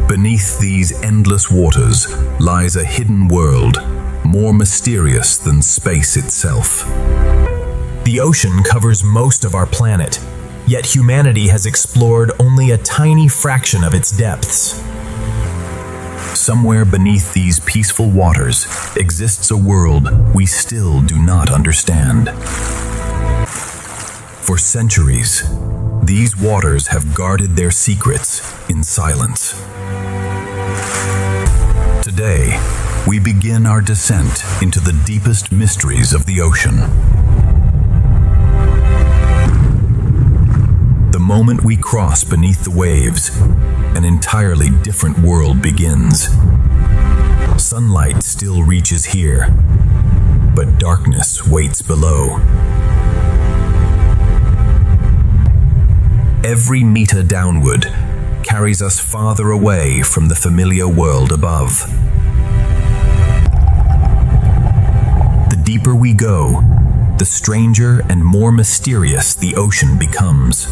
Beneath these endless waters lies a hidden world, more mysterious than space itself. The ocean covers most of our planet, yet humanity has explored only a tiny fraction of its depths. Somewhere beneath these peaceful waters exists a world we still do not understand. For centuries, these waters have guarded their secrets in silence. Today, we begin our descent into the deepest mysteries of the ocean. The moment we cross beneath the waves, an entirely different world begins. Sunlight still reaches here, but darkness waits below. Every meter downward carries us farther away from the familiar world above. The deeper we go, the stranger and more mysterious the ocean becomes.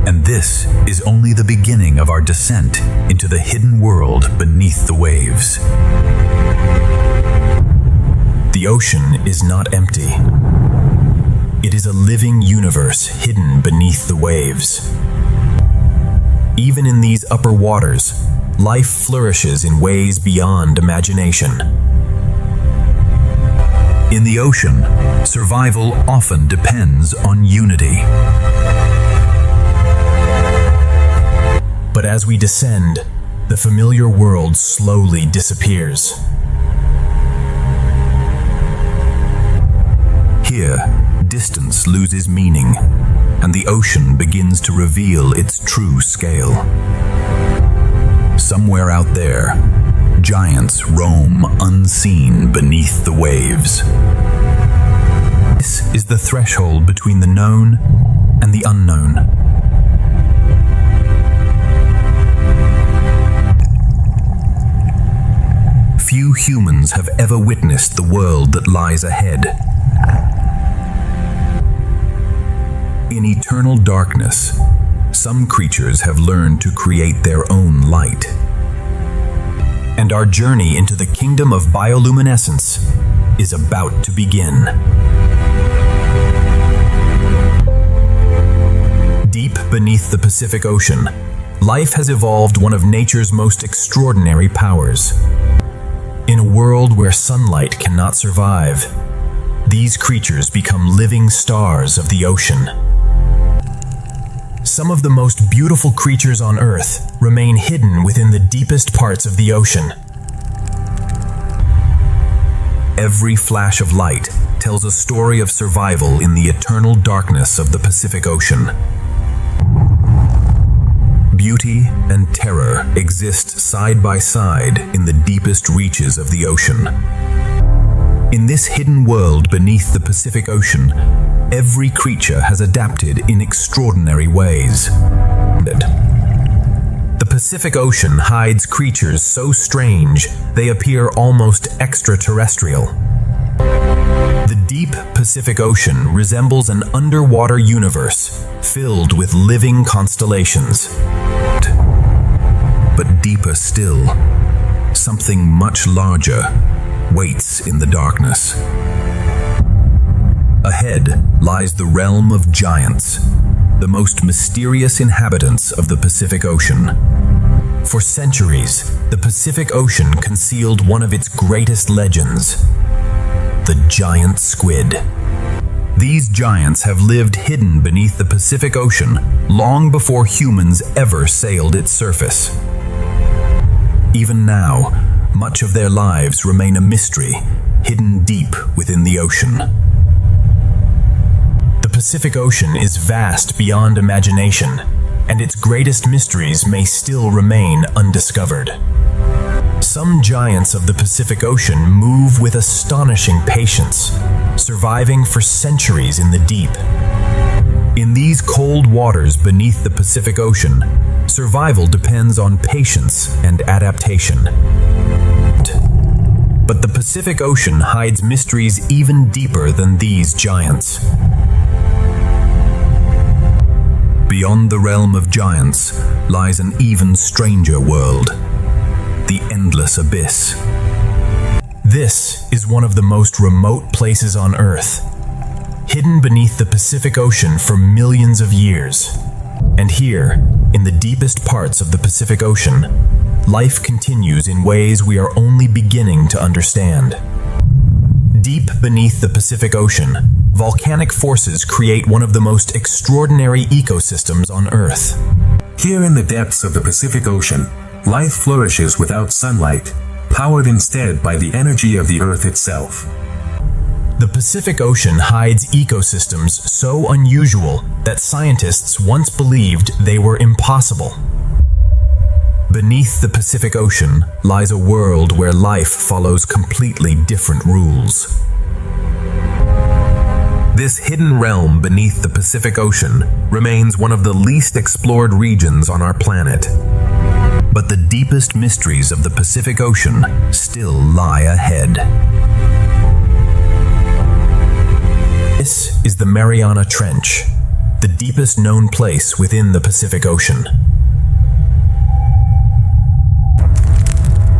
And this is only the beginning of our descent into the hidden world beneath the waves. The ocean is not empty. It is a living universe hidden beneath the waves. Even in these upper waters, life flourishes in ways beyond imagination. In the ocean, survival often depends on unity. But as we descend, the familiar world slowly disappears. Here, distance loses meaning, and the ocean begins to reveal its true scale. Somewhere out there, giants roam unseen beneath the waves. This is the threshold between the known and the unknown. Few humans have ever witnessed the world that lies ahead. In eternal darkness, some creatures have learned to create their own light. And our journey into the kingdom of bioluminescence is about to begin. Deep beneath the Pacific Ocean, life has evolved one of nature's most extraordinary powers. In a world where sunlight cannot survive, these creatures become living stars of the ocean. Some of the most beautiful creatures on Earth remain hidden within the deepest parts of the ocean. Every flash of light tells a story of survival in the eternal darkness of the Pacific Ocean. Beauty and terror exist side by side in the deepest reaches of the ocean. In this hidden world beneath the Pacific Ocean, every creature has adapted in extraordinary ways. The Pacific Ocean hides creatures so strange they appear almost extraterrestrial. The deep Pacific Ocean resembles an underwater universe filled with living constellations. But deeper still, something much larger waits in the darkness. Ahead lies the realm of giants, the most mysterious inhabitants of the Pacific Ocean. For centuries, the Pacific Ocean concealed one of its greatest legends, the giant squid. These giants have lived hidden beneath the Pacific Ocean long before humans ever sailed its surface. Even now, much of their lives remain a mystery, hidden deep within the ocean. The Pacific Ocean is vast beyond imagination, and its greatest mysteries may still remain undiscovered. Some giants of the Pacific Ocean move with astonishing patience, surviving for centuries in the deep. In these cold waters beneath the Pacific Ocean, survival depends on patience and adaptation. But the Pacific Ocean hides mysteries even deeper than these giants. Beyond the realm of giants lies an even stranger world, the endless abyss. This is one of the most remote places on Earth, hidden beneath the Pacific Ocean for millions of years. And here, in the deepest parts of the Pacific Ocean, life continues in ways we are only beginning to understand. Deep beneath the Pacific Ocean, volcanic forces create one of the most extraordinary ecosystems on Earth. Here in the depths of the Pacific Ocean, life flourishes without sunlight, powered instead by the energy of the Earth itself. The Pacific Ocean hides ecosystems so unusual that scientists once believed they were impossible. Beneath the Pacific Ocean lies a world where life follows completely different rules. This hidden realm beneath the Pacific Ocean remains one of the least explored regions on our planet. But the deepest mysteries of the Pacific Ocean still lie ahead. This is the Mariana Trench, the deepest known place within the Pacific Ocean.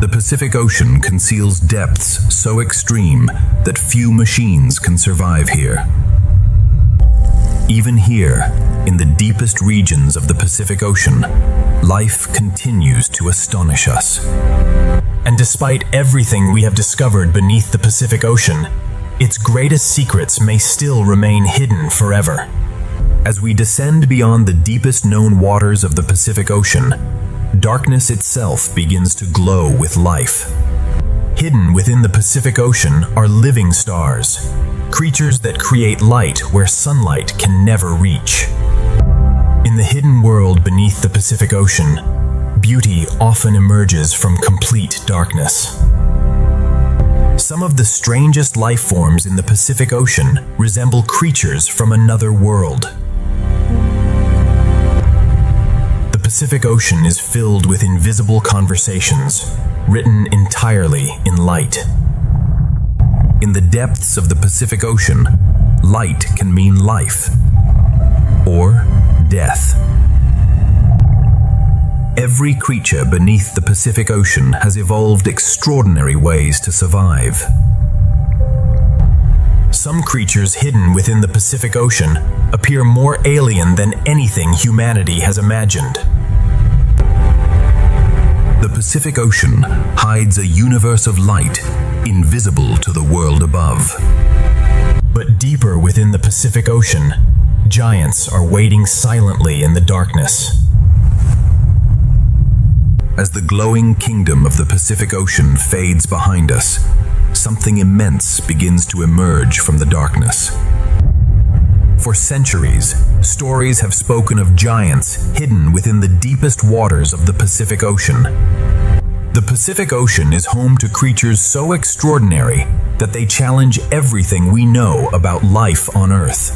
The Pacific Ocean conceals depths so extreme that few machines can survive here. Even here, in the deepest regions of the Pacific Ocean, life continues to astonish us. And despite everything we have discovered beneath the Pacific Ocean, its greatest secrets may still remain hidden forever. As we descend beyond the deepest known waters of the Pacific Ocean, darkness itself begins to glow with life. Hidden within the Pacific Ocean are living stars, creatures that create light where sunlight can never reach. In the hidden world beneath the Pacific Ocean, beauty often emerges from complete darkness. Some of the strangest life forms in the Pacific Ocean resemble creatures from another world. The Pacific Ocean is filled with invisible conversations, written entirely in light. In the depths of the Pacific Ocean, light can mean life or death. Every creature beneath the Pacific Ocean has evolved extraordinary ways to survive. Some creatures hidden within the Pacific Ocean appear more alien than anything humanity has imagined. The Pacific Ocean hides a universe of light invisible to the world above. But deeper within the Pacific Ocean, giants are waiting silently in the darkness. As the glowing kingdom of the Pacific Ocean fades behind us, something immense begins to emerge from the darkness. For centuries, stories have spoken of giants hidden within the deepest waters of the Pacific Ocean. The Pacific Ocean is home to creatures so extraordinary that they challenge everything we know about life on Earth.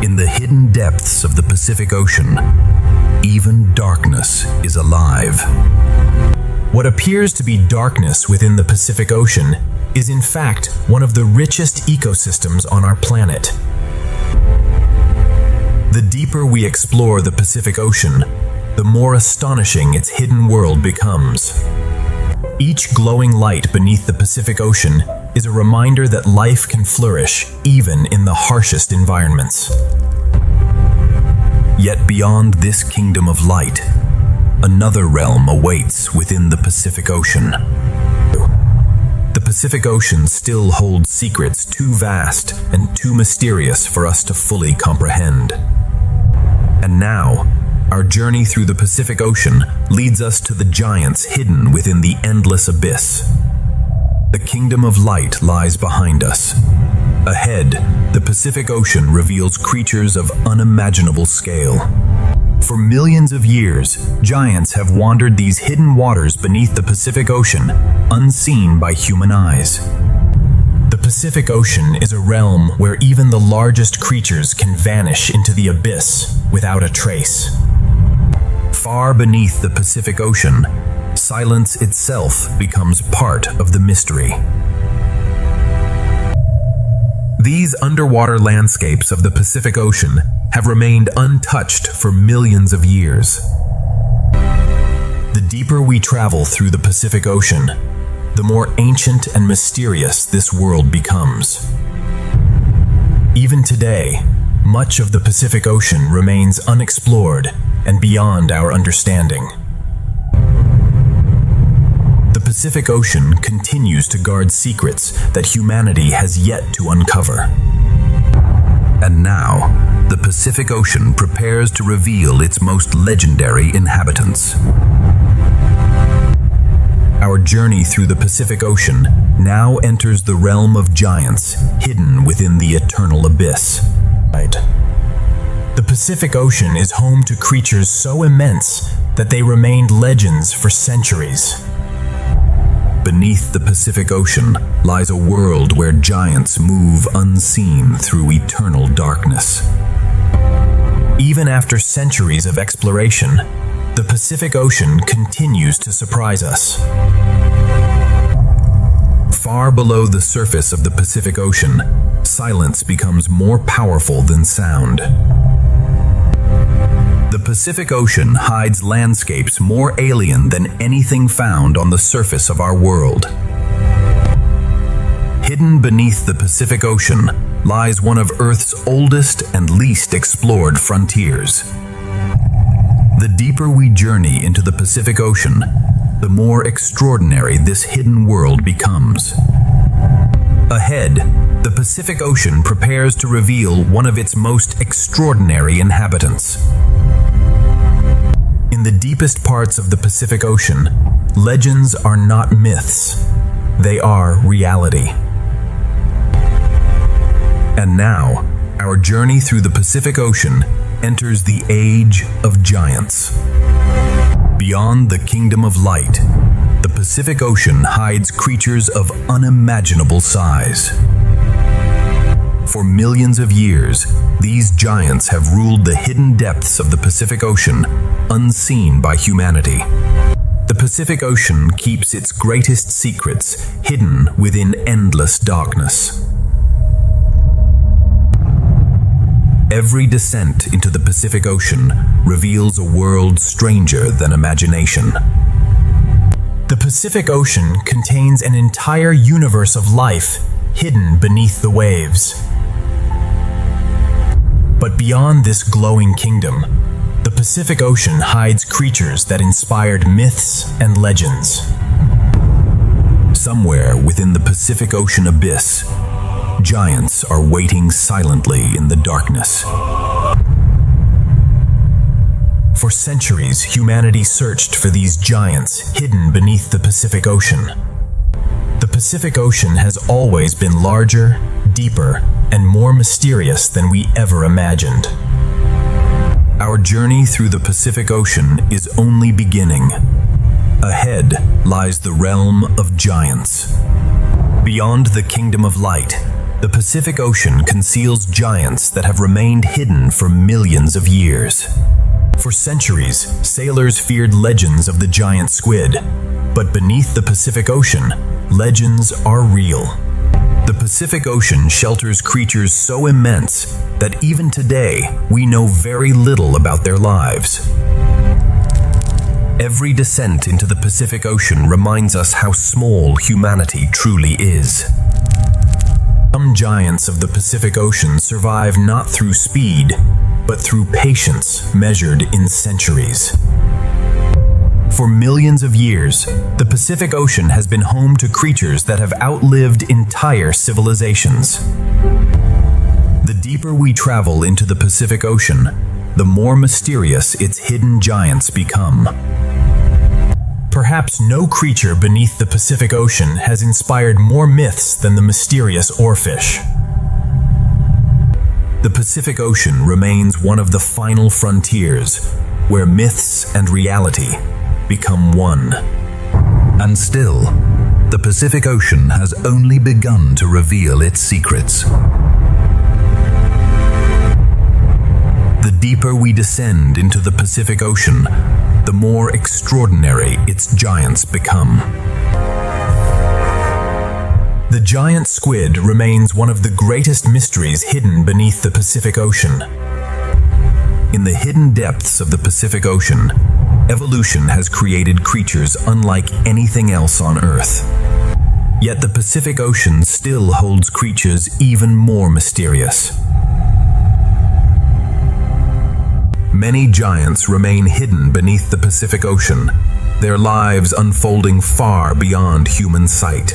In the hidden depths of the Pacific Ocean, even darkness is alive. What appears to be darkness within the Pacific Ocean is in fact one of the richest ecosystems on our planet. The deeper we explore the Pacific Ocean, the more astonishing its hidden world becomes. Each glowing light beneath the Pacific Ocean is a reminder that life can flourish even in the harshest environments. Yet beyond this kingdom of light, another realm awaits within the Pacific Ocean. The Pacific Ocean still holds secrets too vast and too mysterious for us to fully comprehend. And now, our journey through the Pacific Ocean leads us to the giants hidden within the endless abyss. The kingdom of light lies behind us. Ahead, the Pacific Ocean reveals creatures of unimaginable scale. For millions of years, giants have wandered these hidden waters beneath the Pacific Ocean, unseen by human eyes. The Pacific Ocean is a realm where even the largest creatures can vanish into the abyss without a trace. Far beneath the Pacific Ocean, silence itself becomes part of the mystery. These underwater landscapes of the Pacific Ocean have remained untouched for millions of years. The deeper we travel through the Pacific Ocean, the more ancient and mysterious this world becomes. Even today, much of the Pacific Ocean remains unexplored and beyond our understanding. The Pacific Ocean continues to guard secrets that humanity has yet to uncover. And now, the Pacific Ocean prepares to reveal its most legendary inhabitants. Our journey through the Pacific Ocean now enters the realm of giants hidden within the eternal abyss. The Pacific Ocean is home to creatures so immense that they remained legends for centuries. Beneath the Pacific Ocean lies a world where giants move unseen through eternal darkness. Even after centuries of exploration, the Pacific Ocean continues to surprise us. Far below the surface of the Pacific Ocean, silence becomes more powerful than sound. The Pacific Ocean hides landscapes more alien than anything found on the surface of our world. Hidden beneath the Pacific Ocean lies one of Earth's oldest and least explored frontiers. The deeper we journey into the Pacific Ocean, the more extraordinary this hidden world becomes. Ahead, the Pacific Ocean prepares to reveal one of its most extraordinary inhabitants. In the deepest parts of the Pacific Ocean, legends are not myths, they are reality. And now, our journey through the Pacific Ocean enters the Age of Giants. Beyond the Kingdom of Light, the Pacific Ocean hides creatures of unimaginable size. For millions of years, these giants have ruled the hidden depths of the Pacific Ocean, unseen by humanity. The Pacific Ocean keeps its greatest secrets hidden within endless darkness. Every descent into the Pacific Ocean reveals a world stranger than imagination. The Pacific Ocean contains an entire universe of life hidden beneath the waves. But beyond this glowing kingdom, the Pacific Ocean hides creatures that inspired myths and legends. Somewhere within the Pacific Ocean abyss, giants are waiting silently in the darkness. For centuries, humanity searched for these giants hidden beneath the Pacific Ocean. The Pacific Ocean has always been larger, deeper, and more mysterious than we ever imagined. Our journey through the Pacific Ocean is only beginning. Ahead lies the realm of giants. Beyond the Kingdom of Light, the Pacific Ocean conceals giants that have remained hidden for millions of years. For centuries, sailors feared legends of the giant squid, but beneath the Pacific Ocean, legends are real. The Pacific Ocean shelters creatures so immense that even today we know very little about their lives. Every descent into the Pacific Ocean reminds us how small humanity truly is. Some giants of the Pacific Ocean survive not through speed, but through patience measured in centuries. For millions of years, the Pacific Ocean has been home to creatures that have outlived entire civilizations. The deeper we travel into the Pacific Ocean, the more mysterious its hidden giants become. Perhaps no creature beneath the Pacific Ocean has inspired more myths than the mysterious oarfish. The Pacific Ocean remains one of the final frontiers, where myths and reality become one. And still, the Pacific Ocean has only begun to reveal its secrets. The deeper we descend into the Pacific Ocean, the more extraordinary its giants become. The giant squid remains one of the greatest mysteries hidden beneath the Pacific Ocean. In the hidden depths of the Pacific Ocean, evolution has created creatures unlike anything else on Earth. Yet the Pacific Ocean still holds creatures even more mysterious. Many giants remain hidden beneath the Pacific Ocean, their lives unfolding far beyond human sight.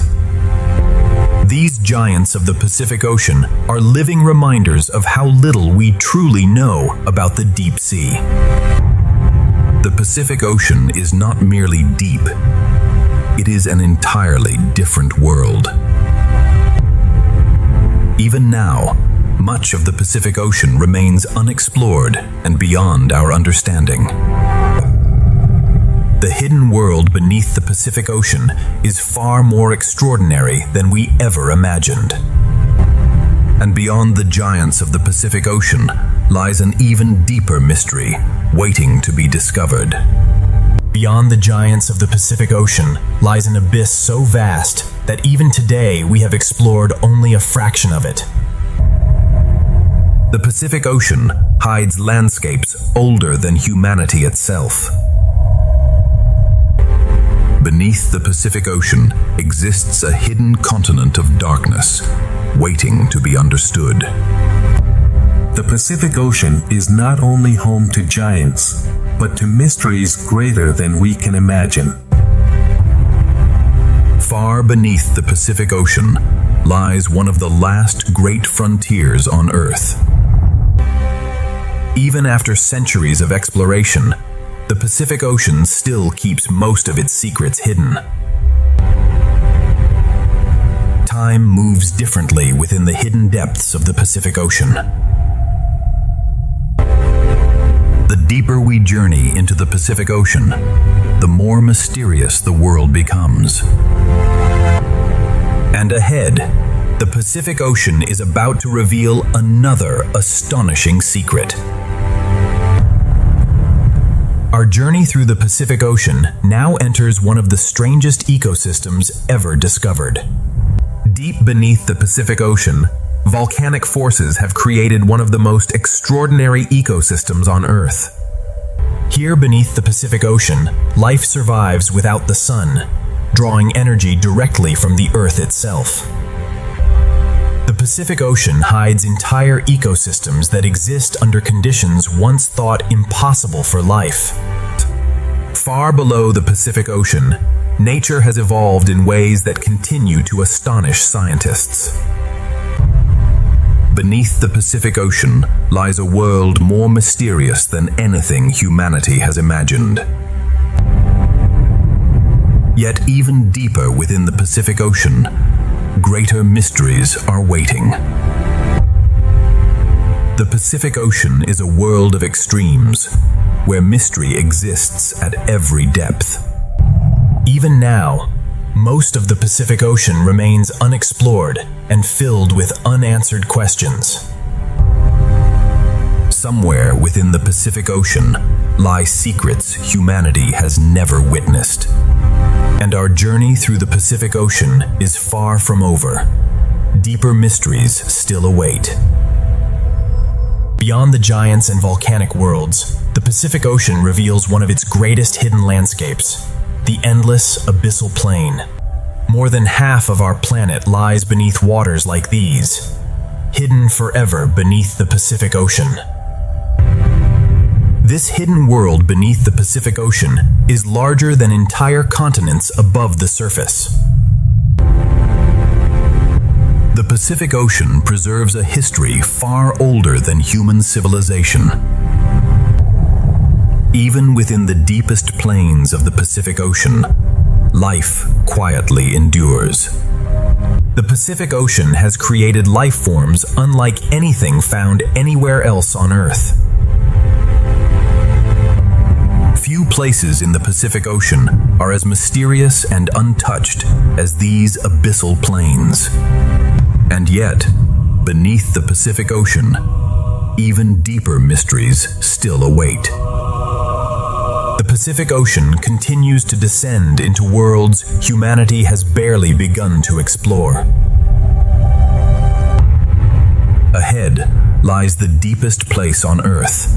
These giants of the Pacific Ocean are living reminders of how little we truly know about the deep sea. The Pacific Ocean is not merely deep, it is an entirely different world. Even now, much of the Pacific Ocean remains unexplored and beyond our understanding. The hidden world beneath the Pacific Ocean is far more extraordinary than we ever imagined. And beyond the giants of the Pacific Ocean lies an even deeper mystery waiting to be discovered. Beyond the giants of the Pacific Ocean lies an abyss so vast that even today we have explored only a fraction of it. The Pacific Ocean hides landscapes older than humanity itself. Beneath the Pacific Ocean exists a hidden continent of darkness, waiting to be understood. The Pacific Ocean is not only home to giants, but to mysteries greater than we can imagine. Far beneath the Pacific Ocean lies one of the last great frontiers on Earth. Even after centuries of exploration, the Pacific Ocean still keeps most of its secrets hidden. Time moves differently within the hidden depths of the Pacific Ocean. The deeper we journey into the Pacific Ocean, the more mysterious the world becomes. And ahead, the Pacific Ocean is about to reveal another astonishing secret. Our journey through the Pacific Ocean now enters one of the strangest ecosystems ever discovered. Deep beneath the Pacific Ocean, volcanic forces have created one of the most extraordinary ecosystems on Earth. Here beneath the Pacific Ocean, life survives without the sun, drawing energy directly from the Earth itself. The Pacific Ocean hides entire ecosystems that exist under conditions once thought impossible for life. Far below the Pacific Ocean, nature has evolved in ways that continue to astonish scientists. Beneath the Pacific Ocean lies a world more mysterious than anything humanity has imagined. Yet even deeper within the Pacific Ocean, greater mysteries are waiting. The Pacific Ocean is a world of extremes, where mystery exists at every depth. Even now, most of the Pacific Ocean remains unexplored and filled with unanswered questions. Somewhere within the Pacific Ocean lie secrets humanity has never witnessed. And our journey through the Pacific Ocean is far from over. Deeper mysteries still await. Beyond the giants and volcanic worlds, the Pacific Ocean reveals one of its greatest hidden landscapes, the endless abyssal plain. More than half of our planet lies beneath waters like these, hidden forever beneath the Pacific Ocean. This hidden world beneath the Pacific Ocean is larger than entire continents above the surface. The Pacific Ocean preserves a history far older than human civilization. Even within the deepest plains of the Pacific Ocean, life quietly endures. The Pacific Ocean has created life forms unlike anything found anywhere else on Earth. Few places in the Pacific Ocean are as mysterious and untouched as these abyssal plains. And yet, beneath the Pacific Ocean, even deeper mysteries still await. The Pacific Ocean continues to descend into worlds humanity has barely begun to explore. Ahead lies the deepest place on Earth,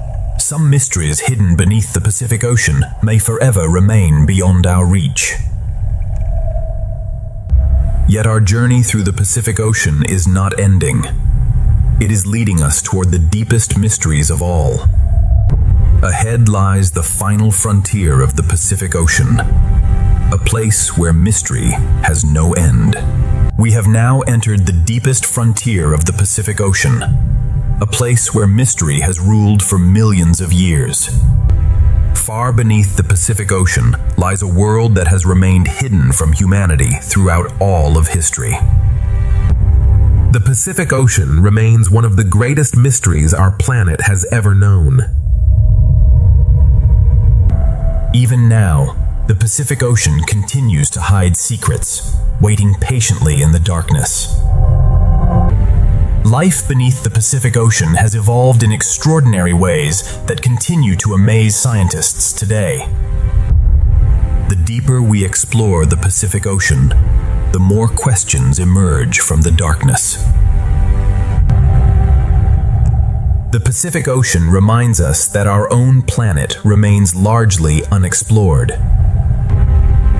Some mysteries hidden beneath the Pacific Ocean may forever remain beyond our reach. Yet our journey through the Pacific Ocean is not ending. It is leading us toward the deepest mysteries of all. Ahead lies the final frontier of the Pacific Ocean, a place where mystery has no end. We have now entered the deepest frontier of the Pacific Ocean, a place where mystery has ruled for millions of years. Far beneath the Pacific Ocean lies a world that has remained hidden from humanity throughout all of history. The Pacific Ocean remains one of the greatest mysteries our planet has ever known. Even now, the Pacific Ocean continues to hide secrets, waiting patiently in the darkness. Life beneath the Pacific Ocean has evolved in extraordinary ways that continue to amaze scientists today. The deeper we explore the Pacific Ocean, the more questions emerge from the darkness. The Pacific Ocean reminds us that our own planet remains largely unexplored.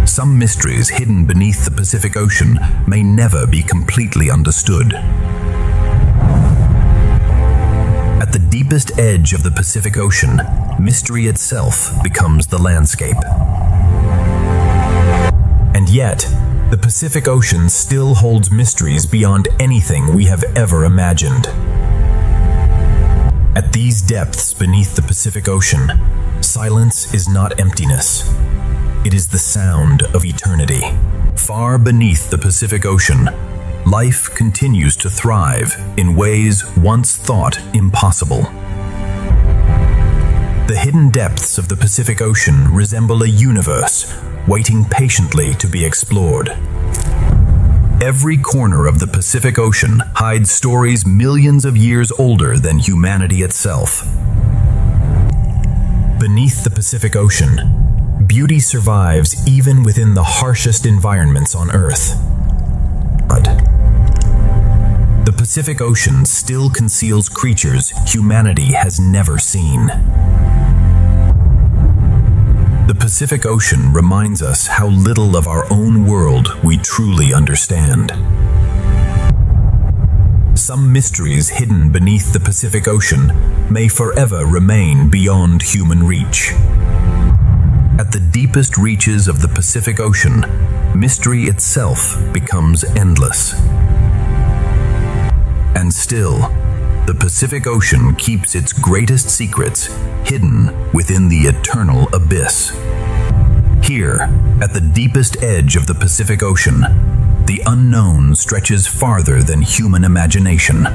Some mysteries hidden beneath the Pacific Ocean may never be completely understood. At the deepest edge of the Pacific Ocean, mystery itself becomes the landscape. And yet, the Pacific Ocean still holds mysteries beyond anything we have ever imagined. At these depths beneath the Pacific Ocean, silence is not emptiness. It is the sound of eternity. Far beneath the Pacific Ocean, life continues to thrive in ways once thought impossible. The hidden depths of the Pacific Ocean resemble a universe waiting patiently to be explored. Every corner of the Pacific Ocean hides stories millions of years older than humanity itself. Beneath the Pacific Ocean, beauty survives even within the harshest environments on Earth. But the Pacific Ocean still conceals creatures humanity has never seen. The Pacific Ocean reminds us how little of our own world we truly understand. Some mysteries hidden beneath the Pacific Ocean may forever remain beyond human reach. At the deepest reaches of the Pacific Ocean, mystery itself becomes endless. And still, the Pacific Ocean keeps its greatest secrets hidden within the eternal abyss. Here, at the deepest edge of the Pacific Ocean, the unknown stretches farther than human imagination.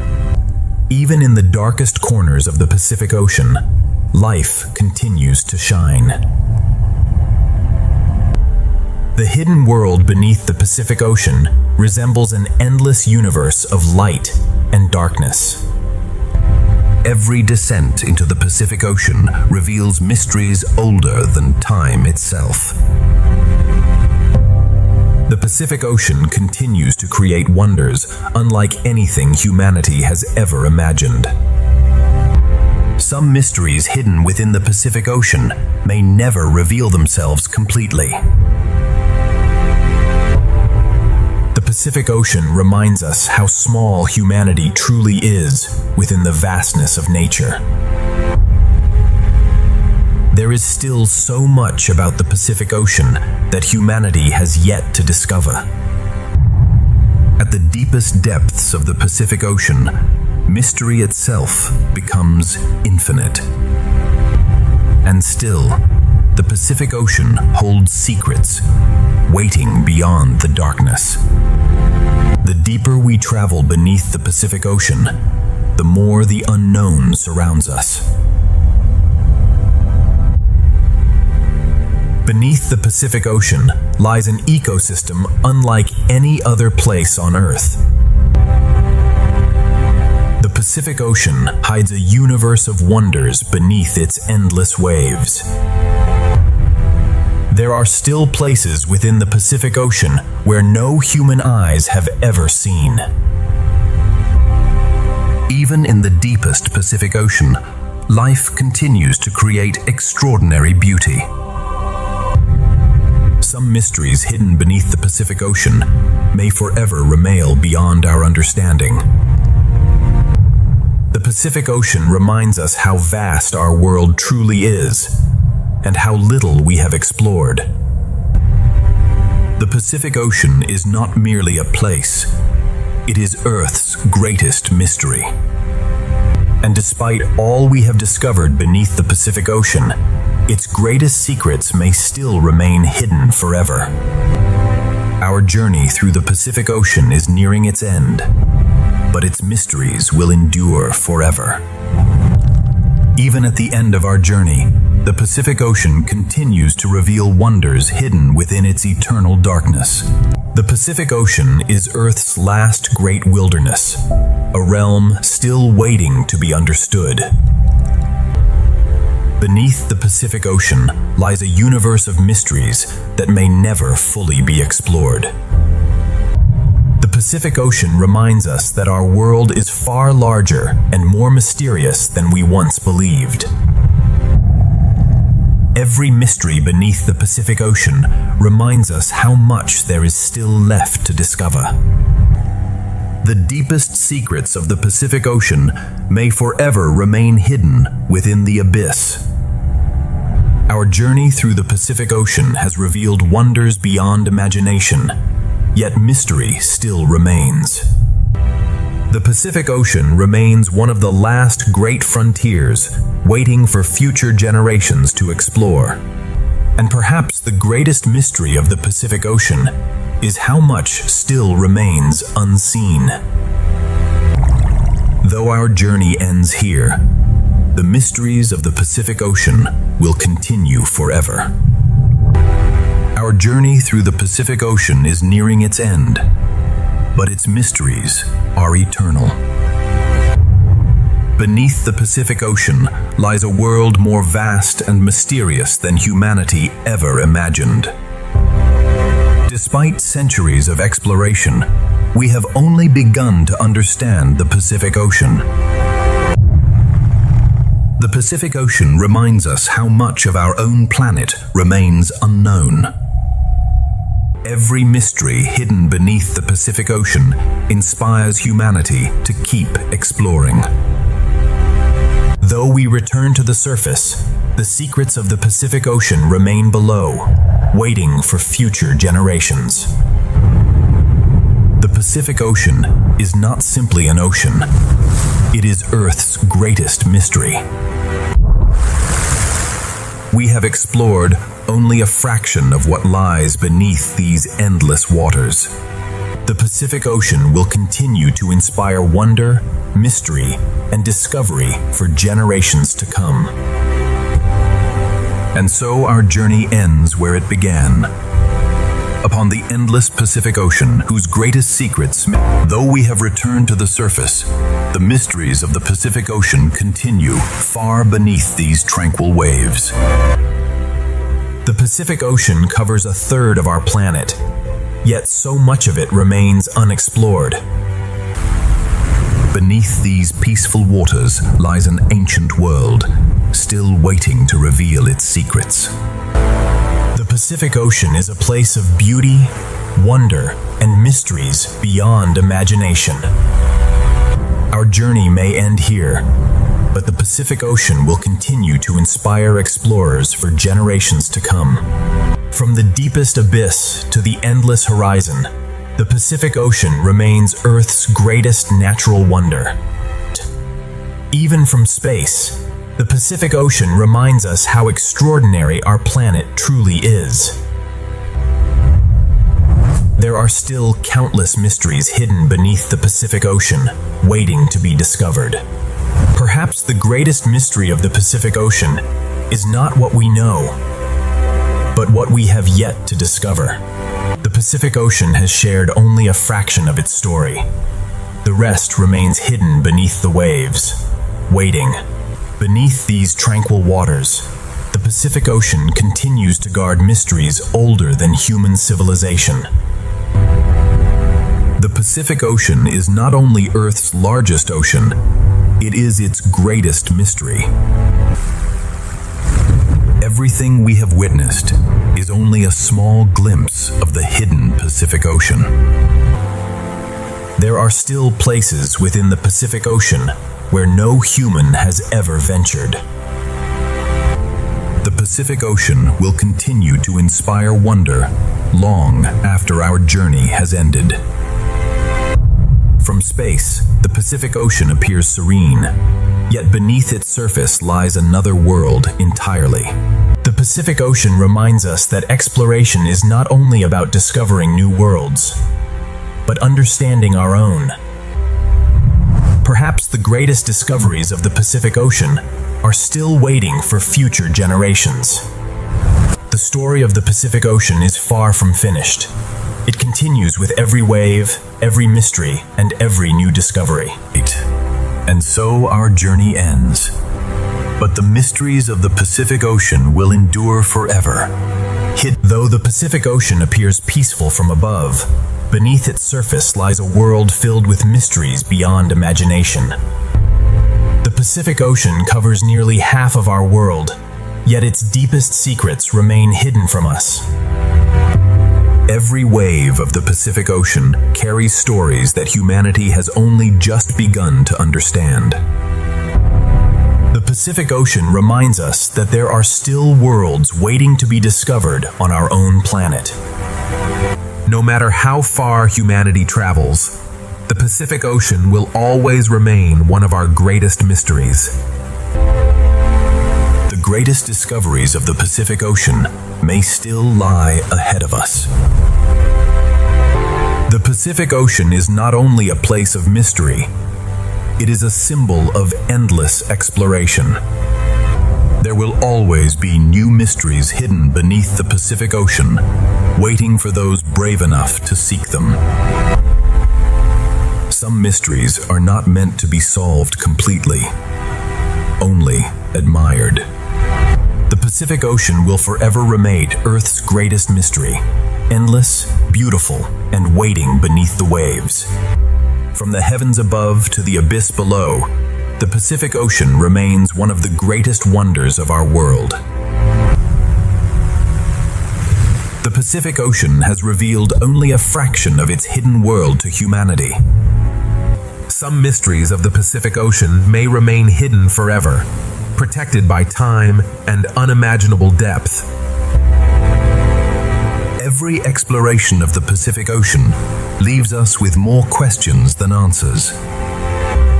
Even in the darkest corners of the Pacific Ocean, life continues to shine. The hidden world beneath the Pacific Ocean resembles an endless universe of light and darkness. Every descent into the Pacific Ocean reveals mysteries older than time itself. The Pacific Ocean continues to create wonders unlike anything humanity has ever imagined. Some mysteries hidden within the Pacific Ocean may never reveal themselves completely. The Pacific Ocean reminds us how small humanity truly is within the vastness of nature. There is still so much about the Pacific Ocean that humanity has yet to discover. At the deepest depths of the Pacific Ocean, mystery itself becomes infinite. And still, the Pacific Ocean holds secrets, waiting beyond the darkness. The deeper we travel beneath the Pacific Ocean, the more the unknown surrounds us. Beneath the Pacific Ocean lies an ecosystem unlike any other place on Earth. The Pacific Ocean hides a universe of wonders beneath its endless waves. There are still places within the Pacific Ocean where no human eyes have ever seen. Even in the deepest Pacific Ocean, life continues to create extraordinary beauty. Some mysteries hidden beneath the Pacific Ocean may forever remain beyond our understanding. The Pacific Ocean reminds us how vast our world truly is, and how little we have explored. The Pacific Ocean is not merely a place, it is Earth's greatest mystery. And despite all we have discovered beneath the Pacific Ocean, its greatest secrets may still remain hidden forever. Our journey through the Pacific Ocean is nearing its end, but its mysteries will endure forever. Even at the end of our journey, the Pacific Ocean continues to reveal wonders hidden within its eternal darkness. The Pacific Ocean is Earth's last great wilderness, a realm still waiting to be understood. Beneath the Pacific Ocean lies a universe of mysteries that may never fully be explored. The Pacific Ocean reminds us that our world is far larger and more mysterious than we once believed. Every mystery beneath the Pacific Ocean reminds us how much there is still left to discover. The deepest secrets of the Pacific Ocean may forever remain hidden within the abyss. Our journey through the Pacific Ocean has revealed wonders beyond imagination, yet mystery still remains. The Pacific Ocean remains one of the last great frontiers, waiting for future generations to explore. And perhaps the greatest mystery of the Pacific Ocean is how much still remains unseen. Though our journey ends here, the mysteries of the Pacific Ocean will continue forever. Our journey through the Pacific Ocean is nearing its end, but its mysteries are eternal. Beneath the Pacific Ocean lies a world more vast and mysterious than humanity ever imagined. Despite centuries of exploration, we have only begun to understand the Pacific Ocean. The Pacific Ocean reminds us how much of our own planet remains unknown. Every mystery hidden beneath the Pacific Ocean inspires humanity to keep exploring. Though we return to the surface, the secrets of the Pacific Ocean remain below, waiting for future generations. The Pacific Ocean is not simply an ocean. It is Earth's greatest mystery. We have explored only a fraction of what lies beneath these endless waters. The Pacific Ocean will continue to inspire wonder, mystery, and discovery for generations to come. And so our journey ends where it began, upon the endless Pacific Ocean, whose greatest secrets, though we have returned to the surface, the mysteries of the Pacific Ocean continue far beneath these tranquil waves. The Pacific Ocean covers a third of our planet, yet so much of it remains unexplored. Beneath these peaceful waters lies an ancient world, still waiting to reveal its secrets. The Pacific Ocean is a place of beauty, wonder, and mysteries beyond imagination. Our journey may end here, but the Pacific Ocean will continue to inspire explorers for generations to come. From the deepest abyss to the endless horizon, the Pacific Ocean remains Earth's greatest natural wonder. Even from space, the Pacific Ocean reminds us how extraordinary our planet truly is. There are still countless mysteries hidden beneath the Pacific Ocean, waiting to be discovered. Perhaps the greatest mystery of the Pacific Ocean is not what we know, but what we have yet to discover. The Pacific Ocean has shared only a fraction of its story. The rest remains hidden beneath the waves, waiting. Beneath these tranquil waters, the Pacific Ocean continues to guard mysteries older than human civilization. The Pacific Ocean is not only Earth's largest ocean, it is its greatest mystery. everything we have witnessed is only a small glimpse of the hidden Pacific Ocean. There are still places within the Pacific Ocean where no human has ever ventured. The Pacific Ocean will continue to inspire wonder long after our journey has ended. From space, the Pacific Ocean appears serene, yet beneath its surface lies another world entirely. The Pacific Ocean reminds us that exploration is not only about discovering new worlds, but understanding our own. Perhaps the greatest discoveries of the Pacific Ocean are still waiting for future generations. The story of the Pacific Ocean is far from finished. It continues with every wave, every mystery, and every new discovery. And so our journey ends. But the mysteries of the Pacific Ocean will endure forever. Though the Pacific Ocean appears peaceful from above, beneath its surface lies a world filled with mysteries beyond imagination. The Pacific Ocean covers nearly half of our world, yet its deepest secrets remain hidden from us. Every wave of the Pacific Ocean carries stories that humanity has only just begun to understand. The Pacific Ocean reminds us that there are still worlds waiting to be discovered on our own planet. No matter how far humanity travels, the Pacific Ocean will always remain one of our greatest mysteries. The greatest discoveries of the Pacific Ocean may still lie ahead of us. The Pacific Ocean is not only a place of mystery, it is a symbol of endless exploration. There will always be new mysteries hidden beneath the Pacific Ocean, waiting for those brave enough to seek them. Some mysteries are not meant to be solved completely, only admired. The Pacific Ocean will forever remain Earth's greatest mystery, endless, beautiful, and waiting beneath the waves. From the heavens above to the abyss below, the Pacific Ocean remains one of the greatest wonders of our world. The Pacific Ocean has revealed only a fraction of its hidden world to humanity. Some mysteries of the Pacific Ocean may remain hidden forever, protected by time and unimaginable depth. Every exploration of the Pacific Ocean leaves us with more questions than answers.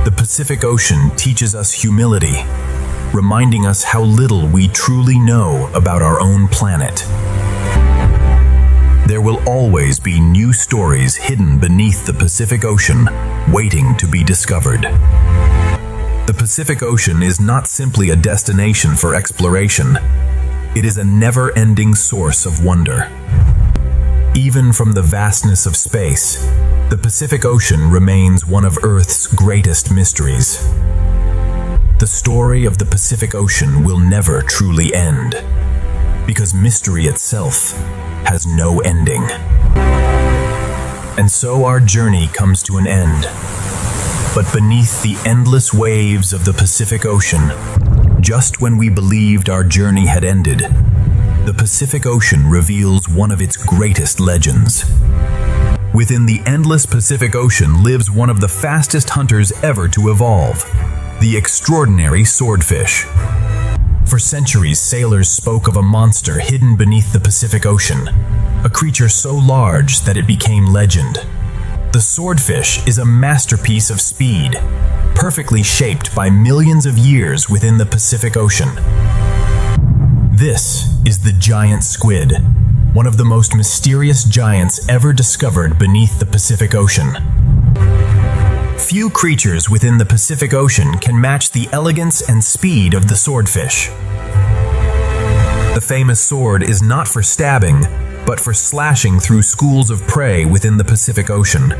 The Pacific Ocean teaches us humility, reminding us how little we truly know about our own planet. There will always be new stories hidden beneath the Pacific Ocean, waiting to be discovered. The Pacific Ocean is not simply a destination for exploration. It is a never-ending source of wonder. Even from the vastness of space, the Pacific Ocean remains one of Earth's greatest mysteries. The story of the Pacific Ocean will never truly end, because mystery itself has no ending. And so our journey comes to an end. But beneath the endless waves of the Pacific Ocean, just when we believed our journey had ended, the Pacific Ocean reveals one of its greatest legends. Within the endless Pacific Ocean lives one of the fastest hunters ever to evolve, the extraordinary swordfish. For centuries, sailors spoke of a monster hidden beneath the Pacific Ocean, a creature so large that it became legend. The swordfish is a masterpiece of speed, perfectly shaped by millions of years within the Pacific Ocean. This is the giant squid, one of the most mysterious giants ever discovered beneath the Pacific Ocean. Few creatures within the Pacific Ocean can match the elegance and speed of the swordfish. The famous sword is not for stabbing, but for slashing through schools of prey within the Pacific Ocean.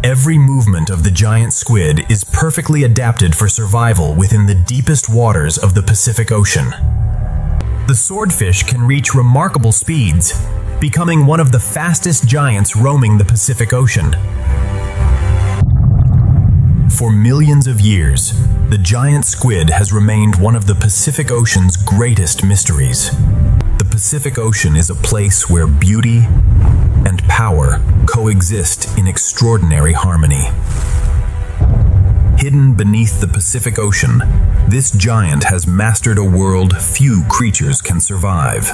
Every movement of the giant squid is perfectly adapted for survival within the deepest waters of the Pacific Ocean. The swordfish can reach remarkable speeds, becoming one of the fastest giants roaming the Pacific Ocean. For millions of years, The giant squid has remained one of the Pacific Ocean's greatest mysteries. The Pacific Ocean is a place where beauty and power coexist in extraordinary harmony. Hidden beneath the Pacific Ocean, this giant has mastered a world few creatures can survive.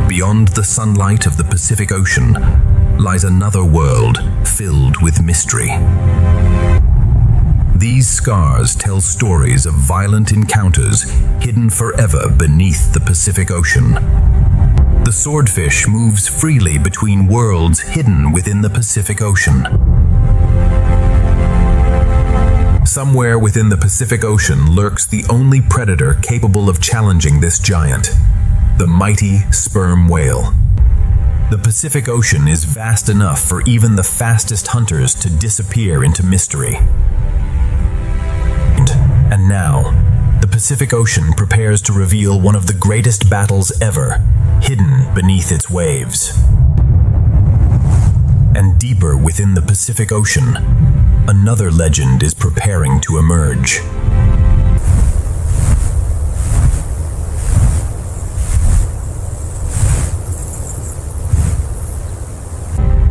Beyond the sunlight of the Pacific Ocean lies another world filled with mystery. These scars tell stories of violent encounters hidden forever beneath the Pacific Ocean. The swordfish moves freely between worlds hidden within the Pacific Ocean. Somewhere within the Pacific Ocean lurks the only predator capable of challenging this giant, the mighty sperm whale. The Pacific Ocean is vast enough for even the fastest hunters to disappear into mystery. And now, the Pacific Ocean prepares to reveal one of the greatest battles ever, hidden beneath its waves. And deeper within the Pacific Ocean, another legend is preparing to emerge.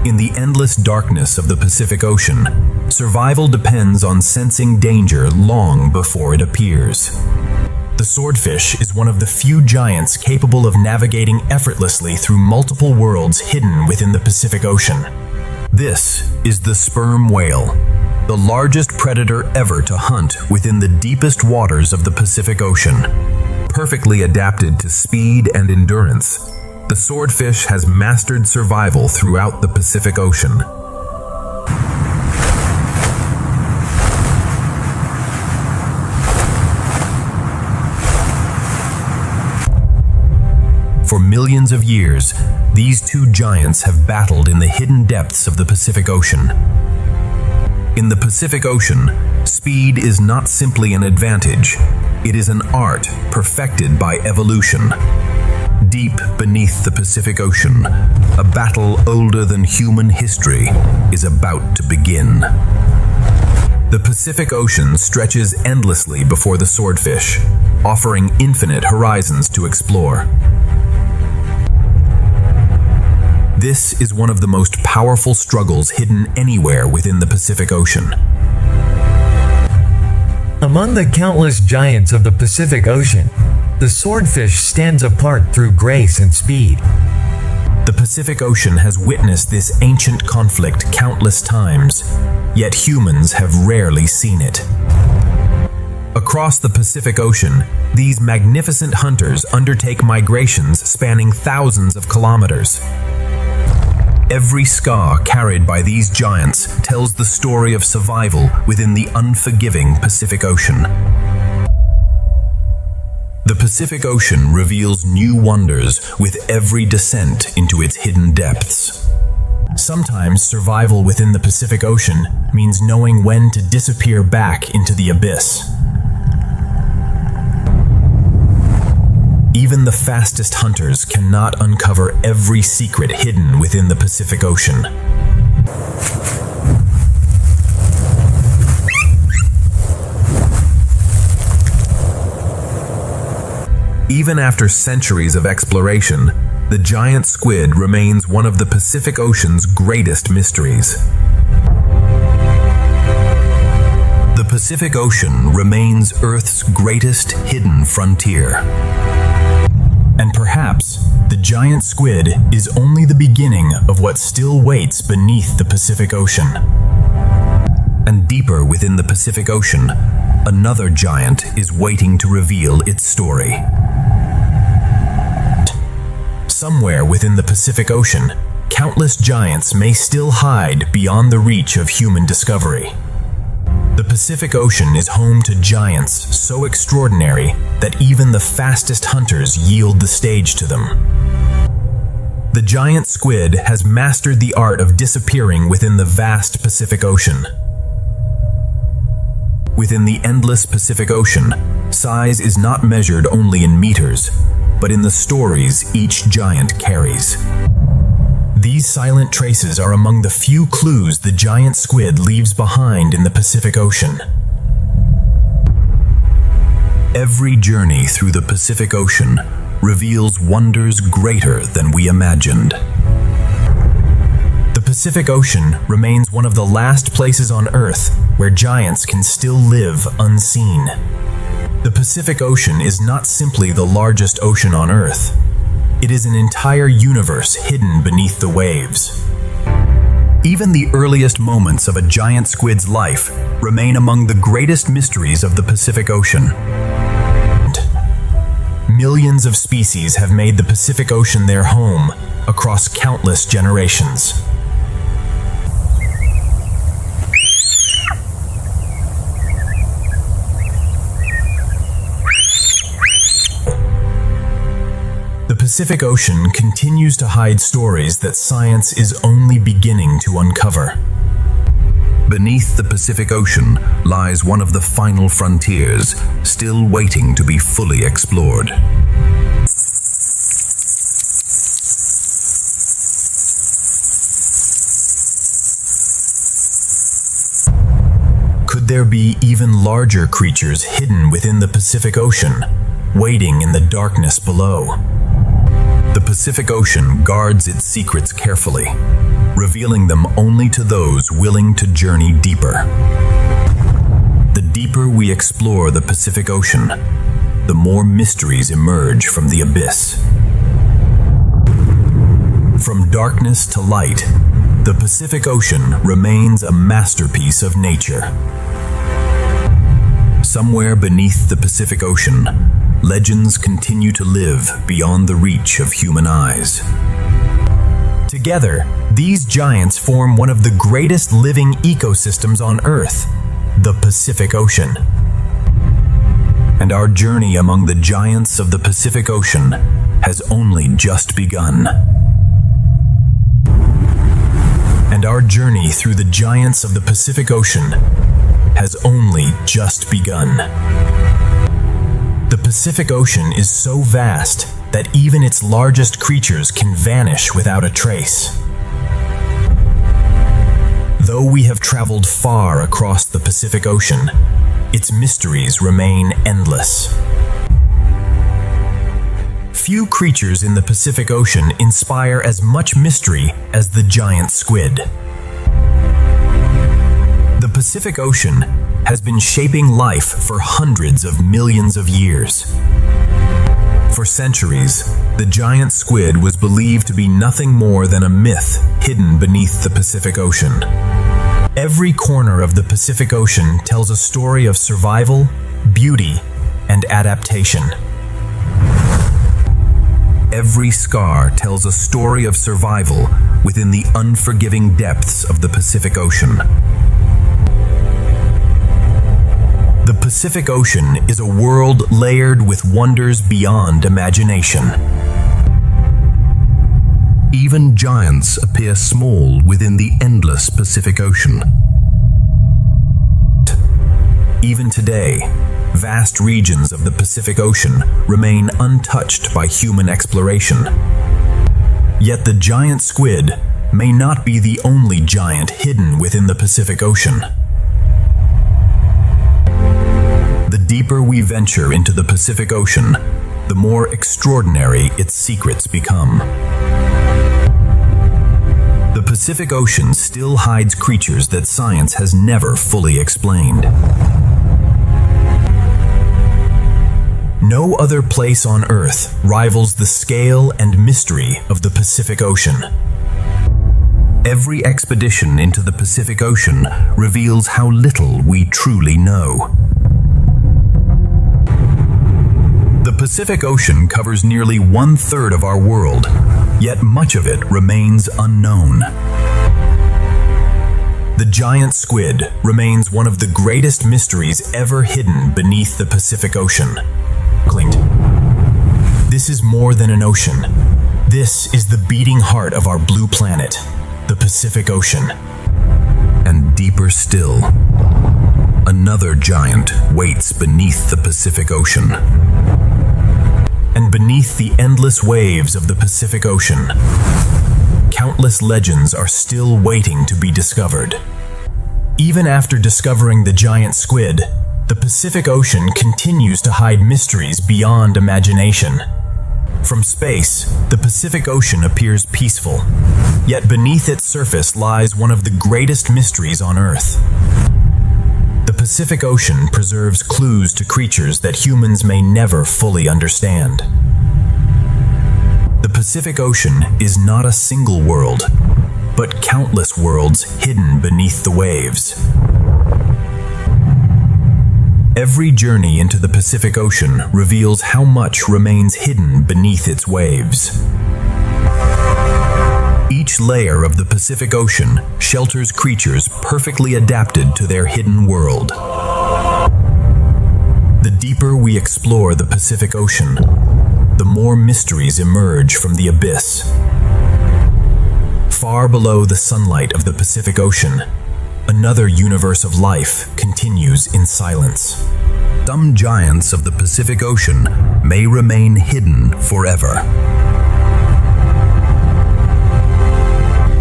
In the endless darkness of the Pacific Ocean, survival depends on sensing danger long before it appears. The swordfish is one of the few giants capable of navigating effortlessly through multiple worlds hidden within the Pacific Ocean. This is the sperm whale, the largest predator ever to hunt within the deepest waters of the Pacific Ocean. Perfectly adapted to speed and endurance, the swordfish has mastered survival throughout the Pacific Ocean. For millions of years, these two giants have battled in the hidden depths of the Pacific Ocean. In the Pacific Ocean, speed is not simply an advantage, it is an art perfected by evolution. Deep beneath the Pacific Ocean, a battle older than human history is about to begin. The Pacific Ocean stretches endlessly before the swordfish, offering infinite horizons to explore. This is one of the most powerful struggles hidden anywhere within the Pacific Ocean. Among the countless giants of the Pacific Ocean, the swordfish stands apart through grace and speed. The Pacific Ocean has witnessed this ancient conflict countless times, yet humans have rarely seen it. Across the Pacific Ocean, these magnificent hunters undertake migrations spanning thousands of kilometers. Every scar carried by these giants tells the story of survival within the unforgiving Pacific Ocean. The Pacific Ocean reveals new wonders with every descent into its hidden depths. Sometimes survival within the Pacific Ocean means knowing when to disappear back into the abyss. Even the fastest hunters cannot uncover every secret hidden within the Pacific Ocean. Even after centuries of exploration, the giant squid remains one of the Pacific Ocean's greatest mysteries. The Pacific Ocean remains Earth's greatest hidden frontier. And perhaps, the giant squid is only the beginning of what still waits beneath the Pacific Ocean. And deeper within the Pacific Ocean, another giant is waiting to reveal its story. Somewhere within the Pacific Ocean, countless giants may still hide beyond the reach of human discovery. The Pacific Ocean is home to giants so extraordinary that even the fastest hunters yield the stage to them. The giant squid has mastered the art of disappearing within the vast Pacific Ocean. Within the endless Pacific Ocean, size is not measured only in meters, but in the stories each giant carries. These silent traces are among the few clues the giant squid leaves behind in the Pacific Ocean. Every journey through the Pacific Ocean reveals wonders greater than we imagined. The Pacific Ocean remains one of the last places on Earth where giants can still live unseen. The Pacific Ocean is not simply the largest ocean on Earth. It is an entire universe hidden beneath the waves. Even the earliest moments of a giant squid's life remain among the greatest mysteries of the Pacific Ocean. Millions of species have made the Pacific Ocean their home across countless generations. The Pacific Ocean continues to hide stories that science is only beginning to uncover. Beneath the Pacific Ocean lies one of the final frontiers, still waiting to be fully explored. Could there be even larger creatures hidden within the Pacific Ocean, waiting in the darkness below? The Pacific Ocean guards its secrets carefully, revealing them only to those willing to journey deeper. The deeper we explore the Pacific Ocean, the more mysteries emerge from the abyss. From darkness to light, the Pacific Ocean remains a masterpiece of nature. Somewhere beneath the Pacific Ocean, legends continue to live beyond the reach of human eyes. Together, these giants form one of the greatest living ecosystems on Earth, the Pacific Ocean. And our journey among the giants of the Pacific Ocean has only just begun. And our journey through the giants of the Pacific Ocean has only just begun. The Pacific Ocean is so vast that even its largest creatures can vanish without a trace. Though we have traveled far across the Pacific Ocean, its mysteries remain endless. Few creatures in the Pacific Ocean inspire as much mystery as the giant squid. The Pacific Ocean has been shaping life for hundreds of millions of years. For centuries, the giant squid was believed to be nothing more than a myth hidden beneath the Pacific Ocean. Every corner of the Pacific Ocean tells a story of survival, beauty, and adaptation. Every scar tells a story of survival within the unforgiving depths of the Pacific Ocean. The Pacific Ocean is a world layered with wonders beyond imagination. Even giants appear small within the endless Pacific Ocean. Even today, vast regions of the Pacific Ocean remain untouched by human exploration. Yet the giant squid may not be the only giant hidden within the Pacific Ocean. The deeper we venture into the Pacific Ocean, the more extraordinary its secrets become. The Pacific Ocean still hides creatures that science has never fully explained. No other place on Earth rivals the scale and mystery of the Pacific Ocean. Every expedition into the Pacific Ocean reveals how little we truly know. The Pacific Ocean covers nearly 1/3 of our world, yet much of it remains unknown. The giant squid remains one of the greatest mysteries ever hidden beneath the Pacific Ocean. This is more than an ocean. This is the beating heart of our blue planet, the Pacific Ocean. And deeper still, another giant waits beneath the Pacific Ocean. And beneath the endless waves of the Pacific Ocean, countless legends are still waiting to be discovered. Even after discovering the giant squid, the Pacific Ocean continues to hide mysteries beyond imagination. From space, the Pacific Ocean appears peaceful, yet beneath its surface lies one of the greatest mysteries on Earth. The Pacific Ocean preserves clues to creatures that humans may never fully understand. The Pacific Ocean is not a single world, but countless worlds hidden beneath the waves. Every journey into the Pacific Ocean reveals how much remains hidden beneath its waves. Each layer of the Pacific Ocean shelters creatures perfectly adapted to their hidden world. The deeper we explore the Pacific Ocean, the more mysteries emerge from the abyss. Far below the sunlight of the Pacific Ocean, another universe of life continues in silence. Some giants of the Pacific Ocean may remain hidden forever.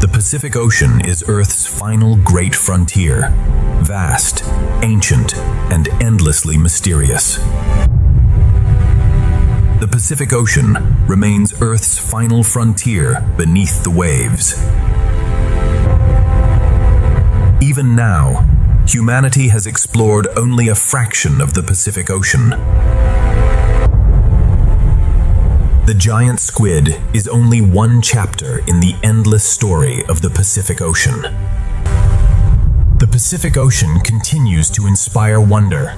The Pacific Ocean is Earth's final great frontier, vast, ancient, and endlessly mysterious. The Pacific Ocean remains Earth's final frontier beneath the waves. Even now, humanity has explored only a fraction of the Pacific Ocean. The giant squid is only one chapter in the endless story of the Pacific Ocean. The Pacific Ocean continues to inspire wonder,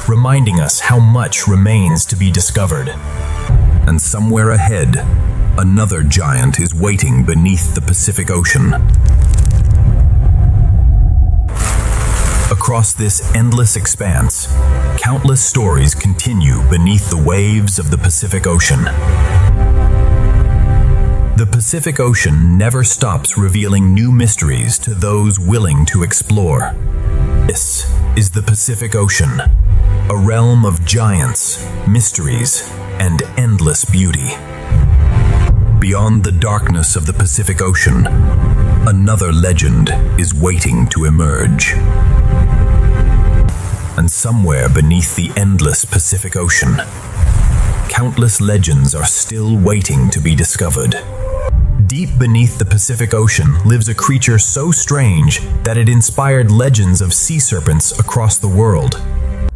reminding us how much remains to be discovered. And somewhere ahead, another giant is waiting beneath the Pacific Ocean. Across this endless expanse, countless stories continue beneath the waves of the Pacific Ocean. The Pacific Ocean never stops revealing new mysteries to those willing to explore. This is the Pacific Ocean, a realm of giants, mysteries, and endless beauty. Beyond the darkness of the Pacific Ocean, another legend is waiting to emerge. And somewhere beneath the endless Pacific Ocean, countless legends are still waiting to be discovered. Deep beneath the Pacific Ocean lives a creature so strange that it inspired legends of sea serpents across the world.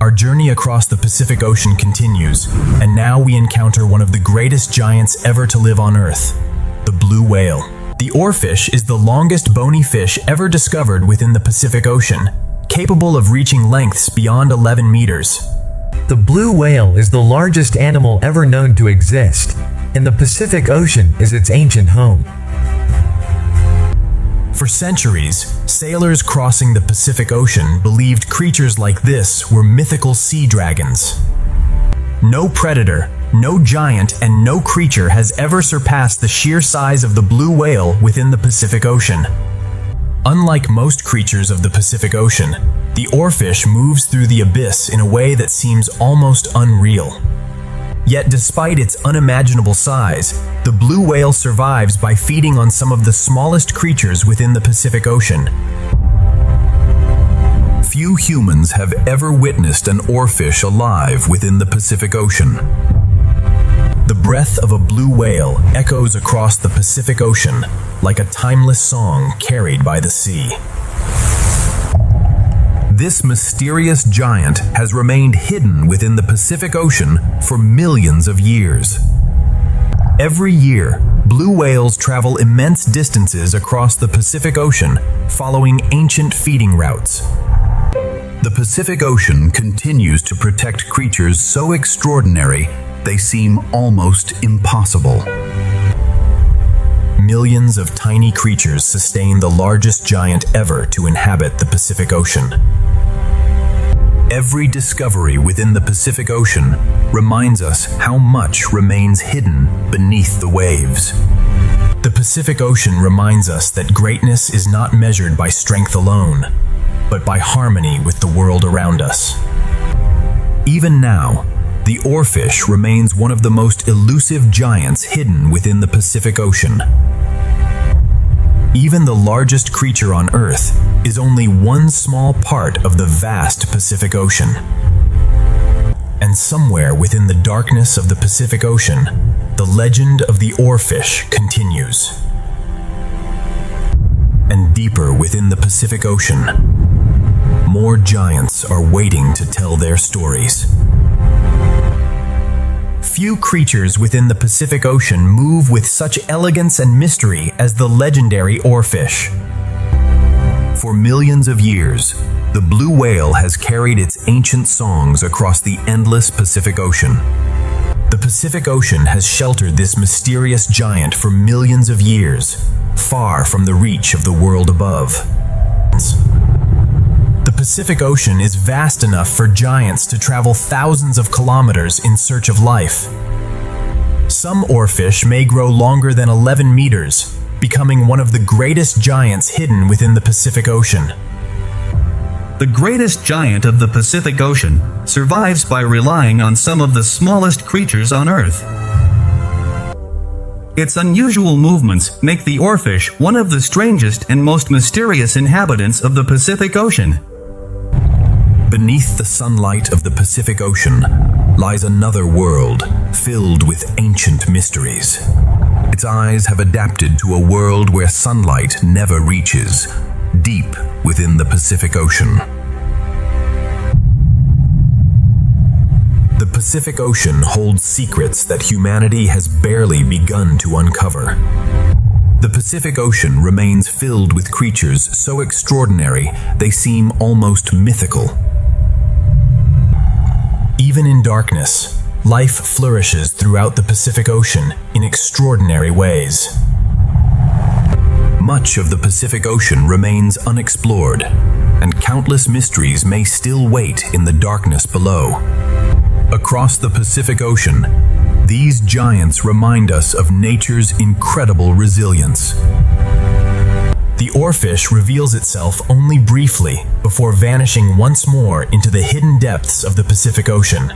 Our journey across the Pacific Ocean continues, and now we encounter one of the greatest giants ever to live on Earth, the blue whale. The oarfish is the longest bony fish ever discovered within the Pacific Ocean, capable of reaching lengths beyond 11 meters. The blue whale is the largest animal ever known to exist, and the Pacific Ocean is its ancient home. For centuries, sailors crossing the Pacific Ocean believed creatures like this were mythical sea dragons. No predator, no giant, and no creature has ever surpassed the sheer size of the blue whale within the Pacific Ocean. Unlike most creatures of the Pacific Ocean, the oarfish moves through the abyss in a way that seems almost unreal. Yet despite its unimaginable size, the blue whale survives by feeding on some of the smallest creatures within the Pacific Ocean. Few humans have ever witnessed an oarfish alive within the Pacific Ocean. The breath of a blue whale echoes across the Pacific Ocean like a timeless song carried by the sea. This mysterious giant has remained hidden within the Pacific Ocean for millions of years. Every year, blue whales travel immense distances across the Pacific Ocean, following ancient feeding routes. The Pacific Ocean continues to protect creatures so extraordinary they seem almost impossible. Millions of tiny creatures sustain the largest giant ever to inhabit the Pacific Ocean. Every discovery within the Pacific Ocean reminds us how much remains hidden beneath the waves. The Pacific Ocean reminds us that greatness is not measured by strength alone, but by harmony with the world around us. Even now, the oarfish remains one of the most elusive giants hidden within the Pacific Ocean. Even the largest creature on Earth is only one small part of the vast Pacific Ocean. And somewhere within the darkness of the Pacific Ocean, the legend of the oarfish continues. And deeper within the Pacific Ocean, more giants are waiting to tell their stories. Few creatures within the Pacific Ocean move with such elegance and mystery as the legendary oarfish. For millions of years, the blue whale has carried its ancient songs across the endless Pacific Ocean. The Pacific Ocean has sheltered this mysterious giant for millions of years, far from the reach of the world above. The Pacific Ocean is vast enough for giants to travel thousands of kilometers in search of life. Some oarfish may grow longer than 11 meters, becoming one of the greatest giants hidden within the Pacific Ocean. The greatest giant of the Pacific Ocean survives by relying on some of the smallest creatures on Earth. Its unusual movements make the oarfish one of the strangest and most mysterious inhabitants of the Pacific Ocean. Beneath the sunlight of the Pacific Ocean lies another world filled with ancient mysteries. Its eyes have adapted to a world where sunlight never reaches, deep within the Pacific Ocean. The Pacific Ocean holds secrets that humanity has barely begun to uncover. The Pacific Ocean remains filled with creatures so extraordinary they seem almost mythical. Even in darkness, life flourishes throughout the Pacific Ocean in extraordinary ways. Much of the Pacific Ocean remains unexplored, and countless mysteries may still wait in the darkness below. Across the Pacific Ocean, these giants remind us of nature's incredible resilience. The oarfish reveals itself only briefly before vanishing once more into the hidden depths of the Pacific Ocean.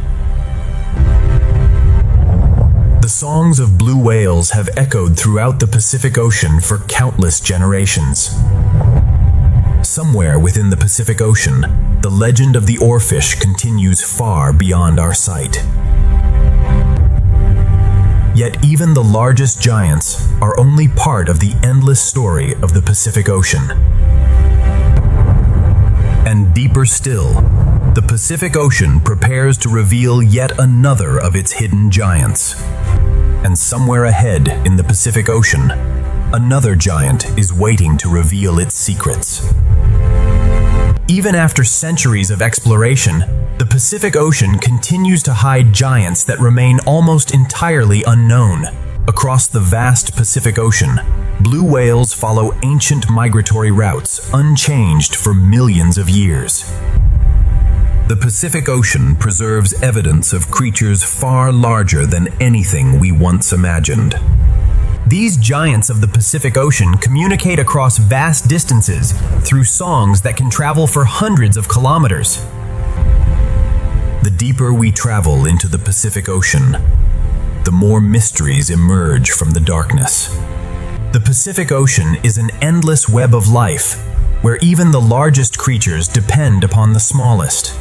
The songs of blue whales have echoed throughout the Pacific Ocean for countless generations. Somewhere within the Pacific Ocean, the legend of the oarfish continues far beyond our sight. Yet even the largest giants are only part of the endless story of the Pacific Ocean. And deeper still, the Pacific Ocean prepares to reveal yet another of its hidden giants. And somewhere ahead in the Pacific Ocean, another giant is waiting to reveal its secrets. Even after centuries of exploration, the Pacific Ocean continues to hide giants that remain almost entirely unknown. Across the vast Pacific Ocean, blue whales follow ancient migratory routes unchanged for millions of years. The Pacific Ocean preserves evidence of creatures far larger than anything we once imagined. These giants of the Pacific Ocean communicate across vast distances through songs that can travel for hundreds of kilometers. The deeper we travel into the Pacific Ocean, the more mysteries emerge from the darkness. The Pacific Ocean is an endless web of life, where even the largest creatures depend upon the smallest.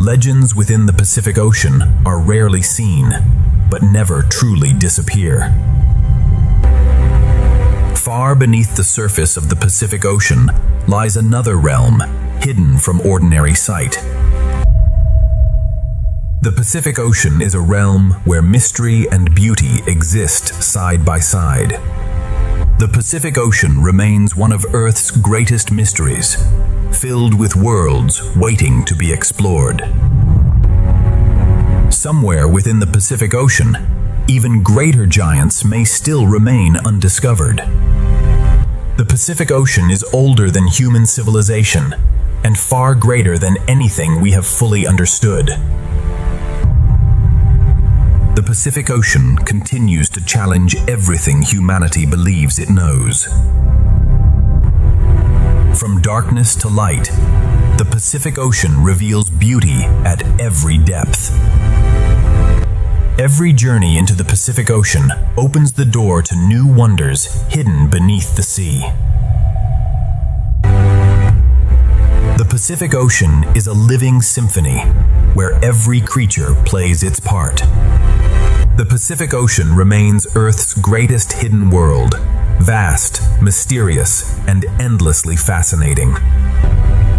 Legends within the Pacific Ocean are rarely seen, but never truly disappear. Far beneath the surface of the Pacific Ocean lies another realm, hidden from ordinary sight. The Pacific Ocean is a realm where mystery and beauty exist side by side. The Pacific Ocean remains one of Earth's greatest mysteries, filled with worlds waiting to be explored. Somewhere within the Pacific Ocean, even greater giants may still remain undiscovered. The Pacific Ocean is older than human civilization, and far greater than anything we have fully understood. The Pacific Ocean continues to challenge everything humanity believes it knows. From darkness to light, the Pacific Ocean reveals beauty at every depth. Every journey into the Pacific Ocean opens the door to new wonders hidden beneath the sea. The Pacific Ocean is a living symphony where every creature plays its part. The Pacific Ocean remains Earth's greatest hidden world, vast, mysterious, and endlessly fascinating.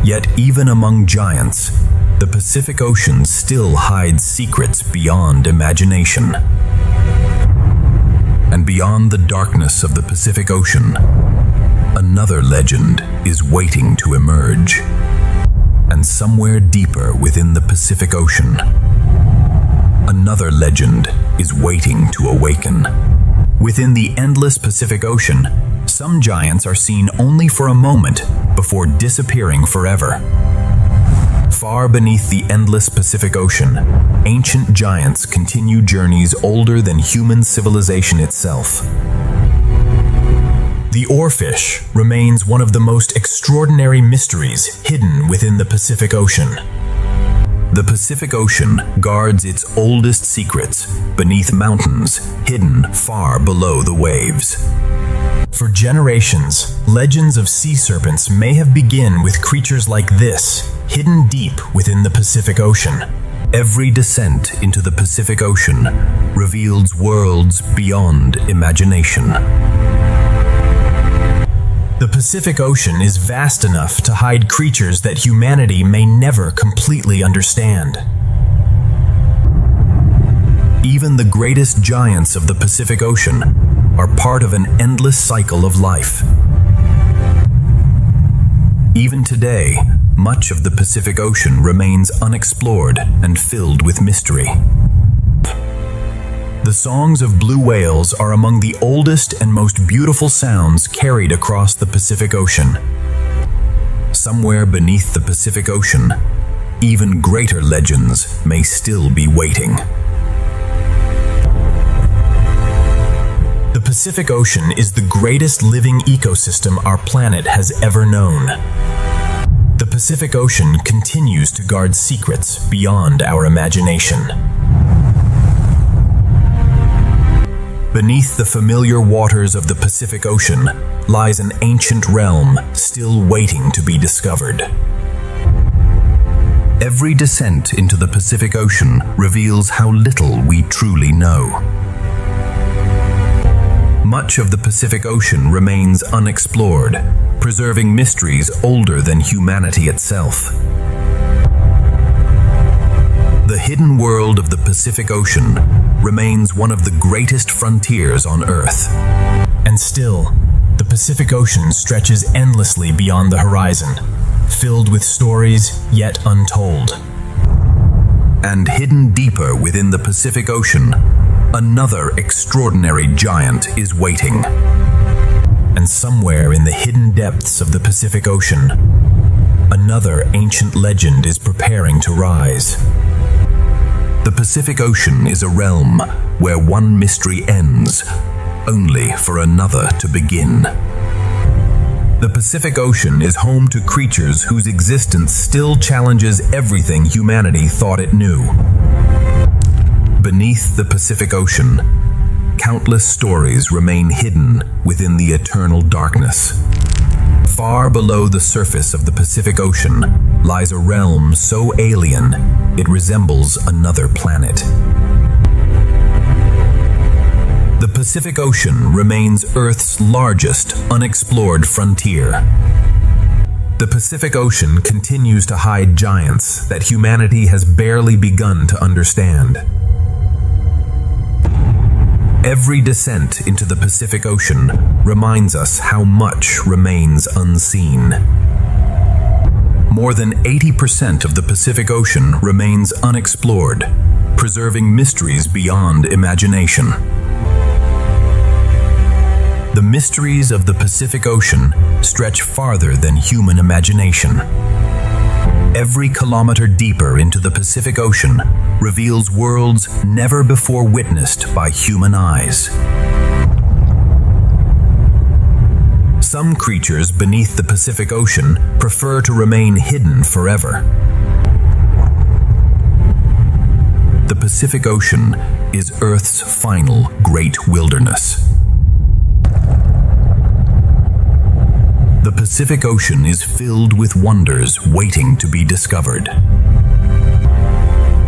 Yet even among giants, the Pacific Ocean still hides secrets beyond imagination. And beyond the darkness of the Pacific Ocean, another legend is waiting to emerge. And somewhere deeper within the Pacific Ocean, another legend is waiting to awaken. Within the endless Pacific Ocean, some giants are seen only for a moment before disappearing forever. Far beneath the endless Pacific Ocean, ancient giants continue journeys older than human civilization itself. The oarfish remains one of the most extraordinary mysteries hidden within the Pacific Ocean. The Pacific Ocean guards its oldest secrets beneath mountains hidden far below the waves. For generations, legends of sea serpents may have begun with creatures like this, hidden deep within the Pacific Ocean. Every descent into the Pacific Ocean reveals worlds beyond imagination. The Pacific Ocean is vast enough to hide creatures that humanity may never completely understand. Even the greatest giants of the Pacific Ocean are part of an endless cycle of life. Even today, much of the Pacific Ocean remains unexplored and filled with mystery. The songs of blue whales are among the oldest and most beautiful sounds carried across the Pacific Ocean. Somewhere beneath the Pacific Ocean, even greater legends may still be waiting. The Pacific Ocean is the greatest living ecosystem our planet has ever known. The Pacific Ocean continues to guard secrets beyond our imagination. Beneath the familiar waters of the Pacific Ocean lies an ancient realm still waiting to be discovered. Every descent into the Pacific Ocean reveals how little we truly know. Much of the Pacific Ocean remains unexplored, preserving mysteries older than humanity itself. The hidden world of the Pacific Ocean remains one of the greatest frontiers on Earth. And still, the Pacific Ocean stretches endlessly beyond the horizon, filled with stories yet untold. And hidden deeper within the Pacific Ocean, another extraordinary giant is waiting. And somewhere in the hidden depths of the Pacific Ocean, another ancient legend is preparing to rise. The Pacific Ocean is a realm where one mystery ends, only for another to begin. The Pacific Ocean is home to creatures whose existence still challenges everything humanity thought it knew. Beneath the Pacific Ocean, countless stories remain hidden within the eternal darkness. Far below the surface of the Pacific Ocean lies a realm so alien it resembles another planet. The Pacific Ocean remains Earth's largest unexplored frontier. The Pacific Ocean continues to hide giants that humanity has barely begun to understand. Every descent into the Pacific Ocean reminds us how much remains unseen. More than 80% of the Pacific Ocean remains unexplored, preserving mysteries beyond imagination. The mysteries of the Pacific Ocean stretch farther than human imagination. Every kilometer deeper into the Pacific Ocean reveals worlds never before witnessed by human eyes. Some creatures beneath the Pacific Ocean prefer to remain hidden forever. The Pacific Ocean is Earth's final great wilderness. The Pacific Ocean is filled with wonders waiting to be discovered.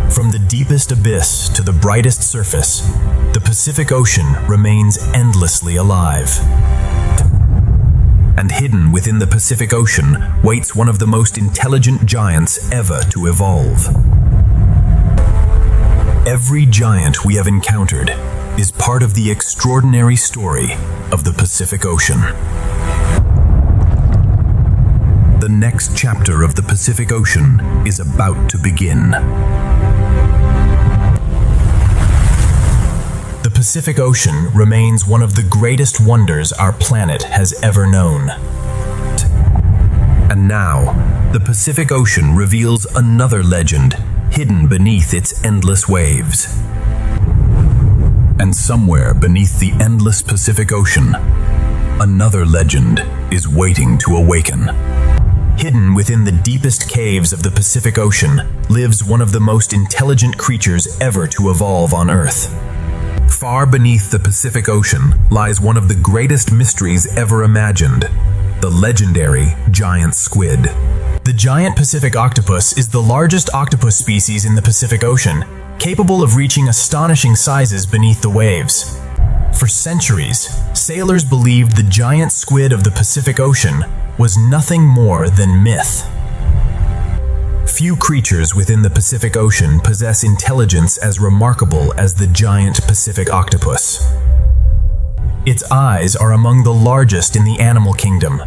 From the deepest abyss to the brightest surface, the Pacific Ocean remains endlessly alive. And hidden within the Pacific Ocean waits one of the most intelligent giants ever to evolve. Every giant we have encountered is part of the extraordinary story of the Pacific Ocean. The next chapter of the Pacific Ocean is about to begin. The Pacific Ocean remains one of the greatest wonders our planet has ever known. And now, the Pacific Ocean reveals another legend hidden beneath its endless waves. And somewhere beneath the endless Pacific Ocean, another legend is waiting to awaken. Hidden within the deepest caves of the Pacific Ocean lives one of the most intelligent creatures ever to evolve on Earth. Far beneath the Pacific Ocean lies one of the greatest mysteries ever imagined, the legendary giant squid. The giant Pacific octopus is the largest octopus species in the Pacific Ocean, capable of reaching astonishing sizes beneath the waves. For centuries, sailors believed the giant squid of the Pacific Ocean was nothing more than myth. Few creatures within the Pacific Ocean possess intelligence as remarkable as the giant Pacific octopus. Its eyes are among the largest in the animal kingdom,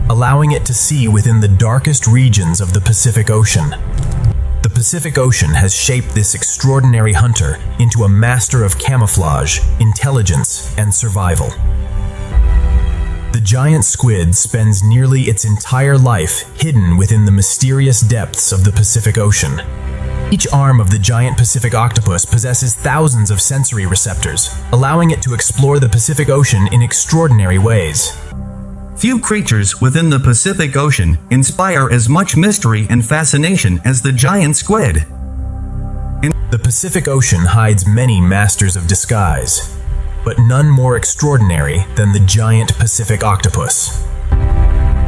allowing it to see within the darkest regions of the Pacific Ocean. The Pacific Ocean has shaped this extraordinary hunter into a master of camouflage, intelligence, and survival. The giant squid spends nearly its entire life hidden within the mysterious depths of the Pacific Ocean. Each arm of the giant Pacific octopus possesses thousands of sensory receptors, allowing it to explore the Pacific Ocean in extraordinary ways. Few creatures within the Pacific Ocean inspire as much mystery and fascination as the giant squid. The Pacific Ocean hides many masters of disguise, but none more extraordinary than the giant Pacific octopus.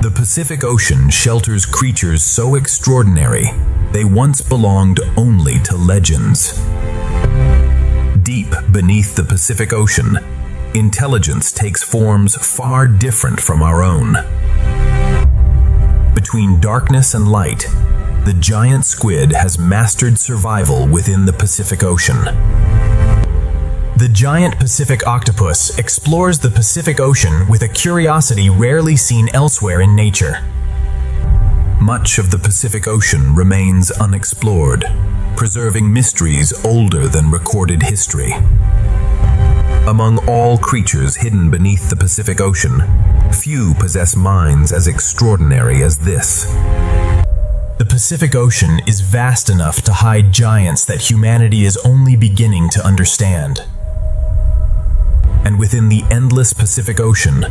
The Pacific Ocean shelters creatures so extraordinary they once belonged only to legends. Deep beneath the Pacific Ocean, intelligence takes forms far different from our own. Between darkness and light, the giant squid has mastered survival within the Pacific Ocean. The giant Pacific octopus explores the Pacific Ocean with a curiosity rarely seen elsewhere in nature. Much of the Pacific Ocean remains unexplored, preserving mysteries older than recorded history. Among all creatures hidden beneath the Pacific Ocean, few possess minds as extraordinary as this. The Pacific Ocean is vast enough to hide giants that humanity is only beginning to understand. And within the endless Pacific Ocean,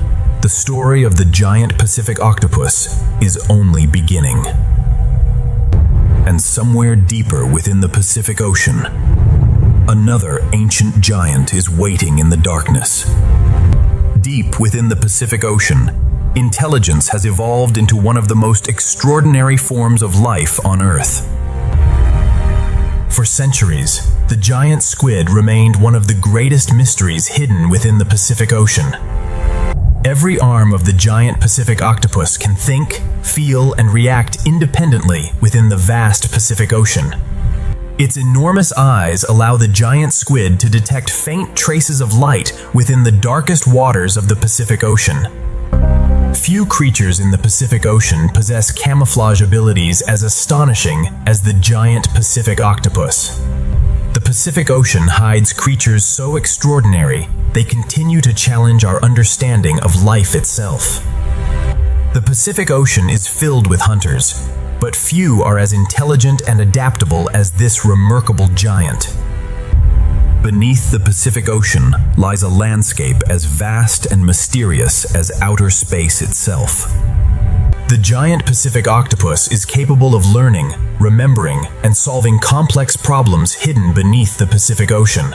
the story of the giant Pacific octopus is only beginning. And somewhere deeper within the Pacific Ocean, another ancient giant is waiting in the darkness. Deep within the Pacific Ocean, intelligence has evolved into one of the most extraordinary forms of life on Earth. For centuries, the giant squid remained one of the greatest mysteries hidden within the Pacific Ocean. Every arm of the giant Pacific octopus can think, feel, and react independently within the vast Pacific Ocean. Its enormous eyes allow the giant squid to detect faint traces of light within the darkest waters of the Pacific Ocean. Few creatures in the Pacific Ocean possess camouflage abilities as astonishing as the giant Pacific octopus. The Pacific Ocean hides creatures so extraordinary, they continue to challenge our understanding of life itself. The Pacific Ocean is filled with hunters, but few are as intelligent and adaptable as this remarkable giant. Beneath the Pacific Ocean lies a landscape as vast and mysterious as outer space itself. The giant Pacific octopus is capable of learning, remembering, and solving complex problems hidden beneath the Pacific Ocean.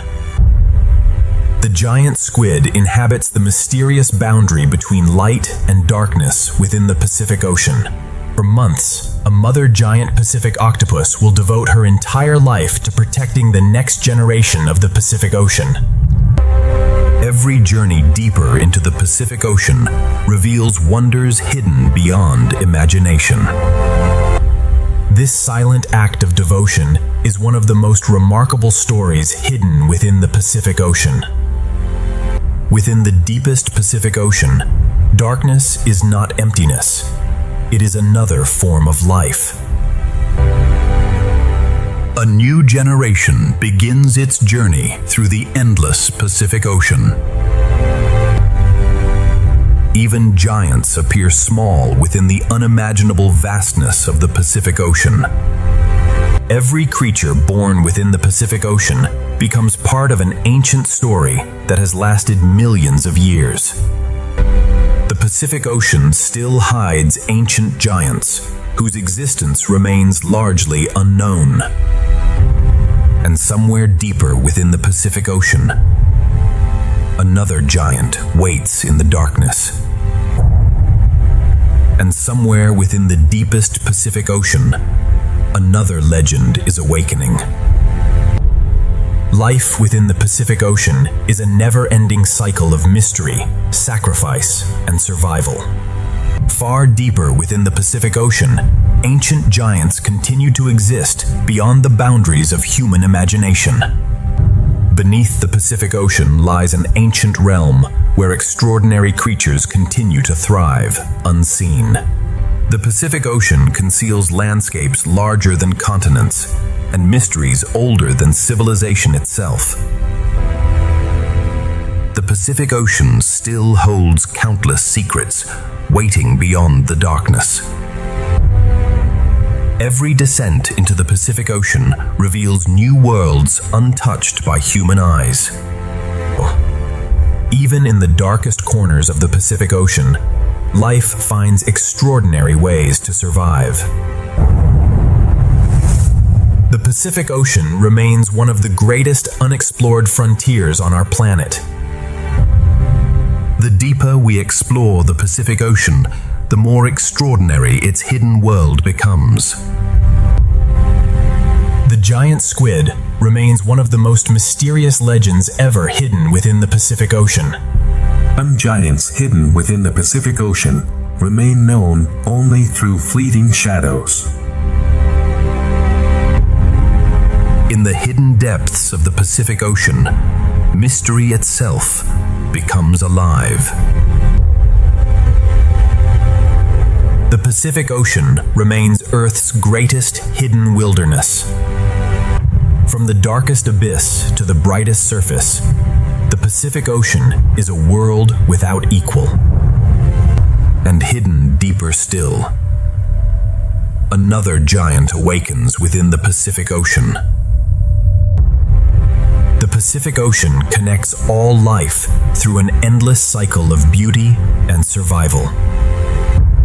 The The giant squid inhabits the mysterious boundary between light and darkness within the Pacific Ocean. For months, a mother giant Pacific octopus will devote her entire life to protecting the next generation of the Pacific Ocean. Every journey deeper into the Pacific Ocean reveals wonders hidden beyond imagination. This silent act of devotion is one of the most remarkable stories hidden within the Pacific Ocean. Within the deepest Pacific Ocean, darkness is not emptiness. It is another form of life. A new generation begins its journey through the endless Pacific Ocean. Even giants appear small within the unimaginable vastness of the Pacific Ocean. Every creature born within the Pacific Ocean becomes part of an ancient story that has lasted millions of years. The Pacific Ocean still hides ancient giants whose existence remains largely unknown. And somewhere deeper within the Pacific Ocean, another giant waits in the darkness. And somewhere within the deepest Pacific Ocean, another legend is awakening. Life within the Pacific Ocean is a never-ending cycle of mystery, sacrifice, and survival. Far deeper within the Pacific Ocean, ancient giants continue to exist beyond the boundaries of human imagination. Beneath the Pacific Ocean lies an ancient realm where extraordinary creatures continue to thrive, unseen. The Pacific Ocean conceals landscapes larger than continents and mysteries older than civilization itself. The Pacific Ocean still holds countless secrets, waiting beyond the darkness. Every descent into the Pacific Ocean reveals new worlds untouched by human eyes. Even in the darkest corners of the Pacific Ocean, life finds extraordinary ways to survive. The Pacific Ocean remains one of the greatest unexplored frontiers on our planet. The deeper we explore the Pacific Ocean, the more extraordinary its hidden world becomes. The giant squid remains one of the most mysterious legends ever hidden within the Pacific Ocean. Some giants hidden within the Pacific Ocean remain known only through fleeting shadows. In the hidden depths of the Pacific Ocean, mystery itself becomes alive. The Pacific Ocean remains Earth's greatest hidden wilderness. From the darkest abyss to the brightest surface, the Pacific Ocean is a world without equal. And hidden deeper still, another giant awakens within the Pacific Ocean. The Pacific Ocean connects all life through an endless cycle of beauty and survival.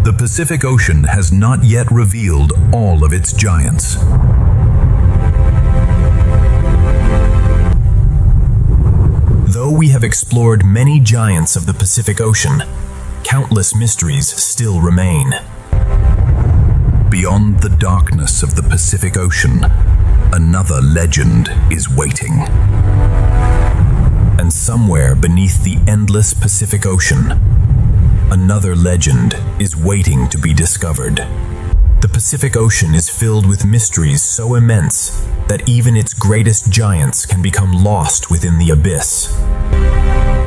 The Pacific Ocean has not yet revealed all of its giants. Though we have explored many giants of the Pacific Ocean, countless mysteries still remain. Beyond the darkness of the Pacific Ocean, another legend is waiting. And somewhere beneath the endless Pacific Ocean, another legend is waiting to be discovered. The Pacific Ocean is filled with mysteries so immense that even its greatest giants can become lost within the abyss.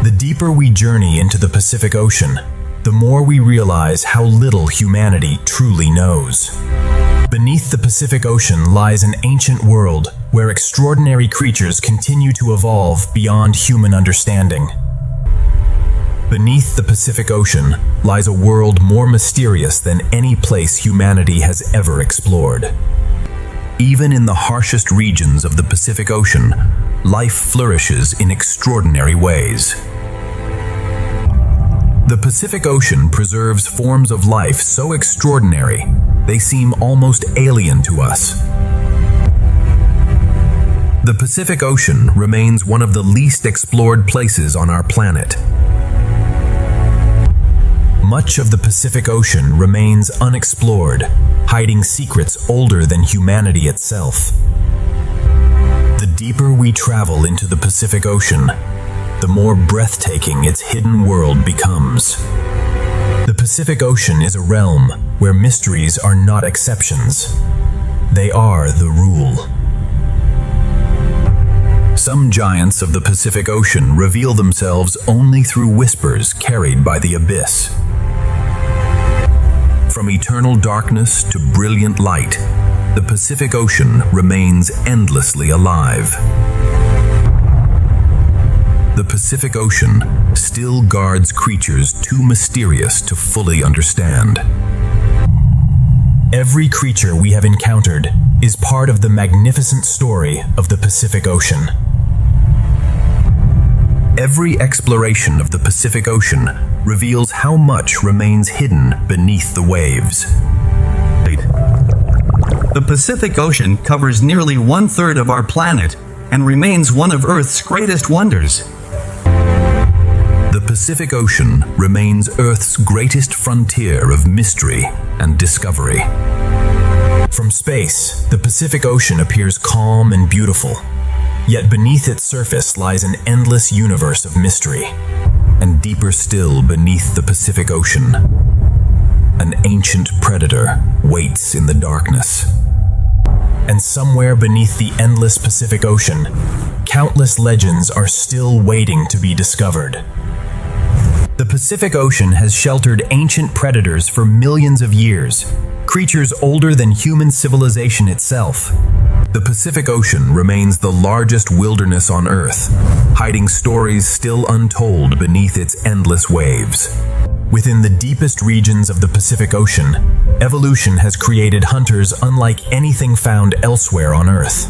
The deeper we journey into the Pacific Ocean, the more we realize how little humanity truly knows. Beneath the Pacific Ocean lies an ancient world where extraordinary creatures continue to evolve beyond human understanding. Beneath the Pacific Ocean lies a world more mysterious than any place humanity has ever explored. Even in the harshest regions of the Pacific Ocean, life flourishes in extraordinary ways. The Pacific Ocean preserves forms of life so extraordinary, they seem almost alien to us. The Pacific Ocean remains one of the least explored places on our planet. Much of the Pacific Ocean remains unexplored, hiding secrets older than humanity itself. The deeper we travel into the Pacific Ocean, the more breathtaking its hidden world becomes. The Pacific Ocean is a realm where mysteries are not exceptions. They are the rule. Some giants of the Pacific Ocean reveal themselves only through whispers carried by the abyss. From eternal darkness to brilliant light, the Pacific Ocean remains endlessly alive. The Pacific Ocean still guards creatures too mysterious to fully understand. Every creature we have encountered is part of the magnificent story of the Pacific Ocean. Every exploration of the Pacific Ocean reveals how much remains hidden beneath the waves. The Pacific Ocean covers nearly 1/3 of our planet and remains one of Earth's greatest wonders. The Pacific Ocean remains Earth's greatest frontier of mystery and discovery. From space, the Pacific Ocean appears calm and beautiful. Yet beneath its surface lies an endless universe of mystery. And deeper still beneath the Pacific Ocean, an ancient predator waits in the darkness. And somewhere beneath the endless Pacific Ocean, countless legends are still waiting to be discovered. The Pacific Ocean has sheltered ancient predators for millions of years, creatures older than human civilization itself. The Pacific Ocean remains the largest wilderness on Earth, hiding stories still untold beneath its endless waves. Within the deepest regions of the Pacific Ocean, evolution has created hunters unlike anything found elsewhere on Earth.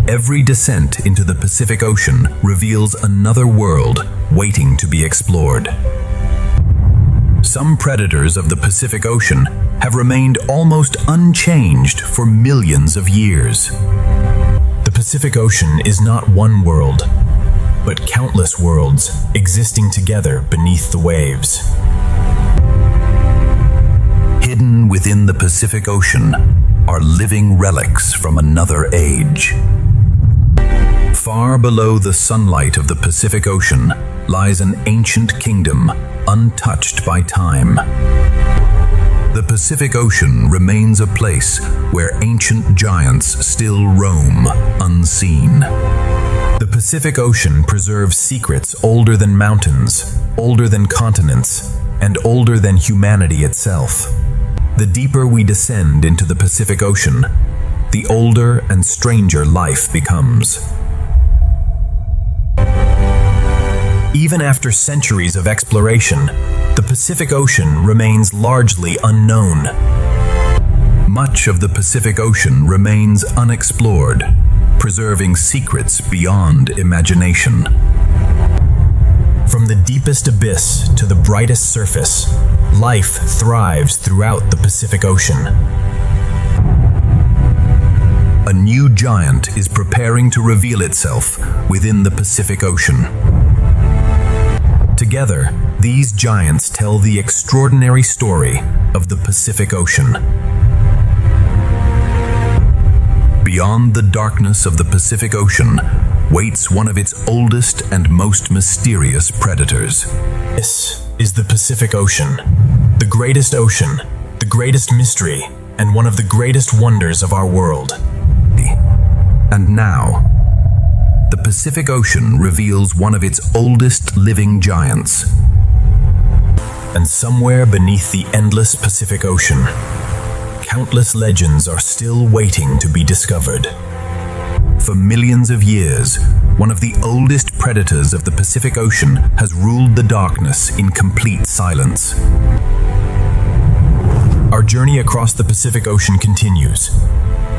Every descent into the Pacific Ocean reveals another world waiting to be explored. Some predators of the Pacific Ocean have remained almost unchanged for millions of years. The Pacific Ocean is not one world, but countless worlds existing together beneath the waves. Hidden within the Pacific Ocean are living relics from another age. Far below the sunlight of the Pacific Ocean lies an ancient kingdom untouched by time. The Pacific Ocean remains a place where ancient giants still roam unseen. The Pacific Ocean preserves secrets older than mountains, older than continents, and older than humanity itself. The deeper we descend into the Pacific Ocean, the older and stranger life becomes. Even after centuries of exploration, the Pacific Ocean remains largely unknown. Much of the Pacific Ocean remains unexplored, preserving secrets beyond imagination. From the deepest abyss to the brightest surface, life thrives throughout the Pacific Ocean. A new giant is preparing to reveal itself within the Pacific Ocean. Together, these giants tell the extraordinary story of the Pacific Ocean. Beyond the darkness of the Pacific Ocean waits one of its oldest and most mysterious predators. This is the Pacific Ocean, the greatest ocean, the greatest mystery, and one of the greatest wonders of our world. And now, the Pacific Ocean reveals one of its oldest living giants. And somewhere beneath the endless Pacific Ocean, countless legends are still waiting to be discovered. For millions of years, one of the oldest predators of the Pacific Ocean has ruled the darkness in complete silence. Our journey across the Pacific Ocean continues,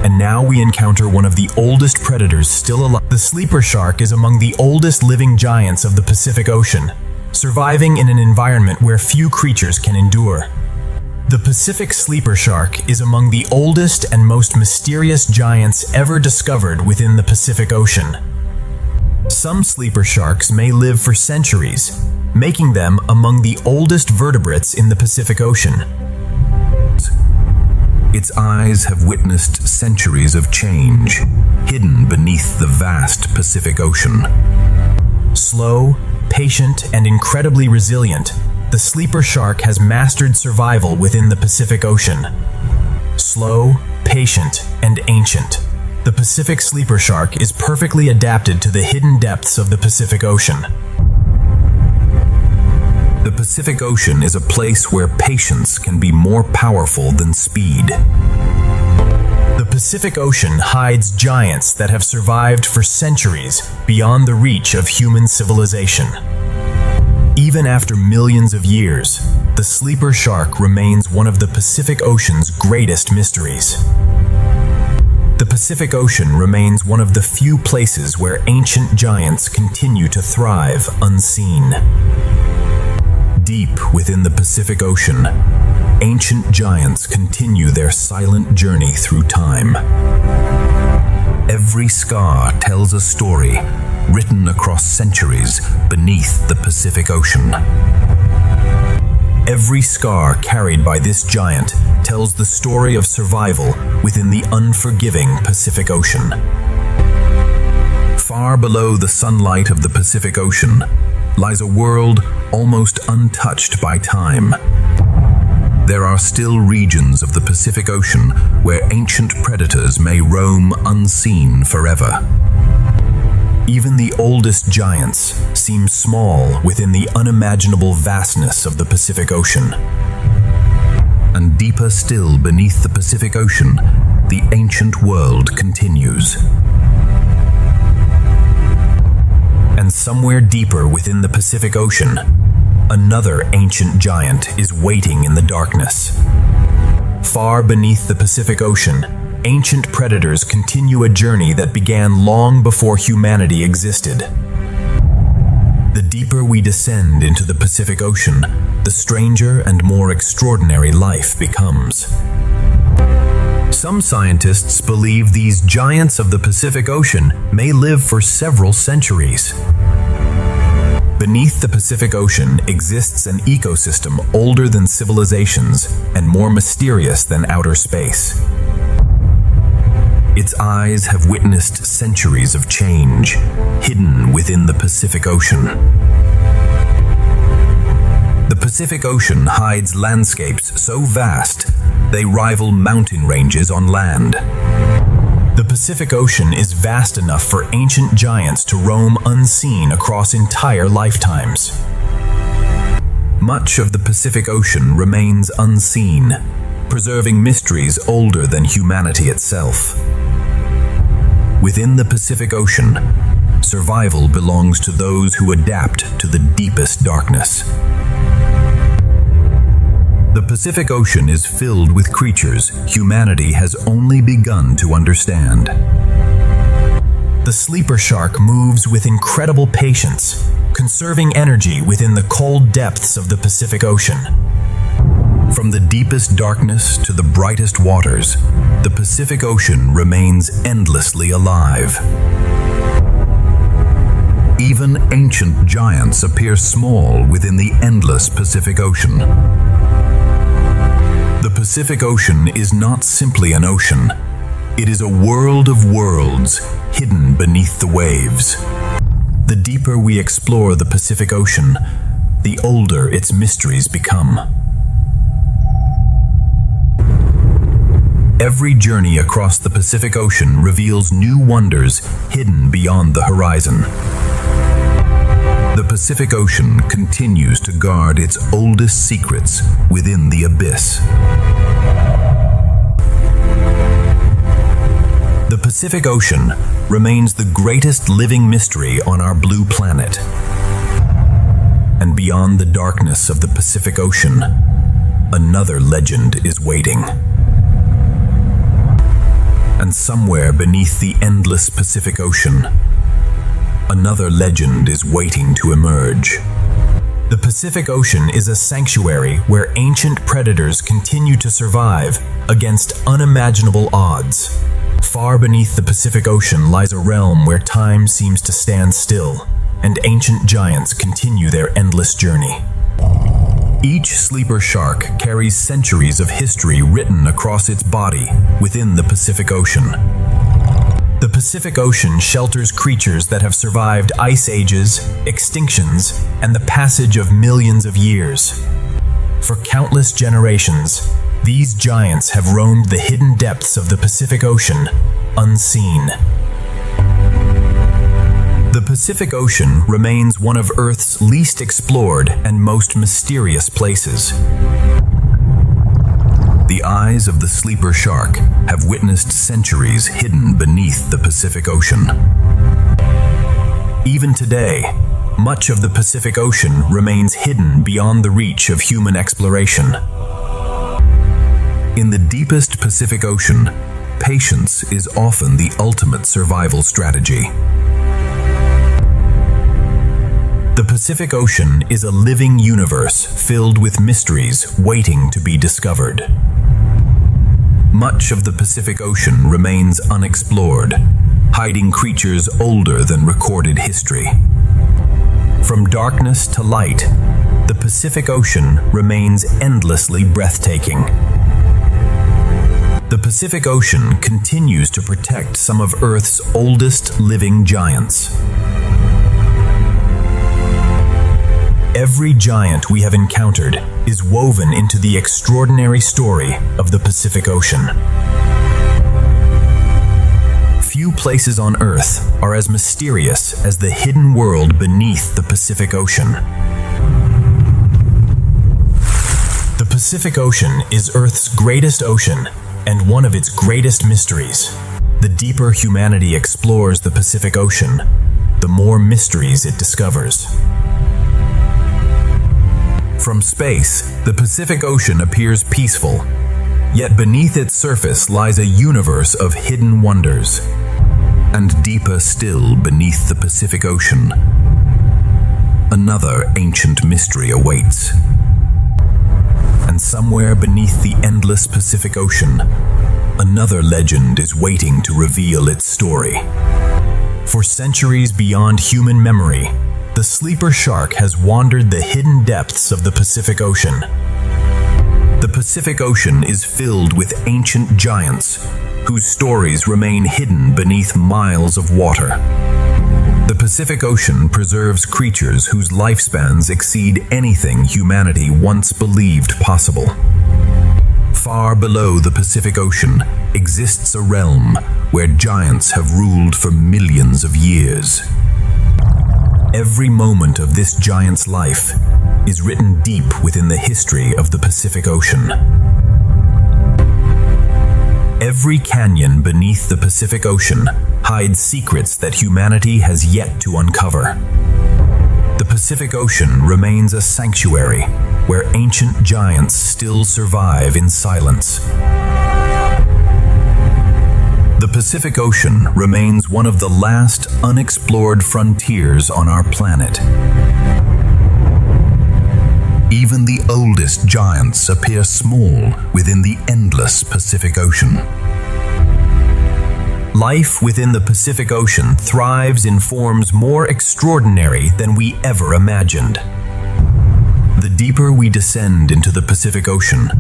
and now we encounter one of the oldest predators still alive. The sleeper shark is among the oldest living giants of the Pacific Ocean, surviving in an environment where few creatures can endure. The Pacific sleeper shark is among the oldest and most mysterious giants ever discovered within the Pacific Ocean. Some sleeper sharks may live for centuries, making them among the oldest vertebrates in the Pacific Ocean. Its eyes have witnessed centuries of change, hidden beneath the vast Pacific Ocean. Slow, patient, and incredibly resilient, the sleeper shark has mastered survival within the Pacific Ocean. Slow, patient, and ancient, the Pacific sleeper shark is perfectly adapted to the hidden depths of the Pacific Ocean. The Pacific Ocean is a place where patience can be more powerful than speed. The Pacific Ocean hides giants that have survived for centuries beyond the reach of human civilization. Even after millions of years, the sleeper shark remains one of the Pacific Ocean's greatest mysteries. The Pacific Ocean remains one of the few places where ancient giants continue to thrive unseen. Deep within the Pacific Ocean, ancient giants continue their silent journey through time. Every scar tells a story written across centuries beneath the Pacific Ocean. Every scar carried by this giant tells the story of survival within the unforgiving Pacific Ocean. Far below the sunlight of the Pacific Ocean lies a world almost untouched by time. There are still regions of the Pacific Ocean where ancient predators may roam unseen forever. Even the oldest giants seem small within the unimaginable vastness of the Pacific Ocean. And deeper still beneath the Pacific Ocean, the ancient world continues. And somewhere deeper within the Pacific Ocean, another ancient giant is waiting in the darkness. Far beneath the Pacific Ocean, ancient predators continue a journey that began long before humanity existed. The deeper we descend into the Pacific Ocean, the stranger and more extraordinary life becomes. Some scientists believe these giants of the Pacific Ocean may live for several centuries. Beneath the Pacific Ocean exists an ecosystem older than civilizations and more mysterious than outer space. Its eyes have witnessed centuries of change, hidden within the Pacific Ocean. The Pacific Ocean hides landscapes so vast they rival mountain ranges on land. The Pacific Ocean is vast enough for ancient giants to roam unseen across entire lifetimes. Much of the Pacific Ocean remains unseen, preserving mysteries older than humanity itself. Within the Pacific Ocean, survival belongs to those who adapt to the deepest darkness. The Pacific Ocean is filled with creatures humanity has only begun to understand. The sleeper shark moves with incredible patience, conserving energy within the cold depths of the Pacific Ocean. From the deepest darkness to the brightest waters, the Pacific Ocean remains endlessly alive. Even ancient giants appear small within the endless Pacific Ocean. The Pacific Ocean is not simply an ocean. It is a world of worlds hidden beneath the waves. The deeper we explore the Pacific Ocean, the older its mysteries become. Every journey across the Pacific Ocean reveals new wonders hidden beyond the horizon. The Pacific Ocean continues to guard its oldest secrets within the abyss. The Pacific Ocean remains the greatest living mystery on our blue planet. And beyond the darkness of the Pacific Ocean, another legend is waiting. And somewhere beneath the endless Pacific Ocean, another legend is waiting to emerge. The Pacific Ocean is a sanctuary where ancient predators continue to survive against unimaginable odds. Far beneath the Pacific Ocean lies a realm where time seems to stand still, and ancient giants continue their endless journey. Each sleeper shark carries centuries of history written across its body within the Pacific Ocean. The Pacific Ocean shelters creatures that have survived ice ages, extinctions, and the passage of millions of years. For countless generations, these giants have roamed the hidden depths of the Pacific Ocean, unseen. The Pacific Ocean remains one of Earth's least explored and most mysterious places. The eyes of the sleeper shark have witnessed centuries hidden beneath the Pacific Ocean. Even today, much of the Pacific Ocean remains hidden beyond the reach of human exploration. In the deepest Pacific Ocean, patience is often the ultimate survival strategy. The Pacific Ocean is a living universe filled with mysteries waiting to be discovered. Much of the Pacific Ocean remains unexplored, hiding creatures older than recorded history. From darkness to light, the Pacific Ocean remains endlessly breathtaking. The Pacific Ocean continues to protect some of Earth's oldest living giants. Every giant we have encountered is woven into the extraordinary story of the Pacific Ocean. Few places on Earth are as mysterious as the hidden world beneath the Pacific Ocean. The Pacific Ocean is Earth's greatest ocean and one of its greatest mysteries. The deeper humanity explores the Pacific Ocean, the more mysteries it discovers. From space, the Pacific Ocean appears peaceful, yet beneath its surface lies a universe of hidden wonders. And deeper still beneath the Pacific Ocean, another ancient mystery awaits. And somewhere beneath the endless Pacific Ocean, another legend is waiting to reveal its story. For centuries beyond human memory, the sleeper shark has wandered the hidden depths of the Pacific Ocean. The Pacific Ocean is filled with ancient giants whose stories remain hidden beneath miles of water. The Pacific Ocean preserves creatures whose lifespans exceed anything humanity once believed possible. Far below the Pacific Ocean exists a realm where giants have ruled for millions of years. Every moment of this giant's life is written deep within the history of the Pacific Ocean. Every canyon beneath the Pacific Ocean hides secrets that humanity has yet to uncover. The Pacific Ocean remains a sanctuary where ancient giants still survive in silence. The Pacific Ocean remains one of the last unexplored frontiers on our planet. Even the oldest giants appear small within the endless Pacific Ocean. Life within the Pacific Ocean thrives in forms more extraordinary than we ever imagined. The deeper we descend into the Pacific Ocean,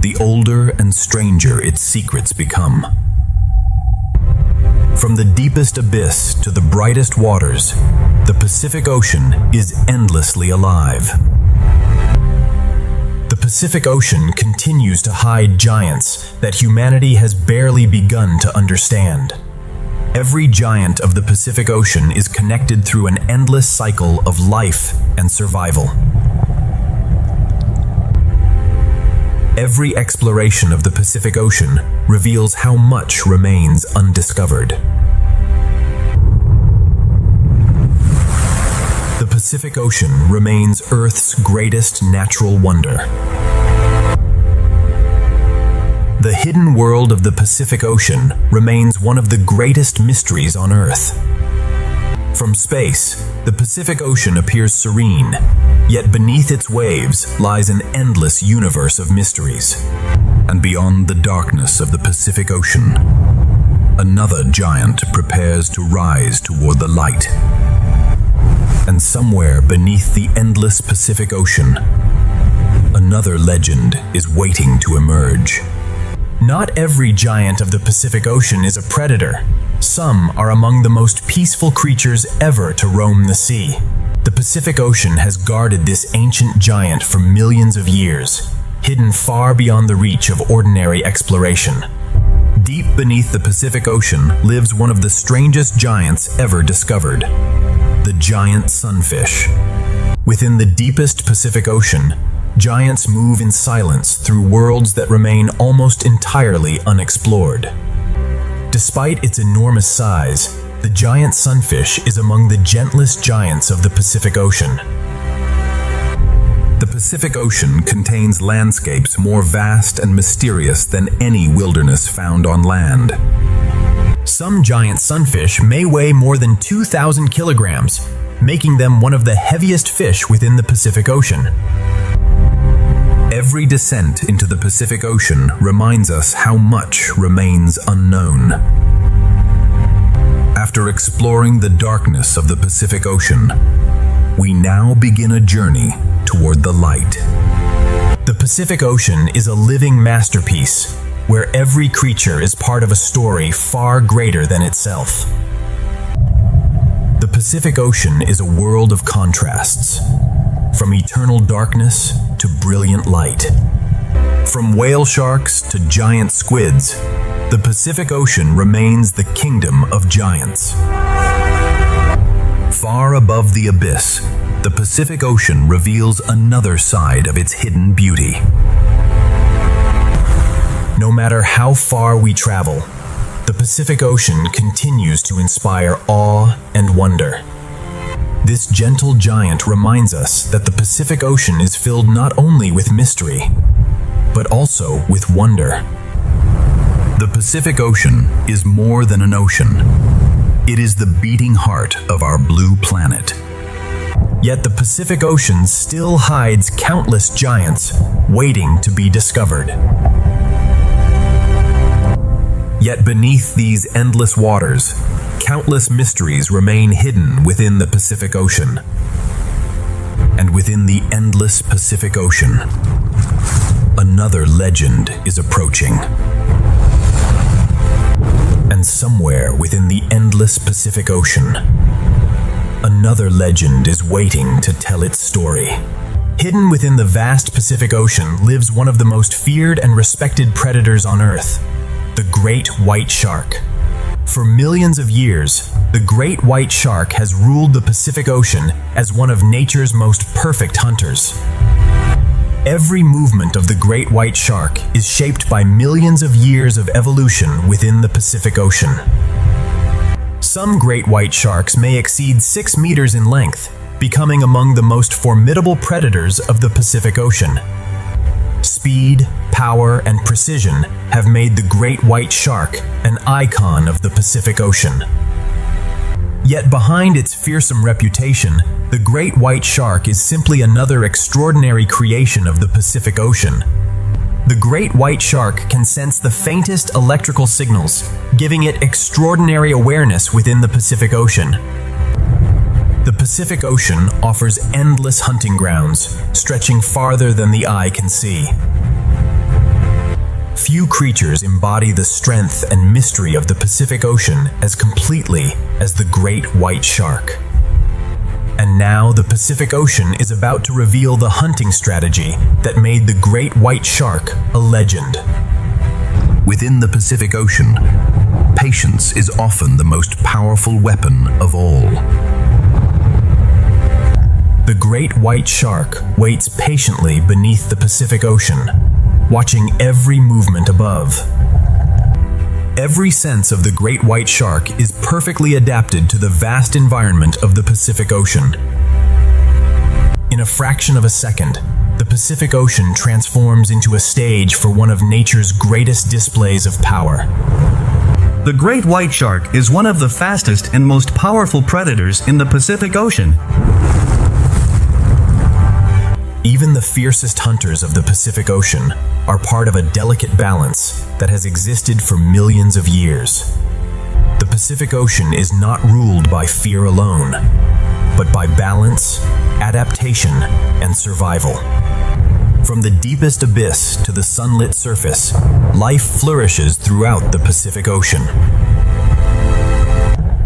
the older and stranger its secrets become. From the deepest abyss to the brightest waters, the Pacific Ocean is endlessly alive. The Pacific Ocean continues to hide giants that humanity has barely begun to understand. Every giant of the Pacific Ocean is connected through an endless cycle of life and survival. Every exploration of the Pacific Ocean reveals how much remains undiscovered. The Pacific Ocean remains Earth's greatest natural wonder. The hidden world of the Pacific Ocean remains one of the greatest mysteries on Earth. From space, the Pacific Ocean appears serene, yet beneath its waves lies an endless universe of mysteries. And beyond the darkness of the Pacific Ocean, another giant prepares to rise toward the light. And somewhere beneath the endless Pacific Ocean, another legend is waiting to emerge. Not every giant of the Pacific Ocean is a predator. Some are among the most peaceful creatures ever to roam the sea. The Pacific Ocean has guarded this ancient giant for millions of years, hidden far beyond the reach of ordinary exploration. Deep beneath the Pacific Ocean lives one of the strangest giants ever discovered, the giant sunfish. Within the deepest Pacific Ocean, giants move in silence through worlds that remain almost entirely unexplored. Despite its enormous size, the giant sunfish is among the gentlest giants of the Pacific Ocean. The Pacific Ocean contains landscapes more vast and mysterious than any wilderness found on land. Some giant sunfish may weigh more than 2,000 kilograms, making them one of the heaviest fish within the Pacific Ocean. Every descent into the Pacific Ocean reminds us how much remains unknown. After exploring the darkness of the Pacific Ocean, we now begin a journey toward the light. The Pacific Ocean is a living masterpiece, where every creature is part of a story far greater than itself. The Pacific Ocean is a world of contrasts, from eternal darkness to brilliant light. From whale sharks to giant squids, the Pacific Ocean remains the kingdom of giants. Far above the abyss, the Pacific Ocean reveals another side of its hidden beauty. No matter how far we travel, the Pacific Ocean continues to inspire awe and wonder. This gentle giant reminds us that the Pacific Ocean is filled not only with mystery, but also with wonder. The Pacific Ocean is more than an ocean. It is the beating heart of our blue planet. Yet the Pacific Ocean still hides countless giants waiting to be discovered. Yet beneath these endless waters, countless mysteries remain hidden within the Pacific Ocean. And within the endless Pacific Ocean, another legend is approaching. And somewhere within the endless Pacific Ocean, another legend is waiting to tell its story. Hidden within the vast Pacific Ocean lives one of the most feared and respected predators on Earth, the great white shark. For millions of years, the great white shark has ruled the Pacific Ocean as one of nature's most perfect hunters. Every movement of the great white shark is shaped by millions of years of evolution within the Pacific Ocean. Some great white sharks may exceed 6 meters in length, becoming among the most formidable predators of the Pacific Ocean. Speed, power, and precision have made the great white shark an icon of the Pacific Ocean. Yet behind its fearsome reputation, the great white shark is simply another extraordinary creation of the Pacific Ocean. The great white shark can sense the faintest electrical signals, giving it extraordinary awareness within the Pacific Ocean. The Pacific Ocean offers endless hunting grounds, stretching farther than the eye can see. Few creatures embody the strength and mystery of the Pacific Ocean as completely as the great white shark. And now the Pacific Ocean is about to reveal the hunting strategy that made the great white shark a legend. Within the Pacific Ocean, patience is often the most powerful weapon of all. The great white shark waits patiently beneath the Pacific Ocean, watching every movement above. Every sense of the great white shark is perfectly adapted to the vast environment of the Pacific Ocean. In a fraction of a second, the Pacific Ocean transforms into a stage for one of nature's greatest displays of power. The great white shark is one of the fastest and most powerful predators in the Pacific Ocean. Even the fiercest hunters of the Pacific Ocean are part of a delicate balance that has existed for millions of years. The Pacific Ocean is not ruled by fear alone, but by balance, adaptation, and survival. From the deepest abyss to the sunlit surface, life flourishes throughout the Pacific Ocean.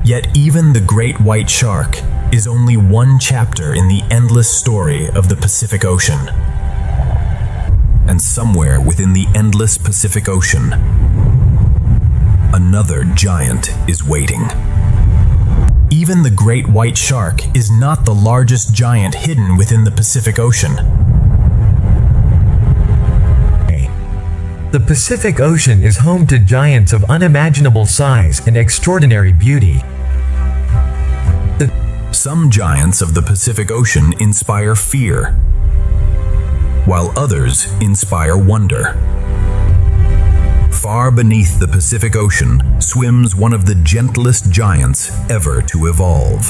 Yet even the great white shark is only one chapter in the endless story of the Pacific Ocean. And somewhere within the endless Pacific Ocean, another giant is waiting. Even the great white shark is not the largest giant hidden within the Pacific Ocean. The Pacific Ocean is home to giants of unimaginable size and extraordinary beauty. Some giants of the Pacific Ocean inspire fear, while others inspire wonder. Far beneath the Pacific Ocean swims one of the gentlest giants ever to evolve.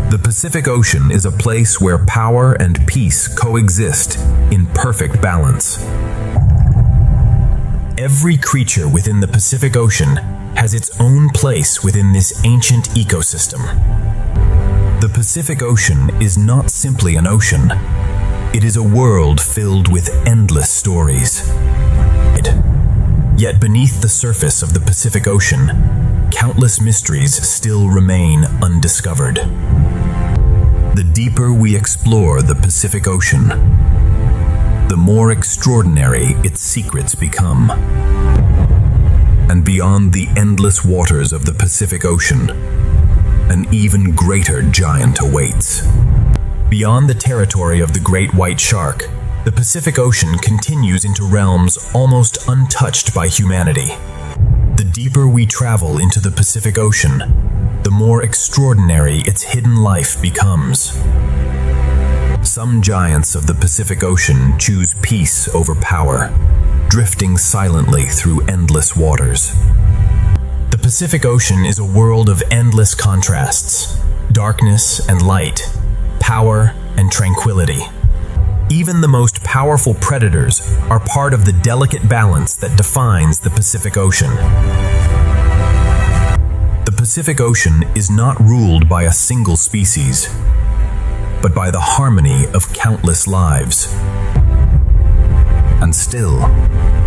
The Pacific Ocean is a place where power and peace coexist in perfect balance. Every creature within the Pacific Ocean has its own place within this ancient ecosystem. The Pacific Ocean is not simply an ocean. It is a world filled with endless stories. Yet beneath the surface of the Pacific Ocean, countless mysteries still remain undiscovered. The deeper we explore the Pacific Ocean, the more extraordinary its secrets become. And beyond the endless waters of the Pacific Ocean, an even greater giant awaits. Beyond the territory of the great white shark, the Pacific Ocean continues into realms almost untouched by humanity. The deeper we travel into the Pacific Ocean, the more extraordinary its hidden life becomes. Some giants of the Pacific Ocean choose peace over power, drifting silently through endless waters. The Pacific Ocean is a world of endless contrasts, darkness and light, power and tranquility. Even the most powerful predators are part of the delicate balance that defines the Pacific Ocean. The Pacific Ocean is not ruled by a single species, but by the harmony of countless lives. And still,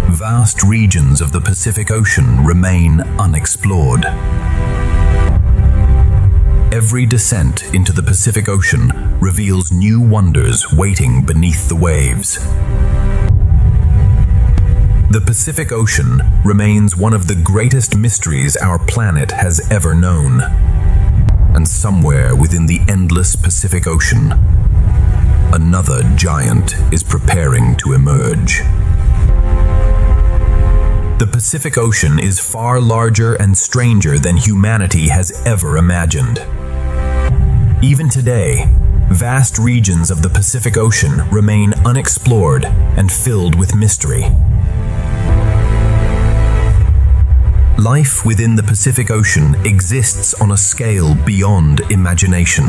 vast regions of the Pacific Ocean remain unexplored. Every descent into the Pacific Ocean reveals new wonders waiting beneath the waves. The Pacific Ocean remains one of the greatest mysteries our planet has ever known. And somewhere within the endless Pacific Ocean, another giant is preparing to emerge. The Pacific Ocean is far larger and stranger than humanity has ever imagined. Even today, vast regions of the Pacific Ocean remain unexplored and filled with mystery. Life within the Pacific Ocean exists on a scale beyond imagination.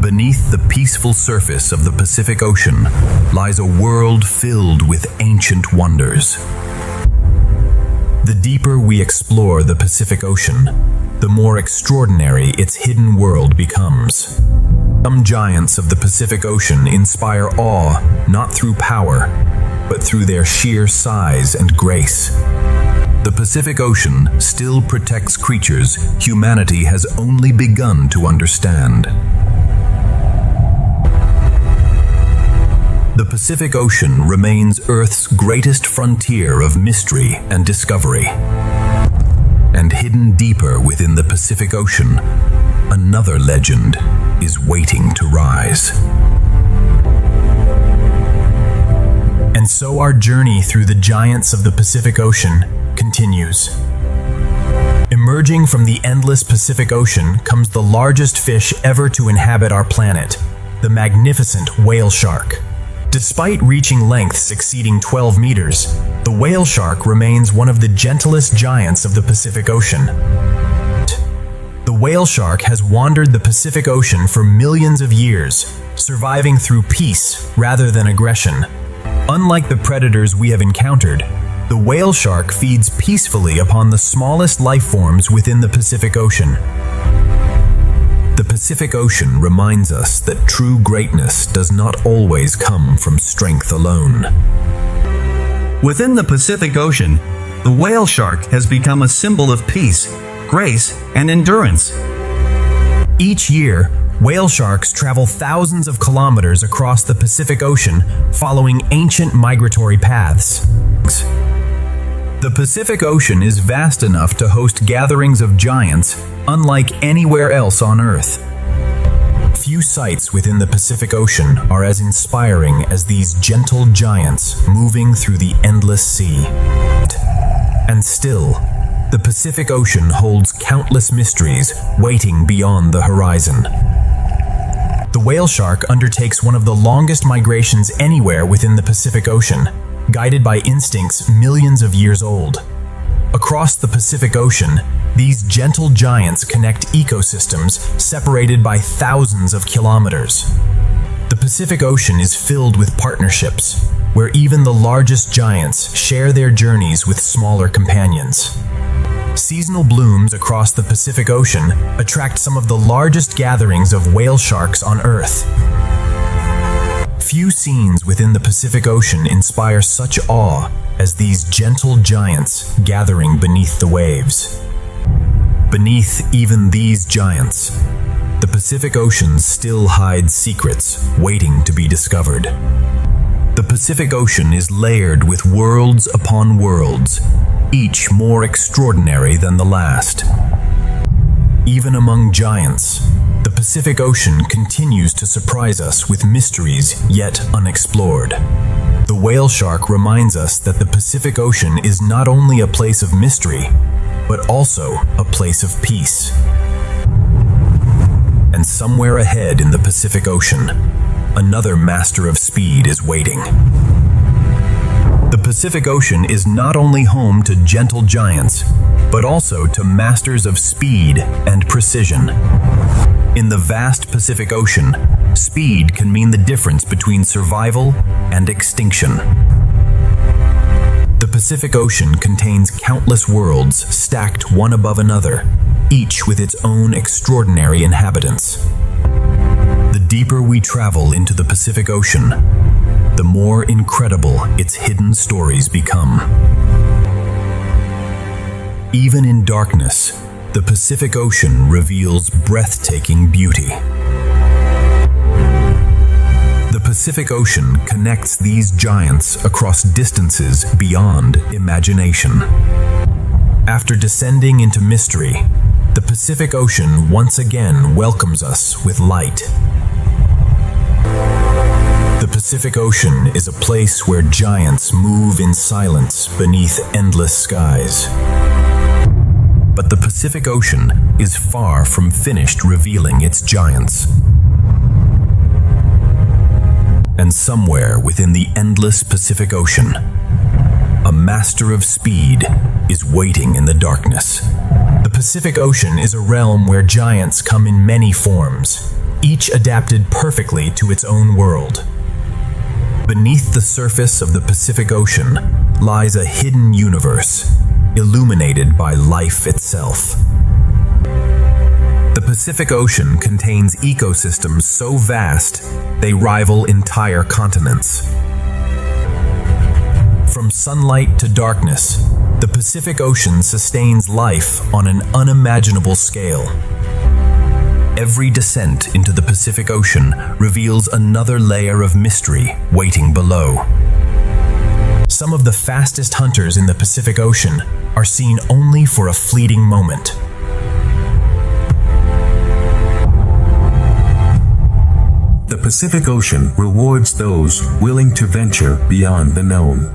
Beneath the peaceful surface of the Pacific Ocean lies a world filled with ancient wonders. The deeper we explore the Pacific Ocean, the more extraordinary its hidden world becomes. Some giants of the Pacific Ocean inspire awe not through power, but through their sheer size and grace. The Pacific Ocean still protects creatures humanity has only begun to understand. The Pacific Ocean remains Earth's greatest frontier of mystery and discovery. And hidden deeper within the Pacific Ocean, another legend is waiting to rise. And so our journey through the giants of the Pacific Ocean continues. Emerging from the endless Pacific Ocean comes the largest fish ever to inhabit our planet, the magnificent whale shark. Despite reaching lengths exceeding 12 meters, the whale shark remains one of the gentlest giants of the Pacific Ocean. The whale shark has wandered the Pacific Ocean for millions of years, surviving through peace rather than aggression. Unlike the predators we have encountered, the whale shark feeds peacefully upon the smallest life forms within the Pacific Ocean. The Pacific Ocean reminds us that true greatness does not always come from strength alone. Within the Pacific Ocean, the whale shark has become a symbol of peace, grace, and endurance. Each year, whale sharks travel thousands of kilometers across the Pacific Ocean following ancient migratory paths. The Pacific Ocean is vast enough to host gatherings of giants unlike anywhere else on Earth. Few sights within the Pacific Ocean are as inspiring as these gentle giants moving through the endless sea. And still, the Pacific Ocean holds countless mysteries waiting beyond the horizon. The whale shark undertakes one of the longest migrations anywhere within the Pacific Ocean, guided by instincts millions of years old. Across the Pacific Ocean, these gentle giants connect ecosystems separated by thousands of kilometers. The Pacific Ocean is filled with partnerships, where even the largest giants share their journeys with smaller companions. Seasonal blooms across the Pacific Ocean attract some of the largest gatherings of whale sharks on Earth. Few scenes within the Pacific Ocean inspire such awe as these gentle giants gathering beneath the waves. Beneath even these giants, the Pacific Ocean still hides secrets waiting to be discovered. The Pacific Ocean is layered with worlds upon worlds, each more extraordinary than the last. Even among giants, the Pacific Ocean continues to surprise us with mysteries yet unexplored. The whale shark reminds us that the Pacific Ocean is not only a place of mystery, but also a place of peace. And somewhere ahead in the Pacific Ocean, another master of speed is waiting. The Pacific Ocean is not only home to gentle giants, but also to masters of speed and precision. In the vast Pacific Ocean, speed can mean the difference between survival and extinction. The Pacific Ocean contains countless worlds stacked one above another, each with its own extraordinary inhabitants. The deeper we travel into the Pacific Ocean, the more incredible its hidden stories become. Even in darkness, the Pacific Ocean reveals breathtaking beauty. The Pacific Ocean connects these giants across distances beyond imagination. After descending into mystery, the Pacific Ocean once again welcomes us with light. The Pacific Ocean is a place where giants move in silence beneath endless skies. But the Pacific Ocean is far from finished revealing its giants. And somewhere within the endless Pacific Ocean, a master of speed is waiting in the darkness. The Pacific Ocean is a realm where giants come in many forms, each adapted perfectly to its own world. Beneath the surface of the Pacific Ocean lies a hidden universe, illuminated by life itself. The Pacific Ocean contains ecosystems so vast, they rival entire continents. From sunlight to darkness, the Pacific Ocean sustains life on an unimaginable scale. Every descent into the Pacific Ocean reveals another layer of mystery waiting below. Some of the fastest hunters in the Pacific Ocean are seen only for a fleeting moment. The Pacific Ocean rewards those willing to venture beyond the known.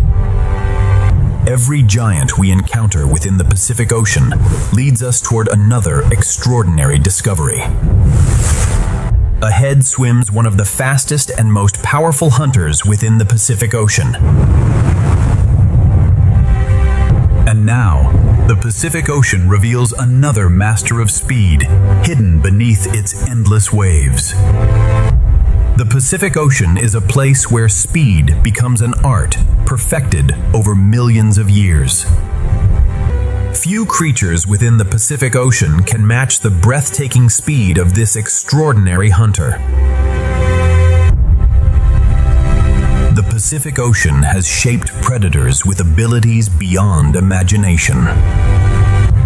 Every giant we encounter within the Pacific Ocean leads us toward another extraordinary discovery. Ahead swims one of the fastest and most powerful hunters within the Pacific Ocean. And now, the Pacific Ocean reveals another master of speed, hidden beneath its endless waves. The Pacific Ocean is a place where speed becomes an art perfected over millions of years. Few creatures within the Pacific Ocean can match the breathtaking speed of this extraordinary hunter. The Pacific Ocean has shaped predators with abilities beyond imagination.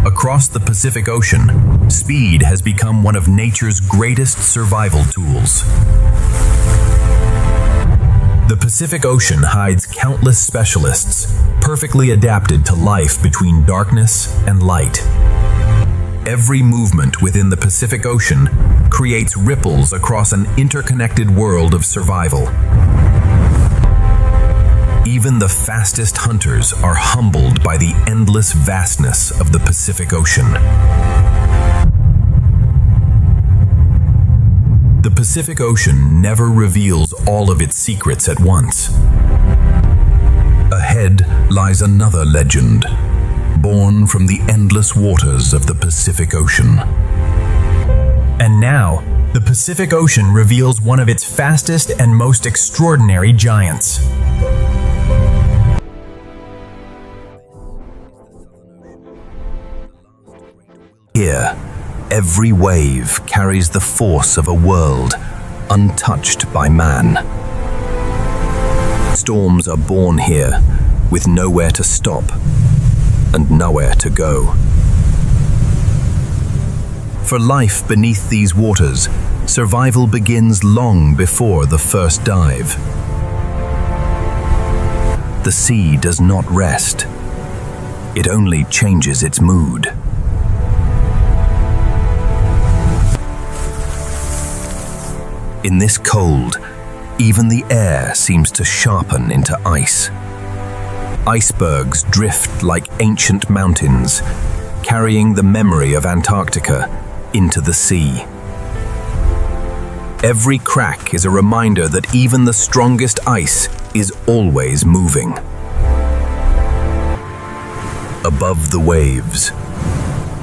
Across the Pacific Ocean, speed has become one of nature's greatest survival tools. The Pacific Ocean hides countless specialists, perfectly adapted to life between darkness and light. Every movement within the Pacific Ocean creates ripples across an interconnected world of survival. Even the fastest hunters are humbled by the endless vastness of the Pacific Ocean. The Pacific Ocean never reveals all of its secrets at once. Ahead lies another legend, born from the endless waters of the Pacific Ocean. And now, the Pacific Ocean reveals one of its fastest and most extraordinary giants. Here, every wave carries the force of a world untouched by man. Storms are born here with nowhere to stop and nowhere to go. For life beneath these waters, survival begins long before the first dive. The sea does not rest. It only changes its mood. In this cold, even the air seems to sharpen into ice. Icebergs drift like ancient mountains, carrying the memory of Antarctica into the sea. Every crack is a reminder that even the strongest ice is always moving. Above the waves,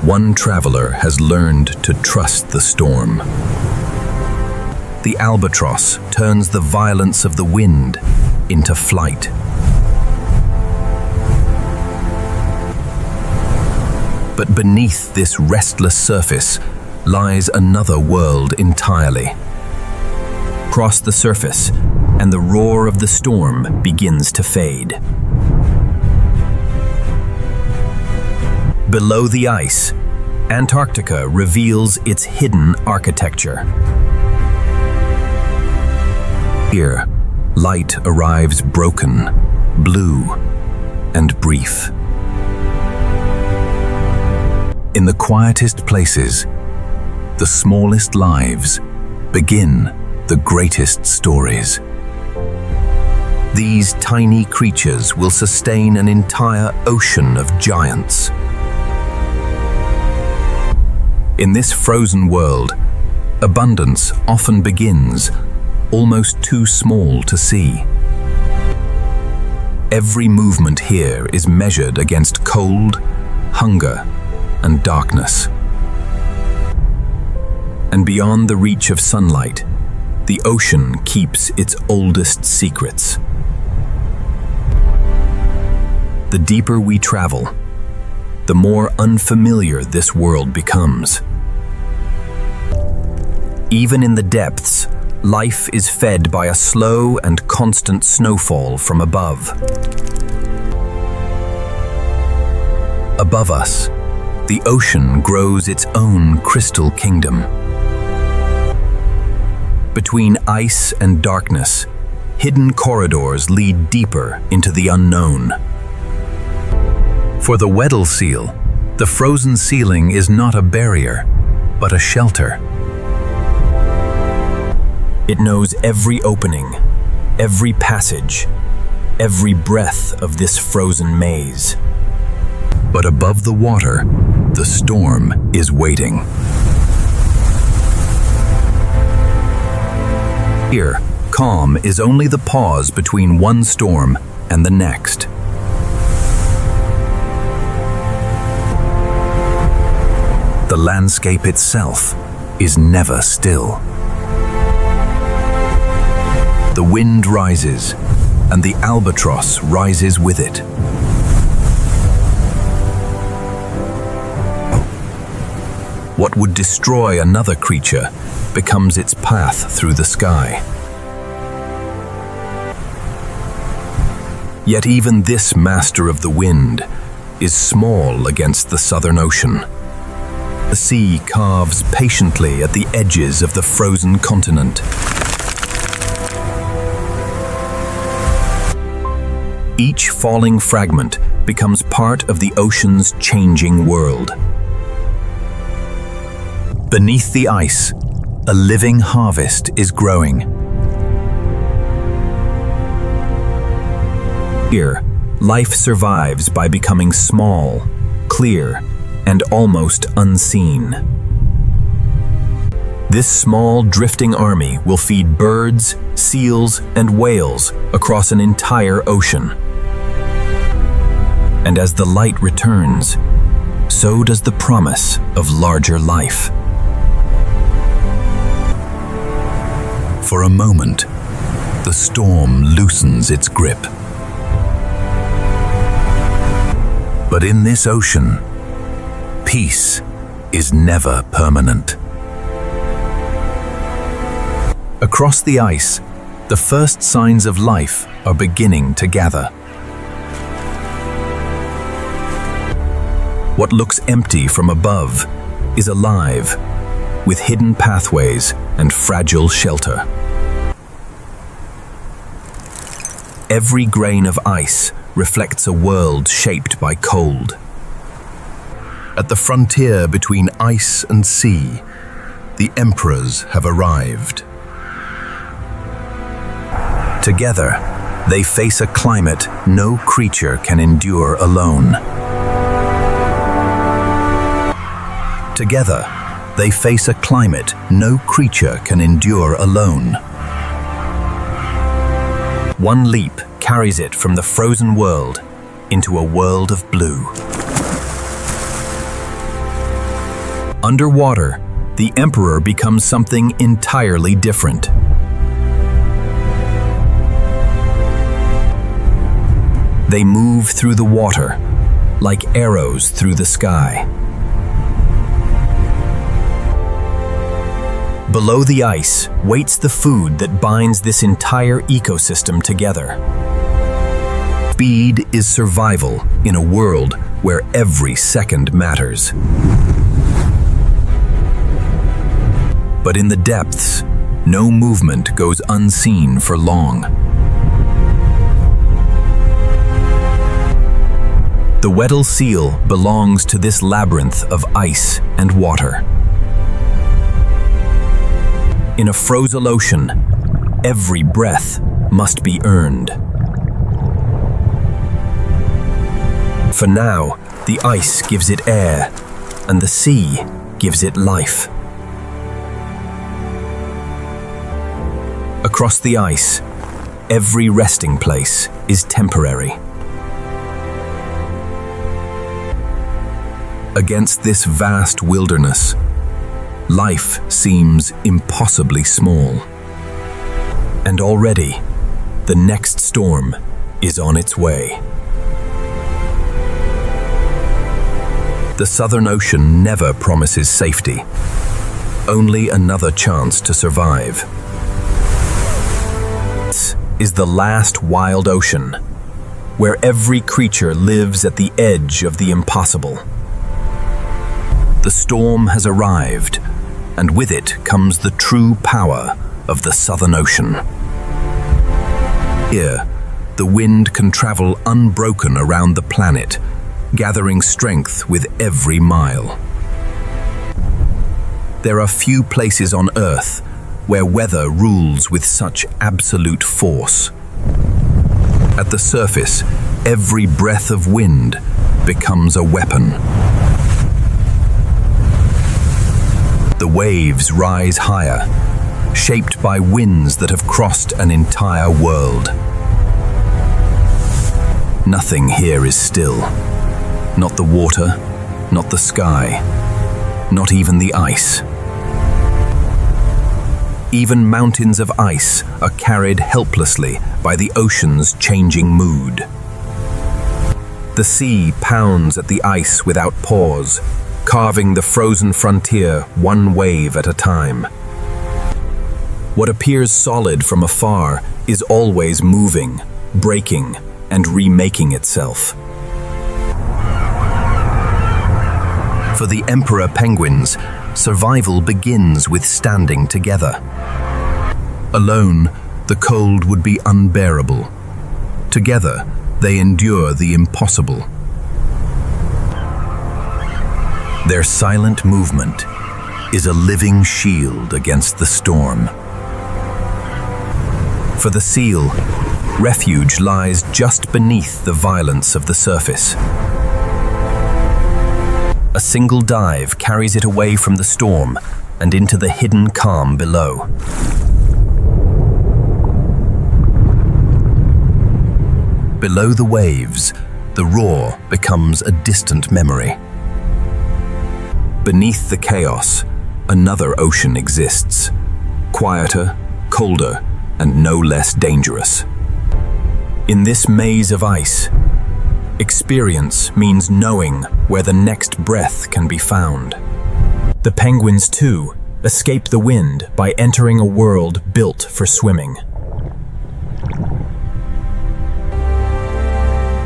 one traveler has learned to trust the storm. The albatross turns the violence of the wind into flight. But beneath this restless surface lies another world entirely. Cross the surface, and the roar of the storm begins to fade. Below the ice, Antarctica reveals its hidden architecture. Here, light arrives broken, blue, and brief. In the quietest places, the smallest lives begin the greatest stories. These tiny creatures will sustain an entire ocean of giants. In this frozen world, abundance often begins almost too small to see. Every movement here is measured against cold, hunger, and darkness. And beyond the reach of sunlight, the ocean keeps its oldest secrets. The deeper we travel, the more unfamiliar this world becomes. Even in the depths, life is fed by a slow and constant snowfall from above. Above us, the ocean grows its own crystal kingdom. Between ice and darkness, hidden corridors lead deeper into the unknown. For the Weddell seal, the frozen ceiling is not a barrier, but a shelter. It knows every opening, every passage, every breath of this frozen maze. But above the water, the storm is waiting. Here, calm is only the pause between one storm and the next. The landscape itself is never still. The wind rises, and the albatross rises with it. What would destroy another creature becomes its path through the sky. Yet even this master of the wind is small against the Southern Ocean. The sea carves patiently at the edges of the frozen continent. Each falling fragment becomes part of the ocean's changing world. Beneath the ice, a living harvest is growing. Here, life survives by becoming small, clear, and almost unseen. This small drifting army will feed birds, seals, and whales across an entire ocean. And as the light returns, so does the promise of larger life. For a moment, the storm loosens its grip. But in this ocean, peace is never permanent. Across the ice, the first signs of life are beginning to gather. What looks empty from above is alive, with hidden pathways and fragile shelter. Every grain of ice reflects a world shaped by cold. At the frontier between ice and sea, the emperors have arrived. Together, they face a climate no creature can endure alone. Together, they face a climate no creature can endure alone. One leap carries it from the frozen world into a world of blue. Underwater, the Emperor becomes something entirely different. They move through the water, like arrows through the sky. Below the ice waits the food that binds this entire ecosystem together. Speed is survival in a world where every second matters. But in the depths, no movement goes unseen for long. The Weddell seal belongs to this labyrinth of ice and water. In a frozen ocean, every breath must be earned. For now, the ice gives it air, and the sea gives it life. Across the ice, every resting place is temporary. Against this vast wilderness, life seems impossibly small. And already, the next storm is on its way. The Southern Ocean never promises safety, only another chance to survive. This is the last wild ocean, where every creature lives at the edge of the impossible. The storm has arrived, and with it comes the true power of the Southern Ocean. Here, the wind can travel unbroken around the planet, gathering strength with every mile. There are few places on Earth where weather rules with such absolute force. At the surface, every breath of wind becomes a weapon. The waves rise higher, shaped by winds that have crossed an entire world. Nothing here is still. Not the water, not the sky, not even the ice. Even mountains of ice are carried helplessly by the ocean's changing mood. The sea pounds at the ice without pause, carving the frozen frontier one wave at a time. What appears solid from afar is always moving, breaking, and remaking itself. For the emperor penguins, survival begins with standing together. Alone, the cold would be unbearable. Together, they endure the impossible. Their silent movement is a living shield against the storm. For the seal, refuge lies just beneath the violence of the surface. A single dive carries it away from the storm and into the hidden calm below. Below the waves, the roar becomes a distant memory. Beneath the chaos, another ocean exists, quieter, colder, and no less dangerous. In this maze of ice, experience means knowing where the next breath can be found. The penguins, too, escape the wind by entering a world built for swimming.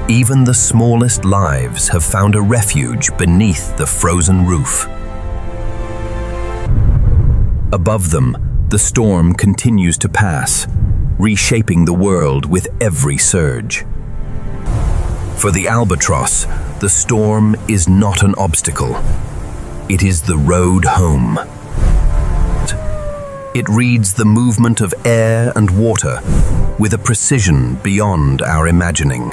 Even the smallest lives have found a refuge beneath the frozen roof. Above them, the storm continues to pass, reshaping the world with every surge. For the albatross, the storm is not an obstacle. It is the road home. It reads the movement of air and water with a precision beyond our imagining.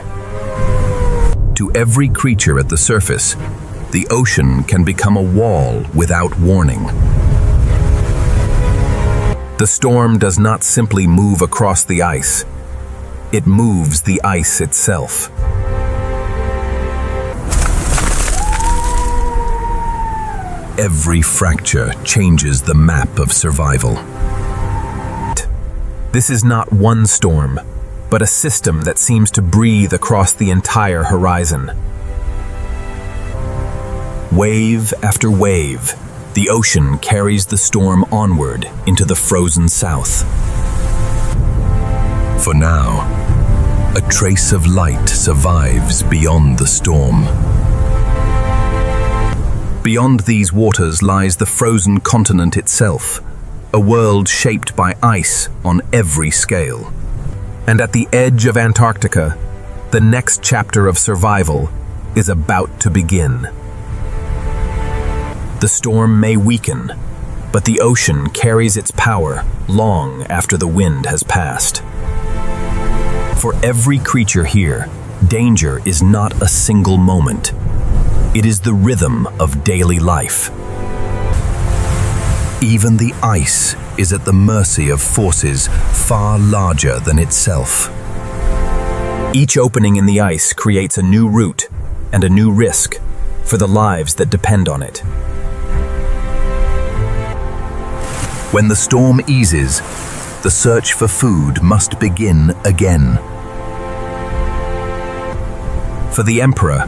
To every creature at the surface, the ocean can become a wall without warning. The storm does not simply move across the ice. It moves the ice itself. Every fracture changes the map of survival. This is not one storm, but a system that seems to breathe across the entire horizon. Wave after wave, the ocean carries the storm onward into the frozen south. For now, a trace of light survives beyond the storm. Beyond these waters lies the frozen continent itself, a world shaped by ice on every scale. And at the edge of Antarctica, the next chapter of survival is about to begin. The storm may weaken, but the ocean carries its power long after the wind has passed. For every creature here, danger is not a single moment. It is the rhythm of daily life. Even the ice is at the mercy of forces far larger than itself. Each opening in the ice creates a new route and a new risk for the lives that depend on it. When the storm eases, the search for food must begin again. For the emperor,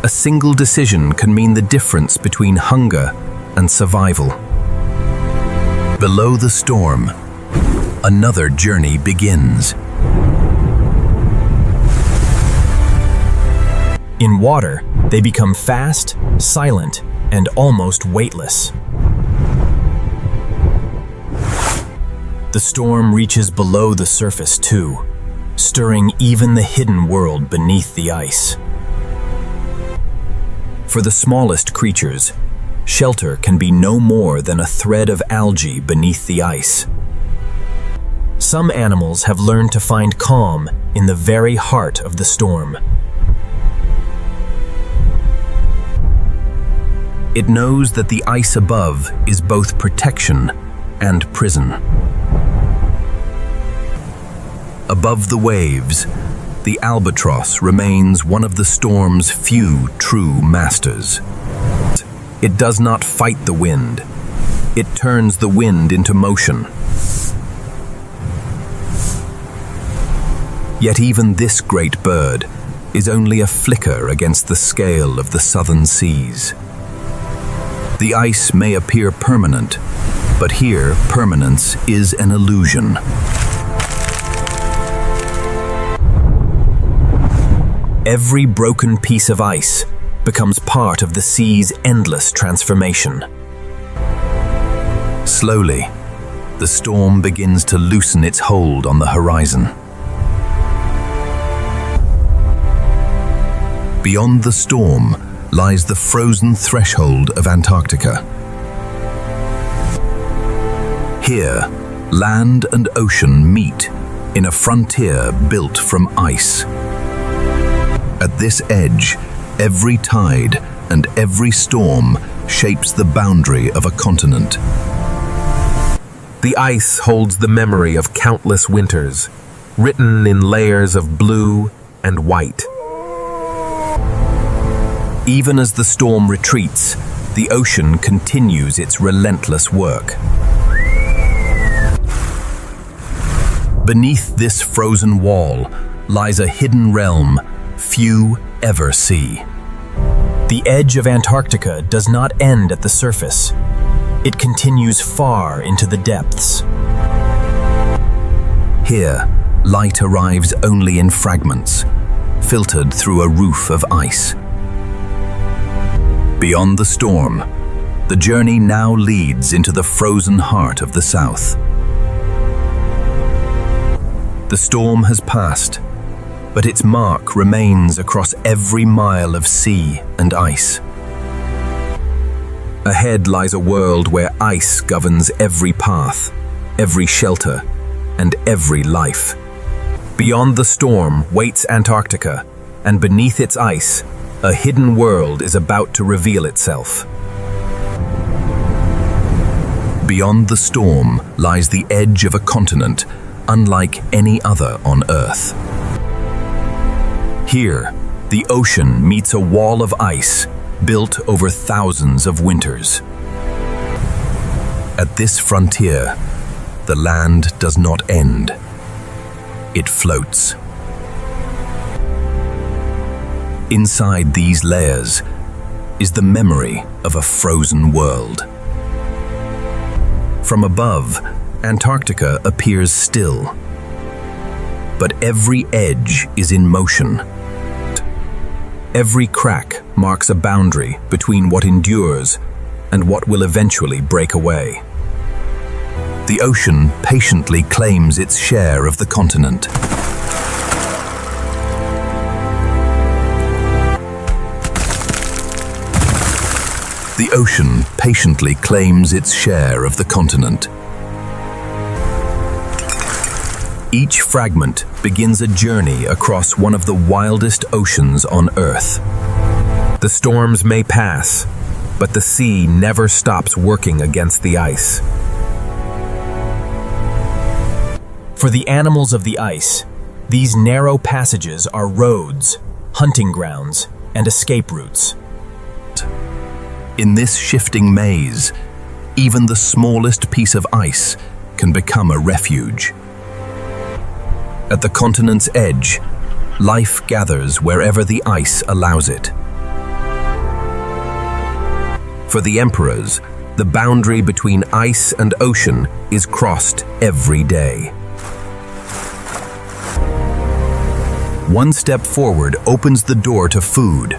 a single decision can mean the difference between hunger and survival. Below the storm, another journey begins. In water, they become fast, silent, and almost weightless. The storm reaches below the surface too, stirring even the hidden world beneath the ice. For the smallest creatures, shelter can be no more than a thread of algae beneath the ice. Some animals have learned to find calm in the very heart of the storm. It knows that the ice above is both protection and prison. Above the waves, the albatross remains one of the storm's few true masters. It does not fight the wind. It turns the wind into motion. Yet even this great bird is only a flicker against the scale of the southern seas. The ice may appear permanent, but here permanence is an illusion. Every broken piece of ice becomes part of the sea's endless transformation. Slowly, the storm begins to loosen its hold on the horizon. Beyond the storm lies the frozen threshold of Antarctica. Here, land and ocean meet in a frontier built from ice. At this edge, every tide and every storm shapes the boundary of a continent. The ice holds the memory of countless winters, written in layers of blue and white. Even as the storm retreats, the ocean continues its relentless work. Beneath this frozen wall lies a hidden realm few ever see. The edge of Antarctica does not end at the surface. It continues far into the depths. Here, light arrives only in fragments, filtered through a roof of ice. Beyond the storm, the journey now leads into the frozen heart of the south. The storm has passed, but its mark remains across every mile of sea and ice. Ahead lies a world where ice governs every path, every shelter, and every life. Beyond the storm waits Antarctica, and beneath its ice, a hidden world is about to reveal itself. Beyond the storm lies the edge of a continent unlike any other on Earth. Here, the ocean meets a wall of ice built over thousands of winters. At this frontier, the land does not end. It floats. Inside these layers is the memory of a frozen world. From above, Antarctica appears still, but every edge is in motion. Every crack marks a boundary between what endures and what will eventually break away. The ocean patiently claims its share of the continent. The ocean patiently claims its share of the continent. Each fragment begins a journey across one of the wildest oceans on Earth. The storms may pass, but the sea never stops working against the ice. For the animals of the ice, these narrow passages are roads, hunting grounds, and escape routes. In this shifting maze, even the smallest piece of ice can become a refuge. At the continent's edge, life gathers wherever the ice allows it. For the emperors, the boundary between ice and ocean is crossed every day. One step forward opens the door to food,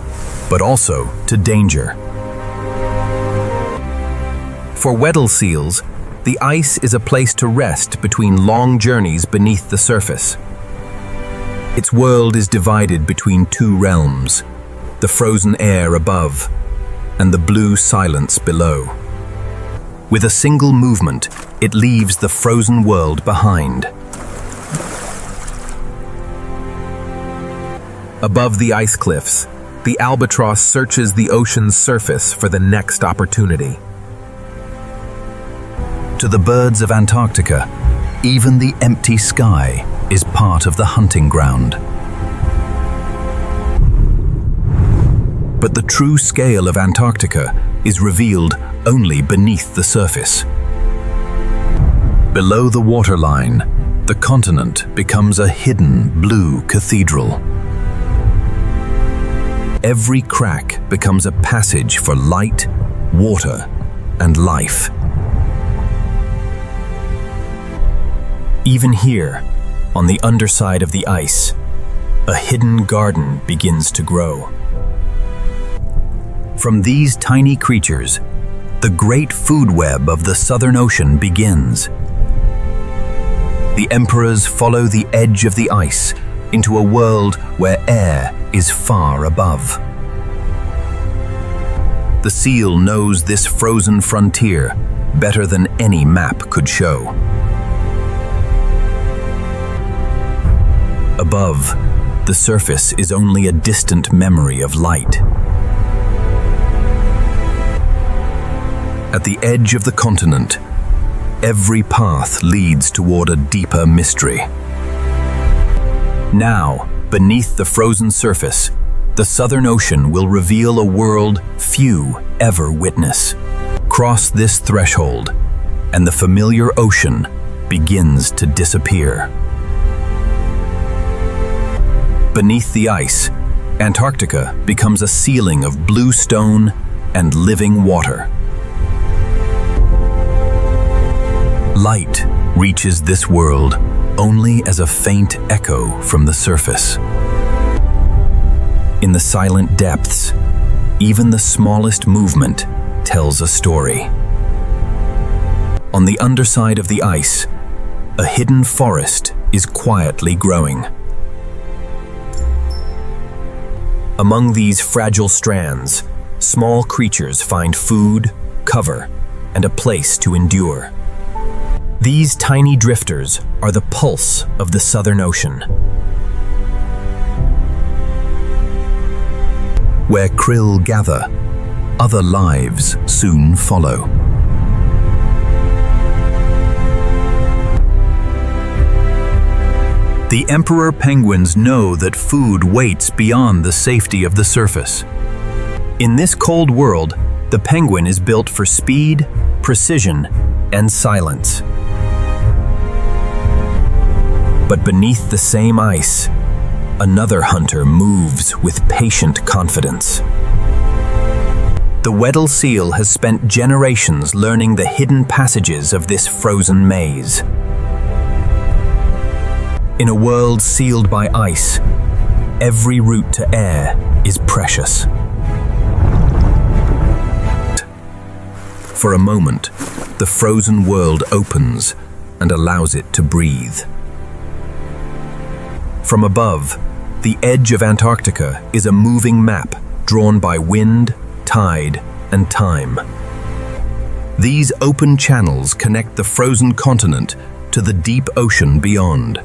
but also to danger. For Weddell seals, the ice is a place to rest between long journeys beneath the surface. Its world is divided between two realms, the frozen air above and the blue silence below. With a single movement, it leaves the frozen world behind. Above the ice cliffs, the albatross searches the ocean's surface for the next opportunity. To the birds of Antarctica, even the empty sky is part of the hunting ground. But the true scale of Antarctica is revealed only beneath the surface. Below the waterline, the continent becomes a hidden blue cathedral. Every crack becomes a passage for light, water, and life. Even here, on the underside of the ice, a hidden garden begins to grow. From these tiny creatures, the great food web of the Southern Ocean begins. The emperors follow the edge of the ice into a world where air is far above. The seal knows this frozen frontier better than any map could show. Above, the surface is only a distant memory of light. At the edge of the continent, every path leads toward a deeper mystery. Now, beneath the frozen surface, the Southern Ocean will reveal a world few ever witness. Cross this threshold, and the familiar ocean begins to disappear. Beneath the ice, Antarctica becomes a ceiling of blue stone and living water. Light reaches this world only as a faint echo from the surface. In the silent depths, even the smallest movement tells a story. On the underside of the ice, a hidden forest is quietly growing. Among these fragile strands, small creatures find food, cover, and a place to endure. These tiny drifters are the pulse of the Southern Ocean. Where krill gather, other lives soon follow. The emperor penguins know that food waits beyond the safety of the surface. In this cold world, the penguin is built for speed, precision, and silence. But beneath the same ice, another hunter moves with patient confidence. The Weddell seal has spent generations learning the hidden passages of this frozen maze. In a world sealed by ice, every route to air is precious. For a moment, the frozen world opens and allows it to breathe. From above, the edge of Antarctica is a moving map drawn by wind, tide, and time. These open channels connect the frozen continent to the deep ocean beyond.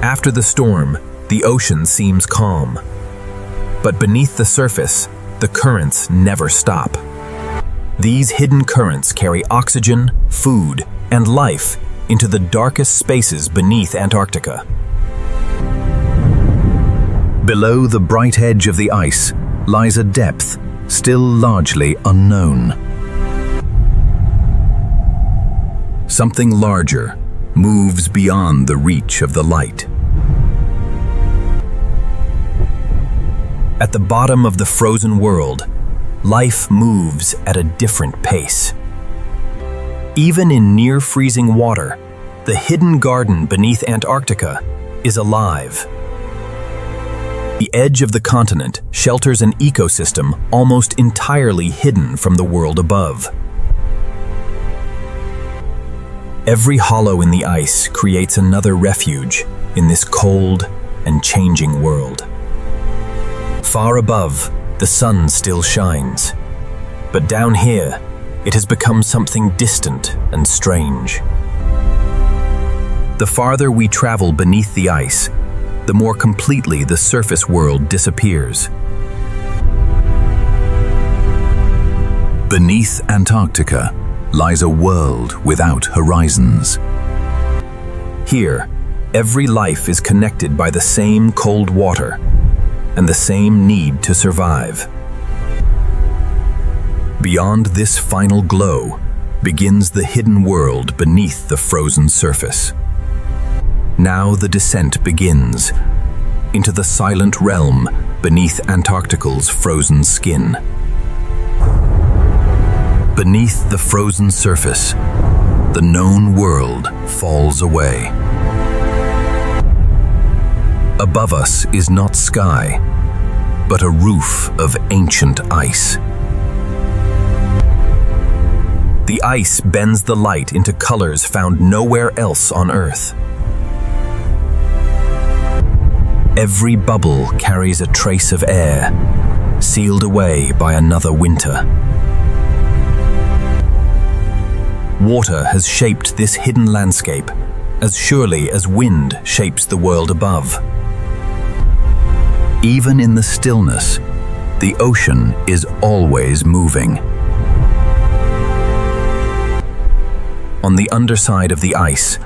After the storm, the ocean seems calm. But beneath the surface, the currents never stop. These hidden currents carry oxygen, food, and life into the darkest spaces beneath Antarctica. Below the bright edge of the ice lies a depth still largely unknown. Something larger moves beyond the reach of the light. At the bottom of the frozen world, life moves at a different pace. Even in near-freezing water, the hidden garden beneath Antarctica is alive. The edge of the continent shelters an ecosystem almost entirely hidden from the world above. Every hollow in the ice creates another refuge in this cold and changing world. Far above, the sun still shines, but down here, it has become something distant and strange. The farther we travel beneath the ice, the more completely the surface world disappears. Beneath Antarctica lies a world without horizons. Here, every life is connected by the same cold water and the same need to survive. Beyond this final glow begins the hidden world beneath the frozen surface. Now the descent begins into the silent realm beneath Antarctical's frozen skin. Beneath the frozen surface, the known world falls away. Above us is not sky, but a roof of ancient ice. The ice bends the light into colors found nowhere else on Earth. Every bubble carries a trace of air, sealed away by another winter. Water has shaped this hidden landscape as surely as wind shapes the world above. Even in the stillness, the ocean is always moving. On the underside of the ice,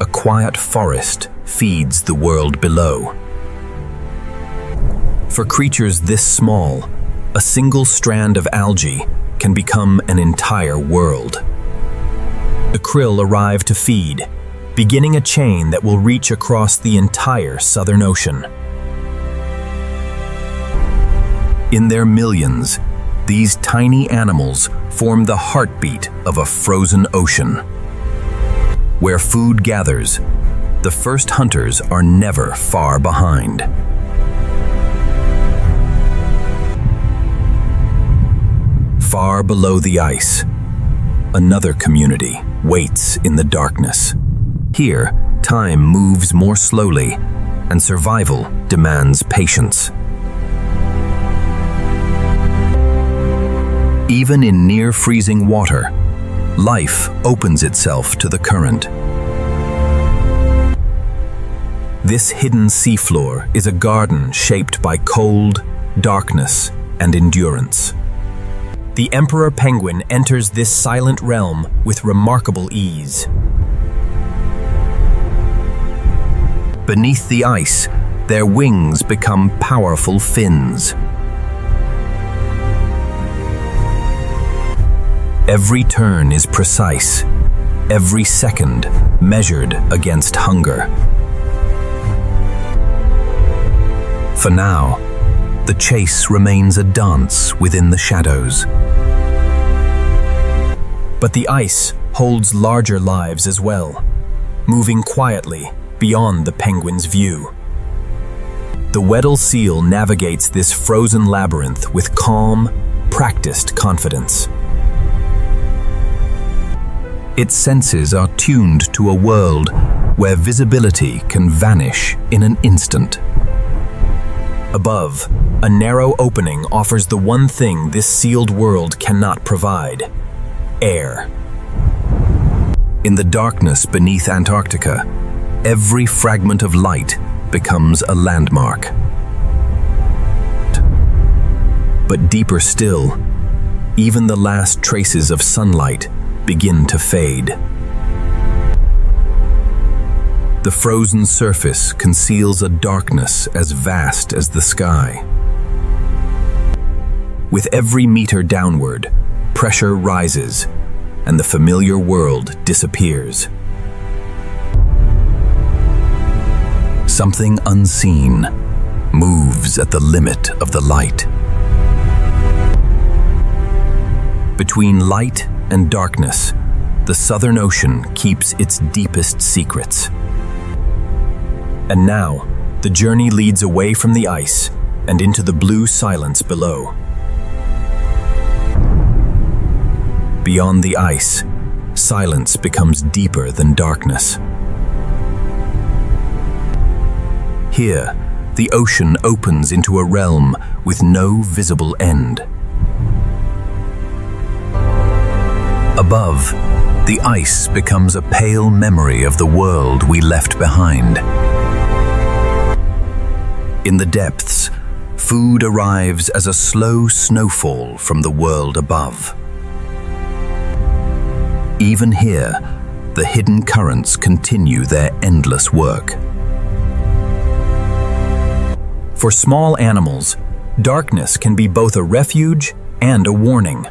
a quiet forest feeds the world below. For creatures this small, a single strand of algae can become an entire world. The krill arrive to feed, beginning a chain that will reach across the entire Southern Ocean. In their millions, these tiny animals form the heartbeat of a frozen ocean. Where food gathers, the first hunters are never far behind. Far below the ice, another community waits in the darkness. Here, time moves more slowly, and survival demands patience. Even in near-freezing water, life opens itself to the current. This hidden seafloor is a garden shaped by cold, darkness, and endurance. The emperor penguin enters this silent realm with remarkable ease. Beneath the ice, their wings become powerful fins. Every turn is precise, every second measured against hunger. For now, the chase remains a dance within the shadows. But the ice holds larger lives as well, moving quietly beyond the penguin's view. The Weddell seal navigates this frozen labyrinth with calm, practiced confidence. Its senses are tuned to a world where visibility can vanish in an instant. Above, a narrow opening offers the one thing this sealed world cannot provide: air. In the darkness beneath Antarctica, every fragment of light becomes a landmark. But deeper still, even the last traces of sunlight begin to fade. The frozen surface conceals a darkness as vast as the sky. With every meter downward, pressure rises, and the familiar world disappears. Something unseen moves at the limit of the light. Between light and darkness, the Southern Ocean keeps its deepest secrets. And now, the journey leads away from the ice and into the blue silence below. Beyond the ice, silence becomes deeper than darkness. Here, the ocean opens into a realm with no visible end. Above, the ice becomes a pale memory of the world we left behind. In the depths, food arrives as a slow snowfall from the world above. Even here, the hidden currents continue their endless work. For small animals, darkness can be both a refuge and a warning.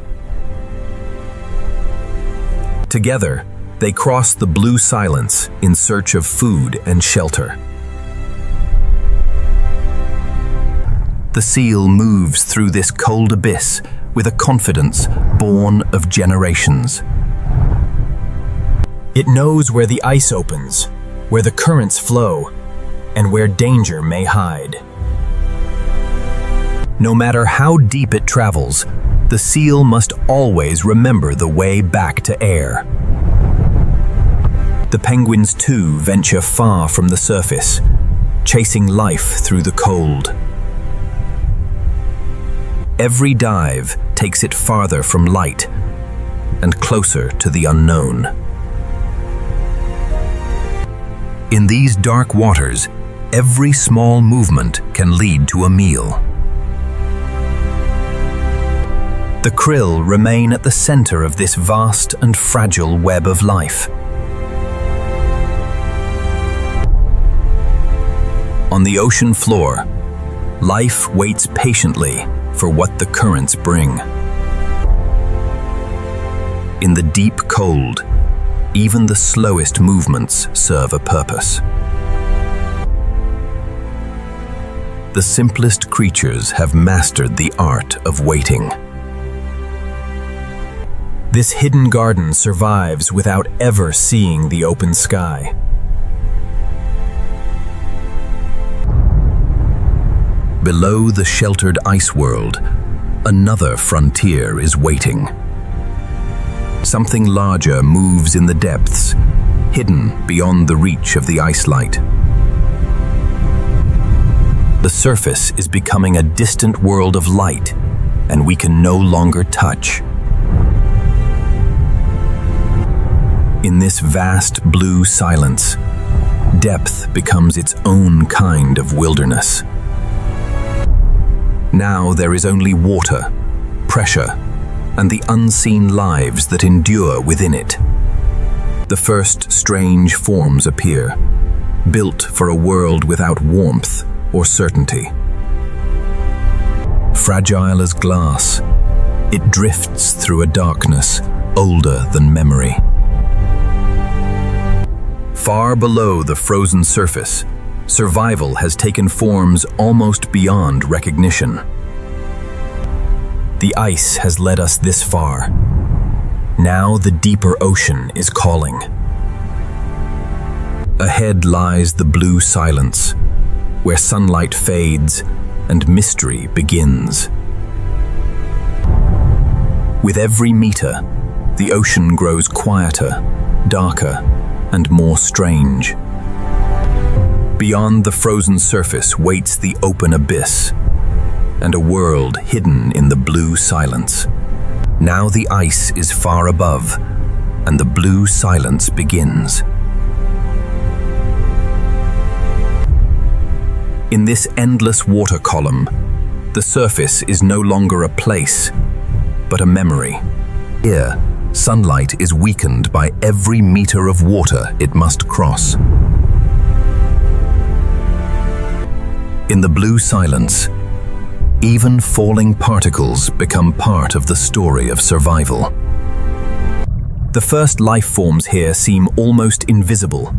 Together, they cross the blue silence in search of food and shelter. The seal moves through this cold abyss with a confidence born of generations. It knows where the ice opens, where the currents flow, and where danger may hide. No matter how deep it travels, the seal must always remember the way back to air. The penguins too venture far from the surface, chasing life through the cold. Every dive takes it farther from light and closer to the unknown. In these dark waters, every small movement can lead to a meal. The krill remain at the center of this vast and fragile web of life. On the ocean floor, life waits patiently for what the currents bring. In the deep cold, even the slowest movements serve a purpose. The simplest creatures have mastered the art of waiting. This hidden garden survives without ever seeing the open sky. Below the sheltered ice world, another frontier is waiting. Something larger moves in the depths, hidden beyond the reach of the ice light. The surface is becoming a distant world of light, and we can no longer touch. In this vast blue silence, depth becomes its own kind of wilderness. Now there is only water, pressure, and the unseen lives that endure within it. The first strange forms appear, built for a world without warmth or certainty. Fragile as glass, it drifts through a darkness older than memory. Far below the frozen surface, survival has taken forms almost beyond recognition. The ice has led us this far. Now the deeper ocean is calling. Ahead lies the blue silence, where sunlight fades and mystery begins. With every meter, the ocean grows quieter, darker, and more strange. Beyond the frozen surface waits the open abyss, and a world hidden in the blue silence. Now the ice is far above, and the blue silence begins. In this endless water column, the surface is no longer a place, but a memory. Here, sunlight is weakened by every meter of water it must cross. In the blue silence, even falling particles become part of the story of survival. The first life forms here seem almost invisible,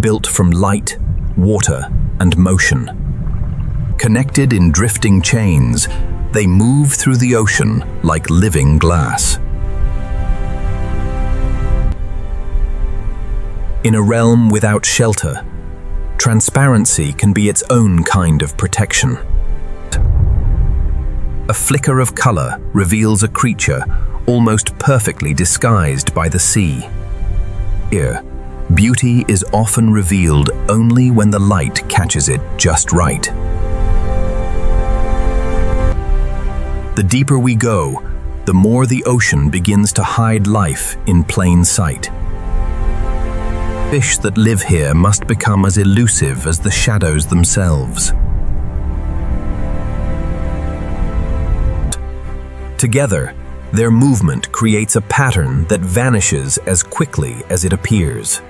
built from light, water, and motion. Connected in drifting chains, they move through the ocean like living glass. In a realm without shelter, transparency can be its own kind of protection. A flicker of color reveals a creature almost perfectly disguised by the sea. Here, beauty is often revealed only when the light catches it just right. The deeper we go, the more the ocean begins to hide life in plain sight. Fish that live here must become as elusive as the shadows themselves. Together, Their movement creates a pattern that vanishes as quickly as it appears.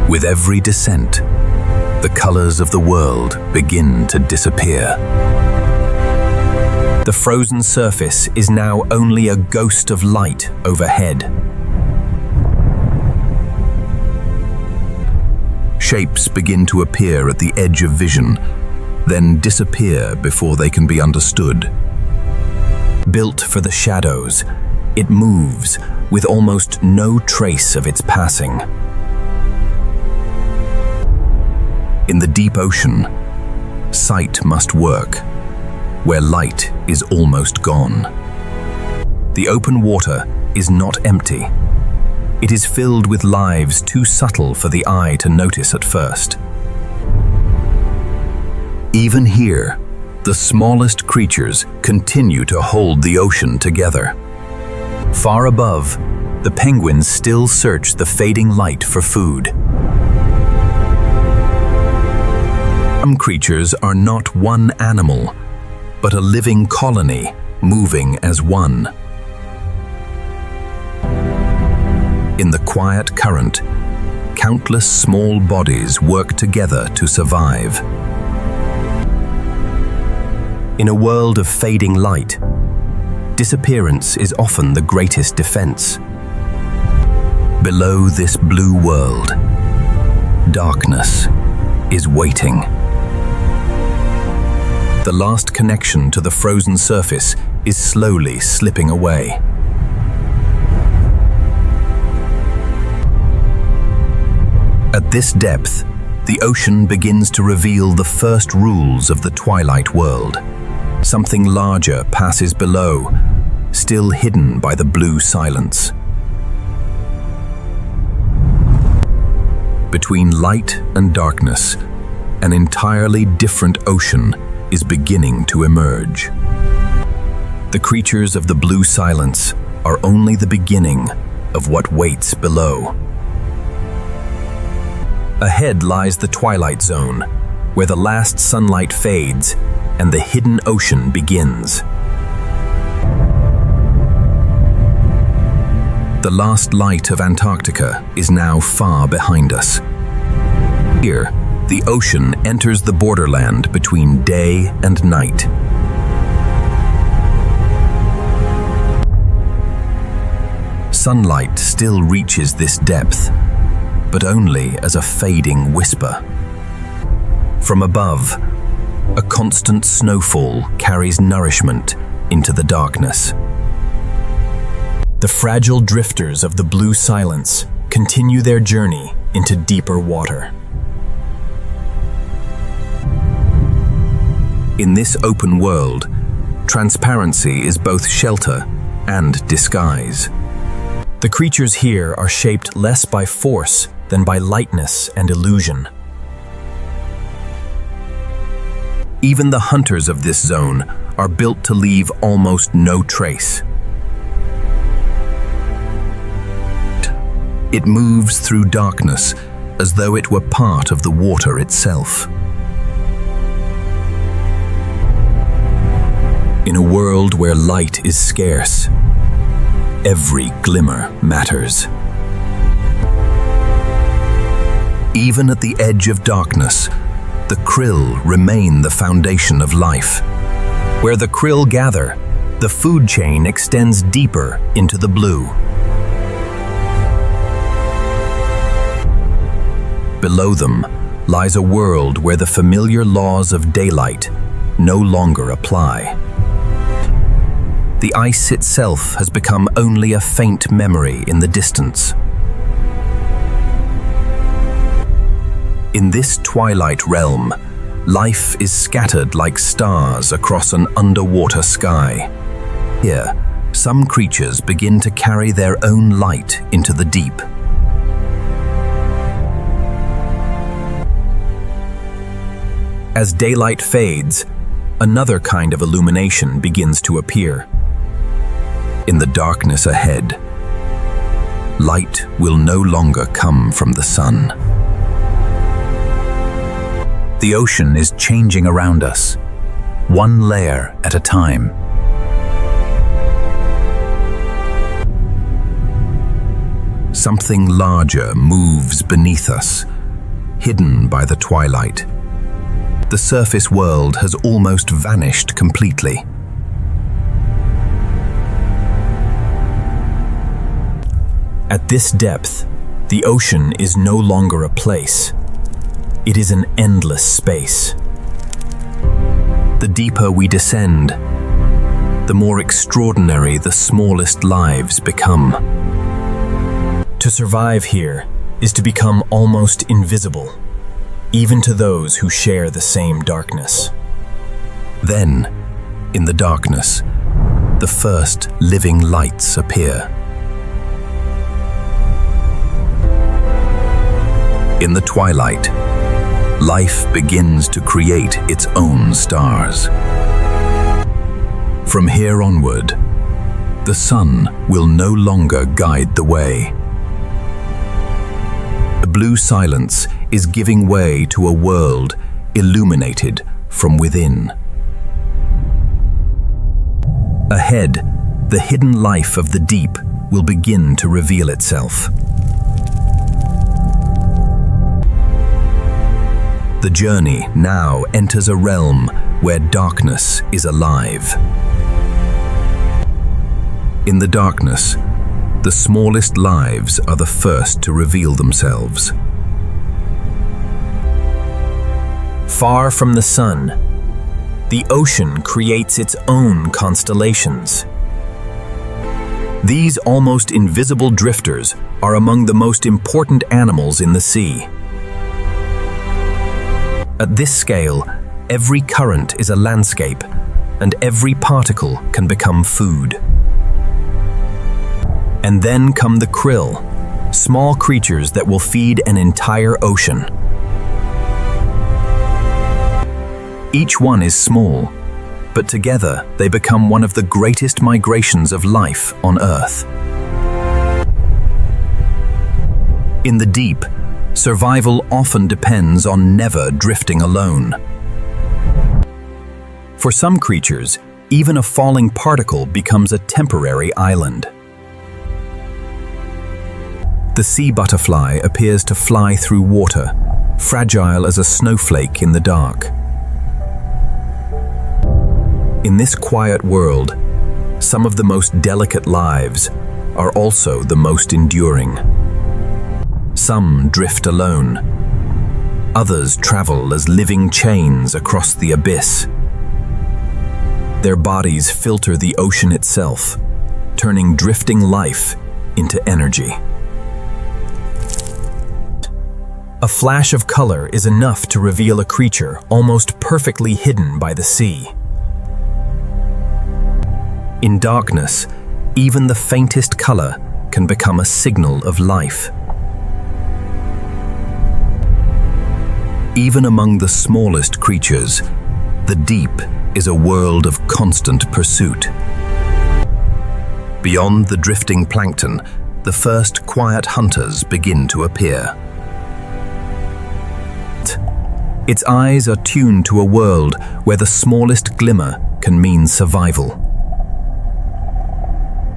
With every descent, the colors of the world begin to disappear. The frozen surface is now only a ghost of light overhead. Shapes begin to appear at the edge of vision, then disappear before they can be understood. Built for the shadows, it moves with almost no trace of its passing. In the deep ocean, sight must work, where light is almost gone. The open water is not empty. It is filled with lives too subtle for the eye to notice at first. Even here, the smallest creatures continue to hold the ocean together. Far above, the penguins still search the fading light for food. Some creatures are not one animal, but a living colony moving as one. In the quiet current, countless small bodies work together to survive. In a world of fading light, disappearance is often the greatest defense. Below this blue world, darkness is waiting. The last connection to the frozen surface is slowly slipping away. At this depth, the ocean begins to reveal the first rules of the twilight world. Something larger passes below, still hidden by the blue silence. Between light and darkness, an entirely different ocean is beginning to emerge. The creatures of the blue silence are only the beginning of what waits below. Ahead lies the twilight zone, where the last sunlight fades and the hidden ocean begins. The last light of Antarctica is now far behind us. Here, the ocean enters the borderland between day and night. Sunlight still reaches this depth, but only as a fading whisper. From above, a constant snowfall carries nourishment into the darkness. The fragile drifters of the blue silence continue their journey into deeper water. In this open world, transparency is both shelter and disguise. The creatures here are shaped less by force than by lightness and illusion. Even the hunters of this zone are built to leave almost no trace. It moves through darkness as though it were part of the water itself. In a world where light is scarce, every glimmer matters. Even at the edge of darkness, the krill remain the foundation of life. Where the krill gather, the food chain extends deeper into the blue. Below them lies a world where the familiar laws of daylight no longer apply. The ice itself has become only a faint memory in the distance. In this twilight realm, life is scattered like stars across an underwater sky. Here, some creatures begin to carry their own light into the deep. As daylight fades, another kind of illumination begins to appear. In the darkness ahead, light will no longer come from the sun. The ocean is changing around us, one layer at a time. something larger moves beneath us, hidden by the twilight. The surface world has almost vanished completely. At this depth, the ocean is no longer a place. It is an endless space. The deeper we descend, the more extraordinary the smallest lives become. To survive here is to become almost invisible, even to those who share the same darkness. Then, in the darkness, the first living lights appear. In the twilight, life begins to create its own stars. From here onward, the sun will no longer guide the way. The blue silence is giving way to a world illuminated from within. Ahead, the hidden life of the deep will begin to reveal itself. The journey now enters a realm where darkness is alive. In the darkness, the smallest lives are the first to reveal themselves. Far from the sun, the ocean creates its own constellations. These almost invisible drifters are among the most important animals in the sea. At this scale, every current is a landscape, and every particle can become food. And then come the krill, small creatures that will feed an entire ocean. Each one is small, but together they become one of the greatest migrations of life on Earth. In the deep, survival often depends on never drifting alone. For some creatures, even a falling particle becomes a temporary island. The sea butterfly appears to fly through water, fragile as a snowflake in the dark. In this quiet world, some of the most delicate lives are also the most enduring. Some drift alone. Others travel as living chains across the abyss. Their bodies filter the ocean itself, turning drifting life into energy. A flash of color is enough to reveal a creature almost perfectly hidden by the sea. In darkness, even the faintest color can become a signal of life. Even among the smallest creatures, the deep is a world of constant pursuit. Beyond the drifting plankton, the first quiet hunters begin to appear. Its eyes are tuned to a world where the smallest glimmer can mean survival.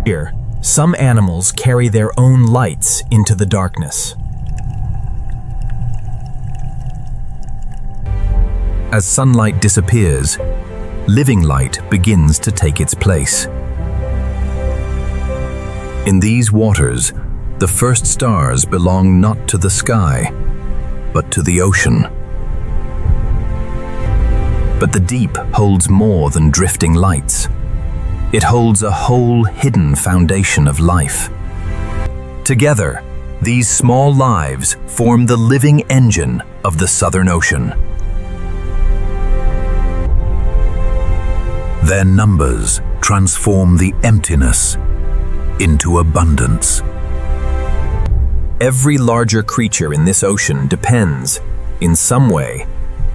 Here, some animals carry their own lights into the darkness. As sunlight disappears, living light begins to take its place. In these waters, the first stars belong not to the sky, but to the ocean. But the deep holds more than drifting lights. It holds a whole hidden foundation of life. Together, these small lives form the living engine of the Southern Ocean. Their numbers transform the emptiness into abundance. Every larger creature in this ocean depends, in some way,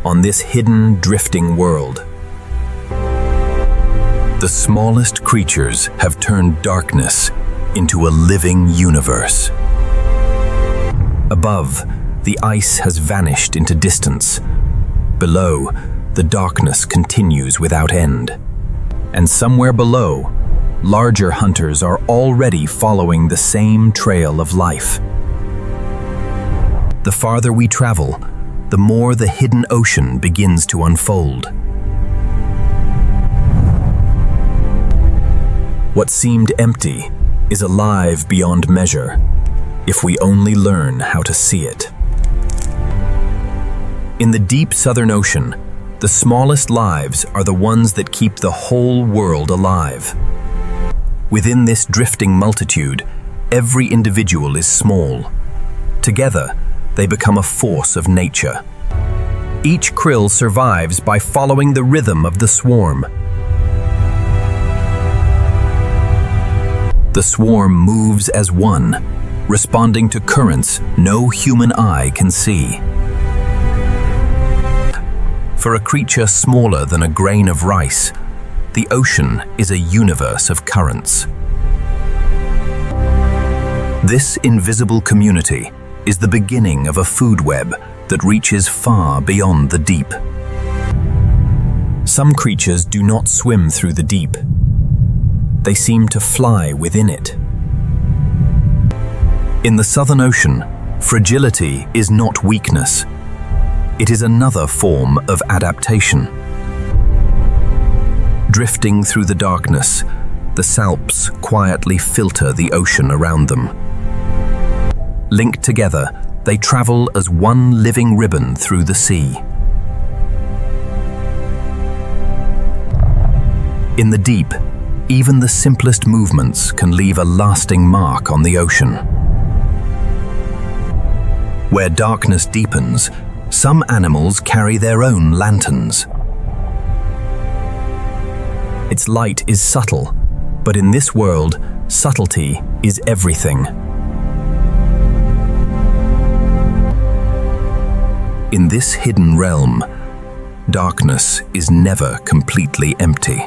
on this hidden, drifting world. The smallest creatures have turned darkness into a living universe. Above, the ice has vanished into distance. Below, the darkness continues without end. And somewhere below, larger hunters are already following the same trail of life. The farther we travel, the more the hidden ocean begins to unfold. What seemed empty is alive beyond measure, if we only learn how to see it. In the deep Southern Ocean, the smallest lives are the ones that keep the whole world alive. Within this drifting multitude, every individual is small. Together, they become a force of nature. Each krill survives by following the rhythm of the swarm. The swarm moves as one, responding to currents no human eye can see. For a creature smaller than a grain of rice, the ocean is a universe of currents. This invisible community is the beginning of a food web that reaches far beyond the deep. Some creatures do not swim through the deep. They seem to fly within it. In the Southern Ocean, fragility is not weakness. It is another form of adaptation. Drifting through the darkness, the salps quietly filter the ocean around them. Linked together, they travel as one living ribbon through the sea. In the deep, even the simplest movements can leave a lasting mark on the ocean. Where darkness deepens, some animals carry their own lanterns. Its light is subtle, but in this world, subtlety is everything. In this hidden realm, darkness is never completely empty.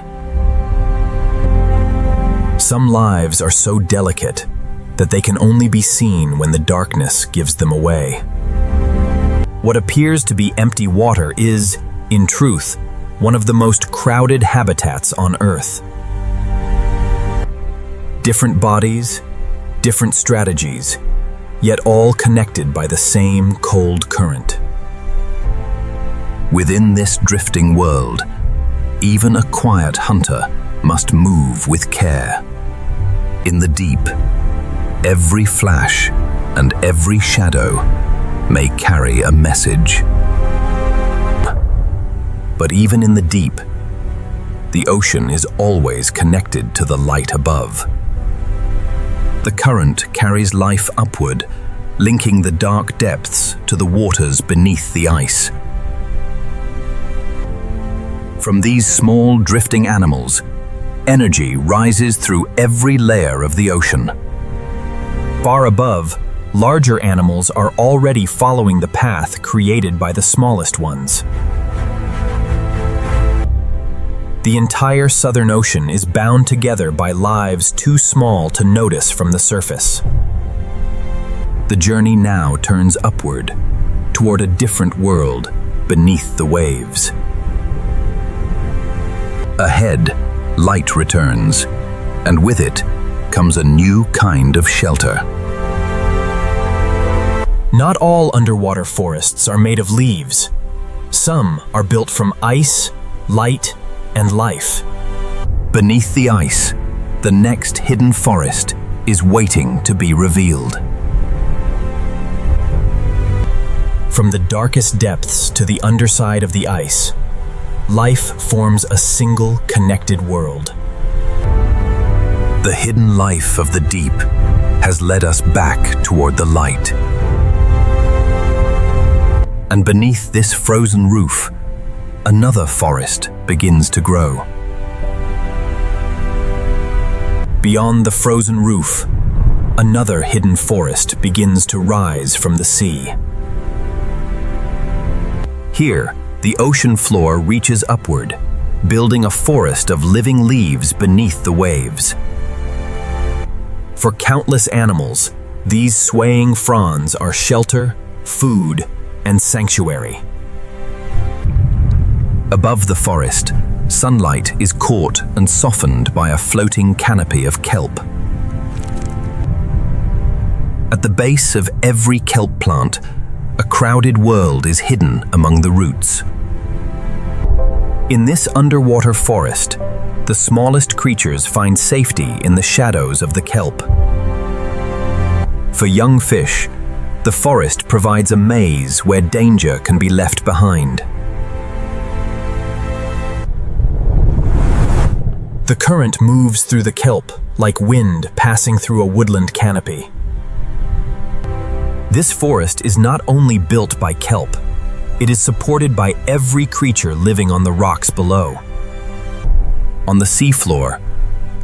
Some lives are so delicate that they can only be seen when the darkness gives them away. What appears to be empty water is, in truth, one of the most crowded habitats on Earth. Different bodies, different strategies, yet all connected by the same cold current. Within this drifting world, even a quiet hunter must move with care. In the deep, every flash and every shadow may carry a message. But even in the deep, the ocean is always connected to the light above. The current carries life upward, linking the dark depths to the waters beneath the ice. From these small drifting animals, energy rises through every layer of the ocean. Far above, larger animals are already following the path created by the smallest ones. The entire Southern Ocean is bound together by lives too small to notice from the surface. The journey now turns upward, toward a different world beneath the waves. Ahead, light returns, and with it comes a new kind of shelter. Not all underwater forests are made of leaves. Some are built from ice, light, and life. Beneath the ice, the next hidden forest is waiting to be revealed. From the darkest depths to the underside of the ice, life forms a single connected world. The hidden life of the deep has led us back toward the light. And beneath this frozen roof, another forest begins to grow. Beyond the frozen roof, another hidden forest begins to rise from the sea. Here, the ocean floor reaches upward, building a forest of living leaves beneath the waves. For countless animals, these swaying fronds are shelter, food, and sanctuary. Above the forest, sunlight is caught and softened by a floating canopy of kelp. At the base of every kelp plant, a crowded world is hidden among the roots. In this underwater forest, the smallest creatures find safety in the shadows of the kelp. For young fish, the forest provides a maze where danger can be left behind. The current moves through the kelp like wind passing through a woodland canopy. This forest is not only built by kelp, it is supported by every creature living on the rocks below. On the seafloor,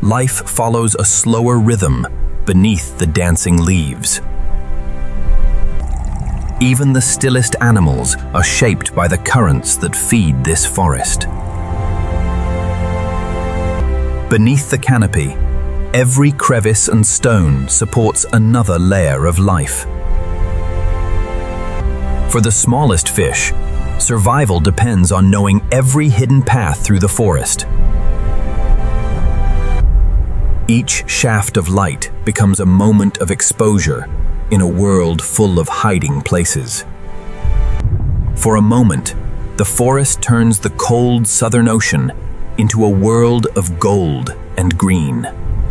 life follows a slower rhythm beneath the dancing leaves. Even the stillest animals are shaped by the currents that feed this forest. Beneath the canopy, every crevice and stone supports another layer of life. For the smallest fish, survival depends on knowing every hidden path through the forest. Each shaft of light becomes a moment of exposure in a world full of hiding places. For a moment, the forest turns the cold southern ocean into a world of gold and green.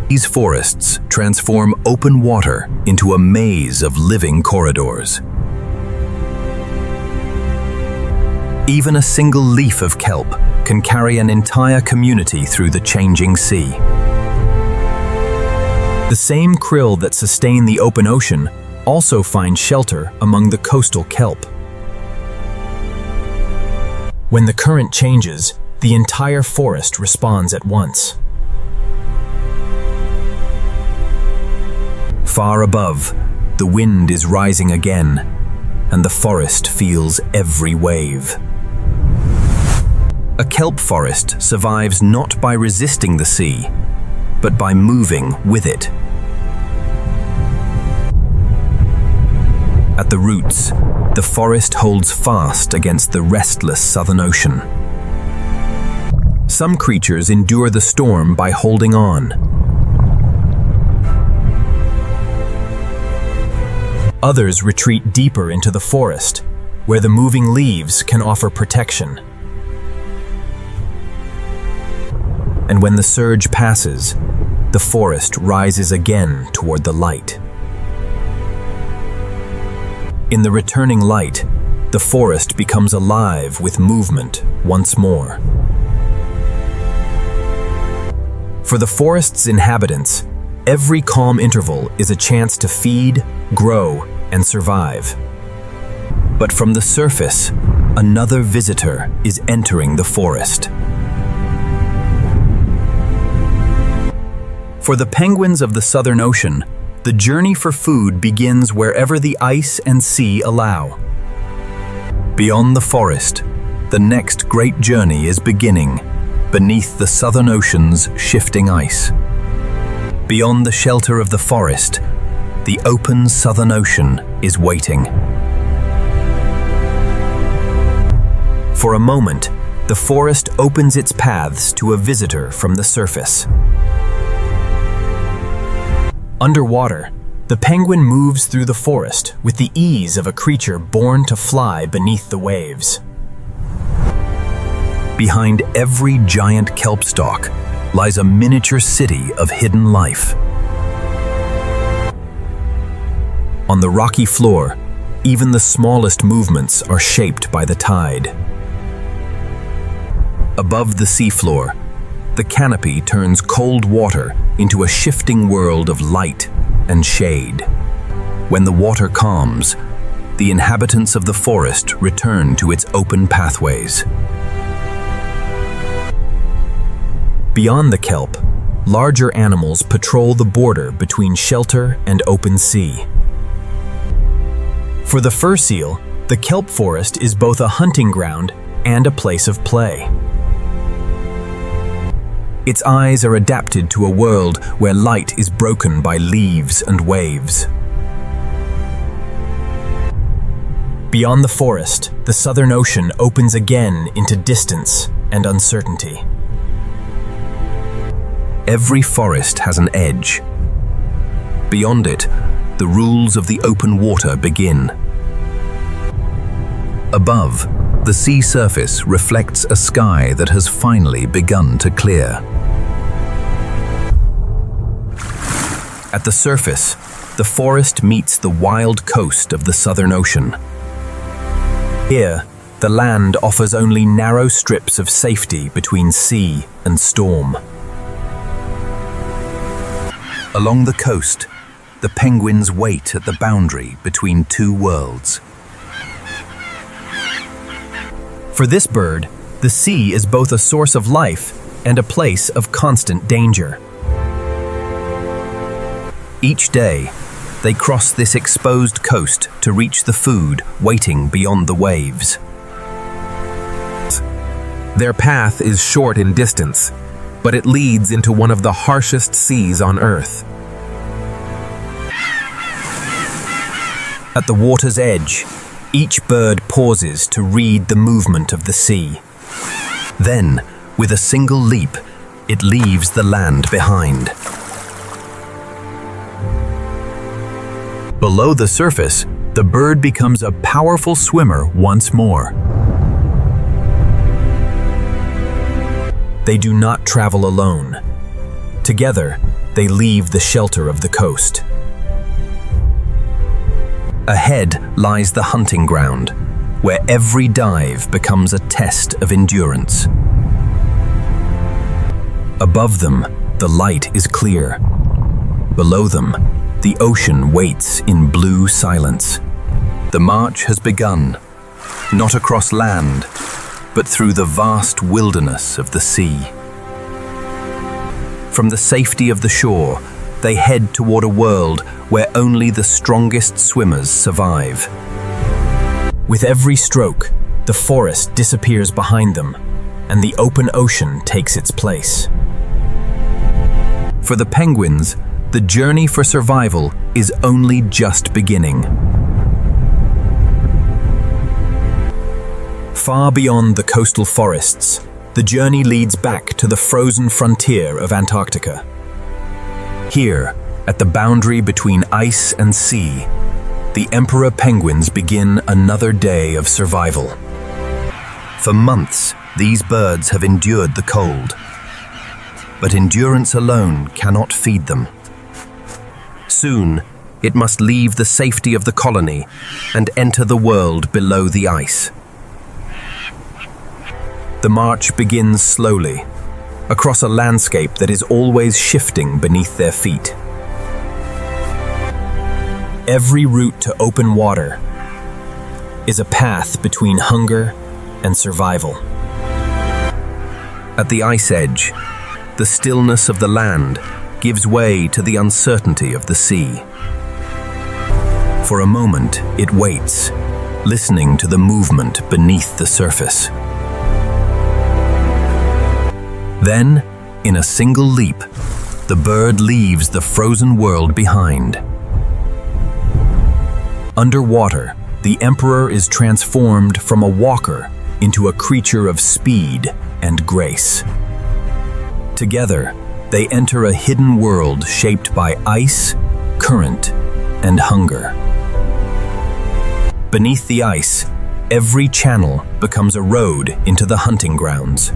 These forests transform open water into a maze of living corridors. Even a single leaf of kelp can carry an entire community through the changing sea. The same krill that sustain the open ocean also find shelter among the coastal kelp. When the current changes, the entire forest responds at once. Far above, the wind is rising again, and the forest feels every wave. A kelp forest survives not by resisting the sea, but by moving with it. At the roots, the forest holds fast against the restless Southern Ocean. Some creatures endure the storm by holding on. Others retreat deeper into the forest, where the moving leaves can offer protection. And when the surge passes, the forest rises again toward the light. In the returning light, the forest becomes alive with movement once more. For the forest's inhabitants, every calm interval is a chance to feed, grow, and survive. But from the surface, another visitor is entering the forest. For the penguins of the Southern Ocean, the journey for food begins wherever the ice and sea allow. Beyond the forest, the next great journey is beginning beneath the Southern Ocean's shifting ice. Beyond the shelter of the forest, the open Southern Ocean is waiting. For a moment, the forest opens its paths to a visitor from the surface. Underwater, the penguin moves through the forest with the ease of a creature born to fly beneath the waves. Behind every giant kelp stalk lies a miniature city of hidden life. On the rocky floor, even the smallest movements are shaped by the tide. Above the seafloor, the canopy turns cold water into a shifting world of light and shade. When the water calms, the inhabitants of the forest return to its open pathways. Beyond the kelp, larger animals patrol the border between shelter and open sea. For the fur seal, the kelp forest is both a hunting ground and a place of play. Its eyes are adapted to a world where light is broken by leaves and waves. Beyond the forest, the Southern Ocean opens again into distance and uncertainty. Every forest has an edge. Beyond it, the rules of the open water begin. Above, the sea surface reflects a sky that has finally begun to clear. At the surface, the forest meets the wild coast of the Southern Ocean. Here, the land offers only narrow strips of safety between sea and storm. Along the coast, the penguins wait at the boundary between two worlds. For this bird, the sea is both a source of life and a place of constant danger. Each day, they cross this exposed coast to reach the food waiting beyond the waves. Their path is short in distance, but it leads into one of the harshest seas on Earth. At the water's edge, each bird pauses to read the movement of the sea. Then, with a single leap, it leaves the land behind. Below the surface, the bird becomes a powerful swimmer once more. They do not travel alone. Together, they leave the shelter of the coast. Ahead lies the hunting ground, where every dive becomes a test of endurance. Above them, the light is clear. Below them, the ocean waits in blue silence. The march has begun, not across land, but through the vast wilderness of the sea. From the safety of the shore, they head toward a world where only the strongest swimmers survive. With every stroke, the forest disappears behind them, and the open ocean takes its place. For the penguins, the journey for survival is only just beginning. Far beyond the coastal forests, the journey leads back to the frozen frontier of Antarctica. Here, at the boundary between ice and sea, the emperor penguins begin another day of survival. For months, these birds have endured the cold. But endurance alone cannot feed them. Soon, it must leave the safety of the colony and enter the world below the ice. The march begins slowly, across a landscape that is always shifting beneath their feet. Every route to open water is a path between hunger and survival. At the ice edge, the stillness of the land gives way to the uncertainty of the sea. For a moment, it waits, listening to the movement beneath the surface. Then, in a single leap, the bird leaves the frozen world behind. Underwater, the emperor is transformed from a walker into a creature of speed and grace. Together, they enter a hidden world shaped by ice, current, and hunger. Beneath the ice, every channel becomes a road into the hunting grounds.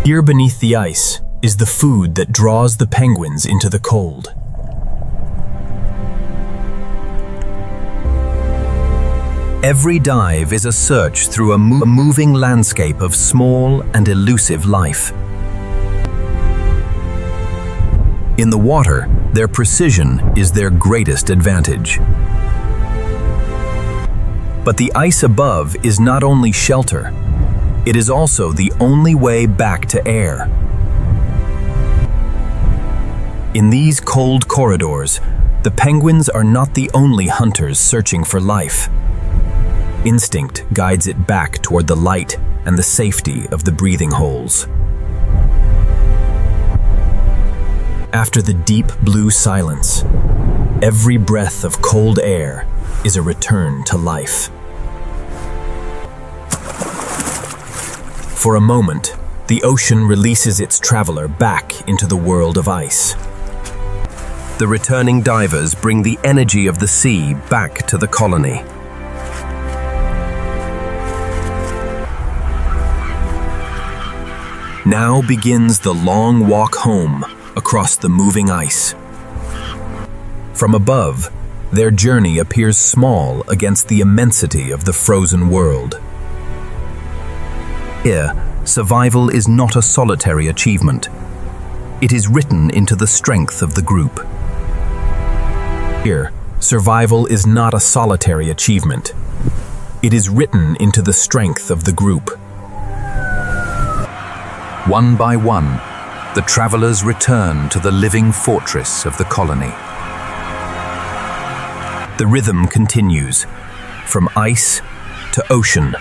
Here beneath the ice is the food that draws the penguins into the cold. Every dive is a search through a moving landscape of small and elusive life. In the water, their precision is their greatest advantage. But the ice above is not only shelter, it is also the only way back to air. In these cold corridors, the penguins are not the only hunters searching for life. Instinct guides it back toward the light and the safety of the breathing holes. After the deep blue silence, every breath of cold air is a return to life. For a moment, the ocean releases its traveler back into the world of ice. The returning divers bring the energy of the sea back to the colony. Now begins the long walk home across the moving ice. From above, their journey appears small against the immensity of the frozen world. Here, survival is not a solitary achievement. It is written into the strength of the group. Here, survival is not a solitary achievement. It is written into the strength of the group. One by one, the travelers return to the living fortress of the colony. The rhythm continues, from ice to ocean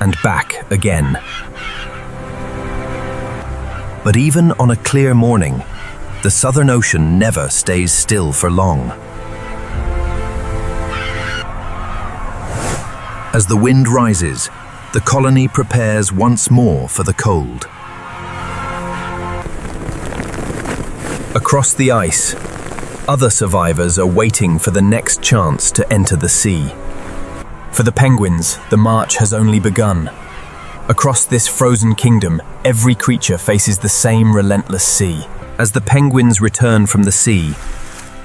and back again. But even on a clear morning, the Southern Ocean never stays still for long. As the wind rises, the colony prepares once more for the cold. Across the ice, other survivors are waiting for the next chance to enter the sea. For the penguins, the march has only begun. Across this frozen kingdom, every creature faces the same relentless sea. As the penguins return from the sea,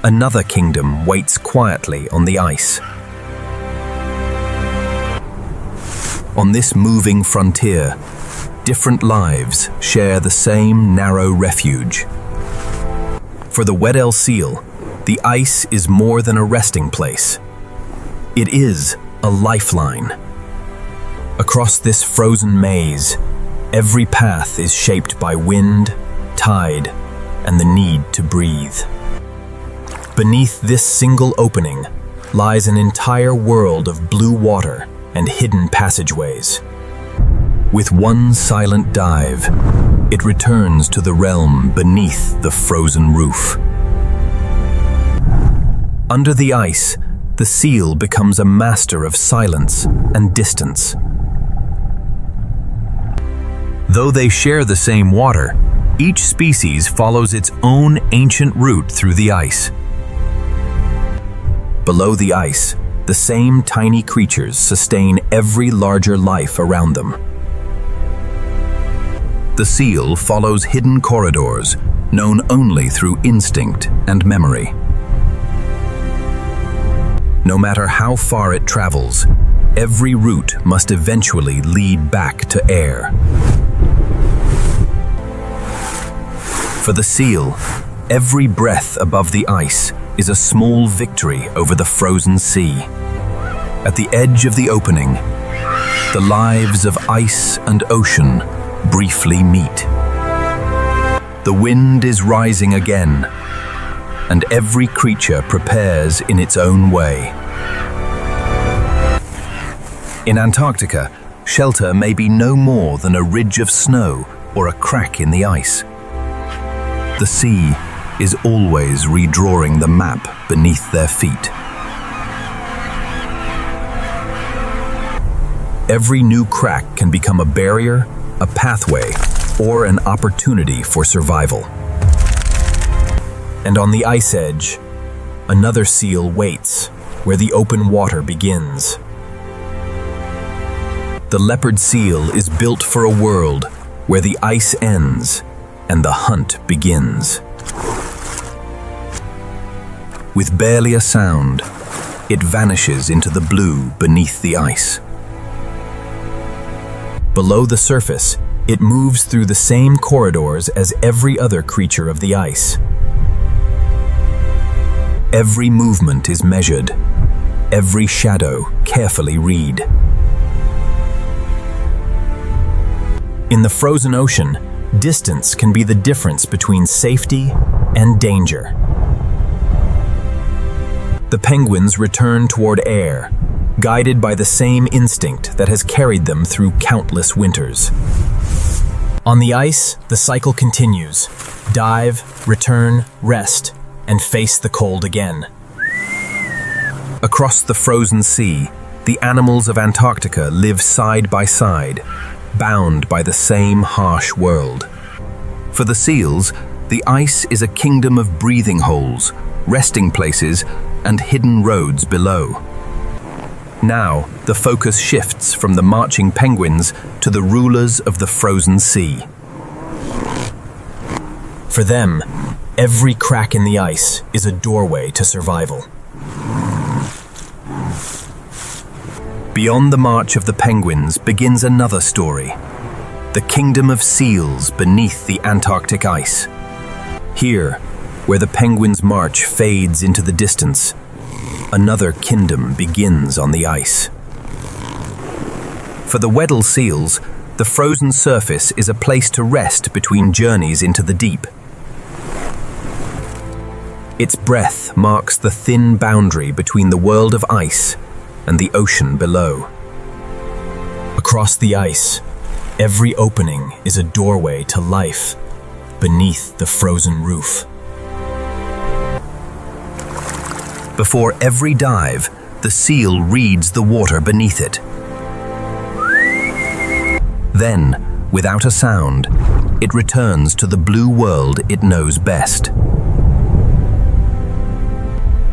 another kingdom waits quietly on the ice. On this moving frontier, different lives share the same narrow refuge. For the Weddell seal, the ice is more than a resting place. It is a lifeline. Across this frozen maze, every path is shaped by wind, tide, and the need to breathe. Beneath this single opening lies an entire world of blue water and hidden passageways. With one silent dive, it returns to the realm beneath the frozen roof. Under the ice, the seal becomes a master of silence and distance. Though they share the same water, each species follows its own ancient route through the ice. Below the ice, the same tiny creatures sustain every larger life around them. The seal follows hidden corridors, known only through instinct and memory. No matter how far it travels, every route must eventually lead back to air. For the seal, every breath above the ice is a small victory over the frozen sea. At the edge of the opening, the lives of ice and ocean briefly meet. The wind is rising again, and every creature prepares in its own way. In Antarctica, shelter may be no more than a ridge of snow or a crack in the ice. The sea is always redrawing the map beneath their feet. Every new crack can become a barrier, a pathway, or an opportunity for survival. And on the ice edge, another seal waits, where the open water begins. The leopard seal is built for a world where the ice ends and the hunt begins. With barely a sound, it vanishes into the blue beneath the ice. Below the surface, it moves through the same corridors as every other creature of the ice. Every movement is measured, every shadow carefully read. In the frozen ocean, distance can be the difference between safety and danger. The penguins return toward air, guided by the same instinct that has carried them through countless winters. On the ice, the cycle continues. Dive, return, rest, and face the cold again. Across the frozen sea, the animals of Antarctica live side by side, bound by the same harsh world. For the seals, the ice is a kingdom of breathing holes, resting places, and hidden roads below. Now, the focus shifts from the marching penguins to the rulers of the frozen sea. For them, every crack in the ice is a doorway to survival. Beyond the march of the penguins begins another story, the kingdom of seals beneath the Antarctic ice. Here, where the penguins' march fades into the distance, another kingdom begins on the ice. For the Weddell seals, the frozen surface is a place to rest between journeys into the deep. Its breath marks the thin boundary between the world of ice and the ocean below. Across the ice, every opening is a doorway to life beneath the frozen roof. Before every dive, the seal reads the water beneath it. Then, without a sound, it returns to the blue world it knows best.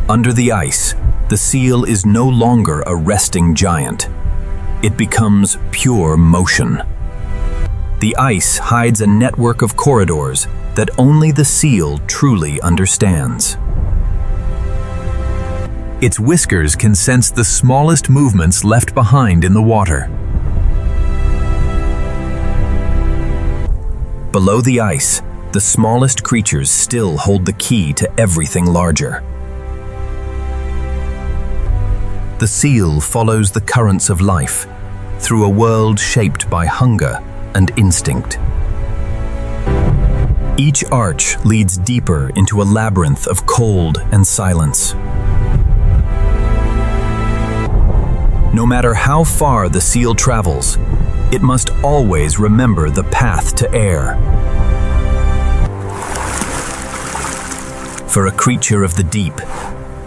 Under the ice, the seal is no longer a resting giant. It becomes pure motion. The ice hides a network of corridors that only the seal truly understands. Its whiskers can sense the smallest movements left behind in the water. Below the ice, the smallest creatures still hold the key to everything larger. The seal follows the currents of life through a world shaped by hunger and instinct. Each arch leads deeper into a labyrinth of cold and silence. No matter how far the seal travels, it must always remember the path to air. For a creature of the deep,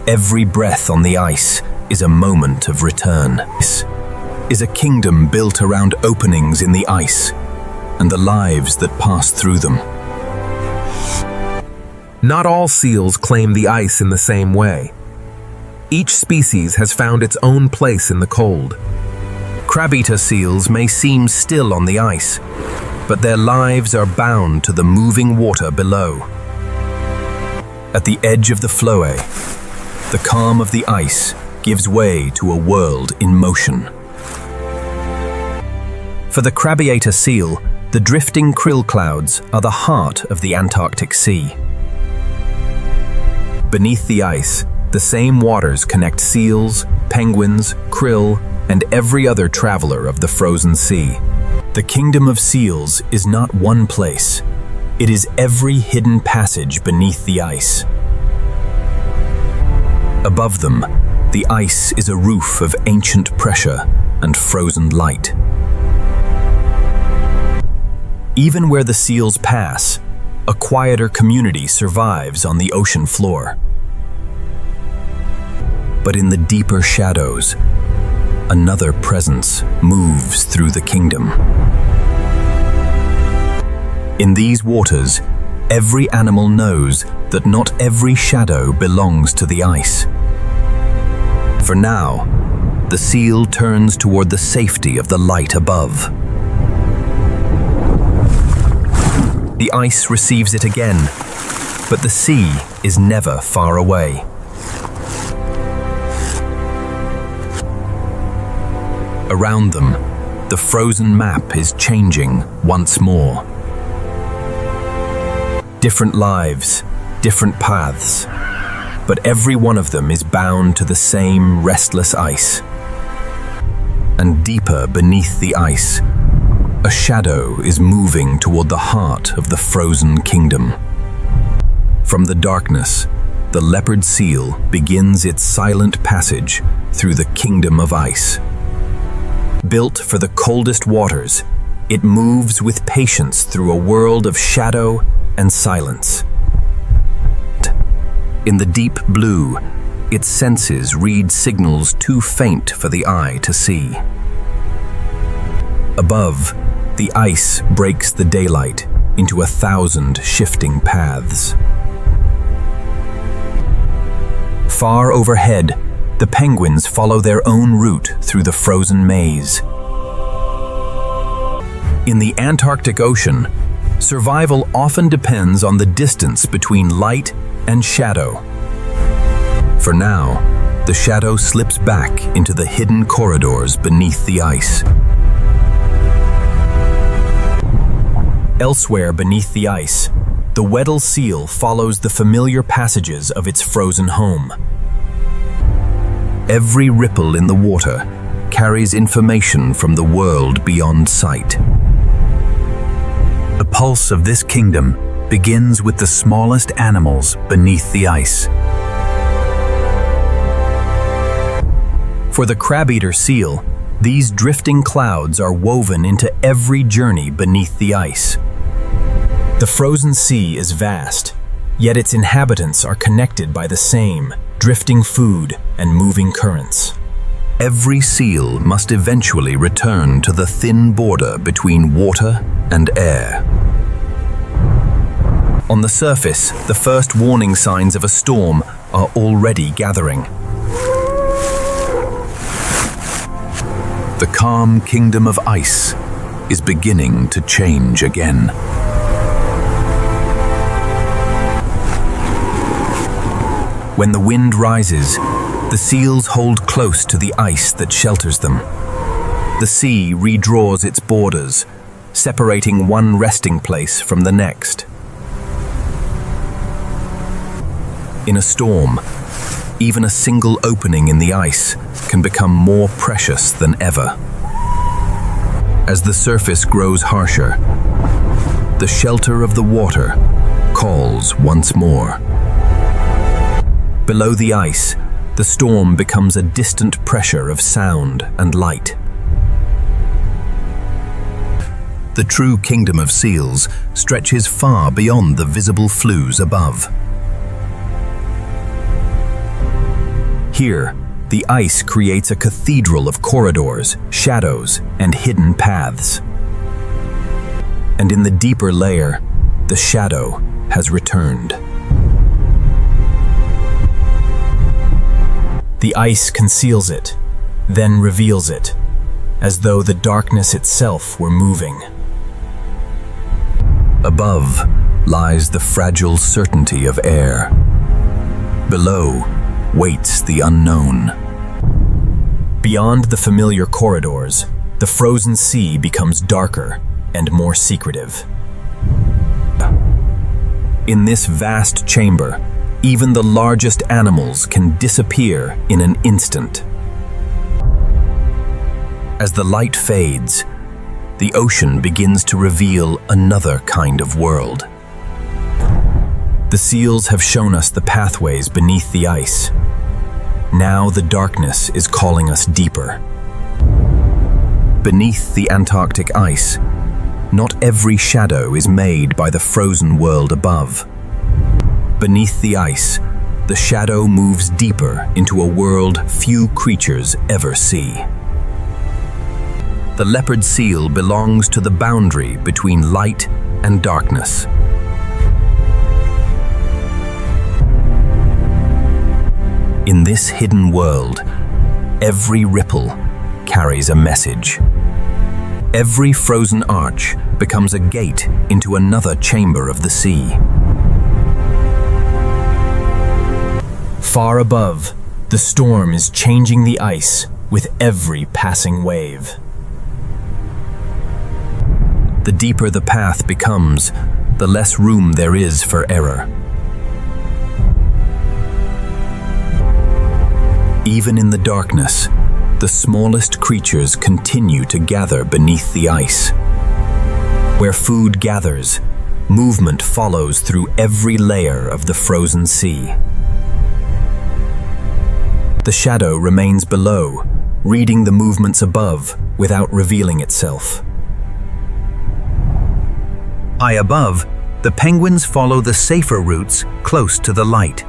every breath on the ice is a moment of return. This is a kingdom built around openings in the ice and the lives that pass through them. Not all seals claim the ice in the same way. Each species has found its own place in the cold. Crab-eater seals may seem still on the ice, but their lives are bound to the moving water below. At the edge of the flowway, the calm of the ice gives way to a world in motion. For the crab-eater seal, the drifting krill clouds are the heart of the Antarctic Sea. Beneath the ice, the same waters connect seals, penguins, krill, and every other traveler of the frozen sea. The kingdom of seals is not one place. It is every hidden passage beneath the ice. Above them, the ice is a roof of ancient pressure and frozen light. Even where the seals pass, a quieter community survives on the ocean floor. But in the deeper shadows, another presence moves through the kingdom. In these waters, every animal knows that not every shadow belongs to the ice. For now, the seal turns toward the safety of the light above. The ice receives it again, but the sea is never far away. Around them, the frozen map is changing once more. Different lives, different paths, but every one of them is bound to the same restless ice. And deeper beneath the ice, a shadow is moving toward the heart of the frozen kingdom. From the darkness, the leopard seal begins its silent passage through the kingdom of ice. Built for the coldest waters, it moves with patience through a world of shadow and silence. In the deep blue, its senses read signals too faint for the eye to see. Above, the ice breaks the daylight into 1,000 shifting paths. Far overhead, the penguins follow their own route through the frozen maze. In the Antarctic Ocean, survival often depends on the distance between light and shadow. For now, the shadow slips back into the hidden corridors beneath the ice. Elsewhere beneath the ice, the Weddell seal follows the familiar passages of its frozen home. Every ripple in the water carries information from the world beyond sight. The pulse of this kingdom begins with the smallest animals beneath the ice. For the crab-eater seal, these drifting clouds are woven into every journey beneath the ice. The frozen sea is vast, yet its inhabitants are connected by the same drifting food and moving currents. Every seal must eventually return to the thin border between water and air. On the surface, the first warning signs of a storm are already gathering. The calm kingdom of ice is beginning to change again. When the wind rises, the seals hold close to the ice that shelters them. The sea redraws its borders, separating one resting place from the next. In a storm, even a single opening in the ice can become more precious than ever. As the surface grows harsher, the shelter of the water calls once more. Below the ice, the storm becomes a distant pressure of sound and light. The true kingdom of seals stretches far beyond the visible flues above. Here, the ice creates a cathedral of corridors, shadows, and hidden paths. And in the deeper layer, the shadow has returned. The ice conceals it, then reveals it, as though the darkness itself were moving. Above lies the fragile certainty of air. Below waits the unknown. Beyond the familiar corridors, the frozen sea becomes darker and more secretive. In this vast chamber, even the largest animals can disappear in an instant. As the light fades, the ocean begins to reveal another kind of world. The seals have shown us the pathways beneath the ice. Now the darkness is calling us deeper. Beneath the Antarctic ice, not every shadow is made by the frozen world above. Beneath the ice, the shadow moves deeper into a world few creatures ever see. The leopard seal belongs to the boundary between light and darkness. In this hidden world, every ripple carries a message. Every frozen arch becomes a gate into another chamber of the sea. Far above, the storm is changing the ice with every passing wave. The deeper the path becomes, the less room there is for error. Even in the darkness, the smallest creatures continue to gather beneath the ice. Where food gathers, movement follows through every layer of the frozen sea. The shadow remains below, reading the movements above without revealing itself. High above, the penguins follow the safer routes close to the light.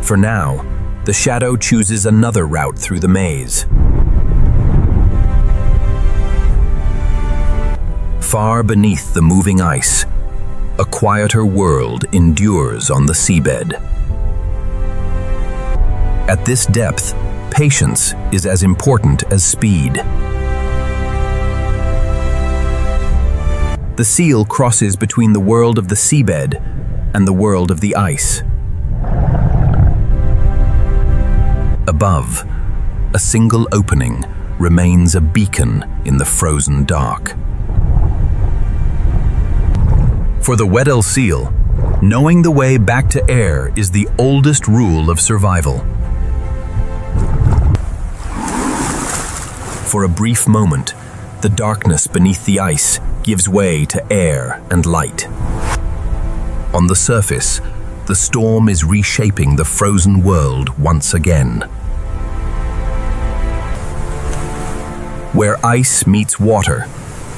For now, the shadow chooses another route through the maze. Far beneath the moving ice, a quieter world endures on the seabed. At this depth, patience is as important as speed. The seal crosses between the world of the seabed and the world of the ice. Above, a single opening remains a beacon in the frozen dark. For the Weddell seal, knowing the way back to air is the oldest rule of survival. For a brief moment, the darkness beneath the ice gives way to air and light. On the surface, the storm is reshaping the frozen world once again. Where ice meets water,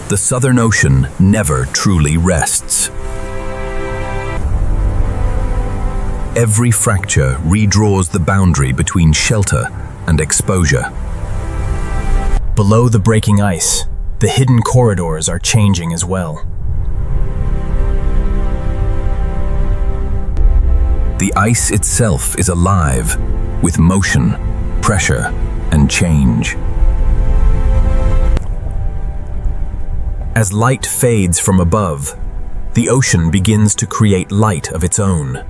the Southern Ocean never truly rests. Every fracture redraws the boundary between shelter and exposure. Below the breaking ice, the hidden corridors are changing as well. The ice itself is alive, with motion, pressure, and change. As light fades from above, the ocean begins to create light of its own.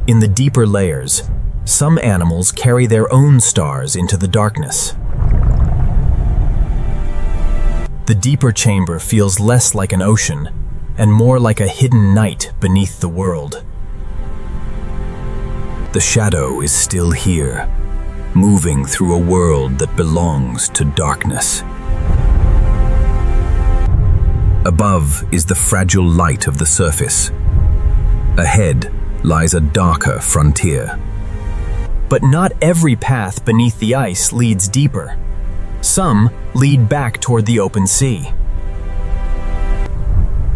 In the deeper layers, some animals carry their own stars into the darkness. The deeper chamber feels less like an ocean and more like a hidden night beneath the world. The shadow is still here, moving through a world that belongs to darkness. Above is the fragile light of the surface. Ahead lies a darker frontier. But not every path beneath the ice leads deeper. Some lead back toward the open sea.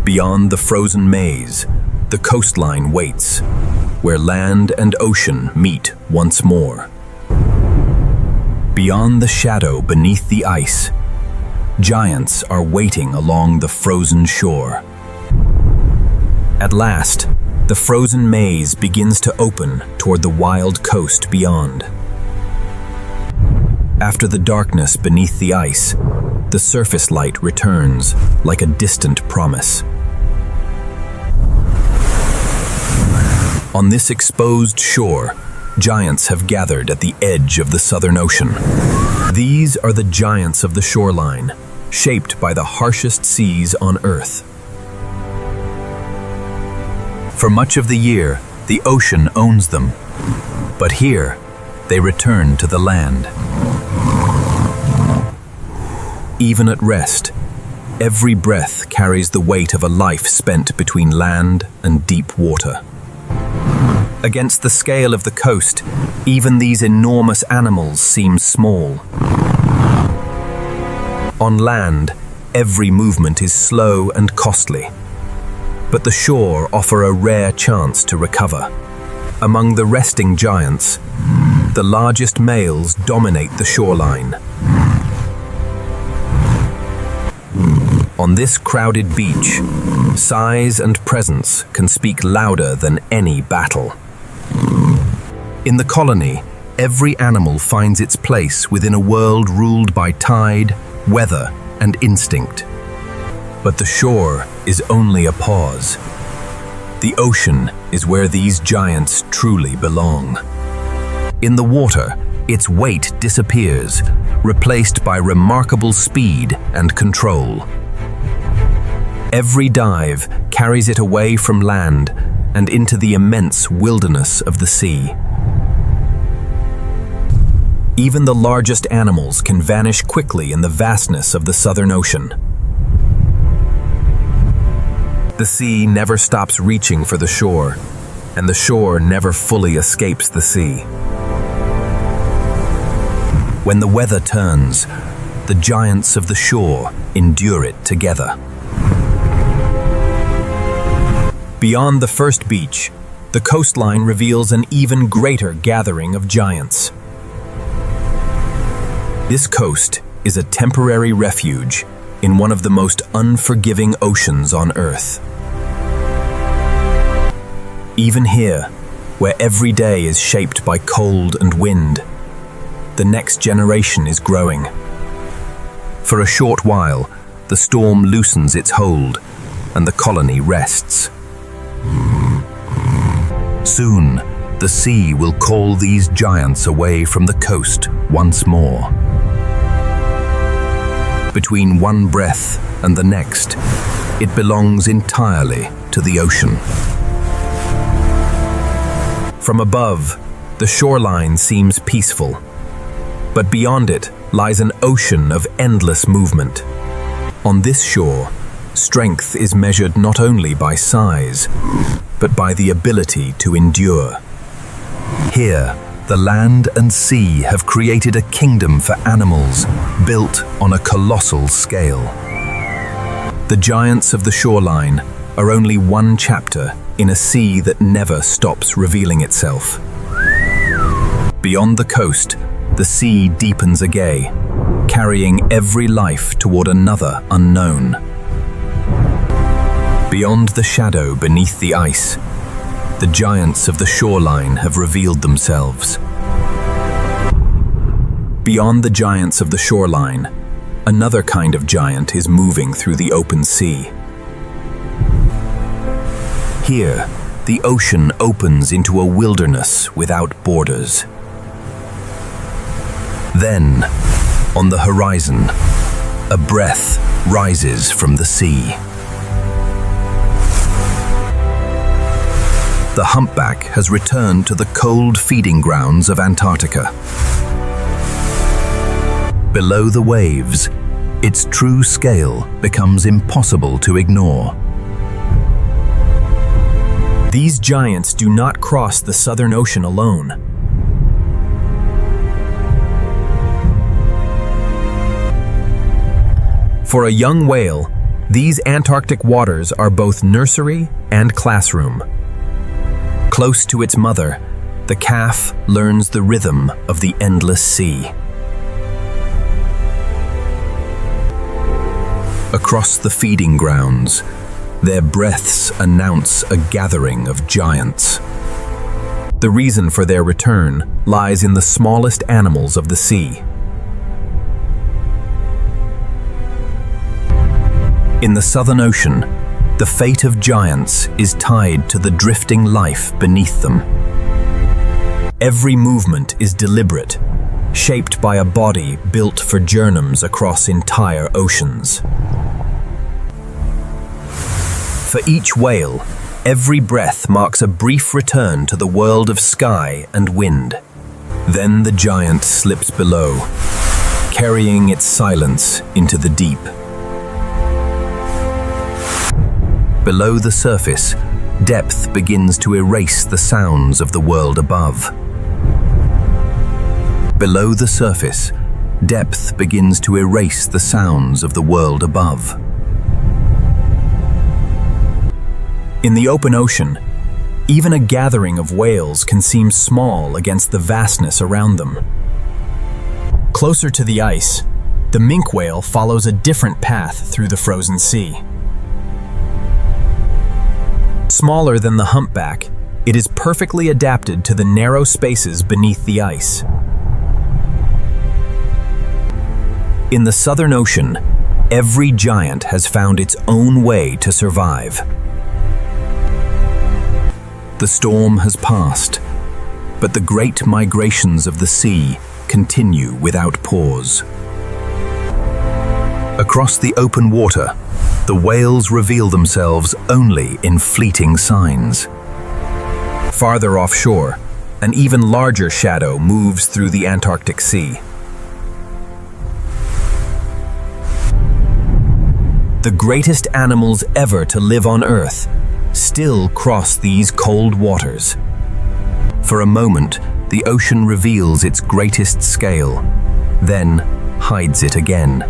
Beyond the frozen maze, the coastline waits, where land and ocean meet once more. Beyond the shadow beneath the ice, giants are waiting along the frozen shore. At last, the frozen maze begins to open toward the wild coast beyond. After the darkness beneath the ice, the surface light returns like a distant promise. On this exposed shore, giants have gathered at the edge of the Southern Ocean. These are the giants of the shoreline, shaped by the harshest seas on Earth. For much of the year, the ocean owns them, but here, they return to the land. Even at rest, every breath carries the weight of a life spent between land and deep water. Against the scale of the coast, even these enormous animals seem small. On land, every movement is slow and costly, but the shore offers a rare chance to recover. Among the resting giants, the largest males dominate the shoreline. On this crowded beach, size and presence can speak louder than any battle. In the colony, every animal finds its place within a world ruled by tide, weather, and instinct. But the shore is only a pause. The ocean is where these giants truly belong. In the water, its weight disappears, replaced by remarkable speed and control. Every dive carries it away from land and into the immense wilderness of the sea. Even the largest animals can vanish quickly in the vastness of the Southern Ocean. The sea never stops reaching for the shore, and the shore never fully escapes the sea. When the weather turns, the giants of the shore endure it together. Beyond the first beach, the coastline reveals an even greater gathering of giants. This coast is a temporary refuge, in one of the most unforgiving oceans on Earth. Even here, where every day is shaped by cold and wind, the next generation is growing. For a short while, the storm loosens its hold, and the colony rests. Soon, the sea will call these giants away from the coast once more. Between one breath and the next, it belongs entirely to the ocean. From above, the shoreline seems peaceful, but beyond it lies an ocean of endless movement. On this shore, strength is measured not only by size, but by the ability to endure. Here, the land and sea have created a kingdom for animals built on a colossal scale. The giants of the shoreline are only one chapter in a sea that never stops revealing itself. Beyond the coast, the sea deepens again, carrying every life toward another unknown. Beyond the shadow beneath the ice, the giants of the shoreline have revealed themselves. Beyond the giants of the shoreline, another kind of giant is moving through the open sea. Here, the ocean opens into a wilderness without borders. Then, on the horizon, a breath rises from the sea. The humpback has returned to the cold feeding grounds of Antarctica. Below the waves, its true scale becomes impossible to ignore. These giants do not cross the Southern Ocean alone. For a young whale, these Antarctic waters are both nursery and classroom. Close to its mother, the calf learns the rhythm of the endless sea. Across the feeding grounds, their breaths announce a gathering of giants. The reason for their return lies in the smallest animals of the sea. In the Southern Ocean, the fate of giants is tied to the drifting life beneath them. Every movement is deliberate, shaped by a body built for journeys across entire oceans. For each whale, every breath marks a brief return to the world of sky and wind. Then the giant slips below, carrying its silence into the deep. Below the surface, depth begins to erase the sounds of the world above. Below the surface, depth begins to erase the sounds of the world above. In the open ocean, even a gathering of whales can seem small against the vastness around them. Closer to the ice, the minke whale follows a different path through the frozen sea. Smaller than the humpback, it is perfectly adapted to the narrow spaces beneath the ice. In the Southern Ocean, every giant has found its own way to survive. The storm has passed, but the great migrations of the sea continue without pause. Across the open water, the whales reveal themselves only in fleeting signs. Farther offshore, an even larger shadow moves through the Antarctic Sea. The greatest animals ever to live on Earth still cross these cold waters. For a moment, the ocean reveals its greatest scale, then hides it again.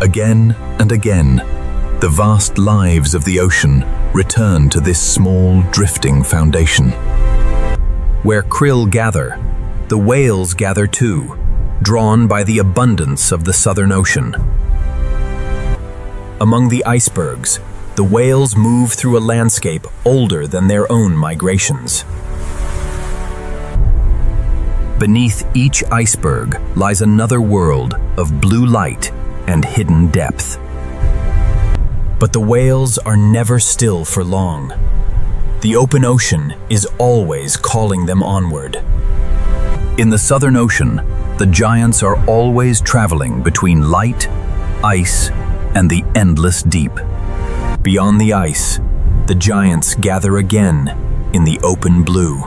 Again and again, the vast lives of the ocean return to this small, drifting foundation. Where krill gather, the whales gather too, drawn by the abundance of the Southern Ocean. Among the icebergs, the whales move through a landscape older than their own migrations. Beneath each iceberg lies another world of blue light and hidden depth. But the whales are never still for long. The open ocean is always calling them onward. In the Southern Ocean, the giants are always traveling between light, ice, and the endless deep. Beyond the ice, the giants gather again in the open blue.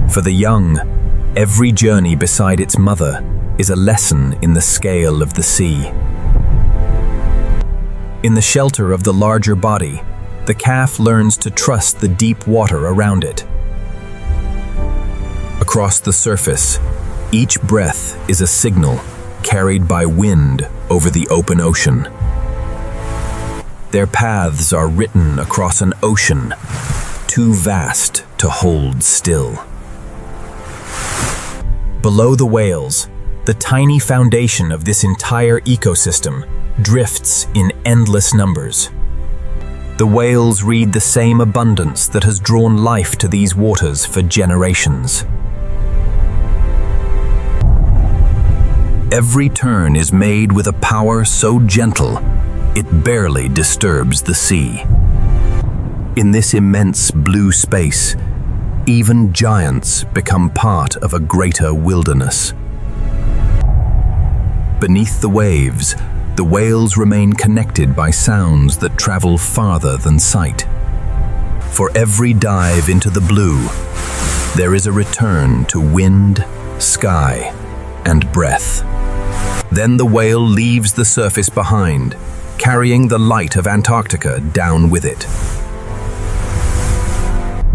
For the young, every journey beside its mother is a lesson in the scale of the sea. In the shelter of the larger body, the calf learns to trust the deep water around it. Across the surface, each breath is a signal carried by wind over the open ocean. Their paths are written across an ocean too vast to hold still. Below the whales, the tiny foundation of this entire ecosystem drifts in endless numbers. The whales read the same abundance that has drawn life to these waters for generations. Every turn is made with a power so gentle, it barely disturbs the sea. In this immense blue space, even giants become part of a greater wilderness. Beneath the waves, the whales remain connected by sounds that travel farther than sight. For every dive into the blue, there is a return to wind, sky, and breath. Then the whale leaves the surface behind, carrying the light of Antarctica down with it.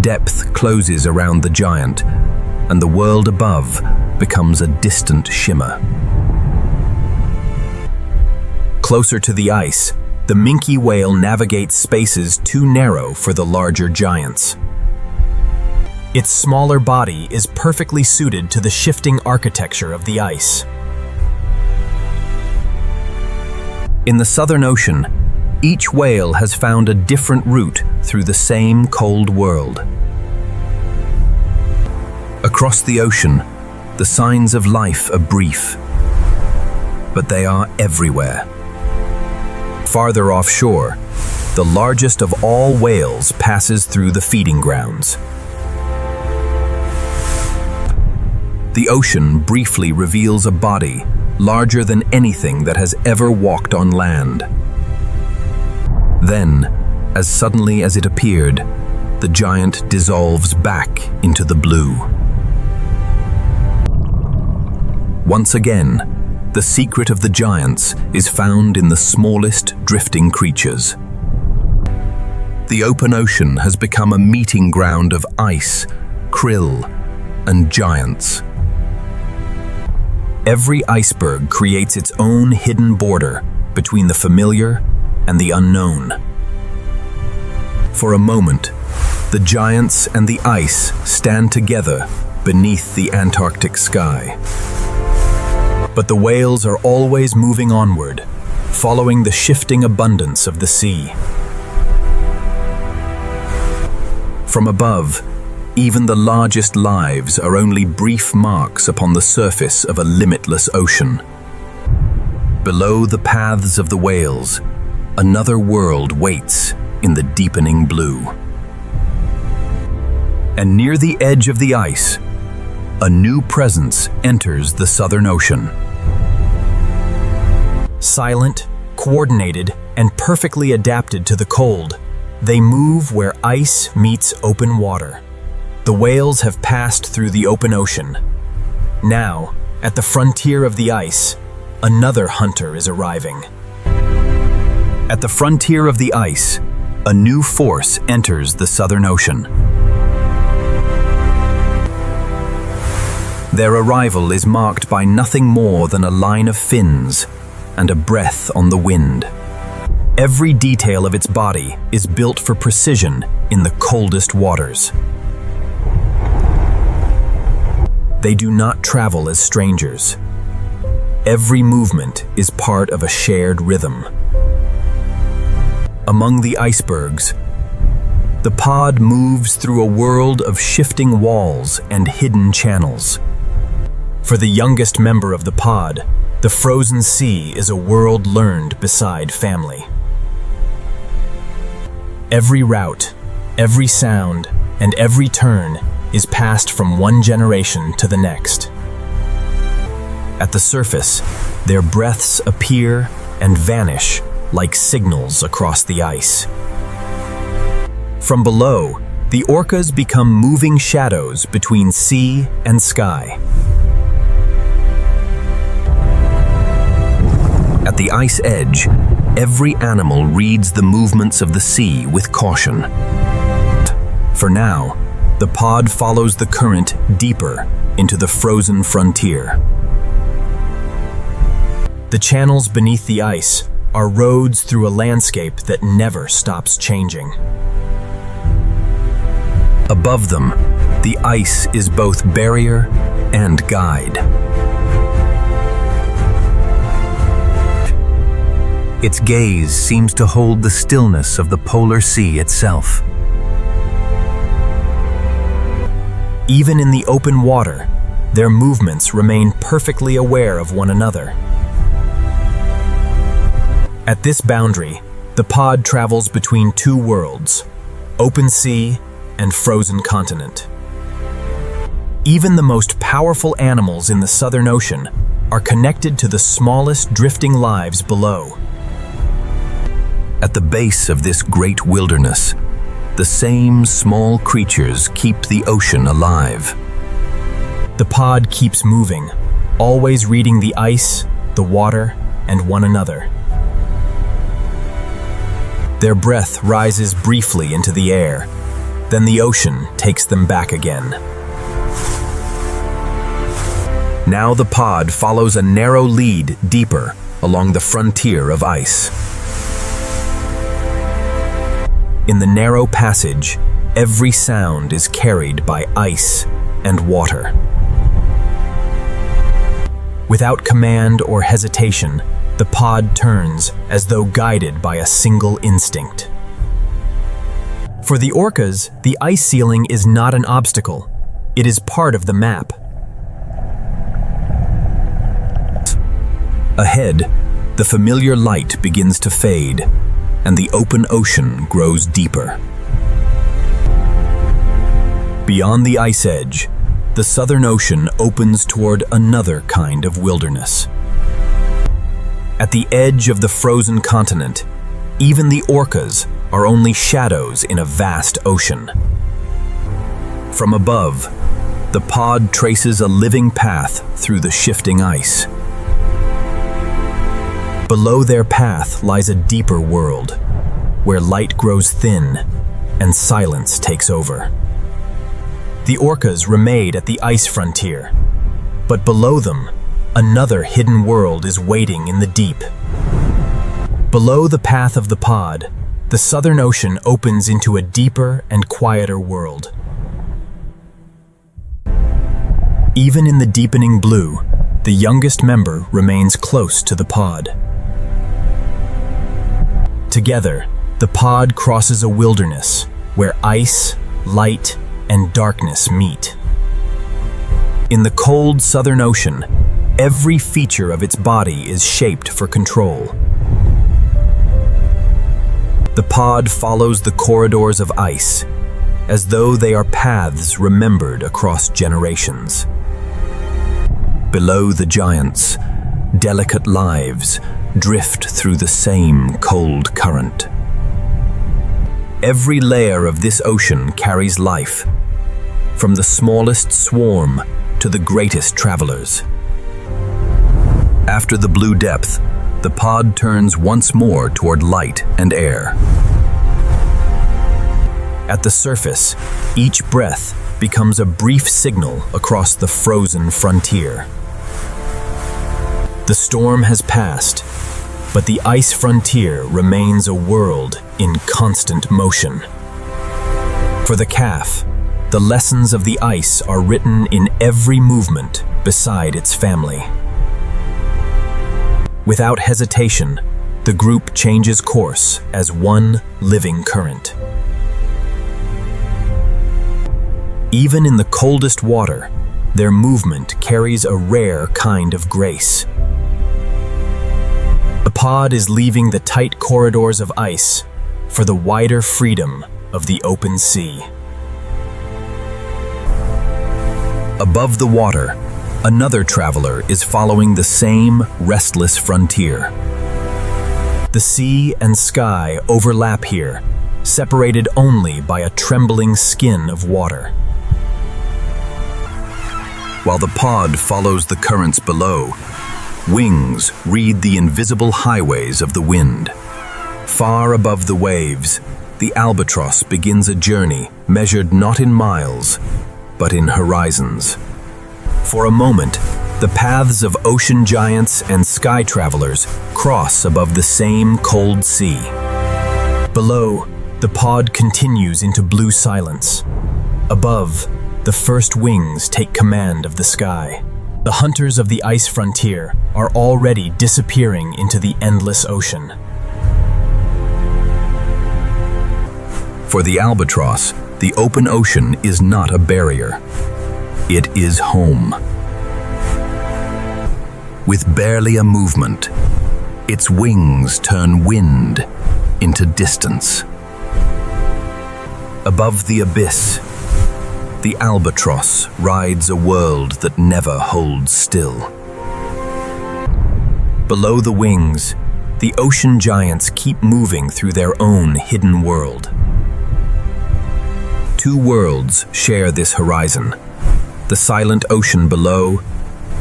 Depth closes around the giant, and the world above becomes a distant shimmer. Closer to the ice, the minke whale navigates spaces too narrow for the larger giants. Its smaller body is perfectly suited to the shifting architecture of the ice. In the Southern Ocean, each whale has found a different route through the same cold world. Across the ocean, the signs of life are brief, but they are everywhere. Farther offshore, the largest of all whales passes through the feeding grounds. The ocean briefly reveals a body larger than anything that has ever walked on land. Then, as suddenly as it appeared, the giant dissolves back into the blue. Once again, the secret of the giants is found in the smallest drifting creatures. The open ocean has become a meeting ground of ice, krill, and giants. Every iceberg creates its own hidden border between the familiar and the unknown. For a moment, the giants and the ice stand together beneath the Antarctic sky. But the whales are always moving onward, following the shifting abundance of the sea. From above, even the largest lives are only brief marks upon the surface of a limitless ocean. Below the paths of the whales, another world waits in the deepening blue. And near the edge of the ice, a new presence enters the Southern Ocean. Silent, coordinated, and perfectly adapted to the cold, they move where ice meets open water. The whales have passed through the open ocean. Now, at the frontier of the ice, another hunter is arriving. At the frontier of the ice, a new force enters the Southern Ocean. Their arrival is marked by nothing more than a line of fins and a breath on the wind. Every detail of its body is built for precision in the coldest waters. They do not travel as strangers. Every movement is part of a shared rhythm. Among the icebergs, the pod moves through a world of shifting walls and hidden channels. For the youngest member of the pod, the frozen sea is a world learned beside family. Every route, every sound, and every turn is passed from one generation to the next. At the surface, their breaths appear and vanish like signals across the ice. From below, the orcas become moving shadows between sea and sky. At the ice edge, every animal reads the movements of the sea with caution. For now, the pod follows the current deeper into the frozen frontier. The channels beneath the ice are roads through a landscape that never stops changing. Above them, the ice is both barrier and guide. Its gaze seems to hold the stillness of the polar sea itself. Even in the open water, their movements remain perfectly aware of one another. At this boundary, the pod travels between two worlds, open sea and frozen continent. Even the most powerful animals in the Southern Ocean are connected to the smallest drifting lives below. At the base of this great wilderness, the same small creatures keep the ocean alive. The pod keeps moving, always reading the ice, the water, and one another. Their breath rises briefly into the air, then the ocean takes them back again. Now the pod follows a narrow lead deeper along the frontier of ice. In the narrow passage, every sound is carried by ice and water. Without command or hesitation, the pod turns as though guided by a single instinct. For the orcas, the ice ceiling is not an obstacle. It is part of the map. Ahead, the familiar light begins to fade, and the open ocean grows deeper. Beyond the ice edge, the Southern Ocean opens toward another kind of wilderness. At the edge of the frozen continent, even the orcas are only shadows in a vast ocean. From above, the pod traces a living path through the shifting ice. Below their path lies a deeper world, where light grows thin and silence takes over. The orcas remain at the ice frontier, but below them, another hidden world is waiting in the deep. Below the path of the pod, the Southern Ocean opens into a deeper and quieter world. Even in the deepening blue, the youngest member remains close to the pod. Together, the pod crosses a wilderness where ice, light, and darkness meet. In the cold Southern Ocean, every feature of its body is shaped for control. The pod follows the corridors of ice, as though they are paths remembered across generations. Below the giants, delicate lives drift through the same cold current. Every layer of this ocean carries life, from the smallest swarm to the greatest travelers. After the blue depth, the pod turns once more toward light and air. At the surface, each breath becomes a brief signal across the frozen frontier. The storm has passed, but the ice frontier remains a world in constant motion. For the calf, the lessons of the ice are written in every movement beside its family. Without hesitation, the group changes course as one living current. Even in the coldest water, their movement carries a rare kind of grace. The pod is leaving the tight corridors of ice for the wider freedom of the open sea. Above the water, another traveler is following the same restless frontier. The sea and sky overlap here, separated only by a trembling skin of water. While the pod follows the currents below, wings read the invisible highways of the wind. Far above the waves, the albatross begins a journey measured not in miles, but in horizons. For a moment, the paths of ocean giants and sky travelers cross above the same cold sea. Below, the pod continues into blue silence. Above, the first wings take command of the sky. The hunters of the ice frontier are already disappearing into the endless ocean. For the albatross, the open ocean is not a barrier. It is home. With barely a movement, its wings turn wind into distance. Above the abyss, the albatross rides a world that never holds still. Below the wings, the ocean giants keep moving through their own hidden world. Two worlds share this horizon, the silent ocean below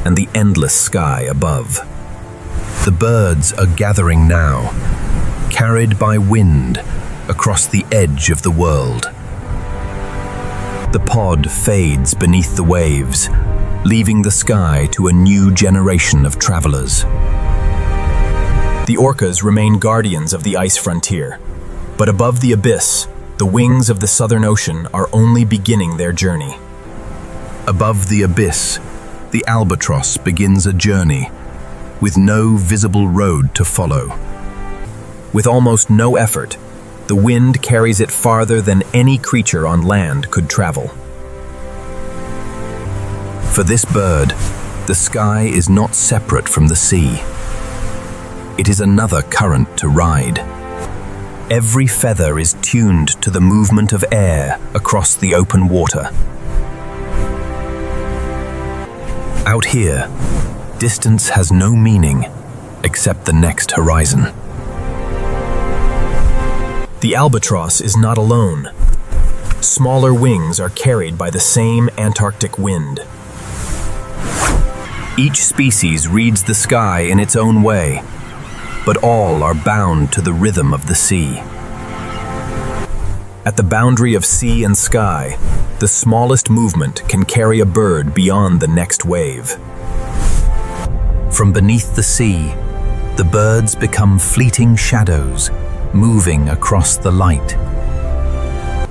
and the endless sky above. The birds are gathering now, carried by wind across the edge of the world. The pod fades beneath the waves, leaving the sky to a new generation of travelers. The orcas remain guardians of the ice frontier, but above the abyss, the wings of the Southern Ocean are only beginning their journey. Above the abyss, the albatross begins a journey with no visible road to follow. With almost no effort, the wind carries it farther than any creature on land could travel. For this bird, the sky is not separate from the sea. It is another current to ride. Every feather is tuned to the movement of air across the open water. Out here, distance has no meaning except the next horizon. The albatross is not alone. Smaller wings are carried by the same Antarctic wind. Each species reads the sky in its own way, but all are bound to the rhythm of the sea. At the boundary of sea and sky, the smallest movement can carry a bird beyond the next wave. From beneath the sea, the birds become fleeting shadows, moving across the light.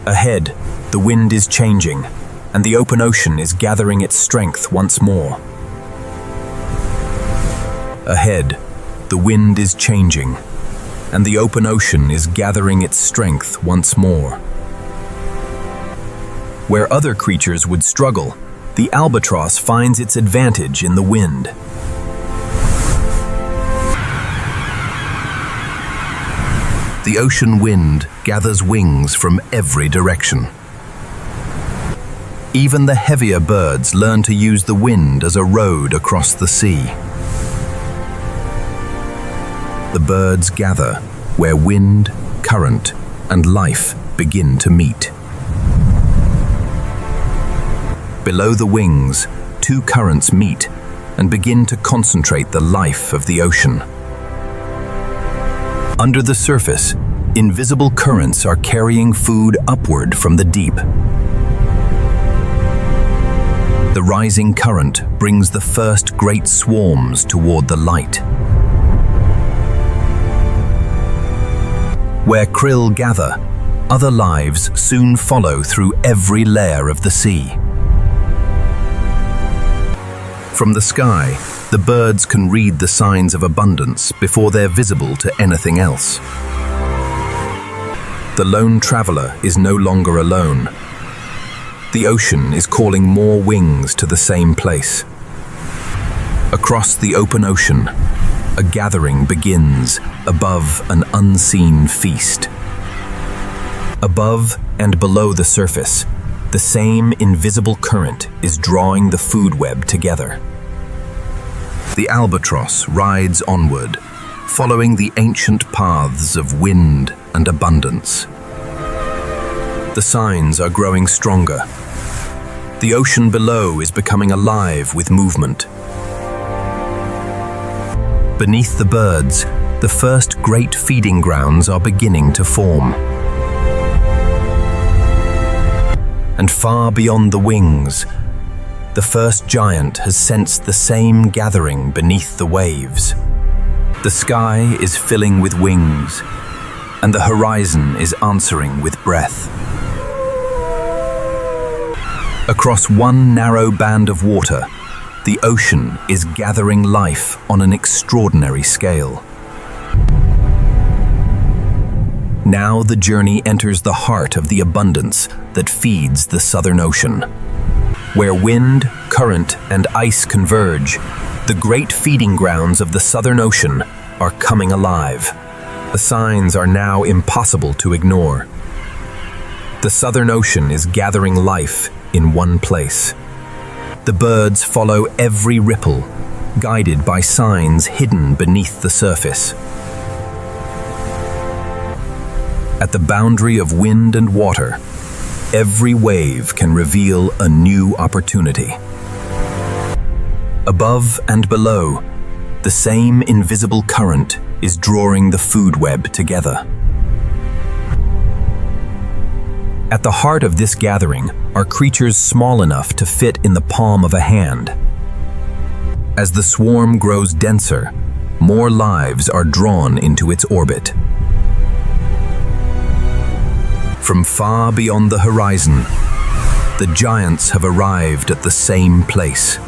Ahead, the wind is changing, and the open ocean is gathering its strength once more. Ahead, the wind is changing, and the open ocean is gathering its strength once more. Where other creatures would struggle, the albatross finds its advantage in the wind. The ocean wind gathers wings from every direction. Even the heavier birds learn to use the wind as a road across the sea. The birds gather where wind, current, and life begin to meet. Below the wings, two currents meet and begin to concentrate the life of the ocean. Under the surface, invisible currents are carrying food upward from the deep. The rising current brings the first great swarms toward the light. Where krill gather, other lives soon follow through every layer of the sea. From the sky, the birds can read the signs of abundance before they're visible to anything else. The lone traveler is no longer alone. The ocean is calling more wings to the same place. Across the open ocean, a gathering begins above an unseen feast. Above and below the surface, the same invisible current is drawing the food web together. The albatross rides onward, following the ancient paths of wind and abundance. The signs are growing stronger. The ocean below is becoming alive with movement. Beneath the birds, the first great feeding grounds are beginning to form. And far beyond the wings, the first giant has sensed the same gathering beneath the waves. The sky is filling with wings, and the horizon is answering with breath. Across one narrow band of water, the ocean is gathering life on an extraordinary scale. Now the journey enters the heart of the abundance that feeds the Southern Ocean. Where wind, current, and ice converge, the great feeding grounds of the Southern Ocean are coming alive. The signs are now impossible to ignore. The Southern Ocean is gathering life in one place. The birds follow every ripple, guided by signs hidden beneath the surface. At the boundary of wind and water, every wave can reveal a new opportunity. Above and below, the same invisible current is drawing the food web together. At the heart of this gathering are creatures small enough to fit in the palm of a hand. As the swarm grows denser, more lives are drawn into its orbit. From far beyond the horizon, the giants have arrived at the same place.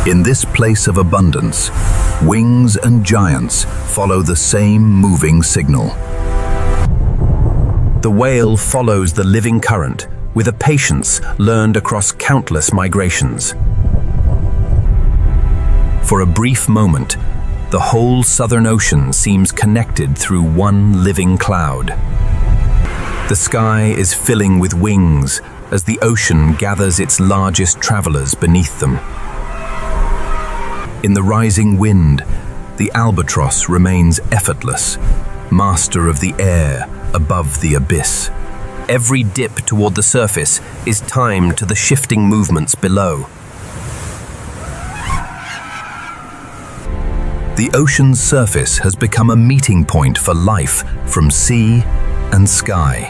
In this place of abundance, wings and giants follow the same moving signal. The whale follows the living current with a patience learned across countless migrations. For a brief moment, the whole Southern Ocean seems connected through one living cloud. The sky is filling with wings as the ocean gathers its largest travelers beneath them. In the rising wind, the albatross remains effortless, master of the air above the abyss. Every dip toward the surface is timed to the shifting movements below. The ocean's surface has become a meeting point for life from sea and sky.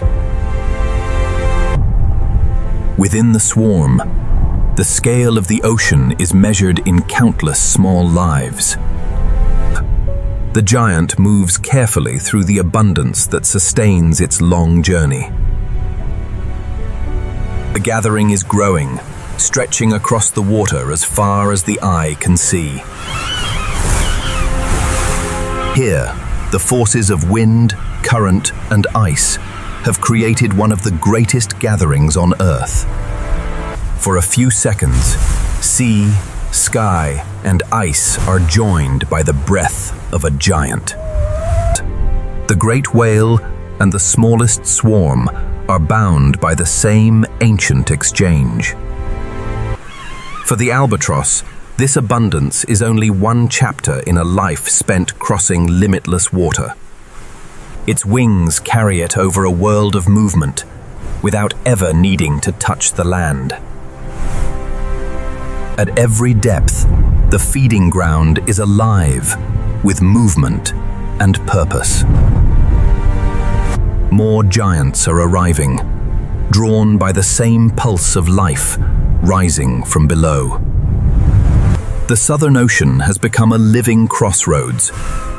Within the swarm, the scale of the ocean is measured in countless small lives. The giant moves carefully through the abundance that sustains its long journey. The gathering is growing, stretching across the water as far as the eye can see. Here, the forces of wind, current, and ice have created one of the greatest gatherings on Earth. For a few seconds, sea, sky, and ice are joined by the breath of a giant. The great whale and the smallest swarm are bound by the same ancient exchange. For the albatross, this abundance is only one chapter in a life spent crossing limitless water. Its wings carry it over a world of movement, without ever needing to touch the land. At every depth, the feeding ground is alive with movement and purpose. More giants are arriving, drawn by the same pulse of life rising from below. The Southern Ocean has become a living crossroads,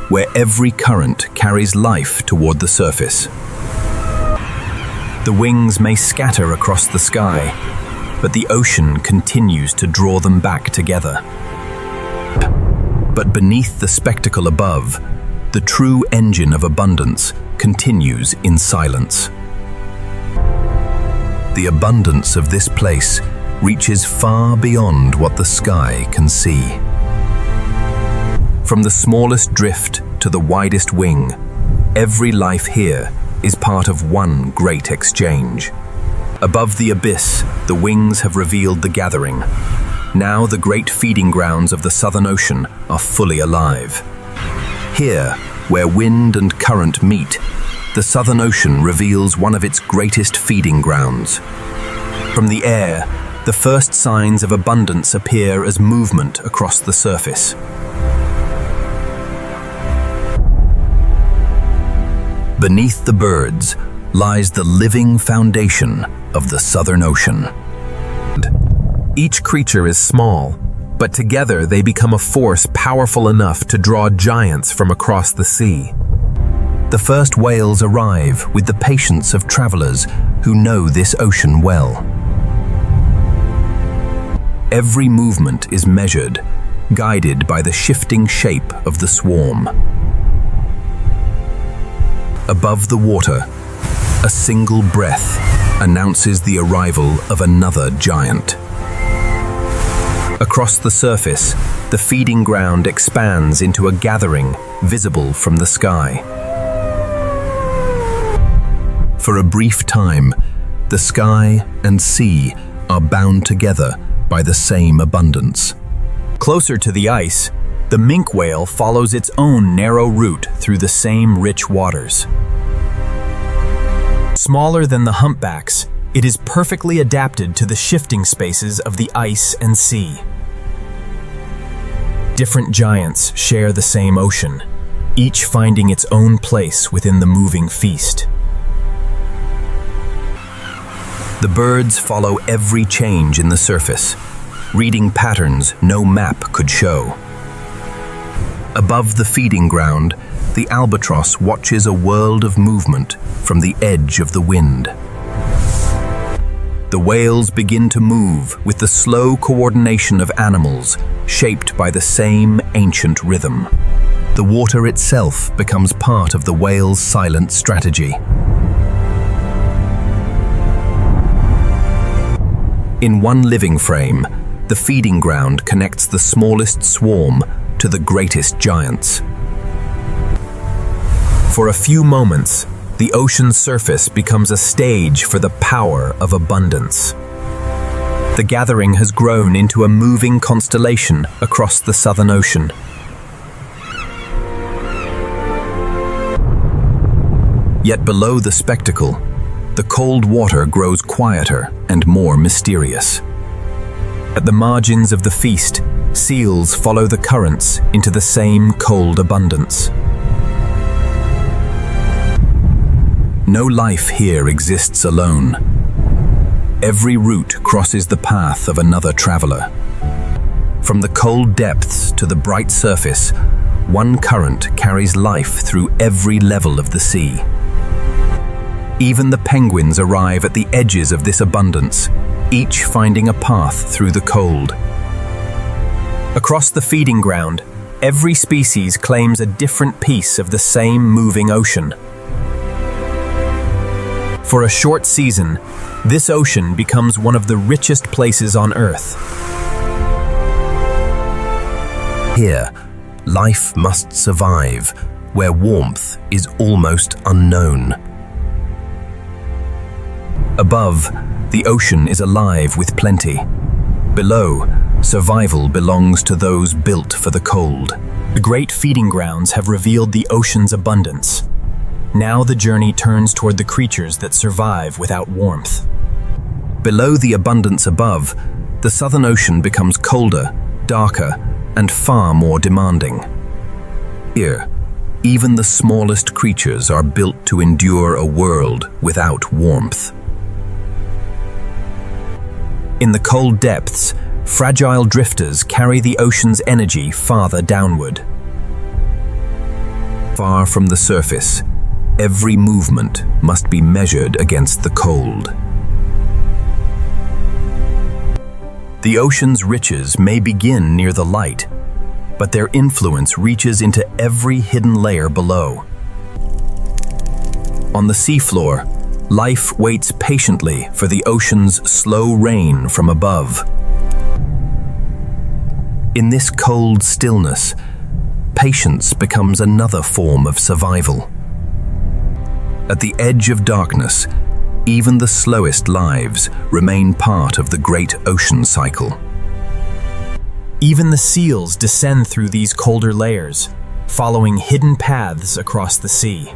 where every current carries life toward the surface. The wings may scatter across the sky, but the ocean continues to draw them back together. But beneath the spectacle above, the true engine of abundance continues in silence. The abundance of this place reaches far beyond what the sky can see. From the smallest drift to the widest wing, every life here is part of one great exchange. Above the abyss, the wings have revealed the gathering. Now the great feeding grounds of the Southern Ocean are fully alive. Here, where wind and current meet, the Southern Ocean reveals one of its greatest feeding grounds. From the air, the first signs of abundance appear as movement across the surface. Beneath the birds lies the living foundation of the Southern Ocean. Each creature is small, but together they become a force powerful enough to draw giants from across the sea. The first whales arrive with the patience of travelers who know this ocean well. Every movement is measured, guided by the shifting shape of the swarm. Above the water, a single breath announces the arrival of another giant. Across the surface, the feeding ground expands into a gathering visible from the sky. For a brief time, the sky and sea are bound together by the same abundance. Closer to the ice, the minke whale follows its own narrow route through the same rich waters. Smaller than the humpbacks, it is perfectly adapted to the shifting spaces of the ice and sea. Different giants share the same ocean, each finding its own place within the moving feast. The birds follow every change in the surface, reading patterns no map could show. Above the feeding ground, the albatross watches a world of movement from the edge of the wind. The whales begin to move with the slow coordination of animals shaped by the same ancient rhythm. The water itself becomes part of the whale's silent strategy. In one living frame, the feeding ground connects the smallest swarm to the greatest giants. For a few moments, the ocean's surface becomes a stage for the power of abundance. The gathering has grown into a moving constellation across the Southern Ocean. Yet below the spectacle, the cold water grows quieter and more mysterious. At the margins of the feast, seals follow the currents into the same cold abundance. No life here exists alone. Every route crosses the path of another traveler. From the cold depths to the bright surface, one current carries life through every level of the sea. Even the penguins arrive at the edges of this abundance, each finding a path through the cold. Across the feeding ground, every species claims a different piece of the same moving ocean. For a short season, this ocean becomes one of the richest places on Earth. Here, life must survive, where warmth is almost unknown. Above, the ocean is alive with plenty. Below, survival belongs to those built for the cold. The great feeding grounds have revealed the ocean's abundance. Now the journey turns toward the creatures that survive without warmth. Below the abundance above, the Southern Ocean becomes colder, darker, and far more demanding. Here, even the smallest creatures are built to endure a world without warmth. In the cold depths, fragile drifters carry the ocean's energy farther downward. Far from the surface, every movement must be measured against the cold. The ocean's riches may begin near the light, but their influence reaches into every hidden layer below. On the seafloor, life waits patiently for the ocean's slow rain from above. In this cold stillness, patience becomes another form of survival. At the edge of darkness, even the slowest lives remain part of the great ocean cycle. Even the seals descend through these colder layers, following hidden paths across the sea.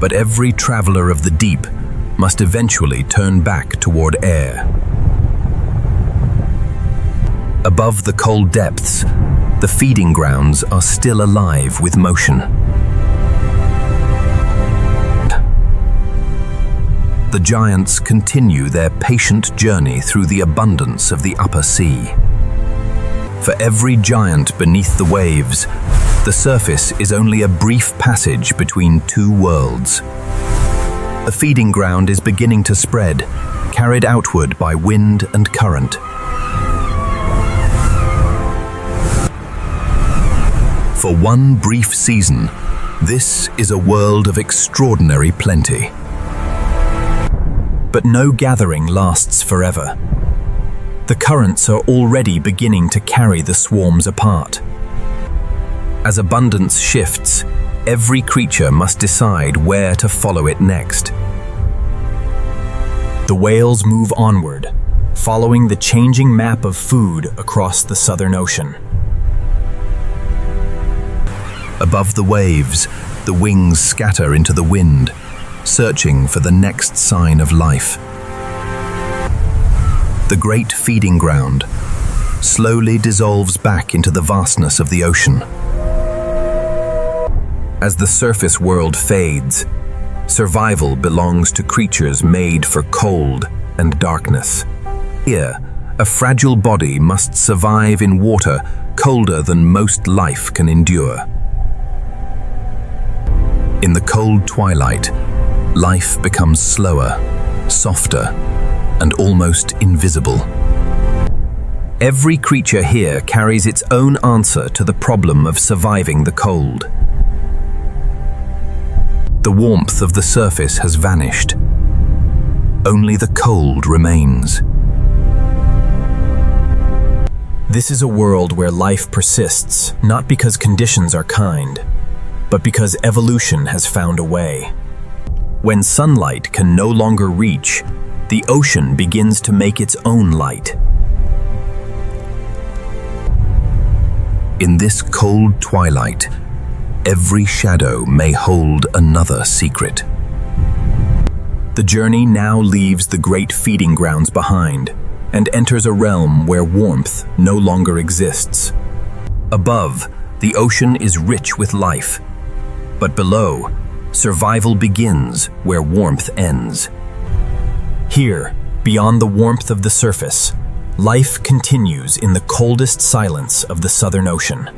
But every traveler of the deep must eventually turn back toward air. Above the cold depths, the feeding grounds are still alive with motion. The giants continue their patient journey through the abundance of the upper sea. For every giant beneath the waves, the surface is only a brief passage between two worlds. The feeding ground is beginning to spread, carried outward by wind and current. For one brief season, this is a world of extraordinary plenty. But no gathering lasts forever. The currents are already beginning to carry the swarms apart. As abundance shifts, every creature must decide where to follow it next. The whales move onward, following the changing map of food across the Southern Ocean. Above the waves, the wings scatter into the wind, searching for the next sign of life. The great feeding ground slowly dissolves back into the vastness of the ocean. As the surface world fades, survival belongs to creatures made for cold and darkness. Here, a fragile body must survive in water colder than most life can endure. In the cold twilight, life becomes slower, softer, and almost invisible. Every creature here carries its own answer to the problem of surviving the cold. The warmth of the surface has vanished. Only the cold remains. This is a world where life persists, not because conditions are kind, but because evolution has found a way. When sunlight can no longer reach, the ocean begins to make its own light. In this cold twilight, every shadow may hold another secret. The journey now leaves the great feeding grounds behind and enters a realm where warmth no longer exists. Above, the ocean is rich with life, but below, survival begins where warmth ends. Here, beyond the warmth of the surface, life continues in the coldest silence of the Southern Ocean.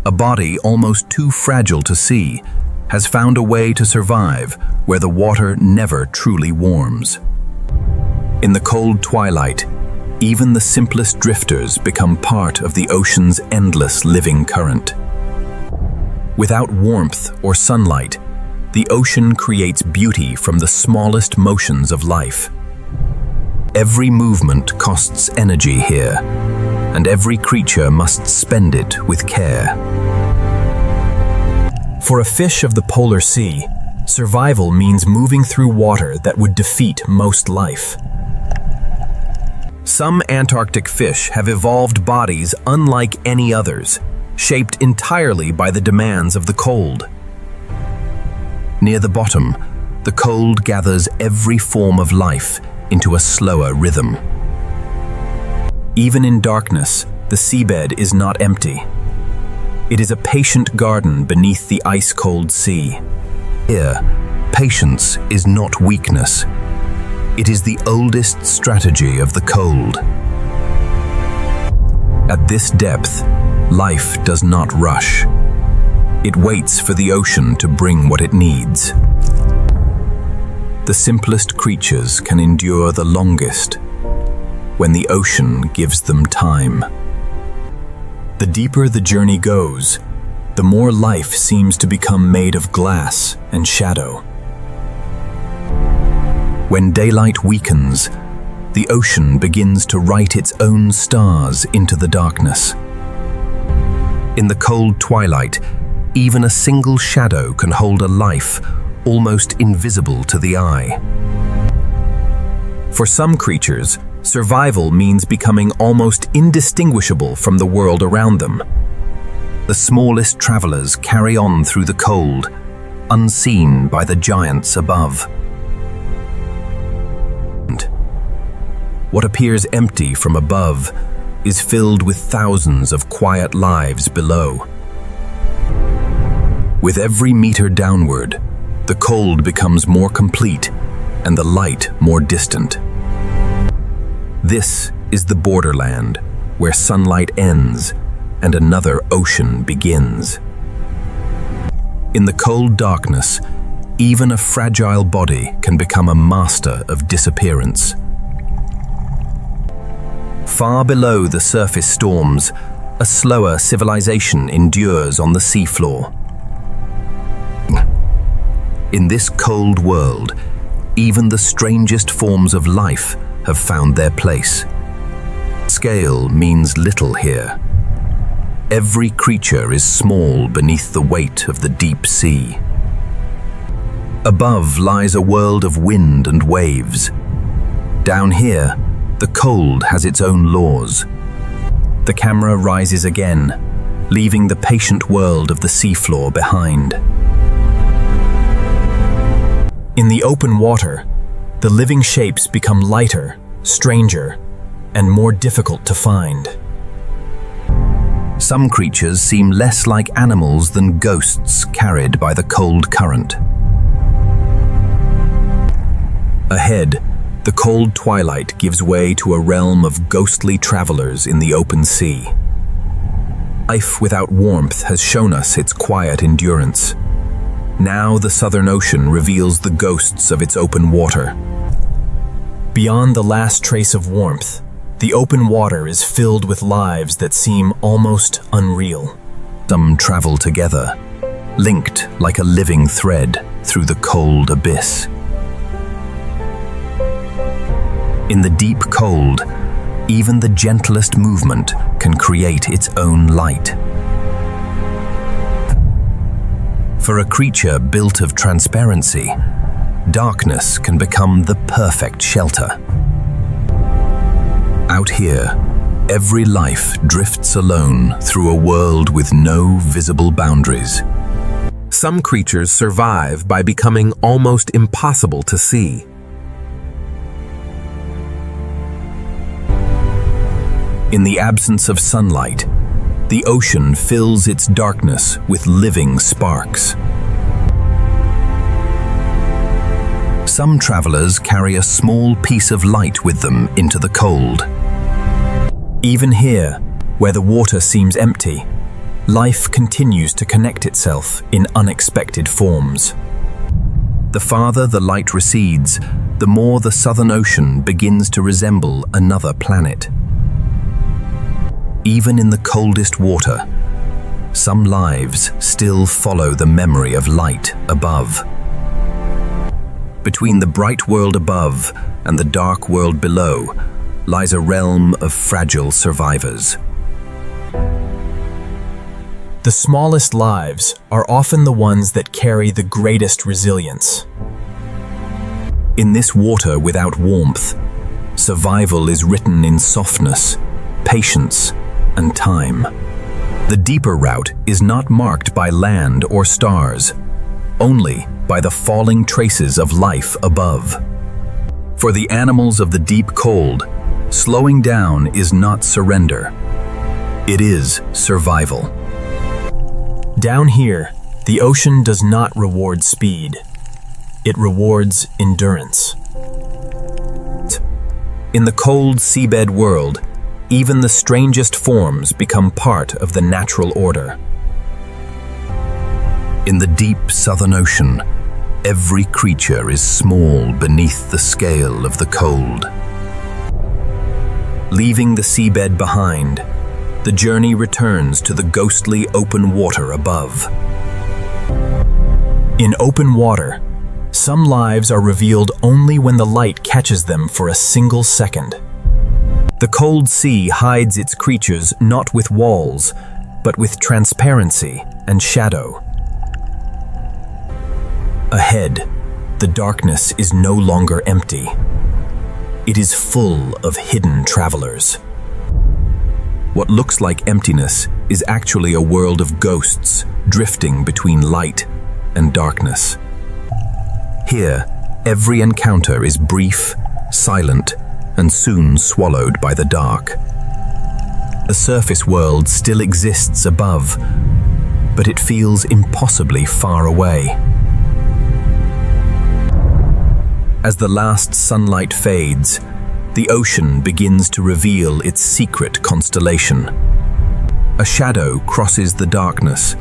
A body almost too fragile to see has found a way to survive where the water never truly warms. In the cold twilight, even the simplest drifters become part of the ocean's endless living current. Without warmth or sunlight, the ocean creates beauty from the smallest motions of life. Every movement costs energy here, and every creature must spend it with care. For a fish of the polar sea, survival means moving through water that would defeat most life. Some Antarctic fish have evolved bodies unlike any others, shaped entirely by the demands of the cold. Near the bottom, the cold gathers every form of life into a slower rhythm. Even in darkness, the seabed is not empty. It is a patient garden beneath the ice-cold sea. Here, patience is not weakness. It is the oldest strategy of the cold. At this depth, life does not rush. It waits for the ocean to bring what it needs. The simplest creatures can endure the longest when the ocean gives them time. The deeper the journey goes, the more life seems to become made of glass and shadow. When daylight weakens, the ocean begins to write its own stars into the darkness. In the cold twilight, even a single shadow can hold a life almost invisible to the eye. For some creatures, survival means becoming almost indistinguishable from the world around them. The smallest travelers carry on through the cold, unseen by the giants above. What appears empty from above is filled with thousands of quiet lives below. With every meter downward, the cold becomes more complete and the light more distant. This is the borderland where sunlight ends and another ocean begins. In the cold darkness, even a fragile body can become a master of disappearance. Far below the surface storms, a slower civilization endures on the seafloor. In this cold world, even the strangest forms of life have found their place. Scale means little here. Every creature is small beneath the weight of the deep sea. Above lies a world of wind and waves. Down here, the cold has its own laws. The camera rises again, leaving the patient world of the seafloor behind. In the open water, the living shapes become lighter, stranger, and more difficult to find. Some creatures seem less like animals than ghosts carried by the cold current. Ahead, the cold twilight gives way to a realm of ghostly travelers in the open sea. Life without warmth has shown us its quiet endurance. Now the Southern Ocean reveals the ghosts of its open water. Beyond the last trace of warmth, the open water is filled with lives that seem almost unreal. Some travel together, linked like a living thread through the cold abyss. In the deep cold, even the gentlest movement can create its own light. For a creature built of transparency, darkness can become the perfect shelter. Out here, every life drifts alone through a world with no visible boundaries. Some creatures survive by becoming almost impossible to see. In the absence of sunlight, the ocean fills its darkness with living sparks. Some travelers carry a small piece of light with them into the cold. Even here, where the water seems empty, life continues to connect itself in unexpected forms. The farther the light recedes, the more the Southern Ocean begins to resemble another planet. Even in the coldest water, some lives still follow the memory of light above. Between the bright world above and the dark world below lies a realm of fragile survivors. The smallest lives are often the ones that carry the greatest resilience. In this water without warmth, survival is written in softness, patience, and time. The deeper route is not marked by land or stars, only by the falling traces of life above. For the animals of the deep cold, slowing down is not surrender. It is survival. Down here, the ocean does not reward speed. It rewards endurance. In the cold seabed world, even the strangest forms become part of the natural order. In the deep southern ocean, every creature is small beneath the scale of the cold. Leaving the seabed behind, the journey returns to the ghostly open water above. In open water, some lives are revealed only when the light catches them for a single second. The cold sea hides its creatures not with walls, but with transparency and shadow. Ahead, the darkness is no longer empty. It is full of hidden travelers. What looks like emptiness is actually a world of ghosts drifting between light and darkness. Here, every encounter is brief, silent, and soon swallowed by the dark. The surface world still exists above, but it feels impossibly far away. As the last sunlight fades, the ocean begins to reveal its secret constellation. A shadow crosses the darkness,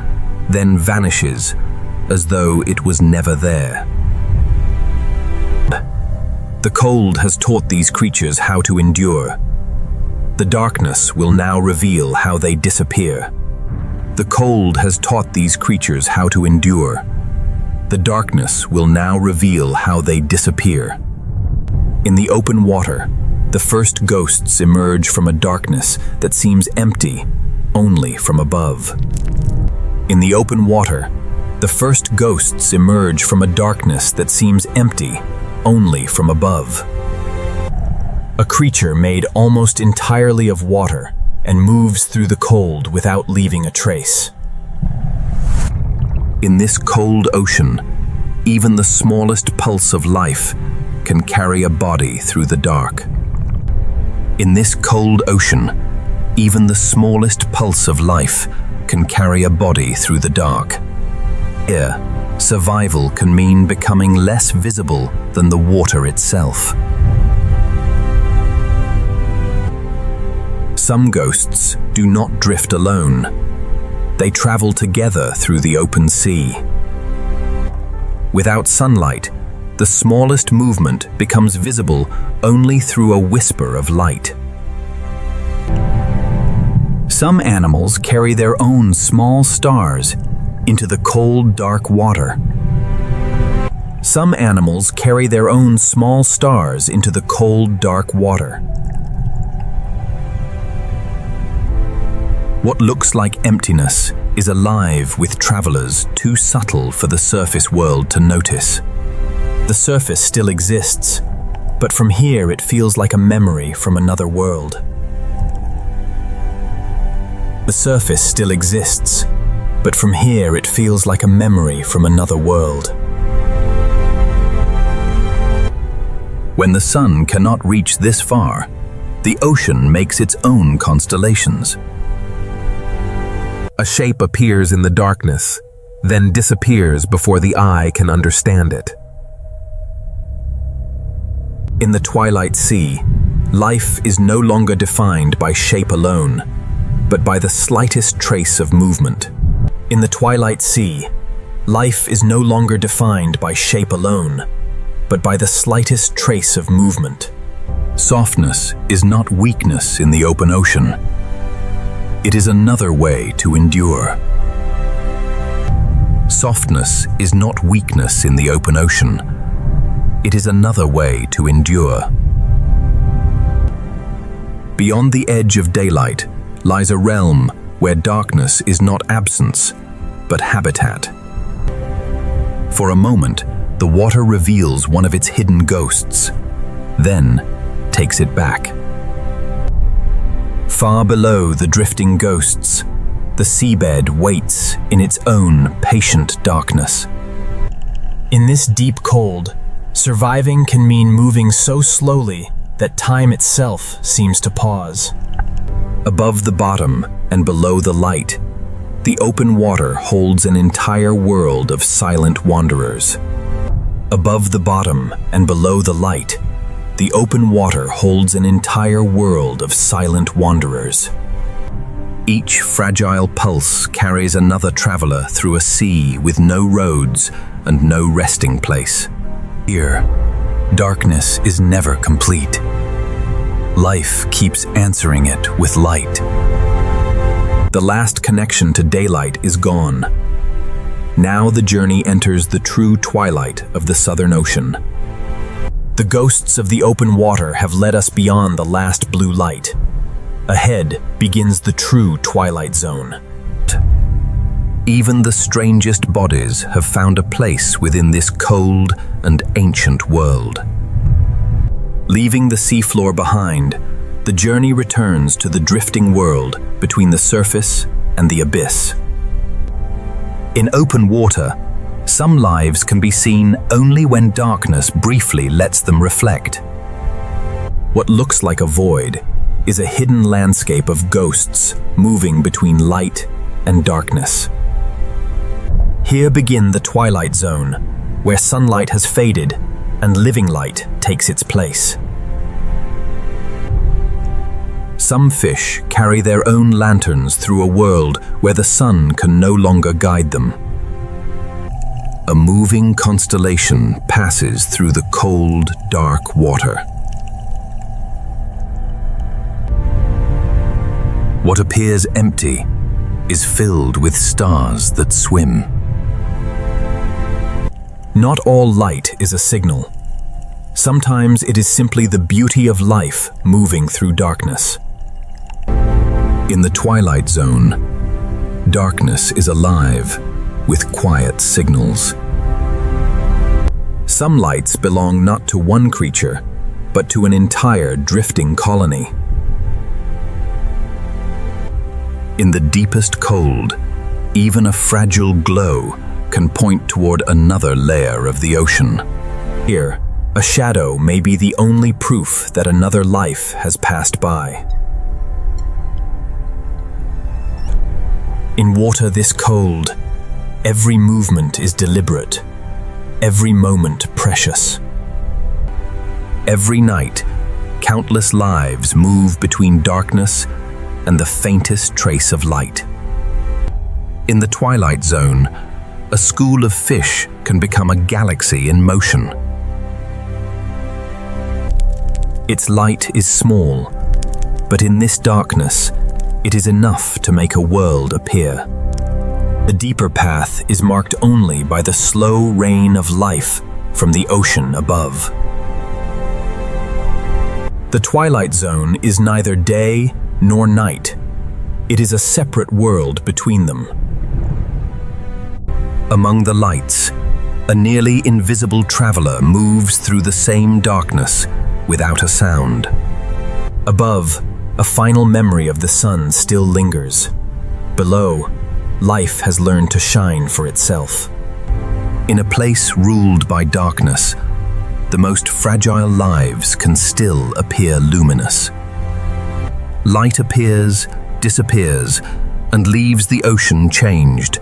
then vanishes as though it was never there. The cold has taught these creatures how to endure. The darkness will now reveal how they disappear. The cold has taught these creatures how to endure. The darkness will now reveal how they disappear. In the open water, the first ghosts emerge from a darkness that seems empty only from above. In the open water, the first ghosts emerge from a darkness that seems empty only from above. A creature made almost entirely of water and moves through the cold without leaving a trace. In this cold ocean, even the smallest pulse of life can carry a body through the dark. In this cold ocean, even the smallest pulse of life can carry a body through the dark. Here, survival can mean becoming less visible than the water itself. Some ghosts do not drift alone. They travel together through the open sea. Without sunlight, the smallest movement becomes visible only through a whisper of light. Some animals carry their own small stars into the cold, dark water. Some animals carry their own small stars into the cold, dark water. What looks like emptiness is alive with travelers too subtle for the surface world to notice. The surface still exists, but from here it feels like a memory from another world. The surface still exists, but from here it feels like a memory from another world. When the sun cannot reach this far, the ocean makes its own constellations. A shape appears in the darkness, then disappears before the eye can understand it. In the twilight sea, life is no longer defined by shape alone, but by the slightest trace of movement. In the twilight sea, life is no longer defined by shape alone, but by the slightest trace of movement. Softness is not weakness in the open ocean. It is another way to endure. Softness is not weakness in the open ocean. It is another way to endure. Beyond the edge of daylight lies a realm where darkness is not absence, but habitat. For a moment, the water reveals one of its hidden ghosts, then takes it back. Far below the drifting ghosts, the seabed waits in its own patient darkness. In this deep cold, surviving can mean moving so slowly that time itself seems to pause. Above the bottom and below the light, the open water holds an entire world of silent wanderers. Above the bottom and below the light, the open water holds an entire world of silent wanderers. Each fragile pulse carries another traveler through a sea with no roads and no resting place. Here, darkness is never complete. Life keeps answering it with light. The last connection to daylight is gone. Now the journey enters the true twilight of the Southern Ocean. The ghosts of the open water have led us beyond the last blue light. Ahead begins the true twilight zone. Even the strangest bodies have found a place within this cold and ancient world. Leaving the seafloor behind, the journey returns to the drifting world between the surface and the abyss. In open water, some lives can be seen only when darkness briefly lets them reflect. What looks like a void is a hidden landscape of ghosts moving between light and darkness. Here begin the twilight zone, where sunlight has faded and living light takes its place. Some fish carry their own lanterns through a world where the sun can no longer guide them. A moving constellation passes through the cold, dark water. What appears empty is filled with stars that swim. Not all light is a signal. Sometimes it is simply the beauty of life moving through darkness. In the twilight zone, darkness is alive with quiet signals. Some lights belong not to one creature, but to an entire drifting colony. In the deepest cold, even a fragile glow can point toward another layer of the ocean. Here, a shadow may be the only proof that another life has passed by. In water this cold, every movement is deliberate, every moment precious. Every night, countless lives move between darkness and the faintest trace of light. In the twilight zone, a school of fish can become a galaxy in motion. Its light is small, but in this darkness, it is enough to make a world appear. The deeper path is marked only by the slow rain of life from the ocean above. The twilight zone is neither day nor night. It is a separate world between them. Among the lights, a nearly invisible traveler moves through the same darkness without a sound. Above, a final memory of the sun still lingers. Below, life has learned to shine for itself. In a place ruled by darkness, the most fragile lives can still appear luminous. Light appears, disappears, and leaves the ocean changed,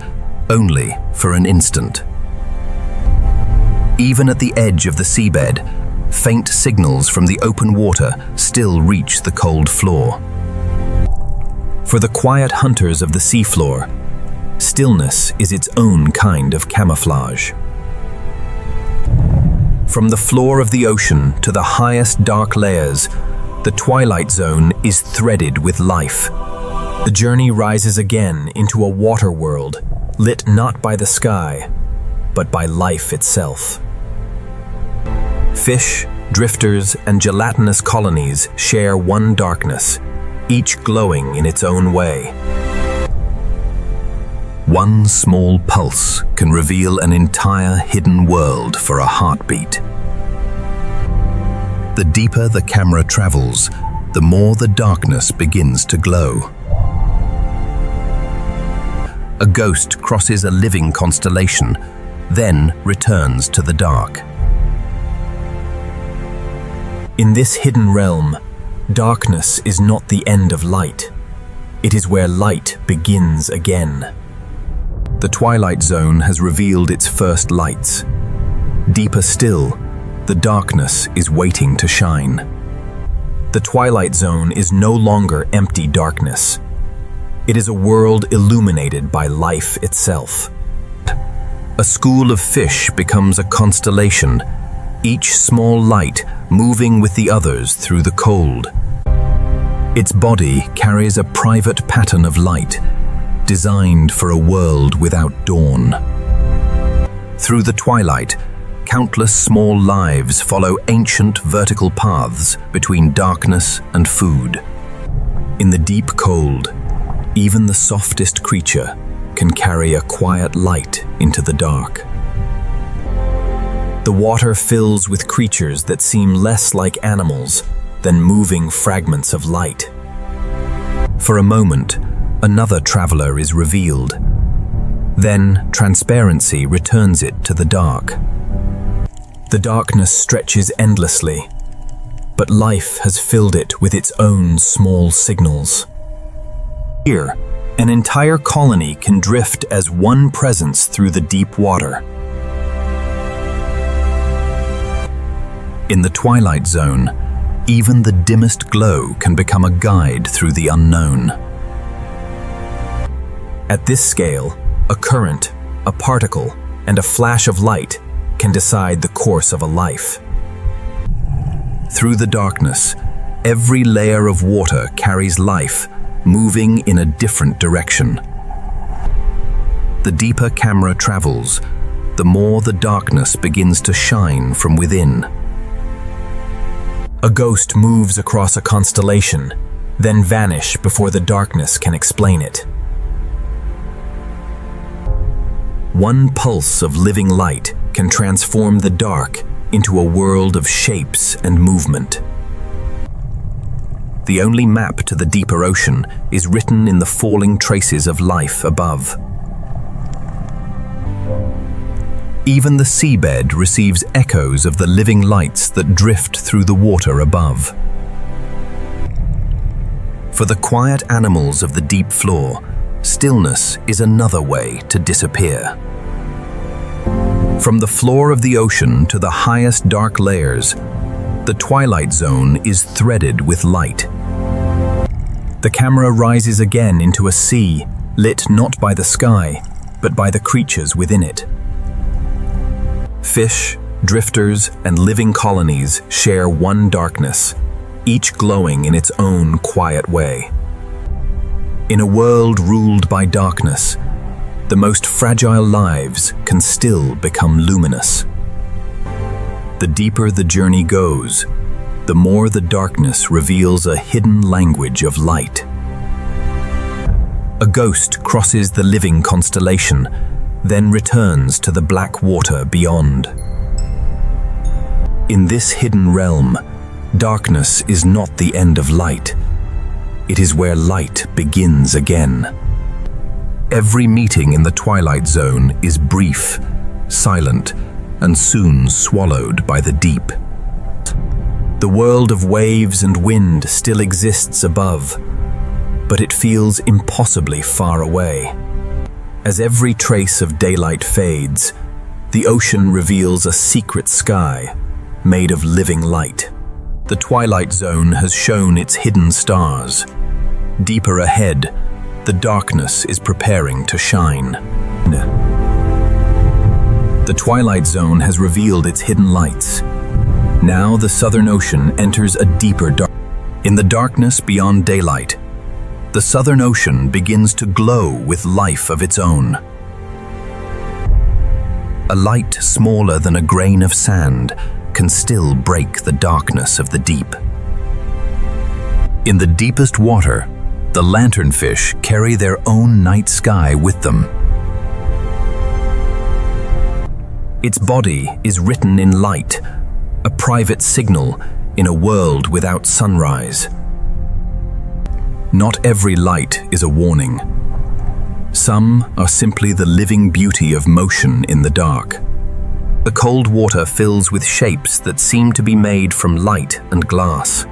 only for an instant. Even at the edge of the seabed, faint signals from the open water still reach the cold floor. For the quiet hunters of the seafloor, stillness is its own kind of camouflage. From the floor of the ocean to the highest dark layers, the twilight zone is threaded with life. The journey rises again into a water world, lit not by the sky, but by life itself. Fish, drifters, and gelatinous colonies share one darkness, each glowing in its own way. One small pulse can reveal an entire hidden world for a heartbeat. The deeper the camera travels, the more the darkness begins to glow. A ghost crosses a living constellation, then returns to the dark. In this hidden realm, darkness is not the end of light. It is where light begins again. The twilight zone has revealed its first lights. Deeper still, the darkness is waiting to shine. The twilight zone is no longer empty darkness. It is a world illuminated by life itself. A school of fish becomes a constellation, each small light moving with the others through the cold. Its body carries a private pattern of light, designed for a world without dawn. Through the twilight, countless small lives follow ancient vertical paths between darkness and food. In the deep cold, even the softest creature can carry a quiet light into the dark. The water fills with creatures that seem less like animals than moving fragments of light. For a moment, another traveler is revealed. Then transparency returns it to the dark. The darkness stretches endlessly, but life has filled it with its own small signals. Here, an entire colony can drift as one presence through the deep water. In the twilight zone, even the dimmest glow can become a guide through the unknown. At this scale, a current, a particle, and a flash of light can decide the course of a life. Through the darkness, every layer of water carries life, moving in a different direction. The deeper camera travels, the more the darkness begins to shine from within. A ghost moves across a constellation, then vanish before the darkness can explain it. One pulse of living light can transform the dark into a world of shapes and movement. The only map to the deeper ocean is written in the falling traces of life above. Even the seabed receives echoes of the living lights that drift through the water above. For the quiet animals of the deep floor, stillness is another way to disappear. From the floor of the ocean to the highest dark layers, the twilight zone is threaded with light. The camera rises again into a sea, lit not by the sky, but by the creatures within it. Fish, drifters, and living colonies share one darkness, each glowing in its own quiet way. In a world ruled by darkness, the most fragile lives can still become luminous. The deeper the journey goes, the more the darkness reveals a hidden language of light. A ghost crosses the living constellation, then returns to the black water beyond. In this hidden realm, darkness is not the end of light. It is where light begins again. Every meeting in the twilight zone is brief, silent, and soon swallowed by the deep. The world of waves and wind still exists above, but it feels impossibly far away. As every trace of daylight fades, the ocean reveals a secret sky made of living light. The twilight zone has shown its hidden stars. Deeper ahead, the darkness is preparing to shine. The twilight zone has revealed its hidden lights. Now the Southern Ocean enters a deeper dark. In the darkness beyond daylight, the Southern Ocean begins to glow with life of its own. A light smaller than a grain of sand can still break the darkness of the deep. In the deepest water, the lanternfish carry their own night sky with them. Its body is written in light, a private signal in a world without sunrise. Not every light is a warning. Some are simply the living beauty of motion in the dark. The cold water fills with shapes that seem to be made from light and glass.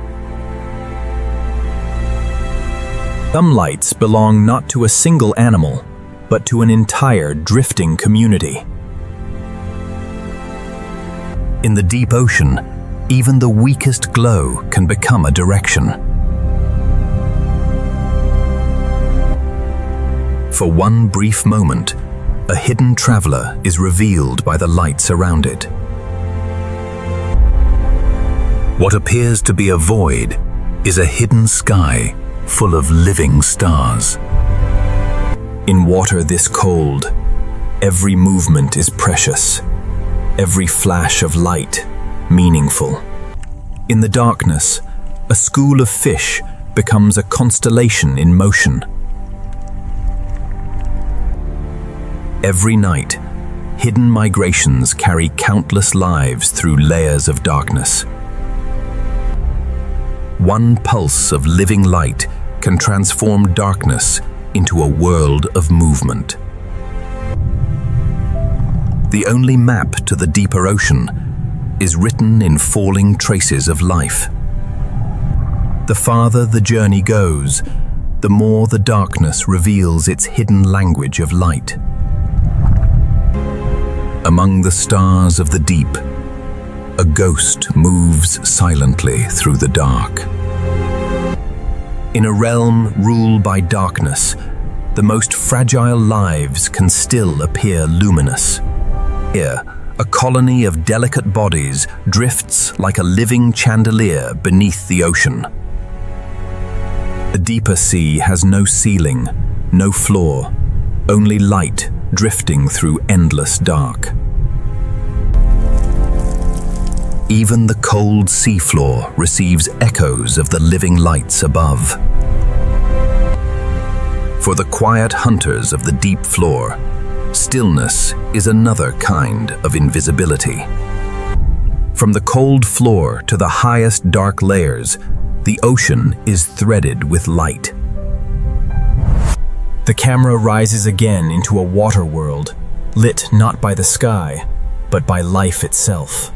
Some lights belong not to a single animal, but to an entire drifting community. In the deep ocean, even the weakest glow can become a direction. For one brief moment, a hidden traveler is revealed by the lights around it. What appears to be a void is a hidden sky full of living stars. In water this cold, every movement is precious, every flash of light meaningful. In the darkness, a school of fish becomes a constellation in motion. Every night, hidden migrations carry countless lives through layers of darkness. One pulse of living light can transform darkness into a world of movement. The only map to the deeper ocean is written in falling traces of life. The farther the journey goes, the more the darkness reveals its hidden language of light. Among the stars of the deep, a ghost moves silently through the dark. In a realm ruled by darkness, the most fragile lives can still appear luminous. Here, a colony of delicate bodies drifts like a living chandelier beneath the ocean. The deeper sea has no ceiling, no floor, only light drifting through endless dark. Even the cold seafloor receives echoes of the living lights above. For the quiet hunters of the deep floor, stillness is another kind of invisibility. From the cold floor to the highest dark layers, the ocean is threaded with light. The camera rises again into a water world, lit not by the sky, but by life itself.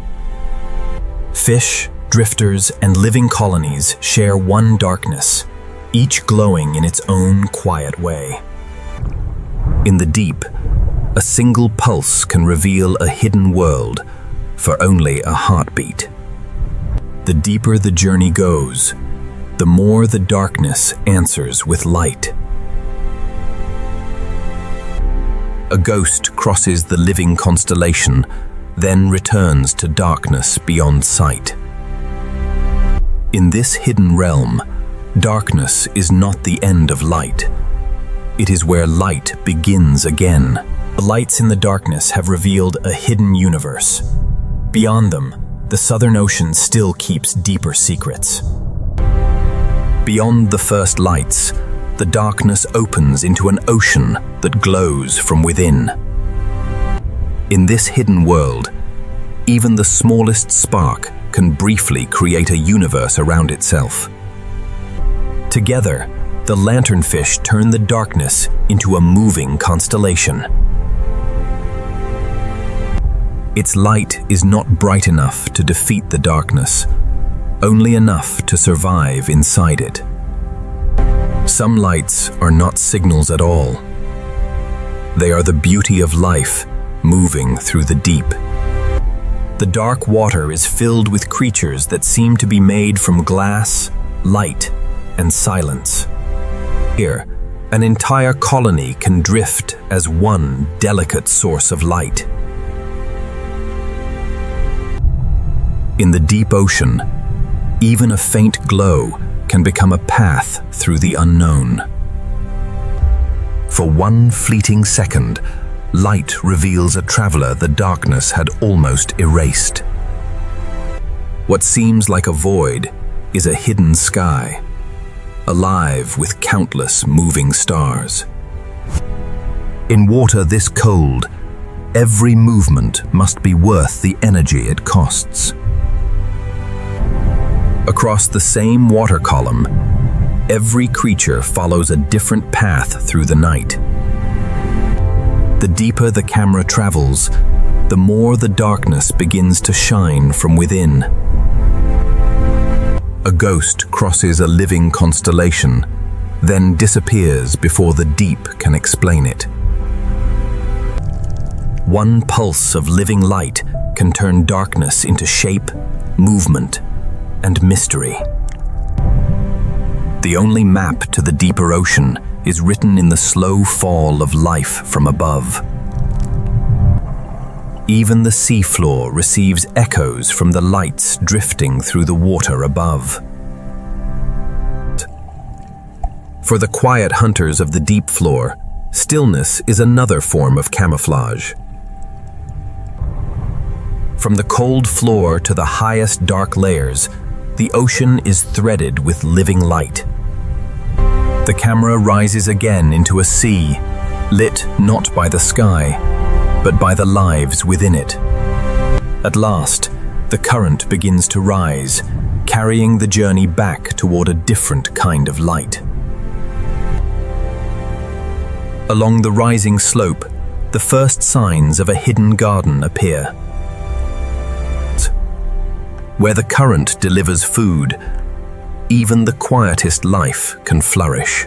Fish, drifters, and living colonies share one darkness, each glowing in its own quiet way. In the deep, a single pulse can reveal a hidden world for only a heartbeat. The deeper the journey goes, the more the darkness answers with light. A ghost crosses the living constellation, then returns to darkness beyond sight. In this hidden realm, darkness is not the end of light. It is where light begins again. The lights in the darkness have revealed a hidden universe. Beyond them, the Southern Ocean still keeps deeper secrets. Beyond the first lights, the darkness opens into an ocean that glows from within. In this hidden world, even the smallest spark can briefly create a universe around itself. Together, the lanternfish turn the darkness into a moving constellation. Its light is not bright enough to defeat the darkness, only enough to survive inside it. Some lights are not signals at all. They are the beauty of life moving through the deep. The dark water is filled with creatures that seem to be made from glass, light, and silence. Here, an entire colony can drift as one delicate source of light. In the deep ocean, even a faint glow can become a path through the unknown. For one fleeting second, light reveals a traveler the darkness had almost erased. What seems like a void is a hidden sky, alive with countless moving stars. In water this cold, every movement must be worth the energy it costs. Across the same water column, every creature follows a different path through the night. The deeper the camera travels, the more the darkness begins to shine from within. A ghost crosses a living constellation, then disappears before the deep can explain it. One pulse of living light can turn darkness into shape, movement, and mystery. The only map to the deeper ocean is written in the slow fall of life from above. Even the seafloor receives echoes from the lights drifting through the water above. For the quiet hunters of the deep floor, stillness is another form of camouflage. From the cold floor to the highest dark layers, the ocean is threaded with living light. The camera rises again into a sea, lit not by the sky, but by the lives within it. At last, the current begins to rise, carrying the journey back toward a different kind of light. Along the rising slope, the first signs of a hidden garden appear. Where the current delivers food, even the quietest life can flourish.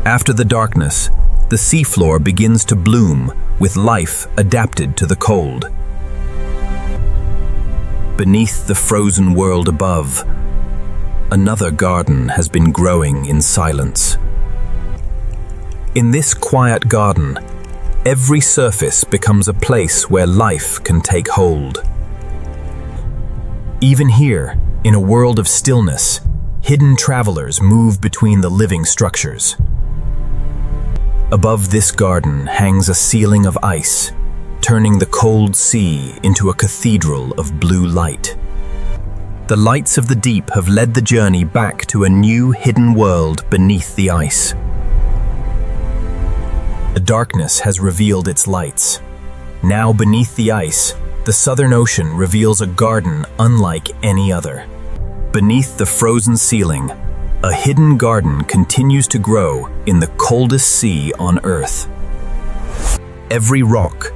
After the darkness, the seafloor begins to bloom with life adapted to the cold. Beneath the frozen world above, another garden has been growing in silence. In this quiet garden, every surface becomes a place where life can take hold. Even here, in a world of stillness, hidden travelers move between the living structures. Above this garden hangs a ceiling of ice, turning the cold sea into a cathedral of blue light. The lights of the deep have led the journey back to a new hidden world beneath the ice. The darkness has revealed its lights. Now beneath the ice, the Southern Ocean reveals a garden unlike any other. Beneath the frozen ceiling, a hidden garden continues to grow in the coldest sea on Earth. Every rock,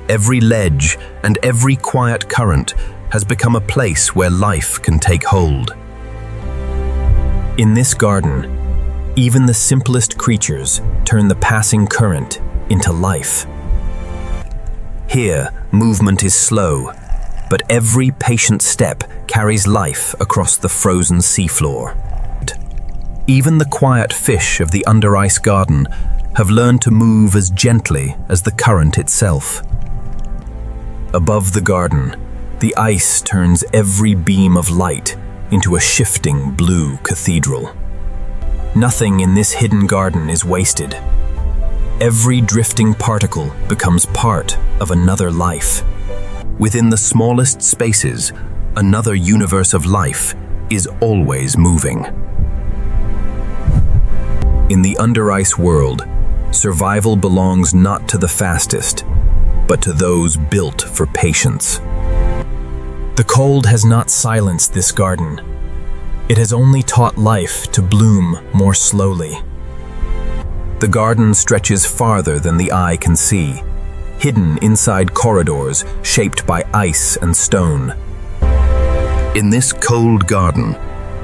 every ledge, and every quiet current has become a place where life can take hold. In this garden, even the simplest creatures turn the passing current into life. Here, movement is slow, but every patient step carries life across the frozen seafloor. Even the quiet fish of the under-ice garden have learned to move as gently as the current itself. Above the garden, the ice turns every beam of light into a shifting blue cathedral. Nothing in this hidden garden is wasted. Every drifting particle becomes part of another life. Within the smallest spaces, another universe of life is always moving. In the under-ice world, survival belongs not to the fastest, but to those built for patience. The cold has not silenced this garden. It has only taught life to bloom more slowly. The garden stretches farther than the eye can see, hidden inside corridors shaped by ice and stone. In this cold garden,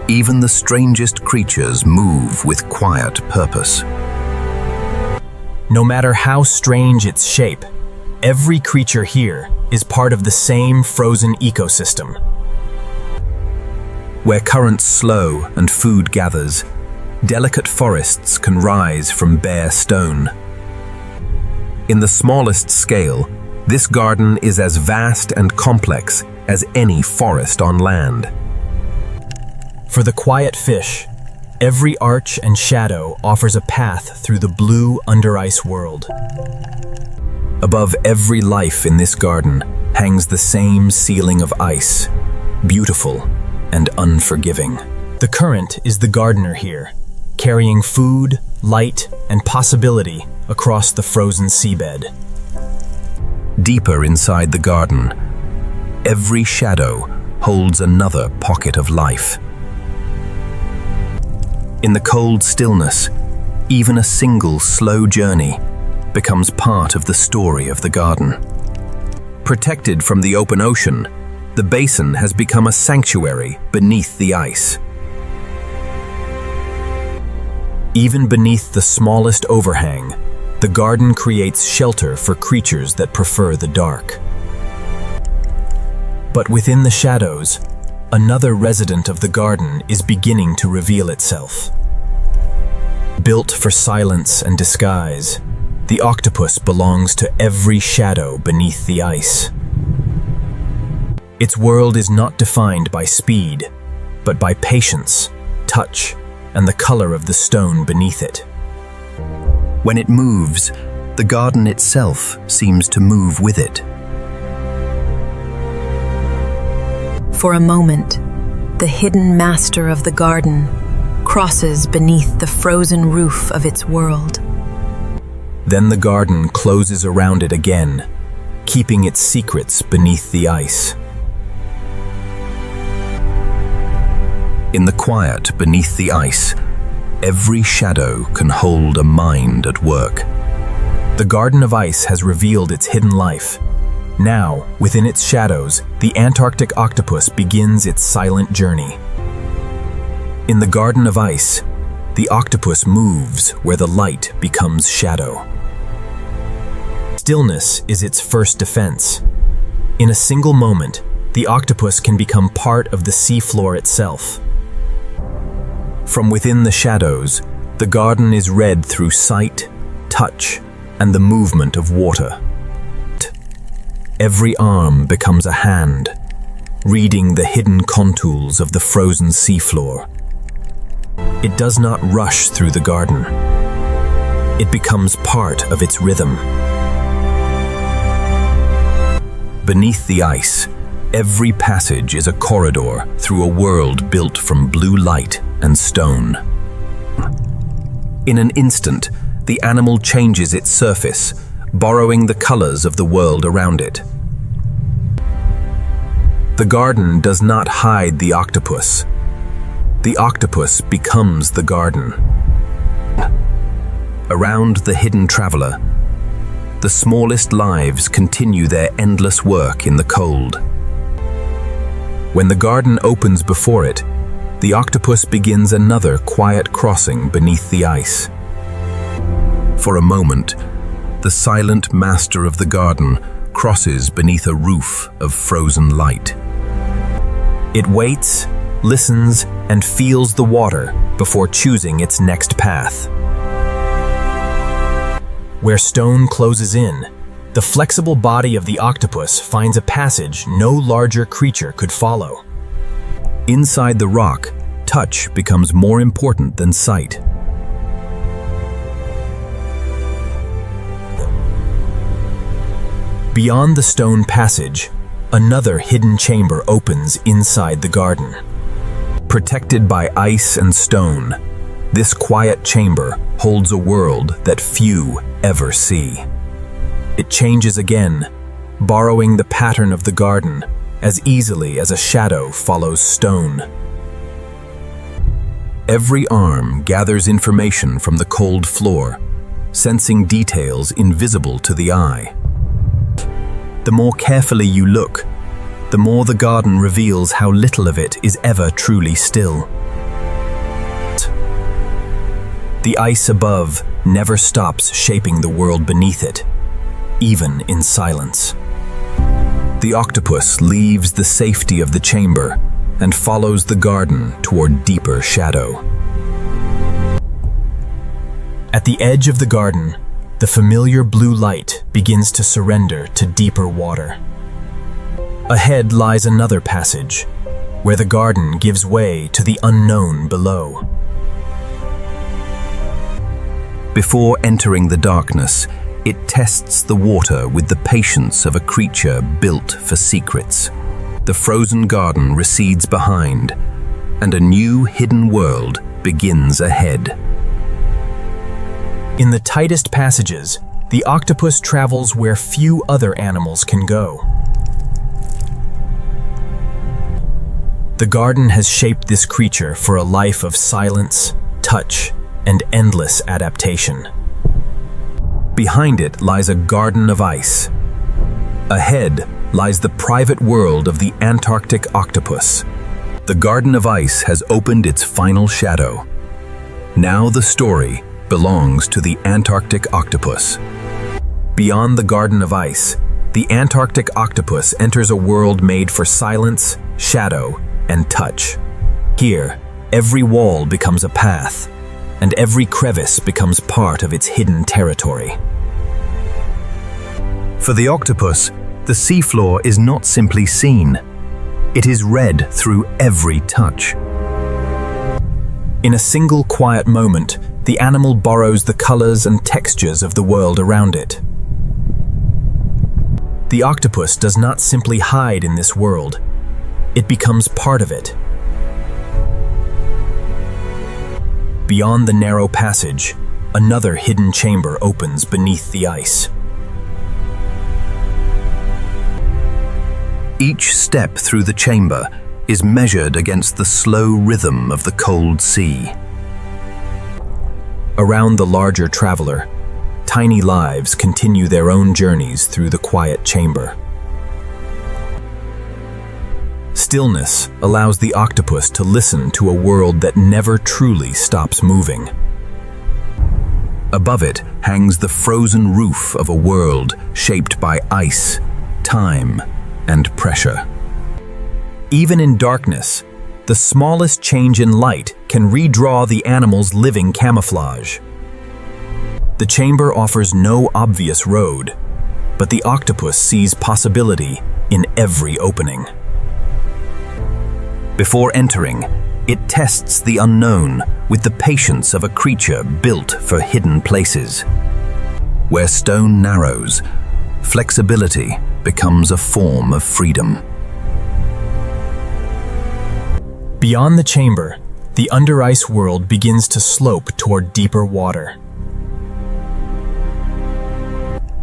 even the strangest creatures move with quiet purpose. No matter how strange its shape, every creature here is part of the same frozen ecosystem. Where currents slow and food gathers, delicate forests can rise from bare stone. In the smallest scale, this garden is as vast and complex as any forest on land. For the quiet fish, every arch and shadow offers a path through the blue under-ice world. Above every life in this garden hangs the same ceiling of ice, beautiful and unforgiving. The current is the gardener here, carrying food, light, and possibility across the frozen seabed. Deeper inside the garden, every shadow holds another pocket of life. In the cold stillness, even a single slow journey becomes part of the story of the garden. Protected from the open ocean, the basin has become a sanctuary beneath the ice. Even beneath the smallest overhang, the garden creates shelter for creatures that prefer the dark. But within the shadows, another resident of the garden is beginning to reveal itself. Built for silence and disguise, the octopus belongs to every shadow beneath the ice. Its world is not defined by speed, but by patience, touch, and the color of the stone beneath it. When it moves, the garden itself seems to move with it. For a moment, the hidden master of the garden crosses beneath the frozen roof of its world. Then the garden closes around it again, keeping its secrets beneath the ice. In the quiet beneath the ice, every shadow can hold a mind at work. The Garden of Ice has revealed its hidden life. Now, within its shadows, the Antarctic octopus begins its silent journey. In the Garden of Ice, the octopus moves where the light becomes shadow. Stillness is its first defense. In a single moment, the octopus can become part of the seafloor itself. From within the shadows, the garden is read through sight, touch, and the movement of water. Every arm becomes a hand, reading the hidden contours of the frozen seafloor. It does not rush through the garden. It becomes part of its rhythm. Beneath the ice, every passage is a corridor through a world built from blue light and stone. In an instant, the animal changes its surface, borrowing the colors of the world around it. The garden does not hide the octopus. The octopus becomes the garden. Around the hidden traveler, the smallest lives continue their endless work in the cold. When the garden opens before it, the octopus begins another quiet crossing beneath the ice. For a moment, the silent master of the garden crosses beneath a roof of frozen light. It waits, listens, and feels the water before choosing its next path. Where stone closes in, the flexible body of the octopus finds a passage no larger creature could follow. Inside the rock, touch becomes more important than sight. Beyond the stone passage, another hidden chamber opens inside the garden. Protected by ice and stone, this quiet chamber holds a world that few ever see. It changes again, borrowing the pattern of the garden as easily as a shadow follows stone. Every arm gathers information from the cold floor, sensing details invisible to the eye. The more carefully you look, the more the garden reveals how little of it is ever truly still. The ice above never stops shaping the world beneath it, even in silence. The octopus leaves the safety of the chamber and follows the garden toward deeper shadow. At the edge of the garden, the familiar blue light begins to surrender to deeper water. Ahead lies another passage, where the garden gives way to the unknown below. Before entering the darkness, it tests the water with the patience of a creature built for secrets. The frozen garden recedes behind, and a new hidden world begins ahead. In the tightest passages, the octopus travels where few other animals can go. The garden has shaped this creature for a life of silence, touch, and endless adaptation. Behind it lies a garden of ice. Ahead lies the private world of the Antarctic octopus. The Garden of Ice has opened its final shadow. Now the story belongs to the Antarctic octopus. Beyond the Garden of Ice, the Antarctic octopus enters a world made for silence, shadow, and touch. Here, every wall becomes a path, and every crevice becomes part of its hidden territory. For the octopus, the seafloor is not simply seen. It is read through every touch. In a single quiet moment, the animal borrows the colors and textures of the world around it. The octopus does not simply hide in this world. It becomes part of it. Beyond the narrow passage, another hidden chamber opens beneath the ice. Each step through the chamber is measured against the slow rhythm of the cold sea. Around the larger traveler, tiny lives continue their own journeys through the quiet chamber. Stillness allows the octopus to listen to a world that never truly stops moving. Above it hangs the frozen roof of a world shaped by ice, time, and pressure. Even in darkness, the smallest change in light can redraw the animal's living camouflage. The chamber offers no obvious road, but the octopus sees possibility in every opening. Before entering, it tests the unknown with the patience of a creature built for hidden places. Where stone narrows, flexibility becomes a form of freedom. Beyond the chamber, the under-ice world begins to slope toward deeper water.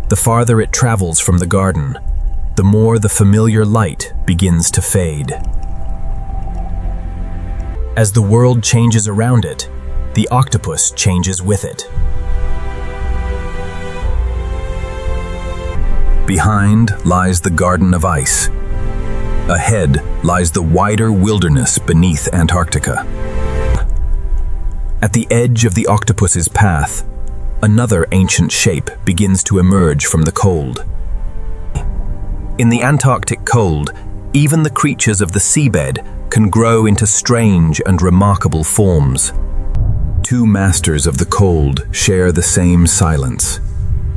The farther it travels from the garden, the more the familiar light begins to fade. As the world changes around it, the octopus changes with it. Behind lies the Garden of Ice. Ahead lies the wider wilderness beneath Antarctica. At the edge of the octopus's path, another ancient shape begins to emerge from the cold. In the Antarctic cold, even the creatures of the seabed can grow into strange and remarkable forms. Two masters of the cold share the same silence,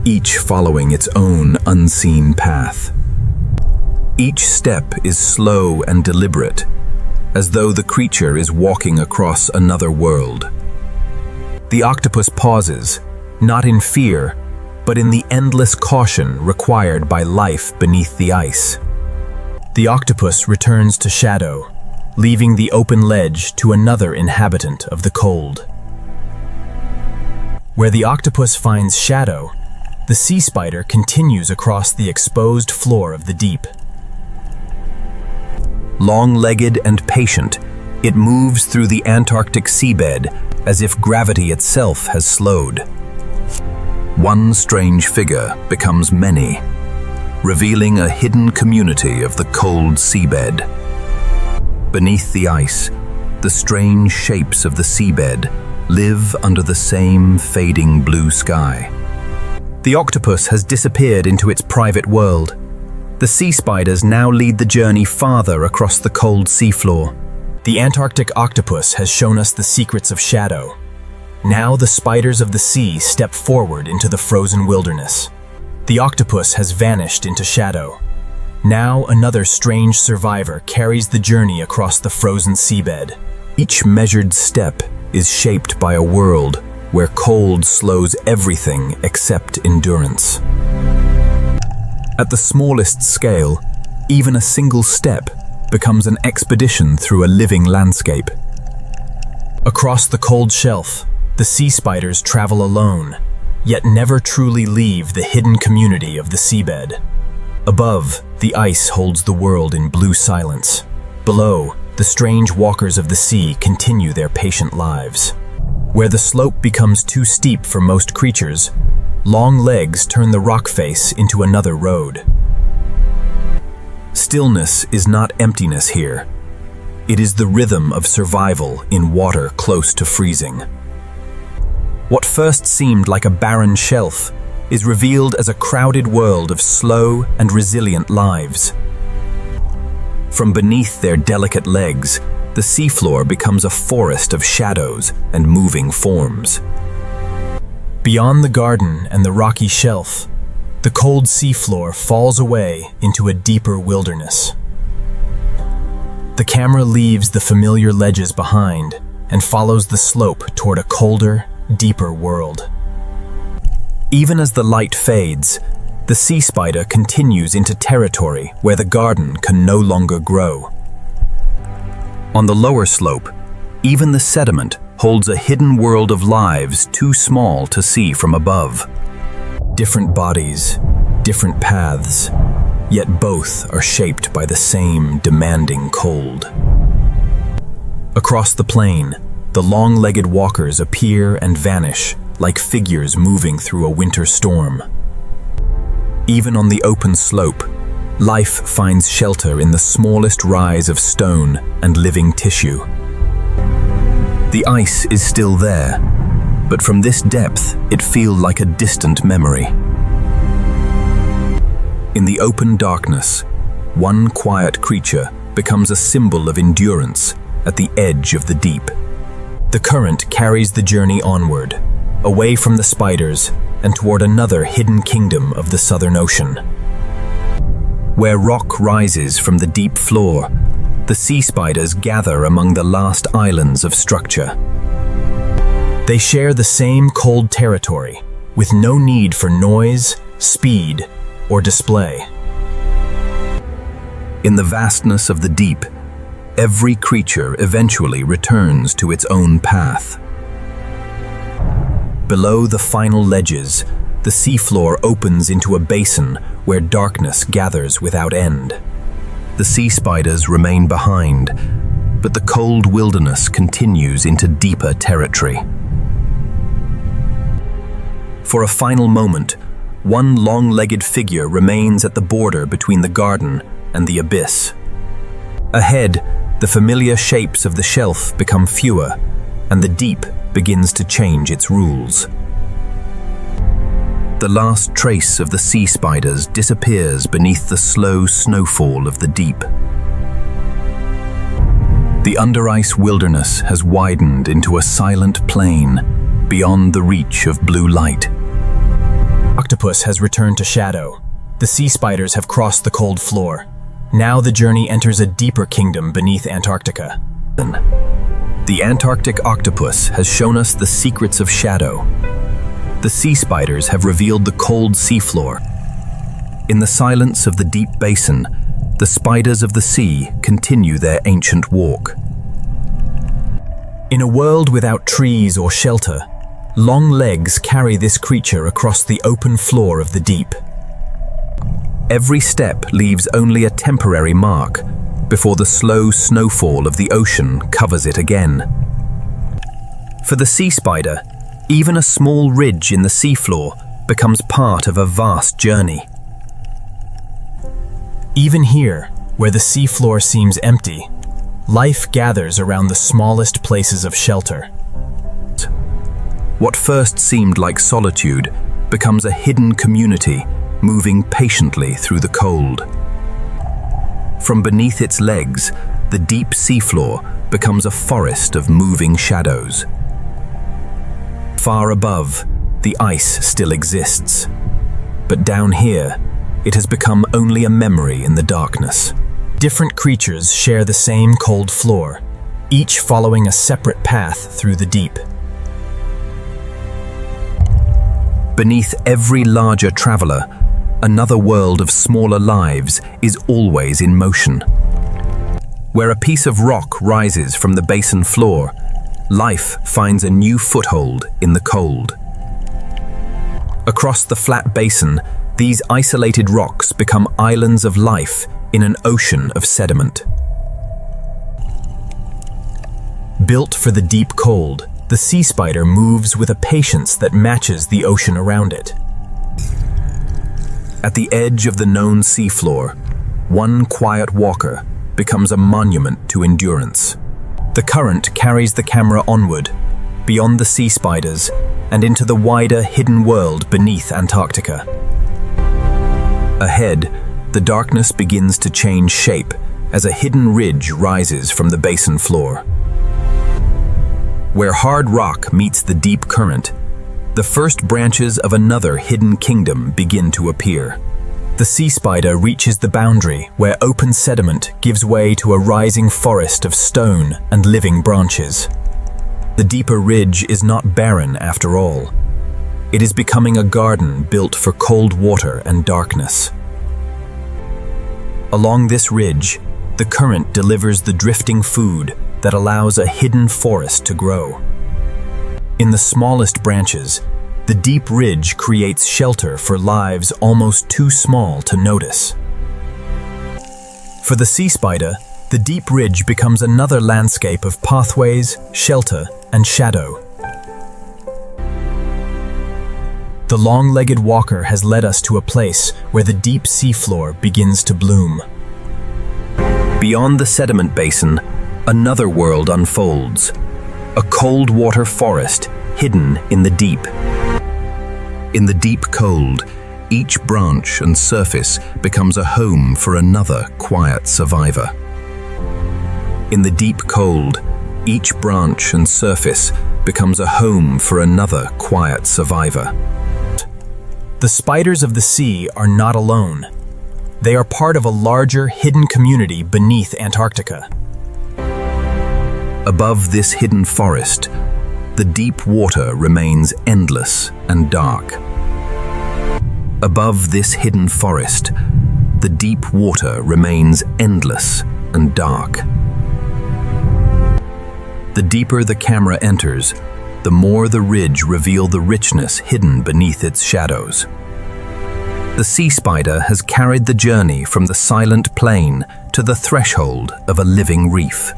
each following its own unseen path. Each step is slow and deliberate, as though the creature is walking across another world. The octopus pauses, not in fear, but in the endless caution required by life beneath the ice. The octopus returns to shadow, leaving the open ledge to another inhabitant of the cold. Where the octopus finds shadow, the sea spider continues across the exposed floor of the deep. Long-legged and patient, it moves through the Antarctic seabed as if gravity itself has slowed. One strange figure becomes many, revealing a hidden community of the cold seabed. Beneath the ice, the strange shapes of the seabed live under the same fading blue sky. The octopus has disappeared into its private world. The sea spiders now lead the journey farther across the cold seafloor. The Antarctic octopus has shown us the secrets of shadow. Now the spiders of the sea step forward into the frozen wilderness. The octopus has vanished into shadow. Now another strange survivor carries the journey across the frozen seabed. Each measured step is shaped by a world where cold slows everything except endurance. At the smallest scale, even a single step becomes an expedition through a living landscape. Across the cold shelf, the sea spiders travel alone, yet never truly leave the hidden community of the seabed. Above, the ice holds the world in blue silence. Below, the strange walkers of the sea continue their patient lives. Where the slope becomes too steep for most creatures, long legs turn the rock face into another road. Stillness is not emptiness here. It is the rhythm of survival in water close to freezing. What first seemed like a barren shelf is revealed as a crowded world of slow and resilient lives. From beneath their delicate legs, the the seafloor becomes a forest of shadows and moving forms. Beyond the garden and the rocky shelf, the cold seafloor falls away into a deeper wilderness. The camera leaves the familiar ledges behind and follows the slope toward a colder, deeper world. Even as the light fades, the sea spider continues into territory where the garden can no longer grow. On the lower slope, even the sediment holds a hidden world of lives too small to see from above. Different bodies, different paths, yet both are shaped by the same demanding cold. Across the plain, the long-legged walkers appear and vanish like figures moving through a winter storm. Even on the open slope, life finds shelter in the smallest rise of stone and living tissue. The ice is still there, but from this depth it feels like a distant memory. In the open darkness, one quiet creature becomes a symbol of endurance at the edge of the deep. The current carries the journey onward, away from the spiders and toward another hidden kingdom of the Southern Ocean. Where rock rises from the deep floor, the sea spiders gather among the last islands of structure. They share the same cold territory, with no need for noise, speed, or display. In the vastness of the deep, every creature eventually returns to its own path. Below the final ledges, the seafloor opens into a basin where darkness gathers without end. The sea spiders remain behind, but the cold wilderness continues into deeper territory. For a final moment, one long-legged figure remains at the border between the garden and the abyss. Ahead, the familiar shapes of the shelf become fewer, and the deep begins to change its rules. The last trace of the sea spiders disappears beneath the slow snowfall of the deep. The under-ice wilderness has widened into a silent plain beyond the reach of blue light. Octopus has returned to shadow. The sea spiders have crossed the cold floor. Now the journey enters a deeper kingdom beneath Antarctica. The Antarctic octopus has shown us the secrets of shadow. The sea spiders have revealed the cold seafloor. In the silence of the deep basin, the spiders of the sea continue their ancient walk. In a world without trees or shelter, long legs carry this creature across the open floor of the deep. Every step leaves only a temporary mark before the slow snowfall of the ocean covers it again. For the sea spider, even a small ridge in the seafloor becomes part of a vast journey. Even here, where the seafloor seems empty, life gathers around the smallest places of shelter. What first seemed like solitude becomes a hidden community moving patiently through the cold. From beneath its legs, the deep seafloor becomes a forest of moving shadows. Far above, the ice still exists, but down here, it has become only a memory in the darkness. Different creatures share the same cold floor, each following a separate path through the deep. Beneath every larger traveler, another world of smaller lives is always in motion. Where a piece of rock rises from the basin floor, life finds a new foothold in the cold. Across the flat basin, these isolated rocks become islands of life in an ocean of sediment. Built for the deep cold, the sea spider moves with a patience that matches the ocean around it. At the edge of the known seafloor, one quiet walker becomes a monument to endurance. The current carries the camera onward, beyond the sea spiders, and into the wider hidden world beneath Antarctica. Ahead, the darkness begins to change shape as a hidden ridge rises from the basin floor. Where hard rock meets the deep current, the first branches of another hidden kingdom begin to appear. The sea spider reaches the boundary where open sediment gives way to a rising forest of stone and living branches. The deeper ridge is not barren after all. It is becoming a garden built for cold water and darkness. Along this ridge, the current delivers the drifting food that allows a hidden forest to grow. In the smallest branches, the deep ridge creates shelter for lives almost too small to notice. For the sea spider, the deep ridge becomes another landscape of pathways, shelter, and shadow. The long-legged walker has led us to a place where the deep seafloor begins to bloom. Beyond the sediment basin, another world unfolds, a cold water forest hidden in the deep. In the deep cold, each branch and surface becomes a home for another quiet survivor. In the deep cold, each branch and surface becomes a home for another quiet survivor. The spiders of the sea are not alone. They are part of a larger hidden community beneath Antarctica. Above this hidden forest, the deep water remains endless and dark. Above this hidden forest, the deep water remains endless and dark. The deeper the camera enters, the more the ridge reveals the richness hidden beneath its shadows. The sea spider has carried the journey from the silent plain to the threshold of a living reef.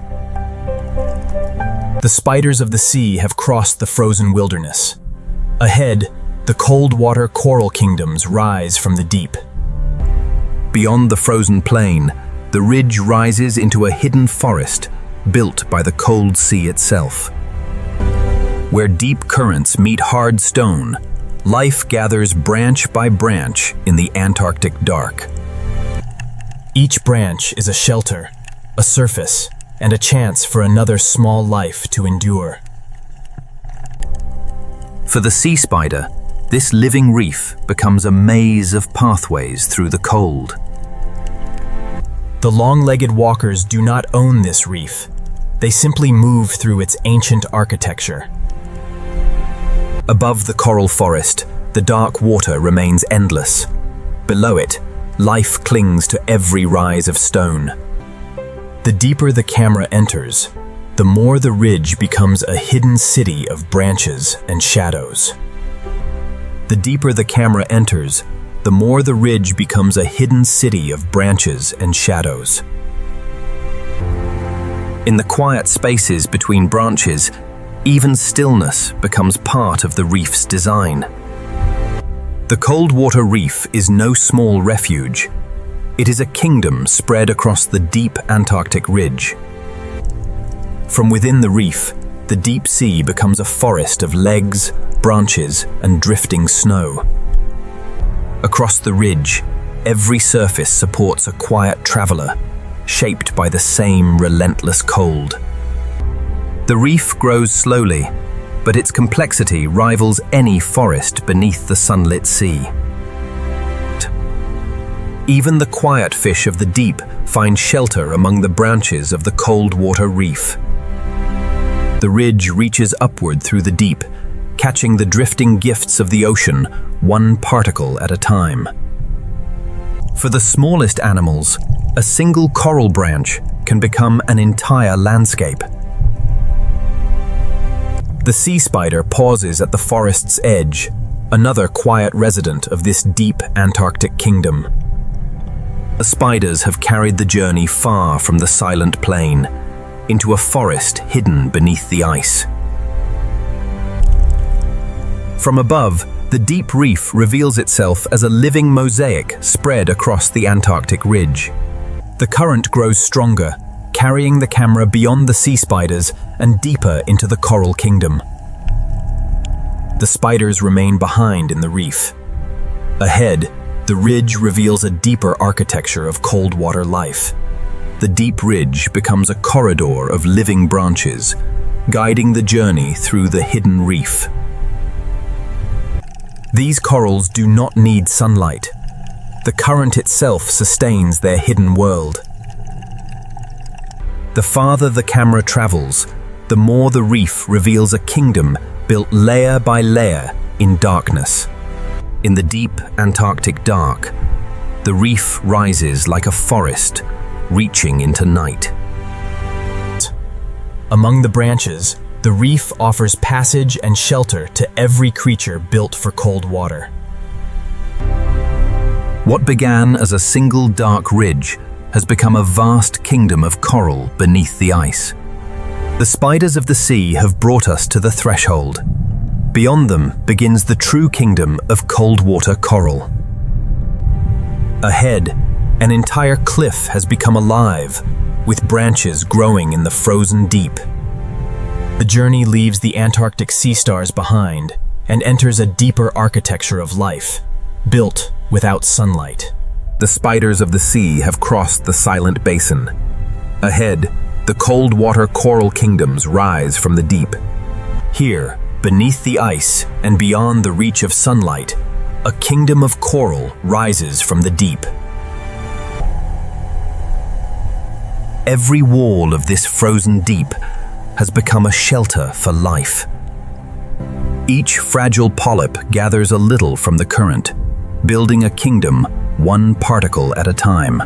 The spiders of the sea have crossed the frozen wilderness. Ahead, the cold water coral kingdoms rise from the deep. Beyond the frozen plain, the ridge rises into a hidden forest built by the cold sea itself. Where deep currents meet hard stone, life gathers branch by branch in the Antarctic dark. Each branch is a shelter, a surface, and a chance for another small life to endure. For the sea spider, this living reef becomes a maze of pathways through the cold. The long-legged walkers do not own this reef. They simply move through its ancient architecture. Above the coral forest, the dark water remains endless. Below it, life clings to every rise of stone. The deeper the camera enters, the more the ridge becomes a hidden city of branches and shadows. The deeper the camera enters, the more the ridge becomes a hidden city of branches and shadows. In the quiet spaces between branches, even stillness becomes part of the reef's design. The cold water reef is no small refuge. It is a kingdom spread across the deep Antarctic ridge. From within the reef, the deep sea becomes a forest of legs, branches, and drifting snow. Across the ridge, every surface supports a quiet traveler, shaped by the same relentless cold. The reef grows slowly, but its complexity rivals any forest beneath the sunlit sea. Even the quiet fish of the deep find shelter among the branches of the cold water reef. The ridge reaches upward through the deep, catching the drifting gifts of the ocean, one particle at a time. For the smallest animals, a single coral branch can become an entire landscape. The sea spider pauses at the forest's edge, another quiet resident of this deep Antarctic kingdom. The spiders have carried the journey far from the silent plain, into a forest hidden beneath the ice. From above, the deep reef reveals itself as a living mosaic spread across the Antarctic ridge. The current grows stronger, carrying the camera beyond the sea spiders and deeper into the coral kingdom. The spiders remain behind in the reef. Ahead, the ridge reveals a deeper architecture of cold water life. the deep ridge becomes a corridor of living branches, guiding the journey through the hidden reef. These corals do not need sunlight. The current itself sustains their hidden world. The farther the camera travels, the more the reef reveals a kingdom built layer by layer in darkness. In the deep Antarctic dark, the reef rises like a forest, reaching into night. Among the branches, the reef offers passage and shelter to every creature built for cold water. What began as a single dark ridge has become a vast kingdom of coral beneath the ice. The spiders of the sea have brought us to the threshold. Beyond them begins the true kingdom of cold water coral. Ahead, an entire cliff has become alive, with branches growing in the frozen deep. The journey leaves the Antarctic sea stars behind and enters a deeper architecture of life, built without sunlight. The spiders of the sea have crossed the silent basin. Ahead, the cold water coral kingdoms rise from the deep. Here, beneath the ice and beyond the reach of sunlight, a kingdom of coral rises from the deep. Every wall of this frozen deep has become a shelter for life. Each fragile polyp gathers a little from the current, building a kingdom one particle at a time.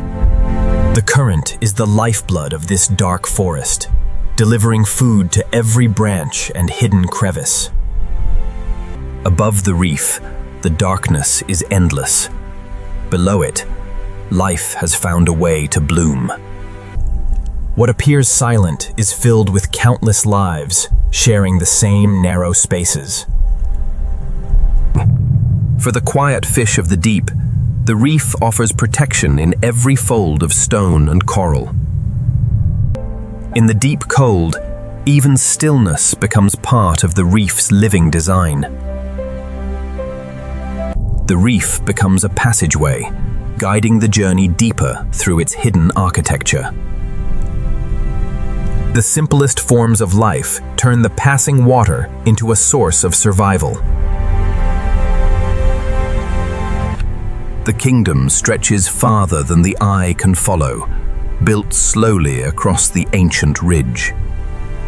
The current is the lifeblood of this dark forest, delivering food to every branch and hidden crevice. Above the reef, the darkness is endless. Below it, life has found a way to bloom. What appears silent is filled with countless lives, sharing the same narrow spaces. For the quiet fish of the deep, the reef offers protection in every fold of stone and coral. In the deep cold, even stillness becomes part of the reef's living design. The reef becomes a passageway, guiding the journey deeper through its hidden architecture. The simplest forms of life turn the passing water into a source of survival. The kingdom stretches farther than the eye can follow, built slowly across the ancient ridge.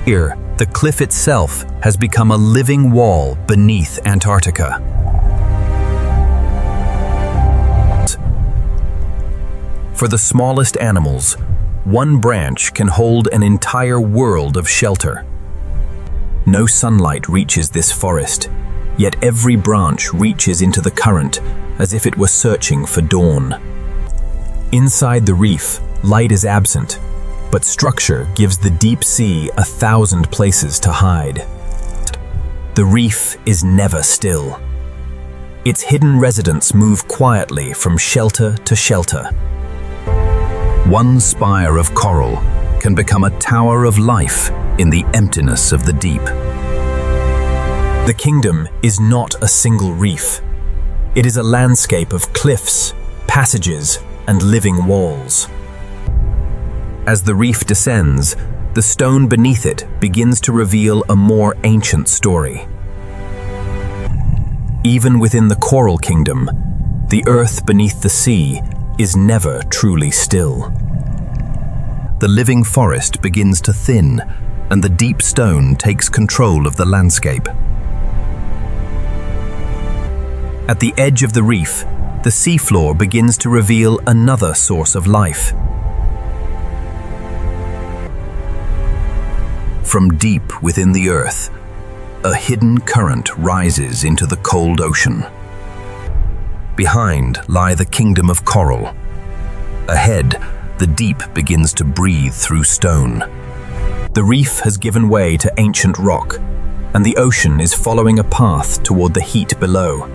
Here, the cliff itself has become a living wall beneath Antarctica. For the smallest animals, one branch can hold an entire world of shelter. No sunlight reaches this forest, yet every branch reaches into the current as if it were searching for dawn. Inside the reef, light is absent, but structure gives the deep sea 1,000 places to hide. The reef is never still. Its hidden residents move quietly from shelter to shelter. One spire of coral can become a tower of life in the emptiness of the deep. The kingdom is not a single reef. It is a landscape of cliffs, passages, and living walls. As the reef descends, the stone beneath it begins to reveal a more ancient story. Even within the coral kingdom, the earth beneath the sea is never truly still. The living forest begins to thin, and the deep stone takes control of the landscape. At the edge of the reef, the seafloor begins to reveal another source of life. From deep within the earth, a hidden current rises into the cold ocean. Behind lie the kingdom of coral. Ahead, the deep begins to breathe through stone. The reef has given way to ancient rock, and the ocean is following a path toward the heat below.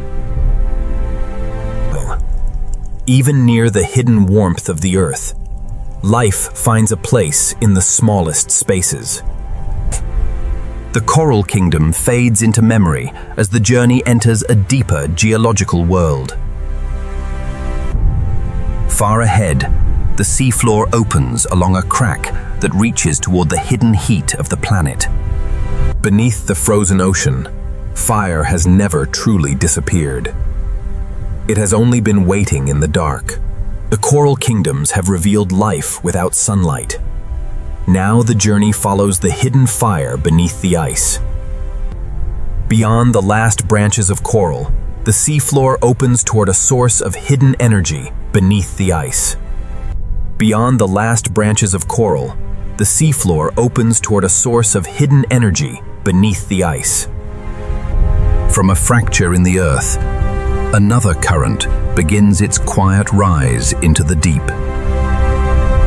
Even near the hidden warmth of the earth, life finds a place in the smallest spaces. The coral kingdom fades into memory as the journey enters a deeper geological world. Far ahead, the seafloor opens along a crack that reaches toward the hidden heat of the planet. Beneath the frozen ocean, fire has never truly disappeared. It has only been waiting in the dark. The coral kingdoms have revealed life without sunlight. Now the journey follows the hidden fire beneath the ice. Beyond the last branches of coral, the seafloor opens toward a source of hidden energy beneath the ice. Beyond the last branches of coral, the seafloor opens toward a source of hidden energy beneath the ice. From a fracture in the earth, another current begins its quiet rise into the deep.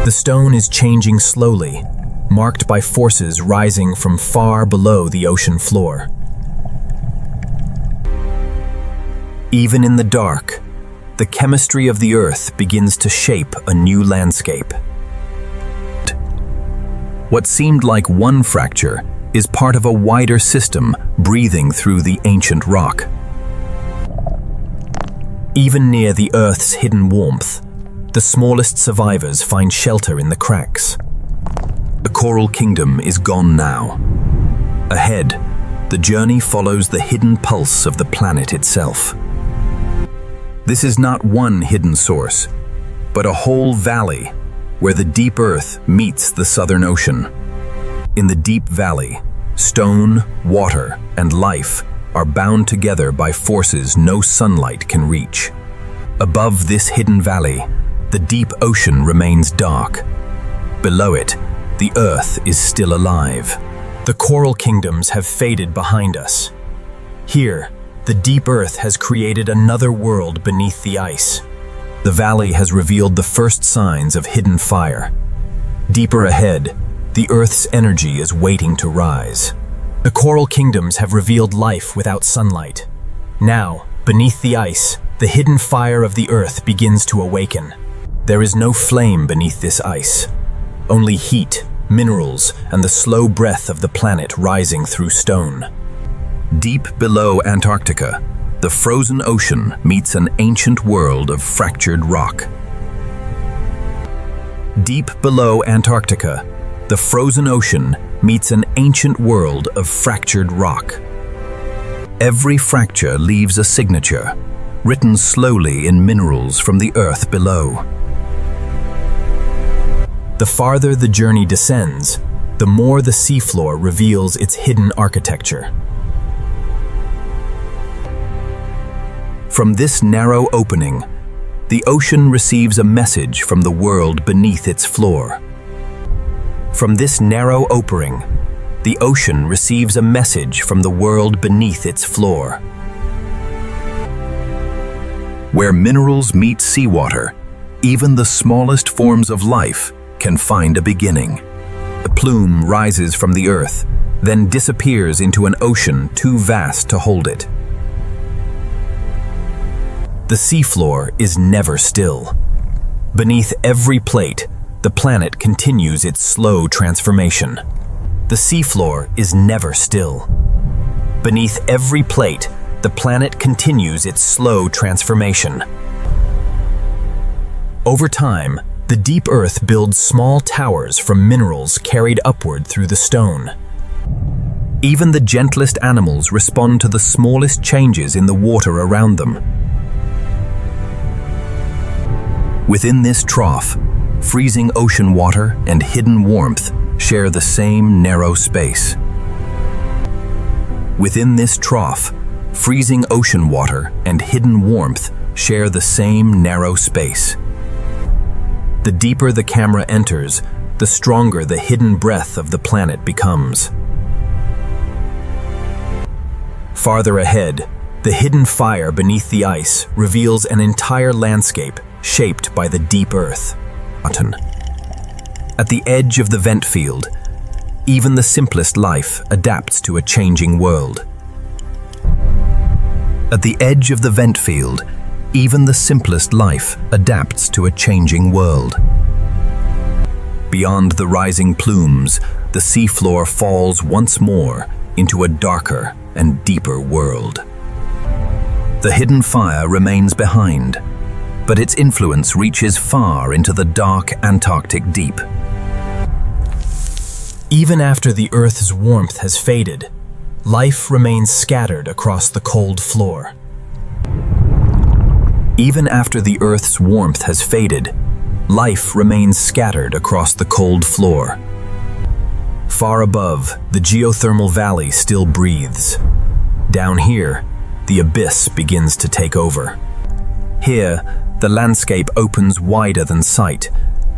The stone is changing slowly, marked by forces rising from far below the ocean floor. Even in the dark, the chemistry of the earth begins to shape a new landscape. What seemed like one fracture is part of a wider system breathing through the ancient rock. Even near the Earth's hidden warmth, the smallest survivors find shelter in the cracks. The coral kingdom is gone now. Ahead, the journey follows the hidden pulse of the planet itself. This is not one hidden source, but a whole valley where the deep earth meets the southern ocean. In the deep valley, stone, water, and life are bound together by forces no sunlight can reach. Above this hidden valley, the deep ocean remains dark. Below it, the earth is still alive. The coral kingdoms have faded behind us. Here, the deep earth has created another world beneath the ice. The valley has revealed the first signs of hidden fire. Deeper ahead, the earth's energy is waiting to rise. The coral kingdoms have revealed life without sunlight. Now, beneath the ice, the hidden fire of the earth begins to awaken. There is no flame beneath this ice, only heat, minerals, and the slow breath of the planet rising through stone. Deep below Antarctica, the frozen ocean meets an ancient world of fractured rock. Deep below Antarctica, the frozen ocean meets an ancient world of fractured rock. Every fracture leaves a signature, written slowly in minerals from the earth below. The farther the journey descends, the more the seafloor reveals its hidden architecture. From this narrow opening, the ocean receives a message from the world beneath its floor. From this narrow opening, the ocean receives a message from the world beneath its floor. Where minerals meet seawater, even the smallest forms of life can find a beginning. The plume rises from the earth, then disappears into an ocean too vast to hold it. The seafloor is never still. Beneath every plate, the planet continues its slow transformation. The seafloor is never still. Beneath every plate, the planet continues its slow transformation. Over time, the deep earth builds small towers from minerals carried upward through the stone. Even the gentlest animals respond to the smallest changes in the water around them. Within this trough, freezing ocean water and hidden warmth share the same narrow space. Within this trough, freezing ocean water and hidden warmth share the same narrow space. The deeper the camera enters, the stronger the hidden breath of the planet becomes. Farther ahead, the hidden fire beneath the ice reveals an entire landscape shaped by the deep earth. At the edge of the vent field, even the simplest life adapts to a changing world. At the edge of the vent field, even the simplest life adapts to a changing world. Beyond the rising plumes, the seafloor falls once more into a darker and deeper world. The hidden fire remains behind, but its influence reaches far into the dark Antarctic deep. Even after the Earth's warmth has faded, life remains scattered across the cold floor. Even after the Earth's warmth has faded, life remains scattered across the cold floor. Far above, the geothermal valley still breathes. Down here, the abyss begins to take over. Here, the landscape opens wider than sight,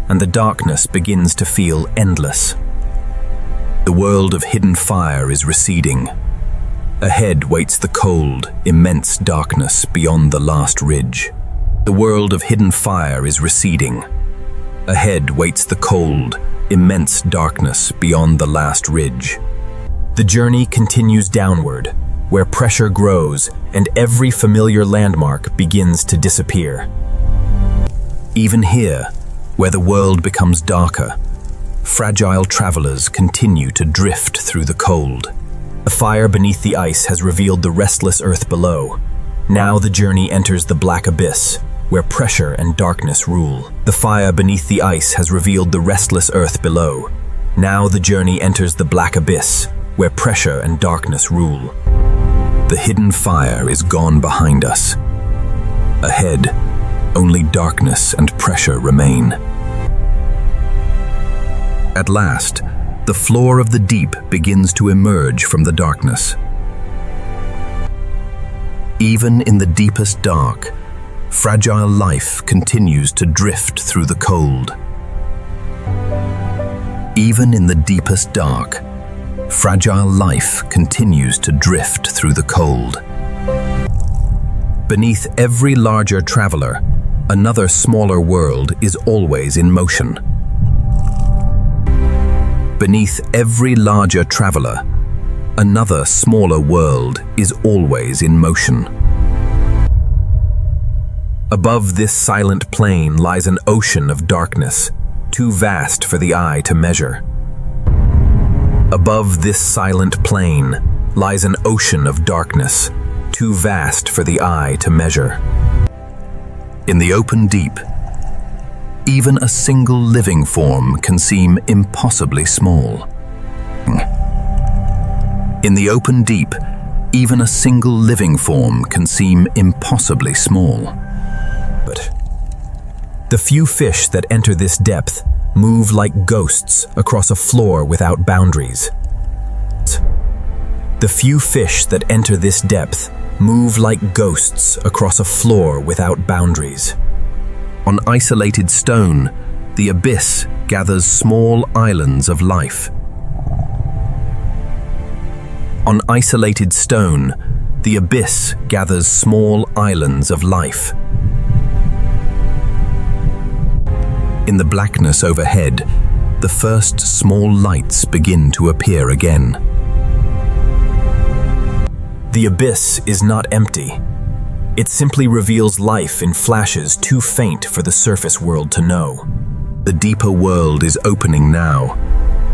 and the darkness begins to feel endless. The world of hidden fire is receding. Ahead waits the cold, immense darkness beyond the last ridge. The world of hidden fire is receding. Ahead waits the cold, immense darkness beyond the last ridge. The journey continues downward, where pressure grows and every familiar landmark begins to disappear. Even here, where the world becomes darker, fragile travelers continue to drift through the cold. The fire beneath the ice has revealed the restless earth below. Now the journey enters the black abyss, where pressure and darkness rule. The fire beneath the ice has revealed the restless earth below. Now the journey enters the black abyss, where pressure and darkness rule. The hidden fire is gone behind us. Ahead, only darkness and pressure remain. At last, the floor of the deep begins to emerge from the darkness. Even in the deepest dark, fragile life continues to drift through the cold. Even in the deepest dark, fragile life continues to drift through the cold. Beneath every larger traveler, another smaller world is always in motion. Beneath every larger traveler, another smaller world is always in motion. Above this silent plain lies an ocean of darkness, too vast for the eye to measure. Above this silent plain lies an ocean of darkness, too vast for the eye to measure. In the open deep, even a single living form can seem impossibly small. In the open deep, even a single living form can seem impossibly small. But the few fish that enter this depth move like ghosts across a floor without boundaries. The few fish that enter this depth move like ghosts across a floor without boundaries. On isolated stone, the abyss gathers small islands of life. On isolated stone, the abyss gathers small islands of life. In the blackness overhead, the first small lights begin to appear again. The abyss is not empty. It simply reveals life in flashes too faint for the surface world to know. The deeper world is opening now,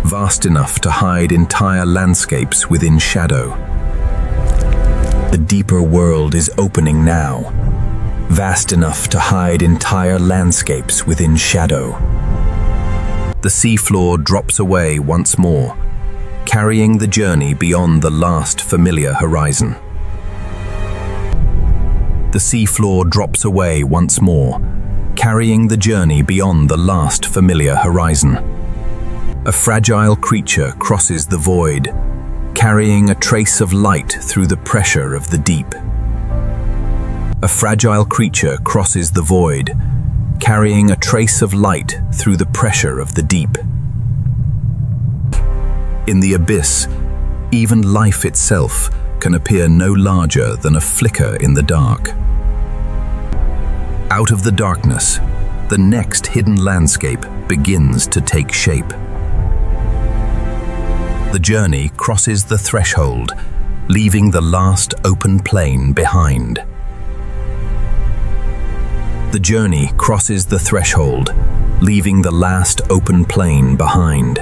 vast enough to hide entire landscapes within shadow. The deeper world is opening now, vast enough to hide entire landscapes within shadow. The seafloor drops away once more, carrying the journey beyond the last familiar horizon. The seafloor drops away once more, carrying the journey beyond the last familiar horizon. A fragile creature crosses the void, carrying a trace of light through the pressure of the deep. A fragile creature crosses the void, carrying a trace of light through the pressure of the deep. In the abyss, even life itself can appear no larger than a flicker in the dark. Out of the darkness, the next hidden landscape begins to take shape. The journey crosses the threshold, leaving the last open plain behind. The journey crosses the threshold, leaving the last open plain behind.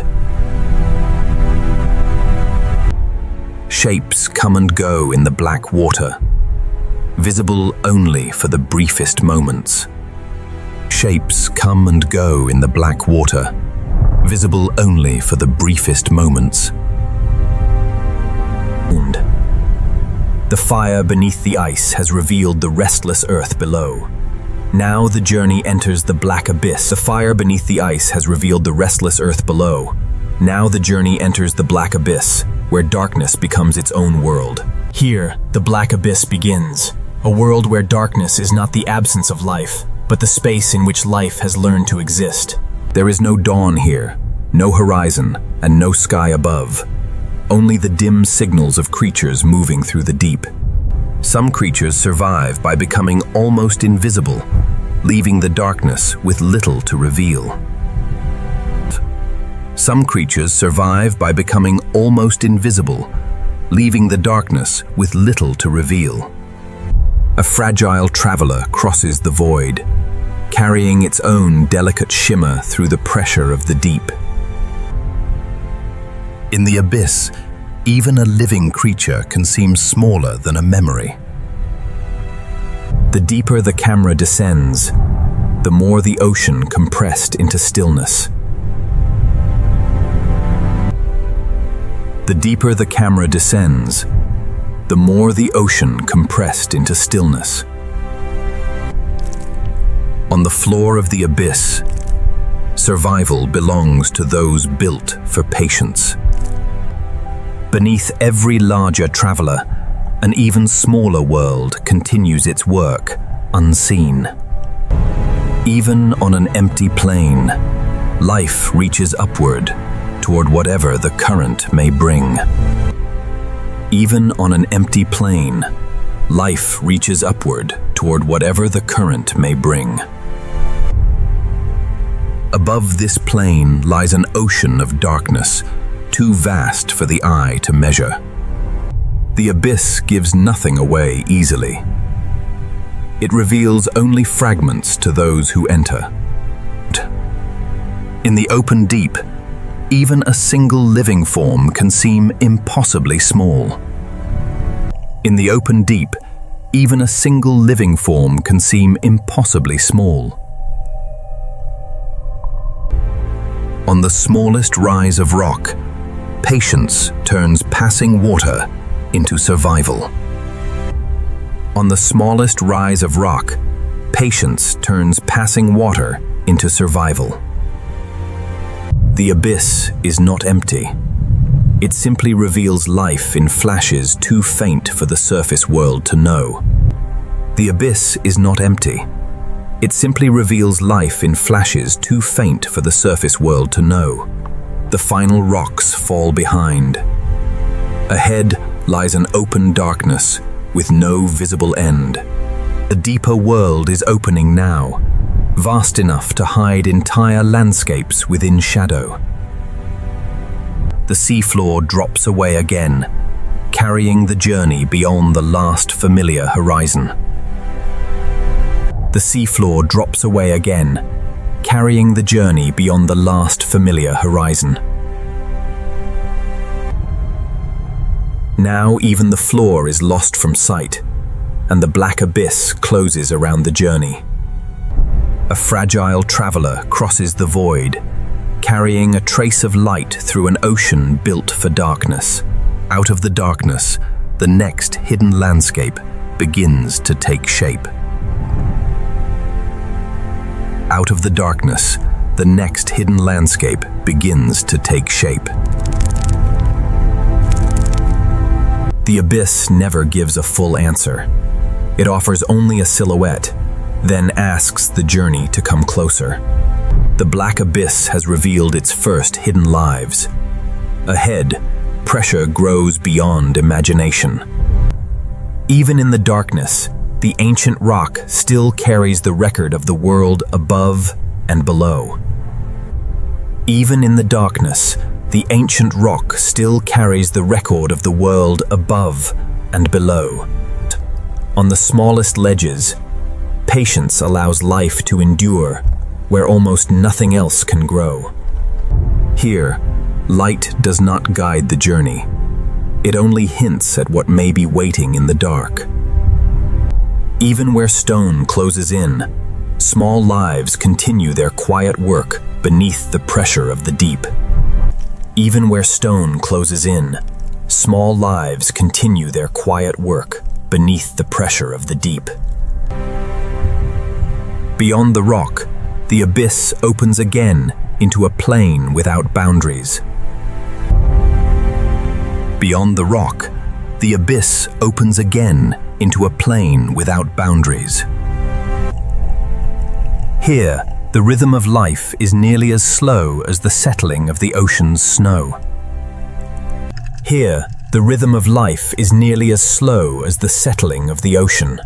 Shapes come and go in the black water, visible only for the briefest moments. Shapes come and go in the black water, visible only for the briefest moments. The fire beneath the ice has revealed the restless earth below. Now the journey enters the black abyss. The fire beneath the ice has revealed the restless earth below. Now the journey enters the black abyss, where darkness becomes its own world. Here, the black abyss begins, a world where darkness is not the absence of life, but the space in which life has learned to exist. There is no dawn here, no horizon, and no sky above. Only the dim signals of creatures moving through the deep. Some creatures survive by becoming almost invisible, leaving the darkness with little to reveal. Some creatures survive by becoming almost invisible, leaving the darkness with little to reveal. A fragile traveler crosses the void, carrying its own delicate shimmer through the pressure of the deep. In the abyss, even a living creature can seem smaller than a memory. The deeper the camera descends, the more the ocean compressed into stillness. The deeper the camera descends, the more the ocean compressed into stillness. On the floor of the abyss, survival belongs to those built for patience. Beneath every larger traveler, an even smaller world continues its work, unseen. Even on an empty plain, life reaches upward toward whatever the current may bring. Even on an empty plain, life reaches upward toward whatever the current may bring. Above this plain lies an ocean of darkness, too vast for the eye to measure. The abyss gives nothing away easily. It reveals only fragments to those who enter. In the open deep, even a single living form can seem impossibly small. In the open deep, even a single living form can seem impossibly small. On the smallest rise of rock, patience turns passing water into survival. On the smallest rise of rock, patience turns passing water into survival. The abyss is not empty. It simply reveals life in flashes too faint for the surface world to know. The abyss is not empty. It simply reveals life in flashes too faint for the surface world to know. The final rocks fall behind. Ahead lies an open darkness with no visible end. The deeper world is opening now, vast enough to hide entire landscapes within shadow. The seafloor drops away again, carrying the journey beyond the last familiar horizon. The seafloor drops away again, carrying the journey beyond the last familiar horizon. Now even the floor is lost from sight, and the black abyss closes around the journey. A fragile traveler crosses the void, carrying a trace of light through an ocean built for darkness. Out of the darkness, the next hidden landscape begins to take shape. Out of the darkness, the next hidden landscape begins to take shape. The abyss never gives a full answer. It offers only a silhouette, then asks the journey to come closer. The black abyss has revealed its first hidden lives. Ahead, pressure grows beyond imagination. Even in the darkness, the ancient rock still carries the record of the world above and below. Even in the darkness, the ancient rock still carries the record of the world above and below. On the smallest ledges, patience allows life to endure where almost nothing else can grow. Here, light does not guide the journey. It only hints at what may be waiting in the dark. Even where stone closes in, Small lives continue their quiet work beneath the pressure of the deep. Even where stone closes in, small lives continue their quiet work beneath the pressure of the deep. Beyond the rock, the abyss opens again into a plain without boundaries. Beyond the rock, the abyss opens again into a plain without boundaries. Here, the rhythm of life is nearly as slow as the settling of the ocean's snow. Here, the rhythm of life is nearly as slow as the settling of the ocean.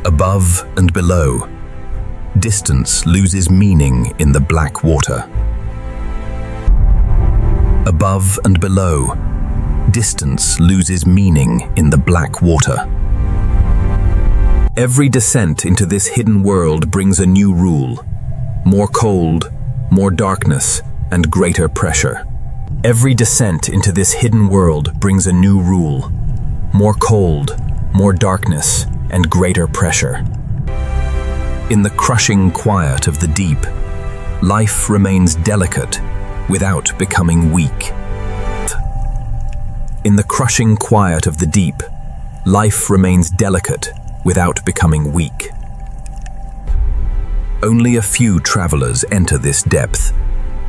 Above and below, distance loses meaning in the black water. Above and below, distance loses meaning in the black water. Every descent into this hidden world brings a new rule: more cold, more darkness, and greater pressure. Every descent into this hidden world brings a new rule: more cold, more darkness, and greater pressure. In the crushing quiet of the deep, life remains delicate without becoming weak. In the crushing quiet of the deep, life remains delicate without becoming weak. Only a few travelers enter this depth,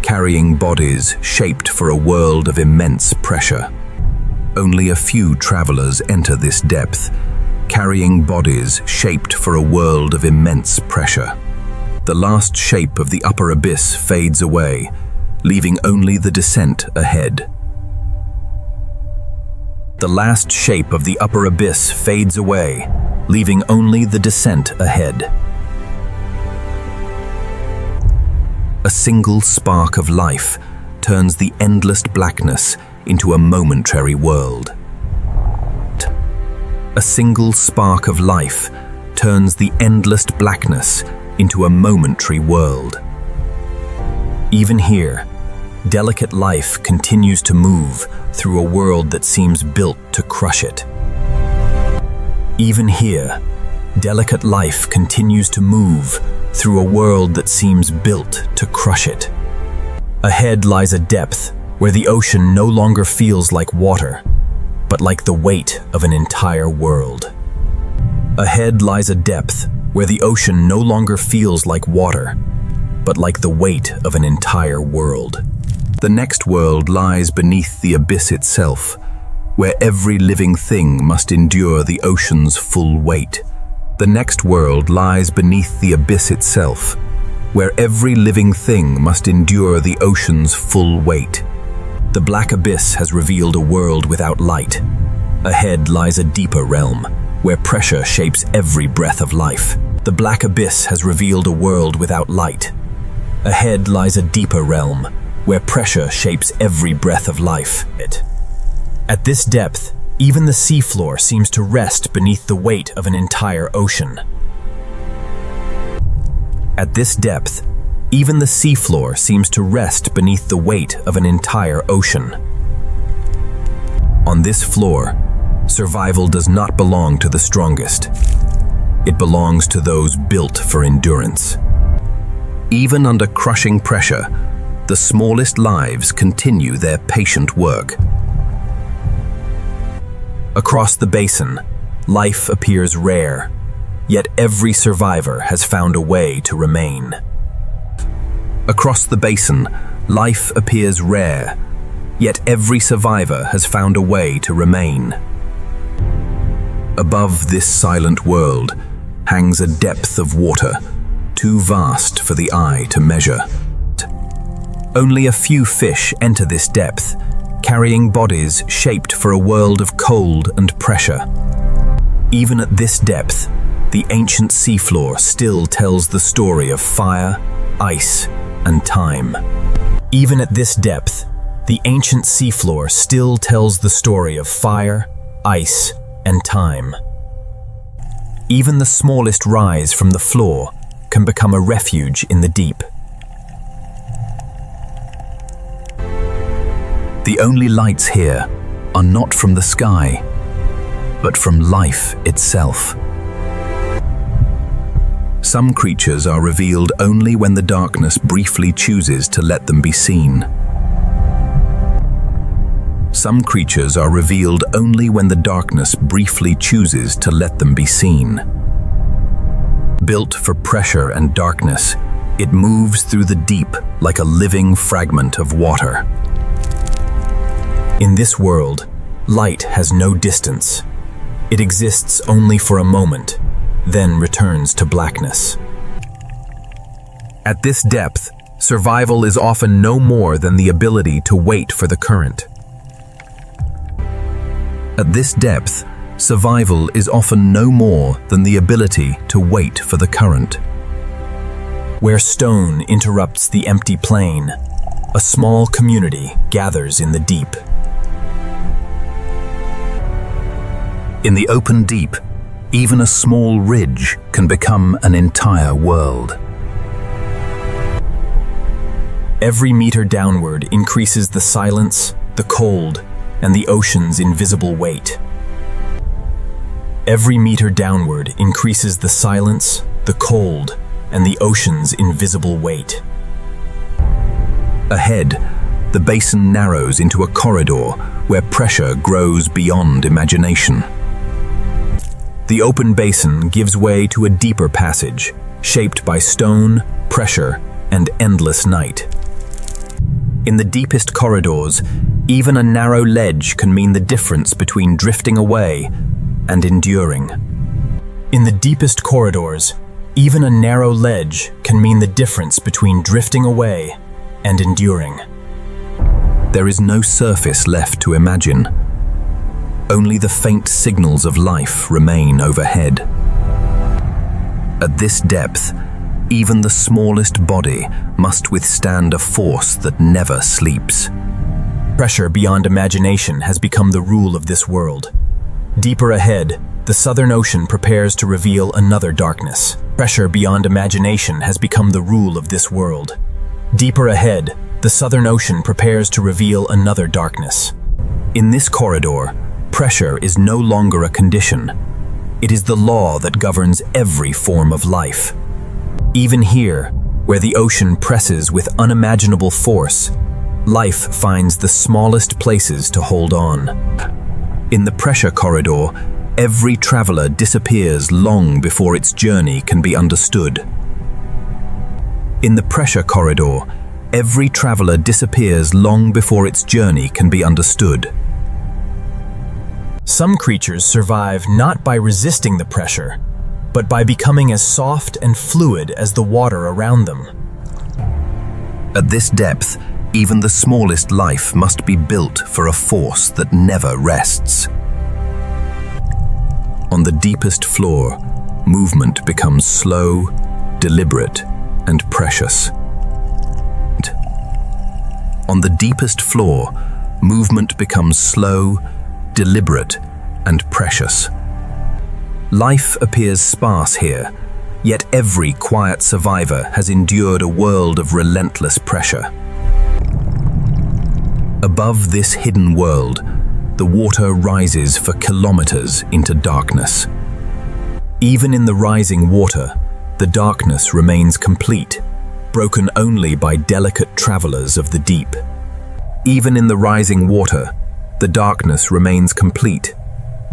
carrying bodies shaped for a world of immense pressure. Only a few travelers enter this depth, carrying bodies shaped for a world of immense pressure. The last shape of the upper abyss fades away, leaving only the descent ahead. The last shape of the upper abyss fades away, leaving only the descent ahead. A single spark of life turns the endless blackness into a momentary world. A single spark of life turns the endless blackness into a momentary world. Even here, delicate life continues to move through a world that seems built to crush it. Even here, delicate life continues to move through a world that seems built to crush it. Ahead lies a depth where the ocean no longer feels like water, but like the weight of an entire world. Ahead lies a depth where the ocean no longer feels like water, but like the weight of an entire world. The next world lies beneath the abyss itself, where every living thing must endure the ocean's full weight. The next world lies beneath the abyss itself, where every living thing must endure the ocean's full weight. The black abyss has revealed a world without light. Ahead lies a deeper realm, where pressure shapes every breath of life. The black abyss has revealed a world without light. Ahead lies a deeper realm, where pressure shapes every breath of life. At this depth, even the seafloor seems to rest beneath the weight of an entire ocean. At this depth, even the seafloor seems to rest beneath the weight of an entire ocean. On this floor, survival does not belong to the strongest. It belongs to those built for endurance. Even under crushing pressure, the smallest lives continue their patient work. Across the basin, life appears rare, yet every survivor has found a way to remain. Across the basin, life appears rare, yet every survivor has found a way to remain. Above this silent world hangs a depth of water, too vast for the eye to measure. Only a few fish enter this depth, carrying bodies shaped for a world of cold and pressure. Even at this depth, the ancient seafloor still tells the story of fire, ice, and time. Even at this depth, the ancient seafloor still tells the story of fire, ice, and time. Even the smallest rise from the floor can become a refuge in the deep. The only lights here are not from the sky. but from life itself. Some creatures are revealed only when the darkness briefly chooses to let them be seen. Some creatures are revealed only when the darkness briefly chooses to let them be seen. Built for pressure and darkness, it moves through the deep like a living fragment of water. In this world, light has no distance. It exists only for a moment, then returns to blackness. At this depth, survival is often no more than the ability to wait for the current. At this depth, survival is often no more than the ability to wait for the current. Where stone interrupts the empty plain, a small community gathers in the deep. In the open deep, even a small ridge can become an entire world. Every meter downward increases the silence, the cold, and the ocean's invisible weight. Every meter downward increases the silence, the cold, and the ocean's invisible weight. Ahead, the basin narrows into a corridor where pressure grows beyond imagination. The open basin gives way to a deeper passage, shaped by stone, pressure, and endless night. In the deepest corridors, even a narrow ledge can mean the difference between drifting away and enduring. In the deepest corridors, even a narrow ledge can mean the difference between drifting away and enduring. There is no surface left to imagine. Only the faint signals of life remain overhead. At this depth, even the smallest body must withstand a force that never sleeps. Pressure beyond imagination has become the rule of this world. Deeper ahead, the Southern Ocean prepares to reveal another darkness. Pressure beyond imagination has become the rule of this world. Deeper ahead, the Southern Ocean prepares to reveal another darkness. In this corridor, pressure is no longer a condition. It is the law that governs every form of life. Even here, where the ocean presses with unimaginable force, life finds the smallest places to hold on. In the pressure corridor, every traveler disappears long before its journey can be understood. In the pressure corridor, every traveler disappears long before its journey can be understood. Some creatures survive not by resisting the pressure, but by becoming as soft and fluid as the water around them. At this depth, even the smallest life must be built for a force that never rests. On the deepest floor, movement becomes slow, deliberate, and precious. On the deepest floor, movement becomes slow, deliberate, and precious. Life appears sparse here, yet every quiet survivor has endured a world of relentless pressure. Above this hidden world, the water rises for kilometers into darkness. Even in the rising water, the darkness remains complete, broken only by delicate travelers of the deep. Even in the rising water, the darkness remains complete,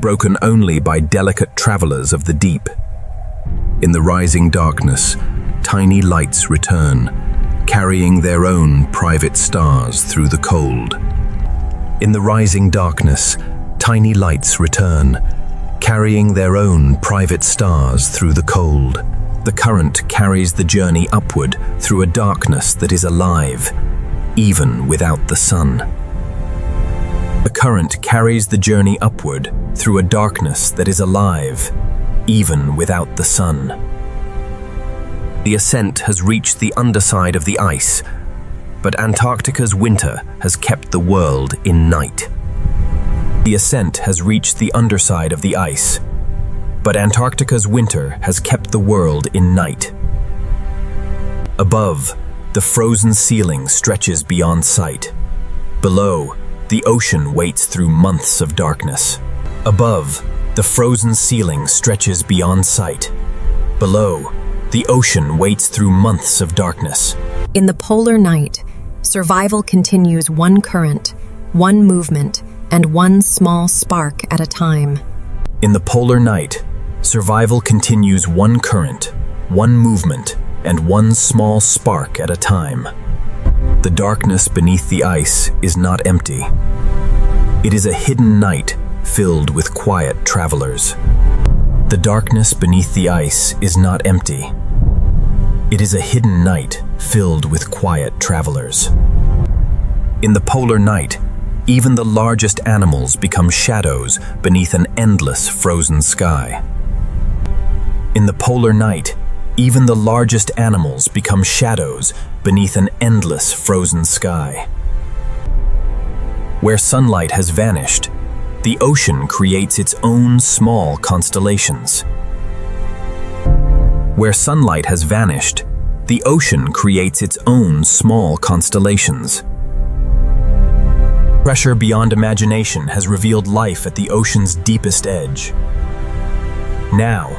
broken only by delicate travelers of the deep. In the rising darkness, tiny lights return, carrying their own private stars through the cold. In the rising darkness, tiny lights return, carrying their own private stars through the cold. The current carries the journey upward through a darkness that is alive, even without the sun. The current carries the journey upward through a darkness that is alive, even without the sun. The ascent has reached the underside of the ice, but Antarctica's winter has kept the world in night. The ascent has reached the underside of the ice, but Antarctica's winter has kept the world in night. Above, the frozen ceiling stretches beyond sight. Below, the ocean waits through months of darkness. Above, The frozen ceiling stretches beyond sight. Below, the ocean waits through months of darkness. In the polar night, survival continues one current, one movement, and one small spark at a time. In the polar night, survival continues one current, one movement, and one small spark at a time. The darkness beneath the ice is not empty. It is a hidden night filled with quiet travelers. The darkness beneath the ice is not empty. It is a hidden night filled with quiet travelers. In the polar night, even the largest animals become shadows beneath an endless frozen sky. In the polar night, even the largest animals become shadows beneath an endless frozen sky. Where sunlight has vanished, the ocean creates its own small constellations. Where sunlight has vanished, the ocean creates its own small constellations. Pressure beyond imagination has revealed life at the ocean's deepest edge. Now,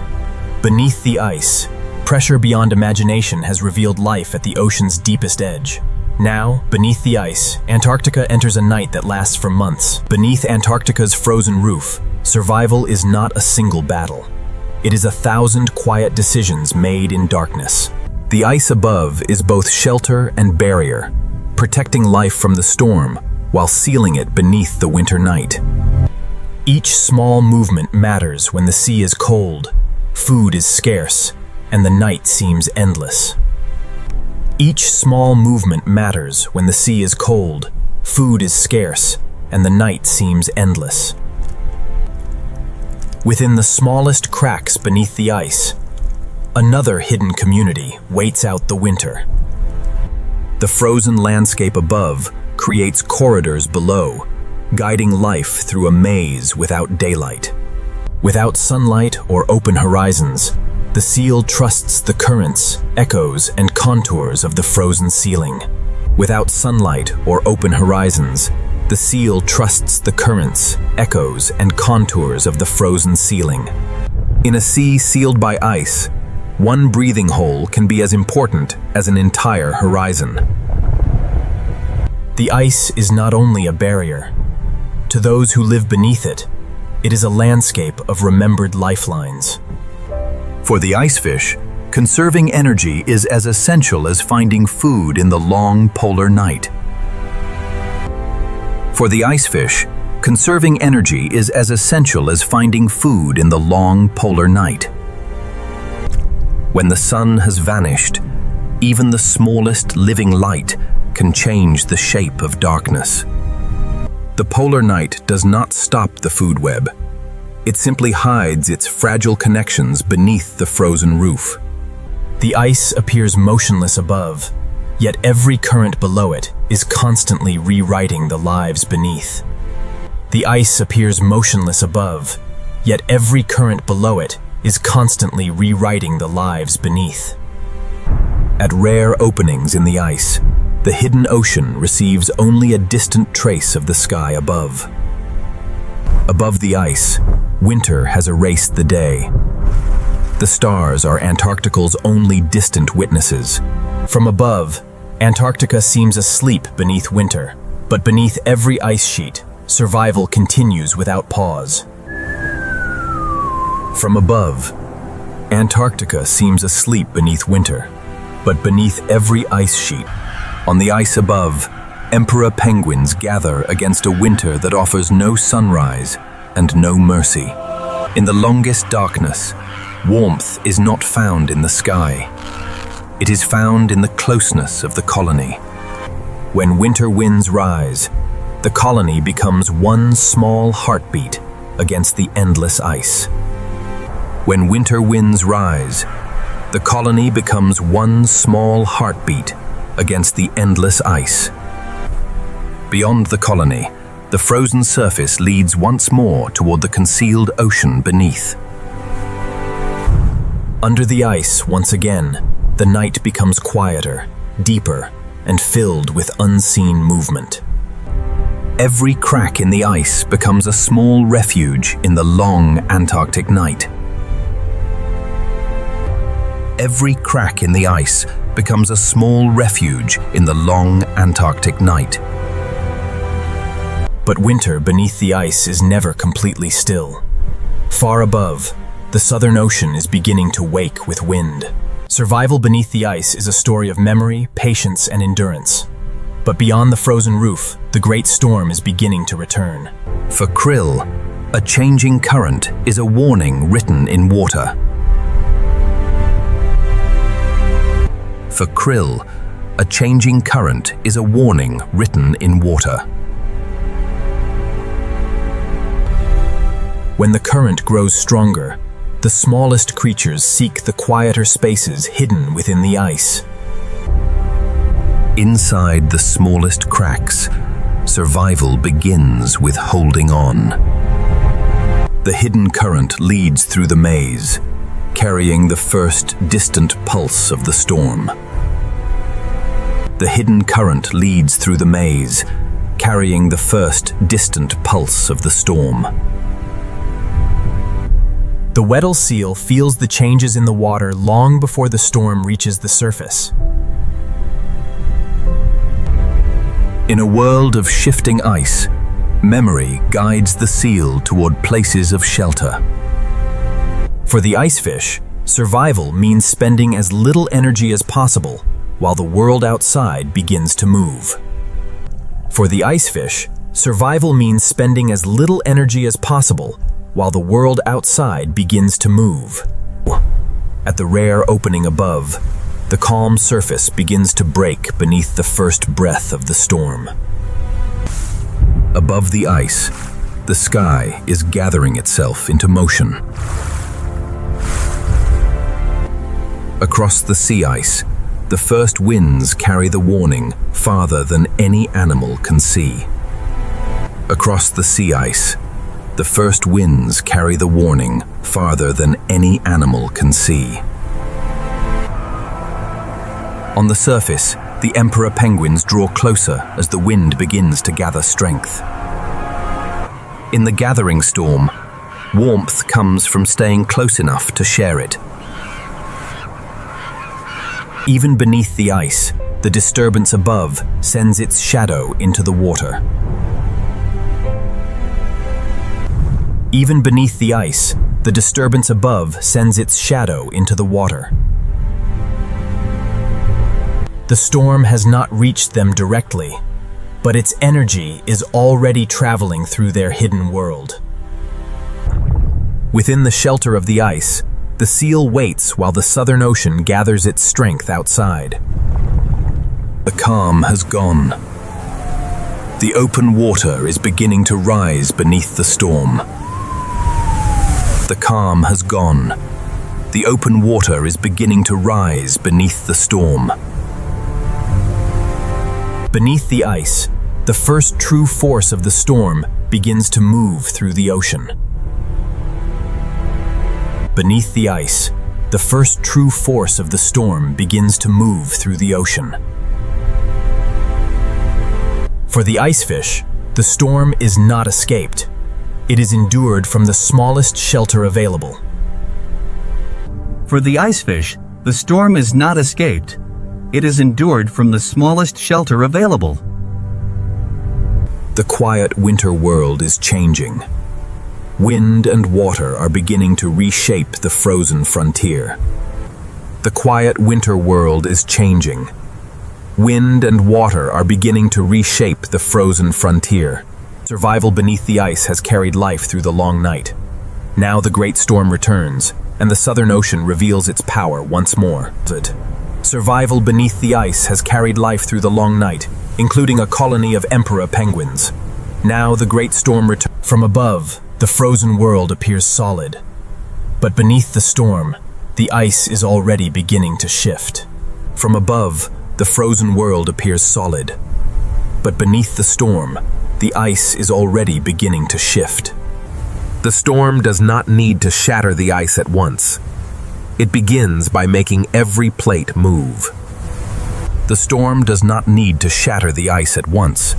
beneath the ice, pressure beyond imagination has revealed life at the ocean's deepest edge. Now, beneath the ice, Antarctica enters a night that lasts for months. Beneath Antarctica's frozen roof, survival is not a single battle. It is 1,000 quiet decisions made in darkness. The ice above is both shelter and barrier, protecting life from the storm while sealing it beneath the winter night. Each small movement matters when the sea is cold, food is scarce, and the night seems endless. Each small movement matters when the sea is cold, food is scarce, and the night seems endless. Within the smallest cracks beneath the ice, another hidden community waits out the winter. The frozen landscape above creates corridors below, guiding life through a maze without daylight. Without sunlight or open horizons, the seal trusts the currents, echoes, and contours of the frozen ceiling. Without sunlight or open horizons, the seal trusts the currents, echoes, and contours of the frozen ceiling. In a sea sealed by ice, one breathing hole can be as important as an entire horizon. The ice is not only a barrier. To those who live beneath it, it is a landscape of remembered lifelines. For the ice fish, conserving energy is as essential as finding food in the long polar night. For the ice fish, conserving energy is as essential as finding food in the long polar night. When the sun has vanished, even the smallest living light can change the shape of darkness. The polar night does not stop the food web. It simply hides its fragile connections beneath the frozen roof. The ice appears motionless above, yet every current below it is constantly rewriting the lives beneath. The ice appears motionless above, yet every current below it is constantly rewriting the lives beneath. At rare openings in the ice, the hidden ocean receives only a distant trace of the sky above. Above the ice, winter has erased the day. The stars are Antarctica's only distant witnesses. From above, Antarctica seems asleep beneath winter, but beneath every ice sheet, survival continues without pause. From above, Antarctica seems asleep beneath winter, but beneath every ice sheet, on the ice above, emperor penguins gather against a winter that offers no sunrise and no mercy. In the longest darkness, warmth is not found in the sky. It is found in the closeness of the colony. When winter winds rise, the colony becomes one small heartbeat against the endless ice. When winter winds rise, the colony becomes one small heartbeat against the endless ice. Beyond the colony, the frozen surface leads once more toward the concealed ocean beneath. Under the ice, once again, the night becomes quieter, deeper, and filled with unseen movement. Every crack in the ice becomes a small refuge in the long Antarctic night. Every crack in the ice becomes a small refuge in the long Antarctic night. But winter beneath the ice is never completely still. Far above, the Southern Ocean is beginning to wake with wind. Survival beneath the ice is a story of memory, patience, and endurance. But beyond the frozen roof, the great storm is beginning to return. For krill, a changing current is a warning written in water. For krill, a changing current is a warning written in water. When the current grows stronger, the smallest creatures seek the quieter spaces hidden within the ice. Inside the smallest cracks, survival begins with holding on. The hidden current leads through the maze, carrying the first distant pulse of the storm. The hidden current leads through the maze, carrying the first distant pulse of the storm. The Weddell seal feels the changes in the water long before the storm reaches the surface. In a world of shifting ice, memory guides the seal toward places of shelter. For the icefish, survival means spending as little energy as possible while the world outside begins to move. For the icefish, survival means spending as little energy as possible while the world outside begins to move. At the rare opening above, the calm surface begins to break beneath the first breath of the storm. Above the ice, the sky is gathering itself into motion. Across the sea ice, the first winds carry the warning farther than any animal can see. Across the sea ice, the first winds carry the warning farther than any animal can see. On the surface, the emperor penguins draw closer as the wind begins to gather strength. In the gathering storm, warmth comes from staying close enough to share it. Even beneath the ice, the disturbance above sends its shadow into the water. Even beneath the ice, the disturbance above sends its shadow into the water. The storm has not reached them directly, but its energy is already traveling through their hidden world. Within the shelter of the ice, the seal waits while the Southern Ocean gathers its strength outside. The calm has gone. The open water is beginning to rise beneath the storm. The calm has gone. The open water is beginning to rise beneath the storm. Beneath the ice, the first true force of the storm begins to move through the ocean. Beneath the ice, the first true force of the storm begins to move through the ocean. For the icefish, the storm is not escaped. It is endured from the smallest shelter available. For the icefish, the storm is not escaped. It is endured from the smallest shelter available. The quiet winter world is changing. Wind and water are beginning to reshape the frozen frontier. The quiet winter world is changing. Wind and water are beginning to reshape the frozen frontier. Survival beneath the ice has carried life through the long night. Now the great storm returns, and the Southern Ocean reveals its power once more. Survival beneath the ice has carried life through the long night, including a colony of emperor penguins. Now the great storm returns. From above, the frozen world appears solid. But beneath the storm, the ice is already beginning to shift. From above, the frozen world appears solid. But beneath the storm, the ice is already beginning to shift. The storm does not need to shatter the ice at once. It begins by making every plate move. The storm does not need to shatter the ice at once.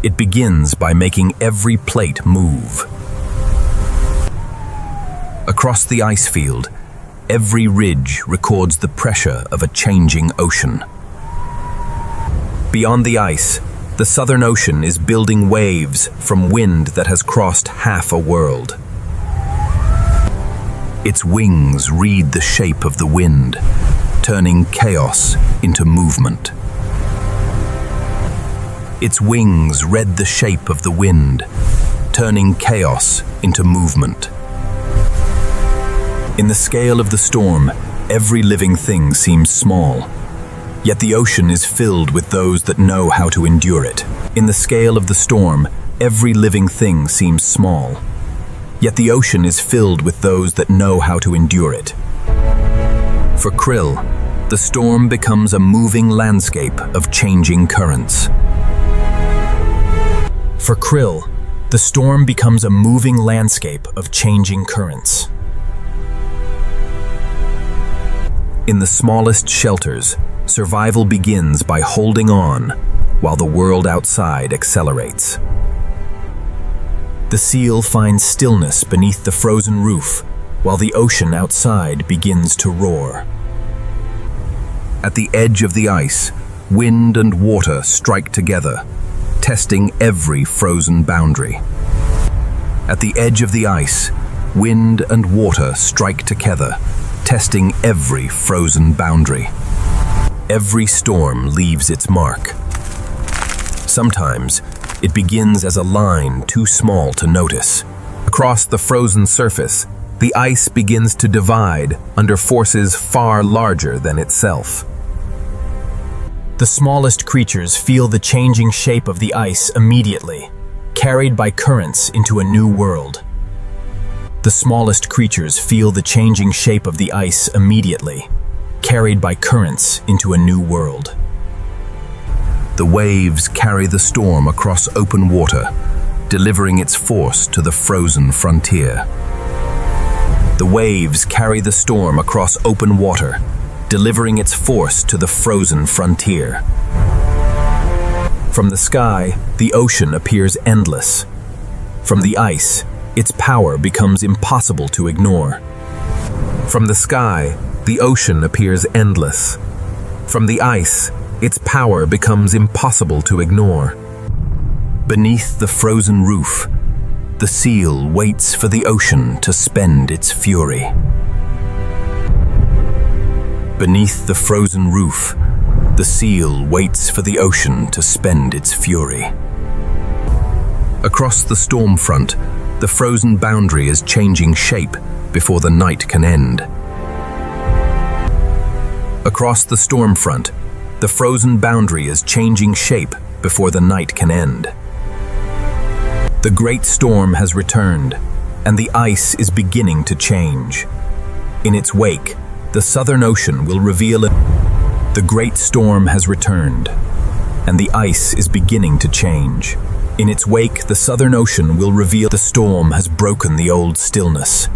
It begins by making every plate move. Across the ice field, every ridge records the pressure of a changing ocean. Beyond the ice, the Southern Ocean is building waves from wind that has crossed half a world. Its wings read the shape of the wind, turning chaos into movement. Its wings read the shape of the wind, turning chaos into movement. In the scale of the storm, every living thing seems small, yet the ocean is filled with those that know how to endure it. In the scale of the storm, every living thing seems small, yet the ocean is filled with those that know how to endure it. For krill, the storm becomes a moving landscape of changing currents. For krill, the storm becomes a moving landscape of changing currents. In the smallest shelters, survival begins by holding on while the world outside accelerates. The seal finds stillness beneath the frozen roof while the ocean outside begins to roar. At the edge of the ice, wind and water strike together, testing every frozen boundary. At the edge of the ice, wind and water strike together, testing every frozen boundary. Every storm leaves its mark. Sometimes, it begins as a line too small to notice. Across the frozen surface, the ice begins to divide under forces far larger than itself. The smallest creatures feel the changing shape of the ice immediately, carried by currents into a new world. The smallest creatures feel the changing shape of the ice immediately, carried by currents into a new world. The waves carry the storm across open water, delivering its force to the frozen frontier. The waves carry the storm across open water, delivering its force to the frozen frontier. From the sky, the ocean appears endless. From the ice, its power becomes impossible to ignore. From the sky, the ocean appears endless. From the ice, its power becomes impossible to ignore. Beneath the frozen roof, the seal waits for the ocean to spend its fury. Beneath the frozen roof, the seal waits for the ocean to spend its fury. Across the storm front, the frozen boundary is changing shape before the night can end. Across the storm front, the frozen boundary is changing shape before the night can end. The great storm has returned, and the ice is beginning to change. In its wake, the Southern Ocean will reveal it. The great storm has returned, and the ice is beginning to change. In its wake, the Southern Ocean will reveal the storm has broken the old stillness.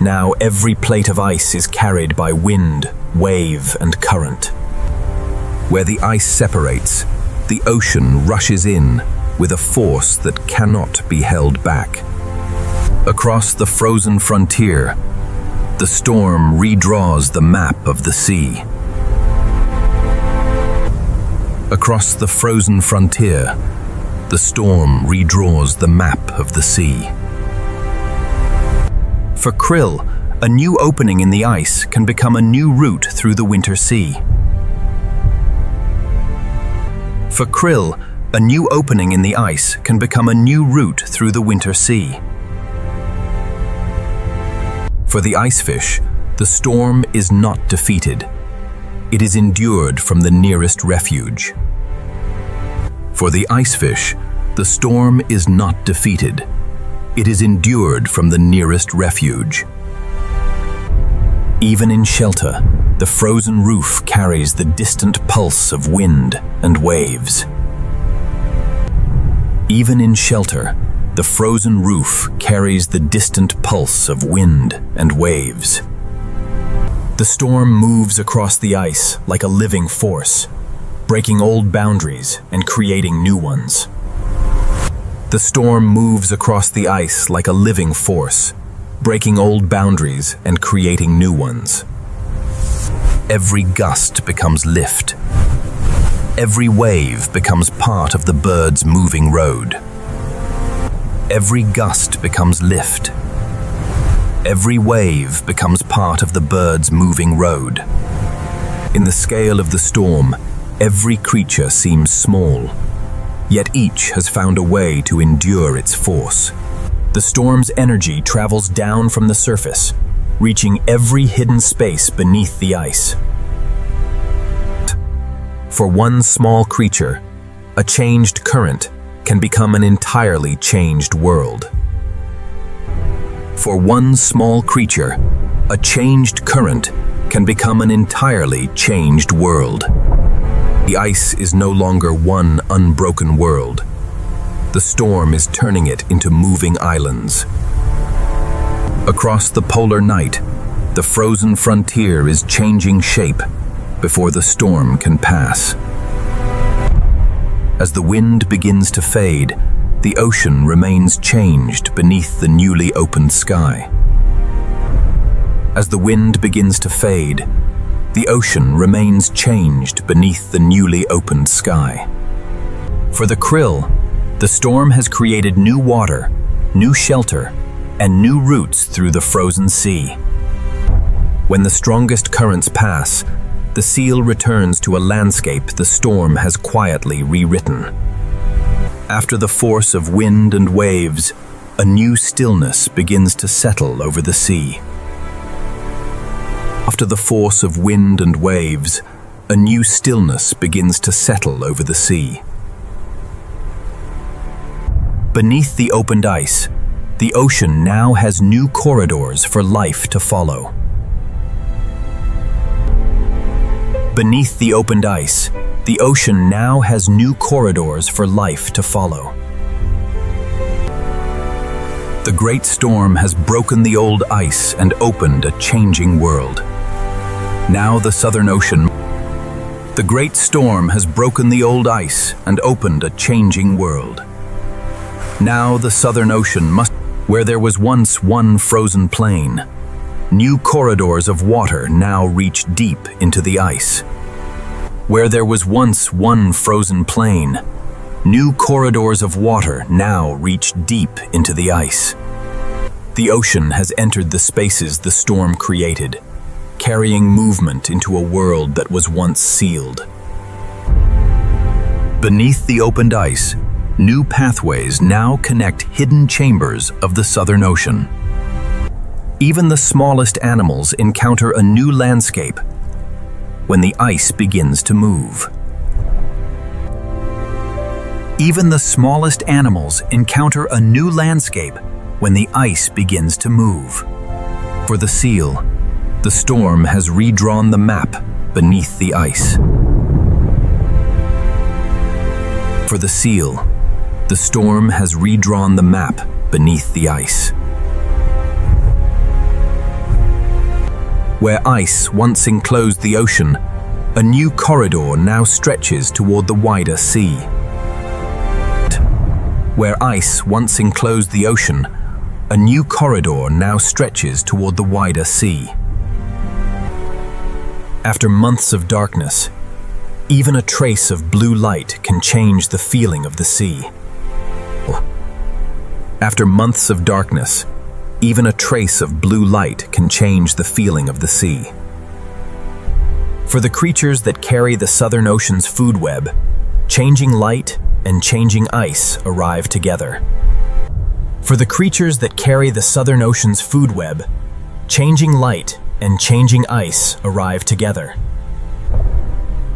Now every plate of ice is carried by wind, wave, and current. Where the ice separates, the ocean rushes in with a force that cannot be held back. Across the frozen frontier, the storm redraws the map of the sea. Across the frozen frontier, the storm redraws the map of the sea. For krill, a new opening in the ice can become a new route through the winter sea. For krill, a new opening in the ice can become a new route through the winter sea. For the icefish, the storm is not defeated. It is endured from the nearest refuge. For the icefish, the storm is not defeated. It is endured from the nearest refuge. Even in shelter, the frozen roof carries the distant pulse of wind and waves. Even in shelter, the frozen roof carries the distant pulse of wind and waves. The storm moves across the ice like a living force, breaking old boundaries and creating new ones. The storm moves across the ice like a living force, breaking old boundaries and creating new ones. Every gust becomes lift. Every wave becomes part of the bird's moving road. Every gust becomes lift. Every wave becomes part of the bird's moving road. In the scale of the storm, every creature seems small, yet each has found a way to endure its force. The storm's energy travels down from the surface, reaching every hidden space beneath the ice. For one small creature, a changed current can become an entirely changed world. For one small creature, a changed current can become an entirely changed world. The ice is no longer one unbroken world. The storm is turning it into moving islands. Across the polar night, the frozen frontier is changing shape before the storm can pass. As the wind begins to fade, the ocean remains changed beneath the newly opened sky. As the wind begins to fade, the ocean remains changed beneath the newly opened sky. For the krill, the storm has created new water, new shelter, and new routes through the frozen sea. When the strongest currents pass, the seal returns to a landscape the storm has quietly rewritten. After the force of wind and waves, a new stillness begins to settle over the sea. After the force of wind and waves, a new stillness begins to settle over the sea. Beneath the opened ice, the ocean now has new corridors for life to follow. Beneath the opened ice, the ocean now has new corridors for life to follow. The great storm has broken the old ice and opened a changing world. Now the Southern Ocean. The great storm has broken the old ice and opened a changing world. Now the Southern Ocean must, where there was once one frozen plain, new corridors of water now reach deep into the ice. Where there was once one frozen plain, new corridors of water now reach deep into the ice. The ocean has entered the spaces the storm created, carrying movement into a world that was once sealed. Beneath the opened ice, new pathways now connect hidden chambers of the Southern Ocean. Even the smallest animals encounter a new landscape when the ice begins to move. Even the smallest animals encounter a new landscape when the ice begins to move. For the seal, the storm has redrawn the map beneath the ice. For the seal, the storm has redrawn the map beneath the ice. Where ice once enclosed the ocean, a new corridor now stretches toward the wider sea. Where ice once enclosed the ocean, a new corridor now stretches toward the wider sea. After months of darkness, even a trace of blue light can change the feeling of the sea. After months of darkness, even a trace of blue light can change the feeling of the sea. For the creatures that carry the Southern Ocean's food web, changing light and changing ice arrive together. For the creatures that carry the Southern Ocean's food web, changing light and changing ice arrive together.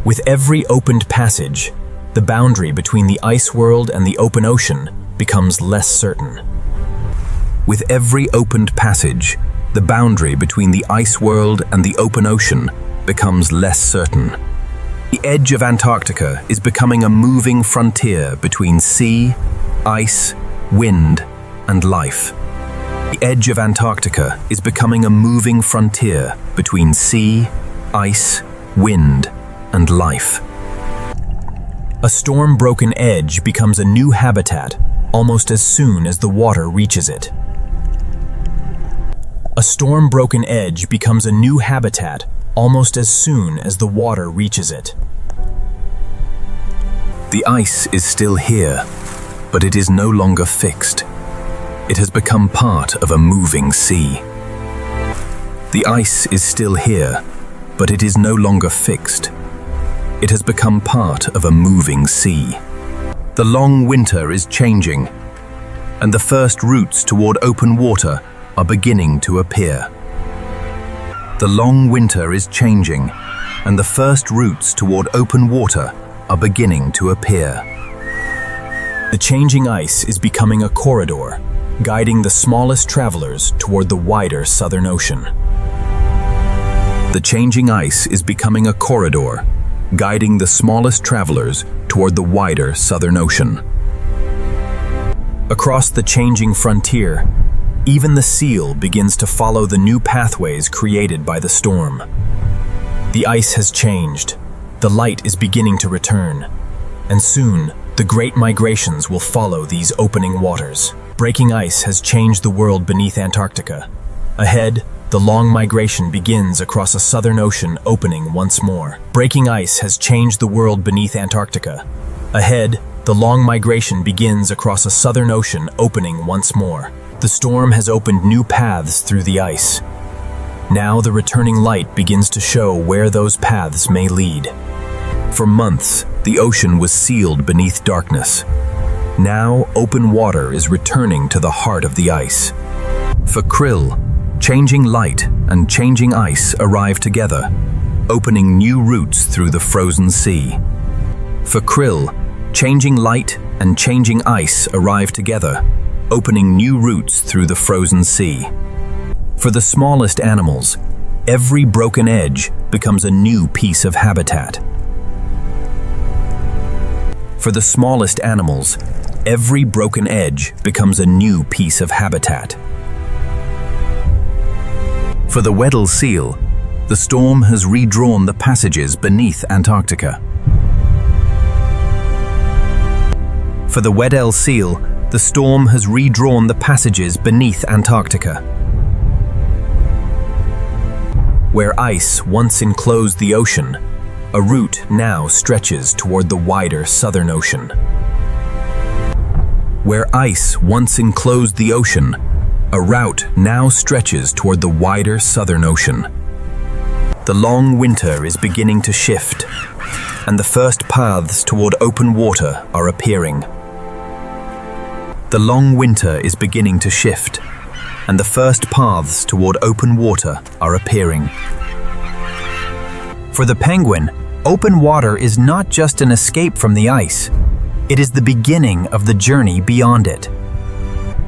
With every opened passage, the boundary between the ice world and the open ocean becomes less certain. With every opened passage, the boundary between the ice world and the open ocean becomes less certain. The edge of Antarctica is becoming a moving frontier between sea, ice, wind, and life. The edge of Antarctica is becoming a moving frontier between sea, ice, wind, and life. A storm-broken edge becomes a new habitat, almost as soon as the water reaches it. A storm-broken edge becomes a new habitat almost as soon as the water reaches it. The ice is still here, but it is no longer fixed. It has become part of a moving sea. The ice is still here, but it is no longer fixed. It has become part of a moving sea. The long winter is changing, and the first routes toward open water are beginning to appear. The long winter is changing, and the first routes toward open water are beginning to appear. The changing ice is becoming a corridor, guiding the smallest travelers toward the wider Southern Ocean. The changing ice is becoming a corridor, guiding the smallest travelers toward the wider Southern Ocean. Across the changing frontier, even the seal begins to follow the new pathways created by the storm. The ice has changed, the light is beginning to return, and soon the great migrations will follow these opening waters. Breaking ice has changed the world beneath Antarctica. Ahead, the long migration begins across a Southern Ocean opening once more. Breaking ice has changed the world beneath Antarctica. Ahead, the long migration begins across a Southern Ocean opening once more. The storm has opened new paths through the ice. Now the returning light begins to show where those paths may lead. For months, the ocean was sealed beneath darkness. Now open water is returning to the heart of the ice. For krill, changing light and changing ice arrive together, opening new routes through the frozen sea. For krill, changing light and changing ice arrive together, opening new routes through the frozen sea. For the smallest animals, every broken edge becomes a new piece of habitat. For the smallest animals, every broken edge becomes a new piece of habitat. For the Weddell seal, the storm has redrawn the passages beneath Antarctica. For the Weddell seal, the storm has redrawn the passages beneath Antarctica. Where ice once enclosed the ocean, a route now stretches toward the wider Southern Ocean. Where ice once enclosed the ocean, a route now stretches toward the wider Southern Ocean. The long winter is beginning to shift, and the first paths toward open water are appearing. The long winter is beginning to shift, and the first paths toward open water are appearing. For the penguin, open water is not just an escape from the ice, it is the beginning of the journey beyond it.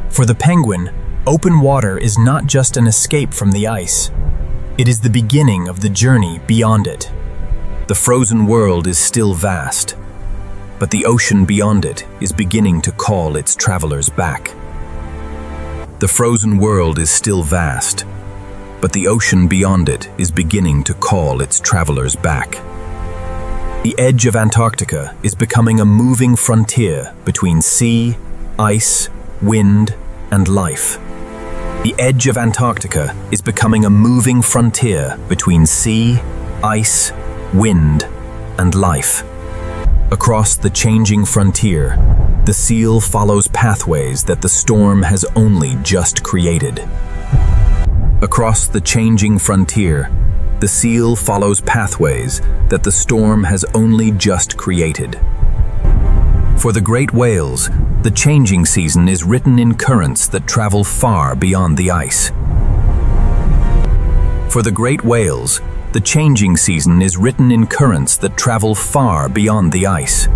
For the penguin, open water is not just an escape from the ice, it is the beginning of the journey beyond it. The frozen world is still vast, but the ocean beyond it is beginning to call its travelers back. The frozen world is still vast, but the ocean beyond it is beginning to call its travelers back. The edge of Antarctica is becoming a moving frontier between sea, ice, wind, and life. The edge of Antarctica is becoming a moving frontier between sea, ice, wind, and life. Across the changing frontier, the seal follows pathways that the storm has only just created. Across the changing frontier, the seal follows pathways that the storm has only just created. For the great whales, the changing season is written in currents that travel far beyond the ice. For the great whales, the changing season is written in currents that travel far beyond the ice.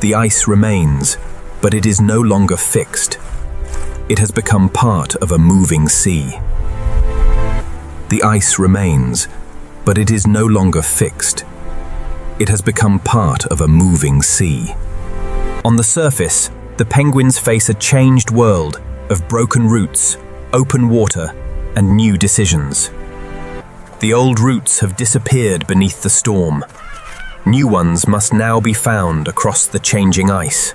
The ice remains, but it is no longer fixed. It has become part of a moving sea. The ice remains, but it is no longer fixed. It has become part of a moving sea. On the surface, the penguins face a changed world of broken routes, open water, and new decisions. The old routes have disappeared beneath the storm. New ones must now be found across the changing ice.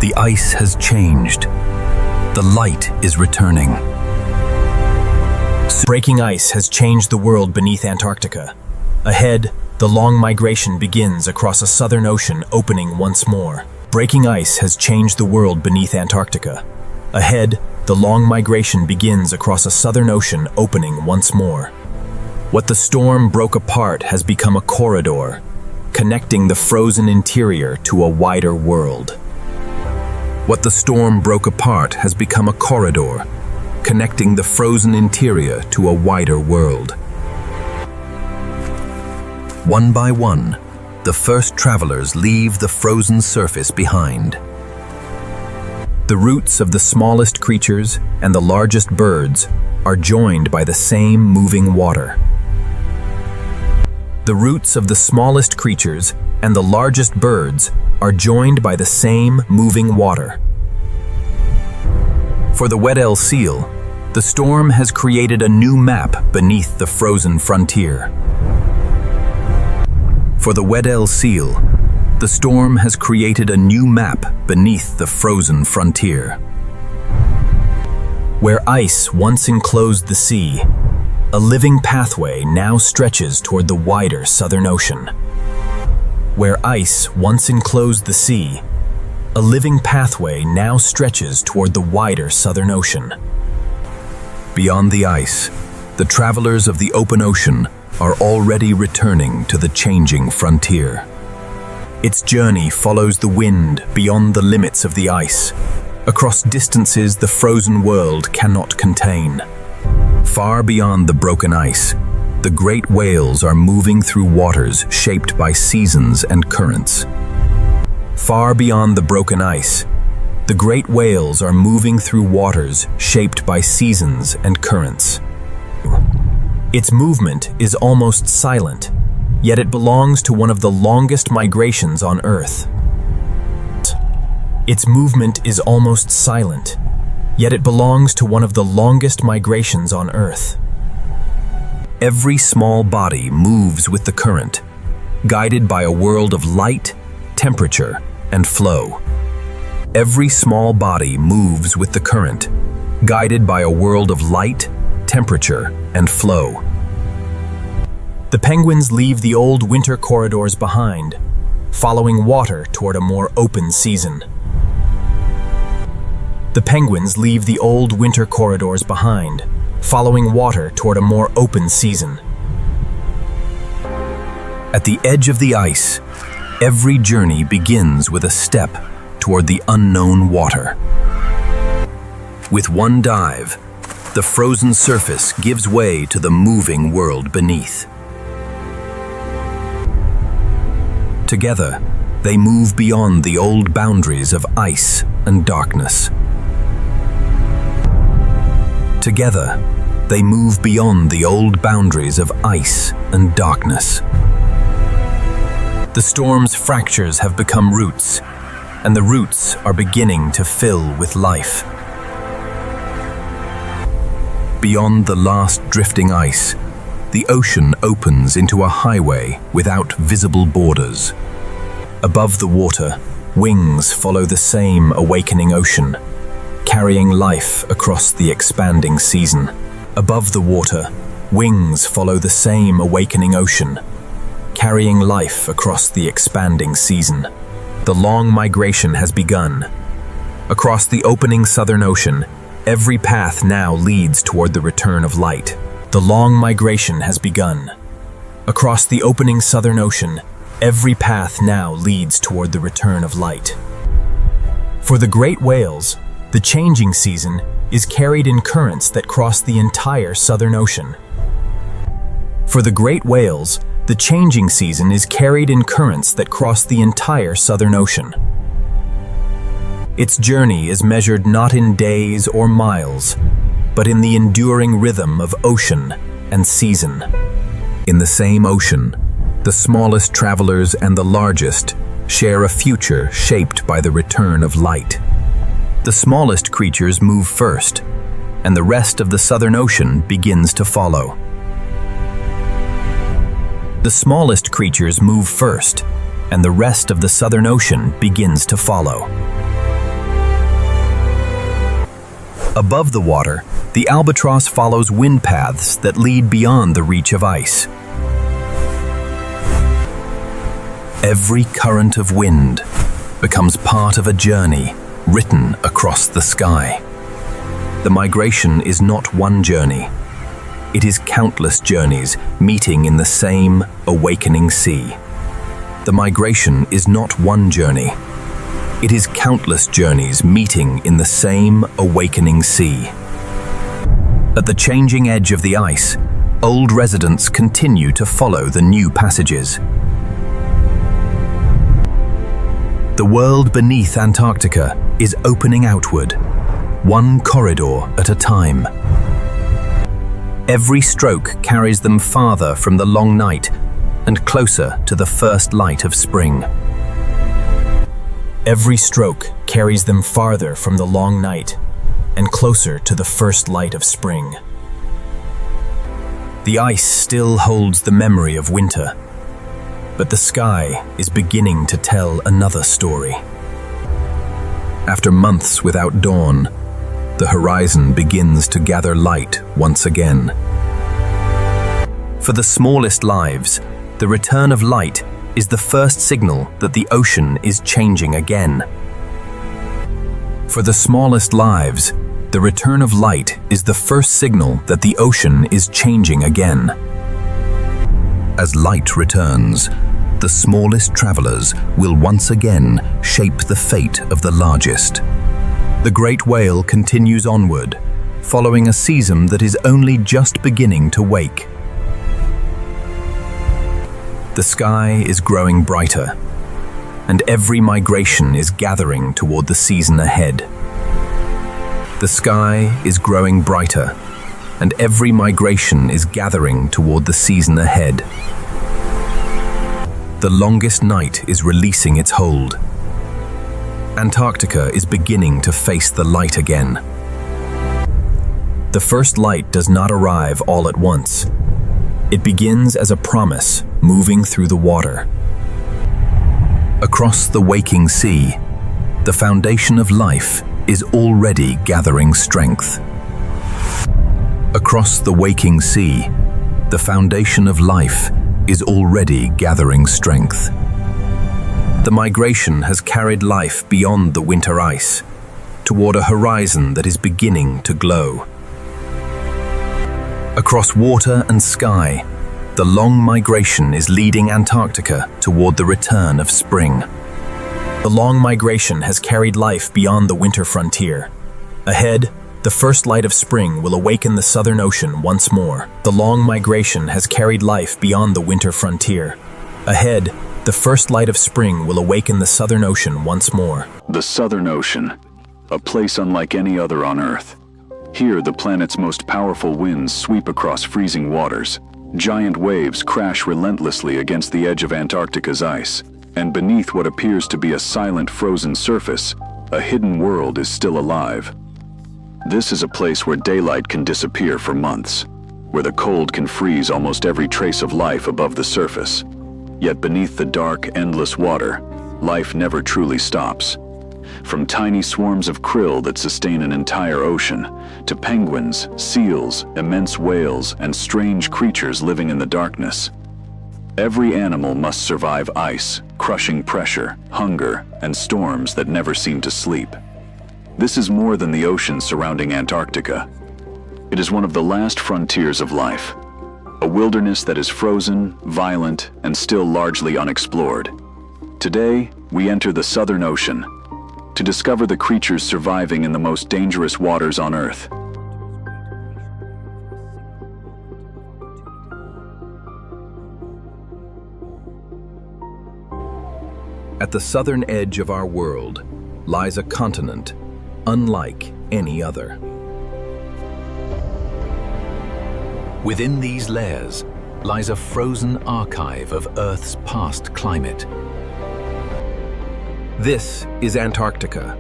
The ice has changed. The light is returning. Breaking ice has changed the world beneath Antarctica. Ahead, the long migration begins across a southern ocean opening once more. Breaking ice has changed the world beneath Antarctica. Ahead, the long migration begins across a southern ocean opening once more. What the storm broke apart has become a corridor, connecting the frozen interior to a wider world. What the storm broke apart has become a corridor, connecting the frozen interior to a wider world. One by one, the first travelers leave the frozen surface behind. The roots of the smallest creatures and the largest birds are joined by the same moving water. The roots of the smallest creatures and the largest birds are joined by the same moving water. For the Weddell seal, the storm has created a new map beneath the frozen frontier. For the Weddell seal, the storm has created a new map beneath the frozen frontier. Where ice once enclosed the sea, a living pathway now stretches toward the wider Southern Ocean. Where ice once enclosed the sea, a living pathway now stretches toward the wider Southern Ocean. Beyond the ice, the travelers of the open ocean are already returning to the changing frontier. Its journey follows the wind beyond the limits of the ice, across distances the frozen world cannot contain. Far beyond the broken ice, the great whales are moving through waters shaped by seasons and currents. Far beyond the broken ice, the great whales are moving through waters shaped by seasons and currents. Its movement is almost silent, yet it belongs to one of the longest migrations on Earth. Its movement is almost silent, yet it belongs to one of the longest migrations on Earth. Every small body moves with the current, guided by a world of light, temperature, and flow. Every small body moves with the current, guided by a world of light, temperature, and flow. The penguins leave the old winter corridors behind, following water toward a more open season. The penguins leave the old winter corridors behind, following water toward a more open season. At the edge of the ice, every journey begins with a step toward the unknown water. With one dive, the frozen surface gives way to the moving world beneath. Together, they move beyond the old boundaries of ice and darkness. Together, they move beyond the old boundaries of ice and darkness. The storm's fractures have become roots, and the roots are beginning to fill with life. Beyond the last drifting ice, the ocean opens into a highway without visible borders. Above the water, wings follow the same awakening ocean, carrying life across the expanding season. Above the water, wings follow the same awakening ocean, carrying life across the expanding season. The long migration has begun. Across the opening Southern Ocean, every path now leads toward the return of light. The long migration has begun. Across the opening Southern Ocean, every path now leads toward the return of light. For the great whales, the changing season is carried in currents that cross the entire Southern Ocean. For the great whales, the changing season is carried in currents that cross the entire Southern Ocean. Its journey is measured not in days or miles, but in the enduring rhythm of ocean and season. In the same ocean, the smallest travelers and the largest share a future shaped by the return of light. The smallest creatures move first, and the rest of the Southern Ocean begins to follow. The smallest creatures move first, and the rest of the Southern Ocean begins to follow. Above the water, the albatross follows wind paths that lead beyond the reach of ice. Every current of wind becomes part of a journey written across the sky. The migration is not one journey. It is countless journeys meeting in the same awakening sea. The migration is not one journey. It is countless journeys meeting in the same awakening sea. At the changing edge of the ice, old residents continue to follow the new passages. The world beneath Antarctica is opening outward, one corridor at a time. Every stroke carries them farther from the long night and closer to the first light of spring. Every stroke carries them farther from the long night and closer to the first light of spring. The ice still holds the memory of winter, but the sky is beginning to tell another story. After months without dawn, the horizon begins to gather light once again. For the smallest lives, the return of light is the first signal that the ocean is changing again. For the smallest lives, the return of light is the first signal that the ocean is changing again. As light returns, the smallest travelers will once again shape the fate of the largest. The great whale continues onward, following a season that is only just beginning to wake. The sky is growing brighter, and every migration is gathering toward the season ahead. The sky is growing brighter, and every migration is gathering toward the season ahead. The longest night is releasing its hold. Antarctica is beginning to face the light again. The first light does not arrive all at once. It begins as a promise moving through the water. Across the waking sea, the foundation of life is already gathering strength. Across the waking sea, the foundation of life is already gathering strength. The migration has carried life beyond the winter ice, toward a horizon that is beginning to glow. Across water and sky, the long migration is leading Antarctica toward the return of spring. The long migration has carried life beyond the winter frontier. Ahead, the first light of spring will awaken the Southern Ocean once more. The long migration has carried life beyond the winter frontier. Ahead, the first light of spring will awaken the Southern Ocean once more. The Southern Ocean, a place unlike any other on Earth. Here, the planet's most powerful winds sweep across freezing waters. Giant waves crash relentlessly against the edge of Antarctica's ice. And beneath what appears to be a silent frozen surface, a hidden world is still alive. This is a place where daylight can disappear for months, where the cold can freeze almost every trace of life above the surface. Yet beneath the dark, endless water, life never truly stops. From tiny swarms of krill that sustain an entire ocean, to penguins, seals, immense whales, and strange creatures living in the darkness. Every animal must survive ice, crushing pressure, hunger, and storms that never seem to sleep. This is more than the ocean surrounding Antarctica. It is one of the last frontiers of life, a wilderness that is frozen, violent, and still largely unexplored. Today, we enter the Southern Ocean to discover the creatures surviving in the most dangerous waters on Earth. At the southern edge of our world lies a continent unlike any other. Within these layers lies a frozen archive of Earth's past climate. This is Antarctica,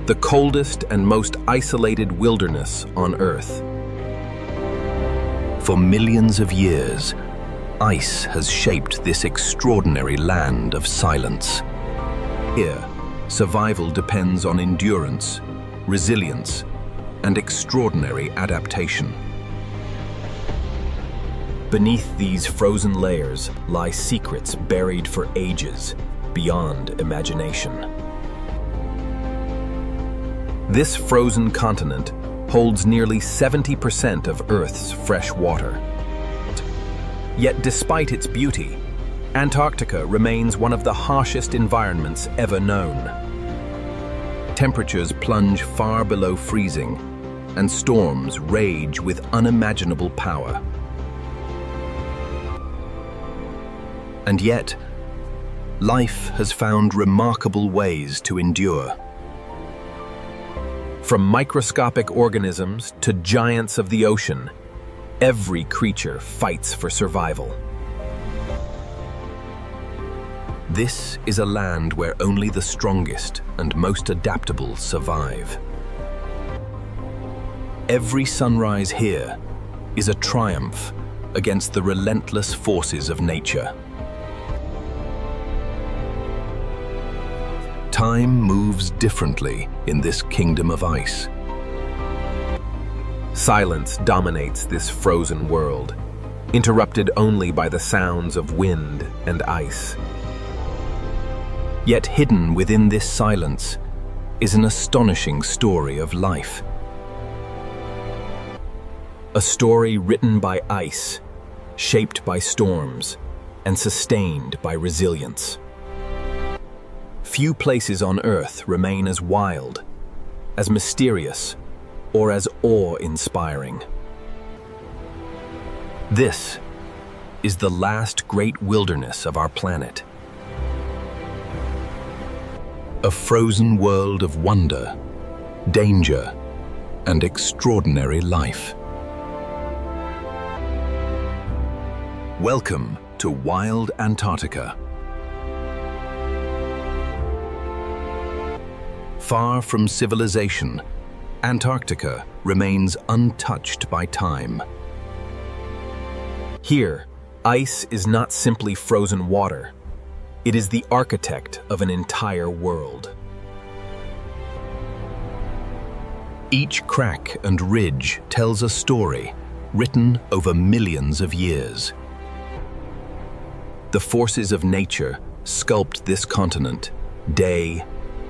the coldest and most isolated wilderness on Earth. For millions of years, ice has shaped this extraordinary land of silence. Here, survival depends on endurance, resilience, and extraordinary adaptation. Beneath these frozen layers lie secrets buried for ages, beyond imagination. This frozen continent holds nearly 70% of Earth's fresh water. Yet despite its beauty, Antarctica remains one of the harshest environments ever known. Temperatures plunge far below freezing, and storms rage with unimaginable power. And yet, life has found remarkable ways to endure. From microscopic organisms to giants of the ocean, every creature fights for survival. This is a land where only the strongest and most adaptable survive. Every sunrise here is a triumph against the relentless forces of nature. Time moves differently in this kingdom of ice. Silence dominates this frozen world, interrupted only by the sounds of wind and ice. Yet hidden within this silence is an astonishing story of life. A story written by ice, shaped by storms, and sustained by resilience. Few places on Earth remain as wild, as mysterious, or as awe-inspiring. This is the last great wilderness of our planet. A frozen world of wonder, danger, and extraordinary life. Welcome to Wild Antarctica. Far from civilization, Antarctica remains untouched by time. Here, ice is not simply frozen water. It is the architect of an entire world. Each crack and ridge tells a story written over millions of years. The forces of nature sculpt this continent day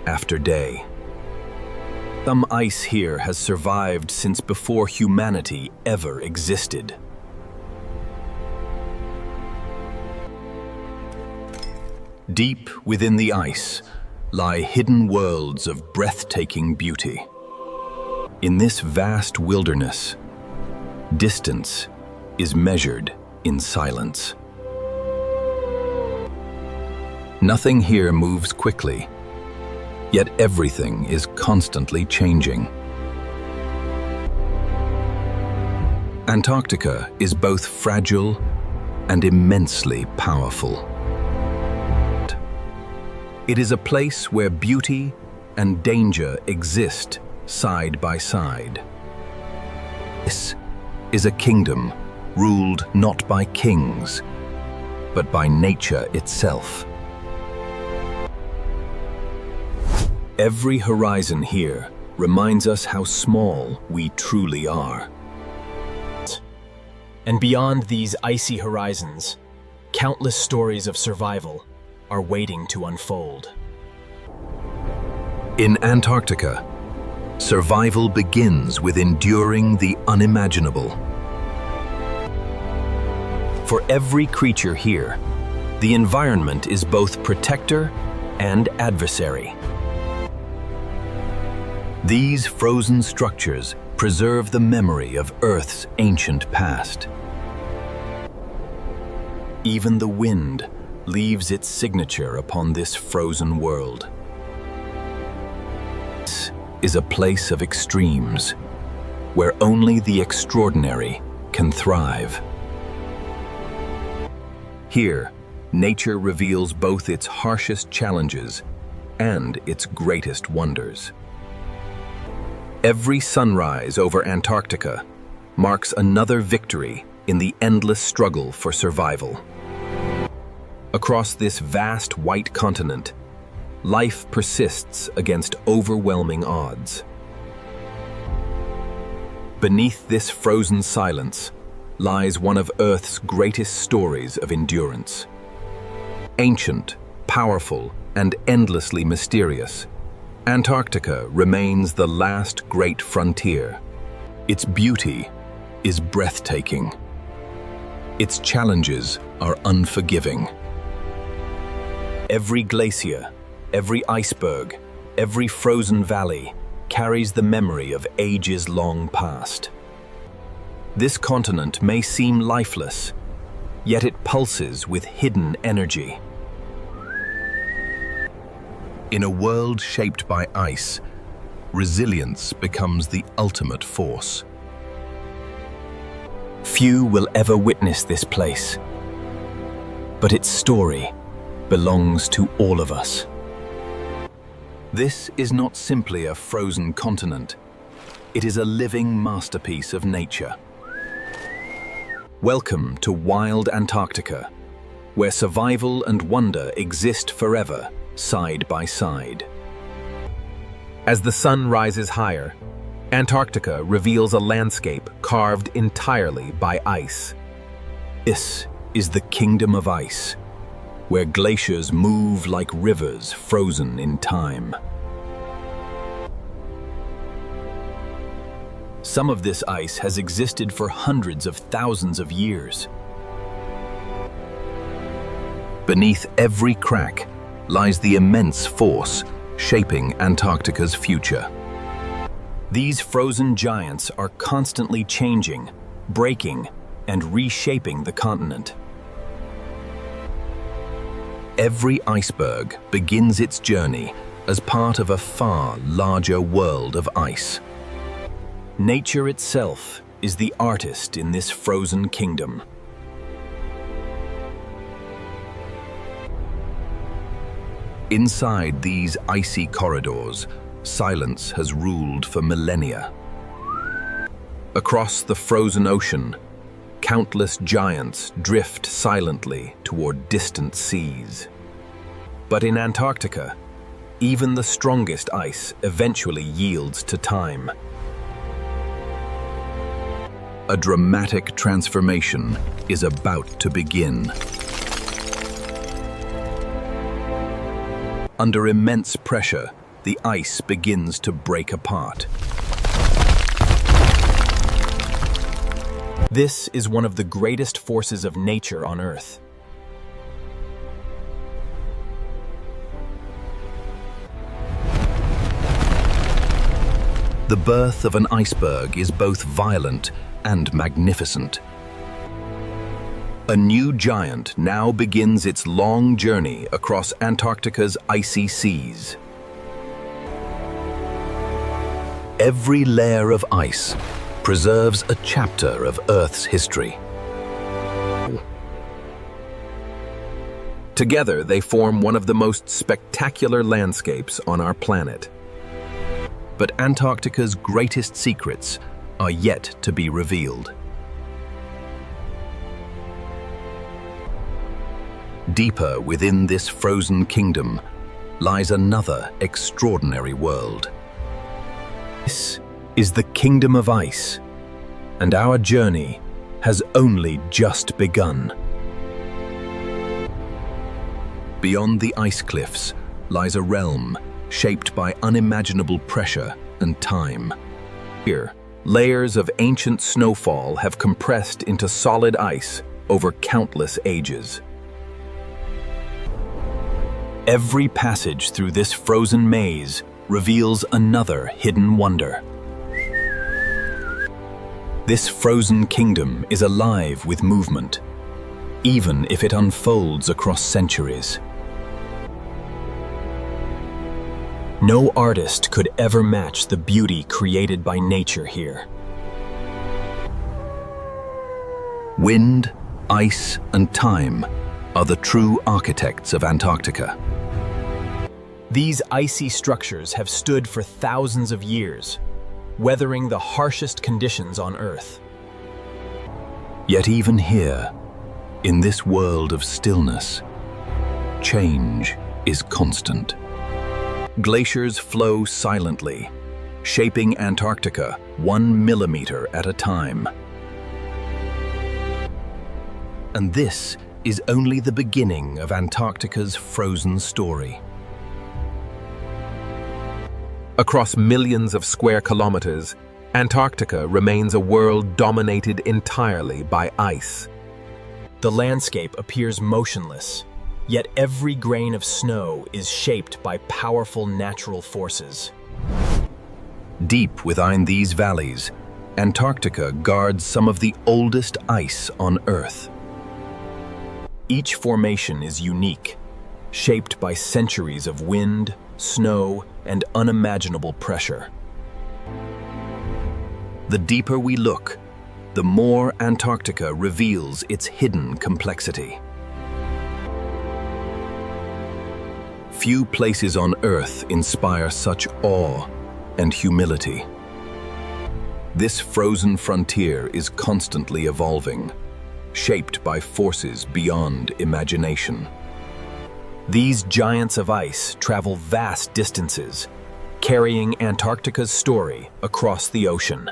after day. Some ice here has survived since before humanity ever existed. Deep within the ice lie hidden worlds of breathtaking beauty. In this vast wilderness, distance is measured in silence. Nothing here moves quickly, yet everything is constantly changing. Antarctica is both fragile and immensely powerful. It is a place where beauty and danger exist side by side. This is a kingdom ruled not by kings, but by nature itself. Every horizon here reminds us how small we truly are. And beyond these icy horizons, countless stories of survival are waiting to unfold. In Antarctica, survival begins with enduring the unimaginable. For every creature here, the environment is both protector and adversary. These frozen structures preserve the memory of Earth's ancient past. Even the wind leaves its signature upon this frozen world. This is a place of extremes, where only the extraordinary can thrive. Here, nature reveals both its harshest challenges and its greatest wonders. Every sunrise over Antarctica marks another victory in the endless struggle for survival. Across this vast white continent, life persists against overwhelming odds. Beneath this frozen silence lies one of Earth's greatest stories of endurance. Ancient, powerful, and endlessly mysterious, Antarctica remains the last great frontier. Its beauty is breathtaking. Its challenges are unforgiving. Every glacier, every iceberg, every frozen valley carries the memory of ages long past. This continent may seem lifeless, yet it pulses with hidden energy. In a world shaped by ice, resilience becomes the ultimate force. Few will ever witness this place, but its story belongs to all of us. This is not simply a frozen continent. It is a living masterpiece of nature. Welcome to Wild Antarctica, where survival and wonder exist forever, side by side. As the sun rises higher, Antarctica reveals a landscape carved entirely by ice. This is the kingdom of ice, where glaciers move like rivers frozen in time. Some of this ice has existed for hundreds of thousands of years. Beneath every crack lies the immense force shaping Antarctica's future. These frozen giants are constantly changing, breaking, and reshaping the continent. Every iceberg begins its journey as part of a far larger world of ice. Nature itself is the artist in this frozen kingdom. Inside these icy corridors, silence has ruled for millennia. Across the frozen ocean, countless giants drift silently toward distant seas. But in Antarctica, even the strongest ice eventually yields to time. A dramatic transformation is about to begin. Under immense pressure, the ice begins to break apart. This is one of the greatest forces of nature on Earth. The birth of an iceberg is both violent and magnificent. A new giant now begins its long journey across Antarctica's icy seas. Every layer of ice preserves a chapter of Earth's history. Together, they form one of the most spectacular landscapes on our planet. But Antarctica's greatest secrets are yet to be revealed. Deeper within this frozen kingdom lies another extraordinary world. This is the kingdom of ice, and our journey has only just begun. Beyond the ice cliffs lies a realm shaped by unimaginable pressure and time. Here, layers of ancient snowfall have compressed into solid ice over countless ages. Every passage through this frozen maze reveals another hidden wonder. This frozen kingdom is alive with movement, even if it unfolds across centuries. No artist could ever match the beauty created by nature here. Wind, ice, and time are the true architects of Antarctica. These icy structures have stood for thousands of years, weathering the harshest conditions on Earth. Yet even here, in this world of stillness, change is constant. Glaciers flow silently, shaping Antarctica 1 millimeter at a time. And this is only the beginning of Antarctica's frozen story. Across millions of square kilometers, Antarctica remains a world dominated entirely by ice. The landscape appears motionless, yet every grain of snow is shaped by powerful natural forces. Deep within these valleys, Antarctica guards some of the oldest ice on Earth. Each formation is unique, shaped by centuries of wind, snow, and unimaginable pressure. The deeper we look, the more Antarctica reveals its hidden complexity. Few places on Earth inspire such awe and humility. This frozen frontier is constantly evolving, shaped by forces beyond imagination. These giants of ice travel vast distances, carrying Antarctica's story across the ocean.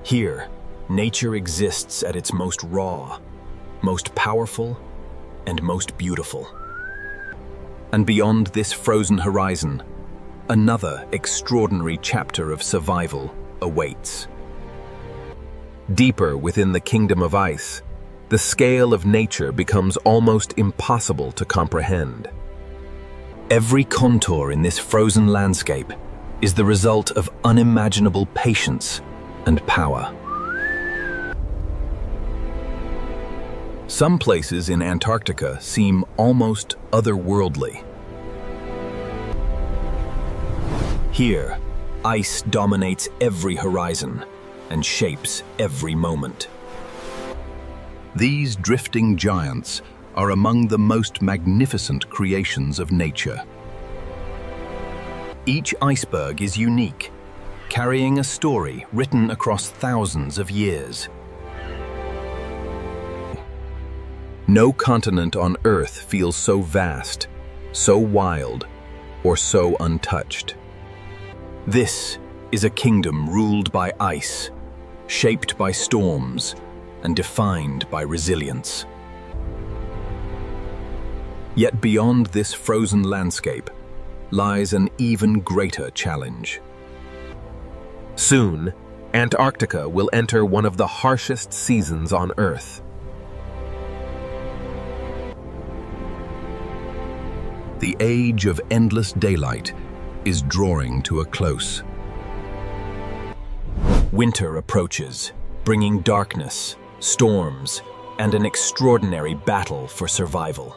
Here, nature exists at its most raw, most powerful, and most beautiful. And beyond this frozen horizon, another extraordinary chapter of survival awaits. Deeper within the kingdom of ice, the scale of nature becomes almost impossible to comprehend. Every contour in this frozen landscape is the result of unimaginable patience and power. Some places in Antarctica seem almost otherworldly. Here, ice dominates every horizon and shapes every moment. These drifting giants are among the most magnificent creations of nature. Each iceberg is unique, carrying a story written across thousands of years. No continent on Earth feels so vast, so wild, or so untouched. This is a kingdom ruled by ice, shaped by storms, and defined by resilience. Yet beyond this frozen landscape lies an even greater challenge. Soon, Antarctica will enter one of the harshest seasons on Earth. The age of endless daylight is drawing to a close. Winter approaches, bringing darkness, storms, and an extraordinary battle for survival.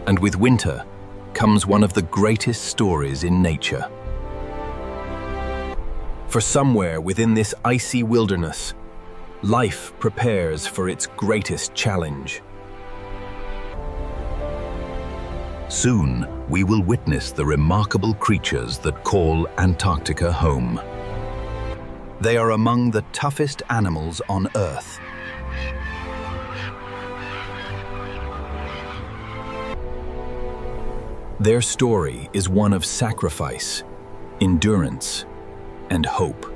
And with winter comes one of the greatest stories in nature. For somewhere within this icy wilderness, life prepares for its greatest challenge. Soon, we will witness the remarkable creatures that call Antarctica home. They are among the toughest animals on Earth. Their story is one of sacrifice, endurance, and hope.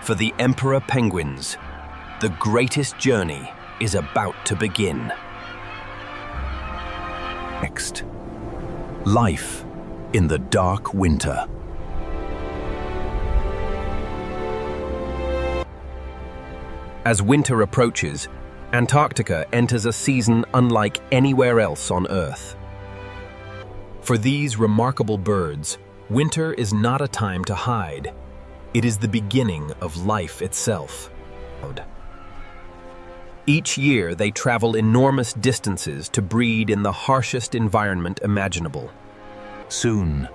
For the emperor penguins, the greatest journey is about to begin. Next, life in the dark winter. As winter approaches, Antarctica enters a season unlike anywhere else on Earth. For these remarkable birds, winter is not a time to hide. It is the beginning of life itself. Each year, they travel enormous distances to breed in the harshest environment imaginable. Soon,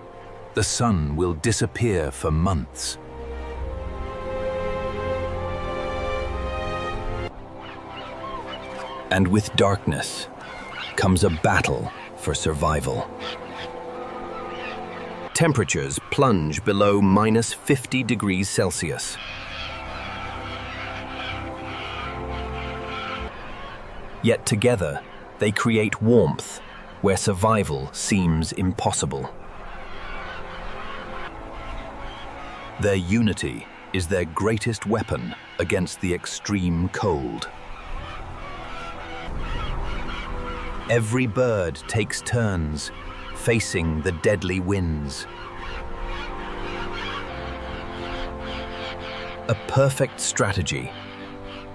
the sun will disappear for months. And with darkness comes a battle for survival. Temperatures plunge below -50 degrees Celsius. Yet together, they create warmth where survival seems impossible. Their unity is their greatest weapon against the extreme cold. Every bird takes turns facing the deadly winds. A perfect strategy,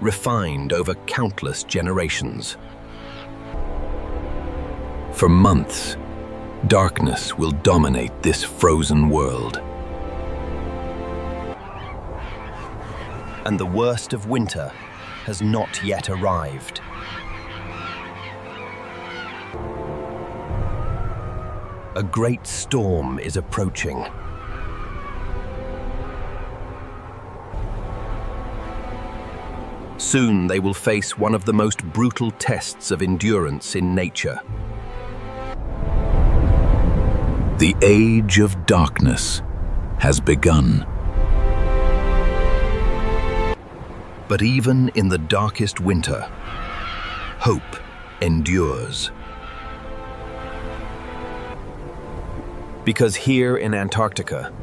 refined over countless generations. For months, darkness will dominate this frozen world. And the worst of winter has not yet arrived. A great storm is approaching. Soon they will face one of the most brutal tests of endurance in nature. The age of darkness has begun. But even in the darkest winter, hope endures. Because here in Antarctica,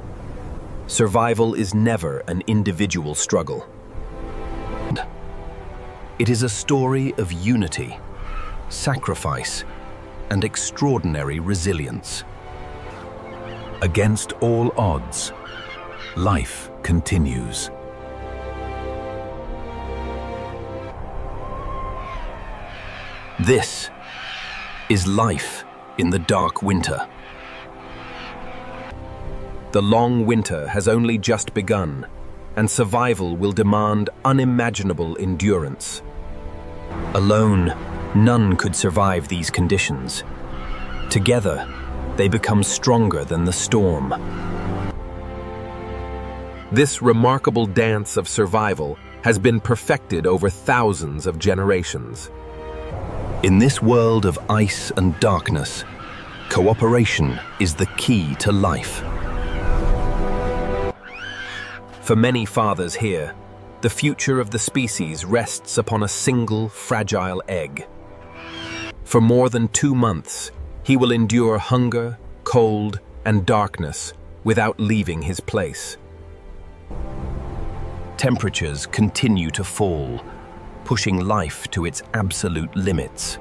survival is never an individual struggle. It is a story of unity, sacrifice, and extraordinary resilience. Against all odds, life continues. This is life in the dark winter. The long winter has only just begun, and survival will demand unimaginable endurance. Alone, none could survive these conditions. Together, they become stronger than the storm. This remarkable dance of survival has been perfected over thousands of generations. In this world of ice and darkness, cooperation is the key to life. For many fathers here, the future of the species rests upon a single fragile egg. For more than 2 months, he will endure hunger, cold, and darkness without leaving his place. Temperatures continue to fall, pushing life to its absolute limits.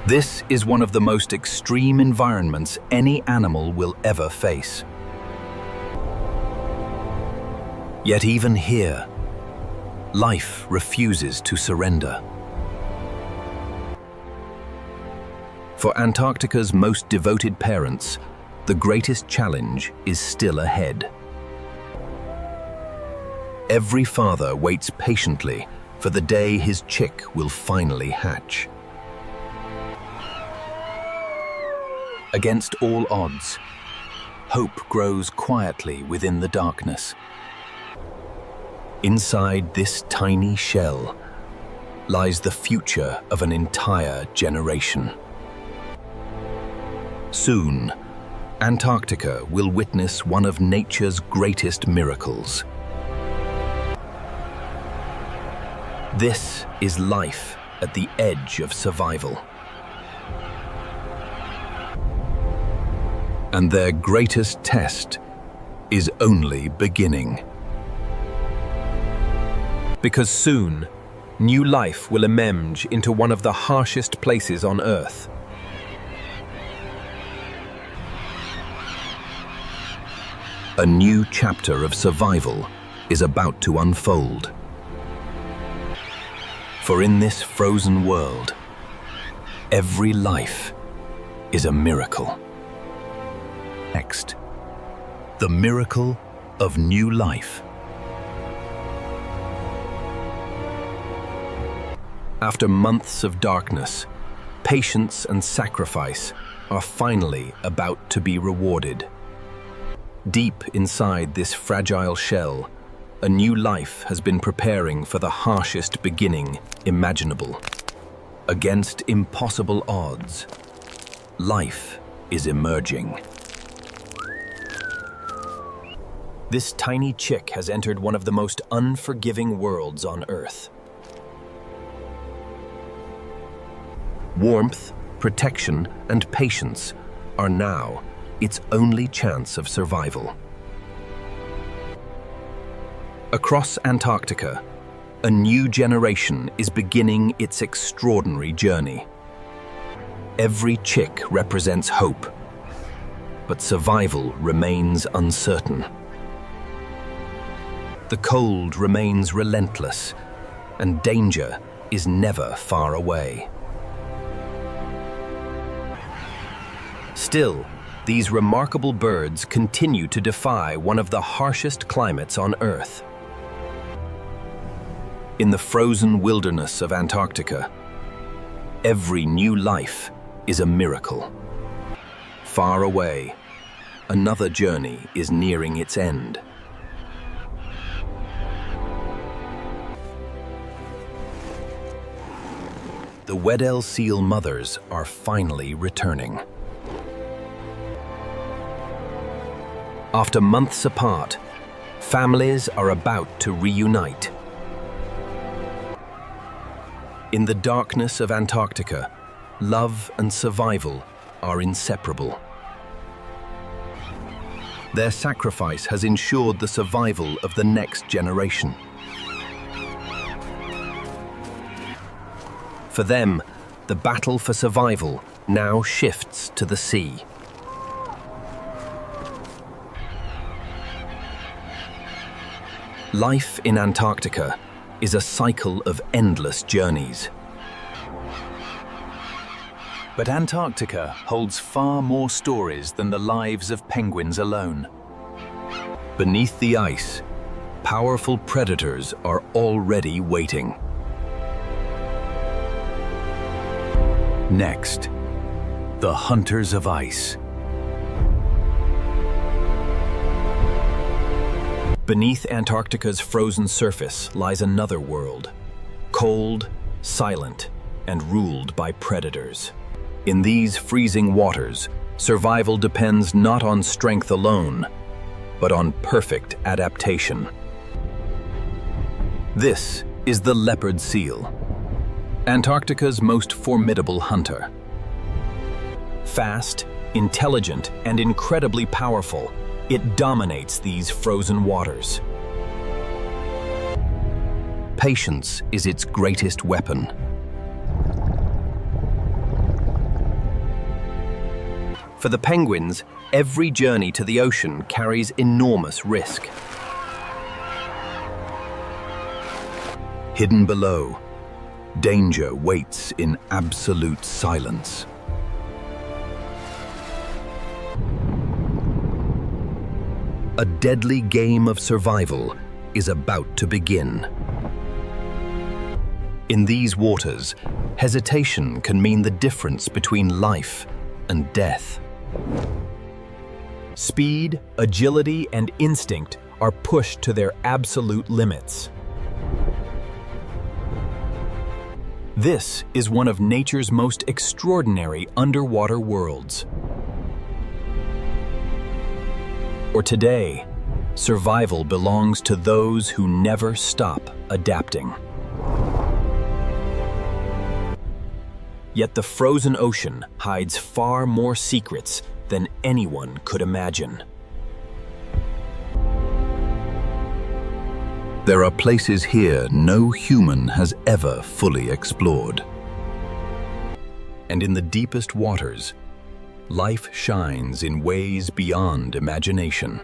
This is one of the most extreme environments any animal will ever face. Yet even here, life refuses to surrender. For Antarctica's most devoted parents, the greatest challenge is still ahead. Every father waits patiently for the day his chick will finally hatch. Against all odds, hope grows quietly within the darkness. Inside this tiny shell lies the future of an entire generation. Soon, Antarctica will witness one of nature's greatest miracles. This is life at the edge of survival. And their greatest test is only beginning. Because soon, new life will emerge into one of the harshest places on Earth. A new chapter of survival is about to unfold. For in this frozen world, every life is a miracle. Next, the miracle of new life. After months of darkness, patience and sacrifice are finally about to be rewarded. Deep inside this fragile shell, a new life has been preparing for the harshest beginning imaginable. Against impossible odds, life is emerging. This tiny chick has entered one of the most unforgiving worlds on Earth. Warmth, protection, and patience are now its only chance of survival. Across Antarctica, a new generation is beginning its extraordinary journey. Every chick represents hope, but survival remains uncertain. The cold remains relentless, and danger is never far away. Still, these remarkable birds continue to defy one of the harshest climates on Earth. In the frozen wilderness of Antarctica, every new life is a miracle. Far away, another journey is nearing its end. The Weddell seal mothers are finally returning. After months apart, families are about to reunite. In the darkness of Antarctica, love and survival are inseparable. Their sacrifice has ensured the survival of the next generation. For them, the battle for survival now shifts to the sea. Life in Antarctica is a cycle of endless journeys. But Antarctica holds far more stories than the lives of penguins alone. Beneath the ice, powerful predators are already waiting. Next, the hunters of ice. Beneath Antarctica's frozen surface lies another world, cold, silent, and ruled by predators. In these freezing waters, survival depends not on strength alone, but on perfect adaptation. This is the leopard seal, Antarctica's most formidable hunter. Fast, intelligent, and incredibly powerful, it dominates these frozen waters. Patience is its greatest weapon. For the penguins, every journey to the ocean carries enormous risk. Hidden below, danger waits in absolute silence. A deadly game of survival is about to begin. In these waters, hesitation can mean the difference between life and death. Speed, agility, and instinct are pushed to their absolute limits. This is one of nature's most extraordinary underwater worlds. For today, survival belongs to those who never stop adapting. Yet the frozen ocean hides far more secrets than anyone could imagine. There are places here no human has ever fully explored. And in the deepest waters, life shines in ways beyond imagination.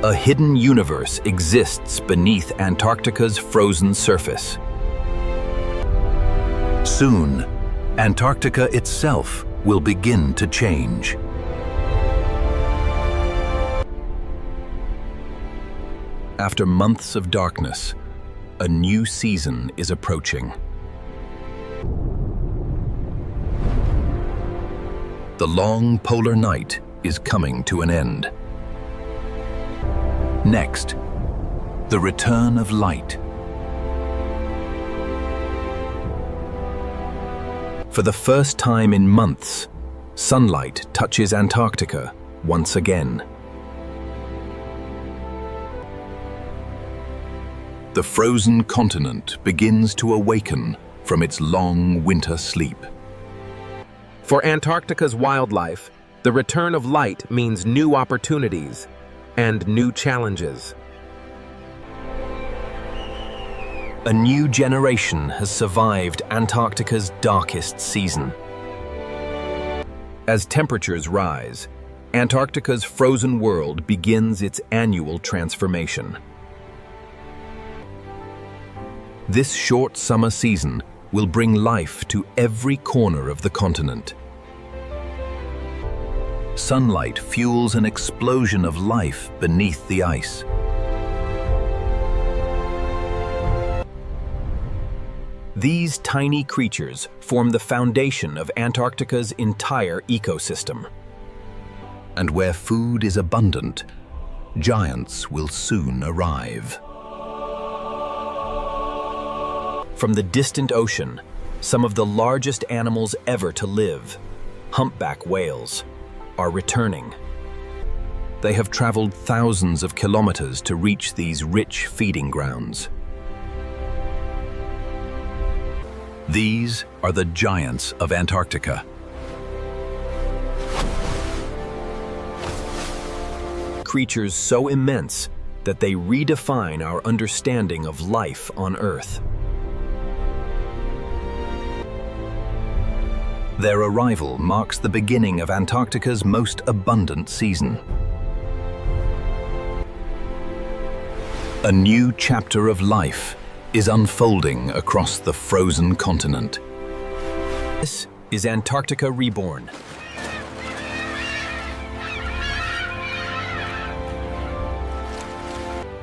A hidden universe exists beneath Antarctica's frozen surface. Soon, Antarctica itself will begin to change. After months of darkness, a new season is approaching. The long polar night is coming to an end. Next, the return of light. For the first time in months, sunlight touches Antarctica once again. The frozen continent begins to awaken from its long winter sleep. For Antarctica's wildlife, the return of light means new opportunities and new challenges. A new generation has survived Antarctica's darkest season. As temperatures rise, Antarctica's frozen world begins its annual transformation. This short summer season will bring life to every corner of the continent. Sunlight fuels an explosion of life beneath the ice. These tiny creatures form the foundation of Antarctica's entire ecosystem. And where food is abundant, giants will soon arrive. From the distant ocean, some of the largest animals ever to live, humpback whales, are returning. They have traveled thousands of kilometers to reach these rich feeding grounds. These are the giants of Antarctica. Creatures so immense that they redefine our understanding of life on Earth. Their arrival marks the beginning of Antarctica's most abundant season. A new chapter of life is unfolding across the frozen continent. This is Antarctica Reborn.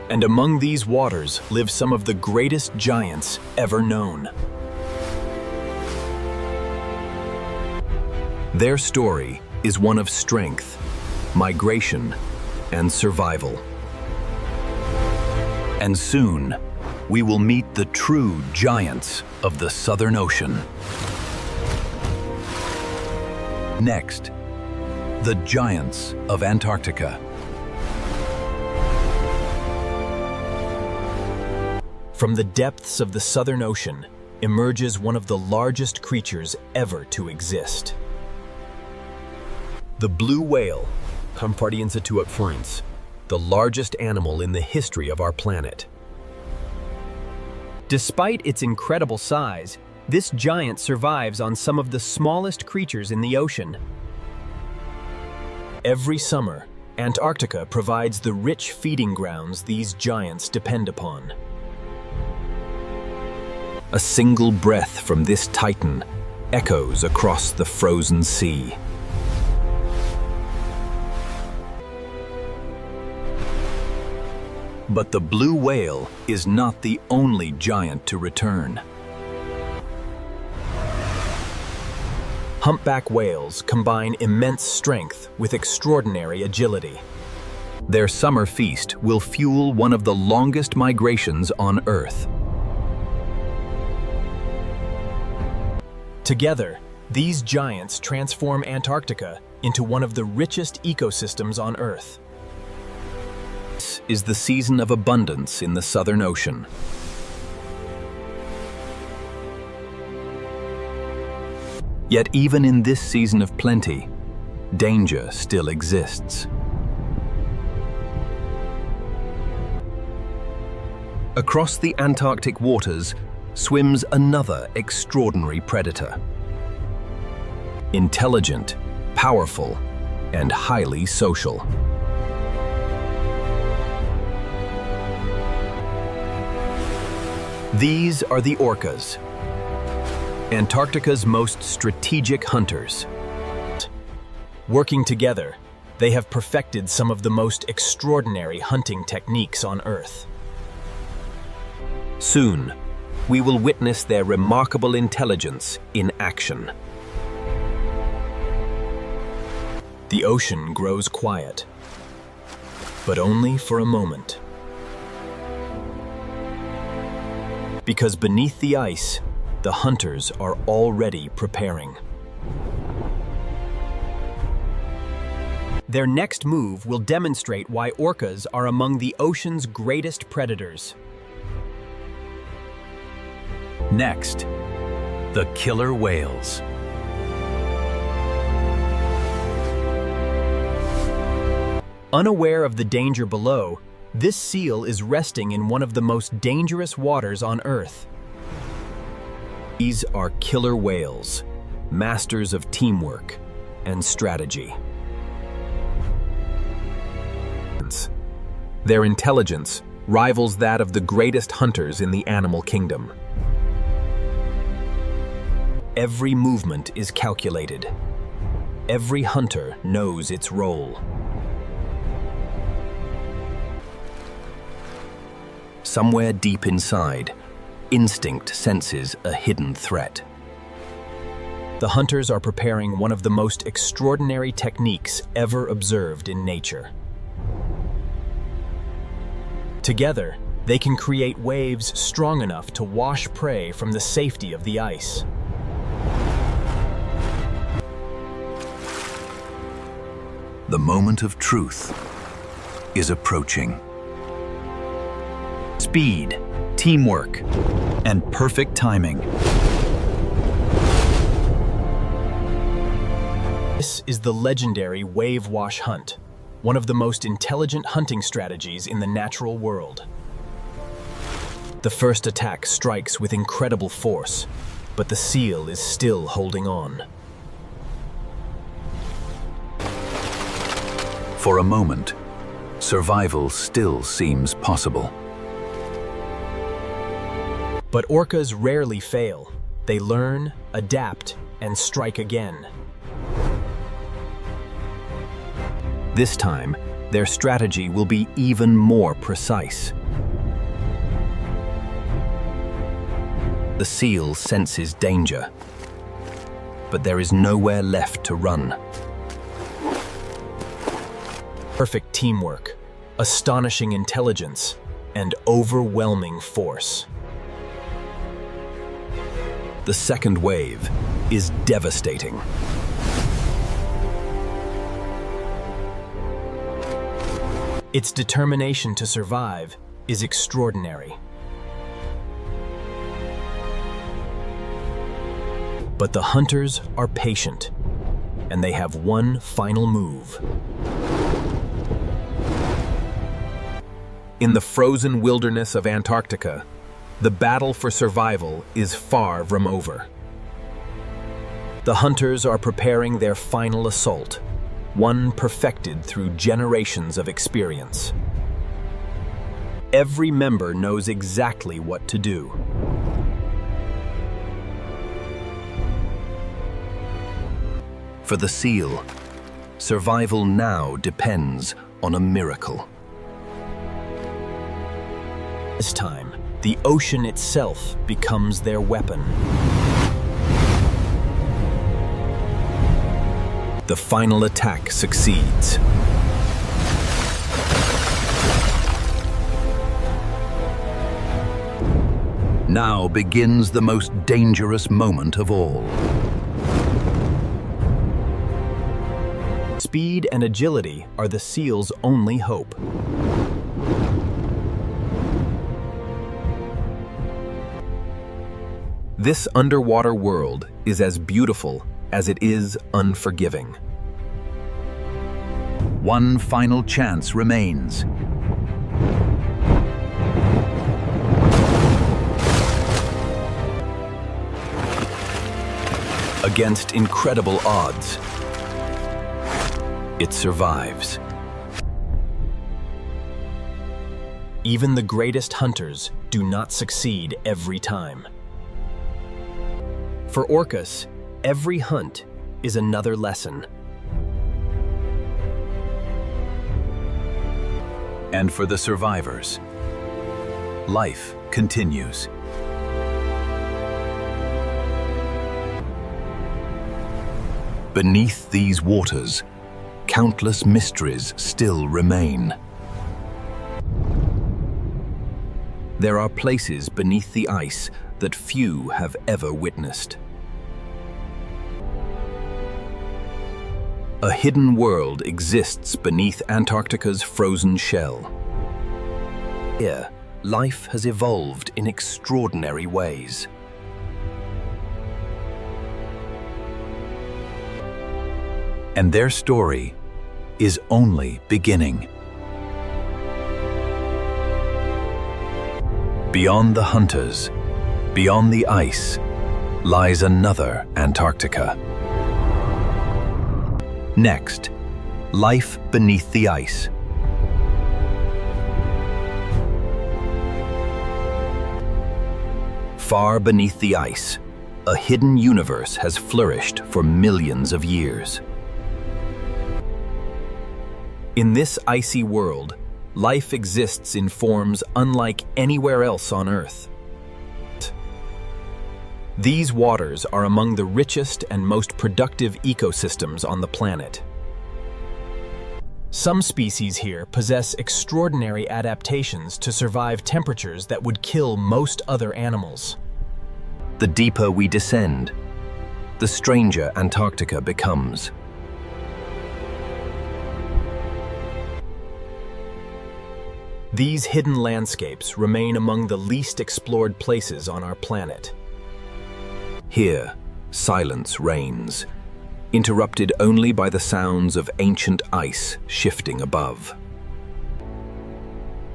And among these waters live some of the greatest giants ever known. Their story is one of strength, migration, and survival. And soon, we will meet the true giants of the Southern Ocean. Next, the giants of Antarctica. From the depths of the Southern Ocean emerges one of the largest creatures ever to exist. The blue whale, the largest animal in the history of our planet. Despite its incredible size, this giant survives on some of the smallest creatures in the ocean. Every summer, Antarctica provides the rich feeding grounds these giants depend upon. A single breath from this titan echoes across the frozen sea. But the blue whale is not the only giant to return. Humpback whales combine immense strength with extraordinary agility. Their summer feast will fuel one of the longest migrations on Earth. Together, these giants transform Antarctica into one of the richest ecosystems on Earth. This is the season of abundance in the Southern Ocean. Yet even in this season of plenty, danger still exists. Across the Antarctic waters swims another extraordinary predator. Intelligent, powerful, and highly social. These are the orcas, Antarctica's most strategic hunters. Working together, they have perfected some of the most extraordinary hunting techniques on Earth. Soon, we will witness their remarkable intelligence in action. The ocean grows quiet, but only for a moment. Because beneath the ice, the hunters are already preparing. Their next move will demonstrate why orcas are among the ocean's greatest predators. Next, the killer whales. Unaware of the danger below, this seal is resting in one of the most dangerous waters on Earth. These are killer whales, masters of teamwork and strategy. Their intelligence rivals that of the greatest hunters in the animal kingdom. Every movement is calculated. Every hunter knows its role. Somewhere deep inside, instinct senses a hidden threat. The hunters are preparing one of the most extraordinary techniques ever observed in nature. Together, they can create waves strong enough to wash prey from the safety of the ice. The moment of truth is approaching. Speed, teamwork, and perfect timing. This is the legendary wave wash hunt, one of the most intelligent hunting strategies in the natural world. The first attack strikes with incredible force, but the seal is still holding on. For a moment, survival still seems possible. But orcas rarely fail. They learn, adapt, and strike again. This time, their strategy will be even more precise. The seal senses danger, but there is nowhere left to run. Perfect teamwork, astonishing intelligence, and overwhelming force. The second wave is devastating. Its determination to survive is extraordinary. But the hunters are patient, and they have one final move. In the frozen wilderness of Antarctica, the battle for survival is far from over. The hunters are preparing their final assault, one perfected through generations of experience. Every member knows exactly what to do. For the seal, survival now depends on a miracle. This time, the ocean itself becomes their weapon. The final attack succeeds. Now begins the most dangerous moment of all. Speed and agility are the seal's only hope. This underwater world is as beautiful as it is unforgiving. One final chance remains. Against incredible odds, it survives. Even the greatest hunters do not succeed every time. For orcas, every hunt is another lesson. And for the survivors, life continues. Beneath these waters, countless mysteries still remain. There are places beneath the ice that few have ever witnessed. A hidden world exists beneath Antarctica's frozen shell. Here, life has evolved in extraordinary ways. And their story is only beginning. Beyond the hunters, beyond the ice, lies another Antarctica. Next, life beneath the ice. Far beneath the ice, a hidden universe has flourished for millions of years. In this icy world, life exists in forms unlike anywhere else on Earth. These waters are among the richest and most productive ecosystems on the planet. Some species here possess extraordinary adaptations to survive temperatures that would kill most other animals. The deeper we descend, the stranger Antarctica becomes. These hidden landscapes remain among the least explored places on our planet. Here, silence reigns, interrupted only by the sounds of ancient ice shifting above.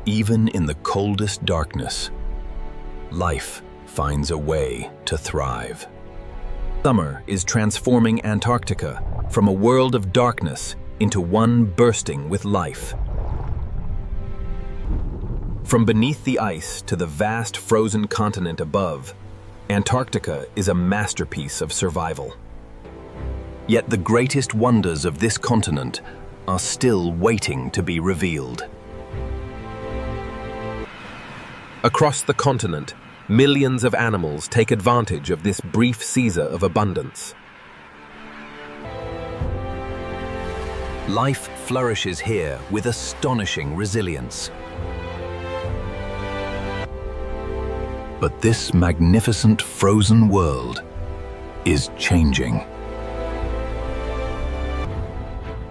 Even in the coldest darkness, life finds a way to thrive. Summer is transforming Antarctica from a world of darkness into one bursting with life. From beneath the ice to the vast frozen continent above, Antarctica is a masterpiece of survival. Yet the greatest wonders of this continent are still waiting to be revealed. Across the continent, millions of animals take advantage of this brief season of abundance. Life flourishes here with astonishing resilience. But this magnificent frozen world is changing.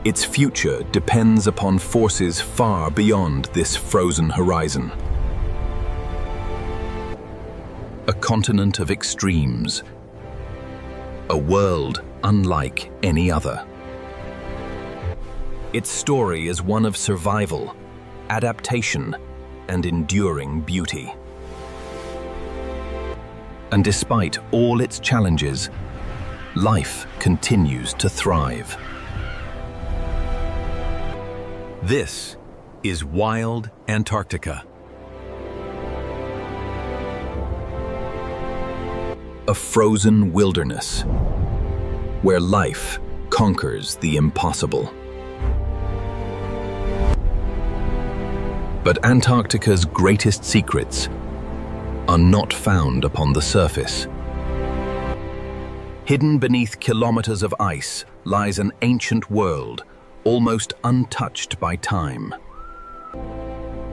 Its future depends upon forces far beyond this frozen horizon. A continent of extremes. A world unlike any other. Its story is one of survival, adaptation, and enduring beauty. And despite all its challenges, life continues to thrive. This is Wild Antarctica. A frozen wilderness where life conquers the impossible. But Antarctica's greatest secrets are not found upon the surface. Hidden beneath kilometers of ice lies an ancient world, almost untouched by time.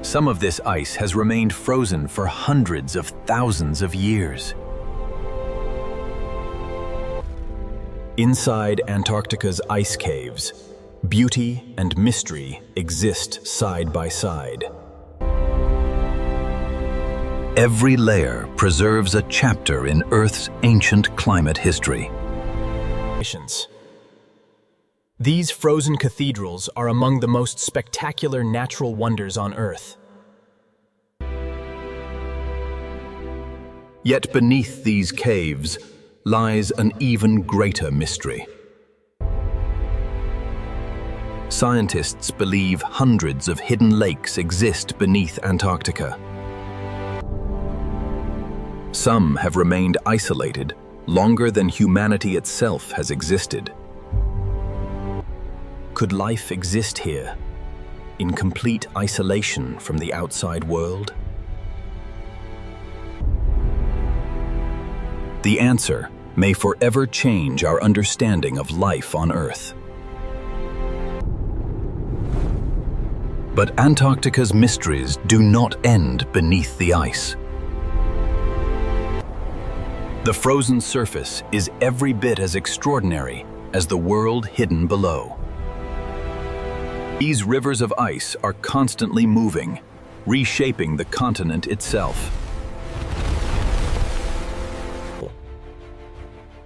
Some of this ice has remained frozen for hundreds of thousands of years. Inside Antarctica's ice caves, beauty and mystery exist side by side. Every layer preserves a chapter in Earth's ancient climate history. These frozen cathedrals are among the most spectacular natural wonders on Earth. Yet beneath these caves lies an even greater mystery. Scientists believe hundreds of hidden lakes exist beneath Antarctica. Some have remained isolated longer than humanity itself has existed. Could life exist here, in complete isolation from the outside world? The answer may forever change our understanding of life on Earth. But Antarctica's mysteries do not end beneath the ice. The frozen surface is every bit as extraordinary as the world hidden below. These rivers of ice are constantly moving, reshaping the continent itself.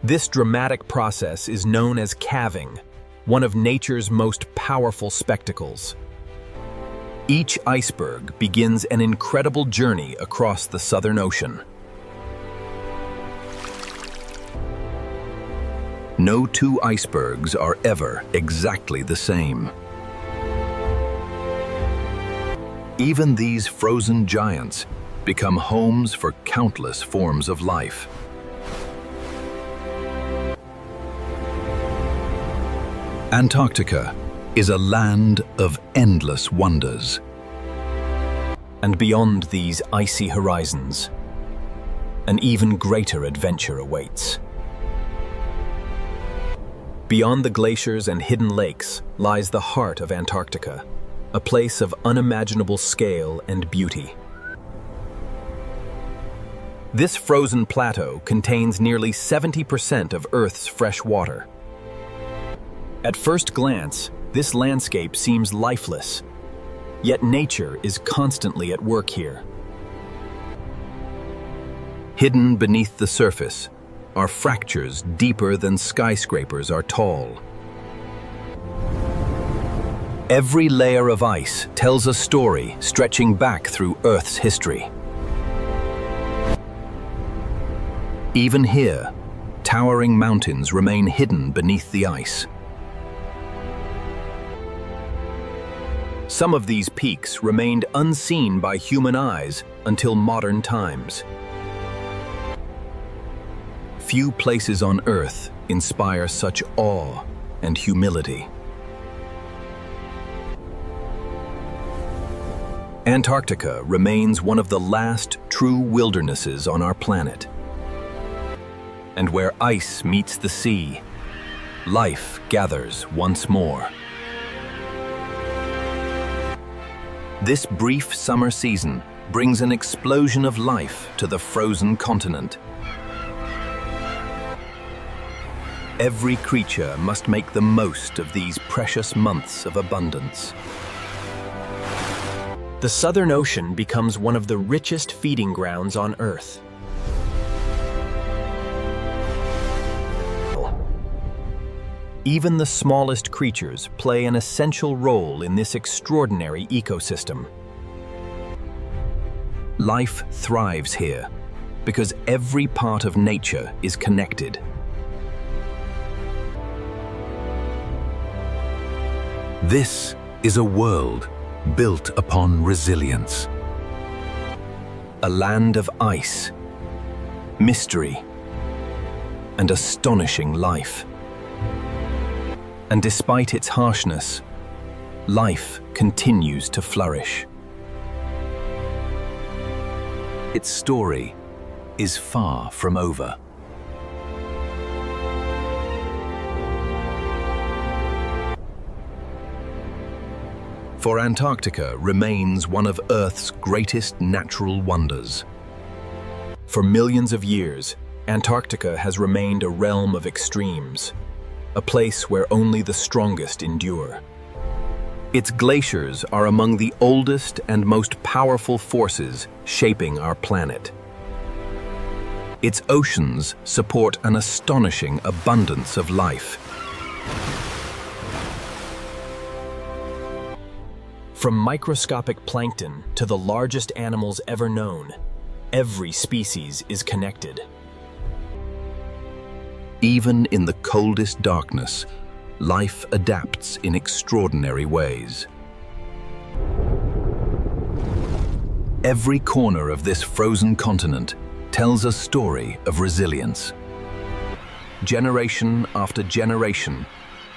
This dramatic process is known as calving, one of nature's most powerful spectacles. Each iceberg begins an incredible journey across the Southern Ocean. No two icebergs are ever exactly the same. Even these frozen giants become homes for countless forms of life. Antarctica is a land of endless wonders. And beyond these icy horizons, an even greater adventure awaits. Beyond the glaciers and hidden lakes lies the heart of Antarctica, a place of unimaginable scale and beauty. This frozen plateau contains nearly 70% of Earth's fresh water. At first glance, this landscape seems lifeless, yet nature is constantly at work here. Hidden beneath the surface are fractures deeper than skyscrapers are tall. Every layer of ice tells a story stretching back through Earth's history. Even here, towering mountains remain hidden beneath the ice. Some of these peaks remained unseen by human eyes until modern times. Few places on Earth inspire such awe and humility. Antarctica remains one of the last true wildernesses on our planet. And where ice meets the sea, life gathers once more. This brief summer season brings an explosion of life to the frozen continent. Every creature must make the most of these precious months of abundance. The Southern Ocean becomes one of the richest feeding grounds on Earth. Even the smallest creatures play an essential role in this extraordinary ecosystem. Life thrives here because every part of nature is connected. This is a world built upon resilience. A land of ice, mystery, and astonishing life. And despite its harshness, life continues to flourish. Its story is far from over. For Antarctica remains one of Earth's greatest natural wonders. For millions of years, Antarctica has remained a realm of extremes, a place where only the strongest endure. Its glaciers are among the oldest and most powerful forces shaping our planet. Its oceans support an astonishing abundance of life. From microscopic plankton to the largest animals ever known, every species is connected. Even in the coldest darkness, life adapts in extraordinary ways. Every corner of this frozen continent tells a story of resilience. Generation after generation,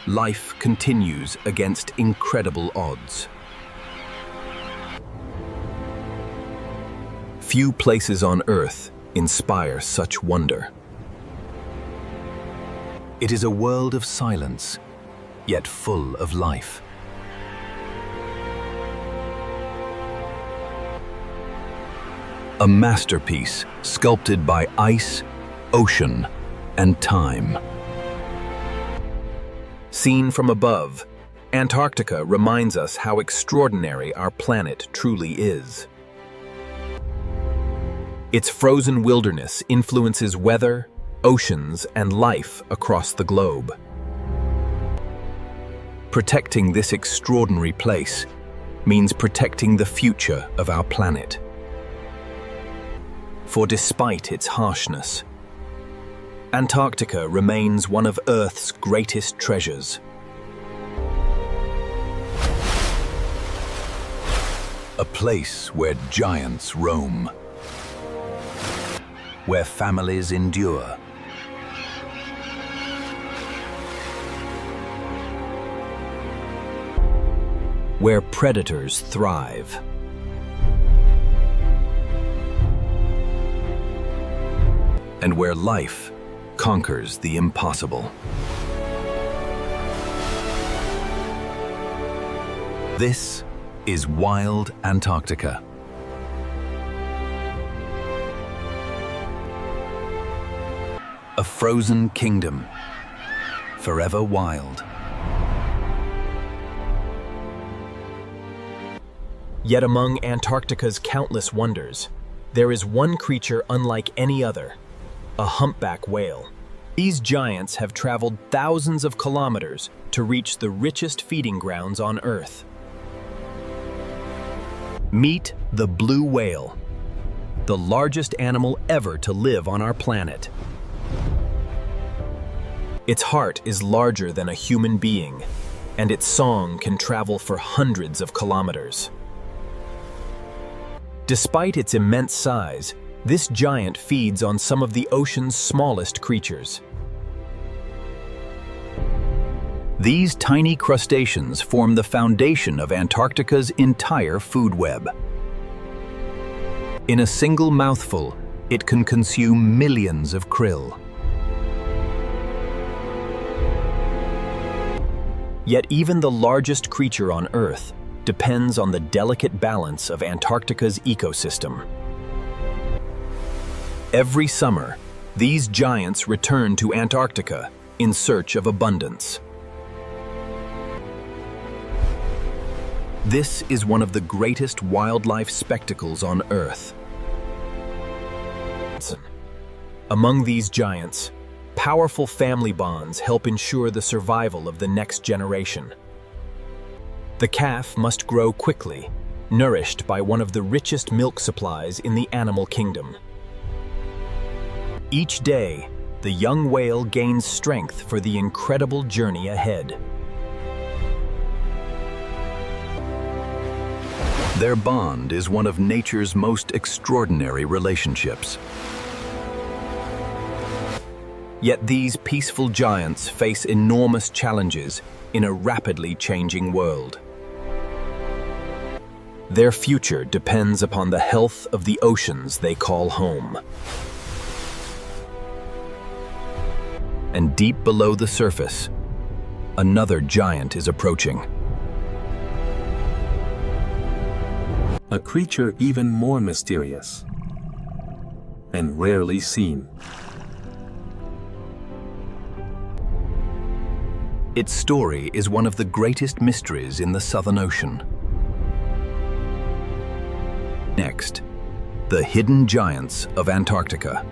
life continues against incredible odds. Few places on Earth inspire such wonder. It is a world of silence, yet full of life. A masterpiece sculpted by ice, ocean, and time. Seen from above, Antarctica reminds us how extraordinary our planet truly is. Its frozen wilderness influences weather, oceans, and life across the globe. Protecting this extraordinary place means protecting the future of our planet. For despite its harshness, Antarctica remains one of Earth's greatest treasures. A place where giants roam, where families endure, where predators thrive, and where life conquers the impossible. This is Wild Antarctica. A frozen kingdom, forever wild. Yet among Antarctica's countless wonders, there is one creature unlike any other, a humpback whale. These giants have traveled thousands of kilometers to reach the richest feeding grounds on Earth. Meet the blue whale, the largest animal ever to live on our planet. Its heart is larger than a human being, and its song can travel for hundreds of kilometers. Despite its immense size, this giant feeds on some of the ocean's smallest creatures. These tiny crustaceans form the foundation of Antarctica's entire food web. In a single mouthful, it can consume millions of krill. Yet even the largest creature on Earth depends on the delicate balance of Antarctica's ecosystem. Every summer, these giants return to Antarctica in search of abundance. This is one of the greatest wildlife spectacles on Earth. Among these giants, powerful family bonds help ensure the survival of the next generation. The calf must grow quickly, nourished by one of the richest milk supplies in the animal kingdom. Each day, the young whale gains strength for the incredible journey ahead. Their bond is one of nature's most extraordinary relationships. Yet these peaceful giants face enormous challenges in a rapidly changing world. Their future depends upon the health of the oceans they call home. And deep below the surface, another giant is approaching. A creature even more mysterious and rarely seen. Its story is one of the greatest mysteries in the Southern Ocean. Next, the hidden giants of Antarctica.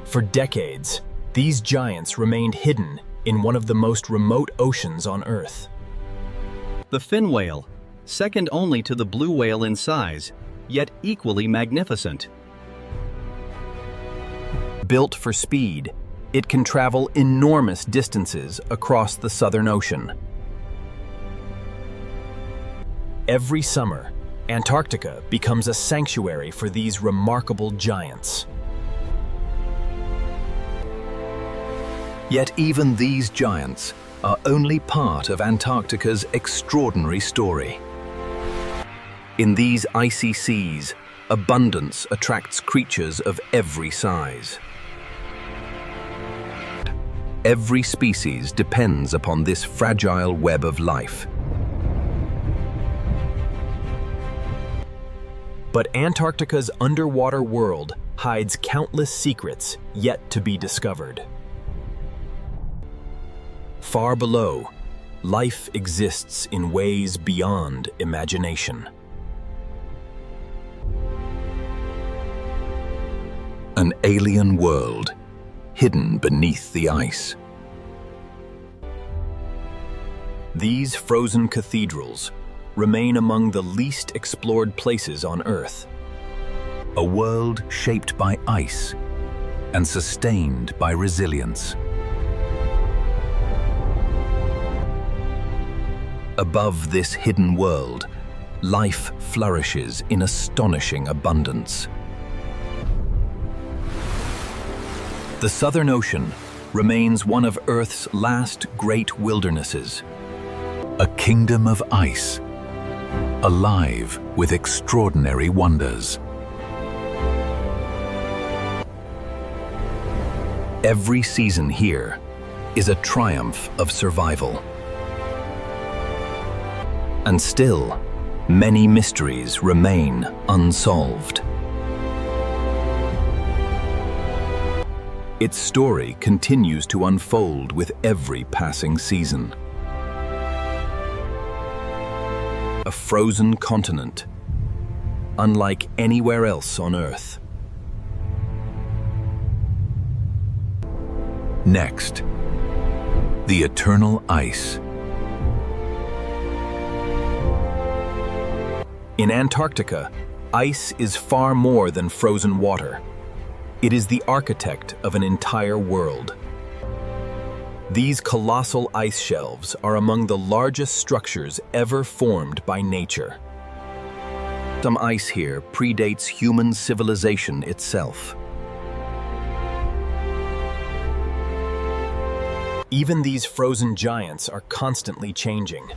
For decades, these giants remained hidden in one of the most remote oceans on Earth. The fin whale, second only to the blue whale in size, yet equally magnificent. Built for speed, it can travel enormous distances across the Southern Ocean. Every summer, Antarctica becomes a sanctuary for these remarkable giants. Yet even these giants are only part of Antarctica's extraordinary story. In these icy seas, abundance attracts creatures of every size. Every species depends upon this fragile web of life. But Antarctica's underwater world hides countless secrets yet to be discovered. Far below, life exists in ways beyond imagination. An alien world, hidden beneath the ice. These frozen cathedrals remain among the least explored places on Earth. A world shaped by ice and sustained by resilience. Above this hidden world, life flourishes in astonishing abundance. The Southern Ocean remains one of Earth's last great wildernesses. A kingdom of ice, alive with extraordinary wonders. Every season here is a triumph of survival. And still, many mysteries remain unsolved. Its story continues to unfold with every passing season. A frozen continent, unlike anywhere else on Earth. Next, the eternal ice. In Antarctica, ice is far more than frozen water. It is the architect of an entire world. These colossal ice shelves are among the largest structures ever formed by nature. Some ice here predates human civilization itself. Even these frozen giants are constantly changing.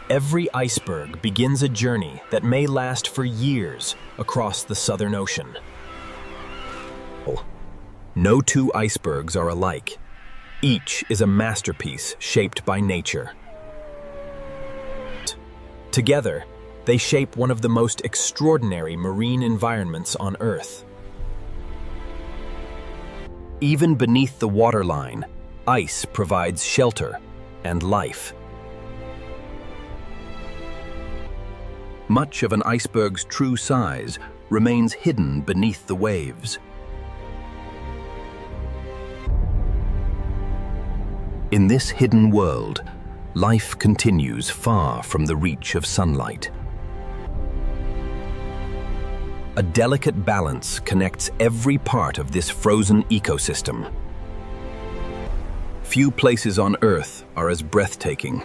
Every iceberg begins a journey that may last for years across the Southern Ocean. No two icebergs are alike. Each is a masterpiece shaped by nature. Together, they shape one of the most extraordinary marine environments on Earth. Even beneath the waterline, ice provides shelter and life. Much of an iceberg's true size remains hidden beneath the waves. In this hidden world, life continues far from the reach of sunlight. A delicate balance connects every part of this frozen ecosystem. Few places on Earth are as breathtaking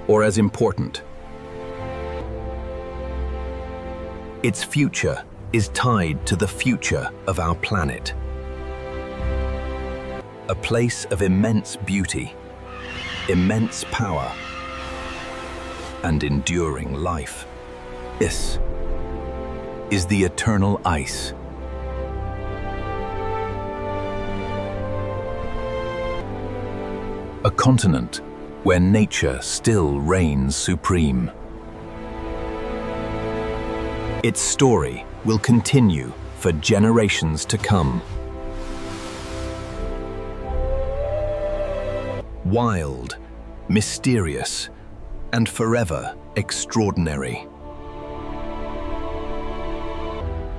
or as important. Its future is tied to the future of our planet. A place of immense beauty, immense power, and enduring life. This is the eternal ice. A continent where nature still reigns supreme. Its story will continue for generations to come. Wild, mysterious, and forever extraordinary.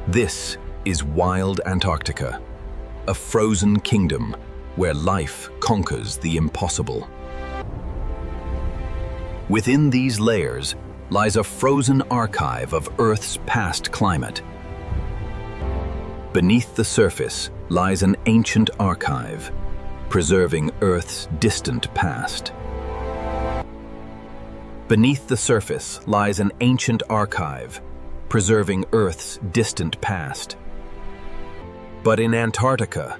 This is Wild Antarctica, a frozen kingdom where life conquers the impossible. Within these layers lies a frozen archive of Earth's past climate. Beneath the surface lies an ancient archive, preserving Earth's distant past. Beneath the surface lies an ancient archive, preserving Earth's distant past. But in Antarctica,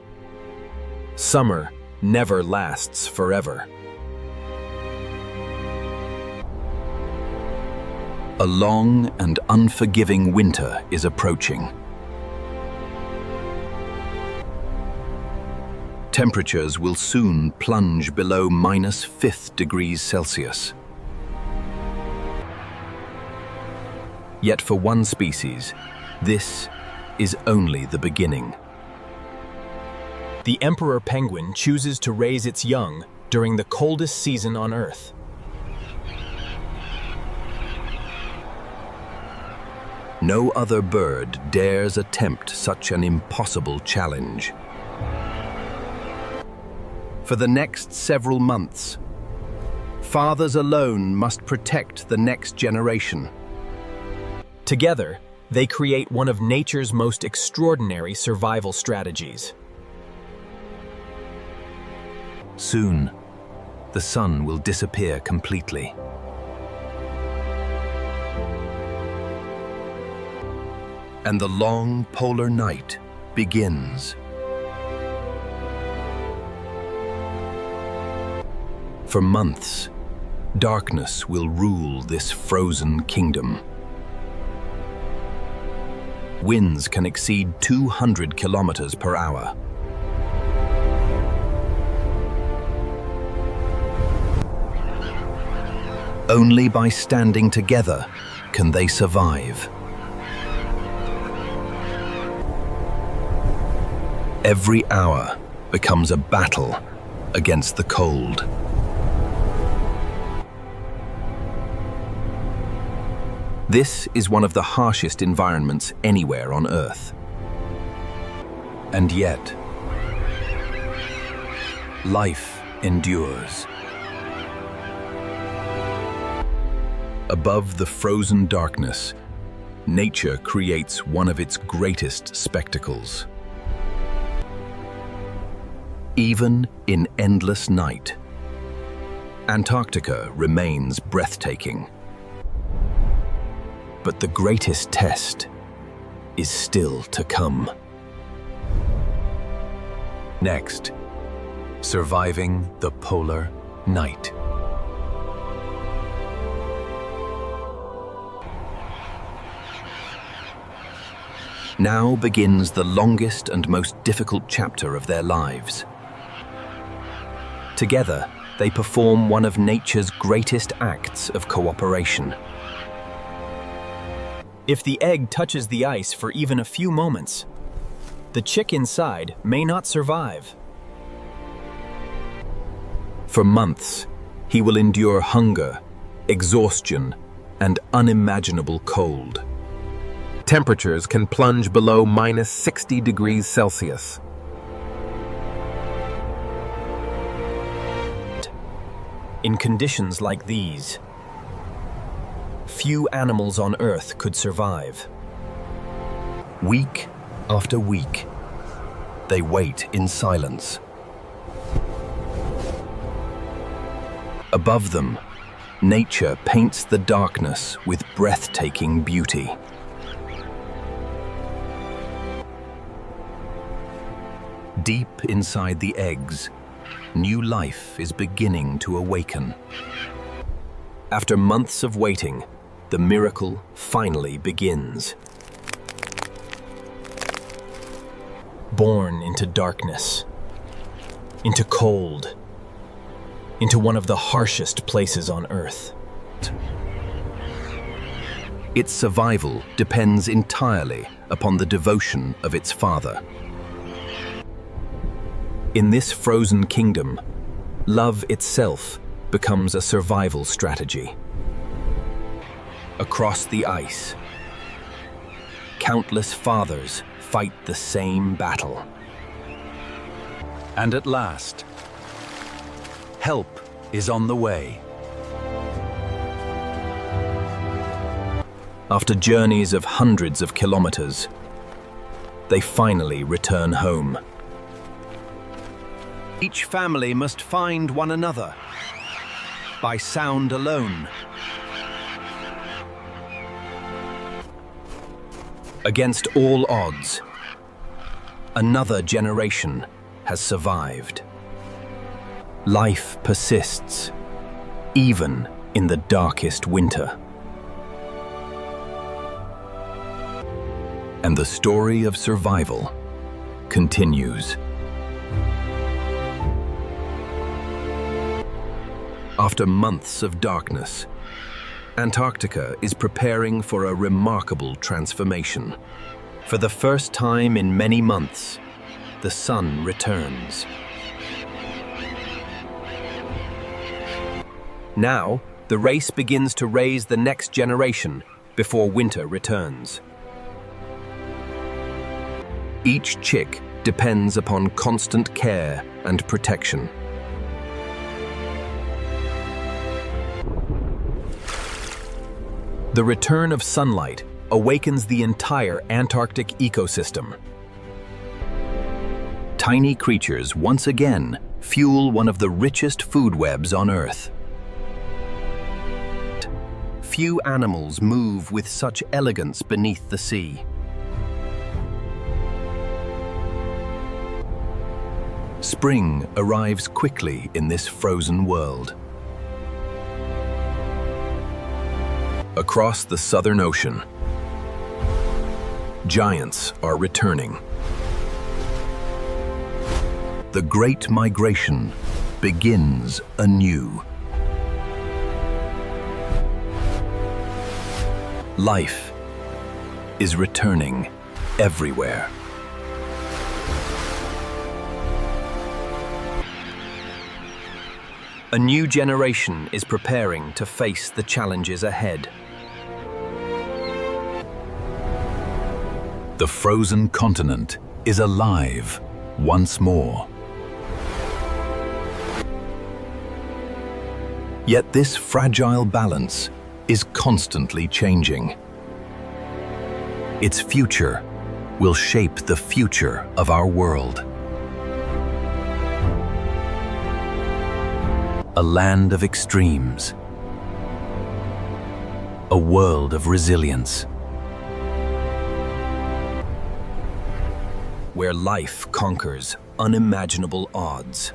summer never lasts forever. A long and unforgiving winter is approaching. Temperatures will soon plunge below -5 degrees Celsius. Yet for one species, this is only the beginning. The emperor penguin chooses to raise its young during the coldest season on Earth. No other bird dares attempt such an impossible challenge. For the next several months, fathers alone must protect the next generation. Together, they create one of nature's most extraordinary survival strategies. Soon, the sun will disappear completely. And the long polar night begins. For months, darkness will rule this frozen kingdom. Winds can exceed 200 kilometers per hour. Only by standing together can they survive. Every hour becomes a battle against the cold. This is one of the harshest environments anywhere on Earth. And yet, life endures. Above the frozen darkness, nature creates one of its greatest spectacles. Even in endless night, Antarctica remains breathtaking. But the greatest test is still to come. Next, surviving the polar night. Now begins the longest and most difficult chapter of their lives. Together, they perform one of nature's greatest acts of cooperation. If the egg touches the ice for even a few moments, the chick inside may not survive. For months, he will endure hunger, exhaustion, and unimaginable cold. Temperatures can plunge below minus 60 degrees Celsius. In conditions like these, few animals on Earth could survive. Week after week, they wait in silence. Above them, nature paints the darkness with breathtaking beauty. Deep inside the eggs, new life is beginning to awaken. After months of waiting, the miracle finally begins. Born into darkness, into cold, into one of the harshest places on Earth. Its survival depends entirely upon the devotion of its father. In this frozen kingdom, love itself becomes a survival strategy. Across the ice, countless fathers fight the same battle. And at last, help is on the way. After journeys of hundreds of kilometers, they finally return home. Each family must find one another by sound alone. Against all odds, another generation has survived. Life persists, even in the darkest winter. And the story of survival continues. After months of darkness, Antarctica is preparing for a remarkable transformation. For the first time in many months, the sun returns. Now, the race begins to raise the next generation before winter returns. Each chick depends upon constant care and protection. The return of sunlight awakens the entire Antarctic ecosystem. Tiny creatures once again fuel one of the richest food webs on Earth. Few animals move with such elegance beneath the sea. Spring arrives quickly in this frozen world. Across the Southern Ocean, giants are returning. The Great Migration begins anew. Life is returning everywhere. A new generation is preparing to face the challenges ahead. The frozen continent is alive once more. Yet this fragile balance is constantly changing. Its future will shape the future of our world. A land of extremes. A world of resilience. Where life conquers unimaginable odds.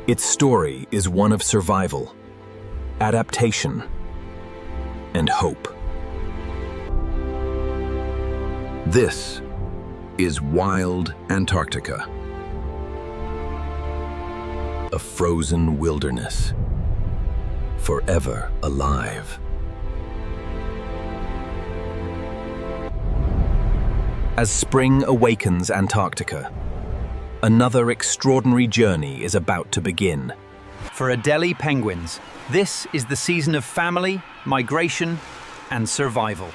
Its story is one of survival, adaptation, and hope. This is Wild Antarctica, a frozen wilderness, forever alive. As spring awakens Antarctica, another extraordinary journey is about to begin. For Adelie penguins, this is the season of family, migration, and survival.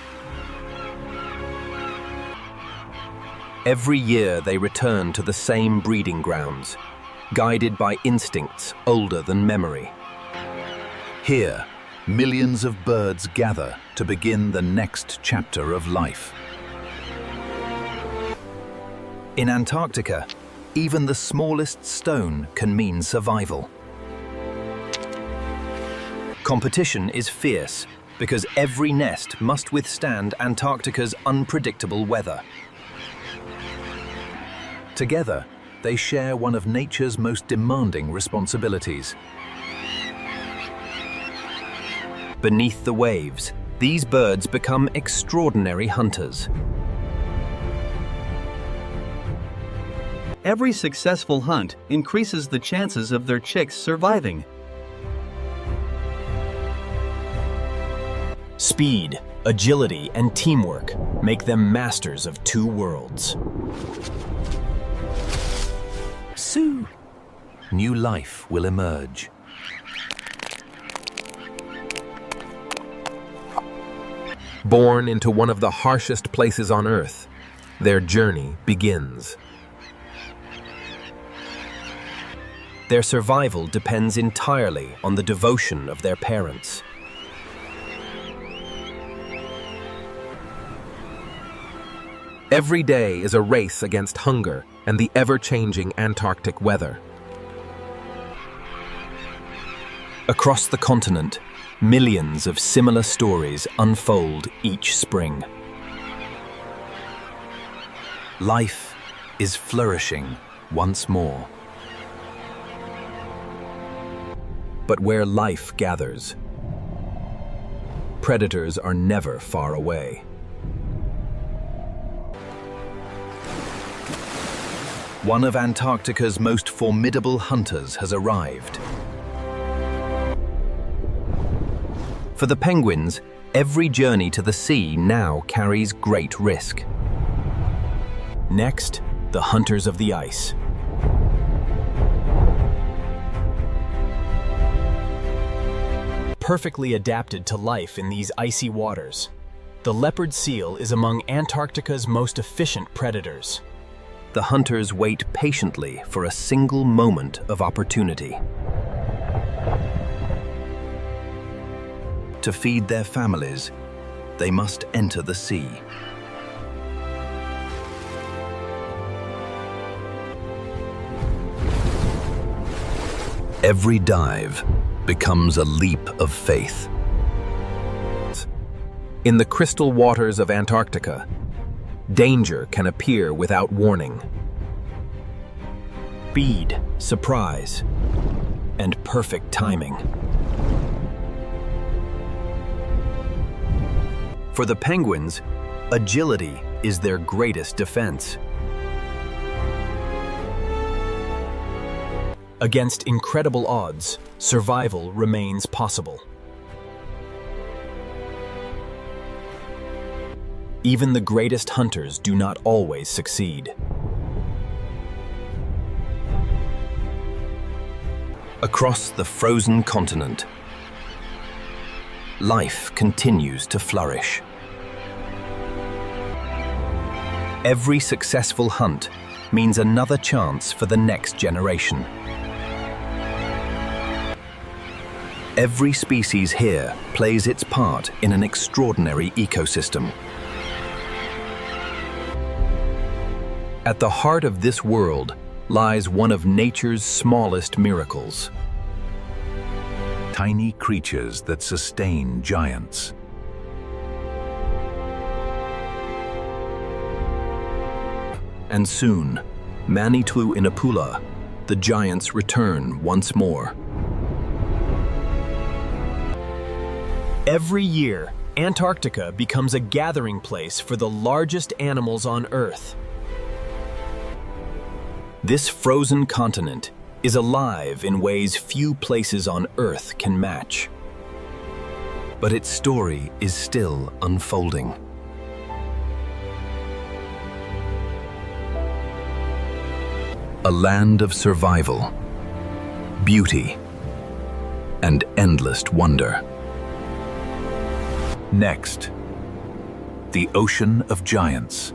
Every year they return to the same breeding grounds, guided by instincts older than memory. Here, millions of birds gather to begin the next chapter of life. In Antarctica, even the smallest stone can mean survival. Competition is fierce because every nest must withstand Antarctica's unpredictable weather. Together, they share one of nature's most demanding responsibilities. Beneath the waves, these birds become extraordinary hunters. Every successful hunt increases the chances of their chicks surviving. Speed, agility, and teamwork make them masters of two worlds. Soon, new life will emerge. Born into one of the harshest places on Earth, their journey begins. Their survival depends entirely on the devotion of their parents. Every day is a race against hunger and the ever-changing Antarctic weather. Across the continent, millions of similar stories unfold each spring. Life is flourishing once more. But where life gathers, predators are never far away. One of Antarctica's most formidable hunters has arrived. For the penguins, every journey to the sea now carries great risk. Next, the hunters of the ice. Perfectly adapted to life in these icy waters, The leopard seal is among Antarctica's most efficient predators. The hunters wait patiently for a single moment of opportunity. To feed their families, they must enter the sea. Every dive becomes a leap of faith. In the crystal waters of Antarctica, danger can appear without warning. Speed, surprise, and perfect timing. For the penguins, agility is their greatest defense. Against incredible odds, survival remains possible. Even the greatest hunters do not always succeed. Across the frozen continent, life continues to flourish. Every successful hunt means another chance for the next generation. Every species here plays its part in an extraordinary ecosystem. At the heart of this world lies one of nature's smallest miracles. Tiny creatures that sustain giants. And soon, Manitou Inapula, the giants return once more. Every year, Antarctica becomes a gathering place for the largest animals on Earth. This frozen continent is alive in ways few places on Earth can match. But its story is still unfolding. A land of survival, beauty, and endless wonder. Next, the Ocean of Giants.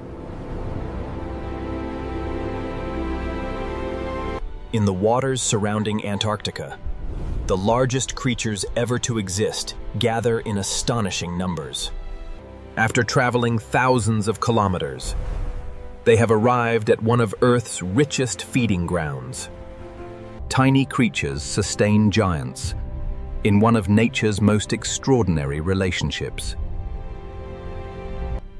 In the waters surrounding Antarctica, the largest creatures ever to exist gather in astonishing numbers. After traveling thousands of kilometers, they have arrived at one of Earth's richest feeding grounds. Tiny creatures sustain giants in one of nature's most extraordinary relationships.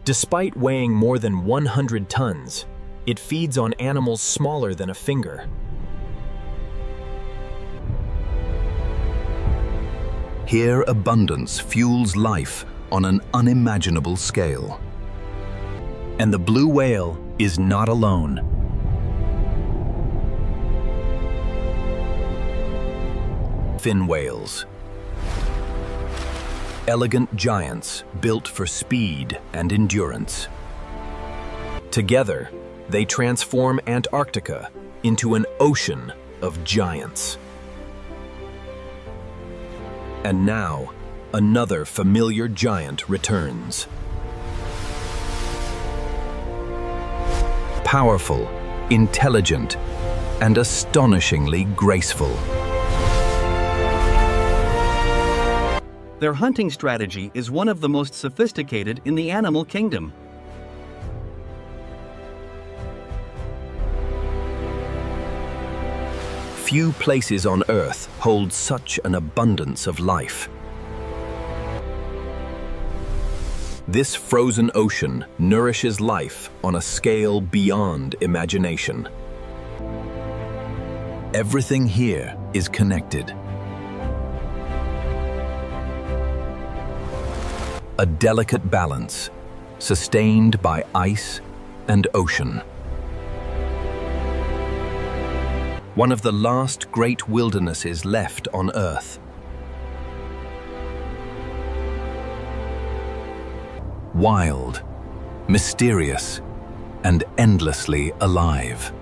Despite weighing more than 100 tons, it feeds on animals smaller than a finger. Here, abundance fuels life on an unimaginable scale. And the blue whale is not alone. Fin whales. Elegant giants built for speed and endurance. Together, they transform Antarctica into an ocean of giants. And now, another familiar giant returns. Powerful, intelligent, and astonishingly graceful. Their hunting strategy is one of the most sophisticated in the animal kingdom. Few places on Earth hold such an abundance of life. This frozen ocean nourishes life on a scale beyond imagination. Everything here is connected. A delicate balance, sustained by ice and ocean. One of the last great wildernesses left on Earth. Wild, mysterious, and endlessly alive.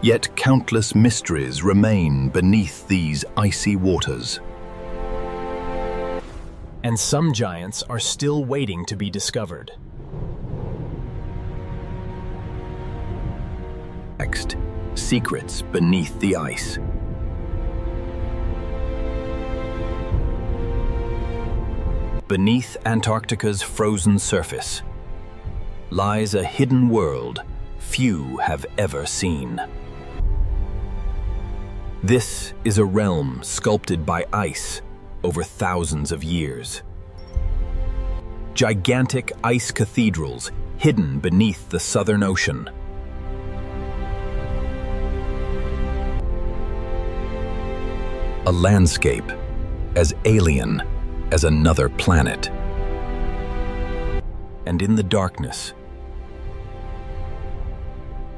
Yet countless mysteries remain beneath these icy waters. and some giants are still waiting to be discovered. Next, secrets beneath the ice. Beneath Antarctica's frozen surface lies a hidden world few have ever seen. This is a realm sculpted by ice over thousands of years. Gigantic ice cathedrals hidden beneath the Southern Ocean. A landscape as alien as another planet. And in the darkness,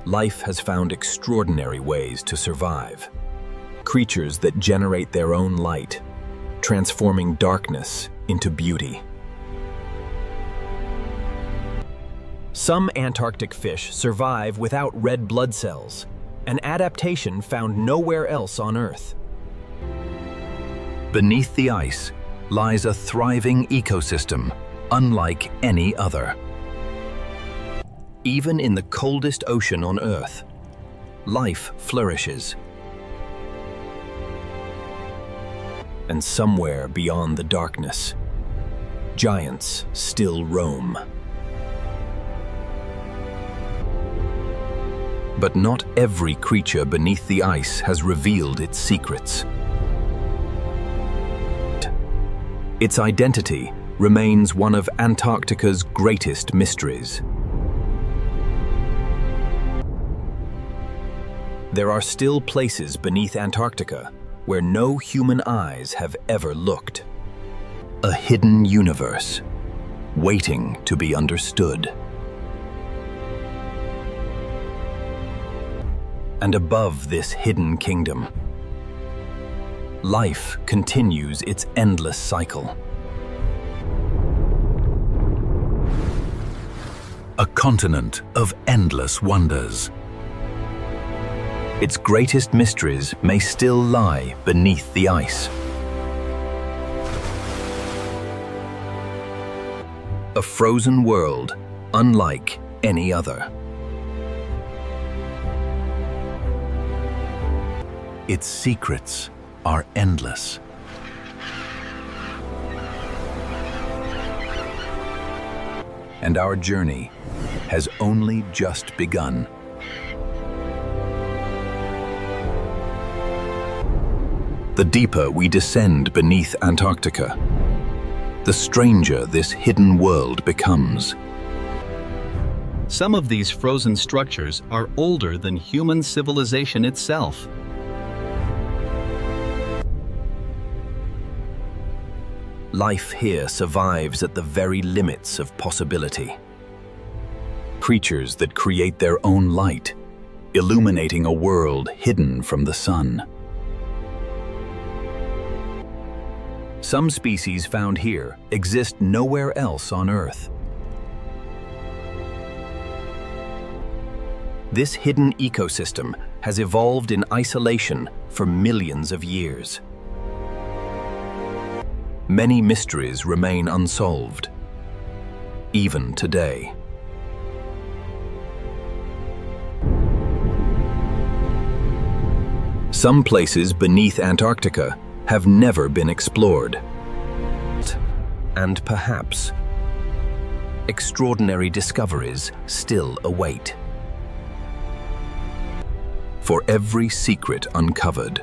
life has found extraordinary ways to survive. Creatures that generate their own light, transforming darkness into beauty. Some Antarctic fish survive without red blood cells, an adaptation found nowhere else on Earth. Beneath the ice lies a thriving ecosystem unlike any other. Even in the coldest ocean on Earth, life flourishes. And somewhere beyond the darkness, giants still roam. But not every creature beneath the ice has revealed its secrets. Its identity remains one of Antarctica's greatest mysteries. There are still places beneath Antarctica where no human eyes have ever looked. A hidden universe, waiting to be understood. And above this hidden kingdom, life continues its endless cycle. A continent of endless wonders. Its greatest mysteries may still lie beneath the ice. A frozen world unlike any other. Its secrets are endless. And our journey has only just begun. The deeper we descend beneath Antarctica, the stranger this hidden world becomes. Some of these frozen structures are older than human civilization itself. Life here survives at the very limits of possibility. Creatures that create their own light, illuminating a world hidden from the sun. Some species found here exist nowhere else on Earth. This hidden ecosystem has evolved in isolation for millions of years. Many mysteries remain unsolved, even today. Some places beneath Antarctica have never been explored. And perhaps extraordinary discoveries still await. For every secret uncovered,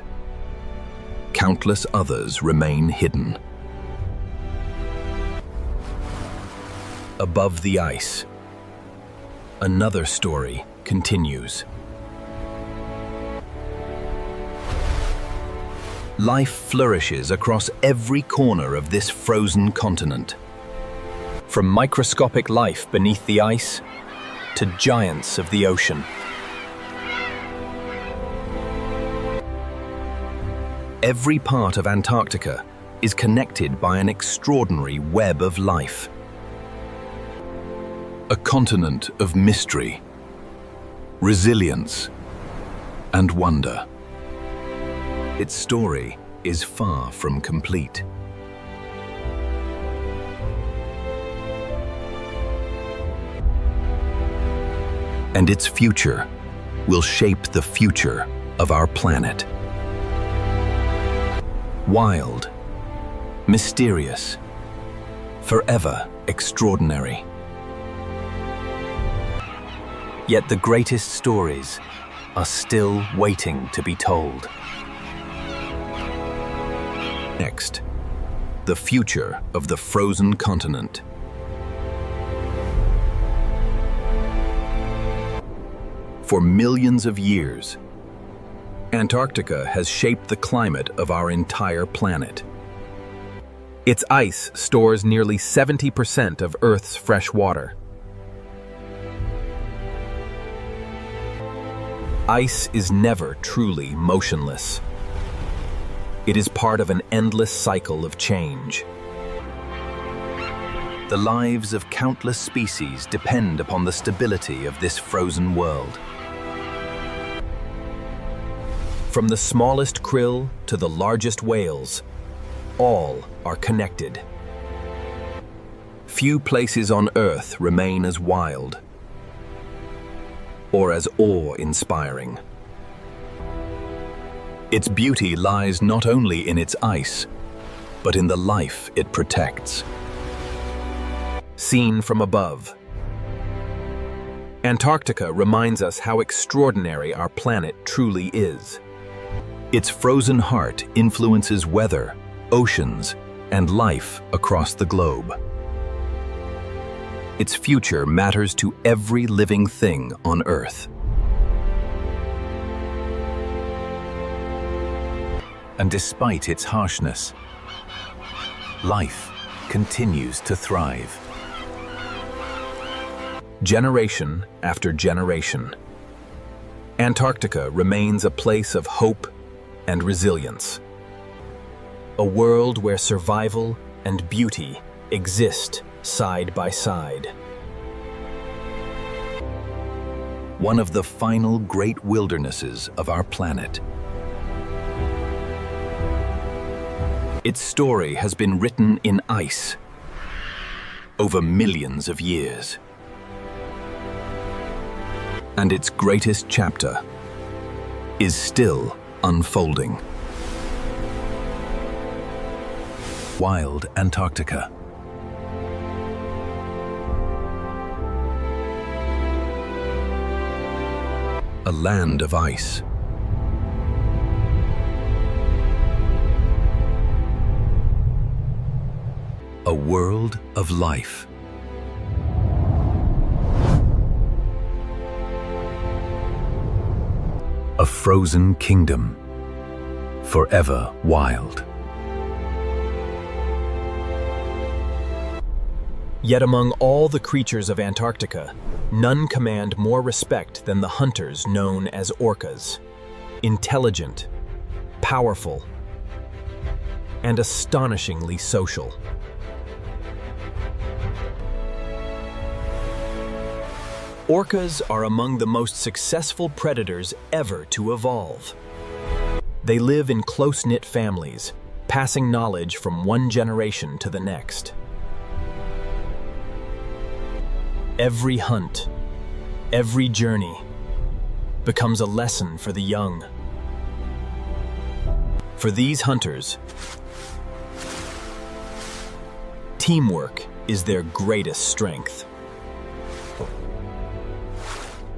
countless others remain hidden. Above the ice, another story continues. Life flourishes across every corner of this frozen continent. From microscopic life beneath the ice to giants of the ocean. Every part of Antarctica is connected by an extraordinary web of life. A continent of mystery, resilience, and wonder. Its story is far from complete. And its future will shape the future of our planet. Wild, mysterious, forever extraordinary. Yet the greatest stories are still waiting to be told. Next, the future of the frozen continent. For millions of years, Antarctica has shaped the climate of our entire planet. Its ice stores nearly 70% of Earth's fresh water. Ice is never truly motionless. It is part of an endless cycle of change. The lives of countless species depend upon the stability of this frozen world. From the smallest krill to the largest whales, all are connected. Few places on Earth remain as wild or as awe-inspiring. Its beauty lies not only in its ice, but in the life it protects. Seen from above, Antarctica reminds us how extraordinary our planet truly is. Its frozen heart influences weather, oceans, and life across the globe. Its future matters to every living thing on Earth. And despite its harshness, life continues to thrive. Generation after generation, Antarctica remains a place of hope and resilience. A world where survival and beauty exist side by side. One of the final great wildernesses of our planet. Its story has been written in ice over millions of years. And its greatest chapter is still unfolding. Wild Antarctica. A land of ice. A world of life. A frozen kingdom, forever wild. Yet among all the creatures of Antarctica, none command more respect than the hunters known as orcas. Intelligent, powerful, and astonishingly social. Orcas are among the most successful predators ever to evolve. They live in close-knit families, passing knowledge from one generation to the next. Every hunt, every journey, becomes a lesson for the young. For these hunters, teamwork is their greatest strength.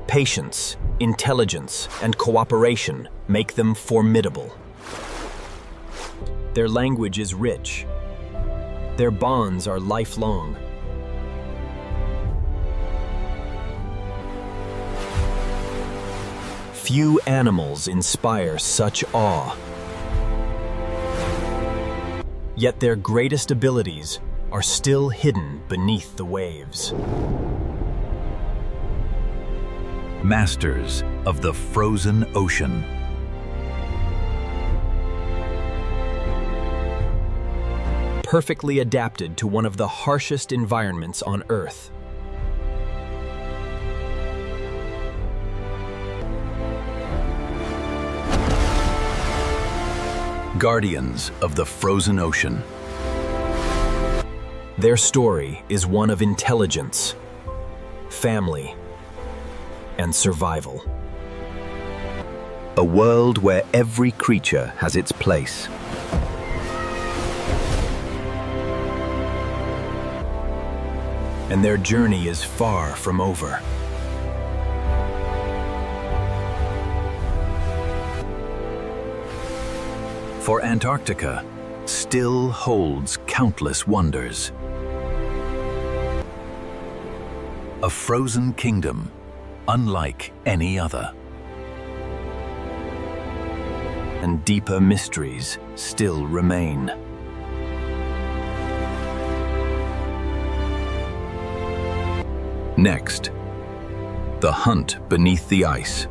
Patience, intelligence, and cooperation make them formidable. Their language is rich. Their bonds are lifelong. Few animals inspire such awe. Yet their greatest abilities are still hidden beneath the waves. Masters of the frozen ocean. Perfectly adapted to one of the harshest environments on Earth. Guardians of the frozen ocean. Their story is one of intelligence, family, and survival. A world where every creature has its place. And their journey is far from over. For Antarctica still holds countless wonders. A frozen kingdom unlike any other. And deeper mysteries still remain. Next, the hunt beneath the ice.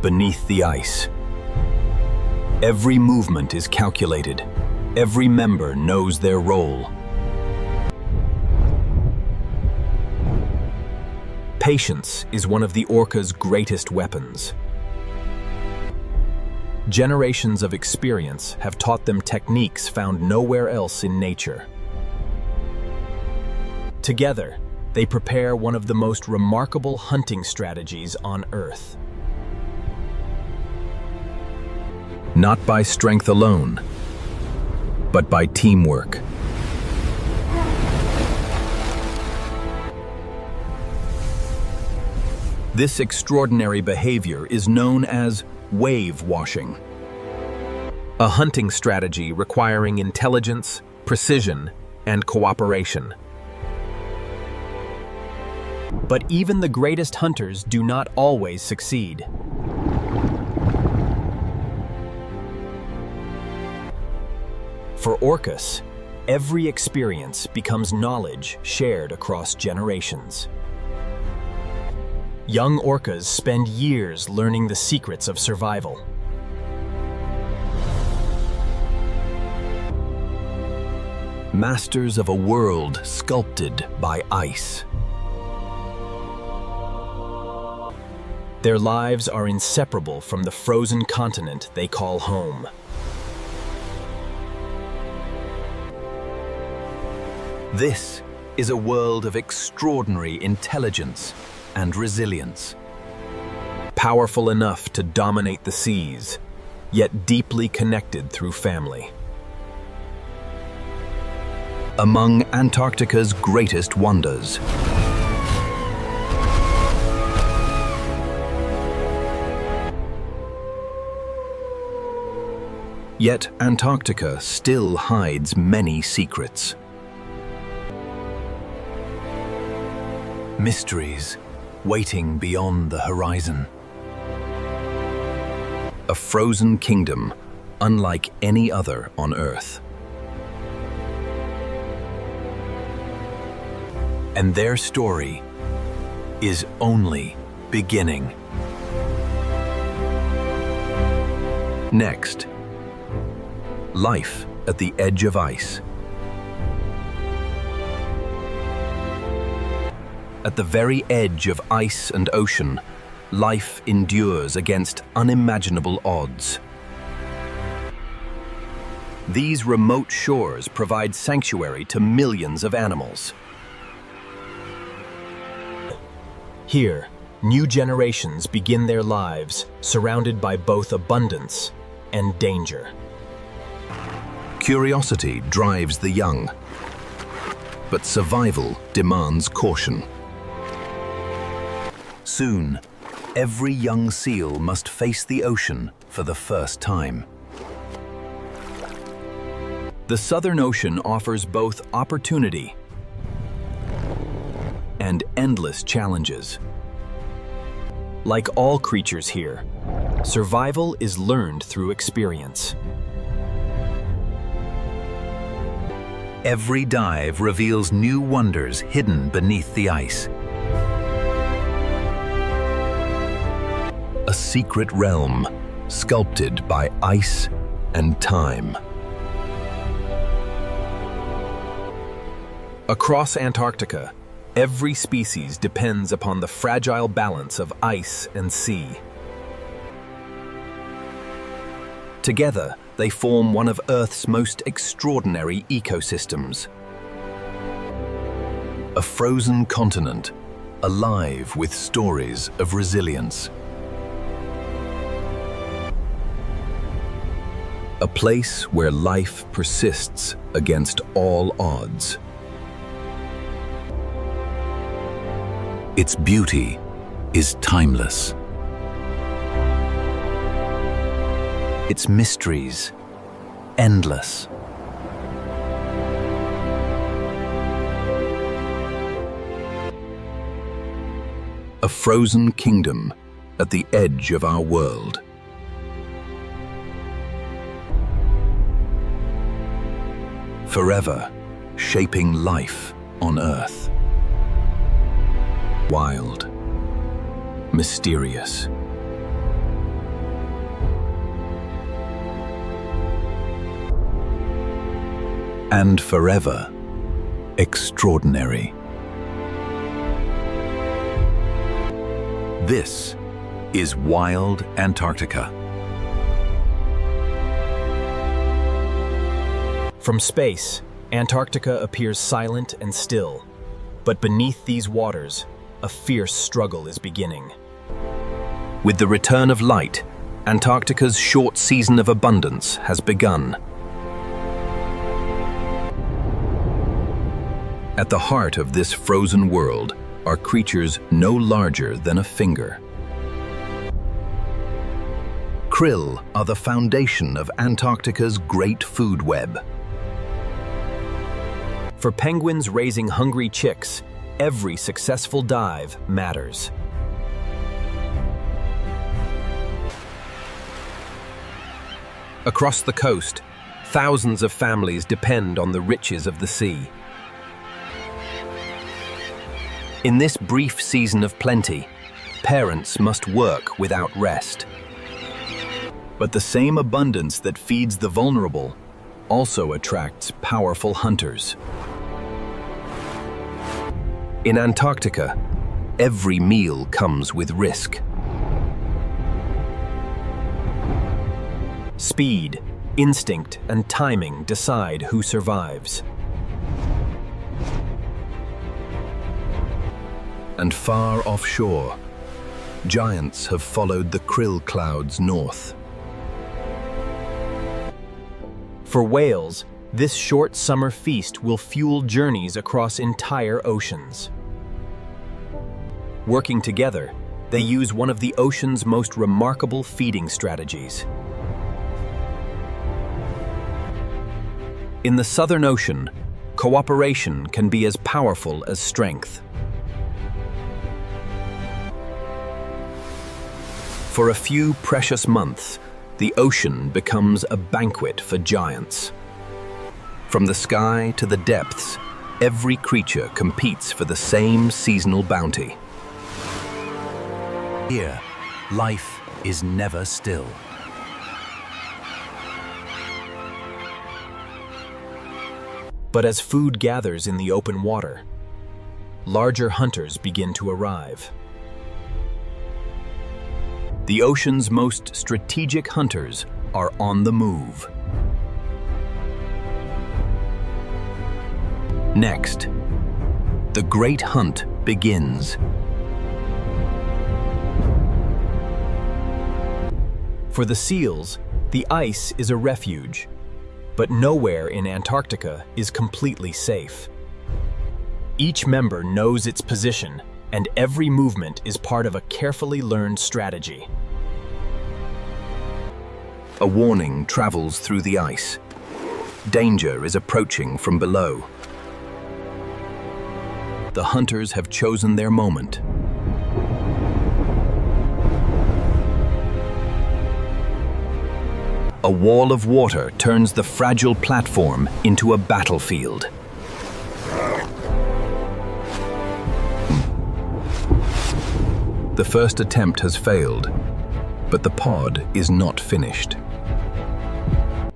Beneath the ice, every movement is calculated. Every member knows their role. Patience is one of the orca's greatest weapons. Generations of experience have taught them techniques found nowhere else in nature. Together, they prepare one of the most remarkable hunting strategies on Earth. Not by strength alone, but by teamwork. This extraordinary behavior is known as wave washing, a hunting strategy requiring intelligence, precision, and cooperation. But even the greatest hunters do not always succeed. For Orcas, every experience becomes knowledge shared across generations. Young orcas spend years learning the secrets of survival. Masters of a world sculpted by ice. Their lives are inseparable from the frozen continent they call home. This is a world of extraordinary intelligence and resilience. Powerful enough to dominate the seas, yet deeply connected through family. Among Antarctica's greatest wonders. Yet Antarctica still hides many secrets. Mysteries waiting beyond the horizon. A frozen kingdom unlike any other on Earth. And their story is only beginning. Next, life at the edge of ice. At the very edge of ice and ocean, life endures against unimaginable odds. These remote shores provide sanctuary to millions of animals. Here, new generations begin their lives surrounded by both abundance and danger. Curiosity drives the young, but survival demands caution. Soon, every young seal must face the ocean for the first time. The Southern Ocean offers both opportunity and endless challenges. Like all creatures here, survival is learned through experience. Every dive reveals new wonders hidden beneath the ice. A secret realm sculpted by ice and time. Across Antarctica, every species depends upon the fragile balance of ice and sea. Together, they form one of Earth's most extraordinary ecosystems. a frozen continent alive with stories of resilience. A place where life persists against all odds. Its beauty is timeless. Its mysteries endless. A frozen kingdom at the edge of our world. Forever shaping life on Earth. Wild, mysterious. And forever extraordinary. This is Wild Antarctica. From space, Antarctica appears silent and still, but beneath these waters, a fierce struggle is beginning. With the return of light, Antarctica's short season of abundance has begun. At the heart of this frozen world are creatures no larger than a finger. Krill are the foundation of Antarctica's great food web. For penguins raising hungry chicks, every successful dive matters. Across the coast, thousands of families depend on the riches of the sea. In this brief season of plenty, parents must work without rest. But the same abundance that feeds the vulnerable also attracts powerful hunters. In Antarctica, every meal comes with risk. Speed, instinct, and timing decide who survives. And far offshore, giants have followed the krill clouds north. For whales, this short summer feast will fuel journeys across entire oceans. Working together, they use one of the ocean's most remarkable feeding strategies. In the Southern Ocean, cooperation can be as powerful as strength. For a few precious months, the ocean becomes a banquet for giants. From the sky to the depths, every creature competes for the same seasonal bounty. Here, life is never still. But as food gathers in the open water, larger hunters begin to arrive. The ocean's most strategic hunters are on the move. Next, the great hunt begins. For the seals, the ice is a refuge, but nowhere in Antarctica is completely safe. Each member knows its position, and every movement is part of a carefully learned strategy. A warning travels through the ice. Danger is approaching from below. The hunters have chosen their moment. A wall of water turns the fragile platform into a battlefield. The first attempt has failed, but the pod is not finished.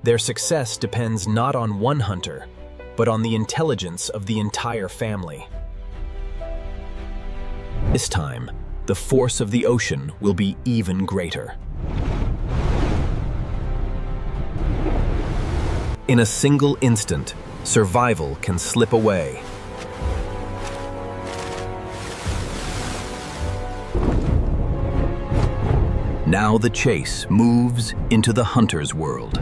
Their success depends not on one hunter, but on the intelligence of the entire family. This time, the force of the ocean will be even greater. In a single instant, survival can slip away. Now the chase moves into the hunter's world.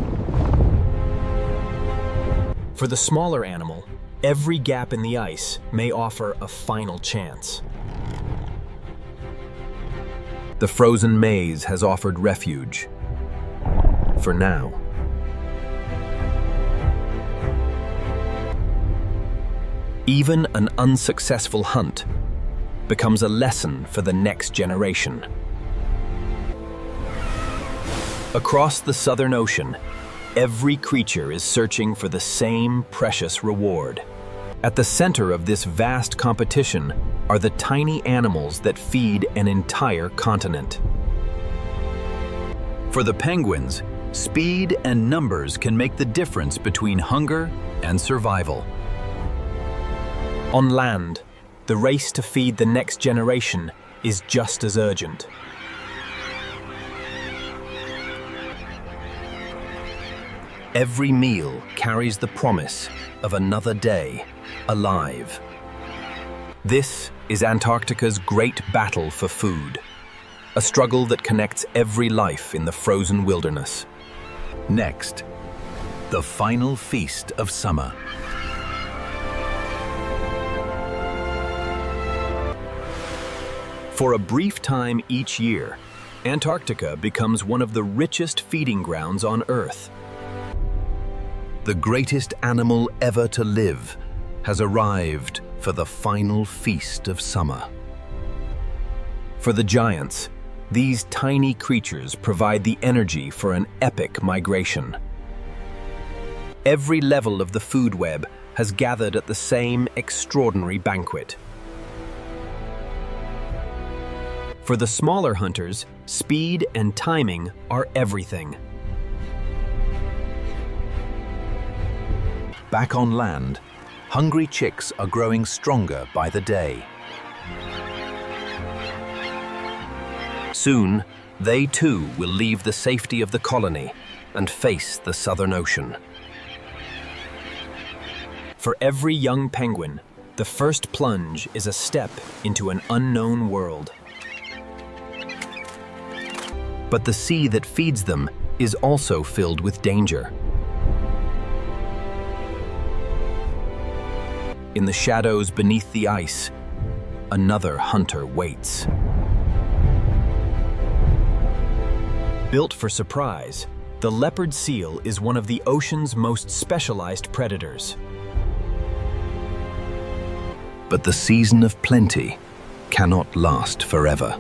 For the smaller animal, every gap in the ice may offer a final chance. The frozen maze has offered refuge. For now. Even an unsuccessful hunt becomes a lesson for the next generation. Across the Southern Ocean, every creature is searching for the same precious reward. At the center of this vast competition are the tiny animals that feed an entire continent. For the penguins, speed and numbers can make the difference between hunger and survival. On land, the race to feed the next generation is just as urgent. Every meal carries the promise of another day alive. This is Antarctica's great battle for food, a struggle that connects every life in the frozen wilderness. Next, the final feast of summer. For a brief time each year, Antarctica becomes one of the richest feeding grounds on Earth. The greatest animal ever to live has arrived for the final feast of summer. For the giants, these tiny creatures provide the energy for an epic migration. Every level of the food web has gathered at the same extraordinary banquet. For the smaller hunters, speed and timing are everything. Back on land, hungry chicks are growing stronger by the day. Soon, they too will leave the safety of the colony and face the Southern Ocean. For every young penguin, the first plunge is a step into an unknown world. But the sea that feeds them is also filled with danger. In the shadows beneath the ice, another hunter waits. Built for surprise, the leopard seal is one of the ocean's most specialized predators. But the season of plenty cannot last forever.